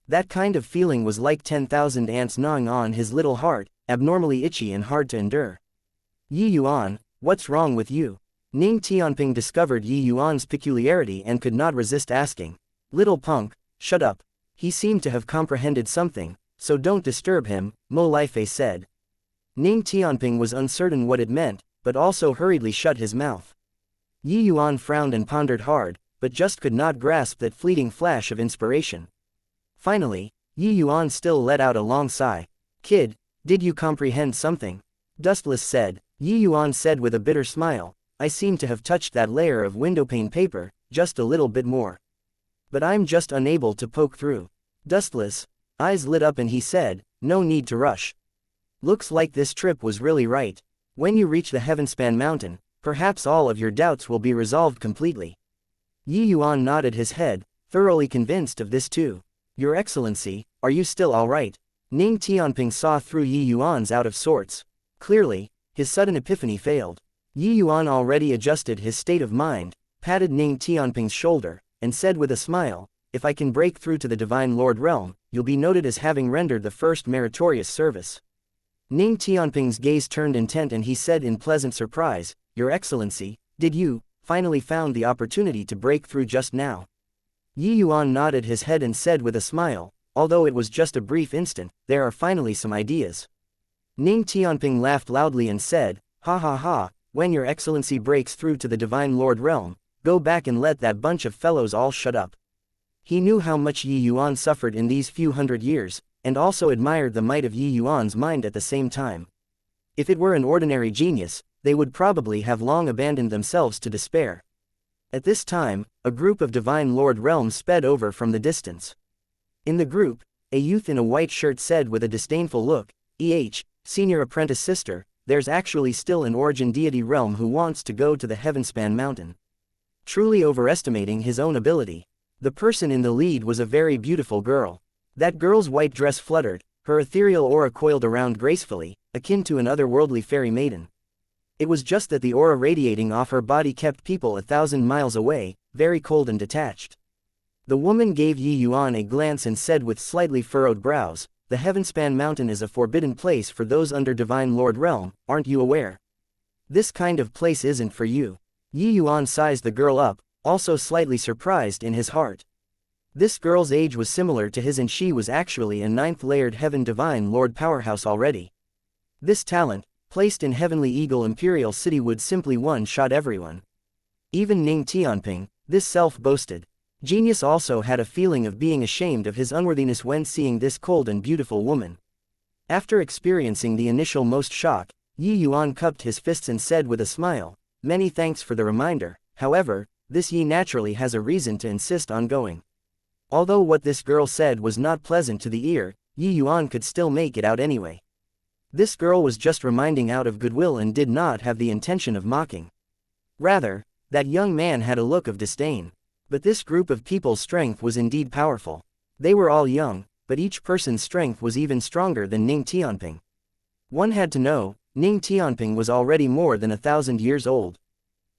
That kind of feeling was like 10,000 ants gnawing on his little heart, abnormally itchy and hard to endure. Yi Yuan, what's wrong with you? Ning Tianping discovered Yi Yuan's peculiarity and could not resist asking. Little punk, shut up. He seemed to have comprehended something, so don't disturb him, Mo Lifei said. Ning Tianping was uncertain what it meant, but also hurriedly shut his mouth. Yi Yuan frowned and pondered hard, but just could not grasp that fleeting flash of inspiration. Finally, Yi Yuan still let out a long sigh. Kid, did you comprehend something? Dustless said. Yi Yuan said with a bitter smile, I seem to have touched that layer of windowpane paper, just a little bit more. But I'm just unable to poke through. Dustless, eyes lit up and he said, no need to rush. Looks like this trip was really right. When you reach the Heavenspan Mountain, perhaps all of your doubts will be resolved completely. Yi Yuan nodded his head, thoroughly convinced of this too. Your Excellency, are you still all right? Ning Tianping saw through Yi Yuan's out of sorts. Clearly, his sudden epiphany failed. Yi Yuan already adjusted his state of mind, patted Ning Tianping's shoulder, and said with a smile, if I can break through to the Divine Lord realm, you'll be noted as having rendered the first meritorious service. Ning Tianping's gaze turned intent and he said in pleasant surprise, Your Excellency, did you, finally found the opportunity to break through just now? Yi Yuan nodded his head and said with a smile, although it was just a brief instant, there are finally some ideas. Ning Tianping laughed loudly and said, Ha ha ha, when Your Excellency breaks through to the Divine Lord realm, go back and let that bunch of fellows all shut up. He knew how much Yi Yuan suffered in these few hundred years, and also admired the might of Yi Yuan's mind at the same time. If it were an ordinary genius, they would probably have long abandoned themselves to despair. At this time, a group of Divine Lord realms sped over from the distance. In the group, a youth in a white shirt said with a disdainful look, Senior Apprentice Sister, there's actually still an origin deity realm who wants to go to the Heavenspan Mountain. Truly overestimating his own ability. The person in the lead was a very beautiful girl. That girl's white dress fluttered, her ethereal aura coiled around gracefully, akin to an otherworldly fairy maiden. It was just that the aura radiating off her body kept people 1,000 miles away, very cold and detached. The woman gave Yi Yuan a glance and said with slightly furrowed brows, The Heavenspan Mountain is a forbidden place for those under Divine Lord realm, aren't you aware? This kind of place isn't for you. Yi Yuan sized the girl up, also slightly surprised in his heart. This girl's age was similar to his and she was actually a 9th layered Heaven Divine Lord powerhouse already. This talent, placed in Heavenly Eagle Imperial City would simply one-shot everyone. Even Ning Tianping, this self-boasted genius also had a feeling of being ashamed of his unworthiness when seeing this cold and beautiful woman. After experiencing the initial most shock, Yi Yuan cupped his fists and said with a smile, Many thanks for the reminder, however, this Yi naturally has a reason to insist on going. Although what this girl said was not pleasant to the ear, Yi Yuan could still make it out anyway. This girl was just reminding out of goodwill and did not have the intention of mocking. Rather, that young man had a look of disdain. But this group of people's strength was indeed powerful. They were all young, but each person's strength was even stronger than Ning Tianping. One had to know, Ning Tianping was already more than 1,000 years old.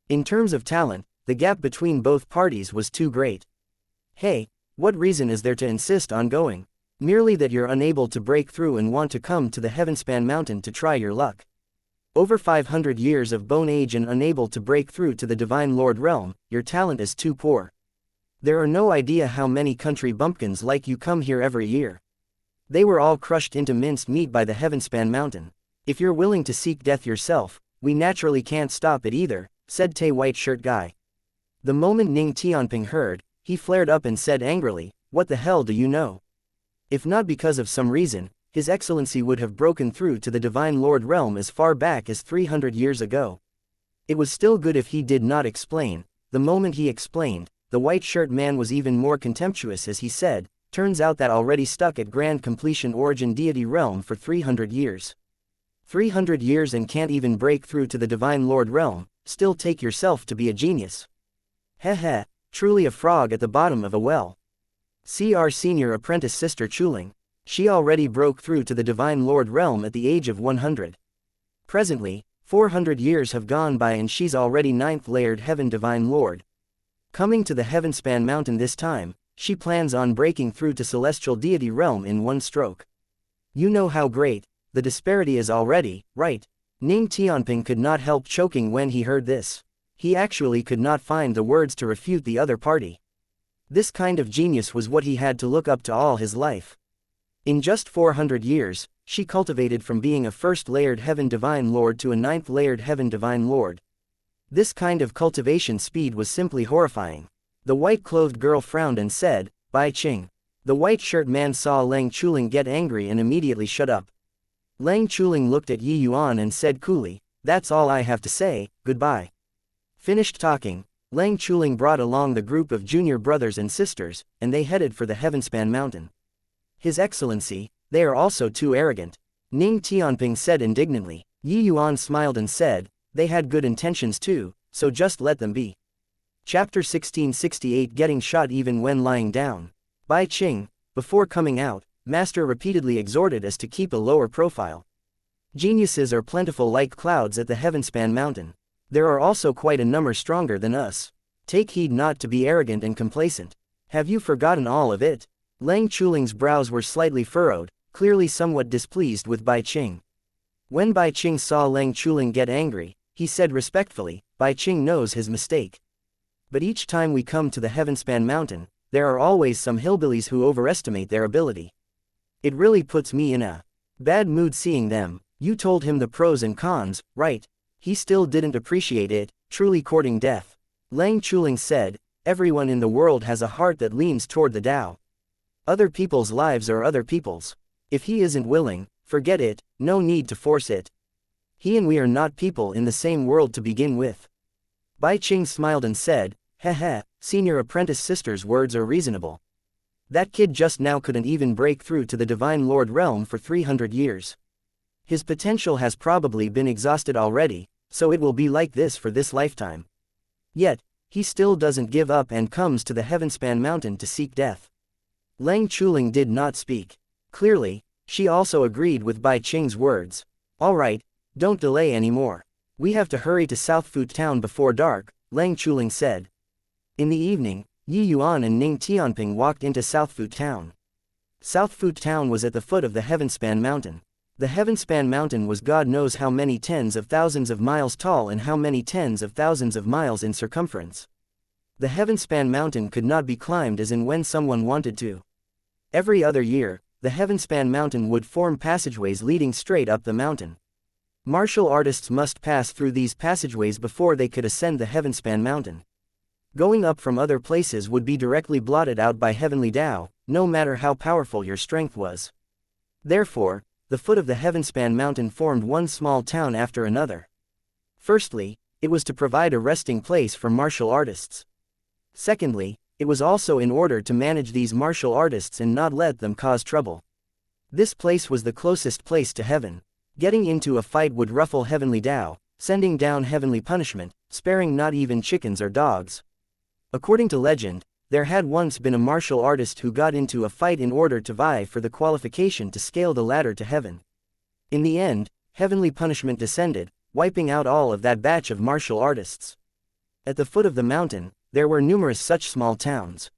In terms of talent, the gap between both parties was too great. Hey, what reason is there to insist on going? Merely that you're unable to break through and want to come to the Heavenspan Mountain to try your luck. Over 500 years of bone age and unable to break through to the Divine Lord realm, your talent is too poor. There are no idea how many country bumpkins like you come here every year. They were all crushed into minced meat by the Heavenspan Mountain. If you're willing to seek death yourself, we naturally can't stop it either, said Tay White Shirt Guy. The moment Ning Tianping heard, he flared up and said angrily, What the hell do you know? If not because of some reason, His Excellency would have broken through to the Divine Lord realm as far back as 300 years ago. It was still good if he did not explain. The moment he explained, the white shirt man was even more contemptuous as he said, Turns out that already stuck at Grand Completion Origin Deity realm for 300 years. 300 years and can't even break through to the Divine Lord realm, still take yourself to be a genius. Heh heh, truly a frog at the bottom of a well. See our senior apprentice sister Chuling. She already broke through to the Divine Lord realm at the age of 100. Presently, 400 years have gone by and she's already 9th layered Heaven Divine Lord. Coming to the Heavenspan Mountain this time, she plans on breaking through to Celestial Deity realm in one stroke. You know how great the disparity is already, right? Ning Tianping could not help choking when he heard this. He actually could not find the words to refute the other party. This kind of genius was what he had to look up to all his life. In just 400 years, she cultivated from being a 1st layered Heaven Divine Lord to a 9th layered Heaven Divine Lord. This kind of cultivation speed was simply horrifying. The white-clothed girl frowned and said, Bai Qing. The white shirt man saw Lang Chuling get angry and immediately shut up. Lang Chuling looked at Yi Yuan and said coolly, That's all I have to say, goodbye. Finished talking, Lang Chuling brought along the group of junior brothers and sisters, and they headed for the Heavenspan Mountain. His Excellency, they are also too arrogant. Ning Tianping said indignantly. Yi Yuan smiled and said, They had good intentions too, so just let them be. Chapter 1668 Getting shot even when lying down. Bai Qing, before coming out, Master repeatedly exhorted us to keep a lower profile. Geniuses are plentiful like clouds at the Heavenspan Mountain. There are also quite a number stronger than us. Take heed not to be arrogant and complacent. Have you forgotten all of it? Lang Chuling's brows were slightly furrowed, clearly somewhat displeased with Bai Qing. When Bai Qing saw Lang Chuling get angry, he said respectfully, Bai Qing knows his mistake. But each time we come to the Heavenspan Mountain, there are always some hillbillies who overestimate their ability. It really puts me in a bad mood seeing them. You told him the pros and cons, right? He still didn't appreciate it, truly courting death. Lang Chuling said, everyone in the world has a heart that leans toward the Tao. Other people's lives are other people's. If he isn't willing, forget it, no need to force it. He and we are not people in the same world to begin with. Bai Qing smiled and said, heh, senior apprentice sister's words are reasonable. That kid just now couldn't even break through to the Divine Lord realm for 300 years. His potential has probably been exhausted already, so it will be like this for this lifetime. Yet, he still doesn't give up and comes to the Heavenspan Mountain to seek death. Lang Chuling did not speak. Clearly, she also agreed with Bai Qing's words. All right, don't delay anymore. We have to hurry to South Fut Town before dark, Lang Chuling said. In the evening, Yi Yuan and Ning Tianping walked into South Fut Town. South Fut Town was at the foot of the Heavenspan Mountain. The Heavenspan Mountain was God knows how many tens of thousands of miles tall and how many tens of thousands of miles in circumference. The Heavenspan Mountain could not be climbed as in when someone wanted to. Every other year, the Heavenspan Mountain would form passageways leading straight up the mountain. Martial artists must pass through these passageways before they could ascend the Heavenspan Mountain. Going up from other places would be directly blotted out by heavenly Tao, no matter how powerful your strength was. Therefore, the foot of the Heavenspan Mountain formed one small town after another. Firstly, it was to provide a resting place for martial artists. Secondly, it was also in order to manage these martial artists and not let them cause trouble. This place was the closest place to heaven. Getting into a fight would ruffle heavenly Tao, sending down heavenly punishment, sparing not even chickens or dogs. According to legend, there had once been a martial artist who got into a fight in order to vie for the qualification to scale the ladder to heaven. In the end, heavenly punishment descended, wiping out all of that batch of martial artists. At the foot of the mountain, there were numerous such small towns.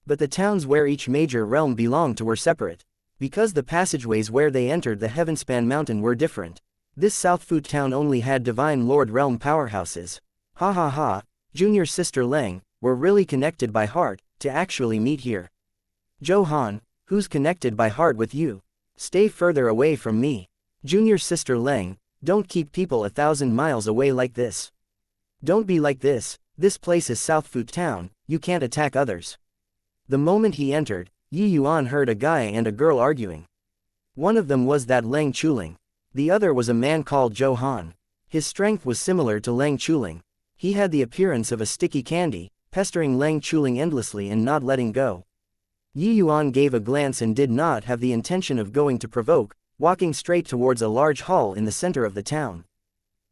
But the towns where each major realm belonged to were separate, because the passageways where they entered the Heavenspan Mountain were different. This South Fut town only had Divine Lord realm powerhouses. Ha, Junior Sister Lang, we're really connected by heart, to actually meet here. Johan, who's connected by heart with you? Stay further away from me. Junior Sister Lang, don't keep people 1,000 miles away like this. Don't be like this place is South Fut town, you can't attack others. The moment he entered, Yi Yuan heard a guy and a girl arguing. One of them was that Lang Chuling. The other was a man called Johan. His strength was similar to Lang Chuling. He had the appearance of a sticky candy, pestering Lang Chuling endlessly and not letting go. Yi Yuan gave a glance and did not have the intention of going to provoke, walking straight towards a large hall in the center of the town.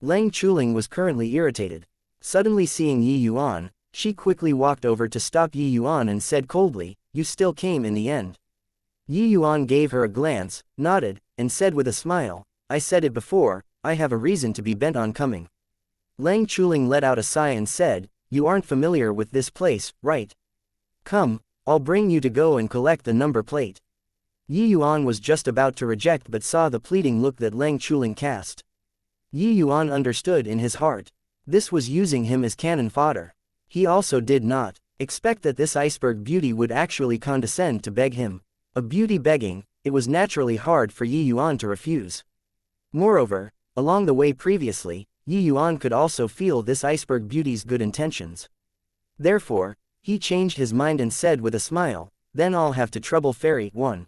Lang Chuling was currently irritated. Suddenly seeing Yi Yuan, she quickly walked over to stop Yi Yuan and said coldly, you still came in the end. Yi Yuan gave her a glance, nodded, and said with a smile, I said it before, I have a reason to be bent on coming. Lang Chuling let out a sigh and said, you aren't familiar with this place, right? Come, I'll bring you to go and collect the number plate. Yi Yuan was just about to reject but saw the pleading look that Lang Chuling cast. Yi Yuan understood in his heart. This was using him as cannon fodder. He also did not expect that this iceberg beauty would actually condescend to beg him. A beauty begging, it was naturally hard for Yi Yuan to refuse. Moreover, along the way previously, Yi Yuan could also feel this iceberg beauty's good intentions. Therefore, he changed his mind and said with a smile, then I'll have to trouble Fairy 1.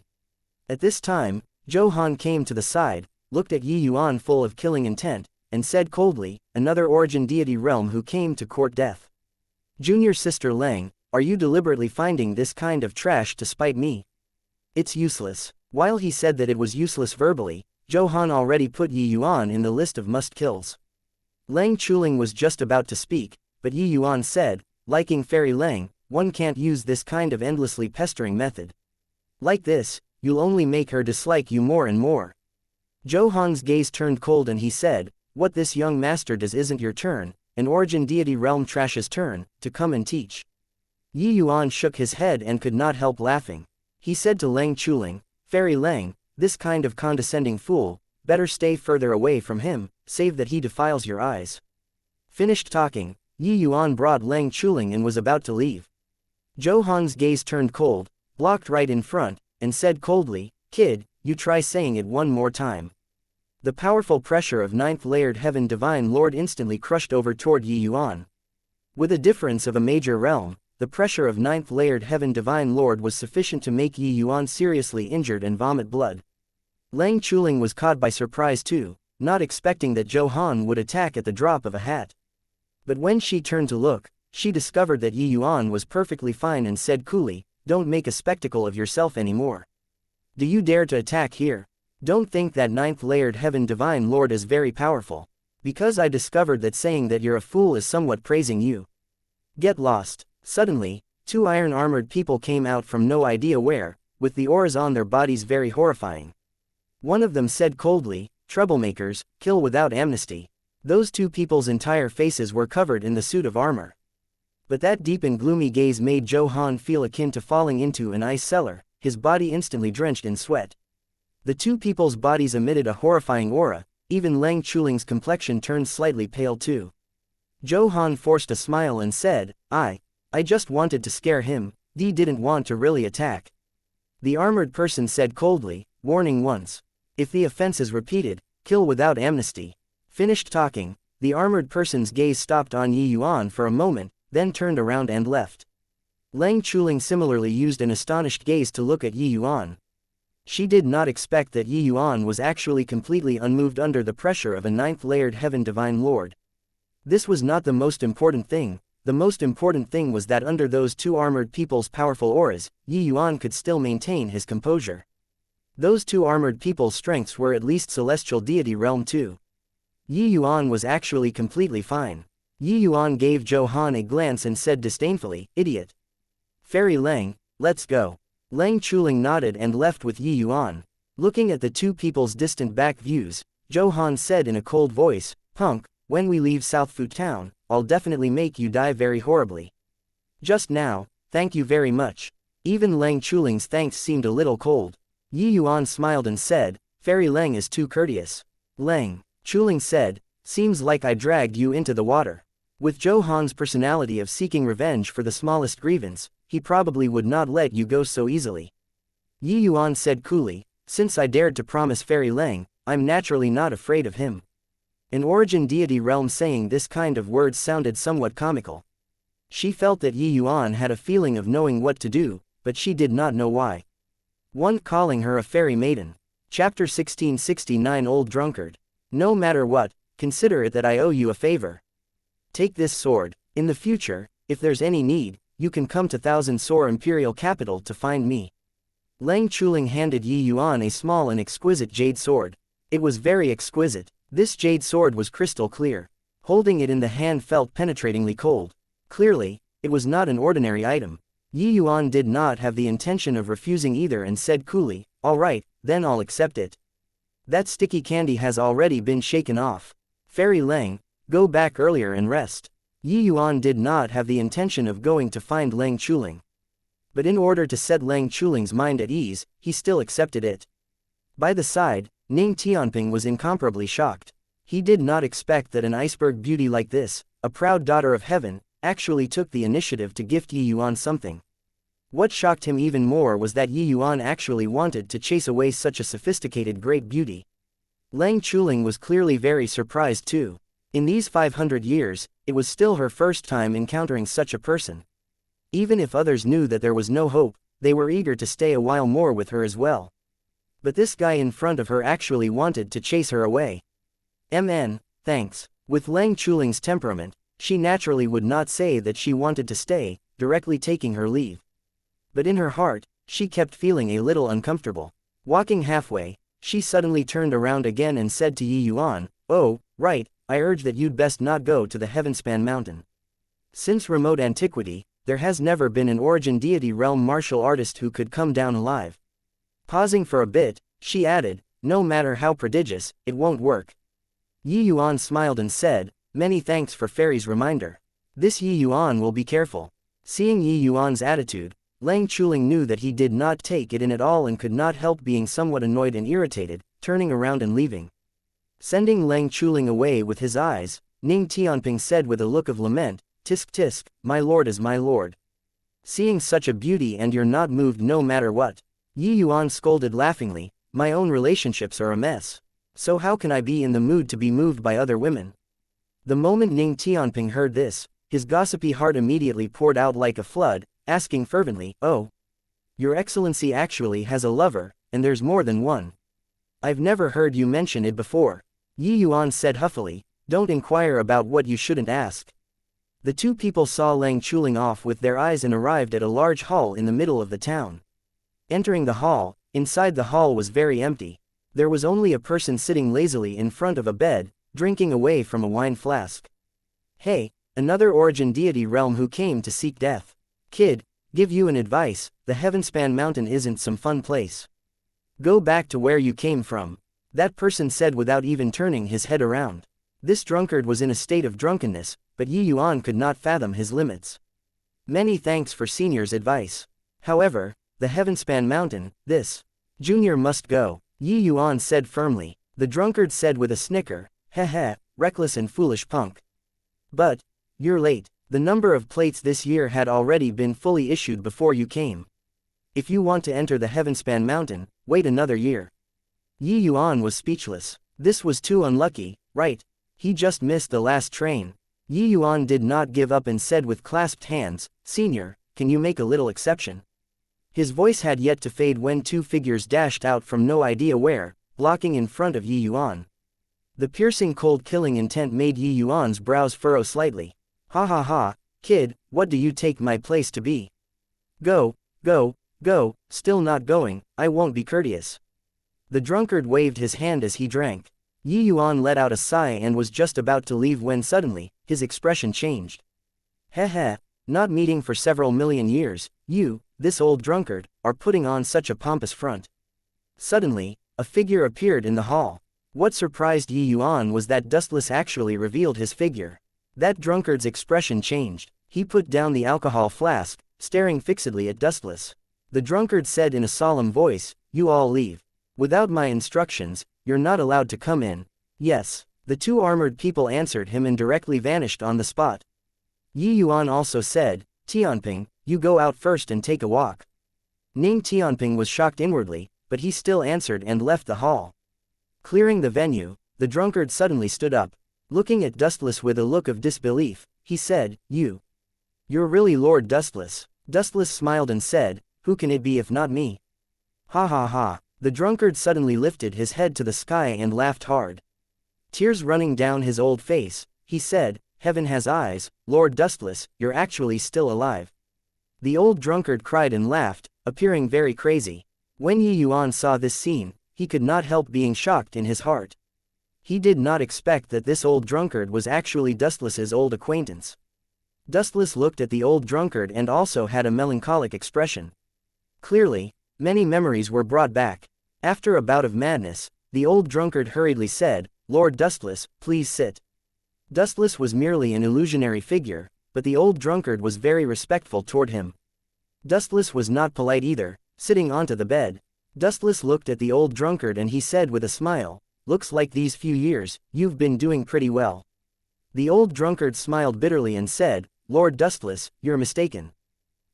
At this time, Johan came to the side, looked at Yi Yuan full of killing intent, and said coldly, another origin deity realm who came to court death. Junior Sister Lang, are you deliberately finding this kind of trash to spite me? It's useless. While he said that it was useless verbally, Johan already put Yi Yuan in the list of must-kills. Lang Chuling was just about to speak, but Yi Yuan said, liking Fairy Lang, one can't use this kind of endlessly pestering method. Like this, you'll only make her dislike you more and more. Johan's gaze turned cold and he said, what this young master does isn't your turn, an origin deity realm trash's turn, to come and teach. Yi Yuan shook his head and could not help laughing. He said to Leng Chuling, Fairy Leng, this kind of condescending fool, better stay further away from him, save that he defiles your eyes. Finished talking, Yi Yuan brought Leng Chuling and was about to leave. Zhou Han's gaze turned cold, blocked right in front, and said coldly, Kid, you try saying it one more time. The powerful pressure of ninth-layered Heaven Divine Lord instantly crushed over toward Yi Yuan. With a difference of a major realm, the pressure of ninth-layered Heaven Divine Lord was sufficient to make Yi Yuan seriously injured and vomit blood. Leng Chuling was caught by surprise too, not expecting that Zhou Han would attack at the drop of a hat. But when she turned to look, she discovered that Yi Yuan was perfectly fine and said coolly, Don't make a spectacle of yourself anymore. Do you dare to attack here? Don't think that ninth-layered Heaven Divine Lord is very powerful. Because I discovered that saying that you're a fool is somewhat praising you. Get lost. Suddenly, two iron-armored people came out from no idea where, with the auras on their bodies very horrifying. One of them said coldly, Troublemakers, kill without amnesty. Those two people's entire faces were covered in the suit of armor. But that deep and gloomy gaze made Zhou Han feel akin to falling into an ice cellar, his body instantly drenched in sweat. The two people's bodies emitted a horrifying aura, even Leng Chuling's complexion turned slightly pale too. Zhou Han forced a smile and said, I just wanted to scare him, he didn't want to really attack. The armored person said coldly, warning once. If the offense is repeated, kill without amnesty. Finished talking, the armored person's gaze stopped on Yi Yuan for a moment, then turned around and left. Leng Chuling similarly used an astonished gaze to look at Yi Yuan. She did not expect that Yi Yuan was actually completely unmoved under the pressure of a ninth-layered Heaven Divine Lord. This was not the most important thing. The most important thing was that under those two armored people's powerful auras, Yi Yuan could still maintain his composure. Those two armored people's strengths were at least celestial deity realm too. Yi Yuan was actually completely fine. Yi Yuan gave Zhou Han a glance and said disdainfully, Idiot. Fairy Leng, let's go. Leng Chuling nodded and left with Yi Yuan. Looking at the two people's distant back views, Zhou Han said in a cold voice, Punk, when we leave South Fu Town, I'll definitely make you die very horribly. Just now, thank you very much. Even Leng Chuling's thanks seemed a little cold. Yi Yuan smiled and said, Fairy Leng is too courteous. Leng Chuling said, seems like I dragged you into the water. With Zhou Han's personality of seeking revenge for the smallest grievance, he probably would not let you go so easily. Yi Yuan said coolly, since I dared to promise Fairy Leng, I'm naturally not afraid of him. An origin deity realm saying this kind of words sounded somewhat comical. She felt that Yi Yuan had a feeling of knowing what to do, but she did not know why. One calling her a fairy maiden. Chapter 1669 Old Drunkard. No matter what, consider it that I owe you a favor. Take this sword. In the future, if there's any need, you can come to Thousand Sor Imperial Capital to find me. Leng Chuling handed Yi Yuan a small and exquisite jade sword. It was very exquisite. This jade sword was crystal clear. Holding it in the hand felt penetratingly cold. Clearly, it was not an ordinary item. Yi Yuan did not have the intention of refusing either and said coolly, all right, then I'll accept it. That sticky candy has already been shaken off. Fairy Leng, go back earlier and rest. Yi Yuan did not have the intention of going to find Leng Chuling. But in order to set Leng Chuling's mind at ease, he still accepted it. By the side, Ning Tianping was incomparably shocked. He did not expect that an iceberg beauty like this, a proud daughter of heaven, actually took the initiative to gift Yi Yuan something. What shocked him even more was that Yi Yuan actually wanted to chase away such a sophisticated great beauty. Leng Chuling was clearly very surprised too. In these 500 years, it was still her first time encountering such a person. Even if others knew that there was no hope, they were eager to stay a while more with her as well. But this guy in front of her actually wanted to chase her away. Thanks. With Leng Chuling's temperament, she naturally would not say that she wanted to stay, directly taking her leave. But in her heart, she kept feeling a little uncomfortable. Walking halfway, she suddenly turned around again and said to Yi Yuan, oh, right, I urge that you'd best not go to the Heavenspan Mountain. Since remote antiquity, there has never been an origin deity realm martial artist who could come down alive. Pausing for a bit, she added, no matter how prodigious, it won't work. Yi Yuan smiled and said, many thanks for Fairy's reminder. This Yi Yuan will be careful. Seeing Yi Yuan's attitude, Lang Chuling knew that he did not take it in at all and could not help being somewhat annoyed and irritated, turning around and leaving. Sending Lang Chuling away with his eyes, Ning Tianping said with a look of lament, "Tisk tisk, my lord is my lord. Seeing such a beauty and you're not moved no matter what." Yi Yuan scolded laughingly, "My own relationships are a mess. So how can I be in the mood to be moved by other women?" The moment Ning Tianping heard this, his gossipy heart immediately poured out like a flood, asking fervently, "Oh, Your Excellency actually has a lover, and there's more than one. I've never heard you mention it before." Yi Yuan said huffily, "Don't inquire about what you shouldn't ask." The two people saw Lang Chuling off with their eyes and arrived at a large hall in the middle of the town. Entering the hall, inside the hall was very empty. There was only a person sitting lazily in front of a bed, drinking away from a wine flask. "Hey, another origin deity realm who came to seek death. Kid, give you an advice, the Heavenspan Mountain isn't some fun place. Go back to where you came from," that person said without even turning his head around. This drunkard was in a state of drunkenness, but Yi Yuan could not fathom his limits. "Many thanks for senior's advice. However, the Heavenspan Mountain, this junior must go," Yi Yuan said firmly. The drunkard said with a snicker, "Heh, reckless and foolish punk. But you're late. The number of plates this year had already been fully issued before you came. If you want to enter the Heavenspan Mountain, wait another year." Yi Yuan was speechless. This was too unlucky, right? He just missed the last train. Yi Yuan did not give up and said with clasped hands, "Senior, can you make a little exception?" His voice had yet to fade when two figures dashed out from no idea where, blocking in front of Yi Yuan. The piercing cold killing intent made Yi Yuan's brows furrow slightly. "Ha ha ha, kid, what do you take my place to be? Go, go, go, still not going, I won't be courteous." The drunkard waved his hand as he drank. Yi Yuan let out a sigh and was just about to leave when suddenly, his expression changed. "Heh, not meeting for several million years, you, this old drunkard, are putting on such a pompous front." Suddenly, a figure appeared in the hall. What surprised Yi Yuan was that Dustless actually revealed his figure. That drunkard's expression changed. He put down the alcohol flask, staring fixedly at Dustless. The drunkard said in a solemn voice, "You all leave. Without my instructions, you're not allowed to come in." "Yes." The two armored people answered him and directly vanished on the spot. Yi Yuan also said, "Tianping, you go out first and take a walk." Ning Tianping was shocked inwardly, but he still answered and left the hall. Clearing the venue, the drunkard suddenly stood up. Looking at Dustless with a look of disbelief, he said, You're really Lord Dustless." Dustless smiled and said, "Who can it be if not me?" "Ha ha ha." The drunkard suddenly lifted his head to the sky and laughed hard. Tears running down his old face, he said, "Heaven has eyes, Lord Dustless, you're actually still alive." The old drunkard cried and laughed, appearing very crazy. When Yi Yuan saw this scene, he could not help being shocked in his heart. He did not expect that this old drunkard was actually Dustless's old acquaintance. Dustless looked at the old drunkard and also had a melancholic expression. Clearly, many memories were brought back. After a bout of madness, the old drunkard hurriedly said, "Lord Dustless, please sit." Dustless was merely an illusionary figure, but the old drunkard was very respectful toward him. Dustless was not polite either, sitting onto the bed. Dustless looked at the old drunkard and he said with a smile, "Looks like these few years, you've been doing pretty well." The old drunkard smiled bitterly and said, "Lord Dustless, you're mistaken.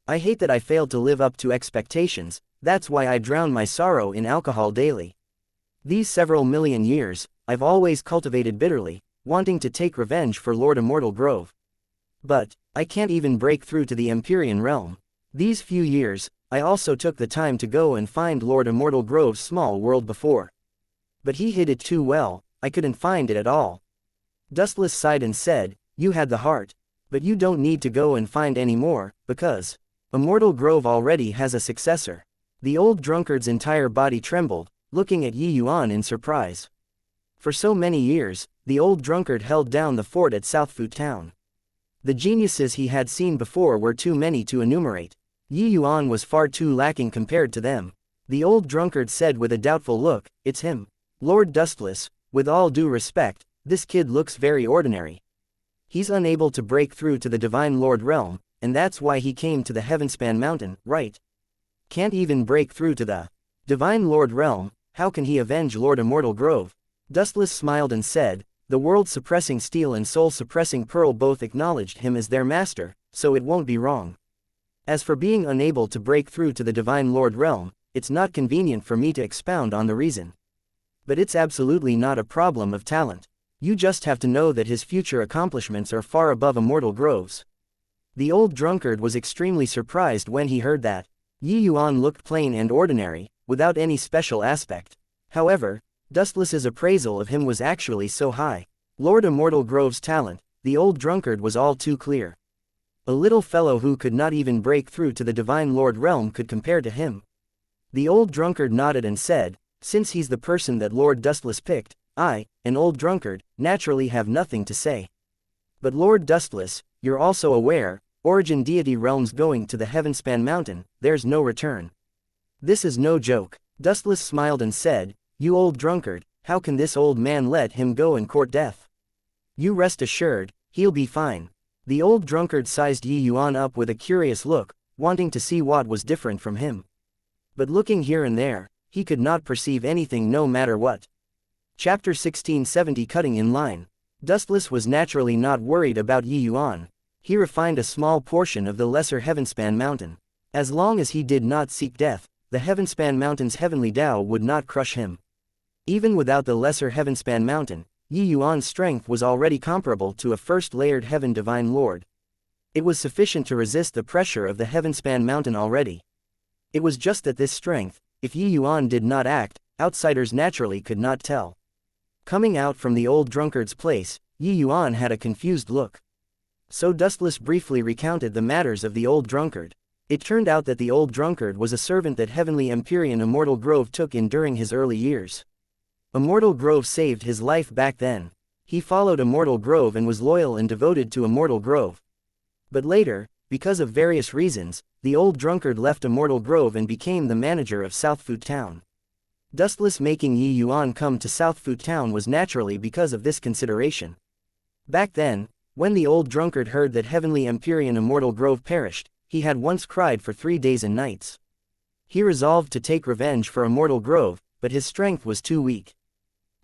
I hate that I failed to live up to expectations, that's why I drown my sorrow in alcohol daily. These several million years, I've always cultivated bitterly, wanting to take revenge for Lord Immortal Grove. But I can't even break through to the Empyrean realm. These few years, I also took the time to go and find Lord Immortal Grove's small world before. But he hid it too well, I couldn't find it at all." Dustless sighed and said, "You had the heart. But you don't need to go and find any more, because Immortal Grove already has a successor." The old drunkard's entire body trembled, looking at Yi Yuan in surprise. For so many years, the old drunkard held down the fort at Southfu Town. The geniuses he had seen before were too many to enumerate. Yi Yuan was far too lacking compared to them. The old drunkard said with a doubtful look, "It's him. Lord Dustless, with all due respect, this kid looks very ordinary. He's unable to break through to the Divine Lord realm, and that's why he came to the Heavenspan Mountain, right? Can't even break through to the Divine Lord realm, how can he avenge Lord Immortal Grove? Dustless smiled and said, the world-suppressing steel and soul-suppressing pearl both acknowledged him as their master, so it won't be wrong. As for being unable to break through to the Divine Lord realm, it's not convenient for me to expound on the reason. But it's absolutely not a problem of talent. You just have to know that his future accomplishments are far above Immortal Grove's. The old drunkard was extremely surprised when he heard that. Yuan looked plain and ordinary, without any special aspect. However, Dustless's appraisal of him was actually so high. Lord Immortal Grove's talent, the old drunkard was all too clear. A little fellow who could not even break through to the Divine Lord realm could compare to him. The old drunkard nodded and said, since he's the person that Lord Dustless picked, I, an old drunkard, naturally have nothing to say. But Lord Dustless, you're also aware, origin deity realms going to the Heavenspan Mountain, there's no return. This is no joke. Dustless smiled and said, you old drunkard, how can this old man let him go and court death? You rest assured, he'll be fine. The old drunkard sized Yuan up with a curious look, wanting to see what was different from him. But looking here and there, he could not perceive anything no matter what. Chapter 1670 Cutting in Line. Dustless was naturally not worried about Yuan. He refined a small portion of the lesser Heavenspan Mountain. As long as he did not seek death, the Heavenspan Mountain's heavenly Tao would not crush him. Even without the lesser Heavenspan Mountain, Yuan's strength was already comparable to a first-layered Heaven Divine Lord. It was sufficient to resist the pressure of the Heavenspan Mountain already. It was just that this strength, if Yuan did not act, outsiders naturally could not tell. Coming out from the old drunkard's place, Yuan had a confused look. So Dustless briefly recounted the matters of the old drunkard. It turned out that the old drunkard was a servant that Heavenly Empyrean Immortal Grove took in during his early years. Immortal Grove saved his life back then. He followed Immortal Grove and was loyal and devoted to Immortal Grove. But later, because of various reasons, the old drunkard left Immortal Grove and became the manager of Southfoot Town. Dustless making Yuan come to Southfoot Town was naturally because of this consideration. Back then, when the old drunkard heard that Heavenly Empyrean Immortal Grove perished, he had once cried for 3 days and nights. He resolved to take revenge for Immortal Grove, but his strength was too weak.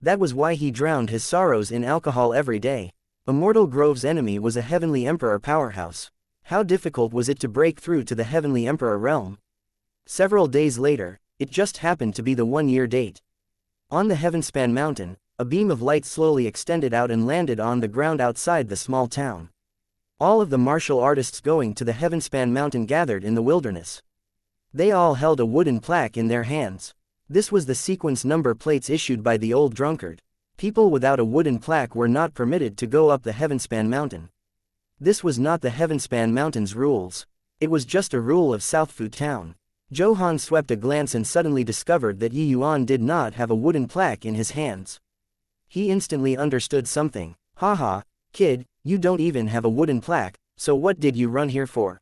That was why he drowned his sorrows in alcohol every day. Immortal Grove's enemy was a Heavenly Emperor powerhouse. How difficult was it to break through to the Heavenly Emperor realm? Several days later, it just happened to be the 1-year date. On the Heavenspan Mountain, a beam of light slowly extended out and landed on the ground outside the small town. All of the martial artists going to the Heavenspan Mountain gathered in the wilderness. They all held a wooden plaque in their hands. This was the sequence number plates issued by the old drunkard. People without a wooden plaque were not permitted to go up the Heavenspan Mountain. This was not the Heavenspan Mountain's rules. It was just a rule of Southfoot Town. Johann swept a glance and suddenly discovered that Yuan did not have a wooden plaque in his hands. He instantly understood something. Haha, kid, you don't even have a wooden plaque, so what did you run here for?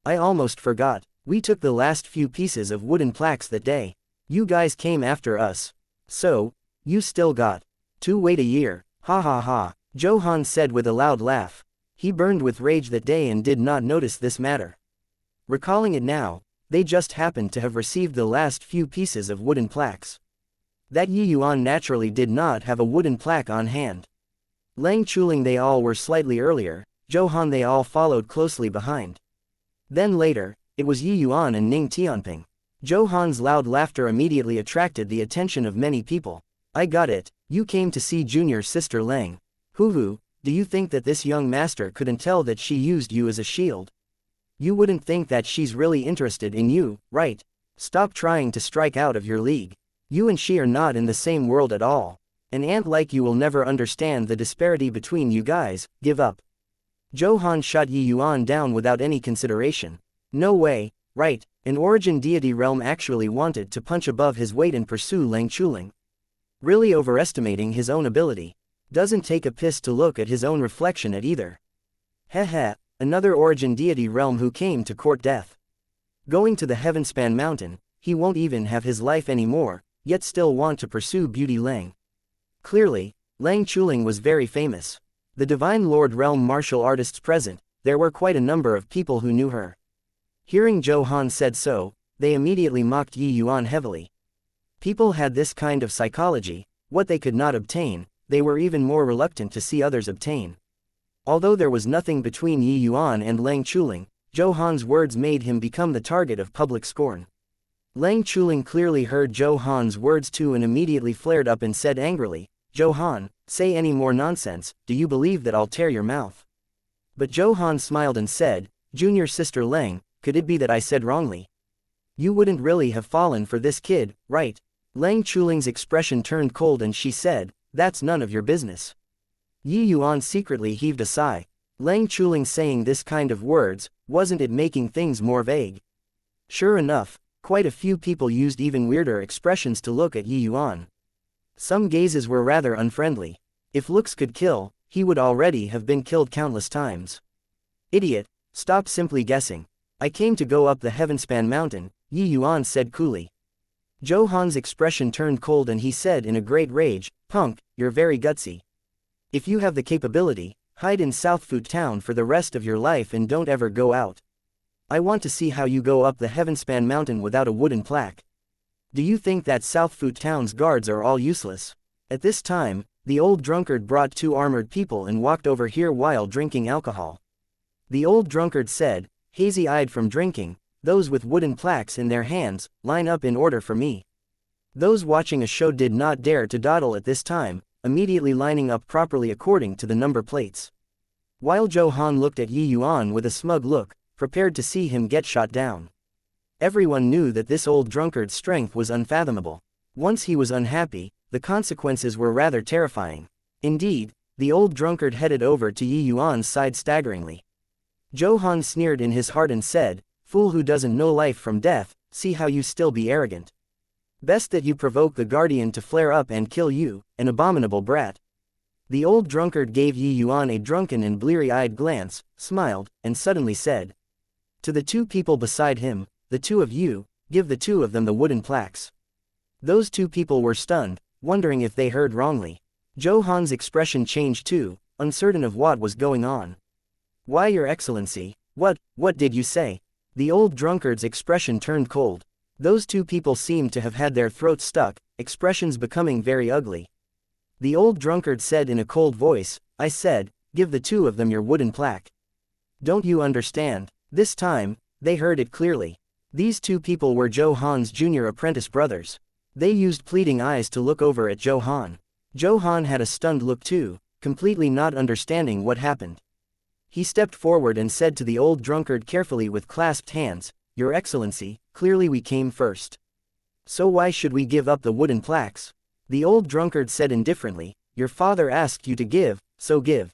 I almost forgot. We took the last few pieces of wooden plaques that day. You guys came after us. So, you still got to wait a year. Ha ha ha, Johann said with a loud laugh. He burned with rage that day and did not notice this matter. Recalling it now, they just happened to have received the last few pieces of wooden plaques. That Yuan naturally did not have a wooden plaque on hand. Lang Chuling they all were slightly earlier, Johann they all followed closely behind. Then later, it was Yuan and Ning Tianping. Johann's loud laughter immediately attracted the attention of many people. I got it, you came to see junior sister Lang. Hoo-hoo, do you think that this young master couldn't tell that she used you as a shield? You wouldn't think that she's really interested in you, right? Stop trying to strike out of your league. You and she are not in the same world at all. An ant like you will never understand the disparity between you guys, give up. Johann shot Yuan down without any consideration. No way, right, an origin deity realm actually wanted to punch above his weight and pursue Lang Chuling. Really overestimating his own ability. Doesn't take a piss to look at his own reflection at either. Heh, another origin deity realm who came to court death. Going to the Heavenspan Mountain, he won't even have his life anymore, yet still want to pursue Beauty Lang. Clearly, Lang Chuling was very famous. The Divine Lord realm martial artists present, there were quite a number of people who knew her. Hearing Zhou Han said so, they immediately mocked Yi Yuan heavily. People had this kind of psychology: what they could not obtain, they were even more reluctant to see others obtain. Although there was nothing between Yi Yuan and Lang Chuling, Zhou Han's words made him become the target of public scorn. Lang Chuling clearly heard Zhou Han's words too and immediately flared up and said angrily, "Zhou Han, say any more nonsense, do you believe that I'll tear your mouth?" But Zhou Han smiled and said, "Junior sister Lang, could it be that I said wrongly? You wouldn't really have fallen for this kid, right?" Lang Chuling's expression turned cold and she said, "That's none of your business." Yi Yuan secretly heaved a sigh. Lang Chuling saying this kind of words, wasn't it making things more vague? Sure enough, quite a few people used even weirder expressions to look at Yi Yuan. Some gazes were rather unfriendly. If looks could kill, he would already have been killed countless times. "Idiot, stop simply guessing. I came to go up the Heavenspan mountain," Yi Yuan said coolly. Zhou Han's expression turned cold and he said in a great rage, "Punk, you're very gutsy. If you have the capability, hide in Southfoot town for the rest of your life and don't ever go out. I want to see how you go up the Heavenspan mountain without a wooden plaque. Do you think that Southfoot town's guards are all useless?" At this time, the old drunkard brought 2 armored people and walked over here while drinking alcohol. The old drunkard said, hazy-eyed from drinking, "Those with wooden plaques in their hands, line up in order for me." Those watching a show did not dare to dawdle at this time, immediately lining up properly according to the number plates. While Zhou Han looked at Yi Yuan with a smug look, prepared to see him get shot down. Everyone knew that this old drunkard's strength was unfathomable. Once he was unhappy, the consequences were rather terrifying. Indeed, the old drunkard headed over to Yi Yuan's side staggeringly. Zhou Han sneered in his heart and said, "Fool who doesn't know life from death, see how you still be arrogant. Best that you provoke the guardian to flare up and kill you, an abominable brat." The old drunkard gave Yi Yuan a drunken and bleary-eyed glance, smiled, and suddenly said to the 2 people beside him, "The 2 of you, give the 2 of them the wooden plaques." Those 2 people were stunned, wondering if they heard wrongly. Zhou Han's expression changed too, uncertain of what was going on. "Why, Your Excellency, what did you say?" The old drunkard's expression turned cold. Those 2 people seemed to have had their throats stuck, expressions becoming very ugly. The old drunkard said in a cold voice, "I said, give the 2 of them your wooden plaque. Don't you understand?" This time, they heard it clearly. These 2 people were Zhou Han's junior apprentice brothers. They used pleading eyes to look over at Zhou Han. Zhou Han had a stunned look too, completely not understanding what happened. He stepped forward and said to the old drunkard carefully with clasped hands, "Your Excellency, clearly we came first. So why should we give up the wooden plaques?" The old drunkard said indifferently, "Your father asked you to give, so give.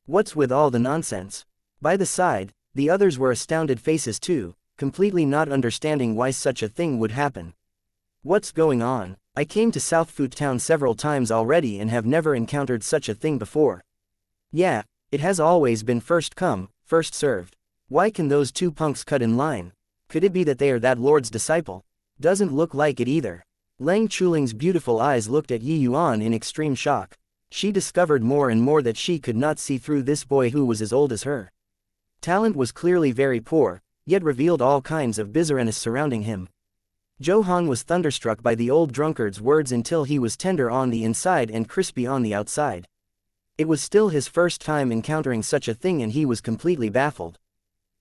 What's with all the nonsense?" By the side, the others were astounded faces too, completely not understanding why such a thing would happen. "What's going on? I came to Southfoot town several times already and have never encountered such a thing before. Yeah, it has always been first come, first served. Why can those 2 punks cut in line? Could it be that they are that lord's disciple? Doesn't look like it either." Lang Chuling's beautiful eyes looked at Yi Yuan in extreme shock. She discovered more and more that she could not see through this boy who was as old as her. Talent was clearly very poor, yet revealed all kinds of bizarreness surrounding him. Zhou Han was thunderstruck by the old drunkard's words until he was tender on the inside and crispy on the outside. It was still his first time encountering such a thing and he was completely baffled.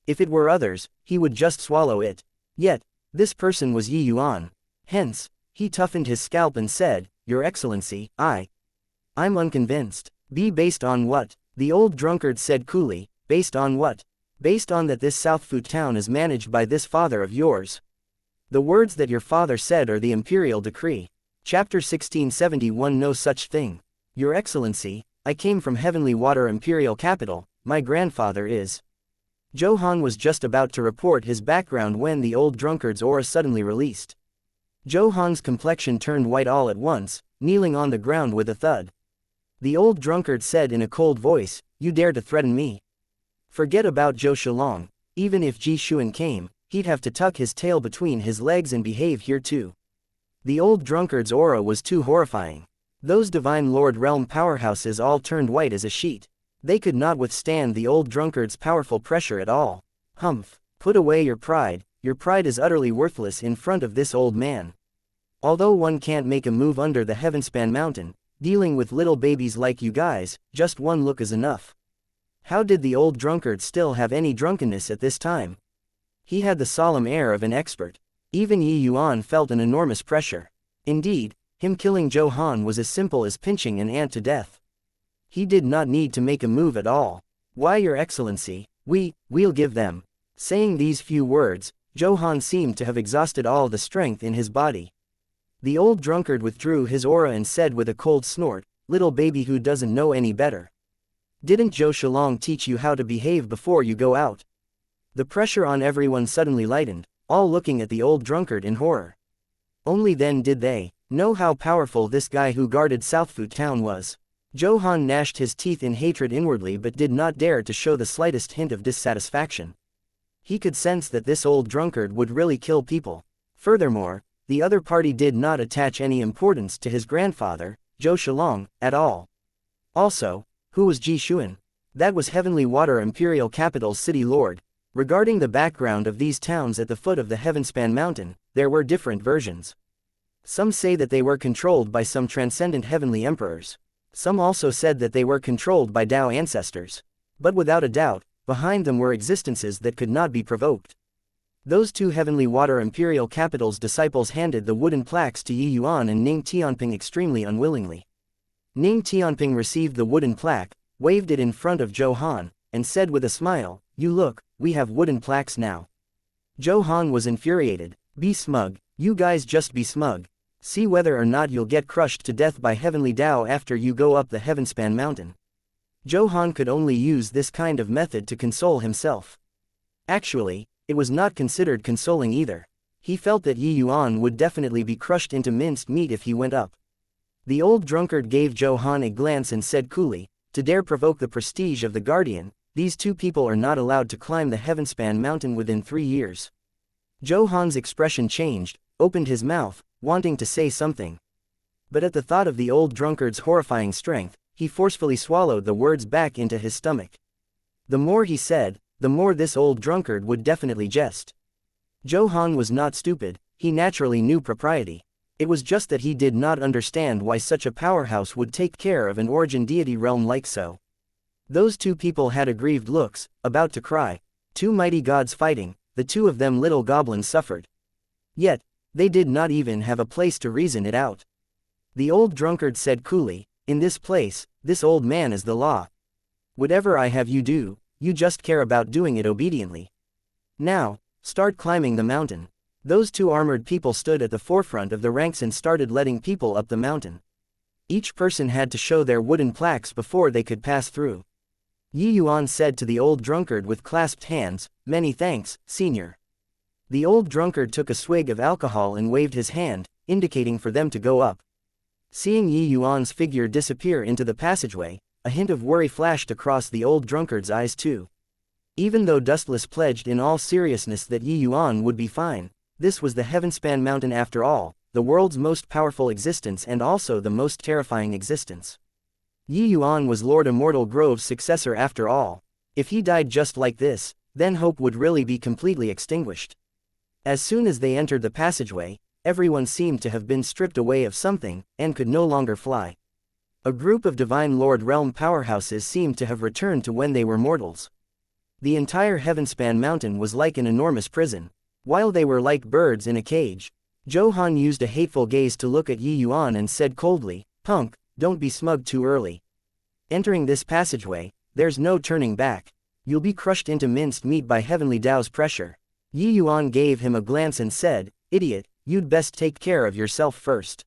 If it were others, he would just swallow it. Yet, this person was Yi Yuan. Hence, he toughened his scalp and said, "Your Excellency, I'm unconvinced." "Be based on what?" The old drunkard said coolly, "Based on what?" "Based on that this Southfoot town is managed by this father of yours. The words that your father said are the imperial decree. Chapter 1671. No such thing. Your Excellency, I came from Heavenly Water Imperial Capital, my grandfather is." Zhou Han was just about to report his background when the old drunkard's aura suddenly released. Zhou Han's complexion turned white all at once, kneeling on the ground with a thud. The old drunkard said in a cold voice, "You dare to threaten me? Forget about Zhou Shilong. Even if Ji Xuan came, he'd have to tuck his tail between his legs and behave here too." The old drunkard's aura was too horrifying. Those divine Lord Realm powerhouses all turned white as a sheet. They could not withstand the old drunkard's powerful pressure at all. Humph, put away your pride is utterly worthless in front of this old man. Although one can't make a move under the Heavenspan mountain, dealing with little babies like you guys, just one look is enough. How did the old drunkard still have any drunkenness at this time? He had the solemn air of an expert. Even Yuan felt an enormous pressure. Indeed, him killing Johan was as simple as pinching an ant to death. He did not need to make a move at all. Why, Your Excellency, we'll give them. Saying these few words, Johan seemed to have exhausted all the strength in his body. The old drunkard withdrew his aura and said with a cold snort, "Little baby who doesn't know any better. Didn't Zhou Shilong teach you how to behave before you go out?" The pressure on everyone suddenly lightened, all looking at the old drunkard in horror. Only then did they know how powerful this guy who guarded Southfoot town was. Johan gnashed his teeth in hatred inwardly but did not dare to show the slightest hint of dissatisfaction. He could sense that this old drunkard would really kill people. Furthermore, the other party did not attach any importance to his grandfather, Zhou Shilong, at all. Also, who was Ji Xuan? That was Heavenly Water Imperial Capital's city lord. Regarding the background of these towns at the foot of the Heavenspan mountain, there were different versions. Some say that they were controlled by some transcendent heavenly emperors. Some also said that they were controlled by Tao ancestors. But without a doubt, behind them were existences that could not be provoked. Those two Heavenly Water Imperial Capital's disciples handed the wooden plaques to Yuan and Ning Tianping extremely unwillingly. Ning Tianping received the wooden plaque, waved it in front of Johan, and said with a smile, "You look, we have wooden plaques now." Johan was infuriated. "Be smug, you guys just be smug. See whether or not you'll get crushed to death by Heavenly Tao after you go up the Heavenspan mountain." Johan could only use this kind of method to console himself. Actually, it was not considered consoling either. He felt that Yuan would definitely be crushed into minced meat if he went up. The old drunkard gave Johan a glance and said coolly, "To dare provoke the prestige of the Guardian, these two people are not allowed to climb the Heavenspan mountain within 3 years." Johan's expression changed, opened his mouth, wanting to say something. But at the thought of the old drunkard's horrifying strength, he forcefully swallowed the words back into his stomach. The more he said, the more this old drunkard would definitely jest. Johan was not stupid, he naturally knew propriety. It was just that he did not understand why such a powerhouse would take care of an origin deity realm like so. Those two people had aggrieved looks, about to cry. Two mighty gods fighting, the two of them little goblins suffered. Yet, they did not even have a place to reason it out. The old drunkard said coolly, "In this place, this old man is the law. Whatever I have you do, you just care about doing it obediently. Now, start climbing the mountain." Those two armored people stood at the forefront of the ranks and started letting people up the mountain. Each person had to show their wooden plaques before they could pass through. Yuan said to the old drunkard with clasped hands, "Many thanks, senior." The old drunkard took a swig of alcohol and waved his hand, indicating for them to go up. Seeing Yuan's figure disappear into the passageway, a hint of worry flashed across the old drunkard's eyes too. Even though Dustless pledged in all seriousness that Yuan would be fine, this was the Heavenspan mountain after all, the world's most powerful existence and also the most terrifying existence. Yuan was Lord Immortal Grove's successor after all. If he died just like this, then hope would really be completely extinguished. As soon as they entered the passageway, everyone seemed to have been stripped away of something, and could no longer fly. A group of Divine Lord Realm powerhouses seemed to have returned to when they were mortals. The entire Heavenspan mountain was like an enormous prison, while they were like birds in a cage. Johan used a hateful gaze to look at Yuan and said coldly, "Punk, don't be smug too early. Entering this passageway, there's no turning back. You'll be crushed into minced meat by Heavenly Tao's pressure." Yuan gave him a glance and said, "Idiot, you'd best take care of yourself first.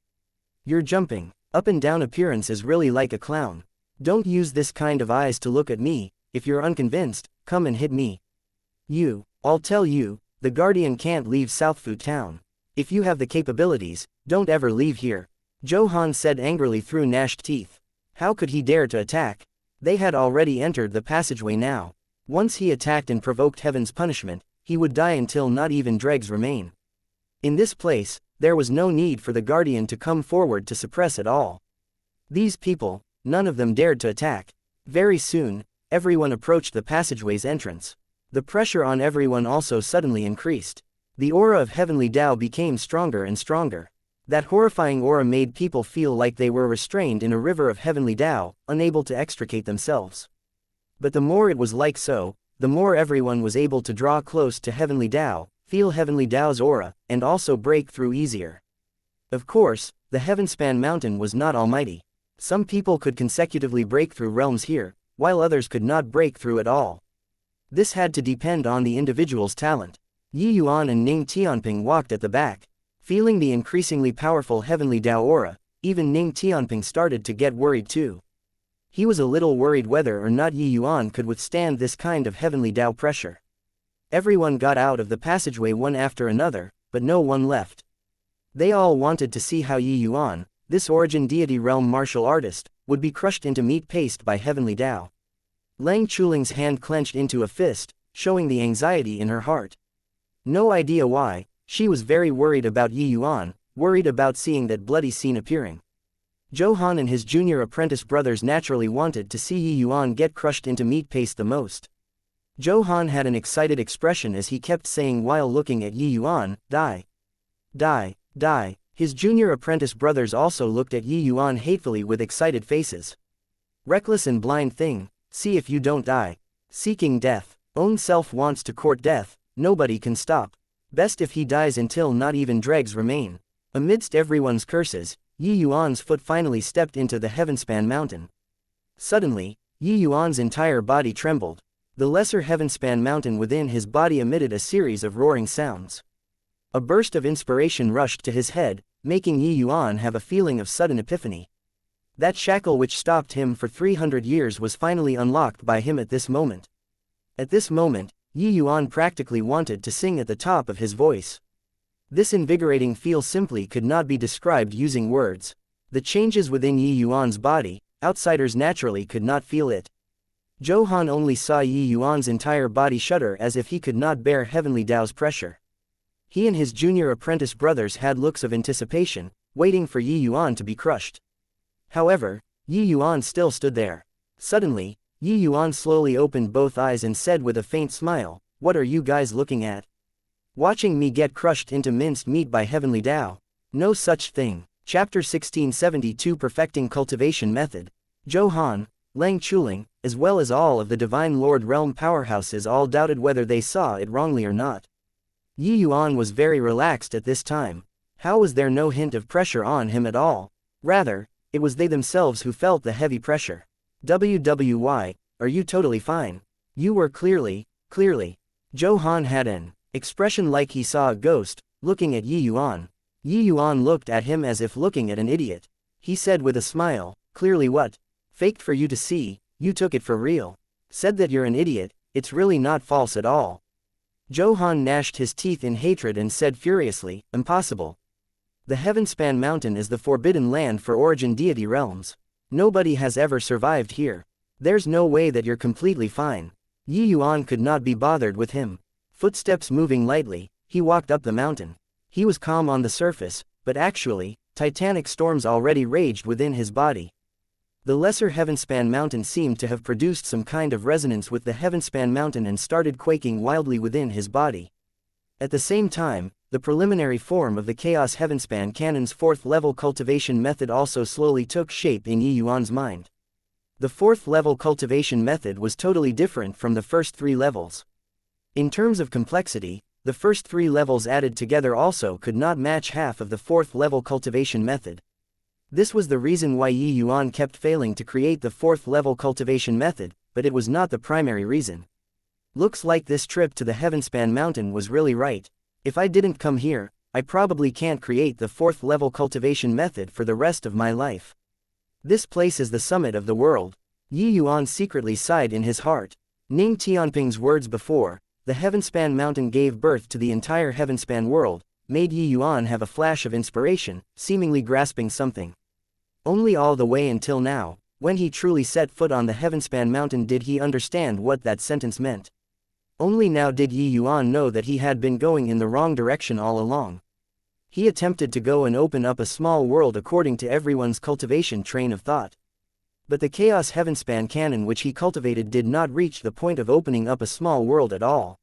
Your jumping up and down appearance is really like a clown. Don't use this kind of eyes to look at me. If you're unconvinced, come and hit me. I'll tell you, the Guardian can't leave Southfoot town. If you have the capabilities, don't ever leave here." Johan said angrily through gnashed teeth. How could he dare to attack? They had already entered the passageway now. Once he attacked and provoked heaven's punishment, he would die until not even dregs remain. In this place, there was no need for the Guardian to come forward to suppress it all. These people, none of them dared to attack. Very soon, everyone approached the passageway's entrance. The pressure on everyone also suddenly increased. The aura of heavenly Tao became stronger and stronger. That horrifying aura made people feel like they were restrained in a river of heavenly Tao, unable to extricate themselves. But the more it was like so, the more everyone was able to draw close to heavenly Tao, feel heavenly Tao's aura, and also break through easier. Of course, the Heavenspan Mountain was not almighty. Some people could consecutively break through realms here, while others could not break through at all. This had to depend on the individual's talent. Yi Yuan and Ning Tianping walked at the back. Feeling the increasingly powerful heavenly Tao aura, even Ning Tianping started to get worried too. He was a little worried whether or not Yi Yuan could withstand this kind of heavenly Tao pressure. Everyone got out of the passageway one after another, but no one left. They all wanted to see how Yi Yuan, this origin deity realm martial artist, would be crushed into meat paste by heavenly Tao. Lang Chuling's hand clenched into a fist, showing the anxiety in her heart. No idea why, she was very worried about Yi Yuan, worried about seeing that bloody scene appearing. Zhou Han and his junior apprentice brothers naturally wanted to see Yi Yuan get crushed into meat paste the most. Zhou Han had an excited expression as he kept saying while looking at Yi Yuan, "Die. Die. Die." His junior apprentice brothers also looked at Yi Yuan hatefully with excited faces. Reckless and blind thing, see if you don't die. Seeking death. Own self wants to court death, nobody can stop. Best if he dies until not even dregs remain. Amidst everyone's curses, Yi Yuan's foot finally stepped into the Heavenspan Mountain. Suddenly, Yi Yuan's entire body trembled. The lesser Heavenspan Mountain within his body emitted a series of roaring sounds. A burst of inspiration rushed to his head, making Yi Yuan have a feeling of sudden epiphany. That shackle which stopped him for 300 years was finally unlocked by him at this moment. At this moment, Yi Yuan practically wanted to sing at the top of his voice. This invigorating feel simply could not be described using words. The changes within Yi Yuan's body, outsiders naturally could not feel it. Zhou Han only saw Yi Yuan's entire body shudder as if he could not bear heavenly Tao's pressure. He and his junior apprentice brothers had looks of anticipation, waiting for Yi Yuan to be crushed. However, Yi Yuan still stood there. Suddenly, Yi Yuan slowly opened both eyes and said with a faint smile, "What are you guys looking at? Watching me get crushed into minced meat by heavenly Tao? No such thing." Chapter 1672 Perfecting Cultivation Method. Zhou Han, Lang Chuling, as well as all of the Divine Lord Realm powerhouses all doubted whether they saw it wrongly or not. Yi Yuan was very relaxed at this time. How was there no hint of pressure on him at all? Rather, it was they themselves who felt the heavy pressure. "WWY, are you totally fine? You were clearly. Zhou Han had an expression like he saw a ghost, looking at Yi Yuan. Yi Yuan looked at him as if looking at an idiot. He said with a smile, "Clearly what? Faked for you to see, you took it for real. Said that you're an idiot, it's really not false at all." Zhou Han gnashed his teeth in hatred and said furiously, "Impossible. The Heavenspan Mountain is the forbidden land for origin deity realms. Nobody has ever survived here. There's no way that you're completely fine." Yi Yuan could not be bothered with him. Footsteps moving lightly, he walked up the mountain. He was calm on the surface, but actually, titanic storms already raged within his body. The lesser Heavenspan Mountain seemed to have produced some kind of resonance with the Heavenspan Mountain and started quaking wildly within his body. At the same time, the preliminary form of the Chaos Heavenspan Canon's 4th level cultivation method also slowly took shape in Yi Yuan's mind. The 4th level cultivation method was totally different from the first 3 levels. In terms of complexity, the first 3 levels added together also could not match half of the 4th level cultivation method. This was the reason why Yi Yuan kept failing to create the 4th level cultivation method, but it was not the primary reason. Looks like this trip to the Heavenspan Mountain was really right. If I didn't come here, I probably can't create the 4th level cultivation method for the rest of my life. This place is the summit of the world. Yi Yuan secretly sighed in his heart. Ning Tianping's words before, "The Heavenspan Mountain gave birth to the entire Heavenspan world," made Yi Yuan have a flash of inspiration, seemingly grasping something. Only all the way until now, when he truly set foot on the Heavenspan Mountain, did he understand what that sentence meant. Only now did Yi Yuan know that he had been going in the wrong direction all along. He attempted to go and open up a small world according to everyone's cultivation train of thought. But the Chaos Heavenspan cannon which he cultivated did not reach the point of opening up a small world at all.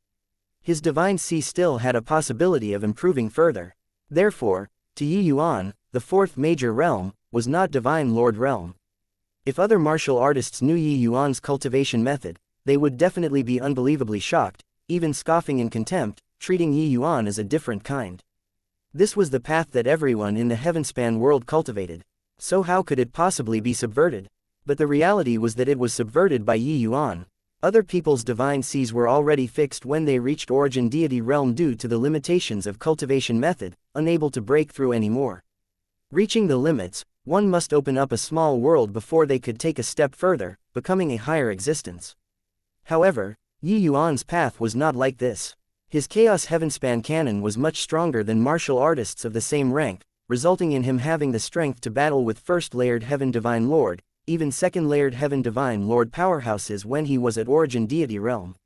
His divine sea still had a possibility of improving further. Therefore, to Yi Yuan, the fourth major realm was not Divine Lord realm. If other martial artists knew Yi Yuan's cultivation method, they would definitely be unbelievably shocked, even scoffing in contempt, treating Yi Yuan as a different kind. This was the path that everyone in the Heavenspan world cultivated. So how could it possibly be subverted? But the reality was that it was subverted by Yi Yuan. Other people's divine seas were already fixed when they reached origin deity realm due to the limitations of cultivation method, unable to break through anymore. Reaching the limits, one must open up a small world before they could take a step further, becoming a higher existence. However, Yi Yuan's path was not like this. His Chaos Heavenspan cannon was much stronger than martial artists of the same rank, resulting in him having the strength to battle with first layered Heaven Divine Lord, even second layered Heaven Divine Lord powerhouses when he was at origin deity realm.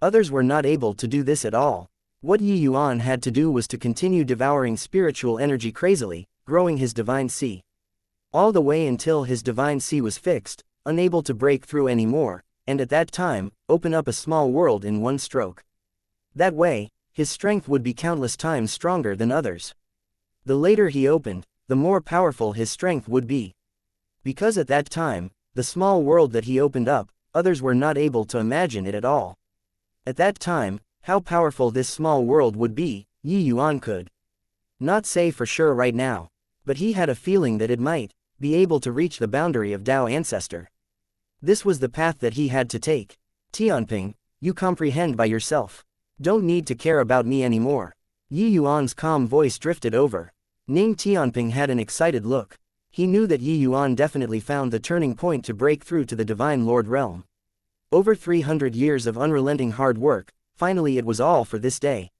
Others were not able to do this at all. What Yi Yuan had to do was to continue devouring spiritual energy crazily, growing his divine sea. All the way until his divine sea was fixed, unable to break through anymore, and at that time, open up a small world in one stroke. That way, his strength would be countless times stronger than others. The later he opened, the more powerful his strength would be. Because at that time, the small world that he opened up, others were not able to imagine it at all. At that time, how powerful this small world would be, Yi Yuan could not say for sure right now, but he had a feeling that it might be able to reach the boundary of Tao Ancestor. This was the path that he had to take. Tianping, you comprehend by yourself. Don't need to care about me anymore. Yi Yuan's calm voice drifted over. Ning Tianping had an excited look. He knew that Yi Yuan definitely found the turning point to break through to the Divine Lord realm. Over 300 years of unrelenting hard work, finally it was all for this day.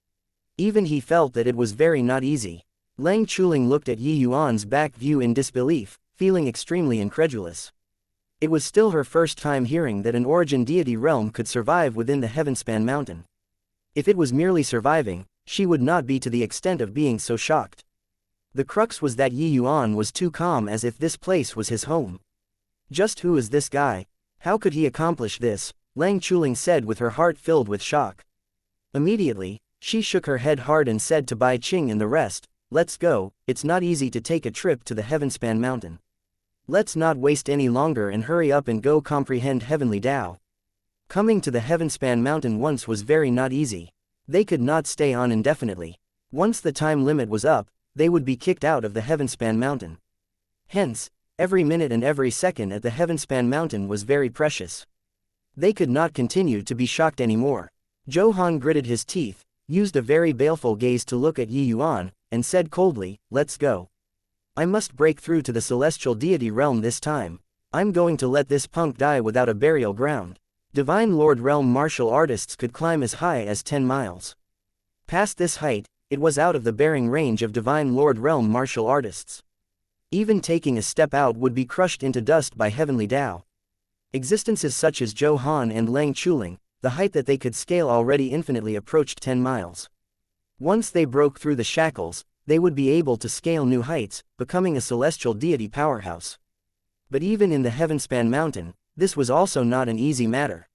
Even he felt that it was very not easy. Leng Chuling looked at Yi Yuan's back view in disbelief, feeling extremely incredulous. It was still her first time hearing that an origin deity realm could survive within the Heavenspan mountain. If it was merely surviving, she would not be to the extent of being so shocked. The crux was that Yi Yuan was too calm, as if this place was his home. Just who is this guy? How could he accomplish this? Leng Chuling said with her heart filled with shock. Immediately, she shook her head hard and said to Bai Qing and the rest, let's go, it's not easy to take a trip to the Heavenspan mountain. Let's not waste any longer and hurry up and go comprehend heavenly Tao. Coming to the Heavenspan mountain once was very not easy. They could not stay on indefinitely. Once the time limit was up, they would be kicked out of the Heavenspan mountain. Hence, every minute and every second at the Heavenspan mountain was very precious. They could not continue to be shocked anymore. Johan gritted his teeth, used a very baleful gaze to look at Yi Yuan, and said coldly, let's go. I must break through to the celestial deity realm this time. I'm going to let this punk die without a burial ground. Divine Lord realm martial artists could climb as high as 10 miles. Past this height, it was out of the bearing range of Divine Lord realm martial artists. Even taking a step out would be crushed into dust by heavenly Tao. Existences such as Johan and Leng Chuling, the height that they could scale already infinitely approached 10 miles. Once they broke through the shackles, they would be able to scale new heights, becoming a celestial deity powerhouse. But even in the Heavenspan mountain, this was also not an easy matter.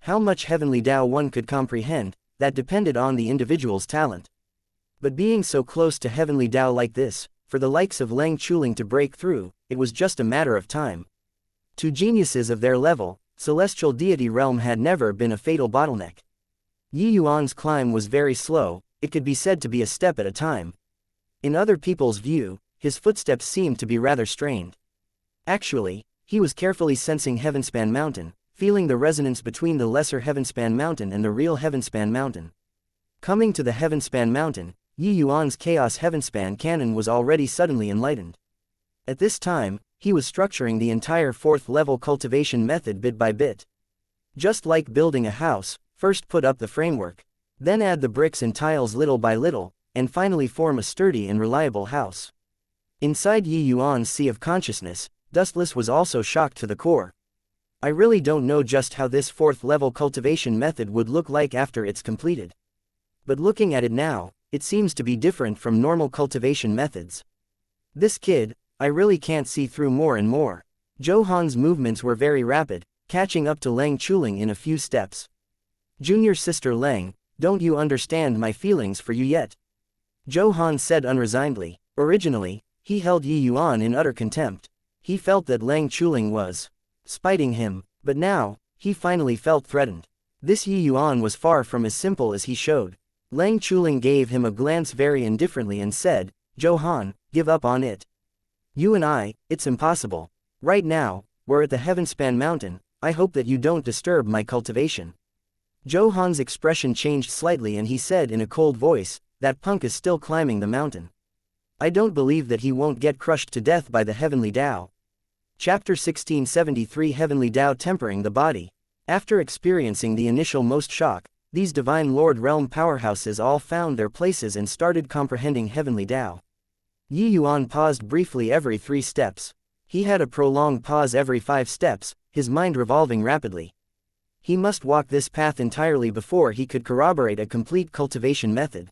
How much heavenly Tao one could comprehend, that depended on the individual's talent. But being so close to heavenly Tao like this, for the likes of Leng Chuling to break through, it was just a matter of time. To geniuses of their level, celestial deity realm had never been a fatal bottleneck. Yi Yuan's climb was very slow, it could be said to be a step at a time. In other people's view, his footsteps seemed to be rather strained. Actually, he was carefully sensing Heavenspan mountain, feeling the resonance between the lesser Heavenspan mountain and the real Heavenspan mountain. Coming to the Heavenspan mountain, Yi Yuan's Chaos Heavenspan cannon was already suddenly enlightened. At this time, he was structuring the entire 4th level cultivation method bit by bit. Just like building a house, first put up the framework, then add the bricks and tiles little by little, and finally form a sturdy and reliable house. Inside Yi Yuan's sea of consciousness, Dustless was also shocked to the core. I really don't know just how this 4th level cultivation method would look like after it's completed. But looking at it now, it seems to be different from normal cultivation methods. This kid, I really can't see through more and more. Zhou Han's movements were very rapid, catching up to Lang Chuling in a few steps. Junior sister Lang, don't you understand my feelings for you yet? Zhou Han said unresignedly. Originally, he held Yi Yuan in utter contempt. He felt that Lang Chuling was spiting him, but now, he finally felt threatened. This Yi Yuan was far from as simple as he showed. Lang Chuling gave him a glance very indifferently and said, Zhou Han, give up on it. You and I, it's impossible. Right now, we're at the Heavenspan Mountain, I hope that you don't disturb my cultivation. Zhou Han's expression changed slightly and he said in a cold voice, that punk is still climbing the mountain. I don't believe that he won't get crushed to death by the Heavenly Tao. Chapter 1673 Heavenly Tao Tempering the Body. After experiencing the initial most shock, these Divine Lord Realm powerhouses all found their places and started comprehending Heavenly Tao. Yi Yuan paused briefly every 3 steps. He had a prolonged pause every 5 steps, his mind revolving rapidly. He must walk this path entirely before he could corroborate a complete cultivation method.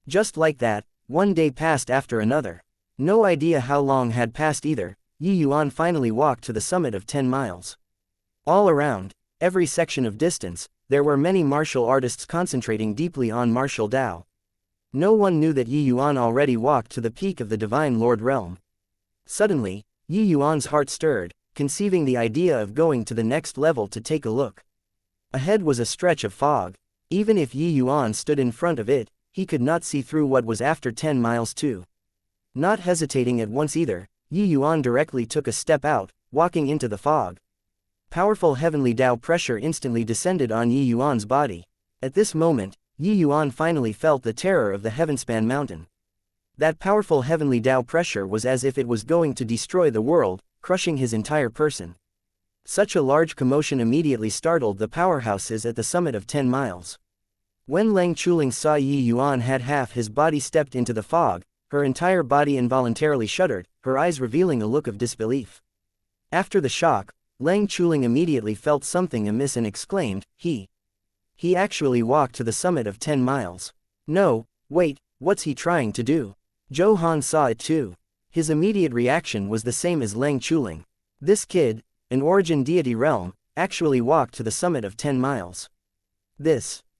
Just like that, one day passed after another. No idea how long had passed either. Yi Yuan finally walked to the summit of 10 miles. All around, every section of distance, there were many martial artists concentrating deeply on martial Tao. No one knew that Yi Yuan already walked to the peak of the Divine Lord Realm. Suddenly, Yi Yuan's heart stirred, conceiving the idea of going to the next level to take a look. Ahead was a stretch of fog. Even if Yi Yuan stood in front of it, he could not see through what was after 10 miles too. Not hesitating at once either, Yi Yuan directly took a step out, walking into the fog. Powerful heavenly Tao pressure instantly descended on Yi Yuan's body. At this moment, Yi Yuan finally felt the terror of the Heavenspan Mountain. That powerful heavenly Tao pressure was as if it was going to destroy the world, crushing his entire person. Such a large commotion immediately startled the powerhouses at the summit of 10 miles. When Lang Chuling saw Yi Yuan had half his body stepped into the fog, her entire body involuntarily shuddered, her eyes revealing a look of disbelief. After the shock, Lang Chuling immediately felt something amiss and exclaimed, He actually walked to the summit of 10 miles. No, wait, what's he trying to do? Zhou Han saw it too. His immediate reaction was the same as Lang Chuling. This kid, an origin deity realm, actually walked to the summit of 10 miles.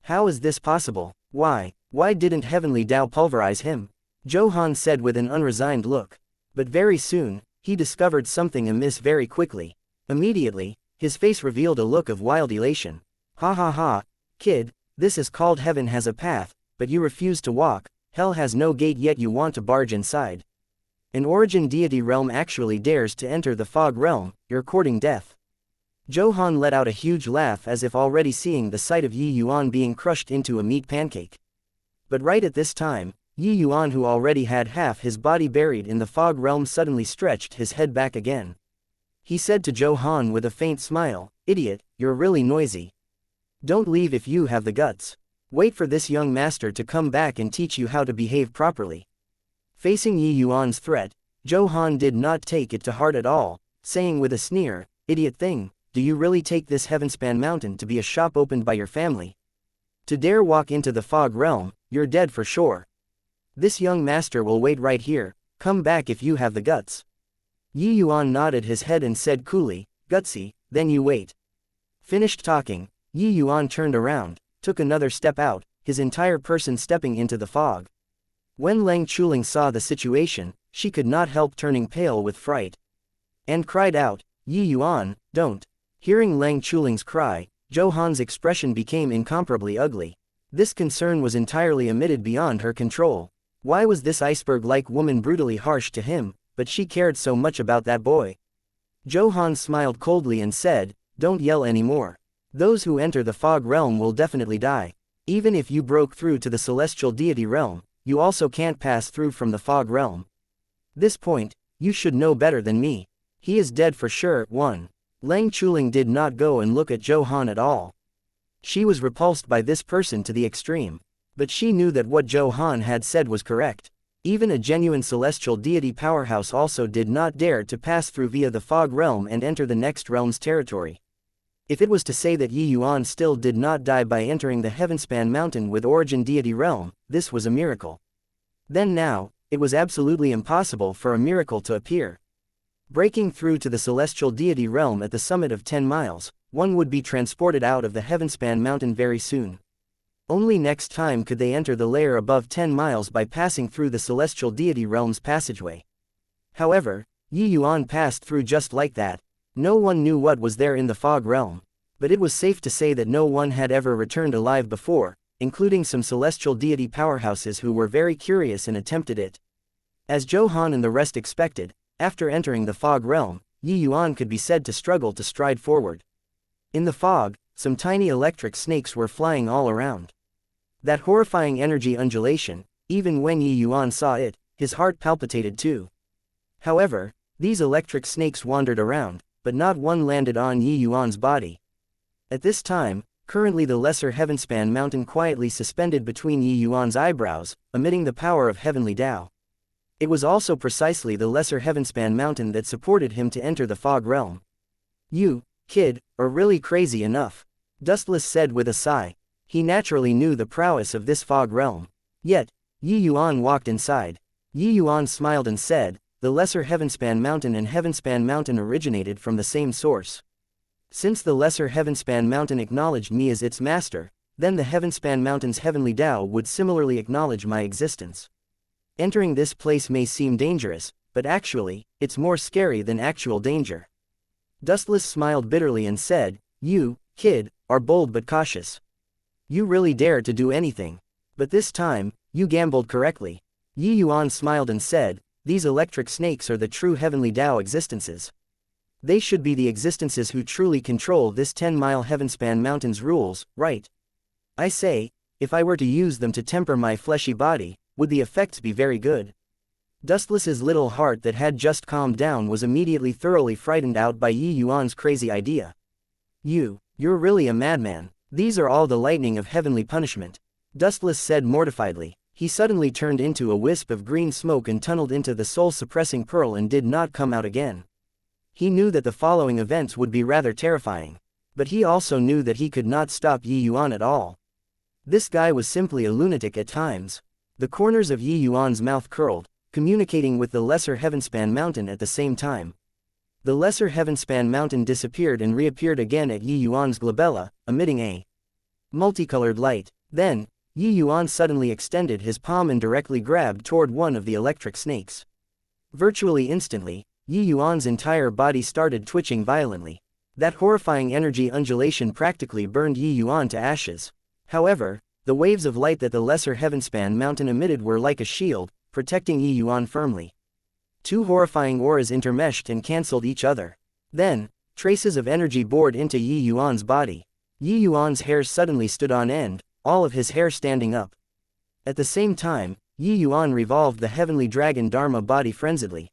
How is this possible? Why didn't Heavenly Tao pulverize him? Zhou Han said with an unresigned look. But very soon, he discovered something amiss very quickly. Immediately, his face revealed a look of wild elation. Ha ha ha, kid, this is called heaven has a path, but you refuse to walk, hell has no gate yet you want to barge inside. An origin deity realm actually dares to enter the fog realm, you're courting death. Zhou Han let out a huge laugh as if already seeing the sight of Yi Yuan being crushed into a meat pancake. But right at this time, Yi Yuan, who already had half his body buried in the fog realm, suddenly stretched his head back again. He said to Zhou Han with a faint smile, Idiot, you're really noisy. Don't leave if you have the guts. Wait for this young master to come back and teach you how to behave properly. Facing Yi Yuan's threat, Zhou Han did not take it to heart at all, saying with a sneer, Idiot thing, do you really take this Heavenspan Mountain to be a shop opened by your family? To dare walk into the fog realm, you're dead for sure. This young master will wait right here, come back if you have the guts. Yi Yuan nodded his head and said coolly, Gutsy, then you wait. Finished talking, Yi Yuan turned around, took another step out, his entire person stepping into the fog. When Lang Chuling saw the situation, she could not help turning pale with fright. And cried out, Yi Yuan, don't. Hearing Lang Chuling's cry, Zhou Han's expression became incomparably ugly. This concern was entirely omitted beyond her control. Why was this iceberg-like woman brutally harsh to him, but she cared so much about that boy? Zhou Han smiled coldly and said, Don't yell anymore. Those who enter the fog realm will definitely die. Even if you broke through to the celestial deity realm, you also can't pass through from the fog realm. This point, you should know better than me. He is dead for sure. 1. Lang Chuling did not go and look at Zhou Han at all. She was repulsed by this person to the extreme. But she knew that what Zhou Han had said was correct. Even a genuine celestial deity powerhouse also did not dare to pass through via the fog realm and enter the next realm's territory. If it was to say that Yi Yuan still did not die by entering the Heavenspan Mountain with origin deity realm, this was a miracle. Then now, it was absolutely impossible for a miracle to appear. Breaking through to the celestial deity realm at the summit of 10 miles, one would be transported out of the Heavenspan mountain very soon. Only next time could they enter the layer above 10 miles by passing through the celestial deity realm's passageway. However, Yi Yuan passed through just like that. No one knew what was there in the fog realm, but it was safe to say that no one had ever returned alive before, including some celestial deity powerhouses who were very curious and attempted it. As Johan and the rest expected, after entering the fog realm, Yi Yuan could be said to struggle to stride forward. In the fog, some tiny electric snakes were flying all around. That horrifying energy undulation, even when Yi Yuan saw it, his heart palpitated too. However, these electric snakes wandered around, but not one landed on Yi Yuan's body. At this time, currently the lesser Heavenspan mountain quietly suspended between Yi Yuan's eyebrows, emitting the power of heavenly Tao. It was also precisely the lesser Heavenspan mountain that supported him to enter the fog realm. "You, kid, are really crazy enough," Dustless said with a sigh. He naturally knew the prowess of this fog realm. Yet, Yi Yuan walked inside. Yi Yuan smiled and said, "The lesser Heavenspan mountain and Heavenspan mountain originated from the same source. Since the lesser Heavenspan mountain acknowledged me as its master, then the Heavenspan mountain's heavenly Tao would similarly acknowledge my existence. Entering this place may seem dangerous, but actually, it's more scary than actual danger." Dustless smiled bitterly and said, "You, kid, are bold but cautious. You really dare to do anything. But this time, you gambled correctly." Yi Yuan smiled and said, "These electric snakes are the true heavenly Tao existences. They should be the existences who truly control this 10-mile Heavenspan mountain's rules, right? I say, if I were to use them to temper my fleshy body, would the effects be very good?" Dustless's little heart that had just calmed down was immediately thoroughly frightened out by Yi Yuan's crazy idea. You're really a madman. These are all the lightning of heavenly punishment," Dustless said mortifiedly. He suddenly turned into a wisp of green smoke and tunneled into the soul-suppressing pearl and did not come out again. He knew that the following events would be rather terrifying. But he also knew that he could not stop Yi Yuan at all. This guy was simply a lunatic at times. The corners of Yi Yuan's mouth curled, communicating with the lesser Heavenspan mountain at the same time. The lesser Heavenspan mountain disappeared and reappeared again at Yi Yuan's glabella, emitting a multicolored light. Then, Yi Yuan suddenly extended his palm and directly grabbed toward one of the electric snakes. Virtually instantly, Yi Yuan's entire body started twitching violently. That horrifying energy undulation practically burned Yi Yuan to ashes. However, the waves of light that the lesser Heavenspan mountain emitted were like a shield, protecting Yi Yuan firmly. Two horrifying auras intermeshed and cancelled each other. Then, traces of energy bored into Yi Yuan's body. Yi Yuan's hair suddenly stood on end, all of his hair standing up. At the same time, Yi Yuan revolved the heavenly dragon Dharma body frenziedly.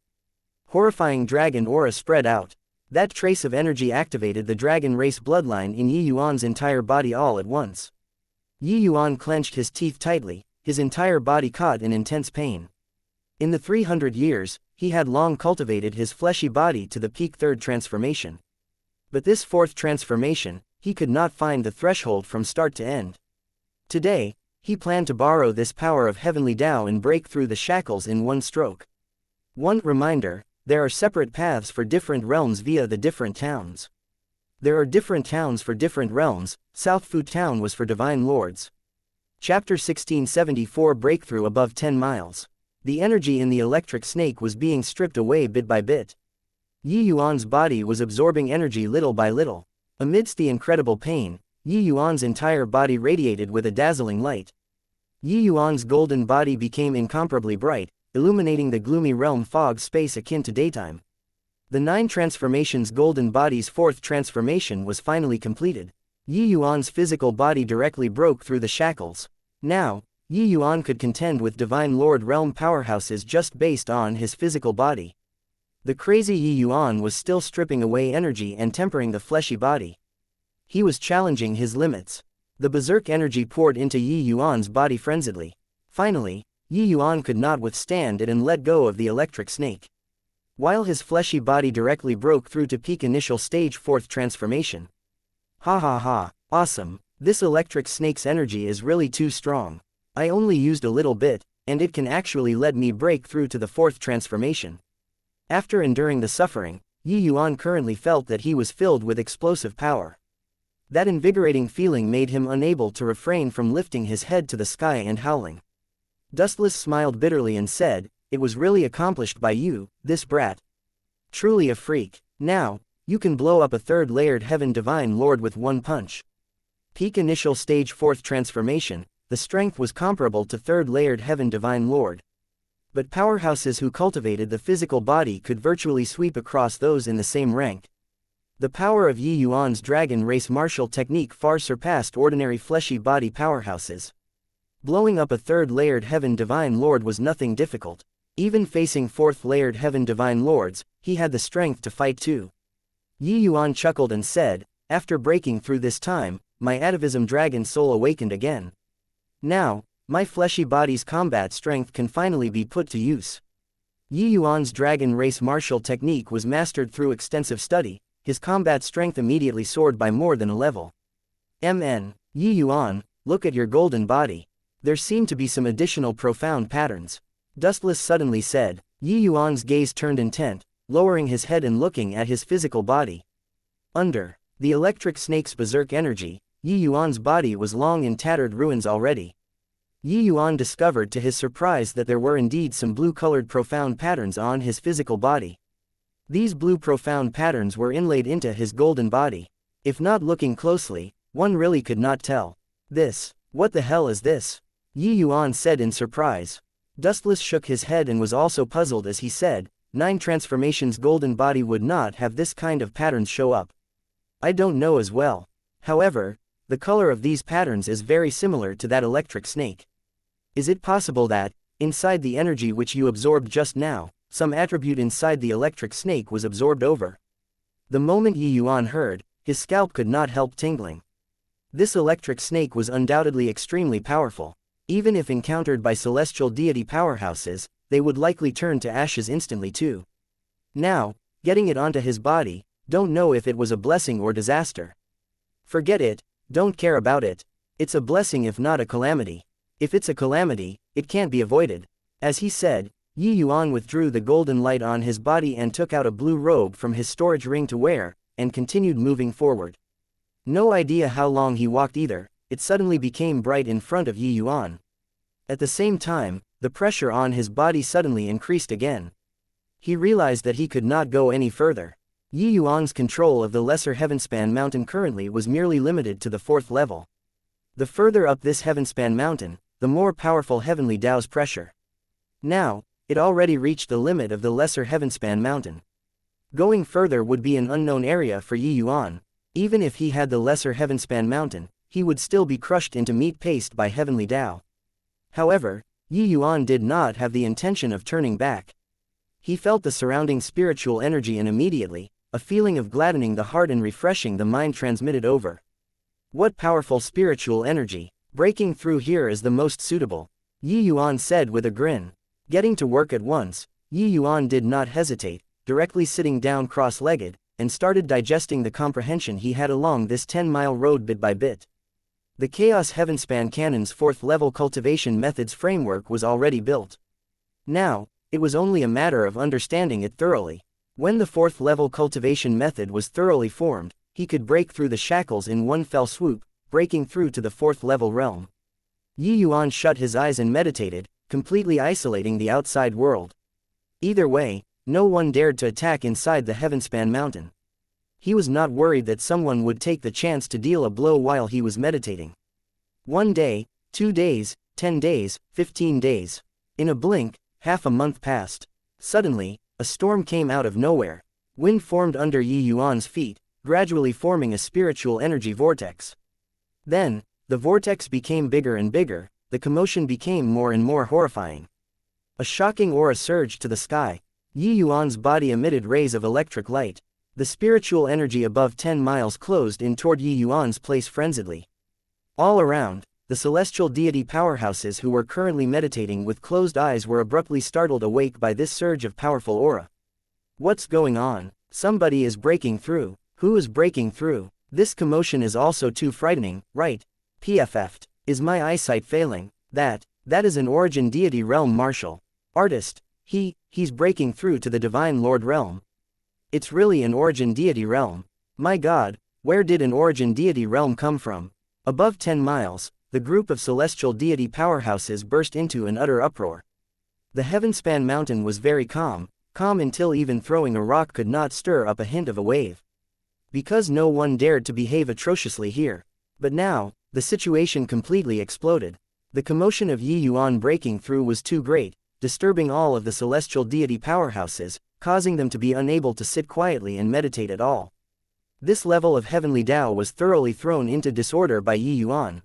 Horrifying dragon aura spread out. That trace of energy activated the dragon race bloodline in Yi Yuan's entire body all at once. Yi Yuan clenched his teeth tightly, his entire body caught in intense pain. In the 300 years, he had long cultivated his fleshy body to the peak third transformation. But this fourth transformation, he could not find the threshold from start to end. Today, he planned to borrow this power of heavenly Tao and break through the shackles in one stroke. One reminder, there are separate paths for different realms via the different towns. There are different towns for different realms. South Fu Town was for divine lords. Chapter 1674 Breakthrough above 10 miles. The energy in the electric snake was being stripped away bit by bit. Yi Yuan's body was absorbing energy little by little. Amidst the incredible pain, Yi Yuan's entire body radiated with a dazzling light. Yi Yuan's golden body became incomparably bright, illuminating the gloomy realm fog space akin to daytime. The 9 transformations golden body's 4th transformation was finally completed. Yi Yuan's physical body directly broke through the shackles. Now, Yi Yuan could contend with Divine Lord realm powerhouses just based on his physical body. The crazy Yi Yuan was still stripping away energy and tempering the fleshy body. He was challenging his limits. The berserk energy poured into Yi Yuan's body frenziedly. Finally, Yi Yuan could not withstand it and let go of the electric snake. While his fleshy body directly broke through to peak initial stage 4th transformation. Ha ha ha, awesome, this electric snake's energy is really too strong. I only used a little bit, and it can actually let me break through to the 4th transformation. After enduring the suffering, Yuan currently felt that he was filled with explosive power. That invigorating feeling made him unable to refrain from lifting his head to the sky and howling. Dustless smiled bitterly and said, "It was really accomplished by you, this brat. Truly a freak. Now, you can blow up a third-layered heaven divine lord with one punch." Peak initial stage 4th transformation, the strength was comparable to third-layered heaven divine lord. But powerhouses who cultivated the physical body could virtually sweep across those in the same rank. The power of Yuan's dragon race martial technique far surpassed ordinary fleshy body powerhouses. Blowing up a third-layered heaven divine lord was nothing difficult. Even facing fourth-layered heaven divine lords, he had the strength to fight too. Yuan chuckled and said, "After breaking through this time, my atavism dragon soul awakened again. Now, my fleshy body's combat strength can finally be put to use." Yuan's dragon race martial technique was mastered through extensive study. His combat strength immediately soared by more than a level. Yuan, look at your golden body. There seem to be some additional profound patterns. Dustless suddenly said. Yuan's gaze turned intent, lowering his head and looking at his physical body. Under the electric snake's berserk energy, Yuan's body was long in tattered ruins already. Yuan discovered to his surprise that there were indeed some blue-colored profound patterns on his physical body. These blue profound patterns were inlaid into his golden body. If not looking closely, one really could not tell. What the hell is this? Yuan said in surprise. Dustless shook his head and was also puzzled as he said, 9 transformations golden body would not have this kind of patterns show up. I don't know as well. However, the color of these patterns is very similar to that electric snake. Is it possible that, inside the energy which you absorbed just now, some attribute inside the electric snake was absorbed over? The moment Yuan heard, his scalp could not help tingling. This electric snake was undoubtedly extremely powerful. Even if encountered by celestial deity powerhouses, they would likely turn to ashes instantly too. Now, getting it onto his body, don't know if it was a blessing or disaster. Forget it, don't care about it. It's a blessing if not a calamity. If it's a calamity, it can't be avoided. As he said, Yuan withdrew the golden light on his body and took out a blue robe from his storage ring to wear, and continued moving forward. No idea how long he walked either. It suddenly became bright in front of Yuan. At the same time, the pressure on his body suddenly increased again. He realized that he could not go any further. Yuan's control of the lesser heavenspan mountain currently was merely limited to the 4th level. The further up this heavenspan mountain, the more powerful heavenly Tao's pressure. Now, it already reached the limit of the lesser heavenspan mountain. Going further would be an unknown area for Yuan. Even if he had the lesser heavenspan mountain, he would still be crushed into meat paste by heavenly Tao. However, Yuan did not have the intention of turning back. He felt the surrounding spiritual energy and immediately, a feeling of gladdening the heart and refreshing the mind transmitted over. What powerful spiritual energy! Breaking through here is the most suitable, Yuan said with a grin. Getting to work at once, Yuan did not hesitate, directly sitting down cross-legged, and started digesting the comprehension he had along this 10-mile road bit by bit. The Chaos Heavenspan Cannon's 4th-level cultivation methods framework was already built. Now, it was only a matter of understanding it thoroughly. When the 4th-level cultivation method was thoroughly formed, he could break through the shackles in one fell swoop, breaking through to the 4th-level realm. Yuan shut his eyes and meditated, completely isolating the outside world. Either way, no one dared to attack inside the Heavenspan mountain. He was not worried that someone would take the chance to deal a blow while he was meditating. 1 day, 2 days, 10 days, 15 days. In a blink, half a month passed. Suddenly, a storm came out of nowhere. Wind formed under Yuan's feet, gradually forming a spiritual energy vortex. Then, the vortex became bigger and bigger, the commotion became more and more horrifying. A shocking aura surged to the sky. Yuan's body emitted rays of electric light. The spiritual energy above 10 miles closed in toward Yuan's place frenziedly. All around, the celestial deity powerhouses who were currently meditating with closed eyes were abruptly startled awake by this surge of powerful aura. What's going on? Somebody is breaking through. Who is breaking through? This commotion is also too frightening, right? PFF'd. Is my eyesight failing? That is an origin deity realm martial artist. He he's breaking through to the Divine Lord realm. It's really an origin deity realm. My god, where did an origin deity realm come from? Above 10 miles, the group of celestial deity powerhouses burst into an utter uproar. The Heavenspan mountain was very calm until even throwing a rock could not stir up a hint of a wave. Because no one dared to behave atrociously here. But now, the situation completely exploded. The commotion of Yuan breaking through was too great, disturbing all of the celestial deity powerhouses, causing them to be unable to sit quietly and meditate at all. This level of heavenly Tao was thoroughly thrown into disorder by Yuan.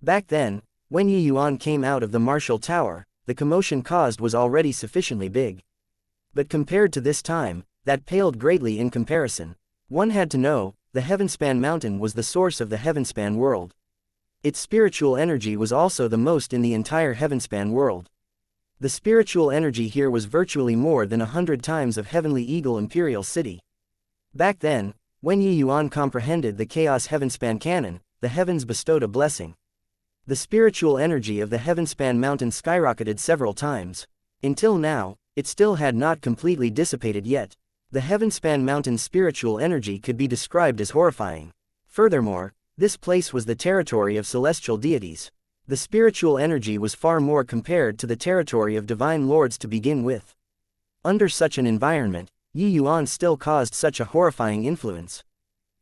Back then, when Yuan came out of the martial tower, the commotion caused was already sufficiently big. But compared to this time, that paled greatly in comparison. One had to know, the Heavenspan mountain was the source of the Heavenspan world. Its spiritual energy was also the most in the entire Heavenspan world. The spiritual energy here was virtually more than 100 times of Heavenly Eagle Imperial City. Back then, when Yuan comprehended the Chaos Heavenspan canon, the heavens bestowed a blessing. The spiritual energy of the Heavenspan mountain skyrocketed several times. Until now, it still had not completely dissipated yet. The Heavenspan mountain's spiritual energy could be described as horrifying. Furthermore, this place was the territory of celestial deities. The spiritual energy was far more compared to the territory of divine lords to begin with. Under such an environment, Yuan still caused such a horrifying influence.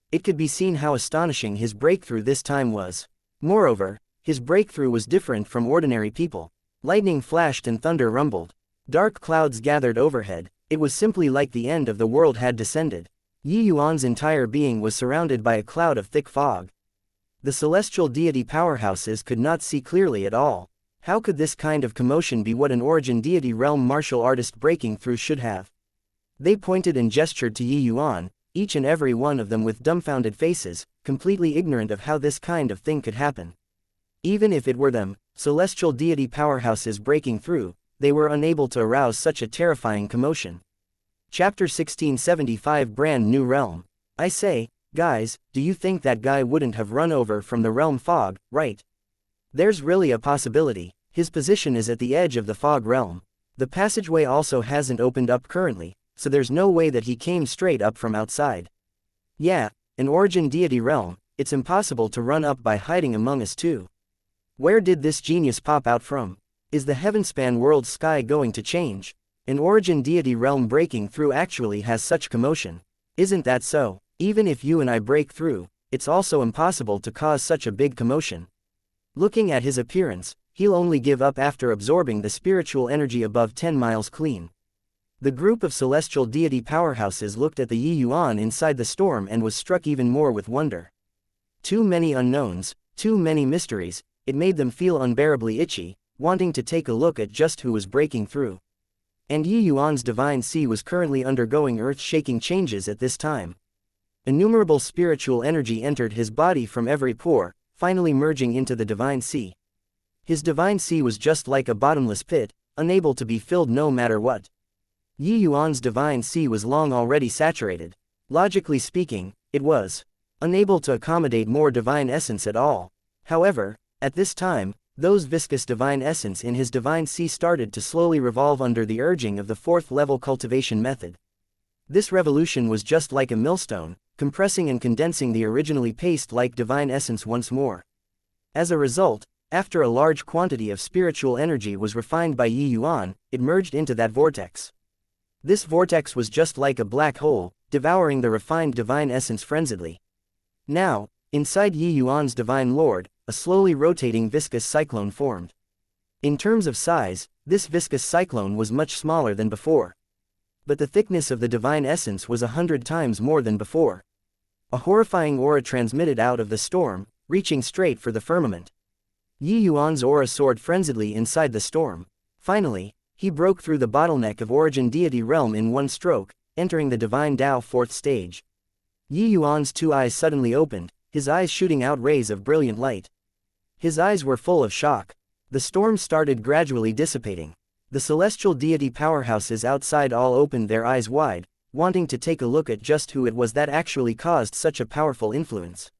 It could be seen how astonishing his breakthrough this time was. Moreover, his breakthrough was different from ordinary people. Lightning flashed and thunder rumbled. Dark clouds gathered overhead. It was simply like the end of the world had descended. Yuan's entire being was surrounded by a cloud of thick fog. The celestial deity powerhouses could not see clearly at all. How could this kind of commotion be what an origin deity realm martial artist breaking through should have? They pointed and gestured to Yuan, each and every one of them with dumbfounded faces, completely ignorant of how this kind of thing could happen. Even if it were them, celestial deity powerhouses breaking through, they were unable to arouse such a terrifying commotion. Chapter 1675 Brand New Realm. I say, guys, do you think that guy wouldn't have run over from the realm fog, right? There's really a possibility. His position is at the edge of the fog realm. The passageway also hasn't opened up currently, so there's no way that he came straight up from outside. Yeah, an origin deity realm, it's impossible to run up by hiding among us too. Where did this genius pop out from? Is the Heavenspan world sky going to change? An origin deity realm breaking through actually has such commotion. Isn't that so? Even if you and I break through, it's also impossible to cause such a big commotion. Looking at his appearance, he'll only give up after absorbing the spiritual energy above 10 miles clean. The group of celestial deity powerhouses looked at the Yuan inside the storm and was struck even more with wonder. Too many unknowns, too many mysteries, it made them feel unbearably itchy, wanting to take a look at just who was breaking through. And Yuan's divine sea was currently undergoing earth-shaking changes at this time. Innumerable spiritual energy entered his body from every pore, finally merging into the divine sea. His divine sea was just like a bottomless pit, unable to be filled no matter what. Yuan's divine sea was long already saturated. Logically speaking, it was unable to accommodate more divine essence at all. However, at this time, those viscous divine essence in his divine sea started to slowly revolve under the urging of the 4th level cultivation method. This revolution was just like a millstone, compressing and condensing the originally paste-like divine essence once more. As a result, after a large quantity of spiritual energy was refined by Yuan, it merged into that vortex. This vortex was just like a black hole, devouring the refined divine essence frenziedly. Now, inside Yuan's divine lord, a slowly rotating viscous cyclone formed. In terms of size, this viscous cyclone was much smaller than before. But the thickness of the divine essence was 100 times more than before. A horrifying aura transmitted out of the storm, reaching straight for the firmament. Yuan's aura soared frenziedly inside the storm. Finally, he broke through the bottleneck of origin deity realm in one stroke, entering the divine Tao 4th stage. Yuan's two eyes suddenly opened, his eyes shooting out rays of brilliant light. His eyes were full of shock. The storm started gradually dissipating. The celestial deity powerhouses outside all opened their eyes wide, wanting to take a look at just who it was that actually caused such a powerful influence.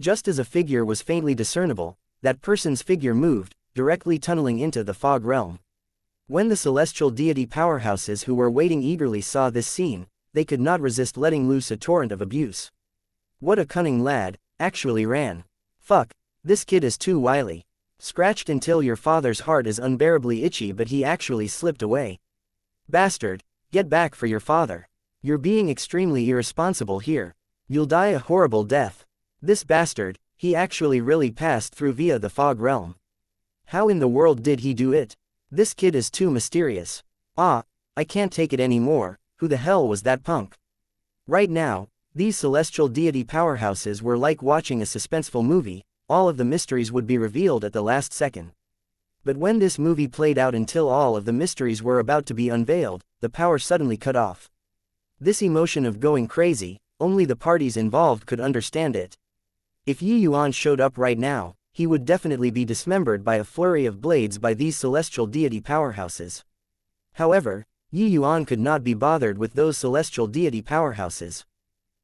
Just as a figure was faintly discernible, that person's figure moved, directly tunneling into the fog realm. When the celestial deity powerhouses who were waiting eagerly saw this scene, they could not resist letting loose a torrent of abuse. What a cunning lad, actually ran. Fuck, this kid is too wily. Scratched until your father's heart is unbearably itchy, but he actually slipped away. Bastard, get back for your father. You're being extremely irresponsible here. You'll die a horrible death. This bastard, he actually really passed through via the fog realm. How in the world did he do it? This kid is too mysterious. Ah, I can't take it anymore. Who the hell was that punk? Right now, these celestial deity powerhouses were like watching a suspenseful movie. All of the mysteries would be revealed at the last second. But when this movie played out until all of the mysteries were about to be unveiled, the power suddenly cut off. This emotion of going crazy, only the parties involved could understand it. If Yuan showed up right now, he would definitely be dismembered by a flurry of blades by these celestial deity powerhouses. However, Yuan could not be bothered with those celestial deity powerhouses.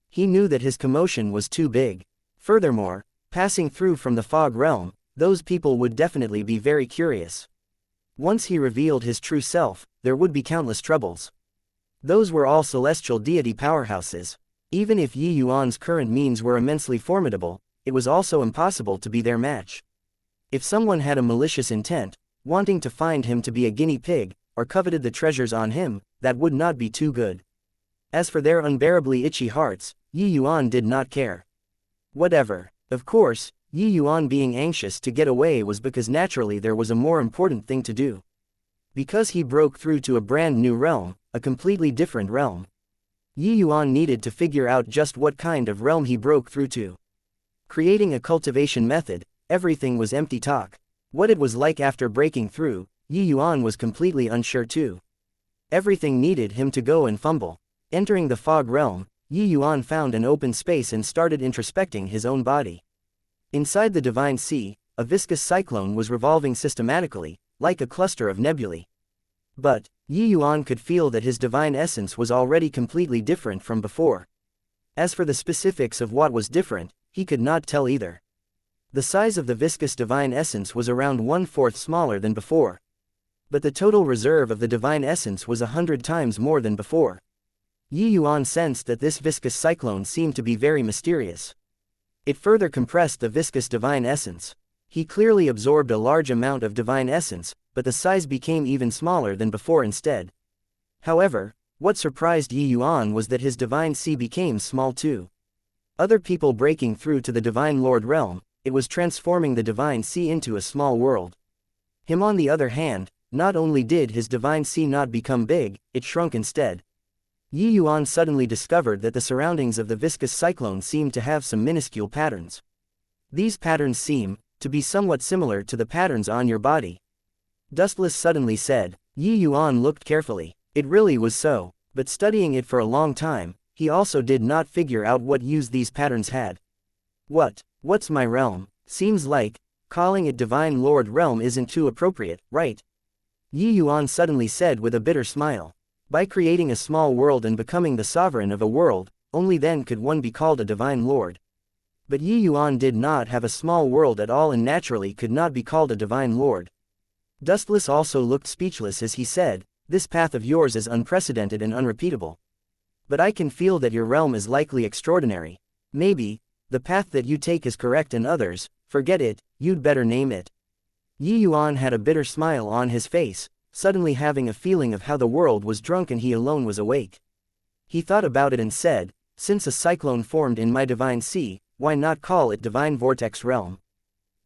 He knew that his commotion was too big. Furthermore, passing through from the fog realm, those people would definitely be very curious. Once he revealed his true self, there would be countless troubles. Those were all celestial deity powerhouses. Even if Yuan's current means were immensely formidable, it was also impossible to be their match. If someone had a malicious intent, wanting to find him to be a guinea pig, or coveted the treasures on him, that would not be too good. As for their unbearably itchy hearts, Yuan did not care. Whatever. Of course, Yuan being anxious to get away was because naturally there was a more important thing to do. Because he broke through to a brand new realm, a completely different realm. Yuan needed to figure out just what kind of realm he broke through to. Creating a cultivation method, everything was empty talk. What it was like after breaking through, Yuan was completely unsure too. Everything needed him to go and fumble. Entering the fog realm, Yuan found an open space and started introspecting his own body. Inside the divine sea, a viscous cyclone was revolving systematically, like a cluster of nebulae. But, Yuan could feel that his divine essence was already completely different from before. As for the specifics of what was different, he could not tell either. The size of the viscous divine essence was around 1/4 smaller than before. But the total reserve of the divine essence was 100 times more than before. Yuan sensed that this viscous cyclone seemed to be very mysterious. It further compressed the viscous divine essence. He clearly absorbed a large amount of divine essence, but the size became even smaller than before instead. However, what surprised Yuan was that his divine sea became small too. Other people breaking through to the divine lord realm, it was transforming the divine sea into a small world. Him on the other hand, not only did his divine sea not become big, it shrunk instead. Yuan suddenly discovered that the surroundings of the viscous cyclone seemed to have some minuscule patterns. These patterns seem to be somewhat similar to the patterns on your body. Dustless suddenly said. Yuan looked carefully. It really was so, but studying it for a long time, he also did not figure out what use these patterns had. What's my realm? Seems like calling it Divine Lord Realm isn't too appropriate, right? Yuan suddenly said with a bitter smile. By creating a small world and becoming the sovereign of a world, only then could one be called a divine lord. But Yuan did not have a small world at all and naturally could not be called a divine lord. Dustless also looked speechless as he said, "This path of yours is unprecedented and unrepeatable. But I can feel that your realm is likely extraordinary. Maybe the path that you take is correct and others, forget it, you'd better name it." Yuan had a bitter smile on his face, suddenly having a feeling of how the world was drunk and he alone was awake. He thought about it and said, "Since a cyclone formed in my divine sea, why not call it Divine Vortex Realm?"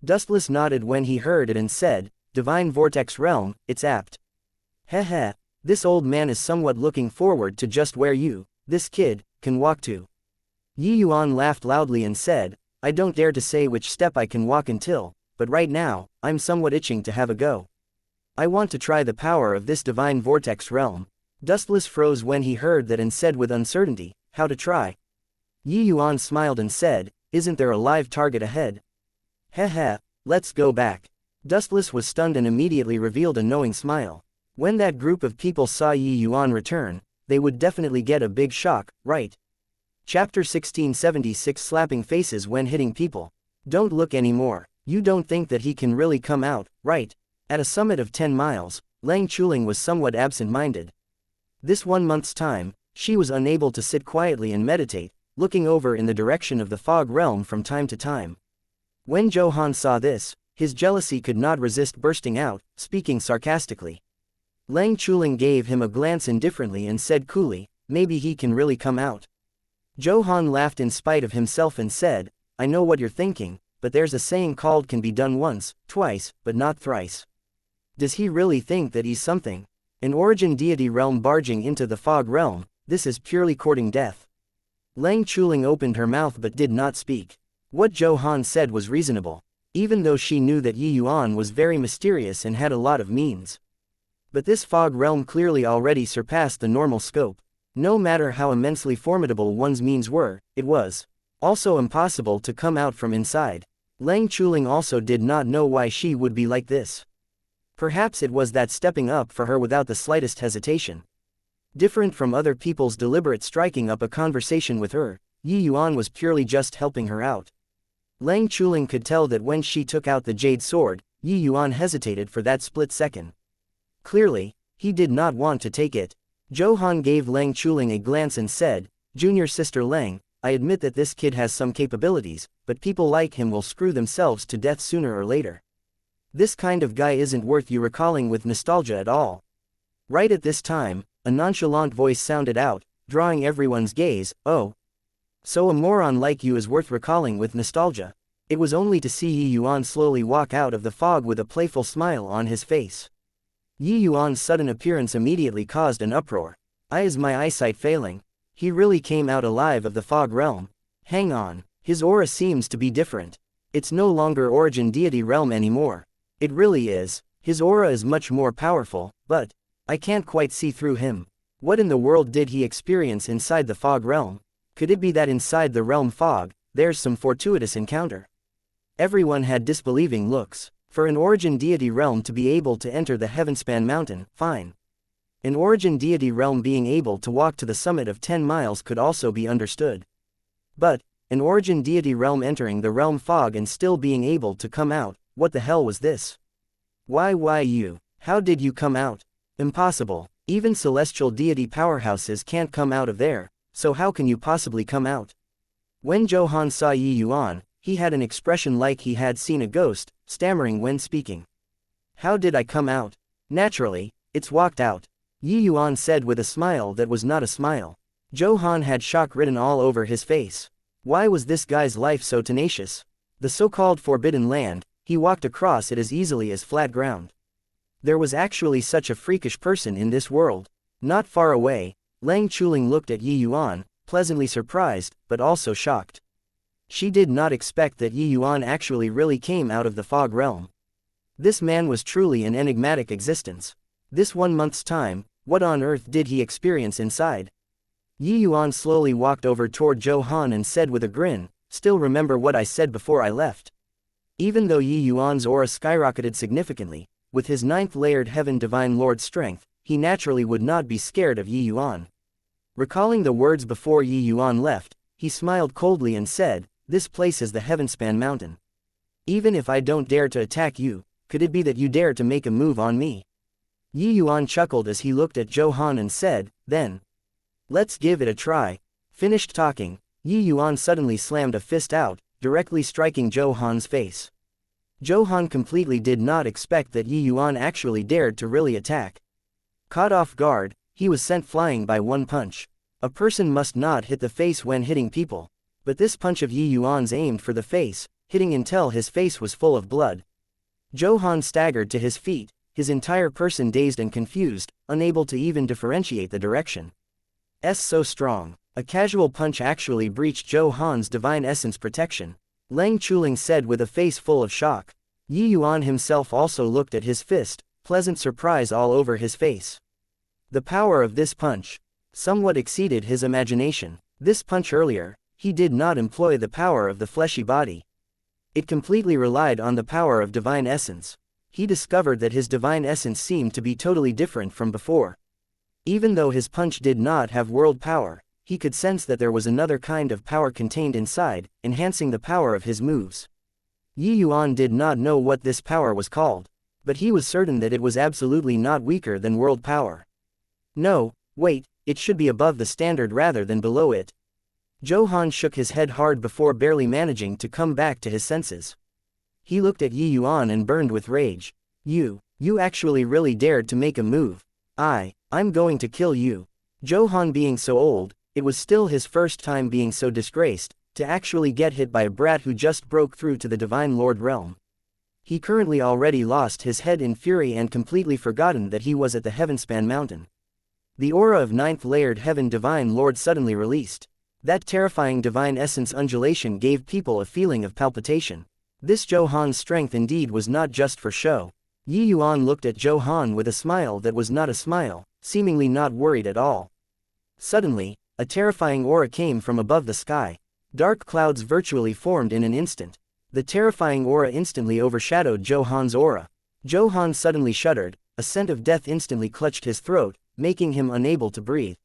Dustless nodded when he heard it and said, "Divine Vortex Realm, it's apt. Heh, this old man is somewhat looking forward to just where you, this kid, can walk to." Yuan laughed loudly and said, "I don't dare to say which step I can walk until, but right now, I'm somewhat itching to have a go. I want to try the power of this Divine Vortex Realm." Dustless froze when he heard that and said with uncertainty, "How to try?" Yuan smiled and said, "Isn't there a live target ahead?" Heh, let's go back." Dustless was stunned and immediately revealed a knowing smile. When that group of people saw Yuan return, they would definitely get a big shock, right? Chapter 1676 Slapping Faces When Hitting People. Don't look anymore. You don't think that he can really come out, right? At a summit of 10 miles, Lang Chuling was somewhat absent-minded. This 1 month's time, she was unable to sit quietly and meditate, looking over in the direction of the fog realm from time to time. When Zhou Han saw this, his jealousy could not resist bursting out, speaking sarcastically. Lang Chuling gave him a glance indifferently and said coolly, "Maybe he can really come out." Zhou Han laughed in spite of himself and said, "I know what you're thinking, but there's a saying called can be done once, twice, but not thrice. Does he really think that he's something? An origin deity realm barging into the fog realm, this is purely courting death." Lang Chuling opened her mouth but did not speak. What Zhou Han said was reasonable, even though she knew that Yuan was very mysterious and had a lot of means. But this fog realm clearly already surpassed the normal scope. No matter how immensely formidable one's means were, it was also impossible to come out from inside. Lang Chuling also did not know why she would be like this. Perhaps it was that stepping up for her without the slightest hesitation. Different from other people's deliberate striking up a conversation with her, Yuan was purely just helping her out. Lang Chuling could tell that when she took out the jade sword, Yuan hesitated for that split second. Clearly, he did not want to take it. Zhou Han gave Lang Chuling a glance and said, "Junior sister Lang, I admit that this kid has some capabilities, but people like him will screw themselves to death sooner or later. This kind of guy isn't worth you recalling with nostalgia at all." Right at this time, a nonchalant voice sounded out, drawing everyone's gaze, "Oh. So a moron like you is worth recalling with nostalgia." It was only to see Yuan slowly walk out of the fog with a playful smile on his face. Yuan's sudden appearance immediately caused an uproar. Is my eyesight failing? He really came out alive of the fog realm. Hang on, his aura seems to be different. It's no longer origin deity realm anymore. It really is. His aura is much more powerful, but I can't quite see through him. What in the world did he experience inside the fog realm? Could it be that inside the realm fog, there's some fortuitous encounter? Everyone had disbelieving looks. For an origin deity realm to be able to enter the Heavenspan mountain, fine. An origin deity realm being able to walk to the summit of 10 miles could also be understood. But an origin deity realm entering the realm fog and still being able to come out, what the hell was this? Why you? How did you come out? Impossible. Even celestial deity powerhouses can't come out of there, so how can you possibly come out? When Zhou Han saw Yuan, he had an expression like he had seen a ghost, stammering when speaking. "How did I come out? Naturally, it's walked out," Yuan said with a smile that was not a smile. Zhou Han had shock written all over his face. Why was this guy's life so tenacious? The so-called forbidden land, he walked across it as easily as flat ground. There was actually such a freakish person in this world. Not far away, Lang Chuling looked at Yuan, pleasantly surprised, but also shocked. She did not expect that Yuan actually really came out of the fog realm. This man was truly an enigmatic existence. This 1 month's time, what on earth did he experience inside? Yuan slowly walked over toward Zhou Han and said with a grin, "Still remember what I said before I left?" Even though Yuan's aura skyrocketed significantly, with his 9th layered heaven divine lord strength, he naturally would not be scared of Yuan. Recalling the words before Yuan left, he smiled coldly and said, "This place is the Heavenspan mountain. Even if I don't dare to attack you, could it be that you dare to make a move on me?" Yuan chuckled as he looked at Zhou Han and said, "Then let's give it a try." Finished talking, Yuan suddenly slammed a fist out, directly striking Zhou Han's face. Zhou Han completely did not expect that Yuan actually dared to really attack. Caught off guard, he was sent flying by one punch. A person must not hit the face when hitting people. But this punch of Yuan's aimed for the face, hitting until his face was full of blood. Zhou Han staggered to his feet, his entire person dazed and confused, unable to even differentiate the direction. So strong. A casual punch actually breached Zhou Han's divine essence protection. Lang Chuling said with a face full of shock. Yuan himself also looked at his fist, pleasant surprise all over his face. The power of this punch somewhat exceeded his imagination. This punch earlier, he did not employ the power of the fleshy body. It completely relied on the power of divine essence. He discovered that his divine essence seemed to be totally different from before. Even though his punch did not have world power, he could sense that there was another kind of power contained inside, enhancing the power of his moves. Yuan did not know what this power was called, But he was certain that it was absolutely not weaker than world power. No, wait, it should be above the standard rather than below it. Johann shook his head hard before barely managing to come back to his senses. He looked at Yuan and burned with rage. You actually really dared to make a move. I'm going to kill you. Johann being so old, it was still his first time being so disgraced, to actually get hit by a brat who just broke through to the Divine Lord realm. He currently already lost his head in fury and completely forgotten that he was at the Heavenspan mountain. The aura of 9th layered Heaven Divine Lord suddenly released. That terrifying divine essence undulation gave people a feeling of palpitation. This Johann's strength indeed was not just for show. Yuan looked at Johann with a smile that was not a smile, seemingly not worried at all. Suddenly, a terrifying aura came from above the sky. Dark clouds virtually formed in an instant. The terrifying aura instantly overshadowed Johann's aura. Johann suddenly shuddered, a scent of death instantly clutched his throat, making him unable to breathe.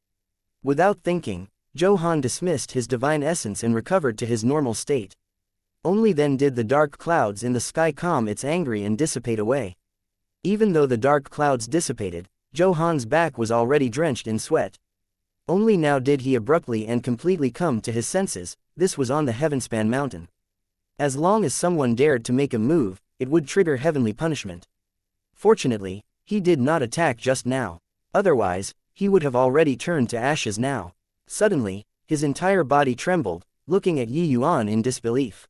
Without thinking, Johann dismissed his divine essence and recovered to his normal state. Only then did the dark clouds in the sky calm its angry and dissipate away. Even though the dark clouds dissipated, Johann's back was already drenched in sweat. Only now did he abruptly and completely come to his senses. This was on the Heavenspan mountain. As long as someone dared to make a move, it would trigger heavenly punishment. Fortunately, he did not attack just now. Otherwise, he would have already turned to ashes now. Suddenly, his entire body trembled, looking at Yuan in disbelief.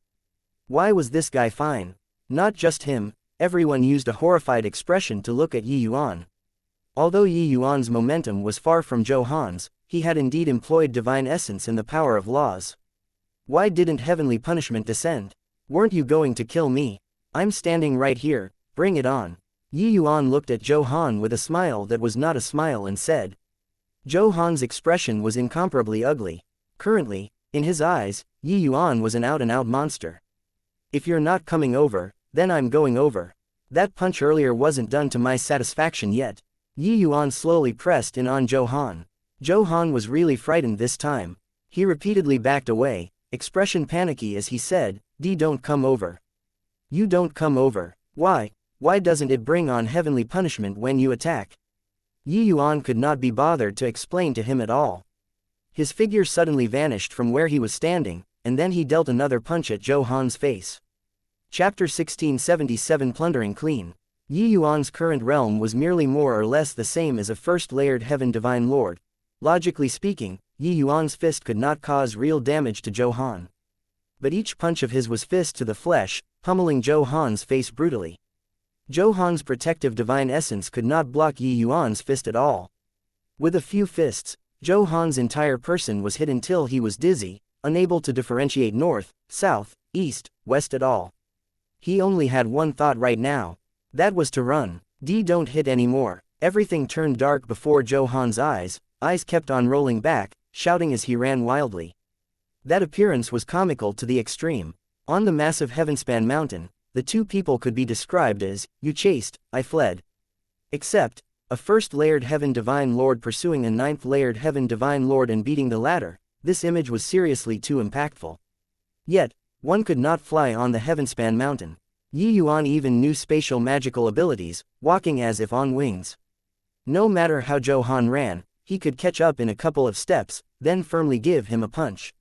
Why was this guy fine? Not just him, everyone used a horrified expression to look at Yuan. Although Yuan's momentum was far from Johann's, he had indeed employed divine essence and the power of laws. Why didn't heavenly punishment descend? Weren't you going to kill me? I'm standing right here, bring it on. Yuan looked at Johann with a smile that was not a smile and said. Johann's expression was incomparably ugly. Currently, in his eyes, Yuan was an out-and-out monster. If you're not coming over, then I'm going over. That punch earlier wasn't done to my satisfaction yet. Yuan slowly pressed in on Johann. Johann was really frightened this time. He repeatedly backed away, expression panicky as he said, don't come over. You don't come over. Why doesn't it bring on heavenly punishment when you attack? Yuan could not be bothered to explain to him at all. His figure suddenly vanished from where he was standing, and then he dealt another punch at Johann's face. Chapter 1677 Plundering Clean. Yuan's current realm was merely more or less the same as a first-layered Heaven Divine Lord. Logically speaking, Yuan's fist could not cause real damage to Johann. But each punch of his was fist to the flesh, pummeling Johann's face brutally. Johann's protective divine essence could not block Yuan's fist at all. With a few fists, Johann's entire person was hit until he was dizzy, unable to differentiate north, south, east, west at all. He only had one thought right now. That was to run. Don't hit anymore. Everything turned dark before Johann's eyes kept on rolling back, shouting as he ran wildly. That appearance was comical to the extreme. On the massive Heavenspan mountain, the two people could be described as, you chased, I fled. Except, a first-layered Heaven Divine Lord pursuing a 9th-layered Heaven Divine Lord and beating the latter, this image was seriously too impactful. Yet, one could not fly on the Heavenspan mountain. Yuan even knew spatial magical abilities, walking as if on wings. No matter how Johann ran, he could catch up in a couple of steps, then firmly give him a punch.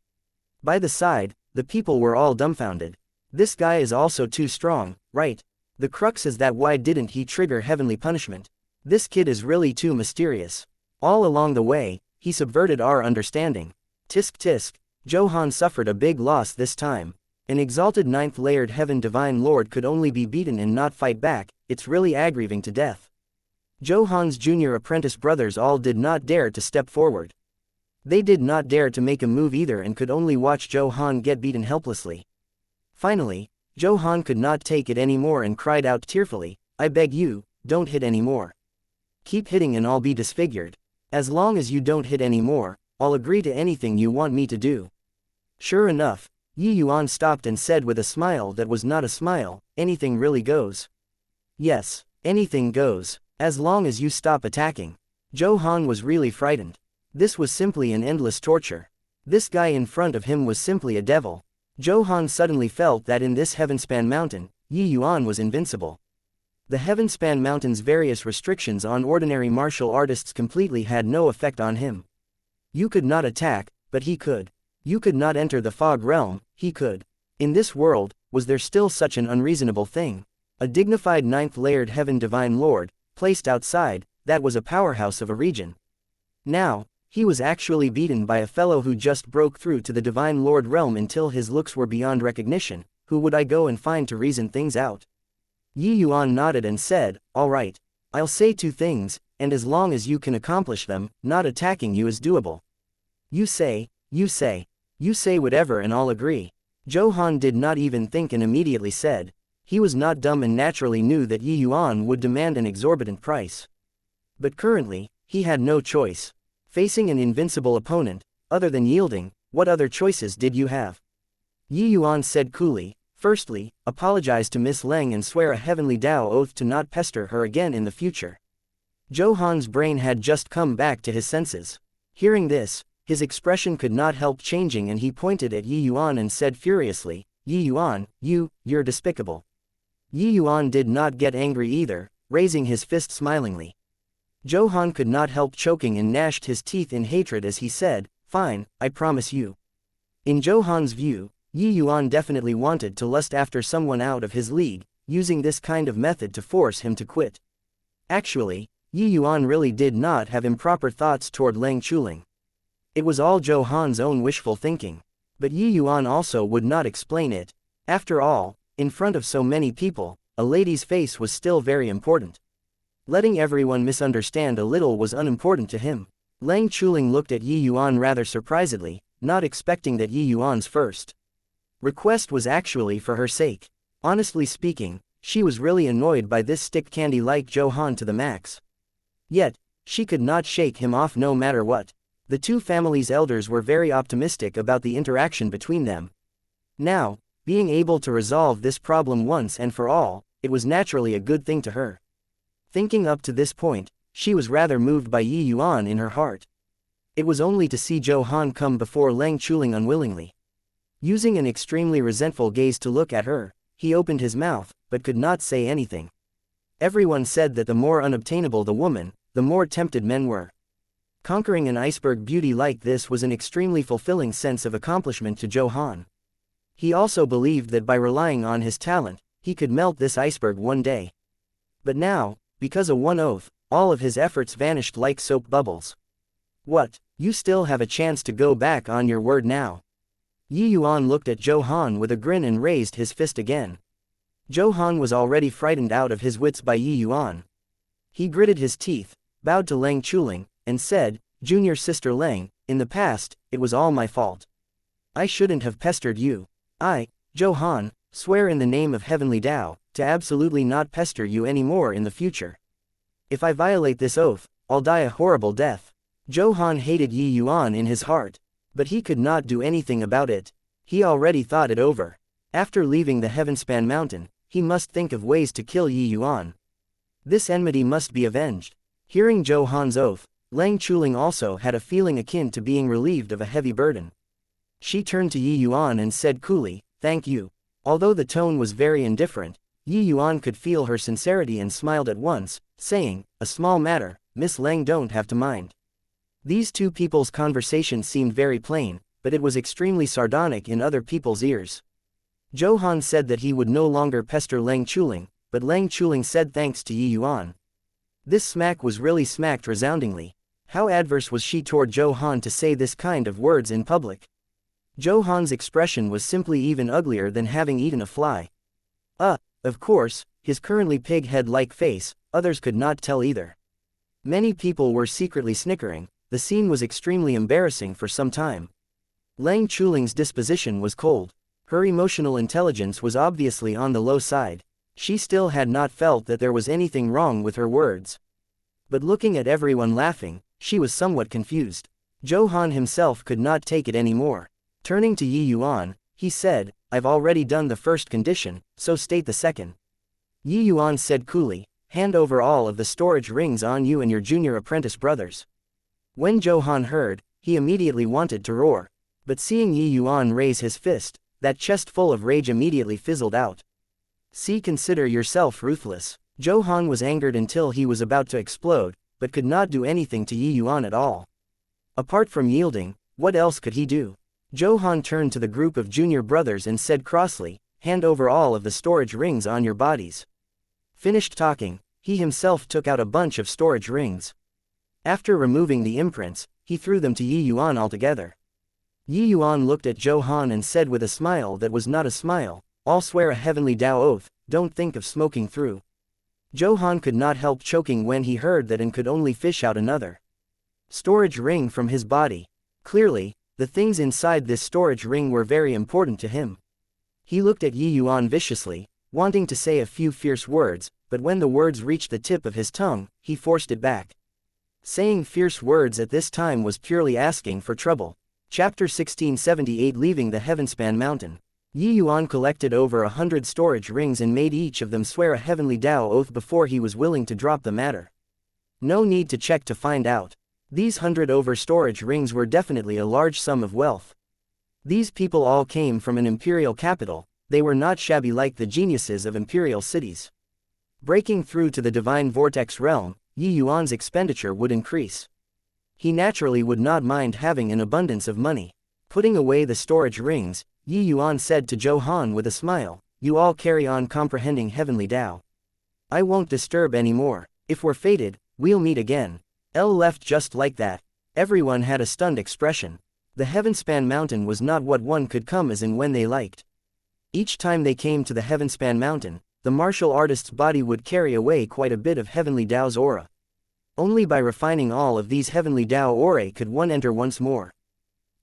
By the side, the people were all dumbfounded. This guy is also too strong, right? The crux is that why didn't he trigger heavenly punishment? This kid is really too mysterious. All along the way, he subverted our understanding. Tisk tisk, Johann suffered a big loss this time. An exalted 9th-layered Heaven Divine Lord could only be beaten and not fight back, it's really aggravating to death. Johann's junior apprentice brothers all did not dare to step forward. They did not dare to make a move either and could only watch Johann get beaten helplessly. Finally, Johann could not take it anymore and cried out tearfully, I beg you, don't hit anymore. Keep hitting and I'll be disfigured. As long as you don't hit anymore, I'll agree to anything you want me to do. Sure enough, Yuan stopped and said with a smile that was not a smile, anything really goes. Yes, anything goes, as long as you stop attacking. Johann was really frightened. This was simply an endless torture. This guy in front of him was simply a devil. Johann suddenly felt that in this Heavenspan mountain, Yuan was invincible. The Heavenspan Mountain's various restrictions on ordinary martial artists completely had no effect on him. You could not attack, but he could. You could not enter the fog realm, he could. In this world, was there still such an unreasonable thing? A dignified ninth-layered heaven divine lord, placed outside, that was a powerhouse of a region. Now, he was actually beaten by a fellow who just broke through to the divine lord realm until his looks were beyond recognition. Who would I go and find to reason things out? Yuan nodded and said, all right. I'll say two things, and as long as you can accomplish them, not attacking you is doable. You say whatever and I'll agree. Johan did not even think and immediately said. He was not dumb and naturally knew that Yuan would demand an exorbitant price. But currently, he had no choice. Facing an invincible opponent, other than yielding, what other choices did you have? Yuan said coolly, firstly, apologize to Miss Leng and swear a heavenly Tao oath to not pester her again in the future. Johan's brain had just come back to his senses. Hearing this, his expression could not help changing and he pointed at Yuan and said furiously, Yuan, you're despicable. Yuan did not get angry either, raising his fist smilingly. Johan could not help choking and gnashed his teeth in hatred as he said, fine, I promise you. In Johan's view, Yuan definitely wanted to lust after someone out of his league, using this kind of method to force him to quit. Actually, Yuan really did not have improper thoughts toward Leng Chuling. It was all Johan's own wishful thinking. But Yuan also would not explain it. After all, in front of so many people, a lady's face was still very important. Letting everyone misunderstand a little was unimportant to him. Leng Chuling looked at Yuan rather surprisedly, not expecting that Yuan's first request was actually for her sake. Honestly speaking, she was really annoyed by this stick candy like Johan to the max. Yet, she could not shake him off no matter what. The two families' elders were very optimistic about the interaction between them. Now, being able to resolve this problem once and for all, it was naturally a good thing to her. Thinking up to this point, she was rather moved by Yuan in her heart. It was only to see Johan come before Leng Chuling unwillingly. Using an extremely resentful gaze to look at her, he opened his mouth, but could not say anything. Everyone said that the more unobtainable the woman, the more tempted men were. Conquering an iceberg beauty like this was an extremely fulfilling sense of accomplishment to Johan. He also believed that by relying on his talent, he could melt this iceberg one day. But now, because of one oath, all of his efforts vanished like soap bubbles. What, you still have a chance to go back on your word now? Yuan looked at Johan with a grin and raised his fist again. Johan was already frightened out of his wits by Yuan. He gritted his teeth, bowed to Leng Chuling, and said, Junior Sister Leng, in the past, it was all my fault. I shouldn't have pestered you. I, Johan, swear in the name of Heavenly Tao, to absolutely not pester you anymore in the future. If I violate this oath, I'll die a horrible death. Johan hated Yuan in his heart. But he could not do anything about it. He already thought it over. After leaving the Heavenspan Mountain, he must think of ways to kill Yuan. This enmity must be avenged. Hearing Johan's oath, Leng Chuling also had a feeling akin to being relieved of a heavy burden. She turned to Yuan and said coolly, thank you. Although the tone was very indifferent, Yuan could feel her sincerity and smiled at once, saying, a small matter, Miss Leng don't have to mind. These two people's conversation seemed very plain, but it was extremely sardonic in other people's ears. Johan said that he would no longer pester Leng Chuling, but Leng Chuling said thanks to Yuan. This smack was really smacked resoundingly. How adverse was she toward Johan to say this kind of words in public? Johan's expression was simply even uglier than having eaten a fly. Of course, his currently pig-head-like face, others could not tell either. Many people were secretly snickering. The scene was extremely embarrassing for some time. Leng Chuling's disposition was cold. Her emotional intelligence was obviously on the low side. She still had not felt that there was anything wrong with her words. But looking at everyone laughing, she was somewhat confused. Johan himself could not take it anymore. Turning to Yuan, he said, I've already done the first condition, so state the second. Yuan said coolly, hand over all of the storage rings on you and your junior apprentice brothers. When Johan heard, he immediately wanted to roar. But seeing Yuan raise his fist, that chest full of rage immediately fizzled out. See, consider yourself ruthless. Zhou Han was angered until he was about to explode, but could not do anything to Yi Yuan at all. Apart from yielding, what else could he do? Zhou Han turned to the group of junior brothers and said crossly, "Hand over all of the storage rings on your bodies." Finished talking, he himself took out a bunch of storage rings. After removing the imprints, he threw them to Yi Yuan altogether. Yi Yuan looked at Zhou Han and said with a smile that was not a smile, "I'll swear a heavenly Tao oath, don't think of smoking through." Zhou Han could not help choking when he heard that and could only fish out another storage ring from his body. Clearly, the things inside this storage ring were very important to him. He looked at Yi Yuan viciously, wanting to say a few fierce words, but when the words reached the tip of his tongue, he forced it back. Saying fierce words at this time was purely asking for trouble. Chapter 1678 Leaving the Heavenspan Mountain. Yi Yuan collected over 100 storage rings and made each of them swear a heavenly Tao oath before he was willing to drop the matter. No need to check to find out. These 100 over storage rings were definitely a large sum of wealth. These people all came from an imperial capital, they were not shabby like the geniuses of imperial cities. Breaking through to the divine vortex realm, Yi Yuan's expenditure would increase. He naturally would not mind having an abundance of money. Putting away the storage rings, Yi Yuan said to Zhou Han with a smile, "You all carry on comprehending heavenly Tao. I won't disturb anymore. If we're fated, we'll meet again." Left just like that. Everyone had a stunned expression. The Heavenspan Mountain was not what one could come as in when they liked. Each time they came to the Heavenspan Mountain, the martial artist's body would carry away quite a bit of heavenly Tao's aura. Only by refining all of these heavenly Tao aurae could one enter once more.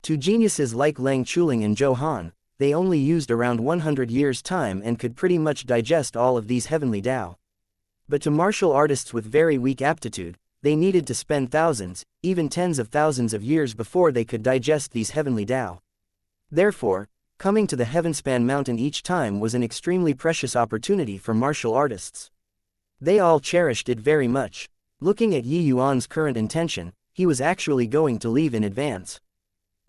To geniuses like Lang Chuling and Zhou Han, they only used around 100 years' time and could pretty much digest all of these heavenly Tao. But to martial artists with very weak aptitude, they needed to spend thousands, even tens of thousands of years before they could digest these heavenly Tao. Therefore, coming to the Heavenspan Mountain each time was an extremely precious opportunity for martial artists. They all cherished it very much. Looking at Yi Yuan's current intention, he was actually going to leave in advance.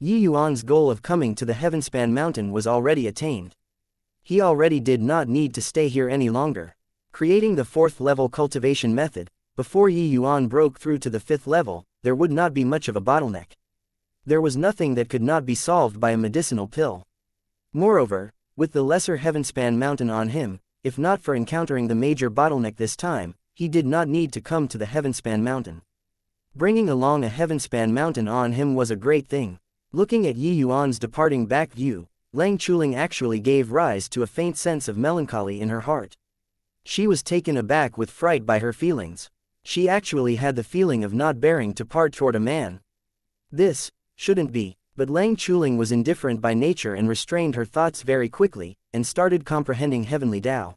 Yi Yuan's goal of coming to the Heavenspan Mountain was already attained. He already did not need to stay here any longer. Creating the 4th level cultivation method, before Yi Yuan broke through to the 5th level, there would not be much of a bottleneck. There was nothing that could not be solved by a medicinal pill. Moreover, with the lesser Heavenspan Mountain on him, if not for encountering the major bottleneck this time, he did not need to come to the Heavenspan Mountain. Bringing along a Heavenspan Mountain on him was a great thing. Looking at Yi Yuan's departing back view, Lang Chuling actually gave rise to a faint sense of melancholy in her heart. She was taken aback with fright by her feelings. She actually had the feeling of not bearing to part toward a man. This shouldn't be, but Lang Chuling was indifferent by nature and restrained her thoughts very quickly, and started comprehending heavenly Tao.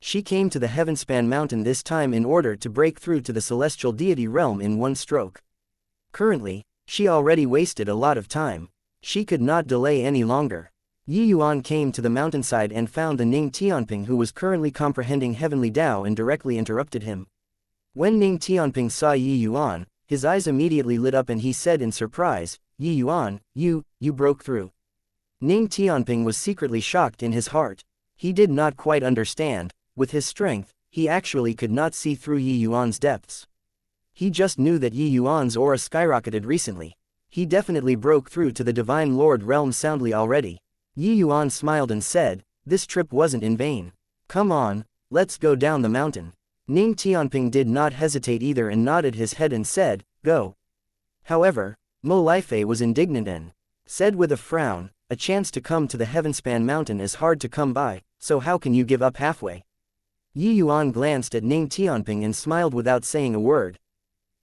She came to the Heavenspan Mountain this time in order to break through to the celestial deity realm in one stroke. Currently, she already wasted a lot of time. She could not delay any longer. Yi Yuan came to the mountainside and found the Ning Tianping, who was currently comprehending heavenly Tao, and directly interrupted him. When Ning Tianping saw Yi Yuan, his eyes immediately lit up and he said in surprise, "Yi Yuan, you broke through." Ning Tianping was secretly shocked in his heart. He did not quite understand. With his strength, he actually could not see through Yi Yuan's depths. He just knew that Yi Yuan's aura skyrocketed recently. He definitely broke through to the Divine Lord realm soundly already. Yi Yuan smiled and said, "This trip wasn't in vain. Come on, let's go down the mountain." Ning Tianping did not hesitate either and nodded his head and said, "Go." However, Mo Lifei was indignant and said with a frown, "A chance to come to the Heavenspan Mountain is hard to come by, so how can you give up halfway?" Yi Yuan glanced at Ning Tianping and smiled without saying a word.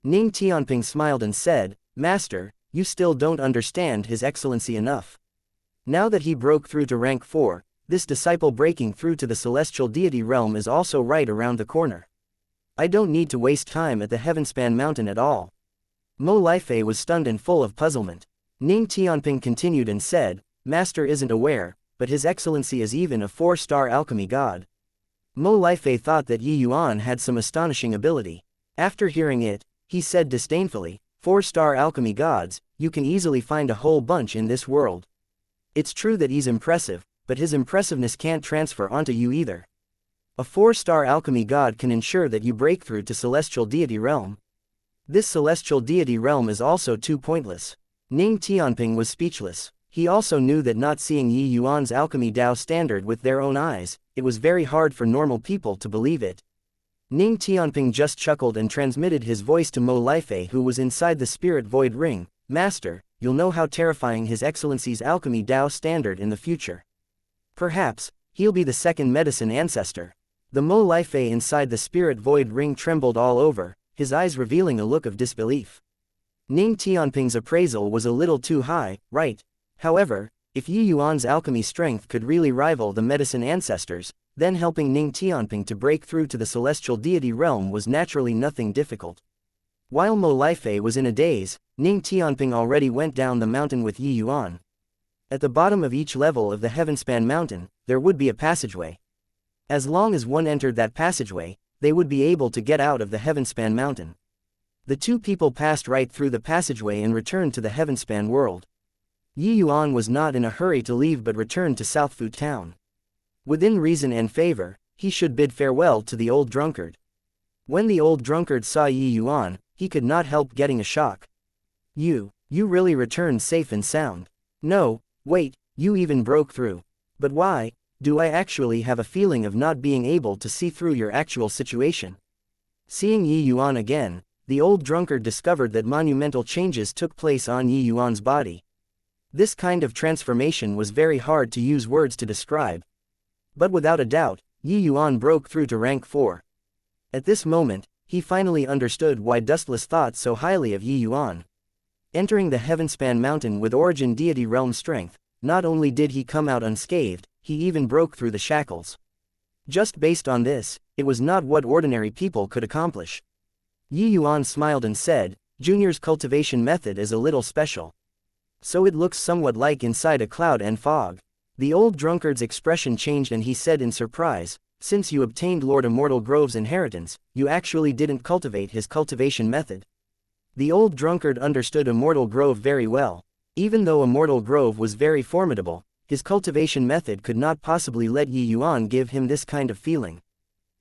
Ning Tianping smiled and said, "Master, you still don't understand His Excellency enough. Now that he broke through to rank 4, this disciple breaking through to the celestial deity realm is also right around the corner. I don't need to waste time at the Heavenspan Mountain at all." Mo Lifei was stunned and full of puzzlement. Ning Tianping continued and said, "Master isn't aware, but His Excellency is even a 4-star alchemy god." Mo Lifei thought that Yi Yuan had some astonishing ability. After hearing it, he said disdainfully, 4-star alchemy gods, you can easily find a whole bunch in this world. It's true that he's impressive, but his impressiveness can't transfer onto you either. A 4-star alchemy god can ensure that you break through to celestial deity realm. This celestial deity realm is also too pointless. Ning Tianping was speechless. He also knew that not seeing Yi Yuan's alchemy Dao standard with their own eyes, it was very hard for normal people to believe it. Ning Tianping just chuckled and transmitted his voice to Mo Lifei, who was inside the spirit void ring. Master, you'll know how terrifying His Excellency's alchemy Dao standard in the future. Perhaps, he'll be the second medicine ancestor. The Mo Lifei inside the spirit void ring trembled all over, his eyes revealing a look of disbelief. Ning Tianping's appraisal was a little too high, right? However, if Yi Yuan's alchemy strength could really rival the medicine ancestors, then helping Ning Tianping to break through to the celestial deity realm was naturally nothing difficult. While Mo Lifei was in a daze, Ning Tianping already went down the mountain with Yi Yuan. At the bottom of each level of the Heavenspan mountain, there would be a passageway. As long as one entered that passageway, they would be able to get out of the Heavenspan mountain. The two people passed right through the passageway and returned to the Heavenspan world. Yi Yuan was not in a hurry to leave but returned to Southfu town. Within reason and favor, he should bid farewell to the old drunkard. When the old drunkard saw Yi Yuan, he could not help getting a shock. You really returned safe and sound. No, wait, you even broke through. But why? Do I actually have a feeling of not being able to see through your actual situation? Seeing Yi Yuan again, the old drunkard discovered that monumental changes took place on Yi Yuan's body. This kind of transformation was very hard to use words to describe. But without a doubt, Yi Yuan broke through to rank 4. At this moment, he finally understood why Dustless thought so highly of Yi Yuan. Entering the Heavenspan mountain with origin deity realm strength, not only did he come out unscathed, he even broke through the shackles. Just based on this, it was not what ordinary people could accomplish. Yi Yuan smiled and said, Junior's cultivation method is a little special. So it looks somewhat like inside a cloud and fog. The old drunkard's expression changed and he said in surprise, since you obtained Lord Immortal Grove's inheritance, you actually didn't cultivate his cultivation method. The old drunkard understood Immortal Grove very well. Even though Immortal Grove was very formidable, his cultivation method could not possibly let Yi Yuan give him this kind of feeling.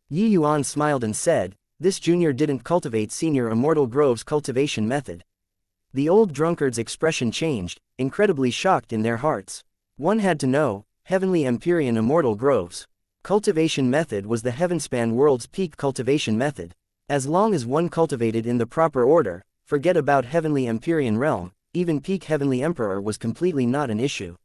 Yi Yuan smiled and said, this junior didn't cultivate Senior Immortal Grove's cultivation method. The old drunkard's expression changed, incredibly shocked in their hearts. One had to know, Heavenly Empyrean Immortal Grove's cultivation method was the Heavenspan world's peak cultivation method. As long as one cultivated in the proper order, forget about Heavenly Empyrean realm, even peak Heavenly Emperor was completely not an issue.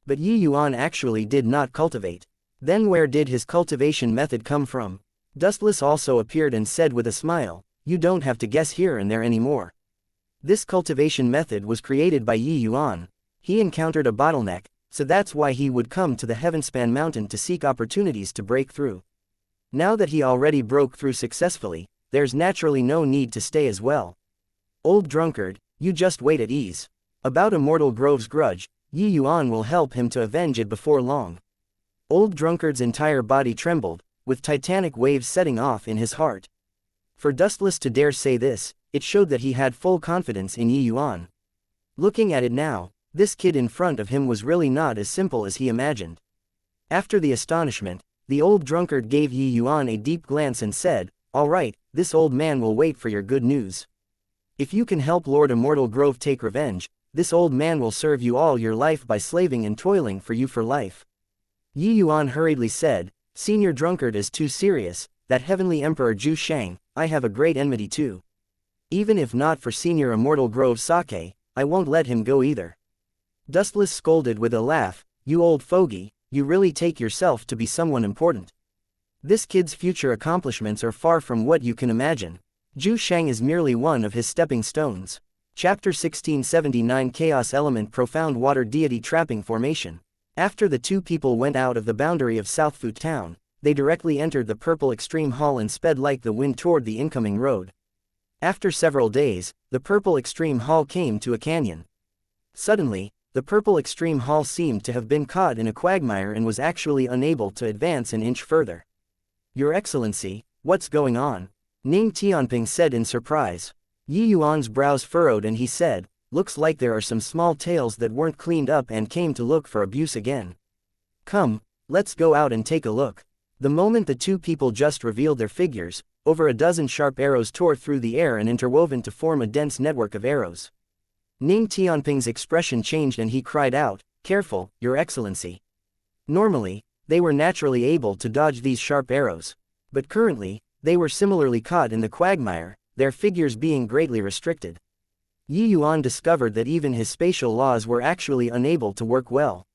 But Yi Yuan actually did not cultivate. Then where did his cultivation method come from? Dustless also appeared and said with a smile, you don't have to guess here and there anymore. This cultivation method was created by Yi Yuan. He encountered a bottleneck, so that's why he would come to the Heavenspan mountain to seek opportunities to break through. Now that he already broke through successfully, there's naturally no need to stay as well. Old drunkard, you just wait at ease. About Immortal Grove's grudge, Yi Yuan will help him to avenge it before long. Old drunkard's entire body trembled, with titanic waves setting off in his heart. For Dustless to dare say this, it showed that he had full confidence in Yi Yuan. Looking at it now, this kid in front of him was really not as simple as he imagined. After the astonishment, the old drunkard gave Yi Yuan a deep glance and said, all right, this old man will wait for your good news. If you can help Lord Immortal Grove take revenge, this old man will serve you all your life by slaving and toiling for you for life. Yi Yuan hurriedly said, Senior drunkard is too serious, that Heavenly Emperor Zhu Shang, I have a great enmity too. Even if not for Senior Immortal Grove Sake, I won't let him go either. Dustless scolded with a laugh, you old fogey, you really take yourself to be someone important. This kid's future accomplishments are far from what you can imagine. Zhu Shang is merely one of his stepping stones. Chapter 1679 Chaos Element Profound Water Deity Trapping Formation. After the two people went out of the boundary of Southfu town, they directly entered the Purple Extreme Hall and sped like the wind toward the incoming road. After several days, the Purple Extreme Hall came to a canyon. Suddenly, the Purple Extreme Hall seemed to have been caught in a quagmire and was actually unable to advance an inch further. Your Excellency, what's going on? Ning Tianping said in surprise. Yi Yuan's brows furrowed and he said, looks like there are some small tails that weren't cleaned up and came to look for abuse again. Come, let's go out and take a look. The moment the two people just revealed their figures, over a dozen sharp arrows tore through the air and interwoven to form a dense network of arrows. Ning Tianping's expression changed and he cried out, "Careful, Your Excellency." Normally, they were naturally able to dodge these sharp arrows. But currently, they were similarly caught in the quagmire, their figures being greatly restricted. Yi Yuan discovered that even his spatial laws were actually unable to work well.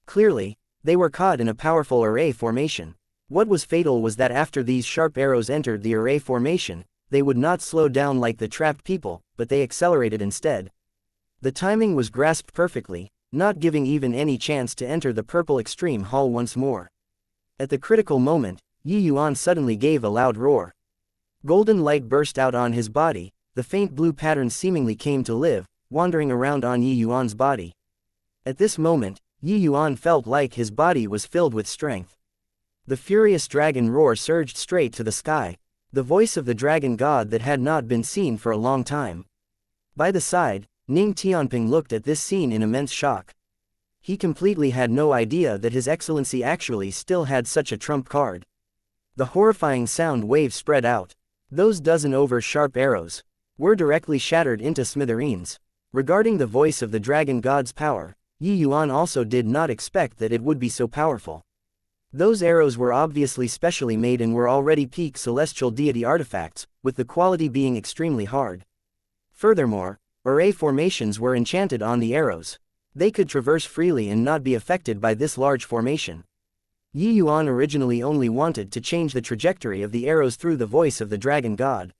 Clearly, they were caught in a powerful array formation. What was fatal was that after these sharp arrows entered the array formation, they would not slow down like the trapped people, but they accelerated instead. The timing was grasped perfectly, not giving even any chance to enter the purple extreme hall once more. At the critical moment, Yi Yuan suddenly gave a loud roar. Golden light burst out on his body, the faint blue pattern seemingly came to live, wandering around on Yi Yuan's body. At this moment, Yi Yuan felt like his body was filled with strength. The furious dragon roar surged straight to the sky, the voice of the dragon god that had not been seen for a long time. By the side, Ning Tianping looked at this scene in immense shock. He completely had no idea that His Excellency actually still had such a trump card. The horrifying sound wave spread out. Those dozen over sharp arrows were directly shattered into smithereens. Regarding the voice of the dragon god's power, Yi Yuan also did not expect that it would be so powerful. Those arrows were obviously specially made and were already peak celestial deity artifacts, with the quality being extremely hard. Furthermore, array formations were enchanted on the arrows. They could traverse freely and not be affected by this large formation. Yi Yuan originally only wanted to change the trajectory of the arrows through the voice of the dragon god.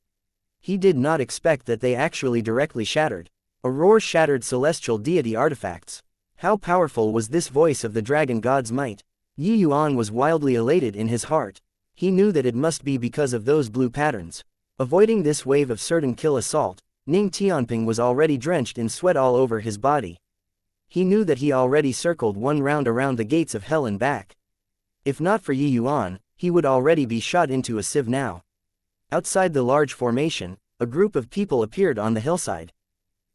He did not expect that they actually directly shattered. A roar shattered celestial deity artifacts. How powerful was this voice of the dragon god's might? Yi Yuan was wildly elated in his heart. He knew that it must be because of those blue patterns. Avoiding this wave of certain kill assault, Ning Tianping was already drenched in sweat all over his body. He knew that he already circled one round around the gates of hell and back. If not for Yi Yuan, he would already be shot into a sieve now. Outside the large formation, a group of people appeared on the hillside.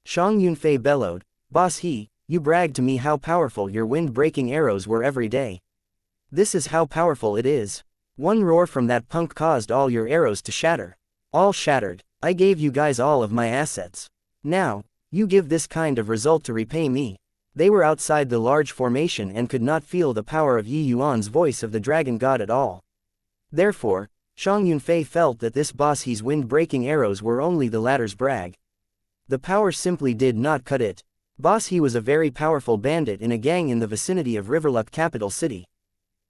Shang Yunfei bellowed, "Boss He, you bragged to me how powerful your wind-breaking arrows were every day. This is how powerful it is. One roar from that punk caused all your arrows to shatter. All shattered. I gave you guys all of my assets. Now, you give this kind of result to repay me." They were outside the large formation and could not feel the power of Yi Yuan's voice of the dragon god at all. Therefore, Shang Yunfei felt that this boss He's wind-breaking arrows were only the latter's brag. The power simply did not cut it. Boss He was a very powerful bandit in a gang in the vicinity of Riverluck capital city.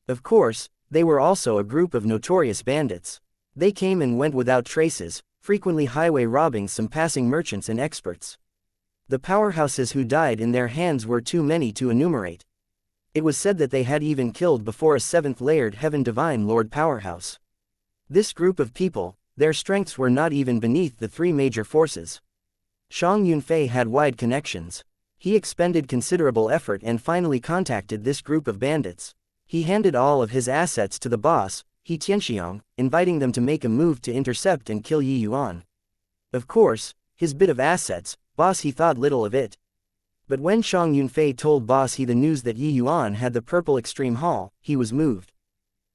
Of course, they were also a group of notorious bandits. They came and went without traces, frequently highway robbing some passing merchants and experts. The powerhouses who died in their hands were too many to enumerate. It was said that they had even killed before a seventh-layered Heaven Divine Lord powerhouse. This group of people, their strengths were not even beneath the three major forces. Shang Yunfei had wide connections. He expended considerable effort and finally contacted this group of bandits. He handed all of his assets to the boss, He Tianxiang, inviting them to make a move to intercept and kill Yi Yuan. Of course, his bit of assets, boss He thought little of it. But when Shang Yunfei told boss He the news that Yi Yuan had the purple extreme hall, he was moved.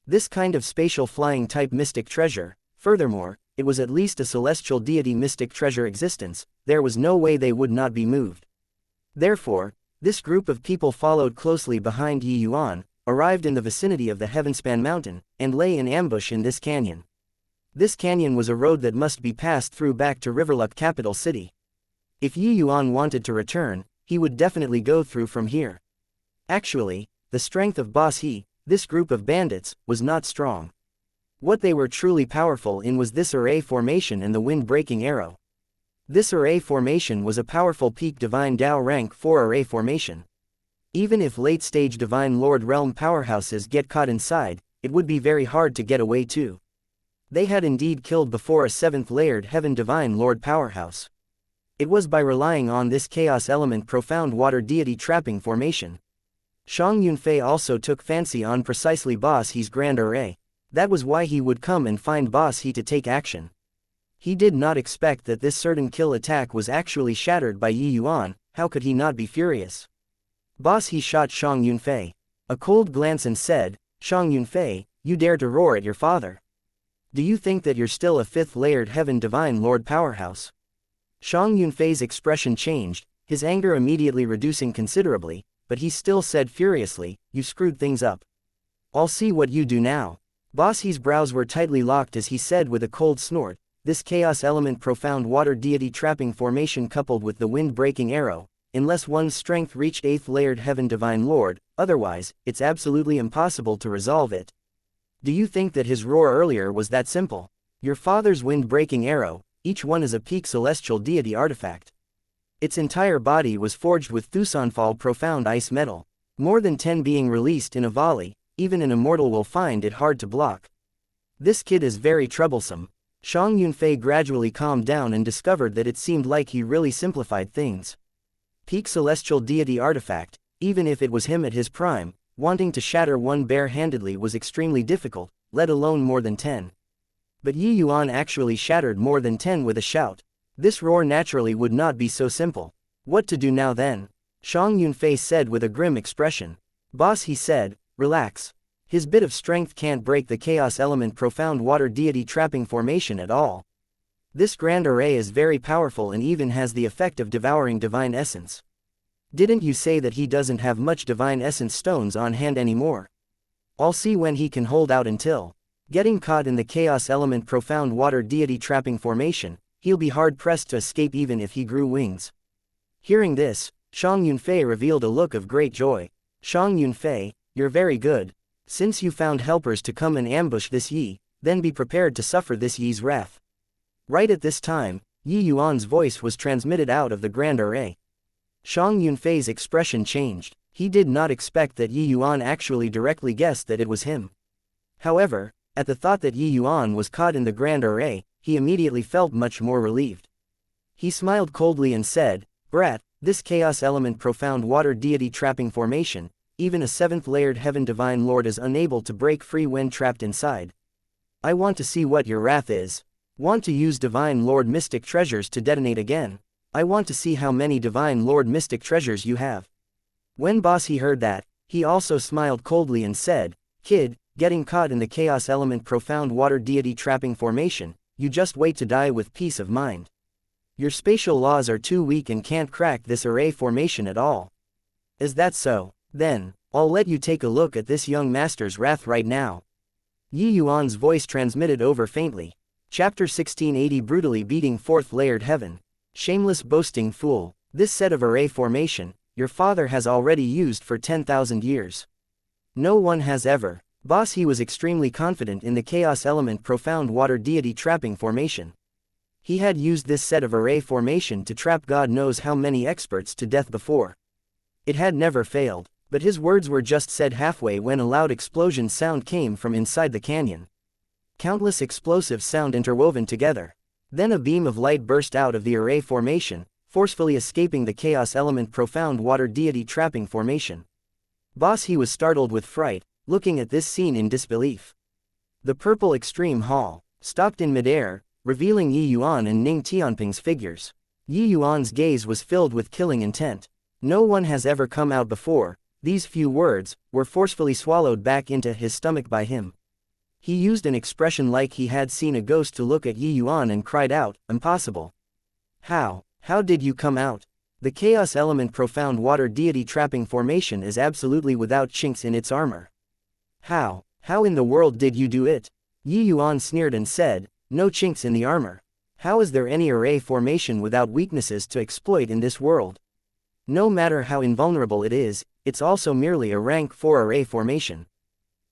This kind of spatial flying type mystic treasure, furthermore, it was at least a celestial deity mystic treasure existence, there was no way they would not be moved. Therefore, this group of people followed closely behind Yi Yuan, arrived in the vicinity of the Heavenspan mountain, and lay in ambush in this canyon. This canyon was a road that must be passed through back to Riverluck capital city. If Yi Yuan wanted to return, he would definitely go through from here. Actually, the strength of boss He, this group of bandits, was not strong. What they were truly powerful in was this array formation and the wind-breaking arrow. This array formation was a powerful peak divine Dao rank 4 array formation. Even if late-stage Divine Lord Realm powerhouses get caught inside, it would be very hard to get away too. They had indeed killed before a 7th-layered Heaven Divine Lord powerhouse. It was by relying on this chaos element profound water deity trapping formation. Shang Yunfei also took fancy on precisely boss He's grand array. That was why he would come and find boss He to take action. He did not expect that this certain kill attack was actually shattered by Yi Yuan. How could he not be furious? Boss He shot Shang Yunfei a cold glance and said, "Shang Yunfei, You dare to roar at your father? Do you think that you're still a fifth-layered heaven divine lord powerhouse? Shang Yunfei's expression changed, his anger immediately reducing considerably, but he still said furiously, you screwed things up. I'll see what you do now. Boss He's brows were tightly locked as he said with a cold snort, this chaos element profound water deity trapping formation coupled with the wind-breaking arrow, unless one's strength reached 8th layered heaven divine lord, otherwise, it's absolutely impossible to resolve it. Do you think that his roar earlier was that simple? Your father's wind-breaking arrow, each one is a peak celestial deity artifact. Its entire body was forged with Thusanfall profound ice metal, more than 10 being released in a volley, even an immortal will find it hard to block. This kid is very troublesome. Shang Yunfei gradually calmed down and discovered that it seemed like he really simplified things. Peak celestial deity artifact, even if it was him at his prime, wanting to shatter one bare-handedly was extremely difficult, let alone more than 10. But Yi Yuan actually shattered more than 10 with a shout. This roar naturally would not be so simple. What to do now then? Shang Yunfei said with a grim expression. Boss, he said, relax. His bit of strength can't break the chaos element profound water deity trapping formation at all. This grand array is very powerful and even has the effect of devouring divine essence. Didn't you say that he doesn't have much divine essence stones on hand anymore? I'll see when he can hold out until getting caught in the chaos element profound water deity trapping formation, he'll be hard-pressed to escape even if he grew wings. Hearing this, Shang Yunfei revealed a look of great joy. Shang Yunfei, you're very good. Since you found helpers to come and ambush this Yi, then be prepared to suffer this Yi's wrath. Right at this time, Yi Yuan's voice was transmitted out of the grand array. Shang Yunfei's expression changed. He did not expect that Yi Yuan actually directly guessed that it was him. However, at the thought that Yi Yuan was caught in the grand array, he immediately felt much more relieved. He smiled coldly and said, Brat, this chaos element profound water deity trapping formation, even a 7th layered heaven divine lord is unable to break free when trapped inside. I want to see what your wrath is. Want to use divine lord mystic treasures to detonate again? I want to see how many divine lord mystic treasures you have. When Boss he heard that, he also smiled coldly and said, Kid, getting caught in the chaos element profound water deity trapping formation, you just wait to die with peace of mind. Your spatial laws are too weak and can't crack this array formation at all. Is that so? Then, I'll let you take a look at this young master's wrath right now. Yi Yuan's voice transmitted over faintly. Chapter 1680 Brutally beating 4th layered heaven. Shameless boasting fool, this set of array formation, your father has already used for 10,000 years. No one has ever. Boss he was extremely confident in the chaos element profound water deity trapping formation. He had used this set of array formation to trap God knows how many experts to death before. It had never failed, but his words were just said halfway when a loud explosion sound came from inside the canyon. Countless explosives sound interwoven together. Then a beam of light burst out of the array formation, forcefully escaping the chaos element profound water deity trapping formation. Boss he was startled with fright, looking at this scene in disbelief. The purple extreme hall stopped in midair, revealing Yi Yuan and Ning Tianping's figures. Yi Yuan's gaze was filled with killing intent. No one has ever come out before. These few words were forcefully swallowed back into his stomach by him. He used an expression like he had seen a ghost to look at Yi Yuan and cried out, impossible. How did you come out? The chaos element profound water deity trapping formation is absolutely without chinks in its armor. How in the world did you do it? Yi Yuan sneered and said, no chinks in the armor. How is there any array formation without weaknesses to exploit in this world? No matter how invulnerable it is, it's also merely a rank 4 array formation.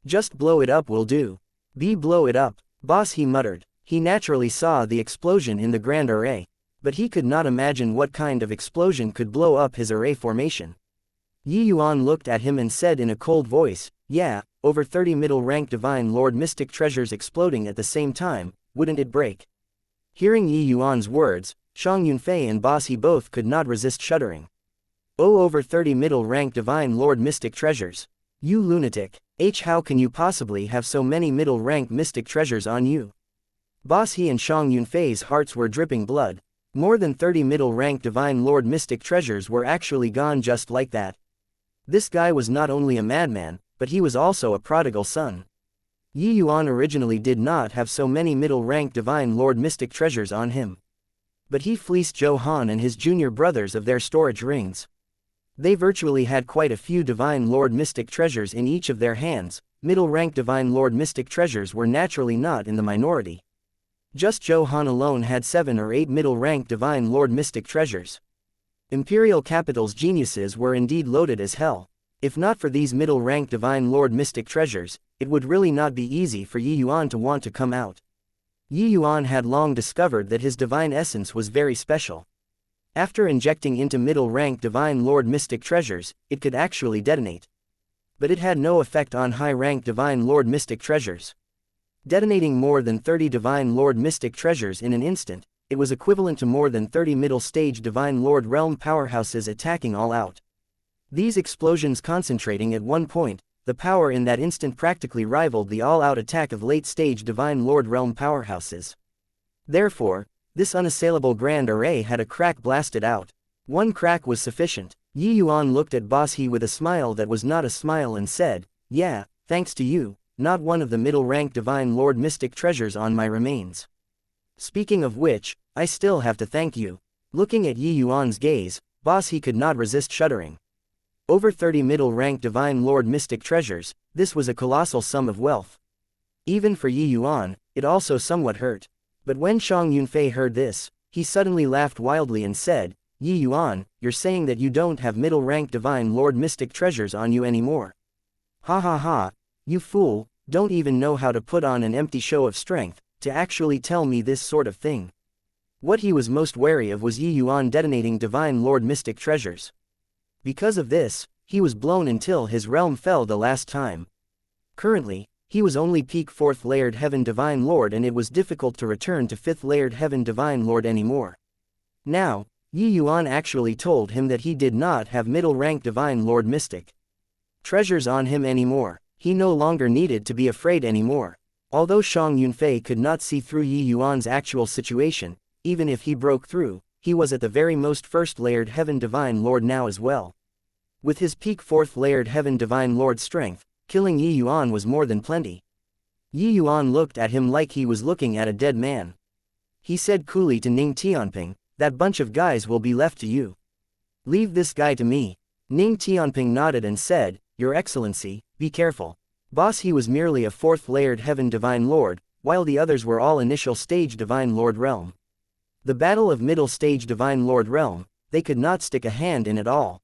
Just blow it up will do. Blow it up, boss he muttered. He naturally saw the explosion in the grand array, but he could not imagine what kind of explosion could blow up his array formation. Yi Yuan looked at him and said in a cold voice, yeah, over 30 middle-rank divine lord mystic treasures exploding at the same time, wouldn't it break? Hearing Yi Yuan's words, Shang Yunfei and Boss he both could not resist shuddering. Oh, over 30 middle-rank divine lord mystic treasures. You lunatic. How can you possibly have so many middle-rank mystic treasures on you? Boss he and Shang Yunfei's hearts were dripping blood. More than 30 middle-rank divine lord mystic treasures were actually gone just like that. This guy was not only a madman, but he was also a prodigal son. Yi Yuan originally did not have so many middle-rank Divine Lord mystic treasures on him. But he fleeced Zhou Han and his junior brothers of their storage rings. They virtually had quite a few Divine Lord mystic treasures in each of their hands. Middle-rank Divine Lord mystic treasures were naturally not in the minority. Just Zhou Han alone had 7 or 8 middle-rank Divine Lord mystic treasures. Imperial Capital's geniuses were indeed loaded as hell. If not for these middle-rank Divine Lord mystic treasures, it would really not be easy for Yi Yuan to want to come out. Yi Yuan had long discovered that his divine essence was very special. After injecting into middle-rank Divine Lord mystic treasures, it could actually detonate. But it had no effect on high-rank Divine Lord mystic treasures. Detonating more than 30 Divine Lord mystic treasures in an instant, it was equivalent to more than 30 middle-stage Divine Lord realm powerhouses attacking all out. These explosions concentrating at one point, the power in that instant practically rivaled the all-out attack of late-stage Divine Lord realm powerhouses. Therefore, this unassailable grand array had a crack blasted out. One crack was sufficient. Yi Yuan looked at Boss He with a smile that was not a smile and said, "Yeah, thanks to you, not one of the middle-rank Divine Lord mystic treasures on my remains. Speaking of which, I still have to thank you." Looking at Yi Yuan's gaze, Boss He could not resist shuddering. Over 30 middle-rank Divine Lord mystic treasures, this was a colossal sum of wealth. Even for Yi Yuan, it also somewhat hurt. But when Shang Yunfei heard this, he suddenly laughed wildly and said, "Yi Yuan, you're saying that you don't have middle-rank Divine Lord mystic treasures on you anymore? Ha ha ha, you fool, don't even know how to put on an empty show of strength, to actually tell me this sort of thing." What he was most wary of was Yi Yuan detonating Divine Lord mystic treasures. Because of this, he was blown until his realm fell the last time. Currently, he was only peak 4th layered Heaven Divine Lord, and it was difficult to return to 5th layered Heaven Divine Lord anymore. Now, Yi Yuan actually told him that he did not have middle-rank Divine Lord mystic treasures on him anymore. He no longer needed to be afraid anymore. Although Shang Yunfei could not see through Yi Yuan's actual situation, even if he broke through, he was at the very most 1st layered Heaven Divine Lord now as well. With his peak 4th layered Heaven Divine Lord strength, killing Yi Yuan was more than plenty. Yi Yuan looked at him like he was looking at a dead man. He said coolly to Ning Tianping, "That bunch of guys will be left to you. Leave this guy to me." Ning Tianping nodded and said, "Your Excellency, be careful." Boss He was merely a 4th layered Heaven Divine Lord, while the others were all initial stage Divine Lord realm. The battle of middle stage Divine Lord realm, they could not stick a hand in at all.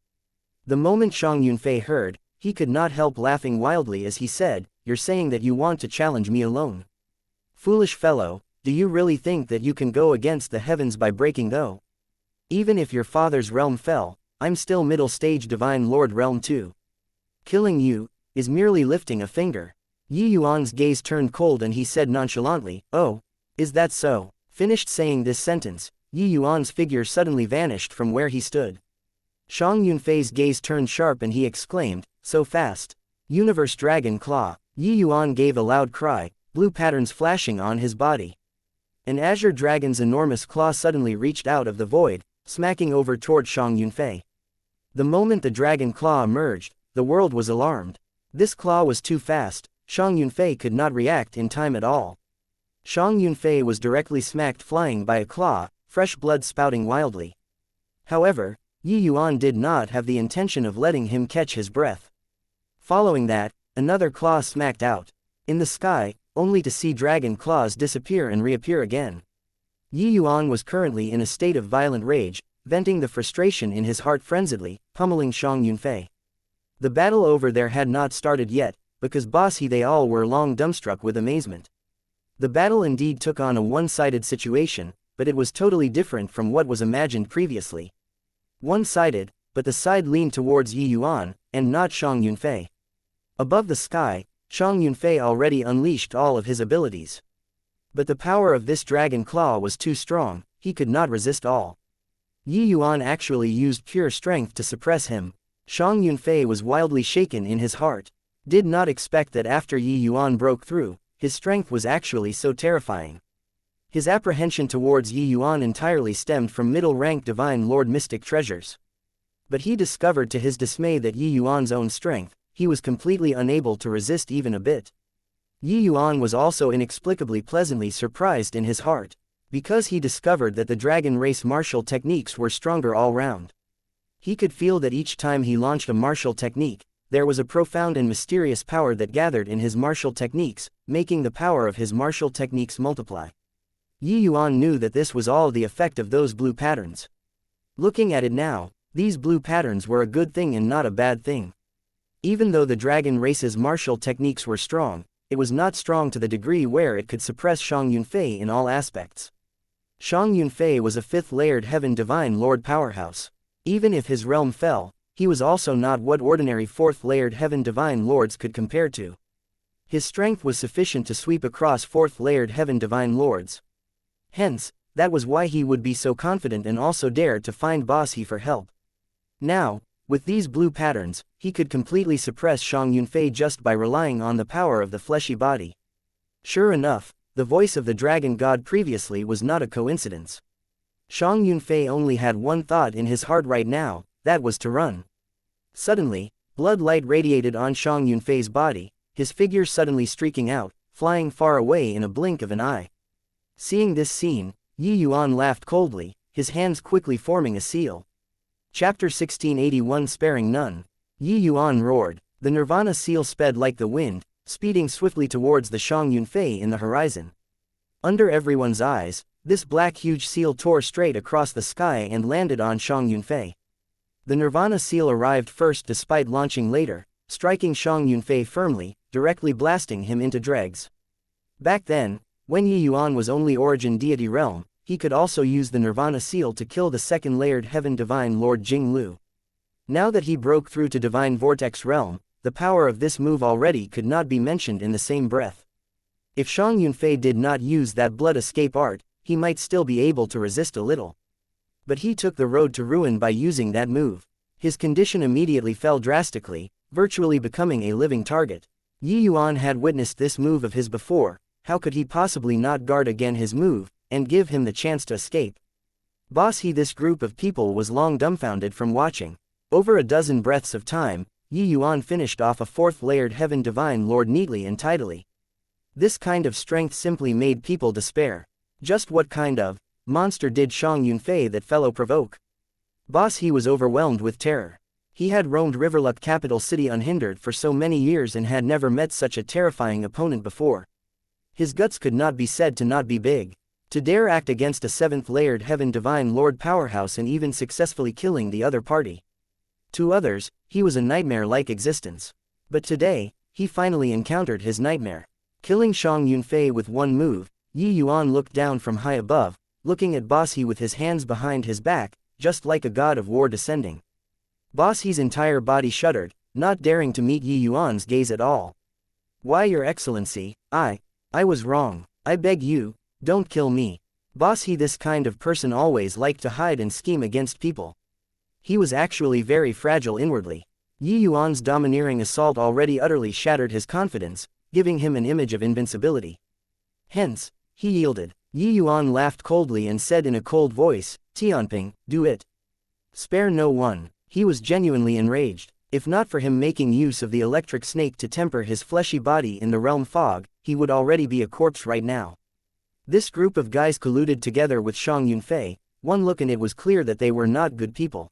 The moment Shang Yunfei heard, he could not help laughing wildly as he said, "You're saying that you want to challenge me alone? Foolish fellow, do you really think that you can go against the heavens by breaking though? Even if your father's realm fell, I'm still middle stage Divine Lord realm too. Killing you is merely lifting a finger." Yi Yuan's gaze turned cold and he said nonchalantly, "Oh, is that so?" Finished saying this sentence, Yi Yuan's figure suddenly vanished from where he stood. Shang Yunfei's gaze turned sharp and he exclaimed, "So fast. Universe Dragon Claw." Yi Yuan gave a loud cry, blue patterns flashing on his body. An azure dragon's enormous claw suddenly reached out of the void, smacking over toward Shang Yunfei. The moment the dragon claw emerged, the world was alarmed. This claw was too fast, Shang Yunfei could not react in time at all. Shang Yunfei was directly smacked flying by a claw, fresh blood spouting wildly. However, Yi Yuan did not have the intention of letting him catch his breath. Following that, another claw smacked out in the sky, only to see dragon claws disappear and reappear again. Yi Yuan was currently in a state of violent rage, venting the frustration in his heart frenziedly, pummeling Shang Yunfei. The battle over there had not started yet, because Boss He they all were long dumbstruck with amazement. The battle indeed took on a one-sided situation, but it was totally different from what was imagined previously. One-sided, but the side leaned towards Yi Yuan, and not Shang Yunfei. Above the sky, Shang Yunfei already unleashed all of his abilities. But the power of this dragon claw was too strong, he could not resist all. Yi Yuan actually used pure strength to suppress him. Shang Yunfei was wildly shaken in his heart. Did not expect that after Yi Yuan broke through, his strength was actually so terrifying. His apprehension towards Yi Yuan entirely stemmed from middle-rank Divine Lord mystic treasures. But he discovered to his dismay that Yi Yuan's own strength, he was completely unable to resist even a bit. Yi Yuan was also inexplicably pleasantly surprised in his heart, because he discovered that the dragon race martial techniques were stronger all round. He could feel that each time he launched a martial technique, there was a profound and mysterious power that gathered in his martial techniques, making the power of his martial techniques multiply. Yi Yuan knew that this was all the effect of those blue patterns. Looking at it now, these blue patterns were a good thing and not a bad thing. Even though the dragon race's martial techniques were strong, it was not strong to the degree where it could suppress Shang Yunfei in all aspects. Shang Yunfei was a fifth-layered heaven divine lord powerhouse. Even if his realm fell, he was also not what ordinary fourth-layered heaven divine lords could compare to. His strength was sufficient to sweep across fourth-layered heaven divine lords. Hence, that was why he would be so confident and also dared to find Boss He for help. Now, with these blue patterns, he could completely suppress Shang Yunfei just by relying on the power of the fleshy body. Sure enough, the voice of the dragon god previously was not a coincidence. Shang Yunfei only had one thought in his heart right now, that was to run. Suddenly, blood light radiated on Shang Yunfei's body, his figure suddenly streaking out, flying far away in a blink of an eye. Seeing this scene, Yi Yuan laughed coldly, his hands quickly forming a seal. Chapter 1681 Sparing None. Yi Yuan roared. The Nirvana seal sped like the wind, speeding swiftly towards the Shang Yunfei in the horizon. Under everyone's eyes, this black huge seal tore straight across the sky and landed on Shang Yunfei. The Nirvana seal arrived first despite launching later, striking Shang Yunfei firmly, directly blasting him into dregs. Back then, when Yi Yuan was only origin deity realm, he could also use the Nirvana seal to kill the second-layered heaven divine Lord Jing Lu. Now that he broke through to divine vortex realm, the power of this move already could not be mentioned in the same breath. If Shang Yunfei did not use that blood escape art, he might still be able to resist a little. But he took the road to ruin by using that move. His condition immediately fell drastically, virtually becoming a living target. Yi Yuan had witnessed this move of his before, how could he possibly not guard again his move, and give him the chance to escape? Boss He. This group of people was long dumbfounded from watching. Over a dozen breaths of time, Yi Yuan finished off a fourth-layered heaven divine lord neatly and tidily. This kind of strength simply made people despair. Just what kind of monster did Shang Yunfei that fellow provoke? Boss He was overwhelmed with terror. He had roamed Riverluck capital city unhindered for so many years and had never met such a terrifying opponent before. His guts could not be said to not be big. To dare act against a seventh-layered heaven divine lord powerhouse and even successfully killing the other party. To others, he was a nightmare-like existence. But today, he finally encountered his nightmare. Killing Shang Yunfei with one move, Yi Yuan looked down from high above, looking at Boss He with his hands behind his back, just like a god of war descending. Boss He's entire body shuddered, not daring to meet Yi Yuan's gaze at all. "Why, Your Excellency, I was wrong. I beg you, don't kill me." Boss He. This kind of person always liked to hide and scheme against people. He was actually very fragile inwardly. Yi Yuan's domineering assault already utterly shattered his confidence, giving him an image of invincibility. Hence, he yielded. Yi Yuan laughed coldly and said in a cold voice, "Tianping, do it. Spare no one." He was genuinely enraged. If not for him making use of the electric snake to temper his fleshy body in the realm fog, he would already be a corpse right now. This group of guys colluded together with Shang Yunfei. One look and it was clear that they were not good people.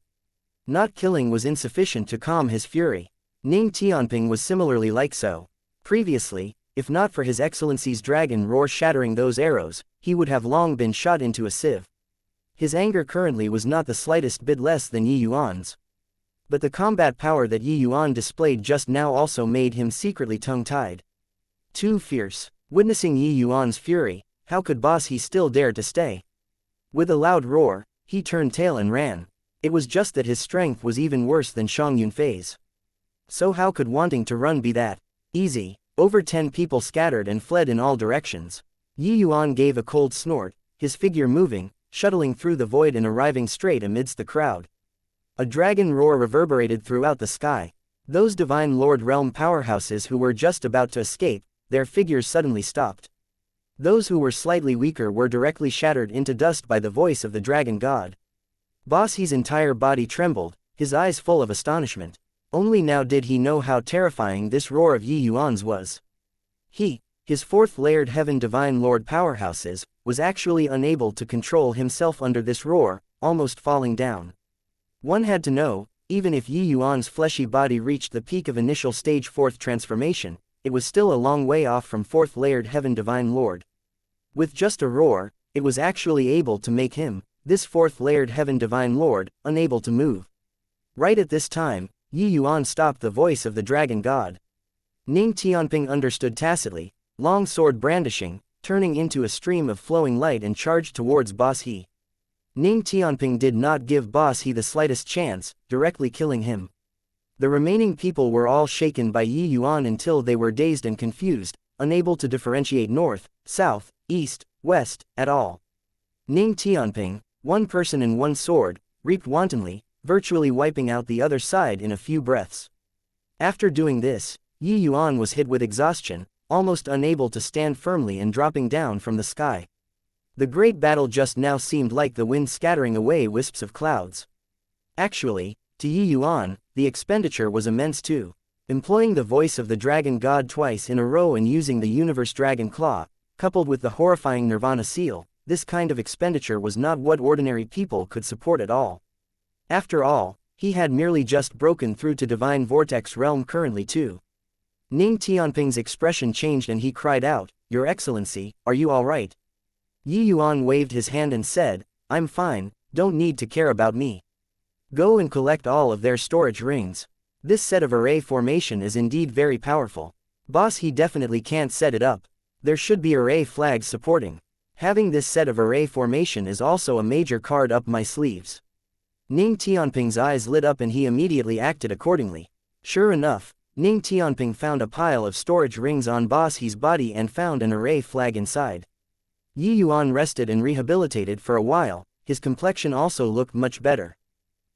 Not killing was insufficient to calm his fury. Ning Tianping was similarly like so. Previously, if not for His Excellency's dragon roar shattering those arrows, he would have long been shot into a sieve. His anger currently was not the slightest bit less than Yi Yuan's. But the combat power that Yi Yuan displayed just now also made him secretly tongue-tied. Too fierce. Witnessing Yi Yuan's fury, how could Boss He still dare to stay? With a loud roar, he turned tail and ran. It was just that his strength was even worse than Shang Yunfei's. So how could wanting to run be that easy? Over 10 people scattered and fled in all directions. Yi Yuan gave a cold snort, his figure moving, shuttling through the void and arriving straight amidst the crowd. A dragon roar reverberated throughout the sky. Those divine lord realm powerhouses who were just about to escape, their figures suddenly stopped. Those who were slightly weaker were directly shattered into dust by the voice of the dragon god. Boss He's entire body trembled, his eyes full of astonishment. Only now did he know how terrifying this roar of Yi Yuan's was. He His fourth-layered Heaven Divine Lord powerhouses, was actually unable to control himself under this roar, almost falling down. One had to know, even if Yi Yuan's fleshy body reached the peak of initial stage 4th transformation, it was still a long way off from fourth-layered Heaven Divine Lord. With just a roar, it was actually able to make him, this fourth-layered Heaven Divine Lord, unable to move. Right at this time, Yi Yuan stopped the voice of the Dragon God. Ning Tianping understood tacitly, long sword brandishing, turning into a stream of flowing light and charged towards Boss He. Ning Tianping did not give Boss He the slightest chance, directly killing him. The remaining people were all shaken by Yi Yuan until they were dazed and confused, unable to differentiate north, south, east, west, at all. Ning Tianping, one person and one sword, reaped wantonly, virtually wiping out the other side in a few breaths. After doing this, Yi Yuan was hit with exhaustion, almost unable to stand firmly and dropping down from the sky. The great battle just now seemed like the wind scattering away wisps of clouds. Actually, to Yi Yuan, the expenditure was immense too. Employing the voice of the Dragon God twice in a row and using the Universe Dragon Claw, coupled with the horrifying Nirvana Seal, this kind of expenditure was not what ordinary people could support at all. After all, he had merely just broken through to Divine Vortex Realm currently too. Ning Tianping's expression changed and he cried out, "Your Excellency, are you all right?" Yi Yuan waved his hand and said, "I'm fine, don't need to care about me. Go and collect all of their storage rings. This set of array formation is indeed very powerful. Boss, he definitely can't set it up. There should be array flags supporting. Having this set of array formation is also a major card up my sleeves." Ning Tianping's eyes lit up and he immediately acted accordingly. Sure enough, Ning Tianping found a pile of storage rings on Boss He's body and found an array flag inside. Yi Yuan rested and rehabilitated for a while, his complexion also looked much better.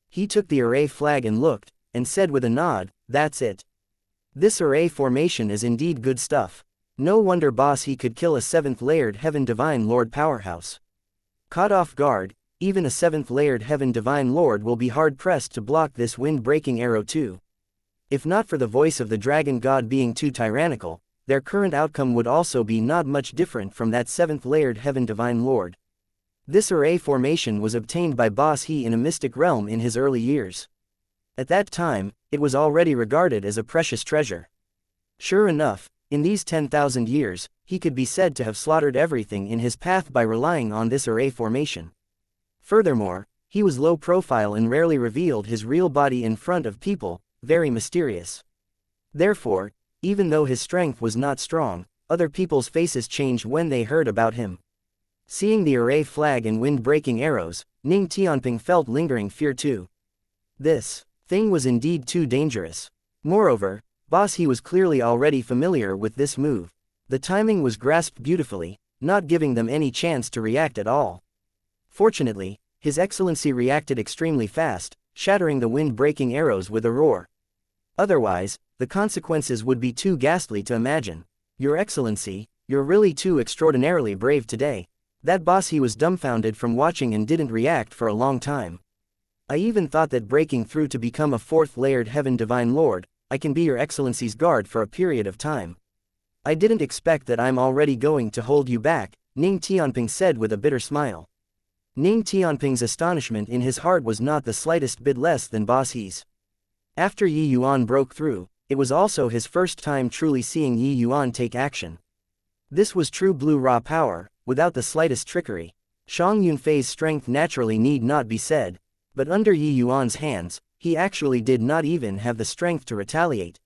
He took the array flag and looked, and said with a nod, "That's it. This array formation is indeed good stuff. No wonder Boss He could kill a 7th-layered Heaven Divine Lord powerhouse. Caught off guard, even a 7th-layered Heaven Divine Lord will be hard-pressed to block this wind-breaking arrow too. If not for the voice of the Dragon God being too tyrannical, their current outcome would also be not much different from that 7th-layered Heaven Divine Lord. This array formation was obtained by Boss He in a mystic realm in his early years. At that time, it was already regarded as a precious treasure. Sure enough, in these 10,000 years, he could be said to have slaughtered everything in his path by relying on this array formation. Furthermore, he was low profile and rarely revealed his real body in front of people, very mysterious. Therefore, even though his strength was not strong, other people's faces changed when they heard about him. Seeing the array flag and wind-breaking arrows, Ning Tianping felt lingering fear too. This thing was indeed too dangerous. Moreover, Boss He was clearly already familiar with this move. The timing was grasped beautifully, not giving them any chance to react at all. Fortunately, His Excellency reacted extremely fast, shattering the wind-breaking arrows with a roar. Otherwise, the consequences would be too ghastly to imagine. "Your Excellency, you're really too extraordinarily brave today." That Boss He was dumbfounded from watching and didn't react for a long time. "I even thought that breaking through to become a 4th-layered Heaven Divine Lord, I can be your Excellency's guard for a period of time. I didn't expect that I'm already going to hold you back," Ning Tianping said with a bitter smile. Ning Tianping's astonishment in his heart was not the slightest bit less than Boss He's. After Yi Yuan broke through, it was also his first time truly seeing Yi Yuan take action. This was true blue raw power, without the slightest trickery. Shang Yunfei's strength naturally need not be said, but under Yi Yuan's hands, he actually did not even have the strength to retaliate.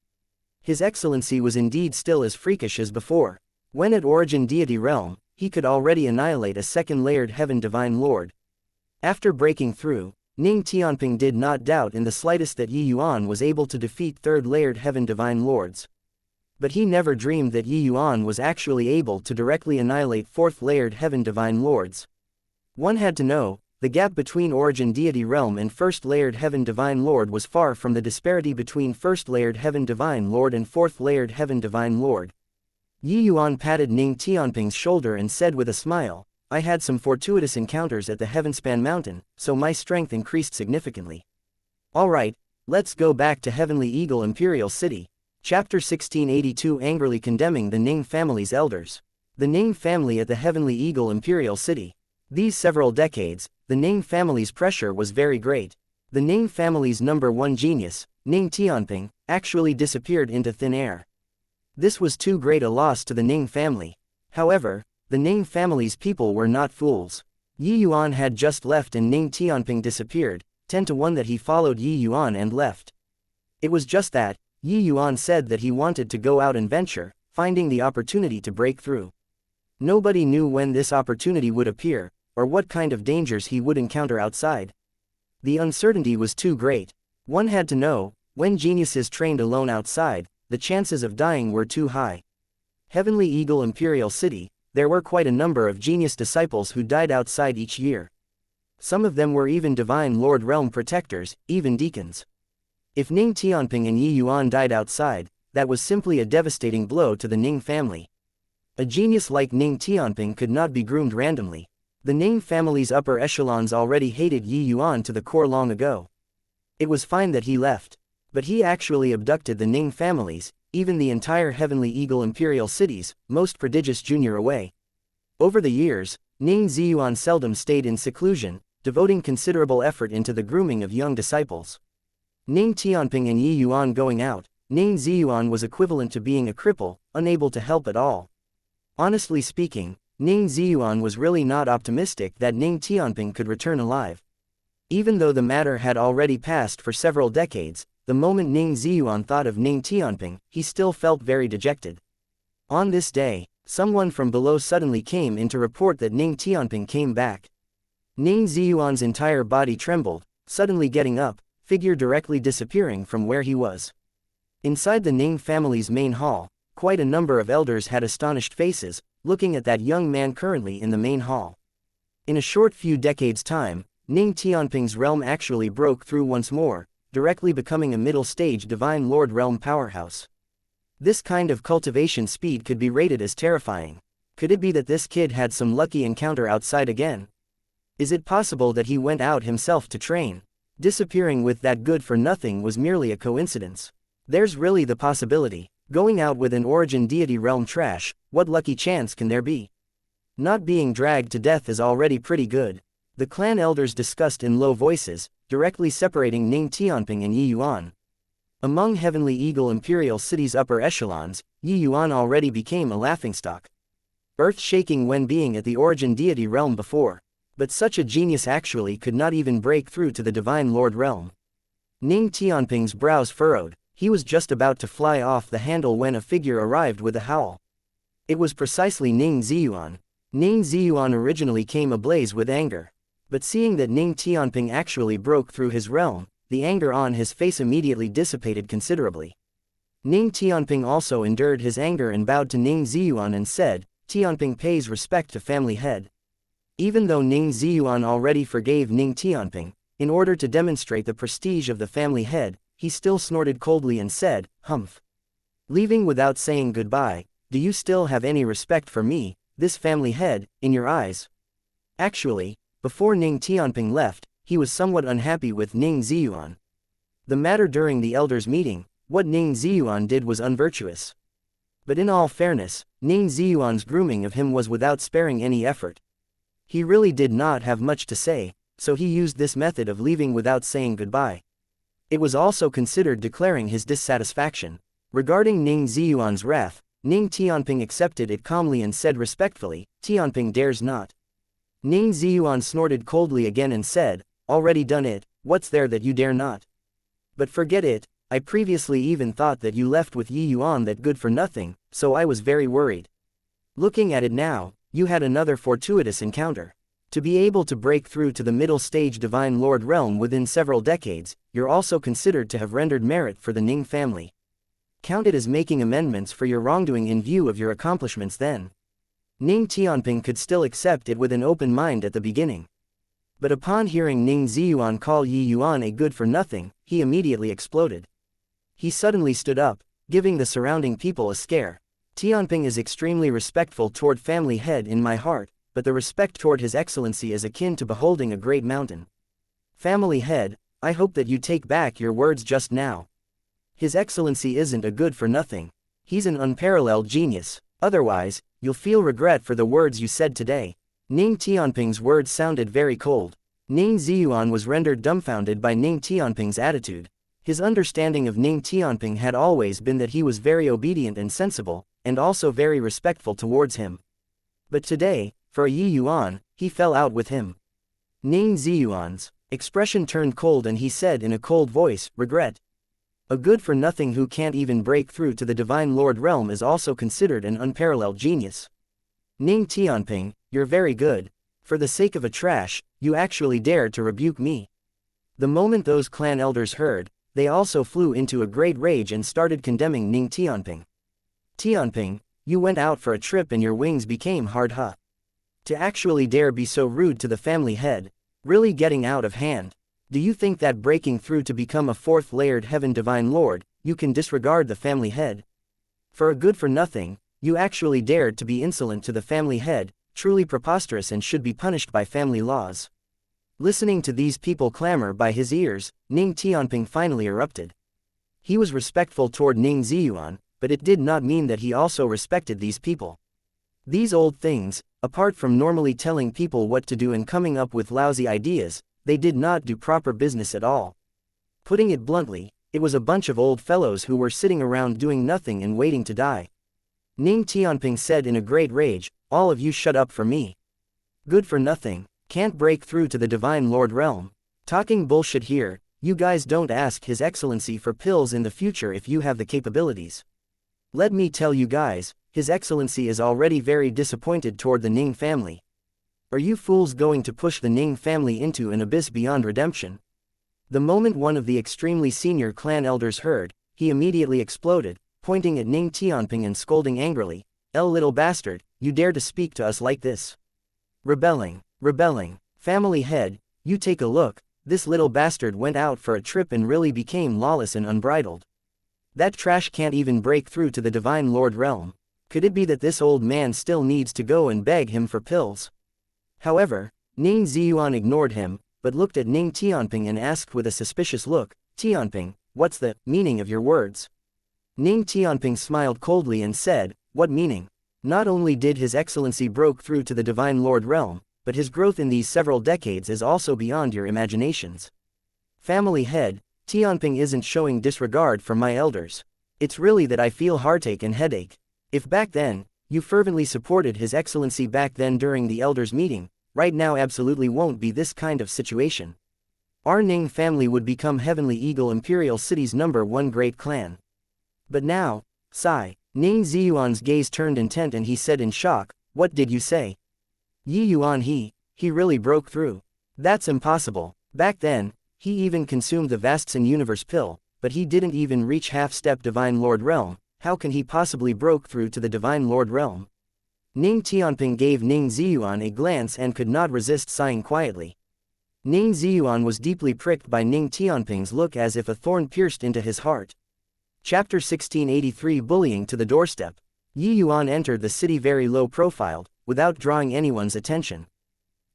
His Excellency was indeed still as freakish as before. When at Origin Deity Realm, he could already annihilate a 2nd-layered Heaven Divine Lord. After breaking through, Ning Tianping did not doubt in the slightest that Yi Yuan was able to defeat 3rd-layered Heaven Divine Lords. But he never dreamed that Yi Yuan was actually able to directly annihilate 4th-layered Heaven Divine Lords. One had to know, the gap between Origin Deity Realm and 1st-layered Heaven Divine Lord was far from the disparity between 1st-layered Heaven Divine Lord and 4th-layered Heaven Divine Lord. Yi Yuan patted Ning Tianping's shoulder and said with a smile, "I had some fortuitous encounters at the Heavenspan Mountain, so my strength increased significantly. Alright, let's go back to Heavenly Eagle Imperial City." Chapter 1682 Angrily condemning the Ning family's elders. The Ning family at the Heavenly Eagle Imperial City. These several decades, the Ning family's pressure was very great. The Ning family's number one genius, Ning Tianping, actually disappeared into thin air. This was too great a loss to the Ning family. However, the Ning family's people were not fools. Yi Yuan had just left and Ning Tianping disappeared, 10 to 1 that he followed Yi Yuan and left. It was just that, Yi Yuan said that he wanted to go out and venture, finding the opportunity to break through. Nobody knew when this opportunity would appear, or what kind of dangers he would encounter outside. The uncertainty was too great. One had to know, when geniuses trained alone outside, the chances of dying were too high. Heavenly Eagle Imperial City, there were quite a number of genius disciples who died outside each year. Some of them were even Divine Lord Realm Protectors, even deacons. If Ning Tianping and Yi Yuan died outside, that was simply a devastating blow to the Ning family. A genius like Ning Tianping could not be groomed randomly. The Ning family's upper echelons already hated Yi Yuan to the core long ago. It was fine that he left. But he actually abducted the Ning families, even the entire Heavenly Eagle Imperial City's most prodigious junior away. Over the years, Ning Ziyuan seldom stayed in seclusion, devoting considerable effort into the grooming of young disciples. Ning Tianping and Yi Yuan going out, Ning Ziyuan was equivalent to being a cripple, unable to help at all. Honestly speaking, Ning Ziyuan was really not optimistic that Ning Tianping could return alive. Even though the matter had already passed for several decades, the moment Ning Ziyuan thought of Ning Tianping, he still felt very dejected. On this day, someone from below suddenly came in to report that Ning Tianping came back. Ning Ziyuan's entire body trembled, suddenly getting up, figure directly disappearing from where he was. Inside the Ning family's main hall, quite a number of elders had astonished faces, looking at that young man currently in the main hall. In a short few decades' time, Ning Tianping's realm actually broke through once more, directly becoming a middle-stage Divine Lord Realm powerhouse. This kind of cultivation speed could be rated as terrifying. Could it be that this kid had some lucky encounter outside again? Is it possible that he went out himself to train? Disappearing with that good-for-nothing was merely a coincidence. There's really the possibility. Going out with an origin deity realm trash, what lucky chance can there be? Not being dragged to death is already pretty good. The clan elders discussed in low voices, directly separating Ning Tianping and Yi Yuan. Among Heavenly Eagle Imperial City's upper echelons, Yi Yuan already became a laughingstock. Earth-shaking when being at the origin deity realm before. But such a genius actually could not even break through to the Divine Lord realm. Ning Tianping's brows furrowed, he was just about to fly off the handle when a figure arrived with a howl. It was precisely Ning Ziyuan. Ning Ziyuan originally came ablaze with anger. But seeing that Ning Tianping actually broke through his realm, the anger on his face immediately dissipated considerably. Ning Tianping also endured his anger and bowed to Ning Ziyuan and said, "Tianping pays respect to family head." Even though Ning Ziyuan already forgave Ning Tianping, in order to demonstrate the prestige of the family head, he still snorted coldly and said, "Humph. Leaving without saying goodbye, do you still have any respect for me, this family head, in your eyes?" Actually, before Ning Tianping left, he was somewhat unhappy with Ning Ziyuan. The matter during the elders' meeting, what Ning Ziyuan did was unvirtuous. But in all fairness, Ning Ziyuan's grooming of him was without sparing any effort. He really did not have much to say, so he used this method of leaving without saying goodbye. It was also considered declaring his dissatisfaction. Regarding Ning Ziyuan's wrath, Ning Tianping accepted it calmly and said respectfully, "Tianping dares not." Ning Ziyuan snorted coldly again and said, "Already done it, what's there that you dare not? But forget it, I previously even thought that you left with Yi Yuan that good for nothing, so I was very worried. Looking at it now, you had another fortuitous encounter. To be able to break through to the middle stage Divine Lord realm within several decades, you're also considered to have rendered merit for the Ning family. Count it as making amendments for your wrongdoing in view of your accomplishments then." Ning Tianping could still accept it with an open mind at the beginning. But upon hearing Ning Ziyuan call Yi Yuan a good-for-nothing, he immediately exploded. He suddenly stood up, giving the surrounding people a scare. "Tianping is extremely respectful toward family head in my heart, but the respect toward his excellency is akin to beholding a great mountain. Family head, I hope that you take back your words just now." His Excellency isn't a good-for-nothing. He's an unparalleled genius. Otherwise, you'll feel regret for the words you said today. Ning Tianping's words sounded very cold. Ning Ziyuan was rendered dumbfounded by Ning Tianping's attitude. His understanding of Ning Tianping had always been that he was very obedient and sensible, and also very respectful towards him. But today, for a Yi Yuan, he fell out with him. Ning Ziyuan's expression turned cold and he said in a cold voice, regret. A good-for-nothing who can't even break through to the Divine Lord realm is also considered an unparalleled genius. Ning Tianping, you're very good. For the sake of a trash, you actually dared to rebuke me. The moment those clan elders heard, they also flew into a great rage and started condemning Ning Tianping. Tianping, you went out for a trip and your wings became hard, huh? To actually dare be so rude to the family head, really getting out of hand. Do you think that breaking through to become a fourth layered heaven divine lord, you can disregard the family head? For a good-for-nothing, you actually dared to be insolent to the family head, truly preposterous and should be punished by family laws. Listening to these people clamor by his ears, Ning Tianping finally erupted. He was respectful toward Ning Ziyuan, but it did not mean that he also respected these people. These old things, apart from normally telling people what to do and coming up with lousy ideas, they did not do proper business at all. Putting it bluntly, it was a bunch of old fellows who were sitting around doing nothing and waiting to die. Ning Tianping said in a great rage, all of you shut up for me. Good for nothing. Can't break through to the Divine Lord realm. Talking bullshit here, you guys don't ask His Excellency for pills in the future if you have the capabilities. Let me tell you guys, His Excellency is already very disappointed toward the Ning family. Are you fools going to push the Ning family into an abyss beyond redemption? The moment one of the extremely senior clan elders heard, he immediately exploded, pointing at Ning Tianping and scolding angrily, little bastard, you dare to speak to us like this? Rebelling. Family head, you take a look, this little bastard went out for a trip and really became lawless and unbridled. That trash can't even break through to the Divine Lord realm. Could it be that this old man still needs to go and beg him for pills? However, Ning Ziyuan ignored him, but looked at Ning Tianping and asked with a suspicious look, Tianping, what's the meaning of your words? Ning Tianping smiled coldly and said, what meaning? Not only did His Excellency broke through to the Divine Lord realm, but his growth in these several decades is also beyond your imaginations. Family head, Tianping isn't showing disregard for my elders. It's really that I feel heartache and headache. If back then, you fervently supported His Excellency back then during the elders meeting, right now absolutely won't be this kind of situation. Our Ning family would become Heavenly Eagle Imperial City's #1 great clan. But now, sigh, Ning Ziyuan's gaze turned intent and he said in shock, what did you say? Yi Yuan he really broke through. That's impossible. Back then, he even consumed the Vastson Universe pill, but he didn't even reach half-step Divine Lord realm. How can he possibly broke through to the Divine Lord realm? Ning Tianping gave Ning Ziyuan a glance and could not resist sighing quietly. Ning Ziyuan was deeply pricked by Ning Tianping's look as if a thorn pierced into his heart. Chapter 1683 Bullying to the Doorstep. Yi Yuan entered the city very low-profiled, without drawing anyone's attention.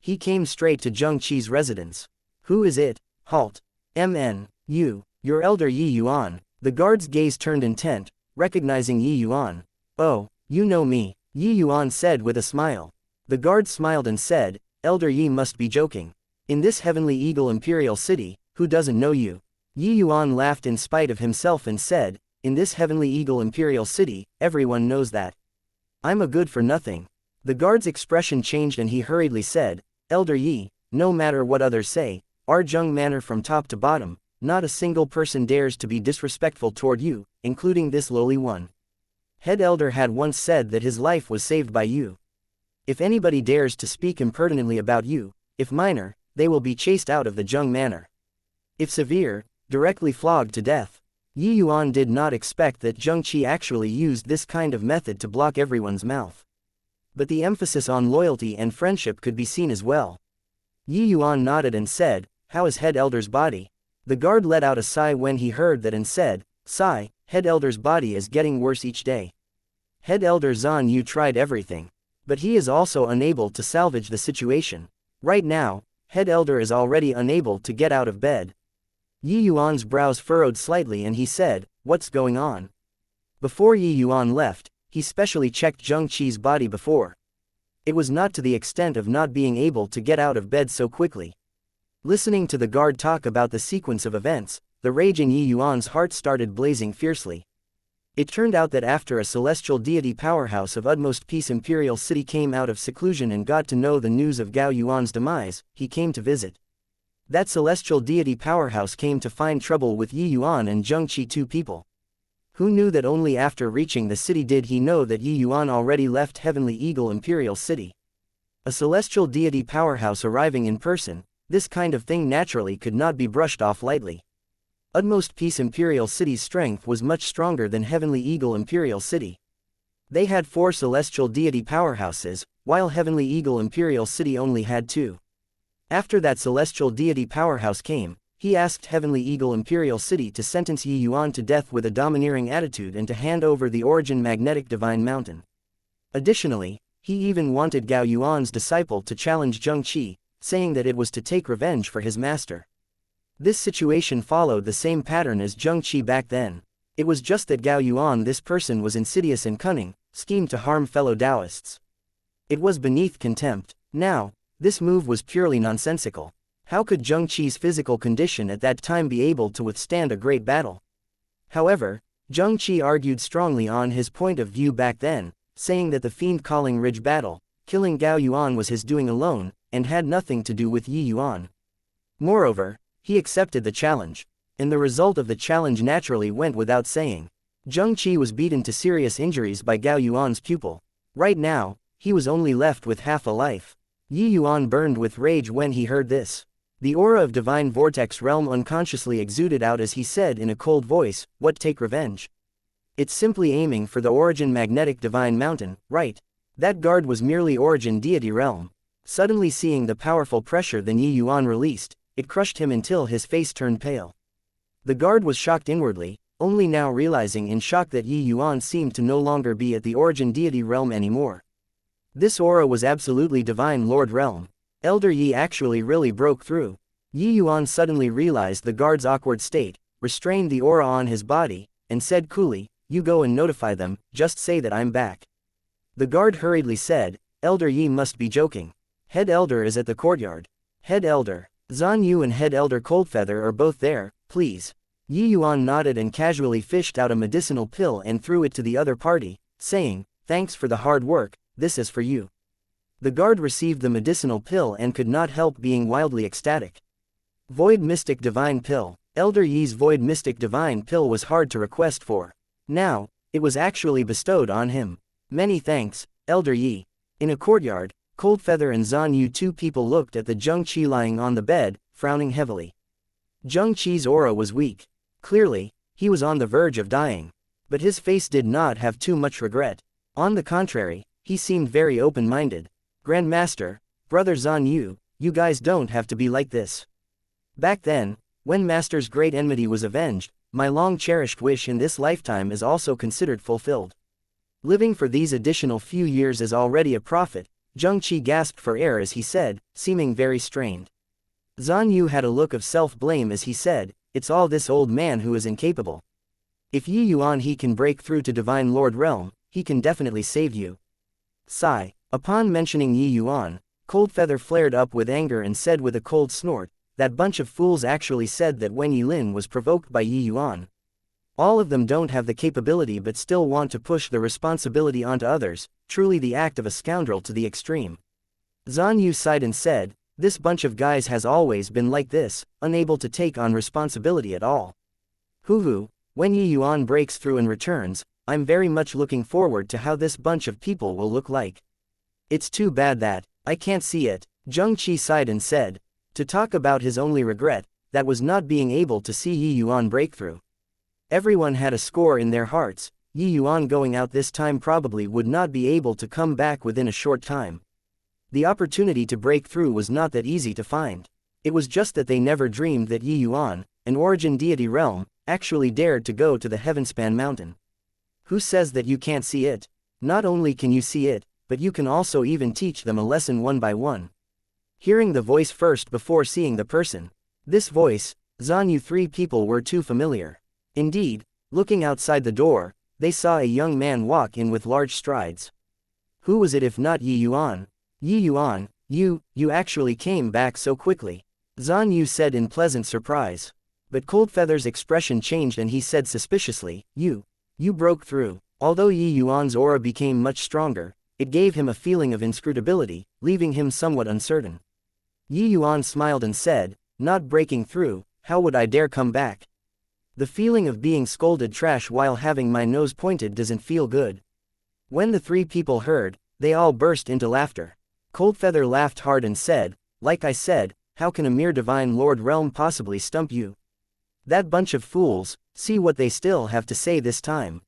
He came straight to Zheng Qi's residence. Who is it? Halt. Your elder Yi Yuan. The guard's gaze turned intent, recognizing Yi Yuan. Oh, you know me, Yi Yuan said with a smile. The guard smiled and said, Elder Yi must be joking. In this Heavenly Eagle Imperial City, who doesn't know you? Yi Yuan laughed in spite of himself and said, in this Heavenly Eagle Imperial City, everyone knows that. I'm a good-for-nothing. The guard's expression changed and he hurriedly said, Elder Yi, no matter what others say, our Zheng manor from top to bottom, not a single person dares to be disrespectful toward you, including this lowly one. Head Elder had once said that his life was saved by you. If anybody dares to speak impertinently about you, if minor, they will be chased out of the Zheng manor. If severe, directly flogged to death. Yi Yuan did not expect that Zheng Qi actually used this kind of method to block everyone's mouth. But the emphasis on loyalty and friendship could be seen as well. Yi Yuan nodded and said, how is Head Elder's body? The guard let out a sigh when he heard that and said, sigh, Head Elder's body is getting worse each day. Head Elder Zan Yu tried everything. But he is also unable to salvage the situation. Right now, Head Elder is already unable to get out of bed. Yi Yuan's brows furrowed slightly and he said, what's going on? Before Yi Yuan left, he specially checked Zheng Qi's body before. It was not to the extent of not being able to get out of bed so quickly. Listening to the guard talk about the sequence of events, the rage in Yi Yuan's heart started blazing fiercely. It turned out that after a celestial deity powerhouse of utmost peace Imperial City came out of seclusion and got to know the news of Gao Yuan's demise, he came to visit. That celestial deity powerhouse came to find trouble with Yi Yuan and Zheng Qi, two people. Who knew that only after reaching the city did he know that Yi Yuan already left Heavenly Eagle Imperial City. A celestial deity powerhouse arriving in person, this kind of thing naturally could not be brushed off lightly. Utmost Peace Imperial City's strength was much stronger than Heavenly Eagle Imperial City. They had 4 celestial deity powerhouses, while Heavenly Eagle Imperial City only had 2. After that celestial deity powerhouse came, he asked Heavenly Eagle Imperial City to sentence Yi Yuan to death with a domineering attitude and to hand over the origin magnetic divine mountain. Additionally, he even wanted Gao Yuan's disciple to challenge Zheng Qi, saying that it was to take revenge for his master. This situation followed the same pattern as Zheng Qi back then. It was just that Gao Yuan, this person, was insidious and cunning, schemed to harm fellow Taoists. It was beneath contempt. Now, this move was purely nonsensical. How could Zheng Qi's physical condition at that time be able to withstand a great battle? However, Zheng Qi argued strongly on his point of view back then, saying that the fiend-calling Ridge battle, killing Gao Yuan was his doing alone, and had nothing to do with Yi Yuan. Moreover, he accepted the challenge, and the result of the challenge naturally went without saying. Zheng Qi was beaten to serious injuries by Gao Yuan's pupil. Right now, he was only left with half a life. Yi Yuan burned with rage when he heard this. The aura of divine vortex realm unconsciously exuded out as he said in a cold voice, "What, take revenge? It's simply aiming for the origin magnetic divine mountain, right?" That guard was merely origin deity realm. Suddenly seeing the powerful pressure that Yi Yuan released, it crushed him until his face turned pale. The guard was shocked inwardly, only now realizing in shock that Yi Yuan seemed to no longer be at the origin deity realm anymore. This aura was absolutely divine lord realm. Elder Yi actually really broke through. Yi Yuan suddenly realized the guard's awkward state, restrained the aura on his body, and said coolly, "You go and notify them, just say that I'm back." The guard hurriedly said, "Elder Yi must be joking. Head Elder is at the courtyard. Head Elder Zhan Yu and Head Elder Coldfeather are both there, please." Yi Yuan nodded and casually fished out a medicinal pill and threw it to the other party, saying, "Thanks for the hard work, this is for you." The guard received the medicinal pill and could not help being wildly ecstatic. Void Mystic Divine Pill. Elder Yi's Void Mystic Divine Pill was hard to request for. Now, it was actually bestowed on him. "Many thanks, Elder Yi." In a courtyard, Coldfeather and Zhan Yu, two people, looked at the Zheng Qi lying on the bed, frowning heavily. Zheng Qi's aura was weak. Clearly, he was on the verge of dying. But his face did not have too much regret. On the contrary, he seemed very open-minded. "Grandmaster, Brother Zhan Yu, you guys don't have to be like this. Back then, when Master's great enmity was avenged, my long-cherished wish in this lifetime is also considered fulfilled. Living for these additional few years is already a profit." Zheng Qi gasped for air as he said, seeming very strained. Zhan Yu had a look of self-blame as he said, "It's all this old man who is incapable. If Yi Yuan he can break through to Divine Lord Realm, he can definitely save you." Sigh. Upon mentioning Yi Yuan, Coldfeather flared up with anger and said with a cold snort, "That bunch of fools actually said that when Yi Lin was provoked by Yi Yuan. All of them don't have the capability but still want to push the responsibility onto others, truly the act of a scoundrel to the extreme." Zhan Yu sighed and said, "This bunch of guys has always been like this, unable to take on responsibility at all. Hoo-hoo, when Yi Yuan breaks through and returns, I'm very much looking forward to how this bunch of people will look like. It's too bad that I can't see it." Zheng Qi sighed and said, to talk about his only regret, that was not being able to see Yi Yuan break through. Everyone had a score in their hearts. Yi Yuan going out this time probably would not be able to come back within a short time. The opportunity to break through was not that easy to find. It was just that they never dreamed that Yi Yuan, an origin deity realm, actually dared to go to the Heavenspan mountain. Who says that you can't see it? Not only can you see it, but you can also even teach them a lesson one by one. Hearing the voice first before seeing the person. This voice, Zhan Yu, three people were too familiar. Indeed, Looking outside the door, they saw a young man walk in with large strides. Who was it if not Yi Yuan? Yi Yuan, you actually came back so quickly, Zhan Yu said in pleasant surprise. But Coldfeather's expression changed and he said suspiciously, You broke through. Although Yi Yuan's aura became much stronger, it gave him a feeling of inscrutability, leaving him somewhat uncertain. Yi Yuan smiled and said, Not breaking through, how would I dare come back? The feeling of being scolded trash while having my nose pointed doesn't feel good. When the three people heard, they all burst into laughter. Coldfeather laughed hard and said, Like I said, how can a mere divine lord realm possibly stump you? That bunch of fools, see what they still have to say this time.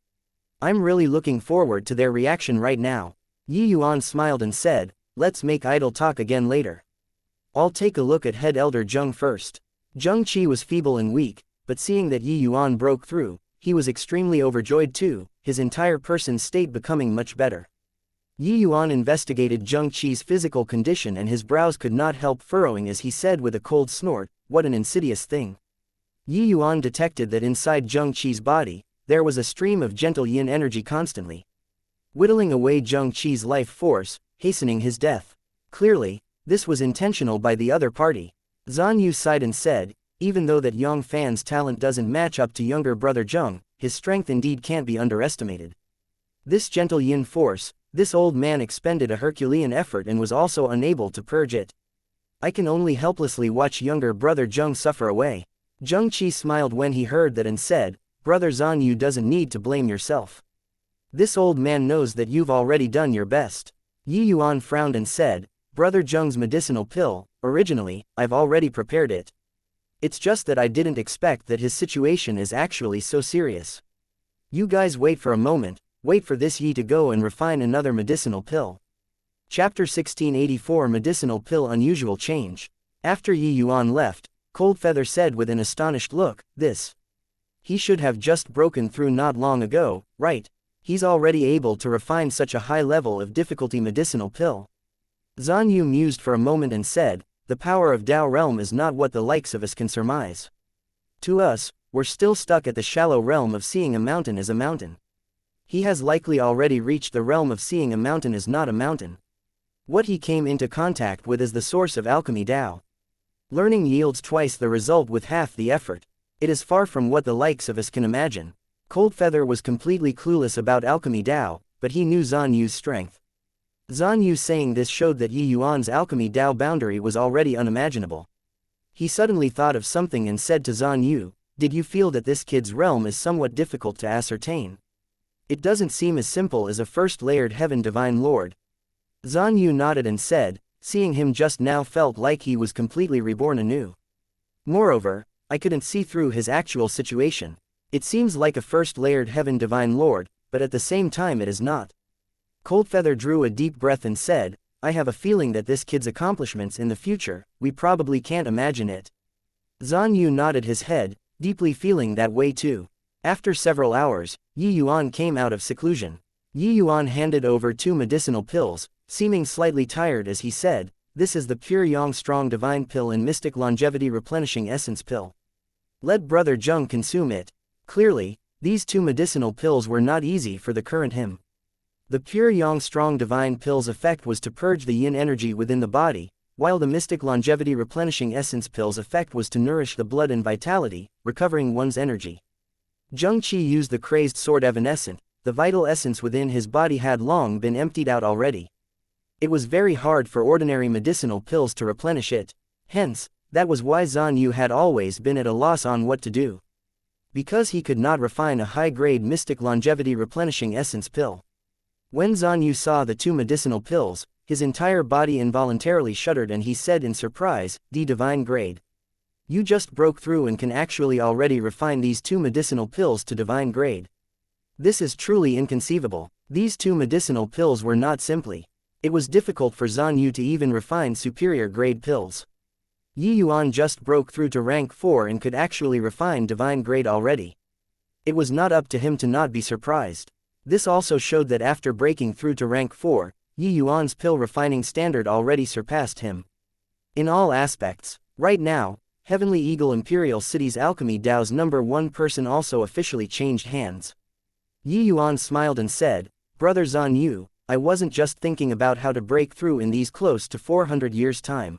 I'm really looking forward to their reaction right now. Yi Yuan smiled and said, Let's make idle talk again later. I'll take a look at head elder Zheng first. Zheng Qi was feeble and weak, but seeing that Yi Yuan broke through, he was extremely overjoyed too, his entire person's state becoming much better. Yi Yuan investigated Zheng Qi's physical condition and his brows could not help furrowing as he said with a cold snort, What an insidious thing. Yi Yuan detected that inside Zheng Qi's body, there was a stream of gentle yin energy constantly whittling away Zheng Qi's life force, hastening his death. Clearly, this was intentional by the other party. Zhan Yu sighed and said, Even though that Yang Fan's talent doesn't match up to younger brother Zheng, his strength indeed can't be underestimated. This gentle yin force, this old man expended a Herculean effort and was also unable to purge it. I can only helplessly watch younger brother Zheng suffer away. Zheng Qi smiled when he heard that and said, Brother Zhan Yu doesn't need to blame yourself. This old man knows that you've already done your best. Yi Yuan frowned and said, Brother Zheng's medicinal pill, originally, I've already prepared it. It's just that I didn't expect that his situation is actually so serious. You guys wait for a moment, wait for this Yi to go and refine another medicinal pill. Chapter 1684 Medicinal Pill Unusual Change. After Yi Yuan left, Coldfeather said with an astonished look, He should have just broken through not long ago, right? He's already able to refine such a high level of difficulty medicinal pill. Zhan Yu mused for a moment and said, The power of Dao realm is not what the likes of us can surmise. To us, we're still stuck at the shallow realm of seeing a mountain as a mountain. He has likely already reached the realm of seeing a mountain as not a mountain. What he came into contact with is the source of alchemy Dao. Learning yields twice the result with half the effort. It is far from what the likes of us can imagine. Coldfeather was completely clueless about alchemy Dao, but he knew Zhan Yu's strength. Zhan Yu saying this showed that Yi Yuan's alchemy Dao boundary was already unimaginable. He suddenly thought of something and said to Zhan Yu, Did you feel that this kid's realm is somewhat difficult to ascertain? It doesn't seem as simple as a first-layered heaven divine lord. Zhan Yu nodded and said, Seeing him just now felt like he was completely reborn anew. Moreover, I couldn't see through his actual situation. It seems like a first-layered heaven divine lord, but at the same time it is not. Coldfeather drew a deep breath and said, I have a feeling that this kid's accomplishments in the future, we probably can't imagine it. Zhan Yu nodded his head, deeply feeling that way too. After several hours, Yi Yuan came out of seclusion. Yi Yuan handed over 2 medicinal pills, seeming slightly tired as he said, This is the Pure Yang Strong Divine Pill and Mystic Longevity Replenishing Essence Pill. Let Brother Zheng consume it. Clearly, these 2 medicinal pills were not easy for the current him. The Pure Yang Strong Divine Pill's effect was to purge the yin energy within the body, while the Mystic Longevity Replenishing Essence Pill's effect was to nourish the blood and vitality, recovering one's energy. Zheng Qi used the crazed sword evanescent. The vital essence within his body had long been emptied out already. It was very hard for ordinary medicinal pills to replenish it. Hence, that was why Zhan Yu had always been at a loss on what to do. Because he could not refine a high-grade Mystic Longevity Replenishing Essence pill. When Zhan Yu saw the 2 medicinal pills, his entire body involuntarily shuddered and he said in surprise, D divine grade. You just broke through and can actually already refine these 2 medicinal pills to divine grade. This is truly inconceivable. These 2 medicinal pills were not simply. It was difficult for Zhan Yu to even refine superior grade pills. Yi Yuan just broke through to rank 4 and could actually refine divine grade already. It was not up to him to not be surprised. This also showed that after breaking through to rank 4, Yi Yuan's pill refining standard already surpassed him. In all aspects, right now, Heavenly Eagle Imperial City's Alchemy Dao's #1 person also officially changed hands. Yuan smiled and said, Brother Zhan Yu, I wasn't just thinking about how to break through in these close to 400 years' time.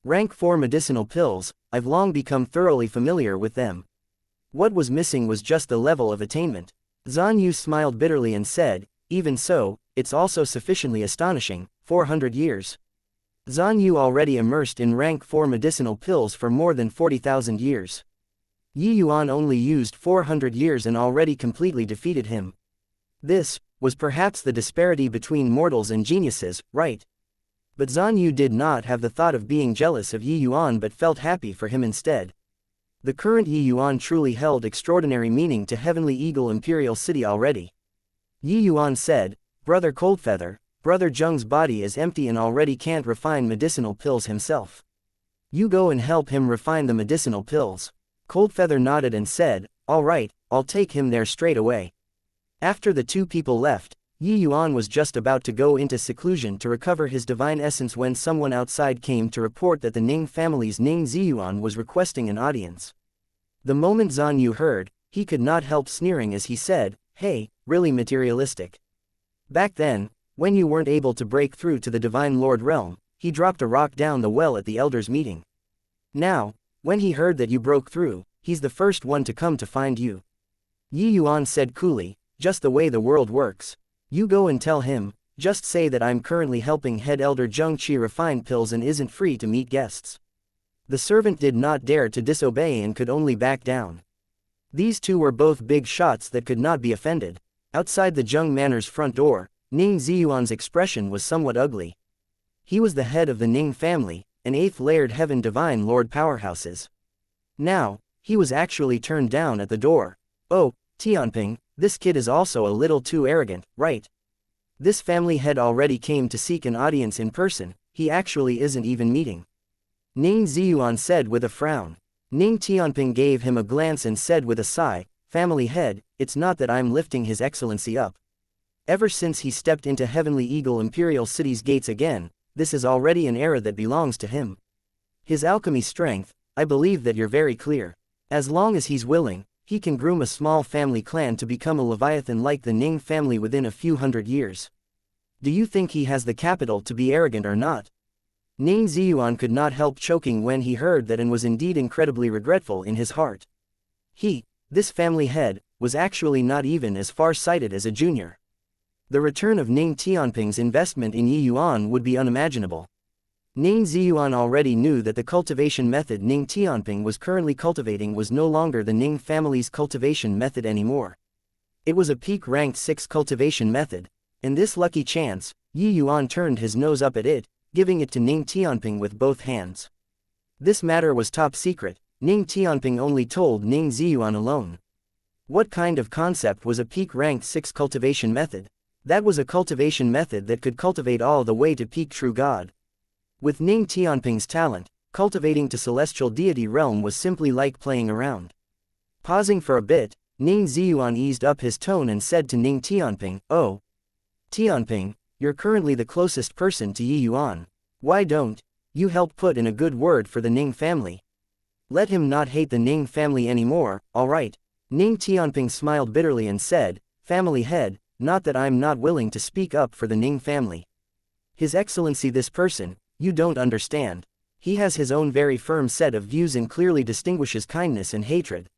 Rank 4 medicinal pills, I've long become thoroughly familiar with them. What was missing was just the level of attainment. Zhan Yu smiled bitterly and said, even so, it's also sufficiently astonishing, 400 years. Zhan Yu already immersed in rank 4 medicinal pills for more than 40,000 years. Yuan only used 400 years and already completely defeated him. This was perhaps the disparity between mortals and geniuses, right? But Zhan Yu did not have the thought of being jealous of Yuan but felt happy for him instead. The current Yuan truly held extraordinary meaning to Heavenly Eagle Imperial City already. Yuan said, Brother Coldfeather, Brother Zheng's body is empty and already can't refine medicinal pills himself. You go and help him refine the medicinal pills. Coldfeather nodded and said, all right, I'll take him there straight away. After the two people left, Yuan was just about to go into seclusion to recover his divine essence when someone outside came to report that the Ning family's Ning Ziyuan was requesting an audience. The moment Zhan Yu heard, he could not help sneering as he said, hey, really materialistic. Back then, when you weren't able to break through to the Divine Lord realm, he dropped a rock down the well at the elders' meeting. Now, when he heard that you broke through, he's the first one to come to find you. Yuan said coolly, just the way the world works. You go and tell him, just say that I'm currently helping head elder Zheng Qi refine pills and isn't free to meet guests. The servant did not dare to disobey and could only back down. These two were both big shots that could not be offended. Outside the Zheng Manor's front door, Ning Ziyuan's expression was somewhat ugly. He was the head of the Ning family, an 8th layered heaven divine lord powerhouses. Now, he was actually turned down at the door. Oh, Tianping, this kid is also a little too arrogant, right? This family head already came to seek an audience in person, he actually isn't even meeting. Ning Ziyuan said with a frown. Ning Tianping gave him a glance and said with a sigh, family head, it's not that I'm lifting his excellency up. Ever since he stepped into Heavenly Eagle Imperial City's gates again, this is already an era that belongs to him. His alchemy strength, I believe that you're very clear. As long as he's willing, he can groom a small family clan to become a leviathan like the Ning family within a few hundred years. Do you think he has the capital to be arrogant or not? Ning Ziyuan could not help choking when he heard that and was indeed incredibly regretful in his heart. This family head, was actually not even as far-sighted as a junior. The return of Ning Tianping's investment in Yuan would be unimaginable. Ning Ziyuan already knew that the cultivation method Ning Tianping was currently cultivating was no longer the Ning family's cultivation method anymore. It was a peak ranked 6 cultivation method, and this lucky chance, Yuan turned his nose up at it, giving it to Ning Tianping with both hands. This matter was top secret, Ning Tianping only told Ning Ziyuan alone. What kind of concept was a peak ranked 6 cultivation method? That was a cultivation method that could cultivate all the way to peak true god. With Ning Tianping's talent, cultivating to celestial deity realm was simply like playing around. Pausing for a bit, Ning Ziyuan eased up his tone and said to Ning Tianping, oh, Tianping, you're currently the closest person to Yuan. Why don't you help put in a good word for the Ning family? Let him not hate the Ning family anymore, alright? Ning Tianping smiled bitterly and said, family head, not that I'm not willing to speak up for the Ning family. His Excellency this person, you don't understand. He has his own very firm set of views and clearly distinguishes kindness and hatred.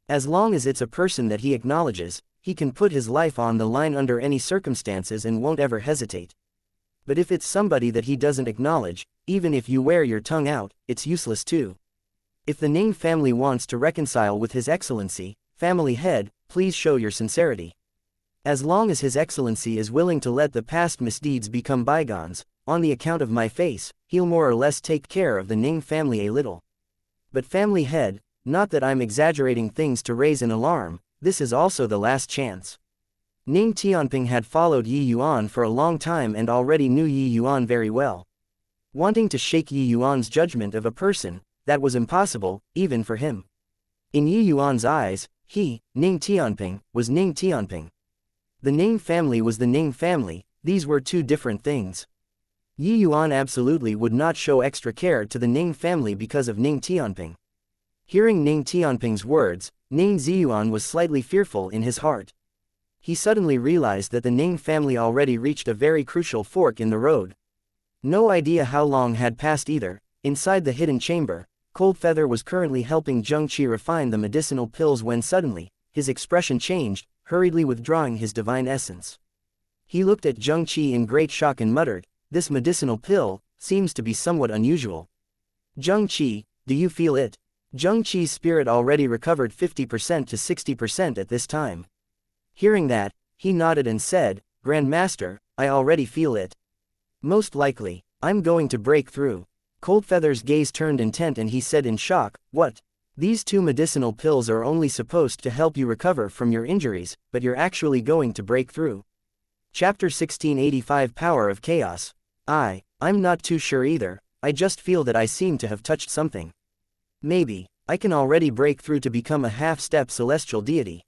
As long as it's a person that he acknowledges, he can put his life on the line under any circumstances and won't ever hesitate. But if it's somebody that he doesn't acknowledge, even if you wear your tongue out, it's useless too. If the Ning family wants to reconcile with His Excellency, family head, please show your sincerity. As long as His Excellency is willing to let the past misdeeds become bygones, on the account of my face, he'll more or less take care of the Ning family a little. But family head, not that I'm exaggerating things to raise an alarm, this is also the last chance. Ning Tianping had followed Yuan for a long time and already knew Yuan very well. Wanting to shake Yuan's judgment of a person, that was impossible, even for him. In Yuan's eyes, he, Ning Tianping, was Ning Tianping. The Ning family was the Ning family, these were two different things. Yuan absolutely would not show extra care to the Ning family because of Ning Tianping. Hearing Ning Tianping's words, Ning Ziyuan was slightly fearful in his heart. He suddenly realized that the Ning family already reached a very crucial fork in the road. No idea how long had passed either. Inside the hidden chamber, Coldfeather was currently helping Zheng Qi refine the medicinal pills when suddenly, his expression changed, hurriedly withdrawing his divine essence. He looked at Zheng Qi in great shock and muttered, "This medicinal pill seems to be somewhat unusual. Zheng Qi, do you feel it?" Zheng Qi's spirit already recovered 50% to 60% at this time. Hearing that, he nodded and said, "Grand Master, I already feel it. Most likely, I'm going to break through." Coldfeather's gaze turned intent and he said in shock, "What? These 2 medicinal pills are only supposed to help you recover from your injuries, but you're actually going to break through." Chapter 1685 Power of Chaos. I'm not too sure either, I just feel that I seem to have touched something. Maybe, I can already break through to become a half-step celestial deity.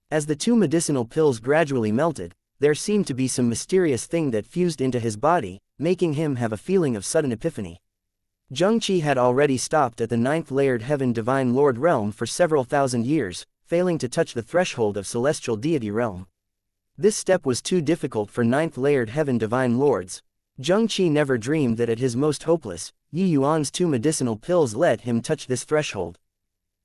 As the 2 medicinal pills gradually melted, there seemed to be some mysterious thing that fused into his body, making him have a feeling of sudden epiphany. Zheng Qi had already stopped at the 9th layered heaven divine lord realm for several thousand years, failing to touch the threshold of celestial deity realm. This step was too difficult for 9th layered heaven divine lords. Zheng Qi never dreamed that at his most hopeless, Yi Yuan's 2 medicinal pills let him touch this threshold.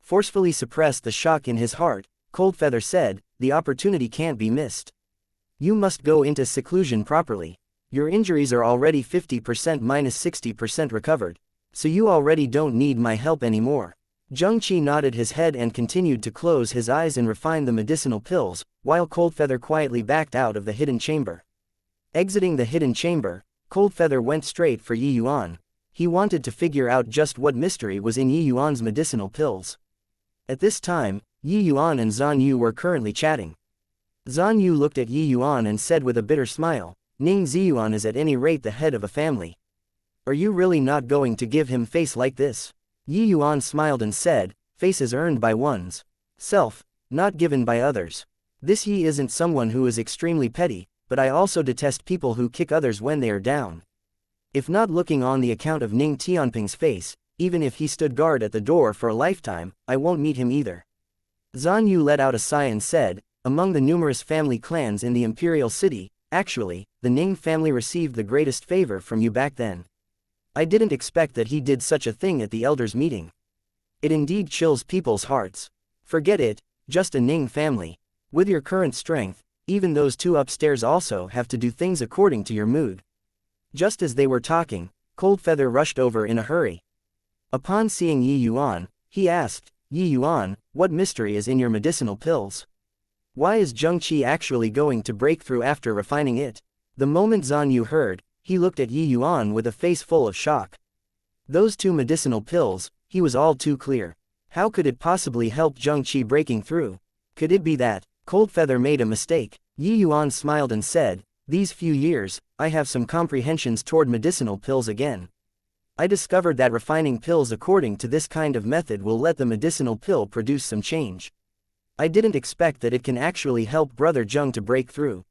Forcefully suppressed the shock in his heart, Coldfeather said, "The opportunity can't be missed. You must go into seclusion properly. Your injuries are already 50% minus 60% recovered, so you already don't need my help anymore." Zheng Qi nodded his head and continued to close his eyes and refine the medicinal pills, while Coldfeather quietly backed out of the hidden chamber. Exiting the hidden chamber, Coldfeather went straight for Yi Yuan. He wanted to figure out just what mystery was in Yi Yuan's medicinal pills. At this time, Yi Yuan and Zhan Yu were currently chatting. Zhan Yu looked at Yi Yuan and said with a bitter smile, "Ning Ziyuan is at any rate the head of a family. Are you really not going to give him face like this?" Yi Yuan smiled and said, "Face is earned by one's self, not given by others. This Yi isn't someone who is extremely petty, but I also detest people who kick others when they are down. If not looking on the account of Ning Tianping's face, even if he stood guard at the door for a lifetime, I won't meet him either." Zhan Yu let out a sigh and said, "Among the numerous family clans in the imperial city, actually, the Ning family received the greatest favor from you back then. I didn't expect that he did such a thing at the elders' meeting. It indeed chills people's hearts. Forget it, just a Ning family. With your current strength, even those 2 upstairs also have to do things according to your mood." Just as they were talking, Coldfeather rushed over in a hurry. Upon seeing Yi Yuan, he asked, "Yi Yuan, what mystery is in your medicinal pills? Why is Zheng Qi actually going to break through after refining it?" The moment Zhan Yu heard, he looked at Yi Yuan with a face full of shock. Those 2 medicinal pills, he was all too clear. How could it possibly help Zheng Qi breaking through? Could it be that Coldfeather made a mistake? Yi Yuan smiled and said, "These few years, I have some comprehensions toward medicinal pills again. I discovered that refining pills according to this kind of method will let the medicinal pill produce some change. I didn't expect that it can actually help Brother Zheng to break through.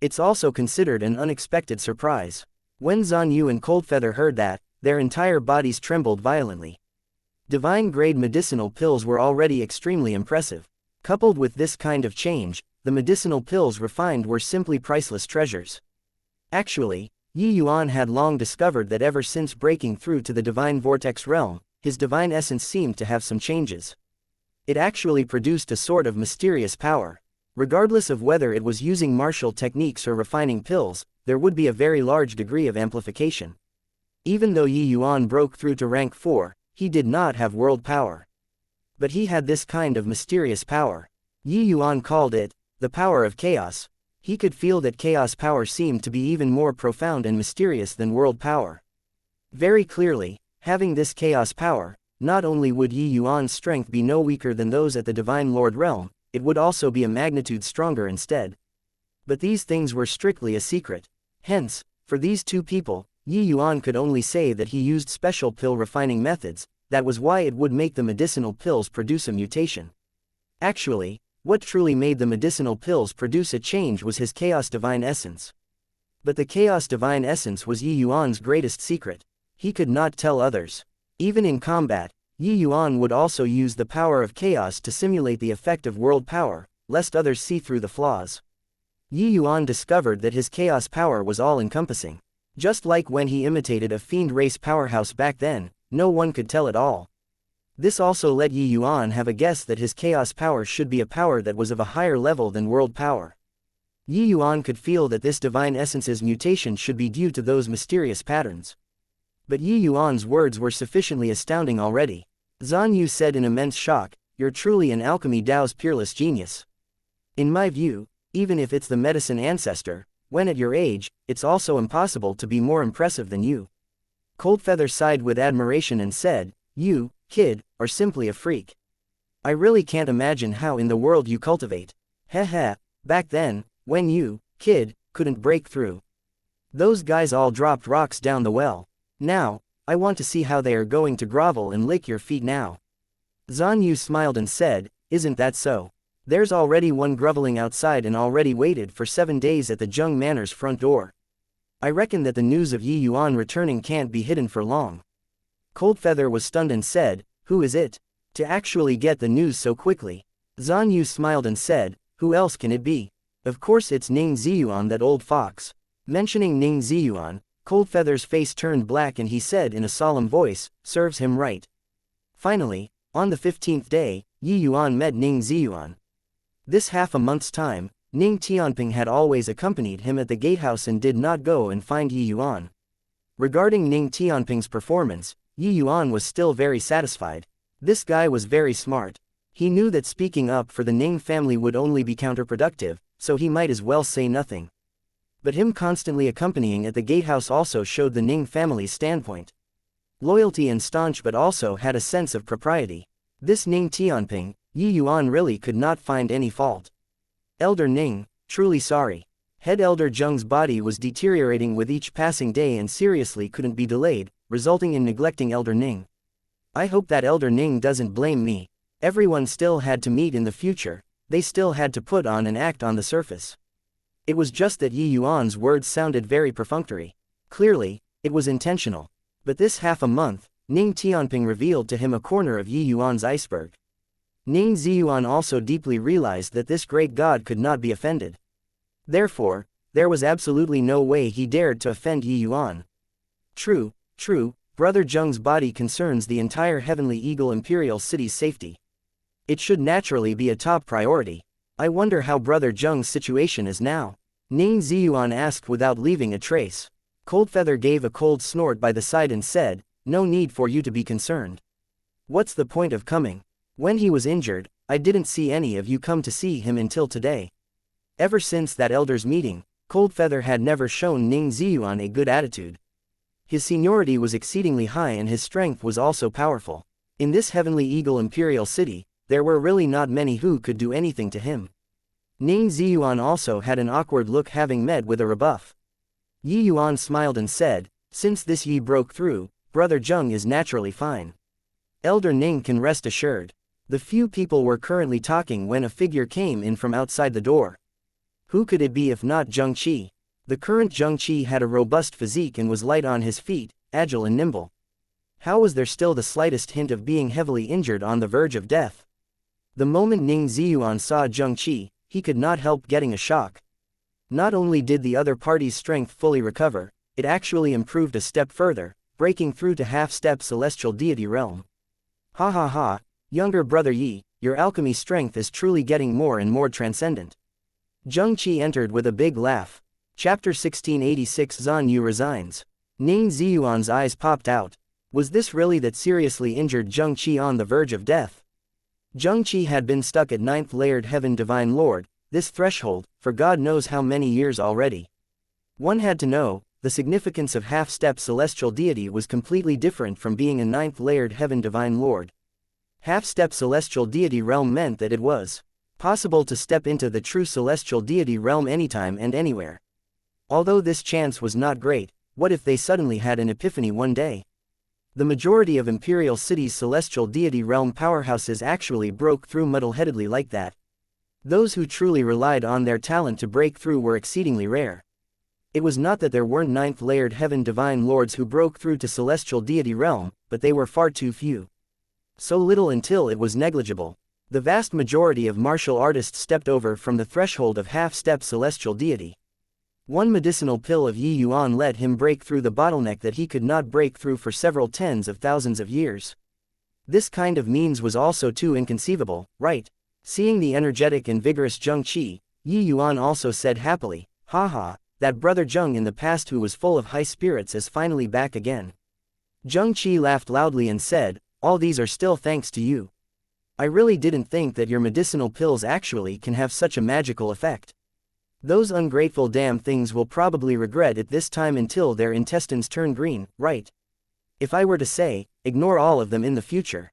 It's also considered an unexpected surprise." When Zhan Yu and Coldfeather heard that, their entire bodies trembled violently. Divine-grade medicinal pills were already extremely impressive. Coupled with this kind of change, the medicinal pills refined were simply priceless treasures. Actually, Yi Yuan had long discovered that ever since breaking through to the divine vortex realm, his divine essence seemed to have some changes. It actually produced a sort of mysterious power. Regardless of whether it was using martial techniques or refining pills, there would be a very large degree of amplification. Even though Yi Yuan broke through to rank 4, he did not have world power. But he had this kind of mysterious power. Yi Yuan called it the power of chaos. He could feel that chaos power seemed to be even more profound and mysterious than world power. Very clearly, having this chaos power, not only would Yi Yuan's strength be no weaker than those at the Divine Lord realm, it would also be a magnitude stronger instead. But these things were strictly a secret. Hence, for these 2 people, Yi Yuan could only say that he used special pill refining methods. That was why it would make the medicinal pills produce a mutation. Actually, what truly made the medicinal pills produce a change was his chaos divine essence. But the chaos divine essence was Yi Yuan's greatest secret. He could not tell others. Even in combat, Yi Yuan would also use the power of chaos to simulate the effect of world power, lest others see through the flaws. Yi Yuan discovered that his chaos power was all-encompassing. Just like when he imitated a fiend race powerhouse back then, no one could tell at all. This also let Yi Yuan have a guess that his chaos power should be a power that was of a higher level than world power. Yi Yuan could feel that this divine essence's mutation should be due to those mysterious patterns. But Yi Yuan's words were sufficiently astounding already. Zhan Yu said in immense shock, "You're truly an alchemy Dao's peerless genius. In my view, even if it's the medicine ancestor, when at your age, it's also impossible to be more impressive than you." Coldfeather sighed with admiration and said, "You, kid, are simply a freak. I really can't imagine how in the world you cultivate. Heh, back then, when you, kid, couldn't break through. Those guys all dropped rocks down the well. Now, I want to see how they are going to grovel and lick your feet now." Zhan Yu smiled and said, "Isn't that so? There's already one groveling outside and already waited for 7 days at the Zheng Manor's front door. I reckon that the news of Yi Yuan returning can't be hidden for long." Coldfeather was stunned and said, "Who is it? To actually get the news so quickly?" Zhan Yu smiled and said, "Who else can it be? Of course it's Ning Ziyuan, that old fox." Mentioning Ning Ziyuan, Coldfeather's face turned black and he said in a solemn voice, "Serves him right." Finally, on the 15th day, Yi Yuan met Ning Ziyuan. This half a month's time, Ning Tianping had always accompanied him at the gatehouse and did not go and find Yi Yuan. Regarding Ning Tianping's performance, Yi Yuan was still very satisfied. This guy was very smart. He knew that speaking up for the Ning family would only be counterproductive, so he might as well say nothing. But him constantly accompanying at the gatehouse also showed the Ning family's standpoint. Loyalty and staunch, but also had a sense of propriety. This Ning Tianping, Yi Yuan really could not find any fault. "Elder Ning, truly sorry. Head Elder Zheng's body was deteriorating with each passing day and seriously couldn't be delayed, resulting in neglecting Elder Ning. I hope that Elder Ning doesn't blame me. Everyone still had to meet in the future, they still had to put on and act on the surface." It was just that Yi Yuan's words sounded very perfunctory. Clearly, it was intentional. But this half a month, Ning Tianping revealed to him a corner of Yi Yuan's iceberg. Ning Ziyuan also deeply realized that this great god could not be offended. Therefore, there was absolutely no way he dared to offend Yi Yuan. True, Brother Zheng's body concerns the entire Heavenly Eagle Imperial City's safety. It should naturally be a top priority. I wonder how Brother Zheng's situation is now. Ning Ziyuan asked without leaving a trace. Coldfeather gave a cold snort by the side and said, "No need for you to be concerned. What's the point of coming? When he was injured, I didn't see any of you come to see him until today." Ever since that elders' meeting, Coldfeather had never shown Ning Ziyuan a good attitude. His seniority was exceedingly high and his strength was also powerful. In this Heavenly Eagle Imperial City, there were really not many who could do anything to him. Ning Ziyuan also had an awkward look, having met with a rebuff. Yi Yuan smiled and said, "Since this Yi broke through, Brother Zheng is naturally fine. Elder Ning can rest assured." The few people were currently talking when a figure came in from outside the door. Who could it be if not Zheng Qi? The current Zheng Qi had a robust physique and was light on his feet, agile and nimble. How was there still the slightest hint of being heavily injured on the verge of death? The moment Ning Ziyuan saw Zheng Qi, he could not help getting a shock. Not only did the other party's strength fully recover, it actually improved a step further, breaking through to half-step celestial deity realm. Ha, younger brother Yi, your alchemy strength is truly getting more and more transcendent." Zheng Qi entered with a big laugh. Chapter 1686 Zhan Yu resigns. Ning Ziyuan's eyes popped out. Was this really that seriously injured Zheng Qi on the verge of death? Zheng Qi had been stuck at 9th layered heaven divine lord, this threshold, for God knows how many years already. One had to know, the significance of half-step celestial deity was completely different from being a 9th layered heaven divine lord. Half-step celestial deity realm meant that it was possible to step into the true celestial deity realm anytime and anywhere. Although this chance was not great, what if they suddenly had an epiphany one day? The majority of Imperial City's celestial deity realm powerhouses actually broke through muddle-headedly like that. Those who truly relied on their talent to break through were exceedingly rare. It was not that there weren't 9th layered heaven divine lords who broke through to celestial deity realm, but they were far too few. So little until it was negligible. The vast majority of martial artists stepped over from the threshold of half-step celestial deity. One medicinal pill of Yuan let him break through the bottleneck that he could not break through for several tens of thousands of years. This kind of means was also too inconceivable, right? Seeing the energetic and vigorous Zheng Qi, Yuan also said happily, haha, that brother Zheng in the past who was full of high spirits is finally back again. Zheng Qi laughed loudly and said, all these are still thanks to you. I really didn't think that your medicinal pills actually can have such a magical effect. Those ungrateful damn things will probably regret it this time until their intestines turn green, right? If I were to say, ignore all of them in the future.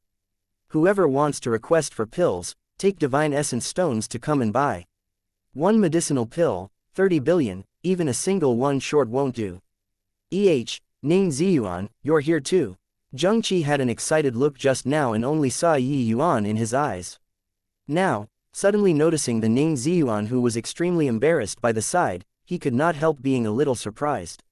Whoever wants to request for pills, take divine essence stones to come and buy. One medicinal pill, 30 billion, even a single one short won't do. Ning Ziyuan, you're here too. Zheng Qi had an excited look just now and only saw Yuan in his eyes. Now, suddenly noticing the Ning Ziyuan who was extremely embarrassed by the side, he could not help being a little surprised.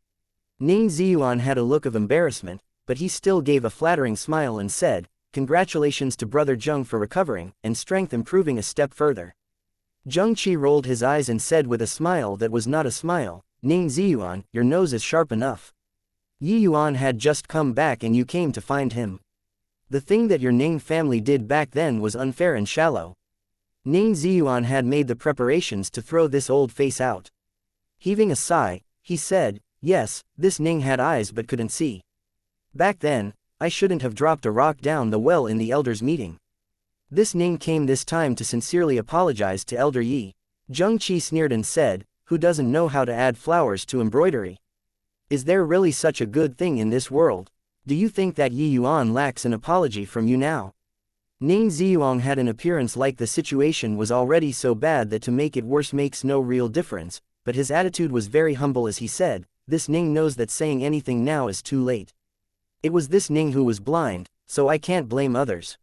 Ning Ziyuan had a look of embarrassment, but he still gave a flattering smile and said, congratulations to brother Zheng for recovering, and strength improving a step further. Zheng Qi rolled his eyes and said with a smile that was not a smile, Ning Ziyuan, your nose is sharp enough. Yuan had just come back and you came to find him. The thing that your Ning family did back then was unfair and shallow. Ning Ziyuan had made the preparations to throw this old face out. Heaving a sigh, he said, yes, this Ning had eyes but couldn't see. Back then, I shouldn't have dropped a rock down the well in the elders' meeting. This Ning came this time to sincerely apologize to Elder Yi. Zheng Qi sneered and said, who doesn't know how to add flowers to embroidery? Is there really such a good thing in this world? Do you think that Yuan lacks an apology from you now? Ning Ziyuan had an appearance like the situation was already so bad that to make it worse makes no real difference, but his attitude was very humble as he said, this Ning knows that saying anything now is too late. It was this Ning who was blind, so I can't blame others.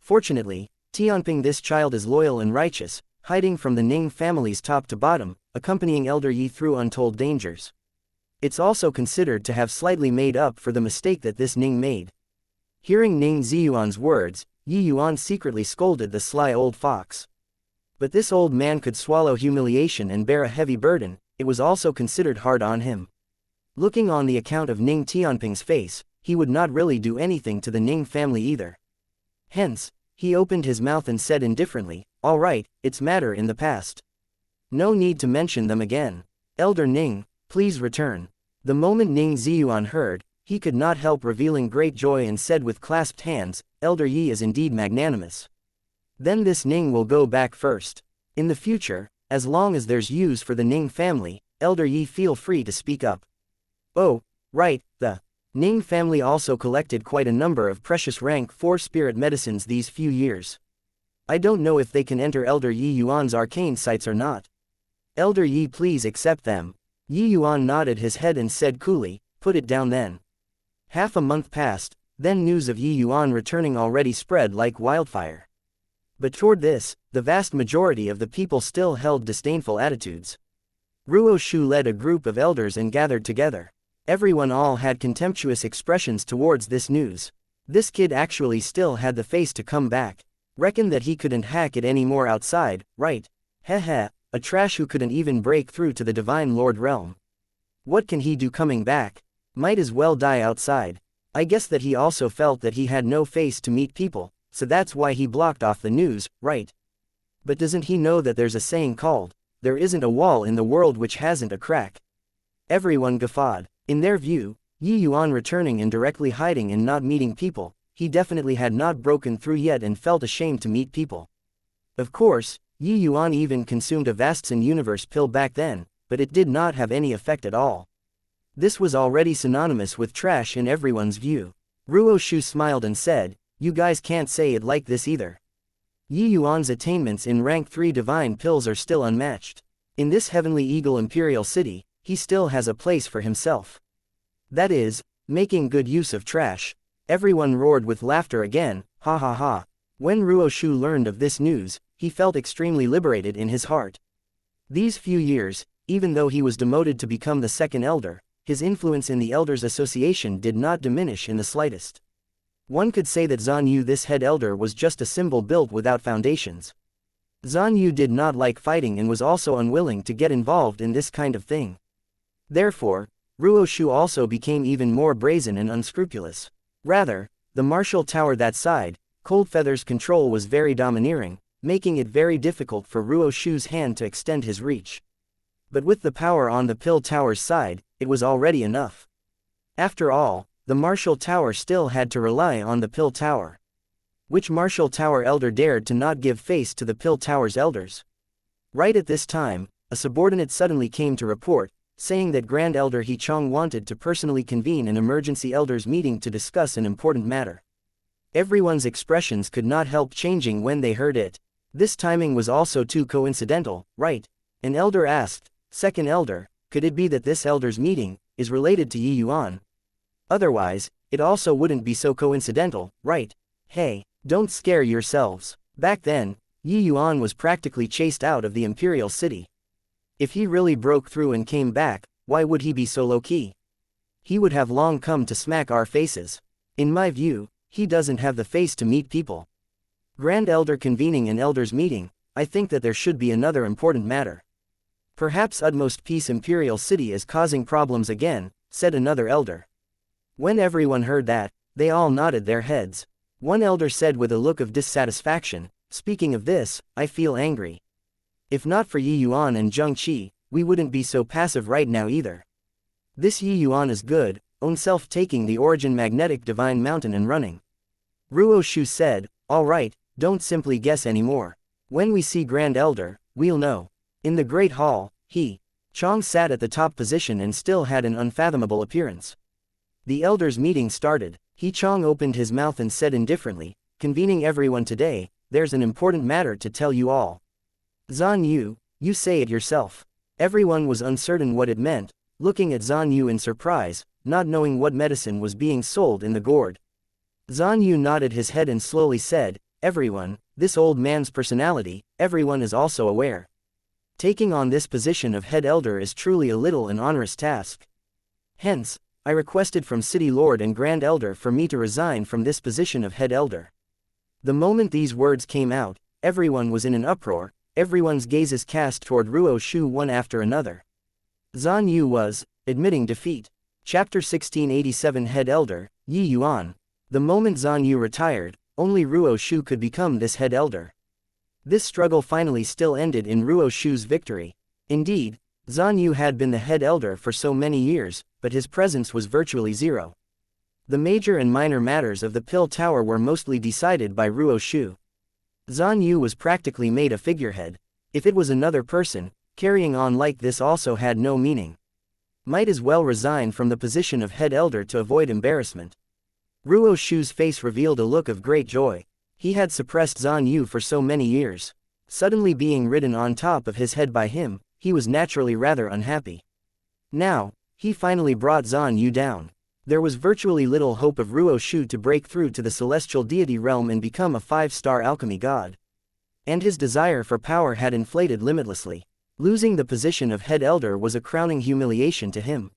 Fortunately, Tianping this child is loyal and righteous, hiding from the Ning family's top to bottom, accompanying Elder Yi through untold dangers. It's also considered to have slightly made up for the mistake that this Ning made. Hearing Ning Ziyuan's words, Yuan secretly scolded the sly old fox. But this old man could swallow humiliation and bear a heavy burden, it was also considered hard on him. Looking on the account of Ning Tianping's face, he would not really do anything to the Ning family either. Hence, he opened his mouth and said indifferently, all right, it's matter in the past. No need to mention them again. Elder Ning, please return. The moment Ning Ziyuan heard, he could not help revealing great joy and said with clasped hands, Elder Yi is indeed magnanimous. Then this Ning will go back first. In the future, as long as there's use for the Ning family, Elder Yi feel free to speak up. Oh, right, the Ning family also collected quite a number of precious rank 4 spirit medicines these few years. I don't know if they can enter Elder Yuan's arcane sites or not. Elder Yi please accept them. Yuan nodded his head and said coolly, put it down then. Half a month passed, then news of Yuan returning already spread like wildfire. But toward this, the vast majority of the people still held disdainful attitudes. Ruo Shu led a group of elders and gathered together. Everyone all had contemptuous expressions towards this news. This kid actually still had the face to come back. Reckoned that he couldn't hack it anymore outside, right? Heh, a trash who couldn't even break through to the Divine Lord realm. What can he do coming back? Might as well die outside. I guess that he also felt that he had no face to meet people, so that's why he blocked off the news, right? But doesn't he know that there's a saying called, there isn't a wall in the world which hasn't a crack? Everyone guffawed. In their view, Yuan returning and directly hiding and not meeting people, he definitely had not broken through yet and felt ashamed to meet people. Of course, Yuan even consumed a Vastson universe pill back then, but it did not have any effect at all. This was already synonymous with trash in everyone's view. Ruo Shu smiled and said, you guys can't say it like this either. Yuan's attainments in rank 3 divine pills are still unmatched. In this heavenly eagle imperial city, he still has a place for himself. That is, making good use of trash. Everyone roared with laughter again, ha ha ha. When Ruo Shu learned of this news, he felt extremely liberated in his heart. These few years, even though he was demoted to become the second elder, his influence in the Elders Association did not diminish in the slightest. One could say that Zhan Yu, this head elder, was just a symbol built without foundations. Zhan Yu did not like fighting and was also unwilling to get involved in this kind of thing. Therefore, Ruo Shu also became even more brazen and unscrupulous. Rather, the martial tower that side, Coldfeather's control was very domineering, making it very difficult for Ruo Shu's hand to extend his reach. But with the power on the Pill Tower's side, it was already enough. After all, the martial tower still had to rely on the Pill Tower. Which martial tower elder dared to not give face to the Pill Tower's elders? Right at this time, a subordinate suddenly came to report, saying that Grand Elder He Chong wanted to personally convene an emergency elders meeting to discuss an important matter. Everyone's expressions could not help changing when they heard it. This timing was also too coincidental, right? An elder asked, "Second elder, could it be that this elders meeting is related to Yi Yuan? Otherwise, it also wouldn't be so coincidental, right? Hey, don't scare yourselves. Back then, Yi Yuan was practically chased out of the imperial city. If he really broke through and came back, why would he be so low-key? He would have long come to smack our faces. In my view, he doesn't have the face to meet people. Grand Elder convening an elders meeting, I think that there should be another important matter. Perhaps Utmost Peace Imperial City is causing problems again," said another elder. When everyone heard that, they all nodded their heads. One elder said with a look of dissatisfaction, "Speaking of this, I feel angry. If not for Yi Yuan and Zheng Qi, we wouldn't be so passive right now either. This Yi Yuan is good, own self taking the origin magnetic divine mountain and running." Ruo Shu said, "All right, don't simply guess anymore. When we see Grand Elder, we'll know." In the Great Hall, He Chong sat at the top position and still had an unfathomable appearance. The elders' meeting started. He Chong opened his mouth and said indifferently, "Convening everyone today, there's an important matter to tell you all. Zhan Yu, you say it yourself." Everyone was uncertain what it meant, looking at Zhan Yu in surprise, not knowing what medicine was being sold in the gourd. Zhan Yu nodded his head and slowly said, "Everyone, this old man's personality, everyone is also aware. Taking on this position of head elder is truly a little an onerous task. Hence, I requested from City Lord and Grand Elder for me to resign from this position of head elder." The moment these words came out, everyone was in an uproar, everyone's gazes cast toward Ruo Shu one after another. Zhan Yu was admitting defeat. Chapter 1687 Head Elder, Yi Yuan. The moment Zhan Yu retired, only Ruo Shu could become this head elder. This struggle finally still ended in Ruo Shu's victory. Indeed, Zhan Yu had been the head elder for so many years, but his presence was virtually zero. The major and minor matters of the Pill Tower were mostly decided by Ruo Shu. Zhan Yu was practically made a figurehead. If it was another person, carrying on like this also had no meaning. Might as well resign from the position of head elder to avoid embarrassment. Ruo Shu's face revealed a look of great joy. He had suppressed Zhan Yu for so many years. Suddenly being ridden on top of his head by him, he was naturally rather unhappy. Now, he finally brought Zhan Yu down. There was virtually little hope of Ruo Shu to break through to the celestial deity realm and become a 5-star alchemy god. And his desire for power had inflated limitlessly. Losing the position of head elder was a crowning humiliation to him.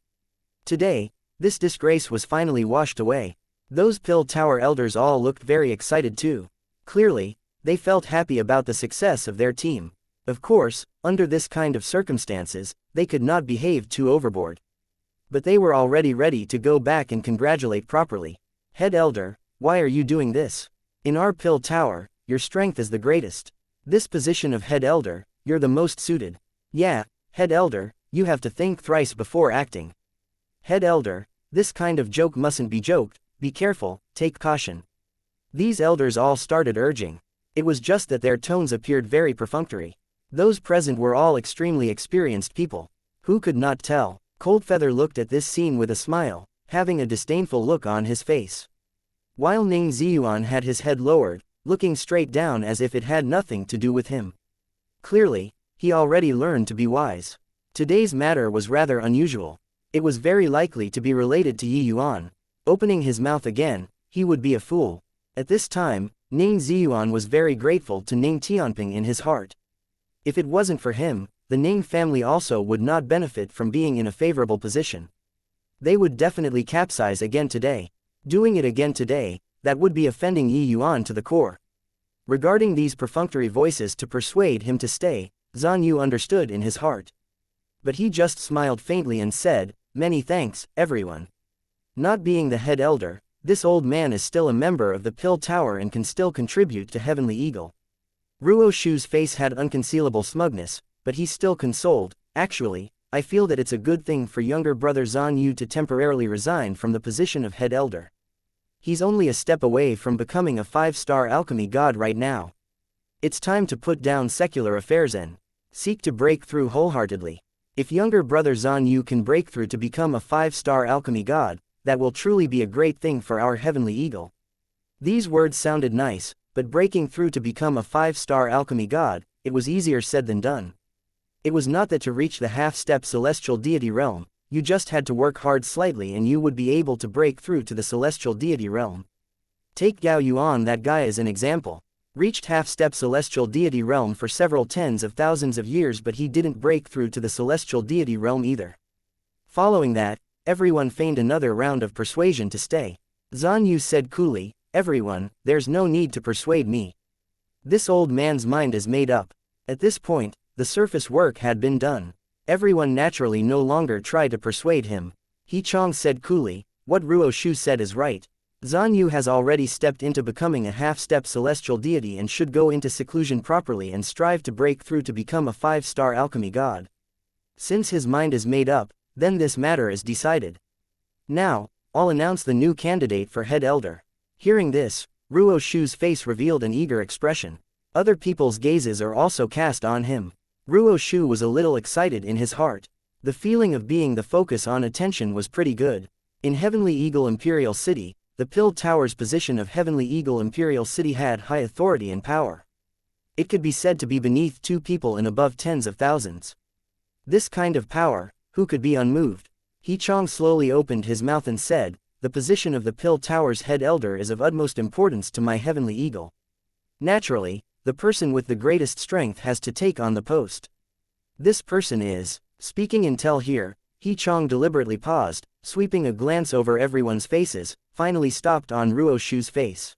Today, this disgrace was finally washed away. Those Pill Tower elders all looked very excited too. Clearly, they felt happy about the success of their team. Of course, under this kind of circumstances, they could not behave too overboard. But they were already ready to go back and congratulate properly. "Head elder, why are you doing this? In our Pill Tower, your strength is the greatest. This position of head elder, you're the most suited. Yeah, head elder, you have to think thrice before acting. Head elder, this kind of joke mustn't be joked, be careful, take caution." These elders all started urging. It was just that their tones appeared very perfunctory. Those present were all extremely experienced people. Who could not tell? Coldfeather looked at this scene with a smile, having a disdainful look on his face. While Ning Ziyuan had his head lowered, looking straight down as if it had nothing to do with him. Clearly, he already learned to be wise. Today's matter was rather unusual. It was very likely to be related to Yi Yuan. Opening his mouth again, he would be a fool. At this time, Ning Ziyuan was very grateful to Ning Tianping in his heart. If it wasn't for him, the Ning family also would not benefit from being in a favorable position. They would definitely capsize again today. Doing it again today, that would be offending Yi Yuan to the core. Regarding these perfunctory voices to persuade him to stay, Zhan Yu understood in his heart. But he just smiled faintly and said, "Many thanks, everyone." Not being the head elder, this old man is still a member of the Pill Tower and can still contribute to Heavenly Eagle. Ruo Shu's face had unconcealable smugness, but he still consoled, "Actually, I feel that it's a good thing for younger brother Zhan Yu to temporarily resign from the position of head elder. He's only a step away from becoming a 5-star alchemy god right now. It's time to put down secular affairs and seek to break through wholeheartedly. If younger brother Zhan Yu can break through to become a 5-star alchemy god, that will truly be a great thing for our Heavenly Eagle." These words sounded nice, but breaking through to become a 5-star alchemy god, it was easier said than done. It was not that to reach the half-step celestial deity realm, you just had to work hard slightly and you would be able to break through to the celestial deity realm. Take Gao Yuan, that guy, as an example. Reached half-step celestial deity realm for several tens of thousands of years, but he didn't break through to the celestial deity realm either. Following that, everyone feigned another round of persuasion to stay. Zhan Yu said coolly, "Everyone, there's no need to persuade me. This old man's mind is made up." At this point, the surface work had been done. Everyone naturally no longer tried to persuade him. He Chong said coolly, "What Ruo Shu said is right. Zhan Yu has already stepped into becoming a half-step celestial deity and should go into seclusion properly and strive to break through to become a 5-star alchemy god. Since his mind is made up, then this matter is decided. Now, I'll announce the new candidate for head elder." Hearing this, Ruo Shu's face revealed an eager expression. Other people's gazes are also cast on him. Ruo Shu was a little excited in his heart. The feeling of being the focus on attention was pretty good. In Heavenly Eagle Imperial City, the Pill Tower's position of Heavenly Eagle Imperial City had high authority and power. It could be said to be beneath 2 people and above tens of thousands. This kind of power, who could be unmoved? He Chong slowly opened his mouth and said, "The position of the Pill Tower's head elder is of utmost importance to my Heavenly Eagle. Naturally, the person with the greatest strength has to take on the post. This person is..." Speaking until here, He Chong deliberately paused, sweeping a glance over everyone's faces, finally stopped on Ruo Shu's face.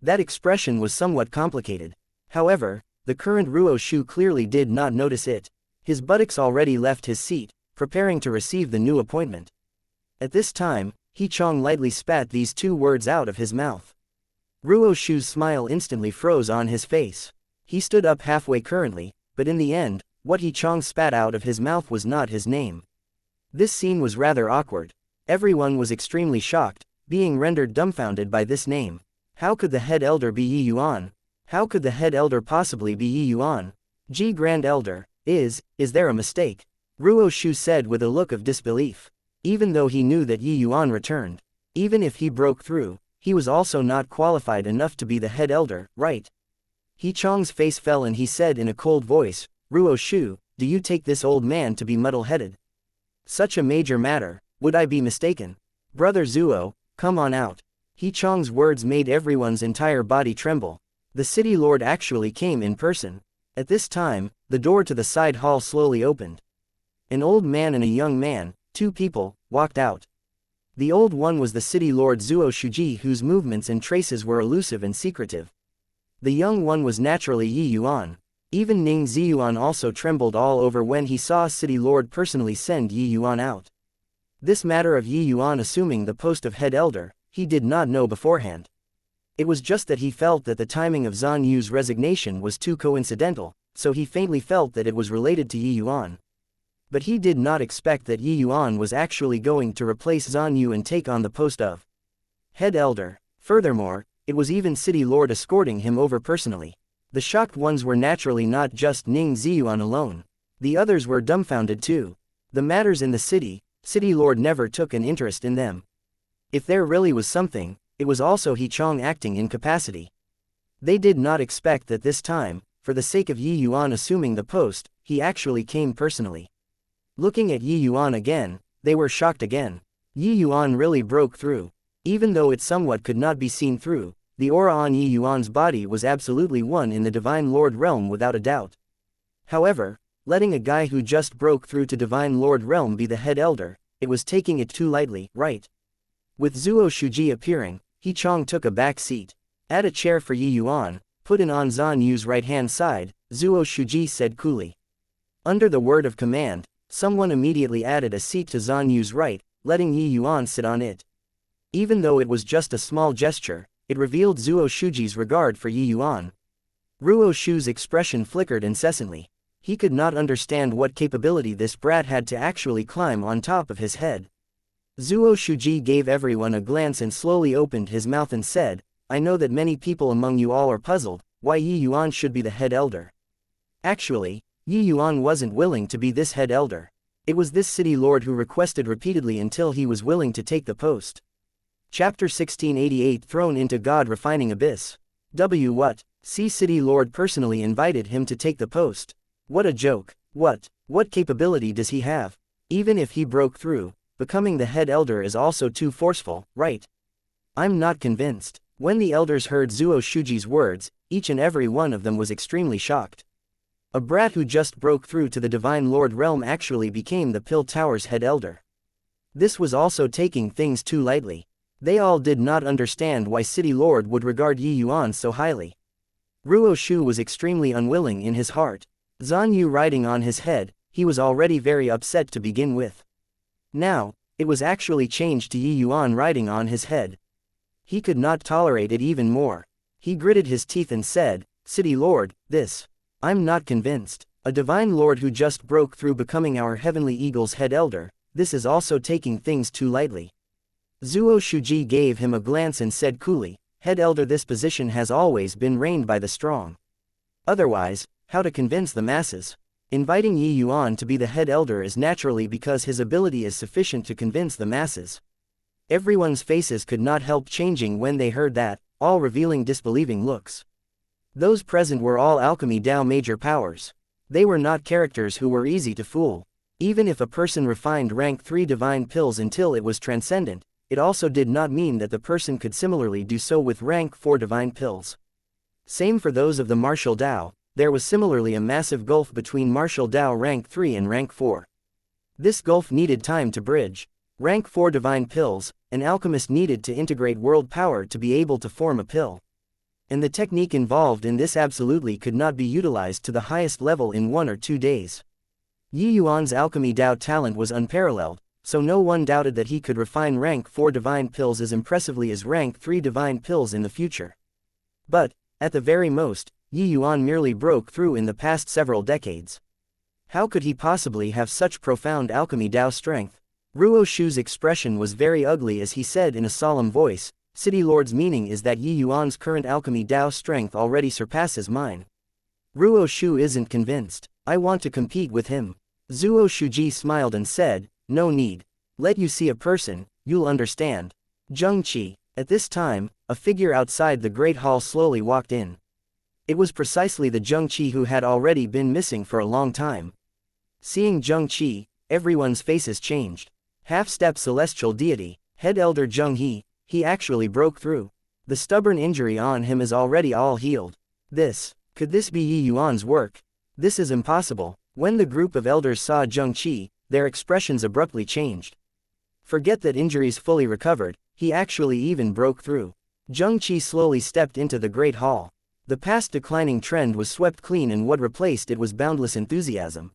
That expression was somewhat complicated. However, the current Ruo Shu clearly did not notice it. His buttocks already left his seat, preparing to receive the new appointment. At this time, He Chong lightly spat these 2 words out of his mouth. Ruo Shu's smile instantly froze on his face. He stood up halfway currently, but in the end, what He Chong spat out of his mouth was not his name. This scene was rather awkward. Everyone was extremely shocked, being rendered dumbfounded by this name. How could the head elder be Yi Yuan? How could the head elder possibly be Yi Yuan? G Grand Elder, is there a mistake? Ruo Shu said with a look of disbelief. Even though he knew that Yi Yuan returned, even if he broke through, he was also not qualified enough to be the head elder, right? He Chong's face fell and he said in a cold voice, "Ruo Shu, do you take this old man to be muddle-headed? Such a major matter, would I be mistaken? Brother Zuo, come on out." He Chong's words made everyone's entire body tremble. The city lord actually came in person. At this time, the door to the side hall slowly opened. An old man and a young man, 2 people, walked out. The old one was the city lord Zuo Shuji, whose movements and traces were elusive and secretive. The young one was naturally Yi Yuan. Even Ning Ziyuan also trembled all over when he saw city lord personally send Yi Yuan out. This matter of Yi Yuan assuming the post of head elder, he did not know beforehand. It was just that he felt that the timing of Zhan Yu's resignation was too coincidental, so he faintly felt that it was related to Yi Yuan. But he did not expect that Yi Yuan was actually going to replace Zhan Yu and take on the post of head elder. Furthermore, it was even city lord escorting him over personally. The shocked ones were naturally not just Ning Ziyuan alone. The others were dumbfounded too. The matters in the city lord never took an interest in them. If there really was something, it was also He Chong acting in capacity. They did not expect that this time, for the sake of Yi Yuan assuming the post, he actually came personally. Looking at Yi Yuan again, they were shocked again. Yi Yuan really broke through. Even though it somewhat could not be seen through, the aura on Yi Yuan's body was absolutely one in the Divine Lord realm without a doubt. However, letting a guy who just broke through to Divine Lord realm be the head elder, it was taking it too lightly, right? With Zuo Shuji appearing, He Chong took a back seat. Add a chair for Yi Yuan, put it on Zan Yu's right-hand side, Zuo Shuji said coolly. Under the word of command, someone immediately added a seat to Zan Yu's right, letting Yi Yuan sit on it. Even though it was just a small gesture, it revealed Zuo Shuji's regard for Yi Yuan. Ruo Shu's expression flickered incessantly. He could not understand what capability this brat had to actually climb on top of his head. Zuo Shuji gave everyone a glance and slowly opened his mouth and said, I know that many people among you all are puzzled, why Yi Yuan should be the head elder. Actually, Yi Yuan wasn't willing to be this head elder. It was this city lord who requested repeatedly until he was willing to take the post. Chapter 1688 Thrown into God Refining Abyss. What? C city lord personally invited him to take the post. What a joke. What capability does he have? Even if he broke through, becoming the head elder is also too forceful, right? I'm not convinced. When the elders heard Zuo Shuji's words, each and every one of them was extremely shocked. A brat who just broke through to the Divine Lord realm actually became the Pill Tower's head elder. This was also taking things too lightly. They all did not understand why City Lord would regard Yi Yuan so highly. Ruo Shu was extremely unwilling in his heart. Zan Yu riding on his head, he was already very upset to begin with. Now, it was actually changed to Yi Yuan riding on his head. He could not tolerate it even more. He gritted his teeth and said, City Lord, I'm not convinced. A divine lord who just broke through becoming our heavenly eagle's head elder, this is also taking things too lightly. Zuo Shuji gave him a glance and said coolly, head elder, this position has always been reigned by the strong. Otherwise, how to convince the masses? Inviting Yi Yuan to be the head elder is naturally because his ability is sufficient to convince the masses. Everyone's faces could not help changing when they heard that, all revealing disbelieving looks. Those present were all Alchemy Dao major powers. They were not characters who were easy to fool. Even if a person refined rank 3 divine pills until it was transcendent, it also did not mean that the person could similarly do so with rank 4 divine pills. Same for those of the martial Dao. There was similarly a massive gulf between martial Dao rank 3 and rank 4. This gulf needed time to bridge. Rank 4 divine pills, an alchemist needed to integrate world power to be able to form a pill. And the technique involved in this absolutely could not be utilized to the highest level in 1 or 2 days. Yi Yuan's alchemy Dao talent was unparalleled, so no one doubted that he could refine rank 4 divine pills as impressively as rank 3 divine pills in the future. But, at the very most, Yi Yuan merely broke through in the past several decades. How could he possibly have such profound alchemy Dao strength? Ruo Shu's expression was very ugly as he said in a solemn voice, City Lord's meaning is that Yi Yuan's current alchemy Dao strength already surpasses mine. Ruo Shu isn't convinced. I want to compete with him. Zuo Shuji smiled and said, no need. Let you see a person, you'll understand. Zheng Qi. At this time, a figure outside the great hall slowly walked in. It was precisely the Zheng Qi who had already been missing for a long time. Seeing Zheng Qi, everyone's faces changed. Half-step celestial deity, head elder Zheng he actually broke through. The stubborn injury on him is already all healed. Could this be Yi Yuan's work? This is impossible. When the group of elders saw Zheng Qi, their expressions abruptly changed. Forget that injuries fully recovered, he actually even broke through. Zheng Qi slowly stepped into the great hall. The past declining trend was swept clean and what replaced it was boundless enthusiasm.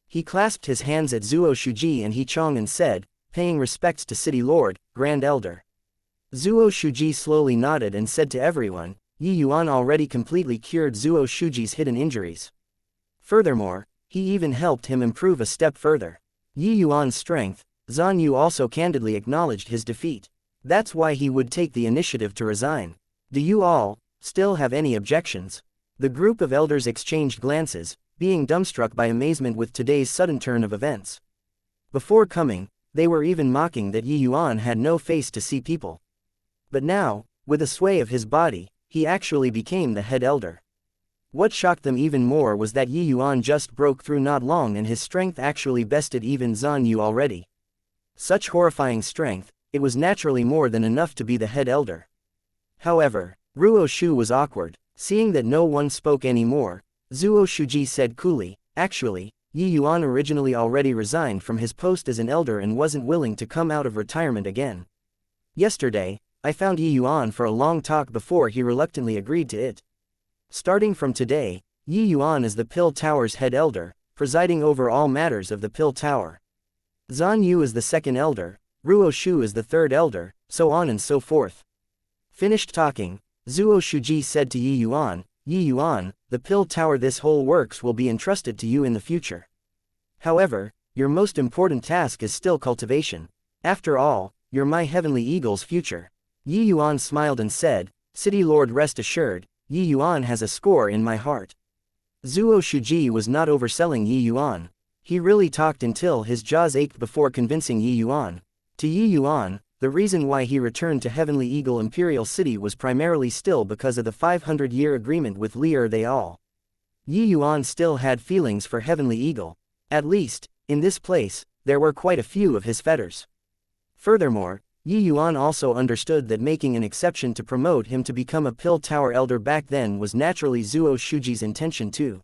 He clasped his hands at Zuo Shuji and He Chong and said, paying respects to City Lord, Grand Elder. Zuo Shuji slowly nodded and said to everyone, Yi Yuan already completely cured Zuo Shuji's hidden injuries. Furthermore, he even helped him improve a step further. Yi Yuan's strength, Zan Yu also candidly acknowledged his defeat. That's why he would take the initiative to resign. Do you all still have any objections? The group of elders exchanged glances, being dumbstruck by amazement with today's sudden turn of events. Before coming, they were even mocking that Yi Yuan had no face to see people. But now, with a sway of his body, he actually became the head elder. What shocked them even more was that Yi Yuan just broke through not long and his strength actually bested even Zan Yu already. Such horrifying strength, it was naturally more than enough to be the head elder. However, Ruo Shu was awkward. Seeing that no one spoke anymore, Zuo Shuji said coolly, actually, Yi Yuan originally already resigned from his post as an elder and wasn't willing to come out of retirement again. Yesterday, I found Yi Yuan for a long talk before he reluctantly agreed to it. Starting from today, Yi Yuan is the Pill Tower's head elder, presiding over all matters of the Pill Tower. Zhan Yu is the second elder, Ruo Shu is the third elder, so on and so forth. Finished talking, Zuo Shuji said to Yi Yuan, the Pill Tower, this whole works will be entrusted to you in the future. However, your most important task is still cultivation. After all, you're my heavenly eagle's future. Yi Yuan smiled and said, City Lord, rest assured, Yi Yuan has a score in my heart. Zuo Shuji was not overselling Yi Yuan. He really talked until his jaws ached before convincing Yi Yuan. To Yi Yuan, the reason why he returned to Heavenly Eagle Imperial City was primarily still because of the 500-year agreement with Li'er they all. Yi Yuan still had feelings for Heavenly Eagle. At least, in this place, there were quite a few of his fetters. Furthermore, Yi Yuan also understood that making an exception to promote him to become a Pill Tower elder back then was naturally Zuo Shuji's intention too.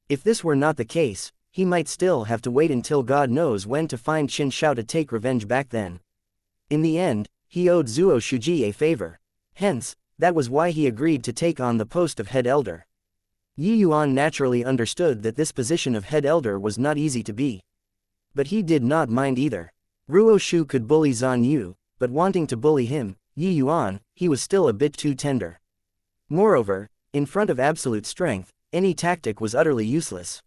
If this were not the case, he might still have to wait until God knows when to find Qin Shao to take revenge back then. In the end, he owed Zuo Shuji a favor. Hence, that was why he agreed to take on the post of head elder. Yi Yuan naturally understood that this position of head elder was not easy to be. But he did not mind either. Ruo Shu could bully Zhan Yu, but wanting to bully him, Yi Yuan, he was still a bit too tender. Moreover, in front of absolute strength, any tactic was utterly useless.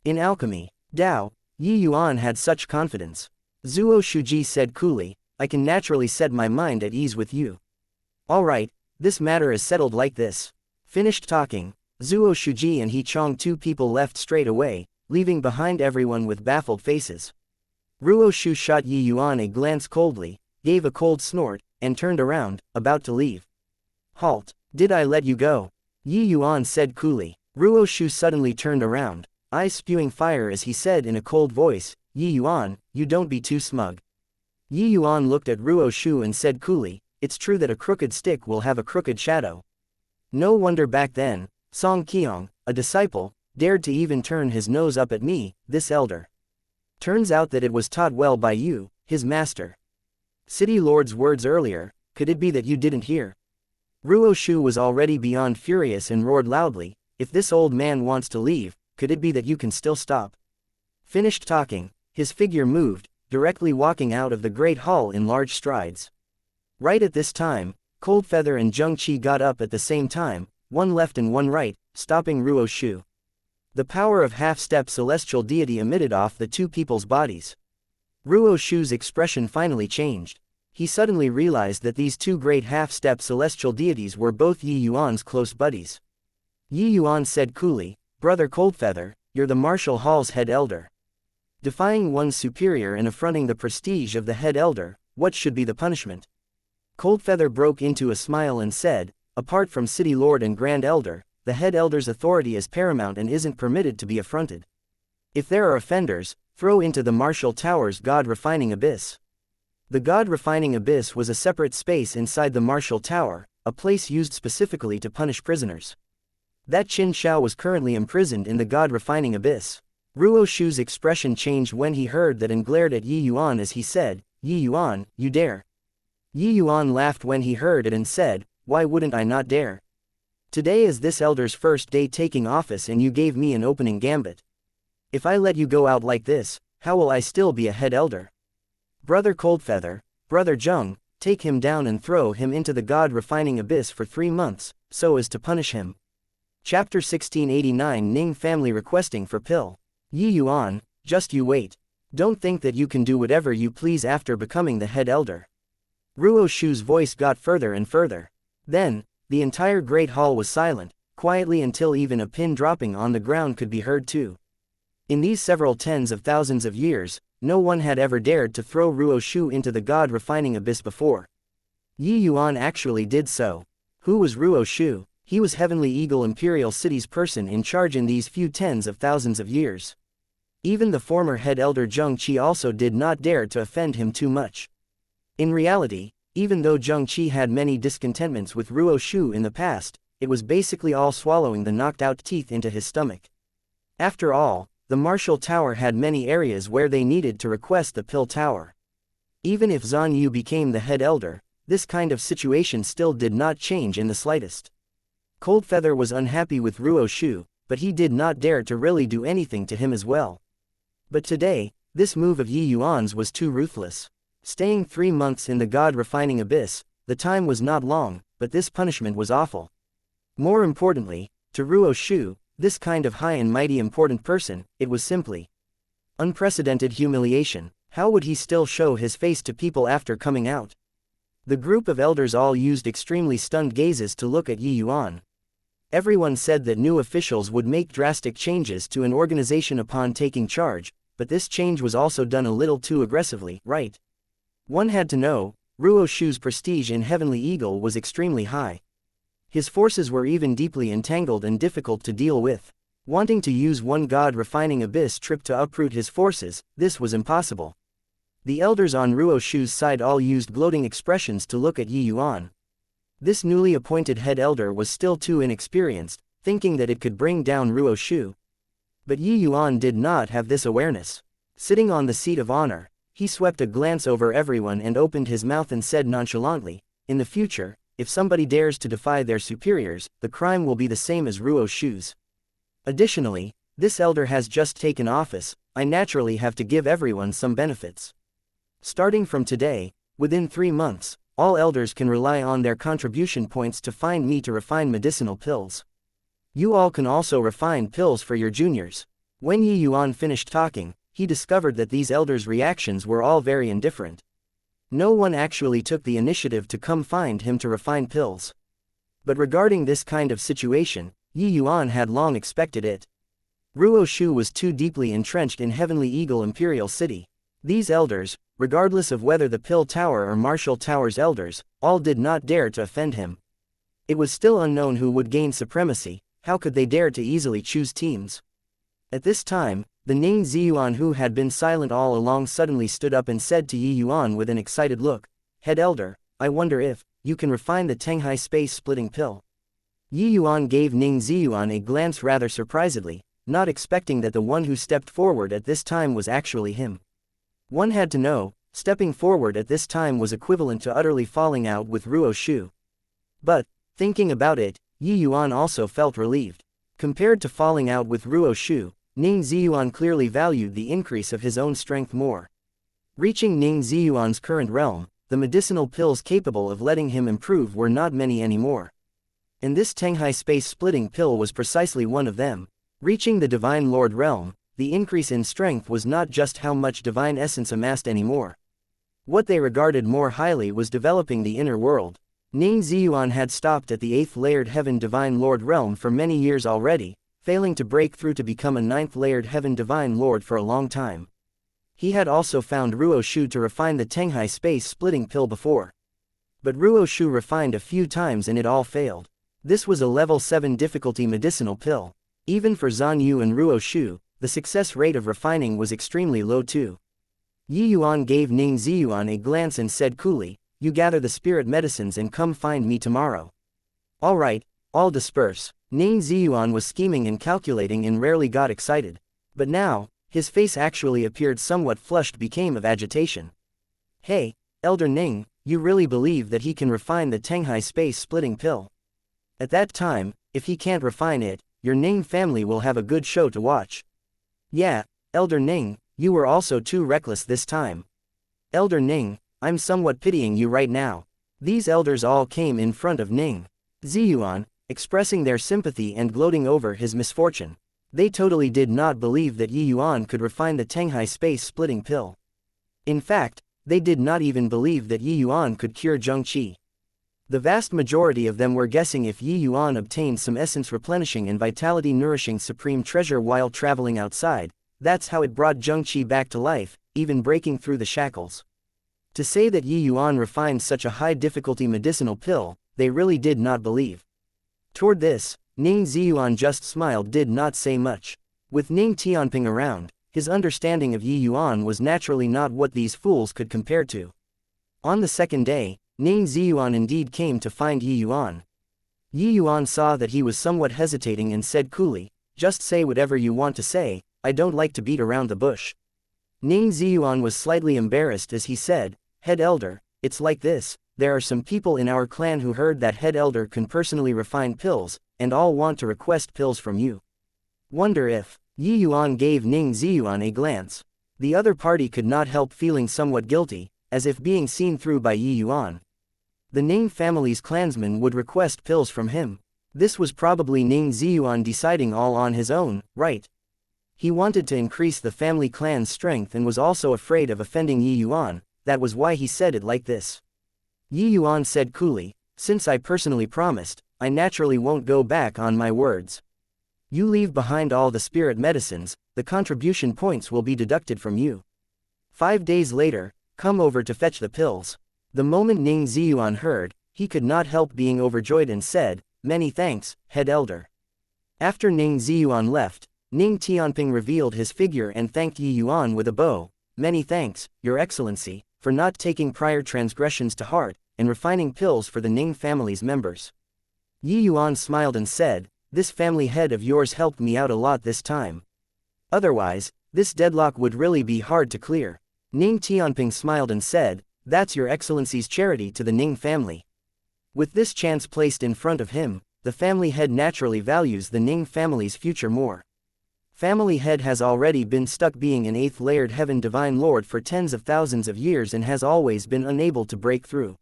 In alchemy, Dao, Yi Yuan had such confidence. Zuo Shuji said coolly, I can naturally set my mind at ease with you. Alright, this matter is settled like this. Finished talking, Zuo Shuji and He Chong, two people, left straight away, leaving behind everyone with baffled faces. Ruo Shu shot Yi Yuan a glance coldly, gave a cold snort, and turned around, about to leave. Halt, did I let you go? Yi Yuan said coolly. Ruo Shu suddenly turned around, eyes spewing fire as he said in a cold voice, Yi Yuan, you don't be too smug. Yi Yuan looked at Ruo Shu and said coolly, it's true that a crooked stick will have a crooked shadow. No wonder back then, Song Qiong, a disciple, dared to even turn his nose up at me, this elder. Turns out that it was taught well by you, his master. City Lord's words earlier, could it be that you didn't hear? Ruo Shu was already beyond furious and roared loudly, if this old man wants to leave, could it be that you can still stop? Finished talking, his figure moved, directly walking out of the great hall in large strides. Right at this time, Coldfeather and Zheng Qi got up at the same time, one left and one right, stopping Ruo Shu. The power of half-step celestial deity emitted off the two people's bodies. Ruo Shu's expression finally changed. He suddenly realized that these two great half-step celestial deities were both Yi Yuan's close buddies. Yi Yuan said coolly, Brother Coldfeather, you're the Martial Hall's head elder. Defying one's superior and affronting the prestige of the head elder, what should be the punishment? Coldfeather broke into a smile and said, apart from City Lord and Grand Elder, the head elder's authority is paramount and isn't permitted to be affronted. If there are offenders, throw into the Martial Tower's God-refining abyss. The God-refining abyss was a separate space inside the Martial Tower, a place used specifically to punish prisoners. That Qin Shao was currently imprisoned in the God-refining abyss. Ruo Shu's expression changed when he heard that and glared at Yi Yuan as he said, Yi Yuan, you dare. Yi Yuan laughed when he heard it and said, why wouldn't I not dare? Today is this elder's first day taking office and you gave me an opening gambit. If I let you go out like this, how will I still be a head elder? Brother Coldfeather, Brother Zheng, take him down and throw him into the God-refining abyss for 3 months, so as to punish him. Chapter 1689 Ning family requesting for pill. Yi Yuan, just you wait. Don't think that you can do whatever you please after becoming the head elder. Ruo Shu's voice got further and further. Then, the entire great hall was silent, quietly until even a pin dropping on the ground could be heard too. In these several tens of thousands of years, no one had ever dared to throw Ruo Shu into the God-refining abyss before. Yi Yuan actually did so. Who was Ruo Shu? He was Heavenly Eagle Imperial City's person in charge in these few tens of thousands of years. Even the former head elder Zheng Qi also did not dare to offend him too much. In reality, even though Zheng Qi had many discontentments with Ruo Shu in the past, it was basically all swallowing the knocked-out teeth into his stomach. After all, the Martial Tower had many areas where they needed to request the Pill Tower. Even if Zhan Yu became the head elder, this kind of situation still did not change in the slightest. Coldfeather was unhappy with Ruo Shu, but he did not dare to really do anything to him as well. But today, this move of Yi Yuan's was too ruthless. Staying 3 months in the God-refining abyss, the time was not long, but this punishment was awful. More importantly, to Ruo Shu, this kind of high and mighty important person, it was simply unprecedented humiliation. How would he still show his face to people after coming out? The group of elders all used extremely stunned gazes to look at Yi Yuan. Everyone said that new officials would make drastic changes to an organization upon taking charge, but this change was also done a little too aggressively, right? One had to know, Ruo Shu's prestige in Heavenly Eagle was extremely high. His forces were even deeply entangled and difficult to deal with. Wanting to use one God-refining abyss trip to uproot his forces, this was impossible. The elders on Ruo Shu's side all used gloating expressions to look at Yi Yuan. This newly appointed head elder was still too inexperienced, thinking that it could bring down Ruo Shu. But Yi Yuan did not have this awareness. Sitting on the seat of honor, he swept a glance over everyone and opened his mouth and said nonchalantly, "In the future, if somebody dares to defy their superiors, the crime will be the same as Ruo Shu's. Additionally, this elder has just taken office, I naturally have to give everyone some benefits. Starting from today, within 3 months, all elders can rely on their contribution points to find me to refine medicinal pills. You all can also refine pills for your juniors." When Yi Yuan finished talking, he discovered that these elders' reactions were all very indifferent. No one actually took the initiative to come find him to refine pills. But regarding this kind of situation, Yi Yuan had long expected it. Ruo Shu was too deeply entrenched in Heavenly Eagle Imperial City. These elders, regardless of whether the Pill Tower or Martial Tower's elders, all did not dare to offend him. It was still unknown who would gain supremacy. How could they dare to easily choose teams? At this time, the Ning Ziyuan who had been silent all along suddenly stood up and said to Yi Yuan with an excited look, "Head Elder, I wonder if you can refine the Tenghai space-splitting pill." Yi Yuan gave Ning Ziyuan a glance rather surprisedly, not expecting that the one who stepped forward at this time was actually him. One had to know, stepping forward at this time was equivalent to utterly falling out with Ruo Shu. But, thinking about it, Yi Yuan also felt relieved. Compared to falling out with Ruo Shu, Ning Ziyuan clearly valued the increase of his own strength more. Reaching Ning Ziyuan's current realm, the medicinal pills capable of letting him improve were not many anymore. And this Tenghai space-splitting pill was precisely one of them. Reaching the Divine Lord realm, the increase in strength was not just how much divine essence amassed anymore. What they regarded more highly was developing the inner world. Ning Ziyuan had stopped at the 8th layered Heaven Divine Lord realm for many years already, failing to break through to become a 9th layered Heaven Divine Lord for a long time. He had also found Ruo Shu to refine the Tenghai space-splitting pill before. But Ruo Shu refined a few times and it all failed. This was a level 7 difficulty medicinal pill. Even for Zhan Yu and Ruo Shu, the success rate of refining was extremely low too. Yi Yuan gave Ning Ziyuan a glance and said coolly, "You gather the spirit medicines and come find me tomorrow." "Alright, all disperse." Ning Ziyuan was scheming and calculating and rarely got excited. But now, his face actually appeared somewhat flushed became of agitation. "Hey, Elder Ning, you really believe that he can refine the Tenghai space-splitting pill? At that time, if he can't refine it, your Ning family will have a good show to watch." "Yeah, Elder Ning, you were also too reckless this time. Elder Ning, I'm somewhat pitying you right now." These elders all came in front of Ning Ziyuan, expressing their sympathy and gloating over his misfortune. They totally did not believe that Yi Yuan could refine the Tenghai space-splitting pill. In fact, they did not even believe that Yi Yuan could cure Zhengqi. The vast majority of them were guessing if Yi Yuan obtained some essence-replenishing and vitality-nourishing supreme treasure while traveling outside, that's how it brought Zhengqi back to life, even breaking through the shackles. To say that Yi Yuan refined such a high-difficulty medicinal pill, they really did not believe. Toward this, Ning Ziyuan just smiled, did not say much. With Ning Tianping around, his understanding of Yi Yuan was naturally not what these fools could compare to. On the second day, Ning Ziyuan indeed came to find Yi Yuan. Yi Yuan saw that he was somewhat hesitating and said coolly, "Just say whatever you want to say, I don't like to beat around the bush." Ning Ziyuan was slightly embarrassed as he said, "Head Elder, it's like this, there are some people in our clan who heard that head elder can personally refine pills, and all want to request pills from you. Wonder if. Yi Yuan gave Ning Ziyuan a glance. The other party could not help feeling somewhat guilty, as if being seen through by Yi Yuan. The Ning family's clansmen would request pills from him. This was probably Ning Ziyuan deciding all on his own, right? He wanted to increase the family clan's strength and was also afraid of offending Yi Yuan, that was why he said it like this. Yi Yuan said coolly, since I personally promised, I naturally won't go back on my words. You leave behind all the spirit medicines, the contribution points will be deducted from you. 5 days later, come over to fetch the pills. The moment Ning Ziyuan heard, he could not help being overjoyed and said, many thanks, head elder. After Ning Ziyuan left, Ning Tianping revealed his figure and thanked Yi Yuan with a bow. Many thanks, Your Excellency, for not taking prior transgressions to heart, and refining pills for the Ning family's members. Yi Yuan smiled and said, this family head of yours helped me out a lot this time. Otherwise, this deadlock would really be hard to clear. Ning Tianping smiled and said, that's Your Excellency's charity to the Ning family. With this chance placed in front of him, the family head naturally values the Ning family's future more. Family head has already been stuck being an 8th layered heaven divine lord for tens of thousands of years and has always been unable to break through.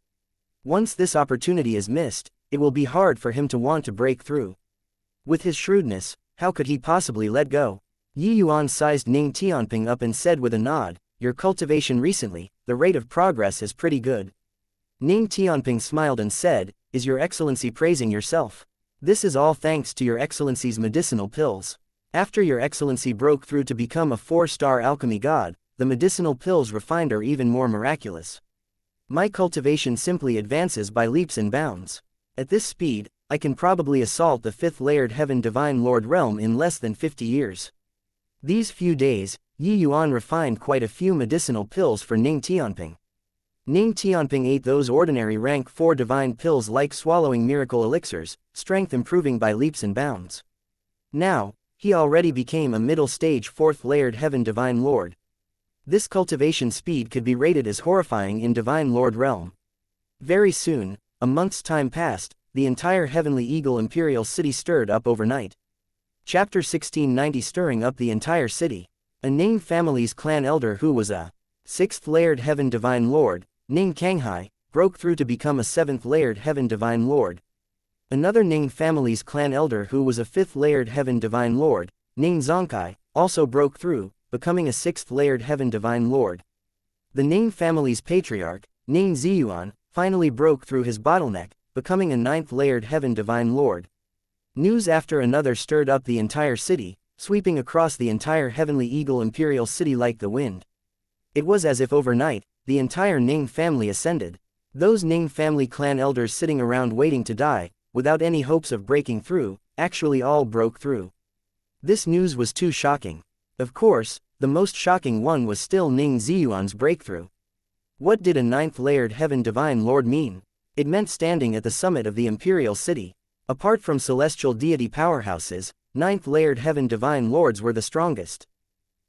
Once this opportunity is missed, it will be hard for him to want to break through. With his shrewdness, how could he possibly let go? Yi Yuan sized Ning Tianping up and said with a nod, your cultivation recently, the rate of progress is pretty good. Ning Tianping smiled and said, is Your Excellency praising yourself? This is all thanks to Your Excellency's medicinal pills. After Your Excellency broke through to become a 4-star alchemy god, the medicinal pills refined are even more miraculous. My cultivation simply advances by leaps and bounds. At this speed, I can probably assault the 5th layered heaven divine lord realm in less than 50 years. These few days, Yi Yuan refined quite a few medicinal pills for Ning Tianping. Ning Tianping ate those ordinary rank 4 divine pills like swallowing miracle elixirs, strength improving by leaps and bounds. Now, he already became a middle stage 4th layered heaven divine lord. This cultivation speed could be rated as horrifying in divine lord realm. Very soon, a month's time passed, the entire Heavenly Eagle Imperial City stirred up overnight. Chapter 1690 Stirring up the entire city. A Ning family's clan elder who was a 6th layered heaven divine lord, Ning Kanghai, broke through to become a 7th layered heaven divine lord. Another Ning family's clan elder who was a 5th layered heaven divine lord, Ning Zongkai, also broke through, becoming a 6th layered heaven divine lord. The Ning family's patriarch, Ning Ziyuan, finally broke through his bottleneck, becoming a 9th layered heaven divine lord. News after another stirred up the entire city, sweeping across the entire Heavenly Eagle Imperial City like the wind. It was as if overnight, the entire Ning family ascended. Those Ning family clan elders sitting around waiting to die, without any hopes of breaking through, actually all broke through. This news was too shocking. Of course, the most shocking one was still Ning Ziyuan's breakthrough. What did a 9th layered heaven divine lord mean? It meant standing at the summit of the Imperial City. Apart from celestial deity powerhouses, 9th layered heaven divine lords were the strongest.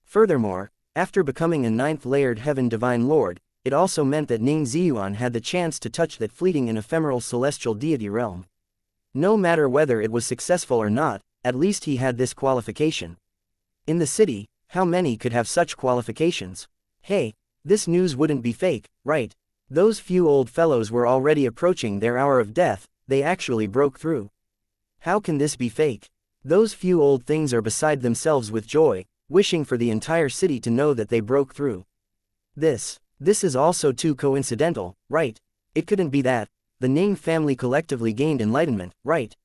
Furthermore, after becoming a 9th layered heaven divine lord, it also meant that Ning Ziyuan had the chance to touch that fleeting and ephemeral celestial deity realm. No matter whether it was successful or not, at least he had this qualification. In the city, how many could have such qualifications? Hey, this news wouldn't be fake, right? Those few old fellows were already approaching their hour of death, they actually broke through. How can this be fake? Those few old things are beside themselves with joy, wishing for the entire city to know that they broke through. This is also too coincidental, right? It couldn't be that. The Ning family collectively gained enlightenment, right?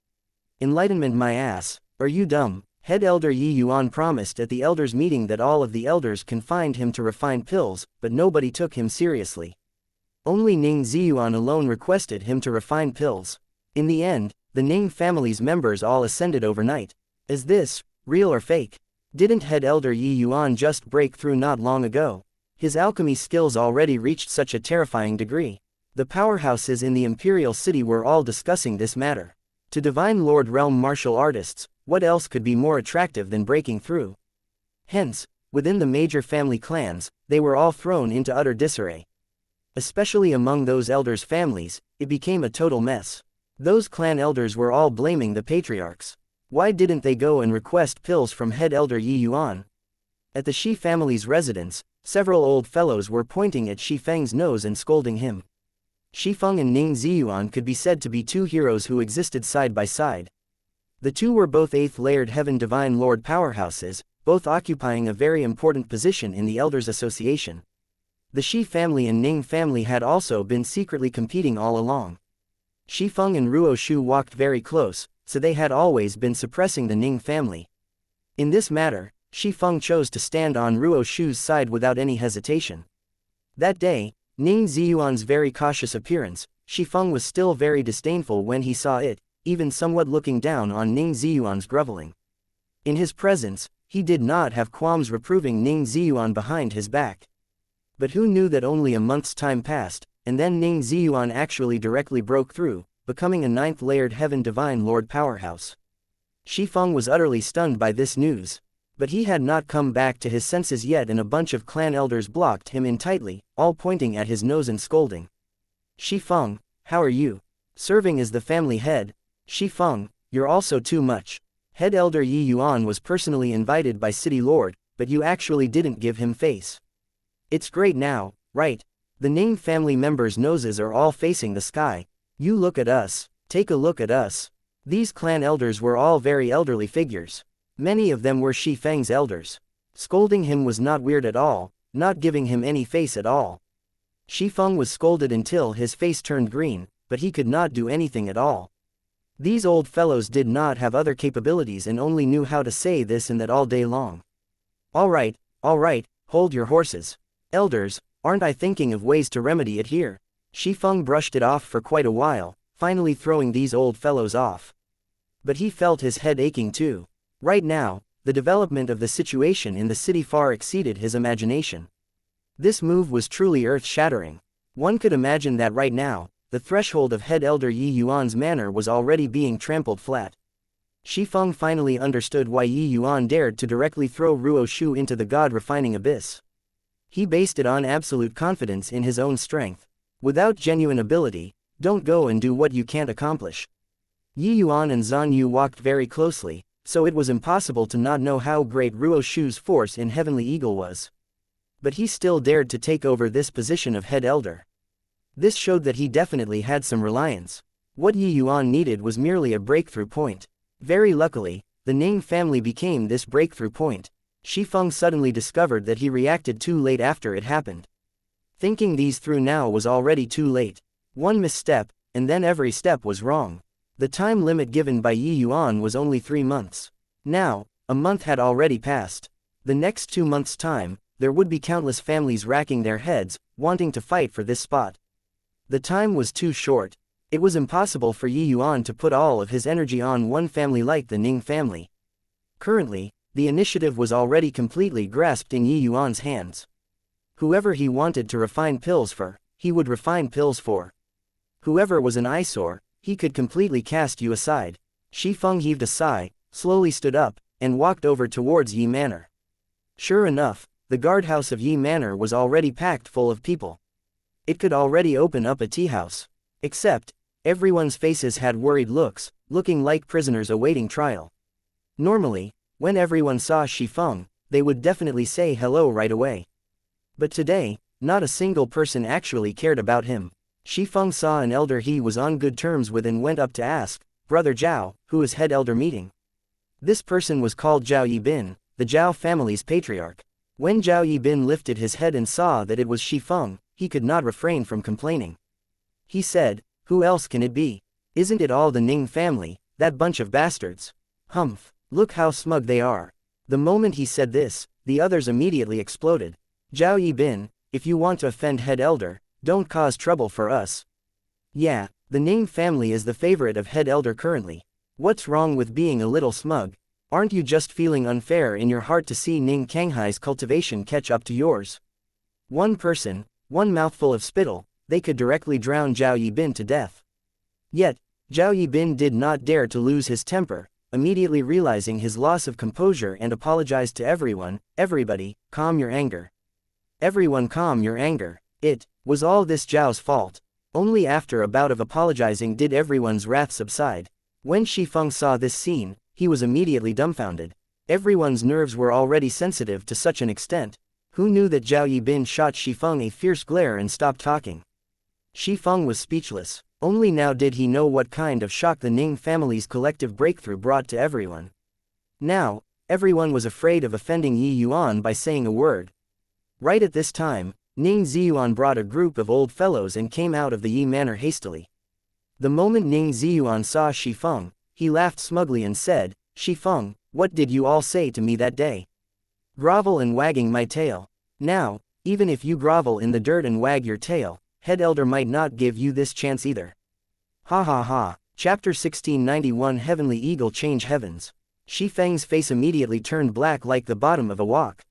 Enlightenment my ass, are you dumb? Head Elder Yi Yuan promised at the elders' meeting that all of the elders confined him to refine pills, but nobody took him seriously. Only Ning Ziyuan alone requested him to refine pills. In the end, the Ning family's members all ascended overnight. Is this real or fake? Didn't Head Elder Yi Yuan just break through not long ago? His alchemy skills already reached such a terrifying degree. The powerhouses in the Imperial City were all discussing this matter. To Divine Lord Realm martial artists, what else could be more attractive than breaking through? Hence, within the major family clans, they were all thrown into utter disarray. Especially among those elders' families, it became a total mess. Those clan elders were all blaming the patriarchs. Why didn't they go and request pills from head elder Yi Yuan? At the Shi family's residence, several old fellows were pointing at Shi Feng's nose and scolding him. Shi Feng and Ning Ziyuan could be said to be two heroes who existed side by side. The two were both 8th layered Heaven Divine Lord powerhouses, both occupying a very important position in the Elders Association. The Shi family and Ning family had also been secretly competing all along. Shi Feng and Ruo Shu walked very close, so they had always been suppressing the Ning family. In this matter, Shi Feng chose to stand on Ruo Shu's side without any hesitation. That day, Ning Ziyuan's very cautious appearance, Shi Feng was still very disdainful when he saw it, even somewhat looking down on Ning Ziyuan's groveling. In his presence, he did not have qualms reproving Ning Ziyuan behind his back. But who knew that only a month's time passed, and then Ning Ziyuan actually directly broke through, becoming a 9th layered Heaven Divine Lord powerhouse. Shi Feng was utterly stunned by this news. But he had not come back to his senses yet, and a bunch of clan elders blocked him in tightly, all pointing at his nose and scolding. Shi Feng, how are you? Serving as the family head? Shi Feng, you're also too much. Head elder Yi Yuan was personally invited by City Lord, but you actually didn't give him face. It's great now, right? The Ning family members' noses are all facing the sky. You look at us, take a look at us. These clan elders were all very elderly figures. Many of them were Shi Feng's elders. Scolding him was not weird at all, not giving him any face at all. Shi Feng was scolded until his face turned green, but he could not do anything at all. These old fellows did not have other capabilities and only knew how to say this and that all day long. All right, hold your horses. Elders, aren't I thinking of ways to remedy it here? Shi Feng brushed it off for quite a while, finally throwing these old fellows off. But he felt his head aching too. Right now, the development of the situation in the city far exceeded his imagination. This move was truly earth-shattering. One could imagine that right now, the threshold of head elder Yi Yuan's manor was already being trampled flat. Shi Feng finally understood why Yi Yuan dared to directly throw Ruo Shu into the god-refining abyss. He based it on absolute confidence in his own strength. Without genuine ability, don't go and do what you can't accomplish. Yi Yuan and Zhan Yu walked very closely, so it was impossible to not know how great Ruo Shu's force in Heavenly Eagle was. But he still dared to take over this position of head elder. This showed that he definitely had some reliance. What Yi Yuan needed was merely a breakthrough point. Very luckily, the Ning family became this breakthrough point. Shi Feng suddenly discovered that he reacted too late after it happened. Thinking these through now was already too late. One misstep, and then every step was wrong. The time limit given by Yi Yuan was only 3 months. Now, a month had already passed. The next 2 months' time, there would be countless families racking their heads, wanting to fight for this spot. The time was too short. It was impossible for Yi Yuan to put all of his energy on one family like the Ning family. Currently, the initiative was already completely grasped in Yi Yuan's hands. Whoever he wanted to refine pills for, he would refine pills for. Whoever was an eyesore, he could completely cast you aside. Shi Feng heaved a sigh, slowly stood up, and walked over towards Yi Manor. Sure enough, the guardhouse of Yi Manor was already packed full of people. It could already open up a tea house. Except, everyone's faces had worried looks, looking like prisoners awaiting trial. Normally, when everyone saw Shi Feng, they would definitely say hello right away. But today, not a single person actually cared about him. Shi Feng saw an elder he was on good terms with and went up to ask, "Brother Zhao, who is head elder meeting?" This person was called Zhao Yibin, the Zhao family's patriarch. When Zhao Yibin lifted his head and saw that it was Shi Feng, he could not refrain from complaining. He said, "Who else can it be? Isn't it all the Ning family, that bunch of bastards? Humph, look how smug they are." The moment he said this, the others immediately exploded. "Zhao Yibin, if you want to offend head elder, don't cause trouble for us." Yeah, the Ning family is the favorite of head elder currently. What's wrong with being a little smug? Aren't you just feeling unfair in your heart to see Ning Kanghai's cultivation catch up to yours? One person, one mouthful of spittle, they could directly drown Zhao Yibin to death. Yet, Zhao Yibin did not dare to lose his temper, immediately realizing his loss of composure and apologized to everyone. "Everybody, calm your anger. Everyone calm your anger. It was all this Zhao's fault. Only after a bout of apologizing did everyone's wrath subside. When Shifeng saw this scene, he was immediately dumbfounded. Everyone's nerves were already sensitive to such an extent. Who knew that Zhao Yibin shot Shifeng a fierce glare and stopped talking? Shifeng was speechless. Only now did he know what kind of shock the Ning family's collective breakthrough brought to everyone. Now, everyone was afraid of offending Yi Yuan by saying a word. Right at this time, Ning Ziyuan brought a group of old fellows and came out of the Yi manor hastily. The moment Ning Ziyuan saw Shifeng, he laughed smugly and said, "Shifeng, what did you all say to me that day? Grovel and wagging my tail. Now, even if you grovel in the dirt and wag your tail, head elder might not give you this chance either." Ha ha ha. Chapter 1691 Heavenly Eagle Change Heavens. Shifeng's face immediately turned black like the bottom of a wok.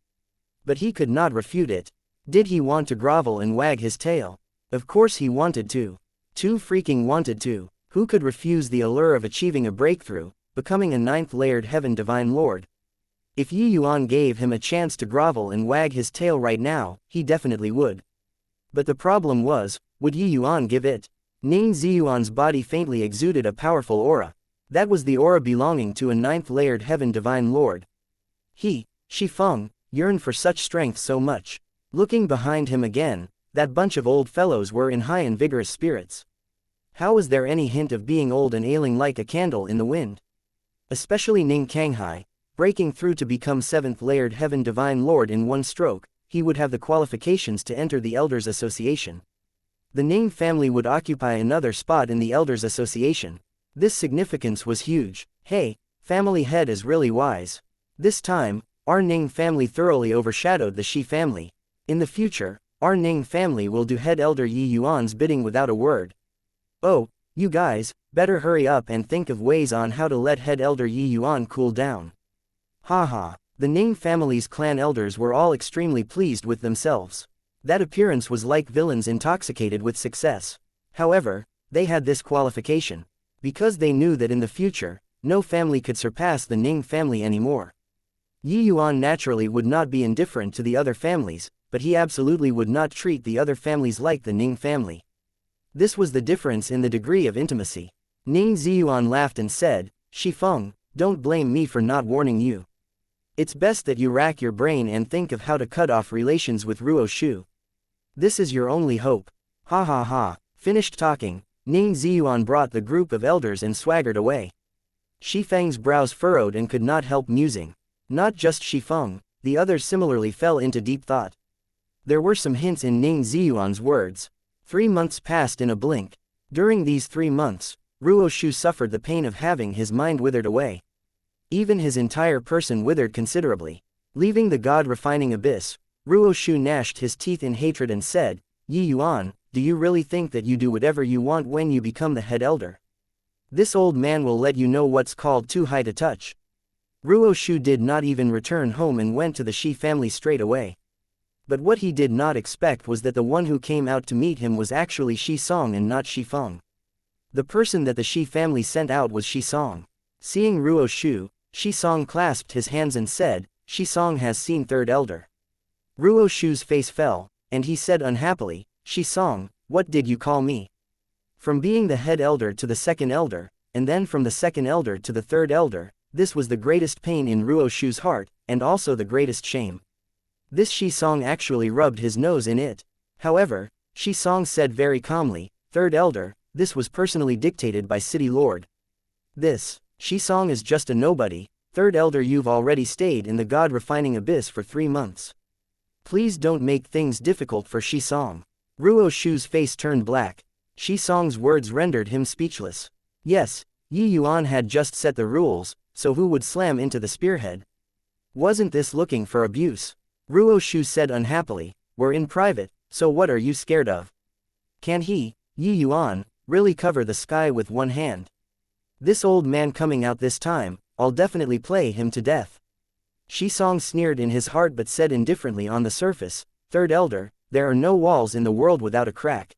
But he could not refute it. Did he want to grovel and wag his tail? Of course he wanted to. Too freaking wanted to. Who could refuse the allure of achieving a breakthrough, becoming a ninth-layered heaven divine lord? If Yi Yuan gave him a chance to grovel and wag his tail right now, he definitely would. But the problem was, would Yi Yuan give it? Ning Ziyuan's body faintly exuded a powerful aura. That was the aura belonging to a ninth-layered heaven divine lord. He, Shifeng, yearned for such strength so much. Looking behind him again, that bunch of old fellows were in high and vigorous spirits. How was there any hint of being old and ailing like a candle in the wind? Especially Ning Kanghai, breaking through to become 7th-layered heaven divine lord in one stroke, he would have the qualifications to enter the Elders Association. The Ning family would occupy another spot in the Elders Association. This significance was huge. Hey, family head is really wise. This time, our Ning family thoroughly overshadowed the Shi family. In the future, our Ning family will do head elder Yi Yuan's bidding without a word. Oh, you guys, better hurry up and think of ways on how to let head elder Yi Yuan cool down. Haha, the Ning family's clan elders were all extremely pleased with themselves. That appearance was like villains intoxicated with success. However, they had this qualification. Because they knew that in the future, no family could surpass the Ning family anymore. Yi Yuan naturally would not be indifferent to the other families, but he absolutely would not treat the other families like the Ning family. This was the difference in the degree of intimacy. Ning Ziyuan laughed and said, "Shifeng, don't blame me for not warning you. It's best that you rack your brain and think of how to cut off relations with Ruo Shu. This is your only hope." Ha ha ha. Finished talking, Ning Ziyuan brought the group of elders and swaggered away. Shifeng's brows furrowed and could not help musing. Not just Shifeng, the others similarly fell into deep thought. There were some hints in Ning Ziyuan's words. 3 months passed in a blink. During these 3 months, Ruo Shu suffered the pain of having his mind withered away. Even his entire person withered considerably. Leaving the god-refining abyss, Ruo Shu gnashed his teeth in hatred and said, "Yi Yuan, do you really think that you do whatever you want when you become the head elder? This old man will let you know what's called too high to touch." Ruo Shu did not even return home and went to the Shi family straight away. But what he did not expect was that the one who came out to meet him was actually Shi Song and not Shifeng. The person that the Shi family sent out was Shi Song. Seeing Ruo Shu, Shi Song clasped his hands and said, "Shi Song has seen third elder." Ruo Shu's face fell, and he said unhappily, "Shi Song, what did you call me?" From being the head elder to the second elder, and then from the second elder to the third elder, this was the greatest pain in Ruo Shu's heart, and also the greatest shame. This Shi Song actually rubbed his nose in it. However, Shi Song said very calmly, "Third elder, this was personally dictated by City Lord. This, Shi Song is just a nobody. Third elder, you've already stayed in the god-refining abyss for 3 months. Please don't make things difficult for Shi Song." Ruo Shu's face turned black. Shi Song's words rendered him speechless. Yes, Yi Yuan had just set the rules, so who would slam into the spearhead? Wasn't this looking for abuse? Ruo Shu said unhappily, "We're in private, so what are you scared of? Can he, Yi Yuan, really cover the sky with one hand? This old man coming out this time, I'll definitely play him to death." Shi Song sneered in his heart but said indifferently on the surface, "Third elder, there are no walls in the world without a crack.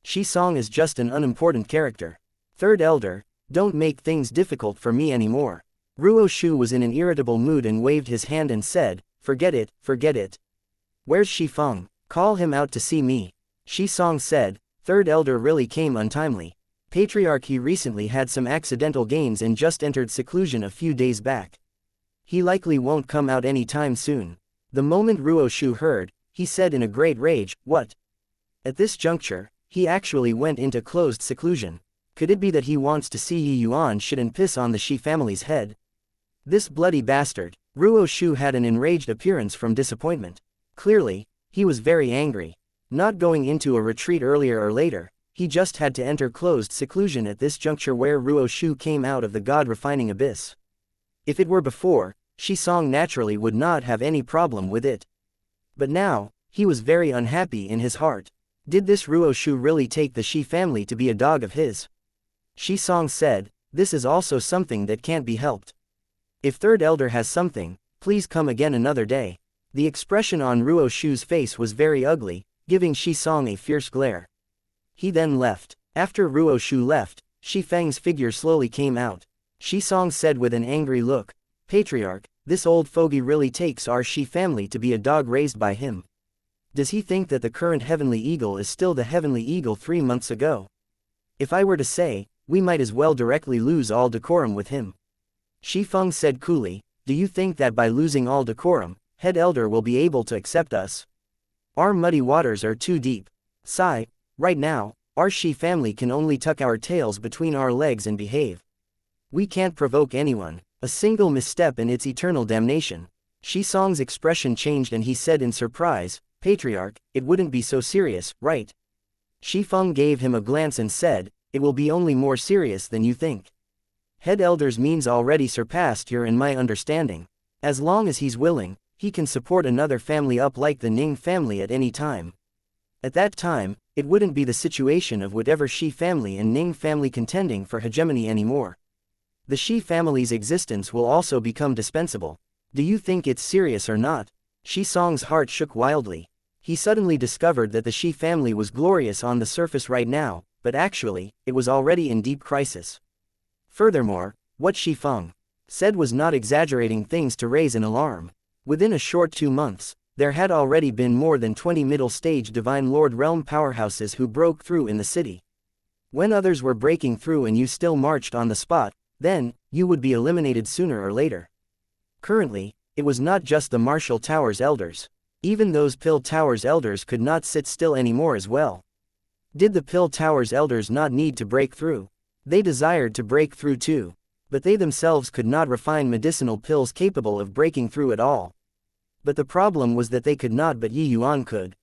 Shi Song is just an unimportant character. Third elder, don't make things difficult for me anymore." Ruo Shu was in an irritable mood and waved his hand and said, "Forget it, forget it. Where's Shifeng? Call him out to see me." Shi Song said, "Third elder really came untimely. Patriarch, he recently had some accidental gains and just entered seclusion a few days back. He likely won't come out any time soon." The moment Ruo Shu heard, he said in a great rage, "What?" At this juncture, he actually went into closed seclusion. Could it be that he wants to see Yi Yuan shit and piss on the Shi family's head? This bloody bastard. Ruo Shu had an enraged appearance from disappointment. Clearly, he was very angry. Not going into a retreat earlier or later, he just had to enter closed seclusion at this juncture where Ruo Shu came out of the god-refining abyss. If it were before, Shi Song naturally would not have any problem with it. But now, he was very unhappy in his heart. Did this Ruo Shu really take the Shi family to be a dog of his? Shi Song said, "This is also something that can't be helped. If third elder has something, please come again another day." The expression on Ruo Shu's face was very ugly, giving Shi Song a fierce glare. He then left. After Ruo Shu left, Shi Feng's figure slowly came out. Shi Song said with an angry look, "Patriarch, this old fogey really takes our Shi family to be a dog raised by him. Does he think that the current heavenly eagle is still the heavenly eagle 3 months ago? If I were to say, we might as well directly lose all decorum with him." Shi Feng said coolly, "Do you think that by losing all decorum, head elder will be able to accept us? Our muddy waters are too deep. Sigh, right now, our Shi family can only tuck our tails between our legs and behave. We can't provoke anyone. A single misstep and it's eternal damnation." Shi Song's expression changed and he said in surprise, "Patriarch, it wouldn't be so serious, right?" Shi Feng gave him a glance and said, "It will be only more serious than you think. Head elder's means already surpassed your and my understanding. As long as he's willing, he can support another family up like the Ning family at any time. At that time, it wouldn't be the situation of whatever Shi family and Ning family contending for hegemony anymore. The Shi family's existence will also become dispensable. Do you think it's serious or not?" Shi Song's heart shook wildly. He suddenly discovered that the Shi family was glorious on the surface right now, but actually, it was already in deep crisis. Furthermore, what Shi Feng said was not exaggerating things to raise an alarm. Within a short 2 months, there had already been more than 20 middle-stage Divine Lord realm powerhouses who broke through in the city. When others were breaking through and you still marched on the spot, then, you would be eliminated sooner or later. Currently, it was not just the Martial Tower's elders. Even those Pill Tower's elders could not sit still anymore as well. Did the Pill Tower's elders not need to break through? They desired to break through too. But they themselves could not refine medicinal pills capable of breaking through at all. But the problem was that they could not, but Yi Yuan could.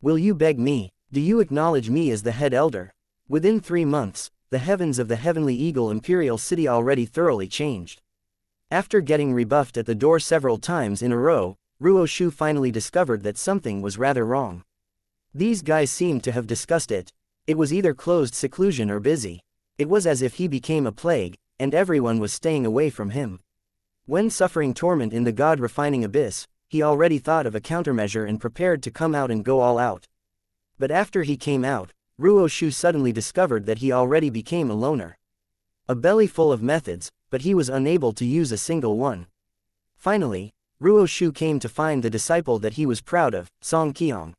"Will you beg me? Do you acknowledge me as the head elder?" Within 3 months, the heavens of the Heavenly Eagle Imperial City already thoroughly changed. After getting rebuffed at the door several times in a row, Ruo Shu finally discovered that something was rather wrong. These guys seemed to have discussed it. It was either closed seclusion or busy. It was as if he became a plague, and everyone was staying away from him. When suffering torment in the god-refining abyss, he already thought of a countermeasure and prepared to come out and go all out. But after he came out, Ruo Shu suddenly discovered that he already became a loner. A belly full of methods, but he was unable to use a single one. Finally, Ruo Shu came to find the disciple that he was proud of, Song Qiong.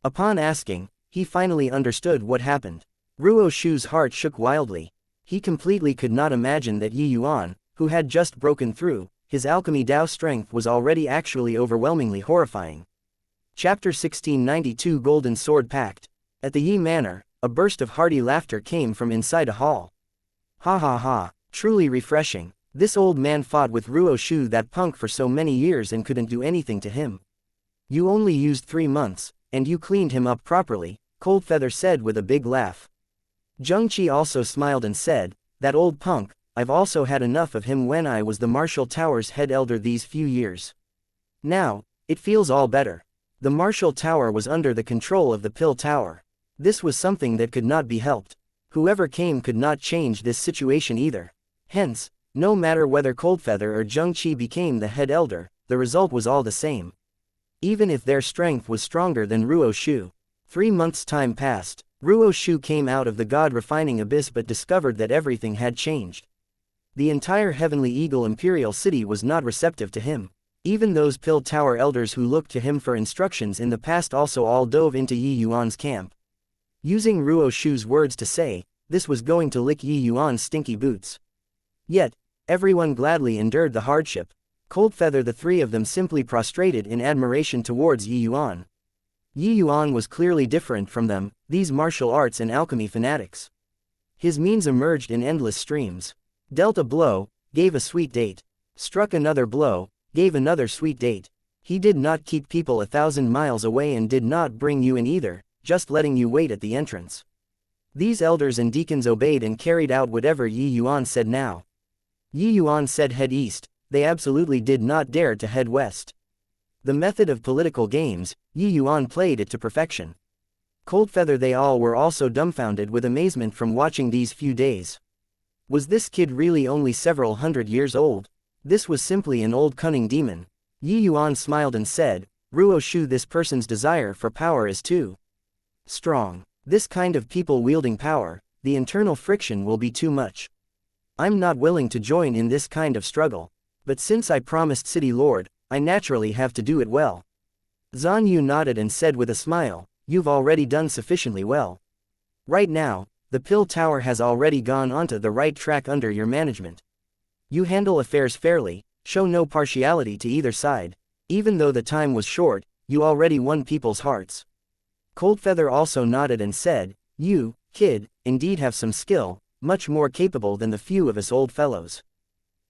Upon asking, he finally understood what happened. Ruo Shu's heart shook wildly. He completely could not imagine that Yi Yuan, who had just broken through, his alchemy Dao strength was already actually overwhelmingly horrifying. Chapter 1692 Golden Sword Pact. At the Yi Manor, a burst of hearty laughter came from inside a hall. "Ha ha ha, truly refreshing. This old man fought with Ruo Shu, that punk, for so many years and couldn't do anything to him. You only used 3 months, and you cleaned him up properly," Coldfeather said with a big laugh. Zheng Qi also smiled and said, "That old punk, I've also had enough of him when I was the Martial Tower's head elder these few years. Now, it feels all better." The Martial Tower was under the control of the Pill Tower. This was something that could not be helped. Whoever came could not change this situation either. Hence, no matter whether Coldfeather or Zheng Qi became the head elder, the result was all the same. Even if their strength was stronger than Ruo Shu. 3 months' time passed. Ruo Shu came out of the god-refining abyss but discovered that everything had changed. The entire Heavenly Eagle Imperial City was not receptive to him. Even those Pill Tower elders who looked to him for instructions in the past also all dove into Yi Yuan's camp. using Ruo Shu's words to say, this was going to lick Yi Yuan's stinky boots. Yet, everyone gladly endured the hardship. Coldfeather, the three of them simply prostrated in admiration towards Yi Yuan. Yi Yuan was clearly different from them, these martial arts and alchemy fanatics. His means emerged in endless streams. Dealt a blow, gave a sweet date. Struck another blow, gave another sweet date. He did not keep people 1,000 miles away and did not bring you in either, just letting you wait at the entrance. These elders and deacons obeyed and carried out whatever Yi Yuan said now. Yi Yuan said head east, they absolutely did not dare to head west. The method of political games, Yi Yuan played it to perfection. Coldfeather, they all were also dumbfounded with amazement from watching these few days. Was this kid really only several hundred years old? This was simply an old cunning demon. Yi Yuan smiled and said, Ruo Shu, this person's desire for power is too strong. This kind of people wielding power, the internal friction will be too much. I'm not willing to join in this kind of struggle. But since I promised City Lord, I naturally have to do it well. Zhan Yu nodded and said with a smile, you've already done sufficiently well. Right now, the Pill Tower has already gone onto the right track under your management. You handle affairs fairly, show no partiality to either side. Even though the time was short, you already won people's hearts. Coldfeather also nodded and said, you, kid, indeed have some skill, much more capable than the few of us old fellows.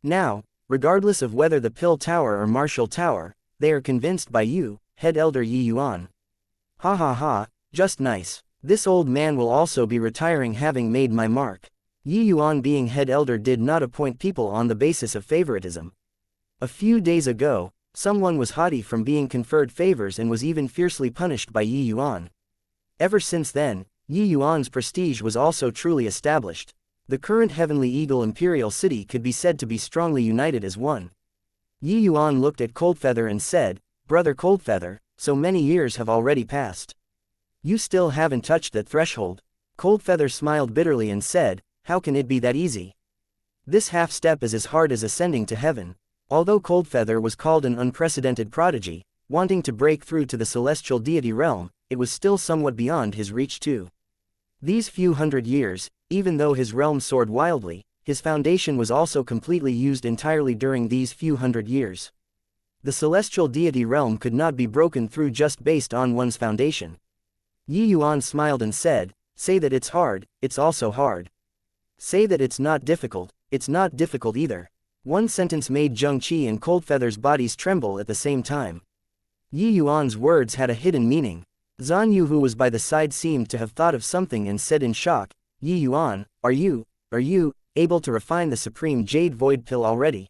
Now, regardless of whether the Pill Tower or Martial Tower, they are convinced by you, head elder Yi Yuan. Ha ha ha, just nice. This old man will also be retiring having made my mark. Yi Yuan, being head elder, did not appoint people on the basis of favoritism. A few days ago, someone was haughty from being conferred favors and was even fiercely punished by Yi Yuan. Ever since then, Yi Yuan's prestige was also truly established. The current Heavenly Eagle Imperial City could be said to be strongly united as one. Yi Yuan looked at Coldfeather and said, Brother Coldfeather, so many years have already passed. You still haven't touched that threshold. Coldfeather smiled bitterly and said, how can it be that easy? This half step is as hard as ascending to heaven. Although Coldfeather was called an unprecedented prodigy, wanting to break through to the celestial deity realm, it was still somewhat beyond his reach too. These few hundred years, even though his realm soared wildly, his foundation was also completely used entirely during these few hundred years. The celestial deity realm could not be broken through just based on one's foundation. Yi Yuan smiled and said, say that it's hard, it's also hard. Say that it's not difficult either. One sentence made Zheng Qi and Coldfeather's bodies tremble at the same time. Yi Yuan's words had a hidden meaning. Zhan Yu, who was by the side, seemed to have thought of something and said in shock, Yi Yuan, are you able to refine the Supreme Jade Void Pill already?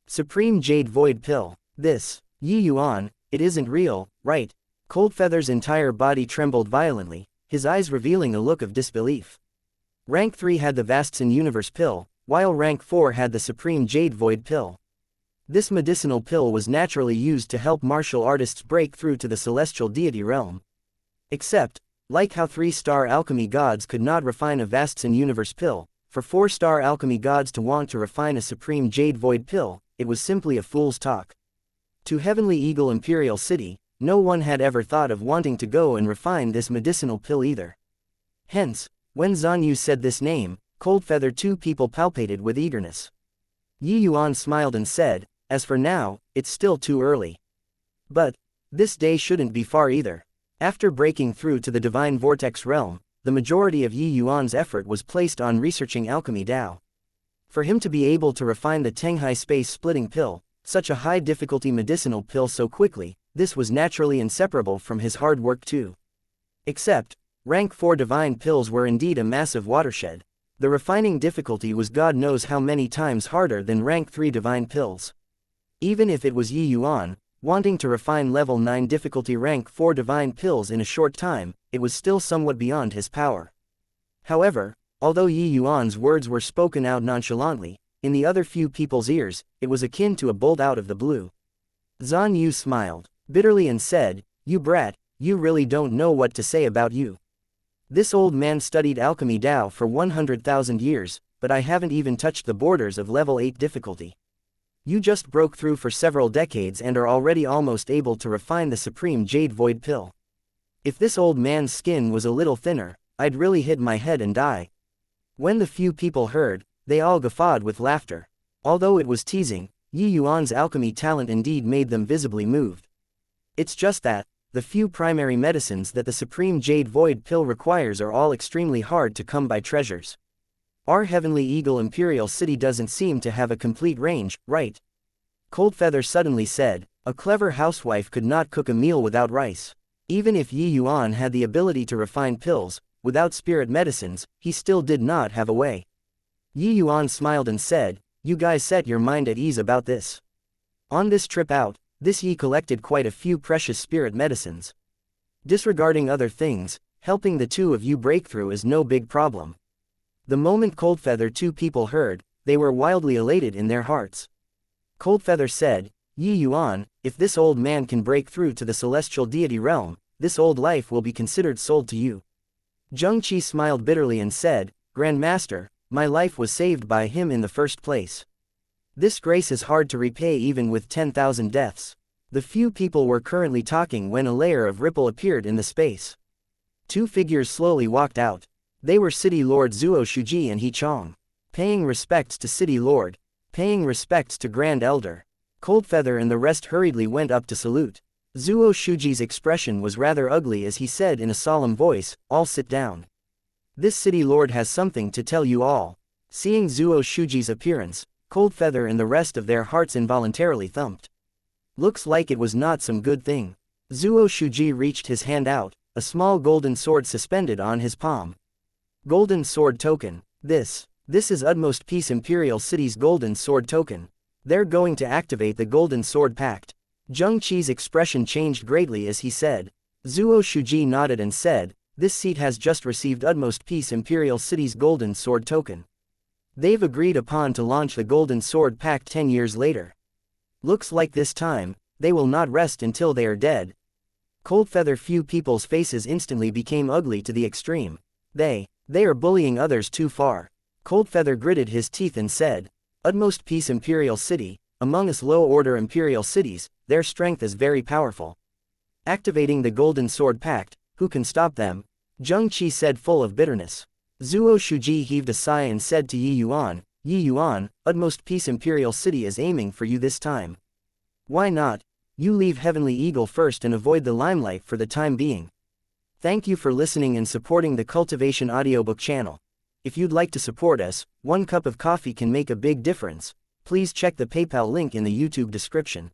Supreme Jade Void Pill. This, Yi Yuan, it isn't real, right? Coldfeather's entire body trembled violently, his eyes revealing a look of disbelief. Rank 3 had the Vastson Universe Pill, while Rank 4 had the Supreme Jade Void Pill. This medicinal pill was naturally used to help martial artists break through to the celestial deity realm. Except, like how 3-star alchemy gods could not refine a Vastson Universe Pill, for 4-star alchemy gods to want to refine a Supreme Jade Void Pill, it was simply a fool's talk. To Heavenly Eagle Imperial City, no one had ever thought of wanting to go and refine this medicinal pill either. Hence, when Zhan Yu said this name, Coldfeather, two people palpated with eagerness. Yi Yuan smiled and said, as for now, it's still too early. But this day shouldn't be far either. After breaking through to the Divine Vortex realm, the majority of Yi Yuan's effort was placed on researching alchemy Dao. For him to be able to refine the Tenghai space-splitting pill, such a high-difficulty medicinal pill so quickly, this was naturally inseparable from his hard work too. Except, Rank 4 divine pills were indeed a massive watershed. The refining difficulty was God knows how many times harder than Rank 3 divine pills. Even if it was Yi Yuan, wanting to refine level 9 difficulty Rank 4 divine pills in a short time, it was still somewhat beyond his power. However, although Yi Yuan's words were spoken out nonchalantly, in the other few people's ears, it was akin to a bolt out of the blue. Zhan Yu smiled bitterly and said, you brat, you really don't know what to say about you. This old man studied alchemy Dao for 100,000 years, but I haven't even touched the borders of level 8 difficulty. You just broke through for several decades and are already almost able to refine the Supreme Jade Void Pill. If this old man's skin was a little thinner, I'd really hit my head and die. When the few people heard, they all guffawed with laughter. Although it was teasing, Yi Yuan's alchemy talent indeed made them visibly moved. It's just that, the few primary medicines that the Supreme Jade Void Pill requires are all extremely hard to come by treasures. Our Heavenly Eagle Imperial City doesn't seem to have a complete range, right? Coldfeather suddenly said, a clever housewife could not cook a meal without rice. Even if Yi Yuan had the ability to refine pills, without spirit medicines, he still did not have a way. Yi Yuan smiled and said, you guys set your mind at ease about this. On this trip out, this Yi collected quite a few precious spirit medicines. Disregarding other things, helping the two of you break through is no big problem. The moment Coldfeather two people heard, they were wildly elated in their hearts. Coldfeather said, Yi Yuan, if this old man can break through to the celestial deity realm, this old life will be considered sold to you. Zheng Qi smiled bitterly and said, Grand Master, my life was saved by him in the first place. This grace is hard to repay even with 10,000 deaths. The few people were currently talking when a layer of ripple appeared in the space. Two figures slowly walked out. They were City Lord Zuo Shuji and He Chong. Paying respects to City Lord. Paying respects to Grand Elder. Coldfeather and the rest hurriedly went up to salute. Zuo Shuji's expression was rather ugly as he said in a solemn voice, all sit down. This City Lord has something to tell you all. Seeing Zuo Shuji's appearance, Coldfeather and the rest of their hearts involuntarily thumped. Looks like it was not some good thing. Zuo Shuji reached his hand out, a small golden sword suspended on his palm. Golden Sword Token. This is Utmost Peace Imperial City's Golden Sword Token. They're going to activate the Golden Sword Pact. Zheng Qi's expression changed greatly as he said. Zuo Shuji nodded and said, this seat has just received Utmost Peace Imperial City's Golden Sword Token. They've agreed upon to launch the Golden Sword Pact 10 years later. Looks like this time, they will not rest until they are dead. Coldfeather few people's faces instantly became ugly to the extreme. They are bullying others too far. Coldfeather gritted his teeth and said, Utmost Peace Imperial City, among us low-order Imperial cities, their strength is very powerful. Activating the Golden Sword Pact, who can stop them? Zheng Qi said full of bitterness. Zuo Shuji heaved a sigh and said to Yi Yuan, Utmost Peace Imperial City is aiming for you this time. Why not? You leave Heavenly Eagle first and avoid the limelight for the time being. Thank you for listening and supporting the Cultivation audiobook channel. If you'd like to support us, 1 cup of coffee can make a big difference. Please check the PayPal link in the YouTube description.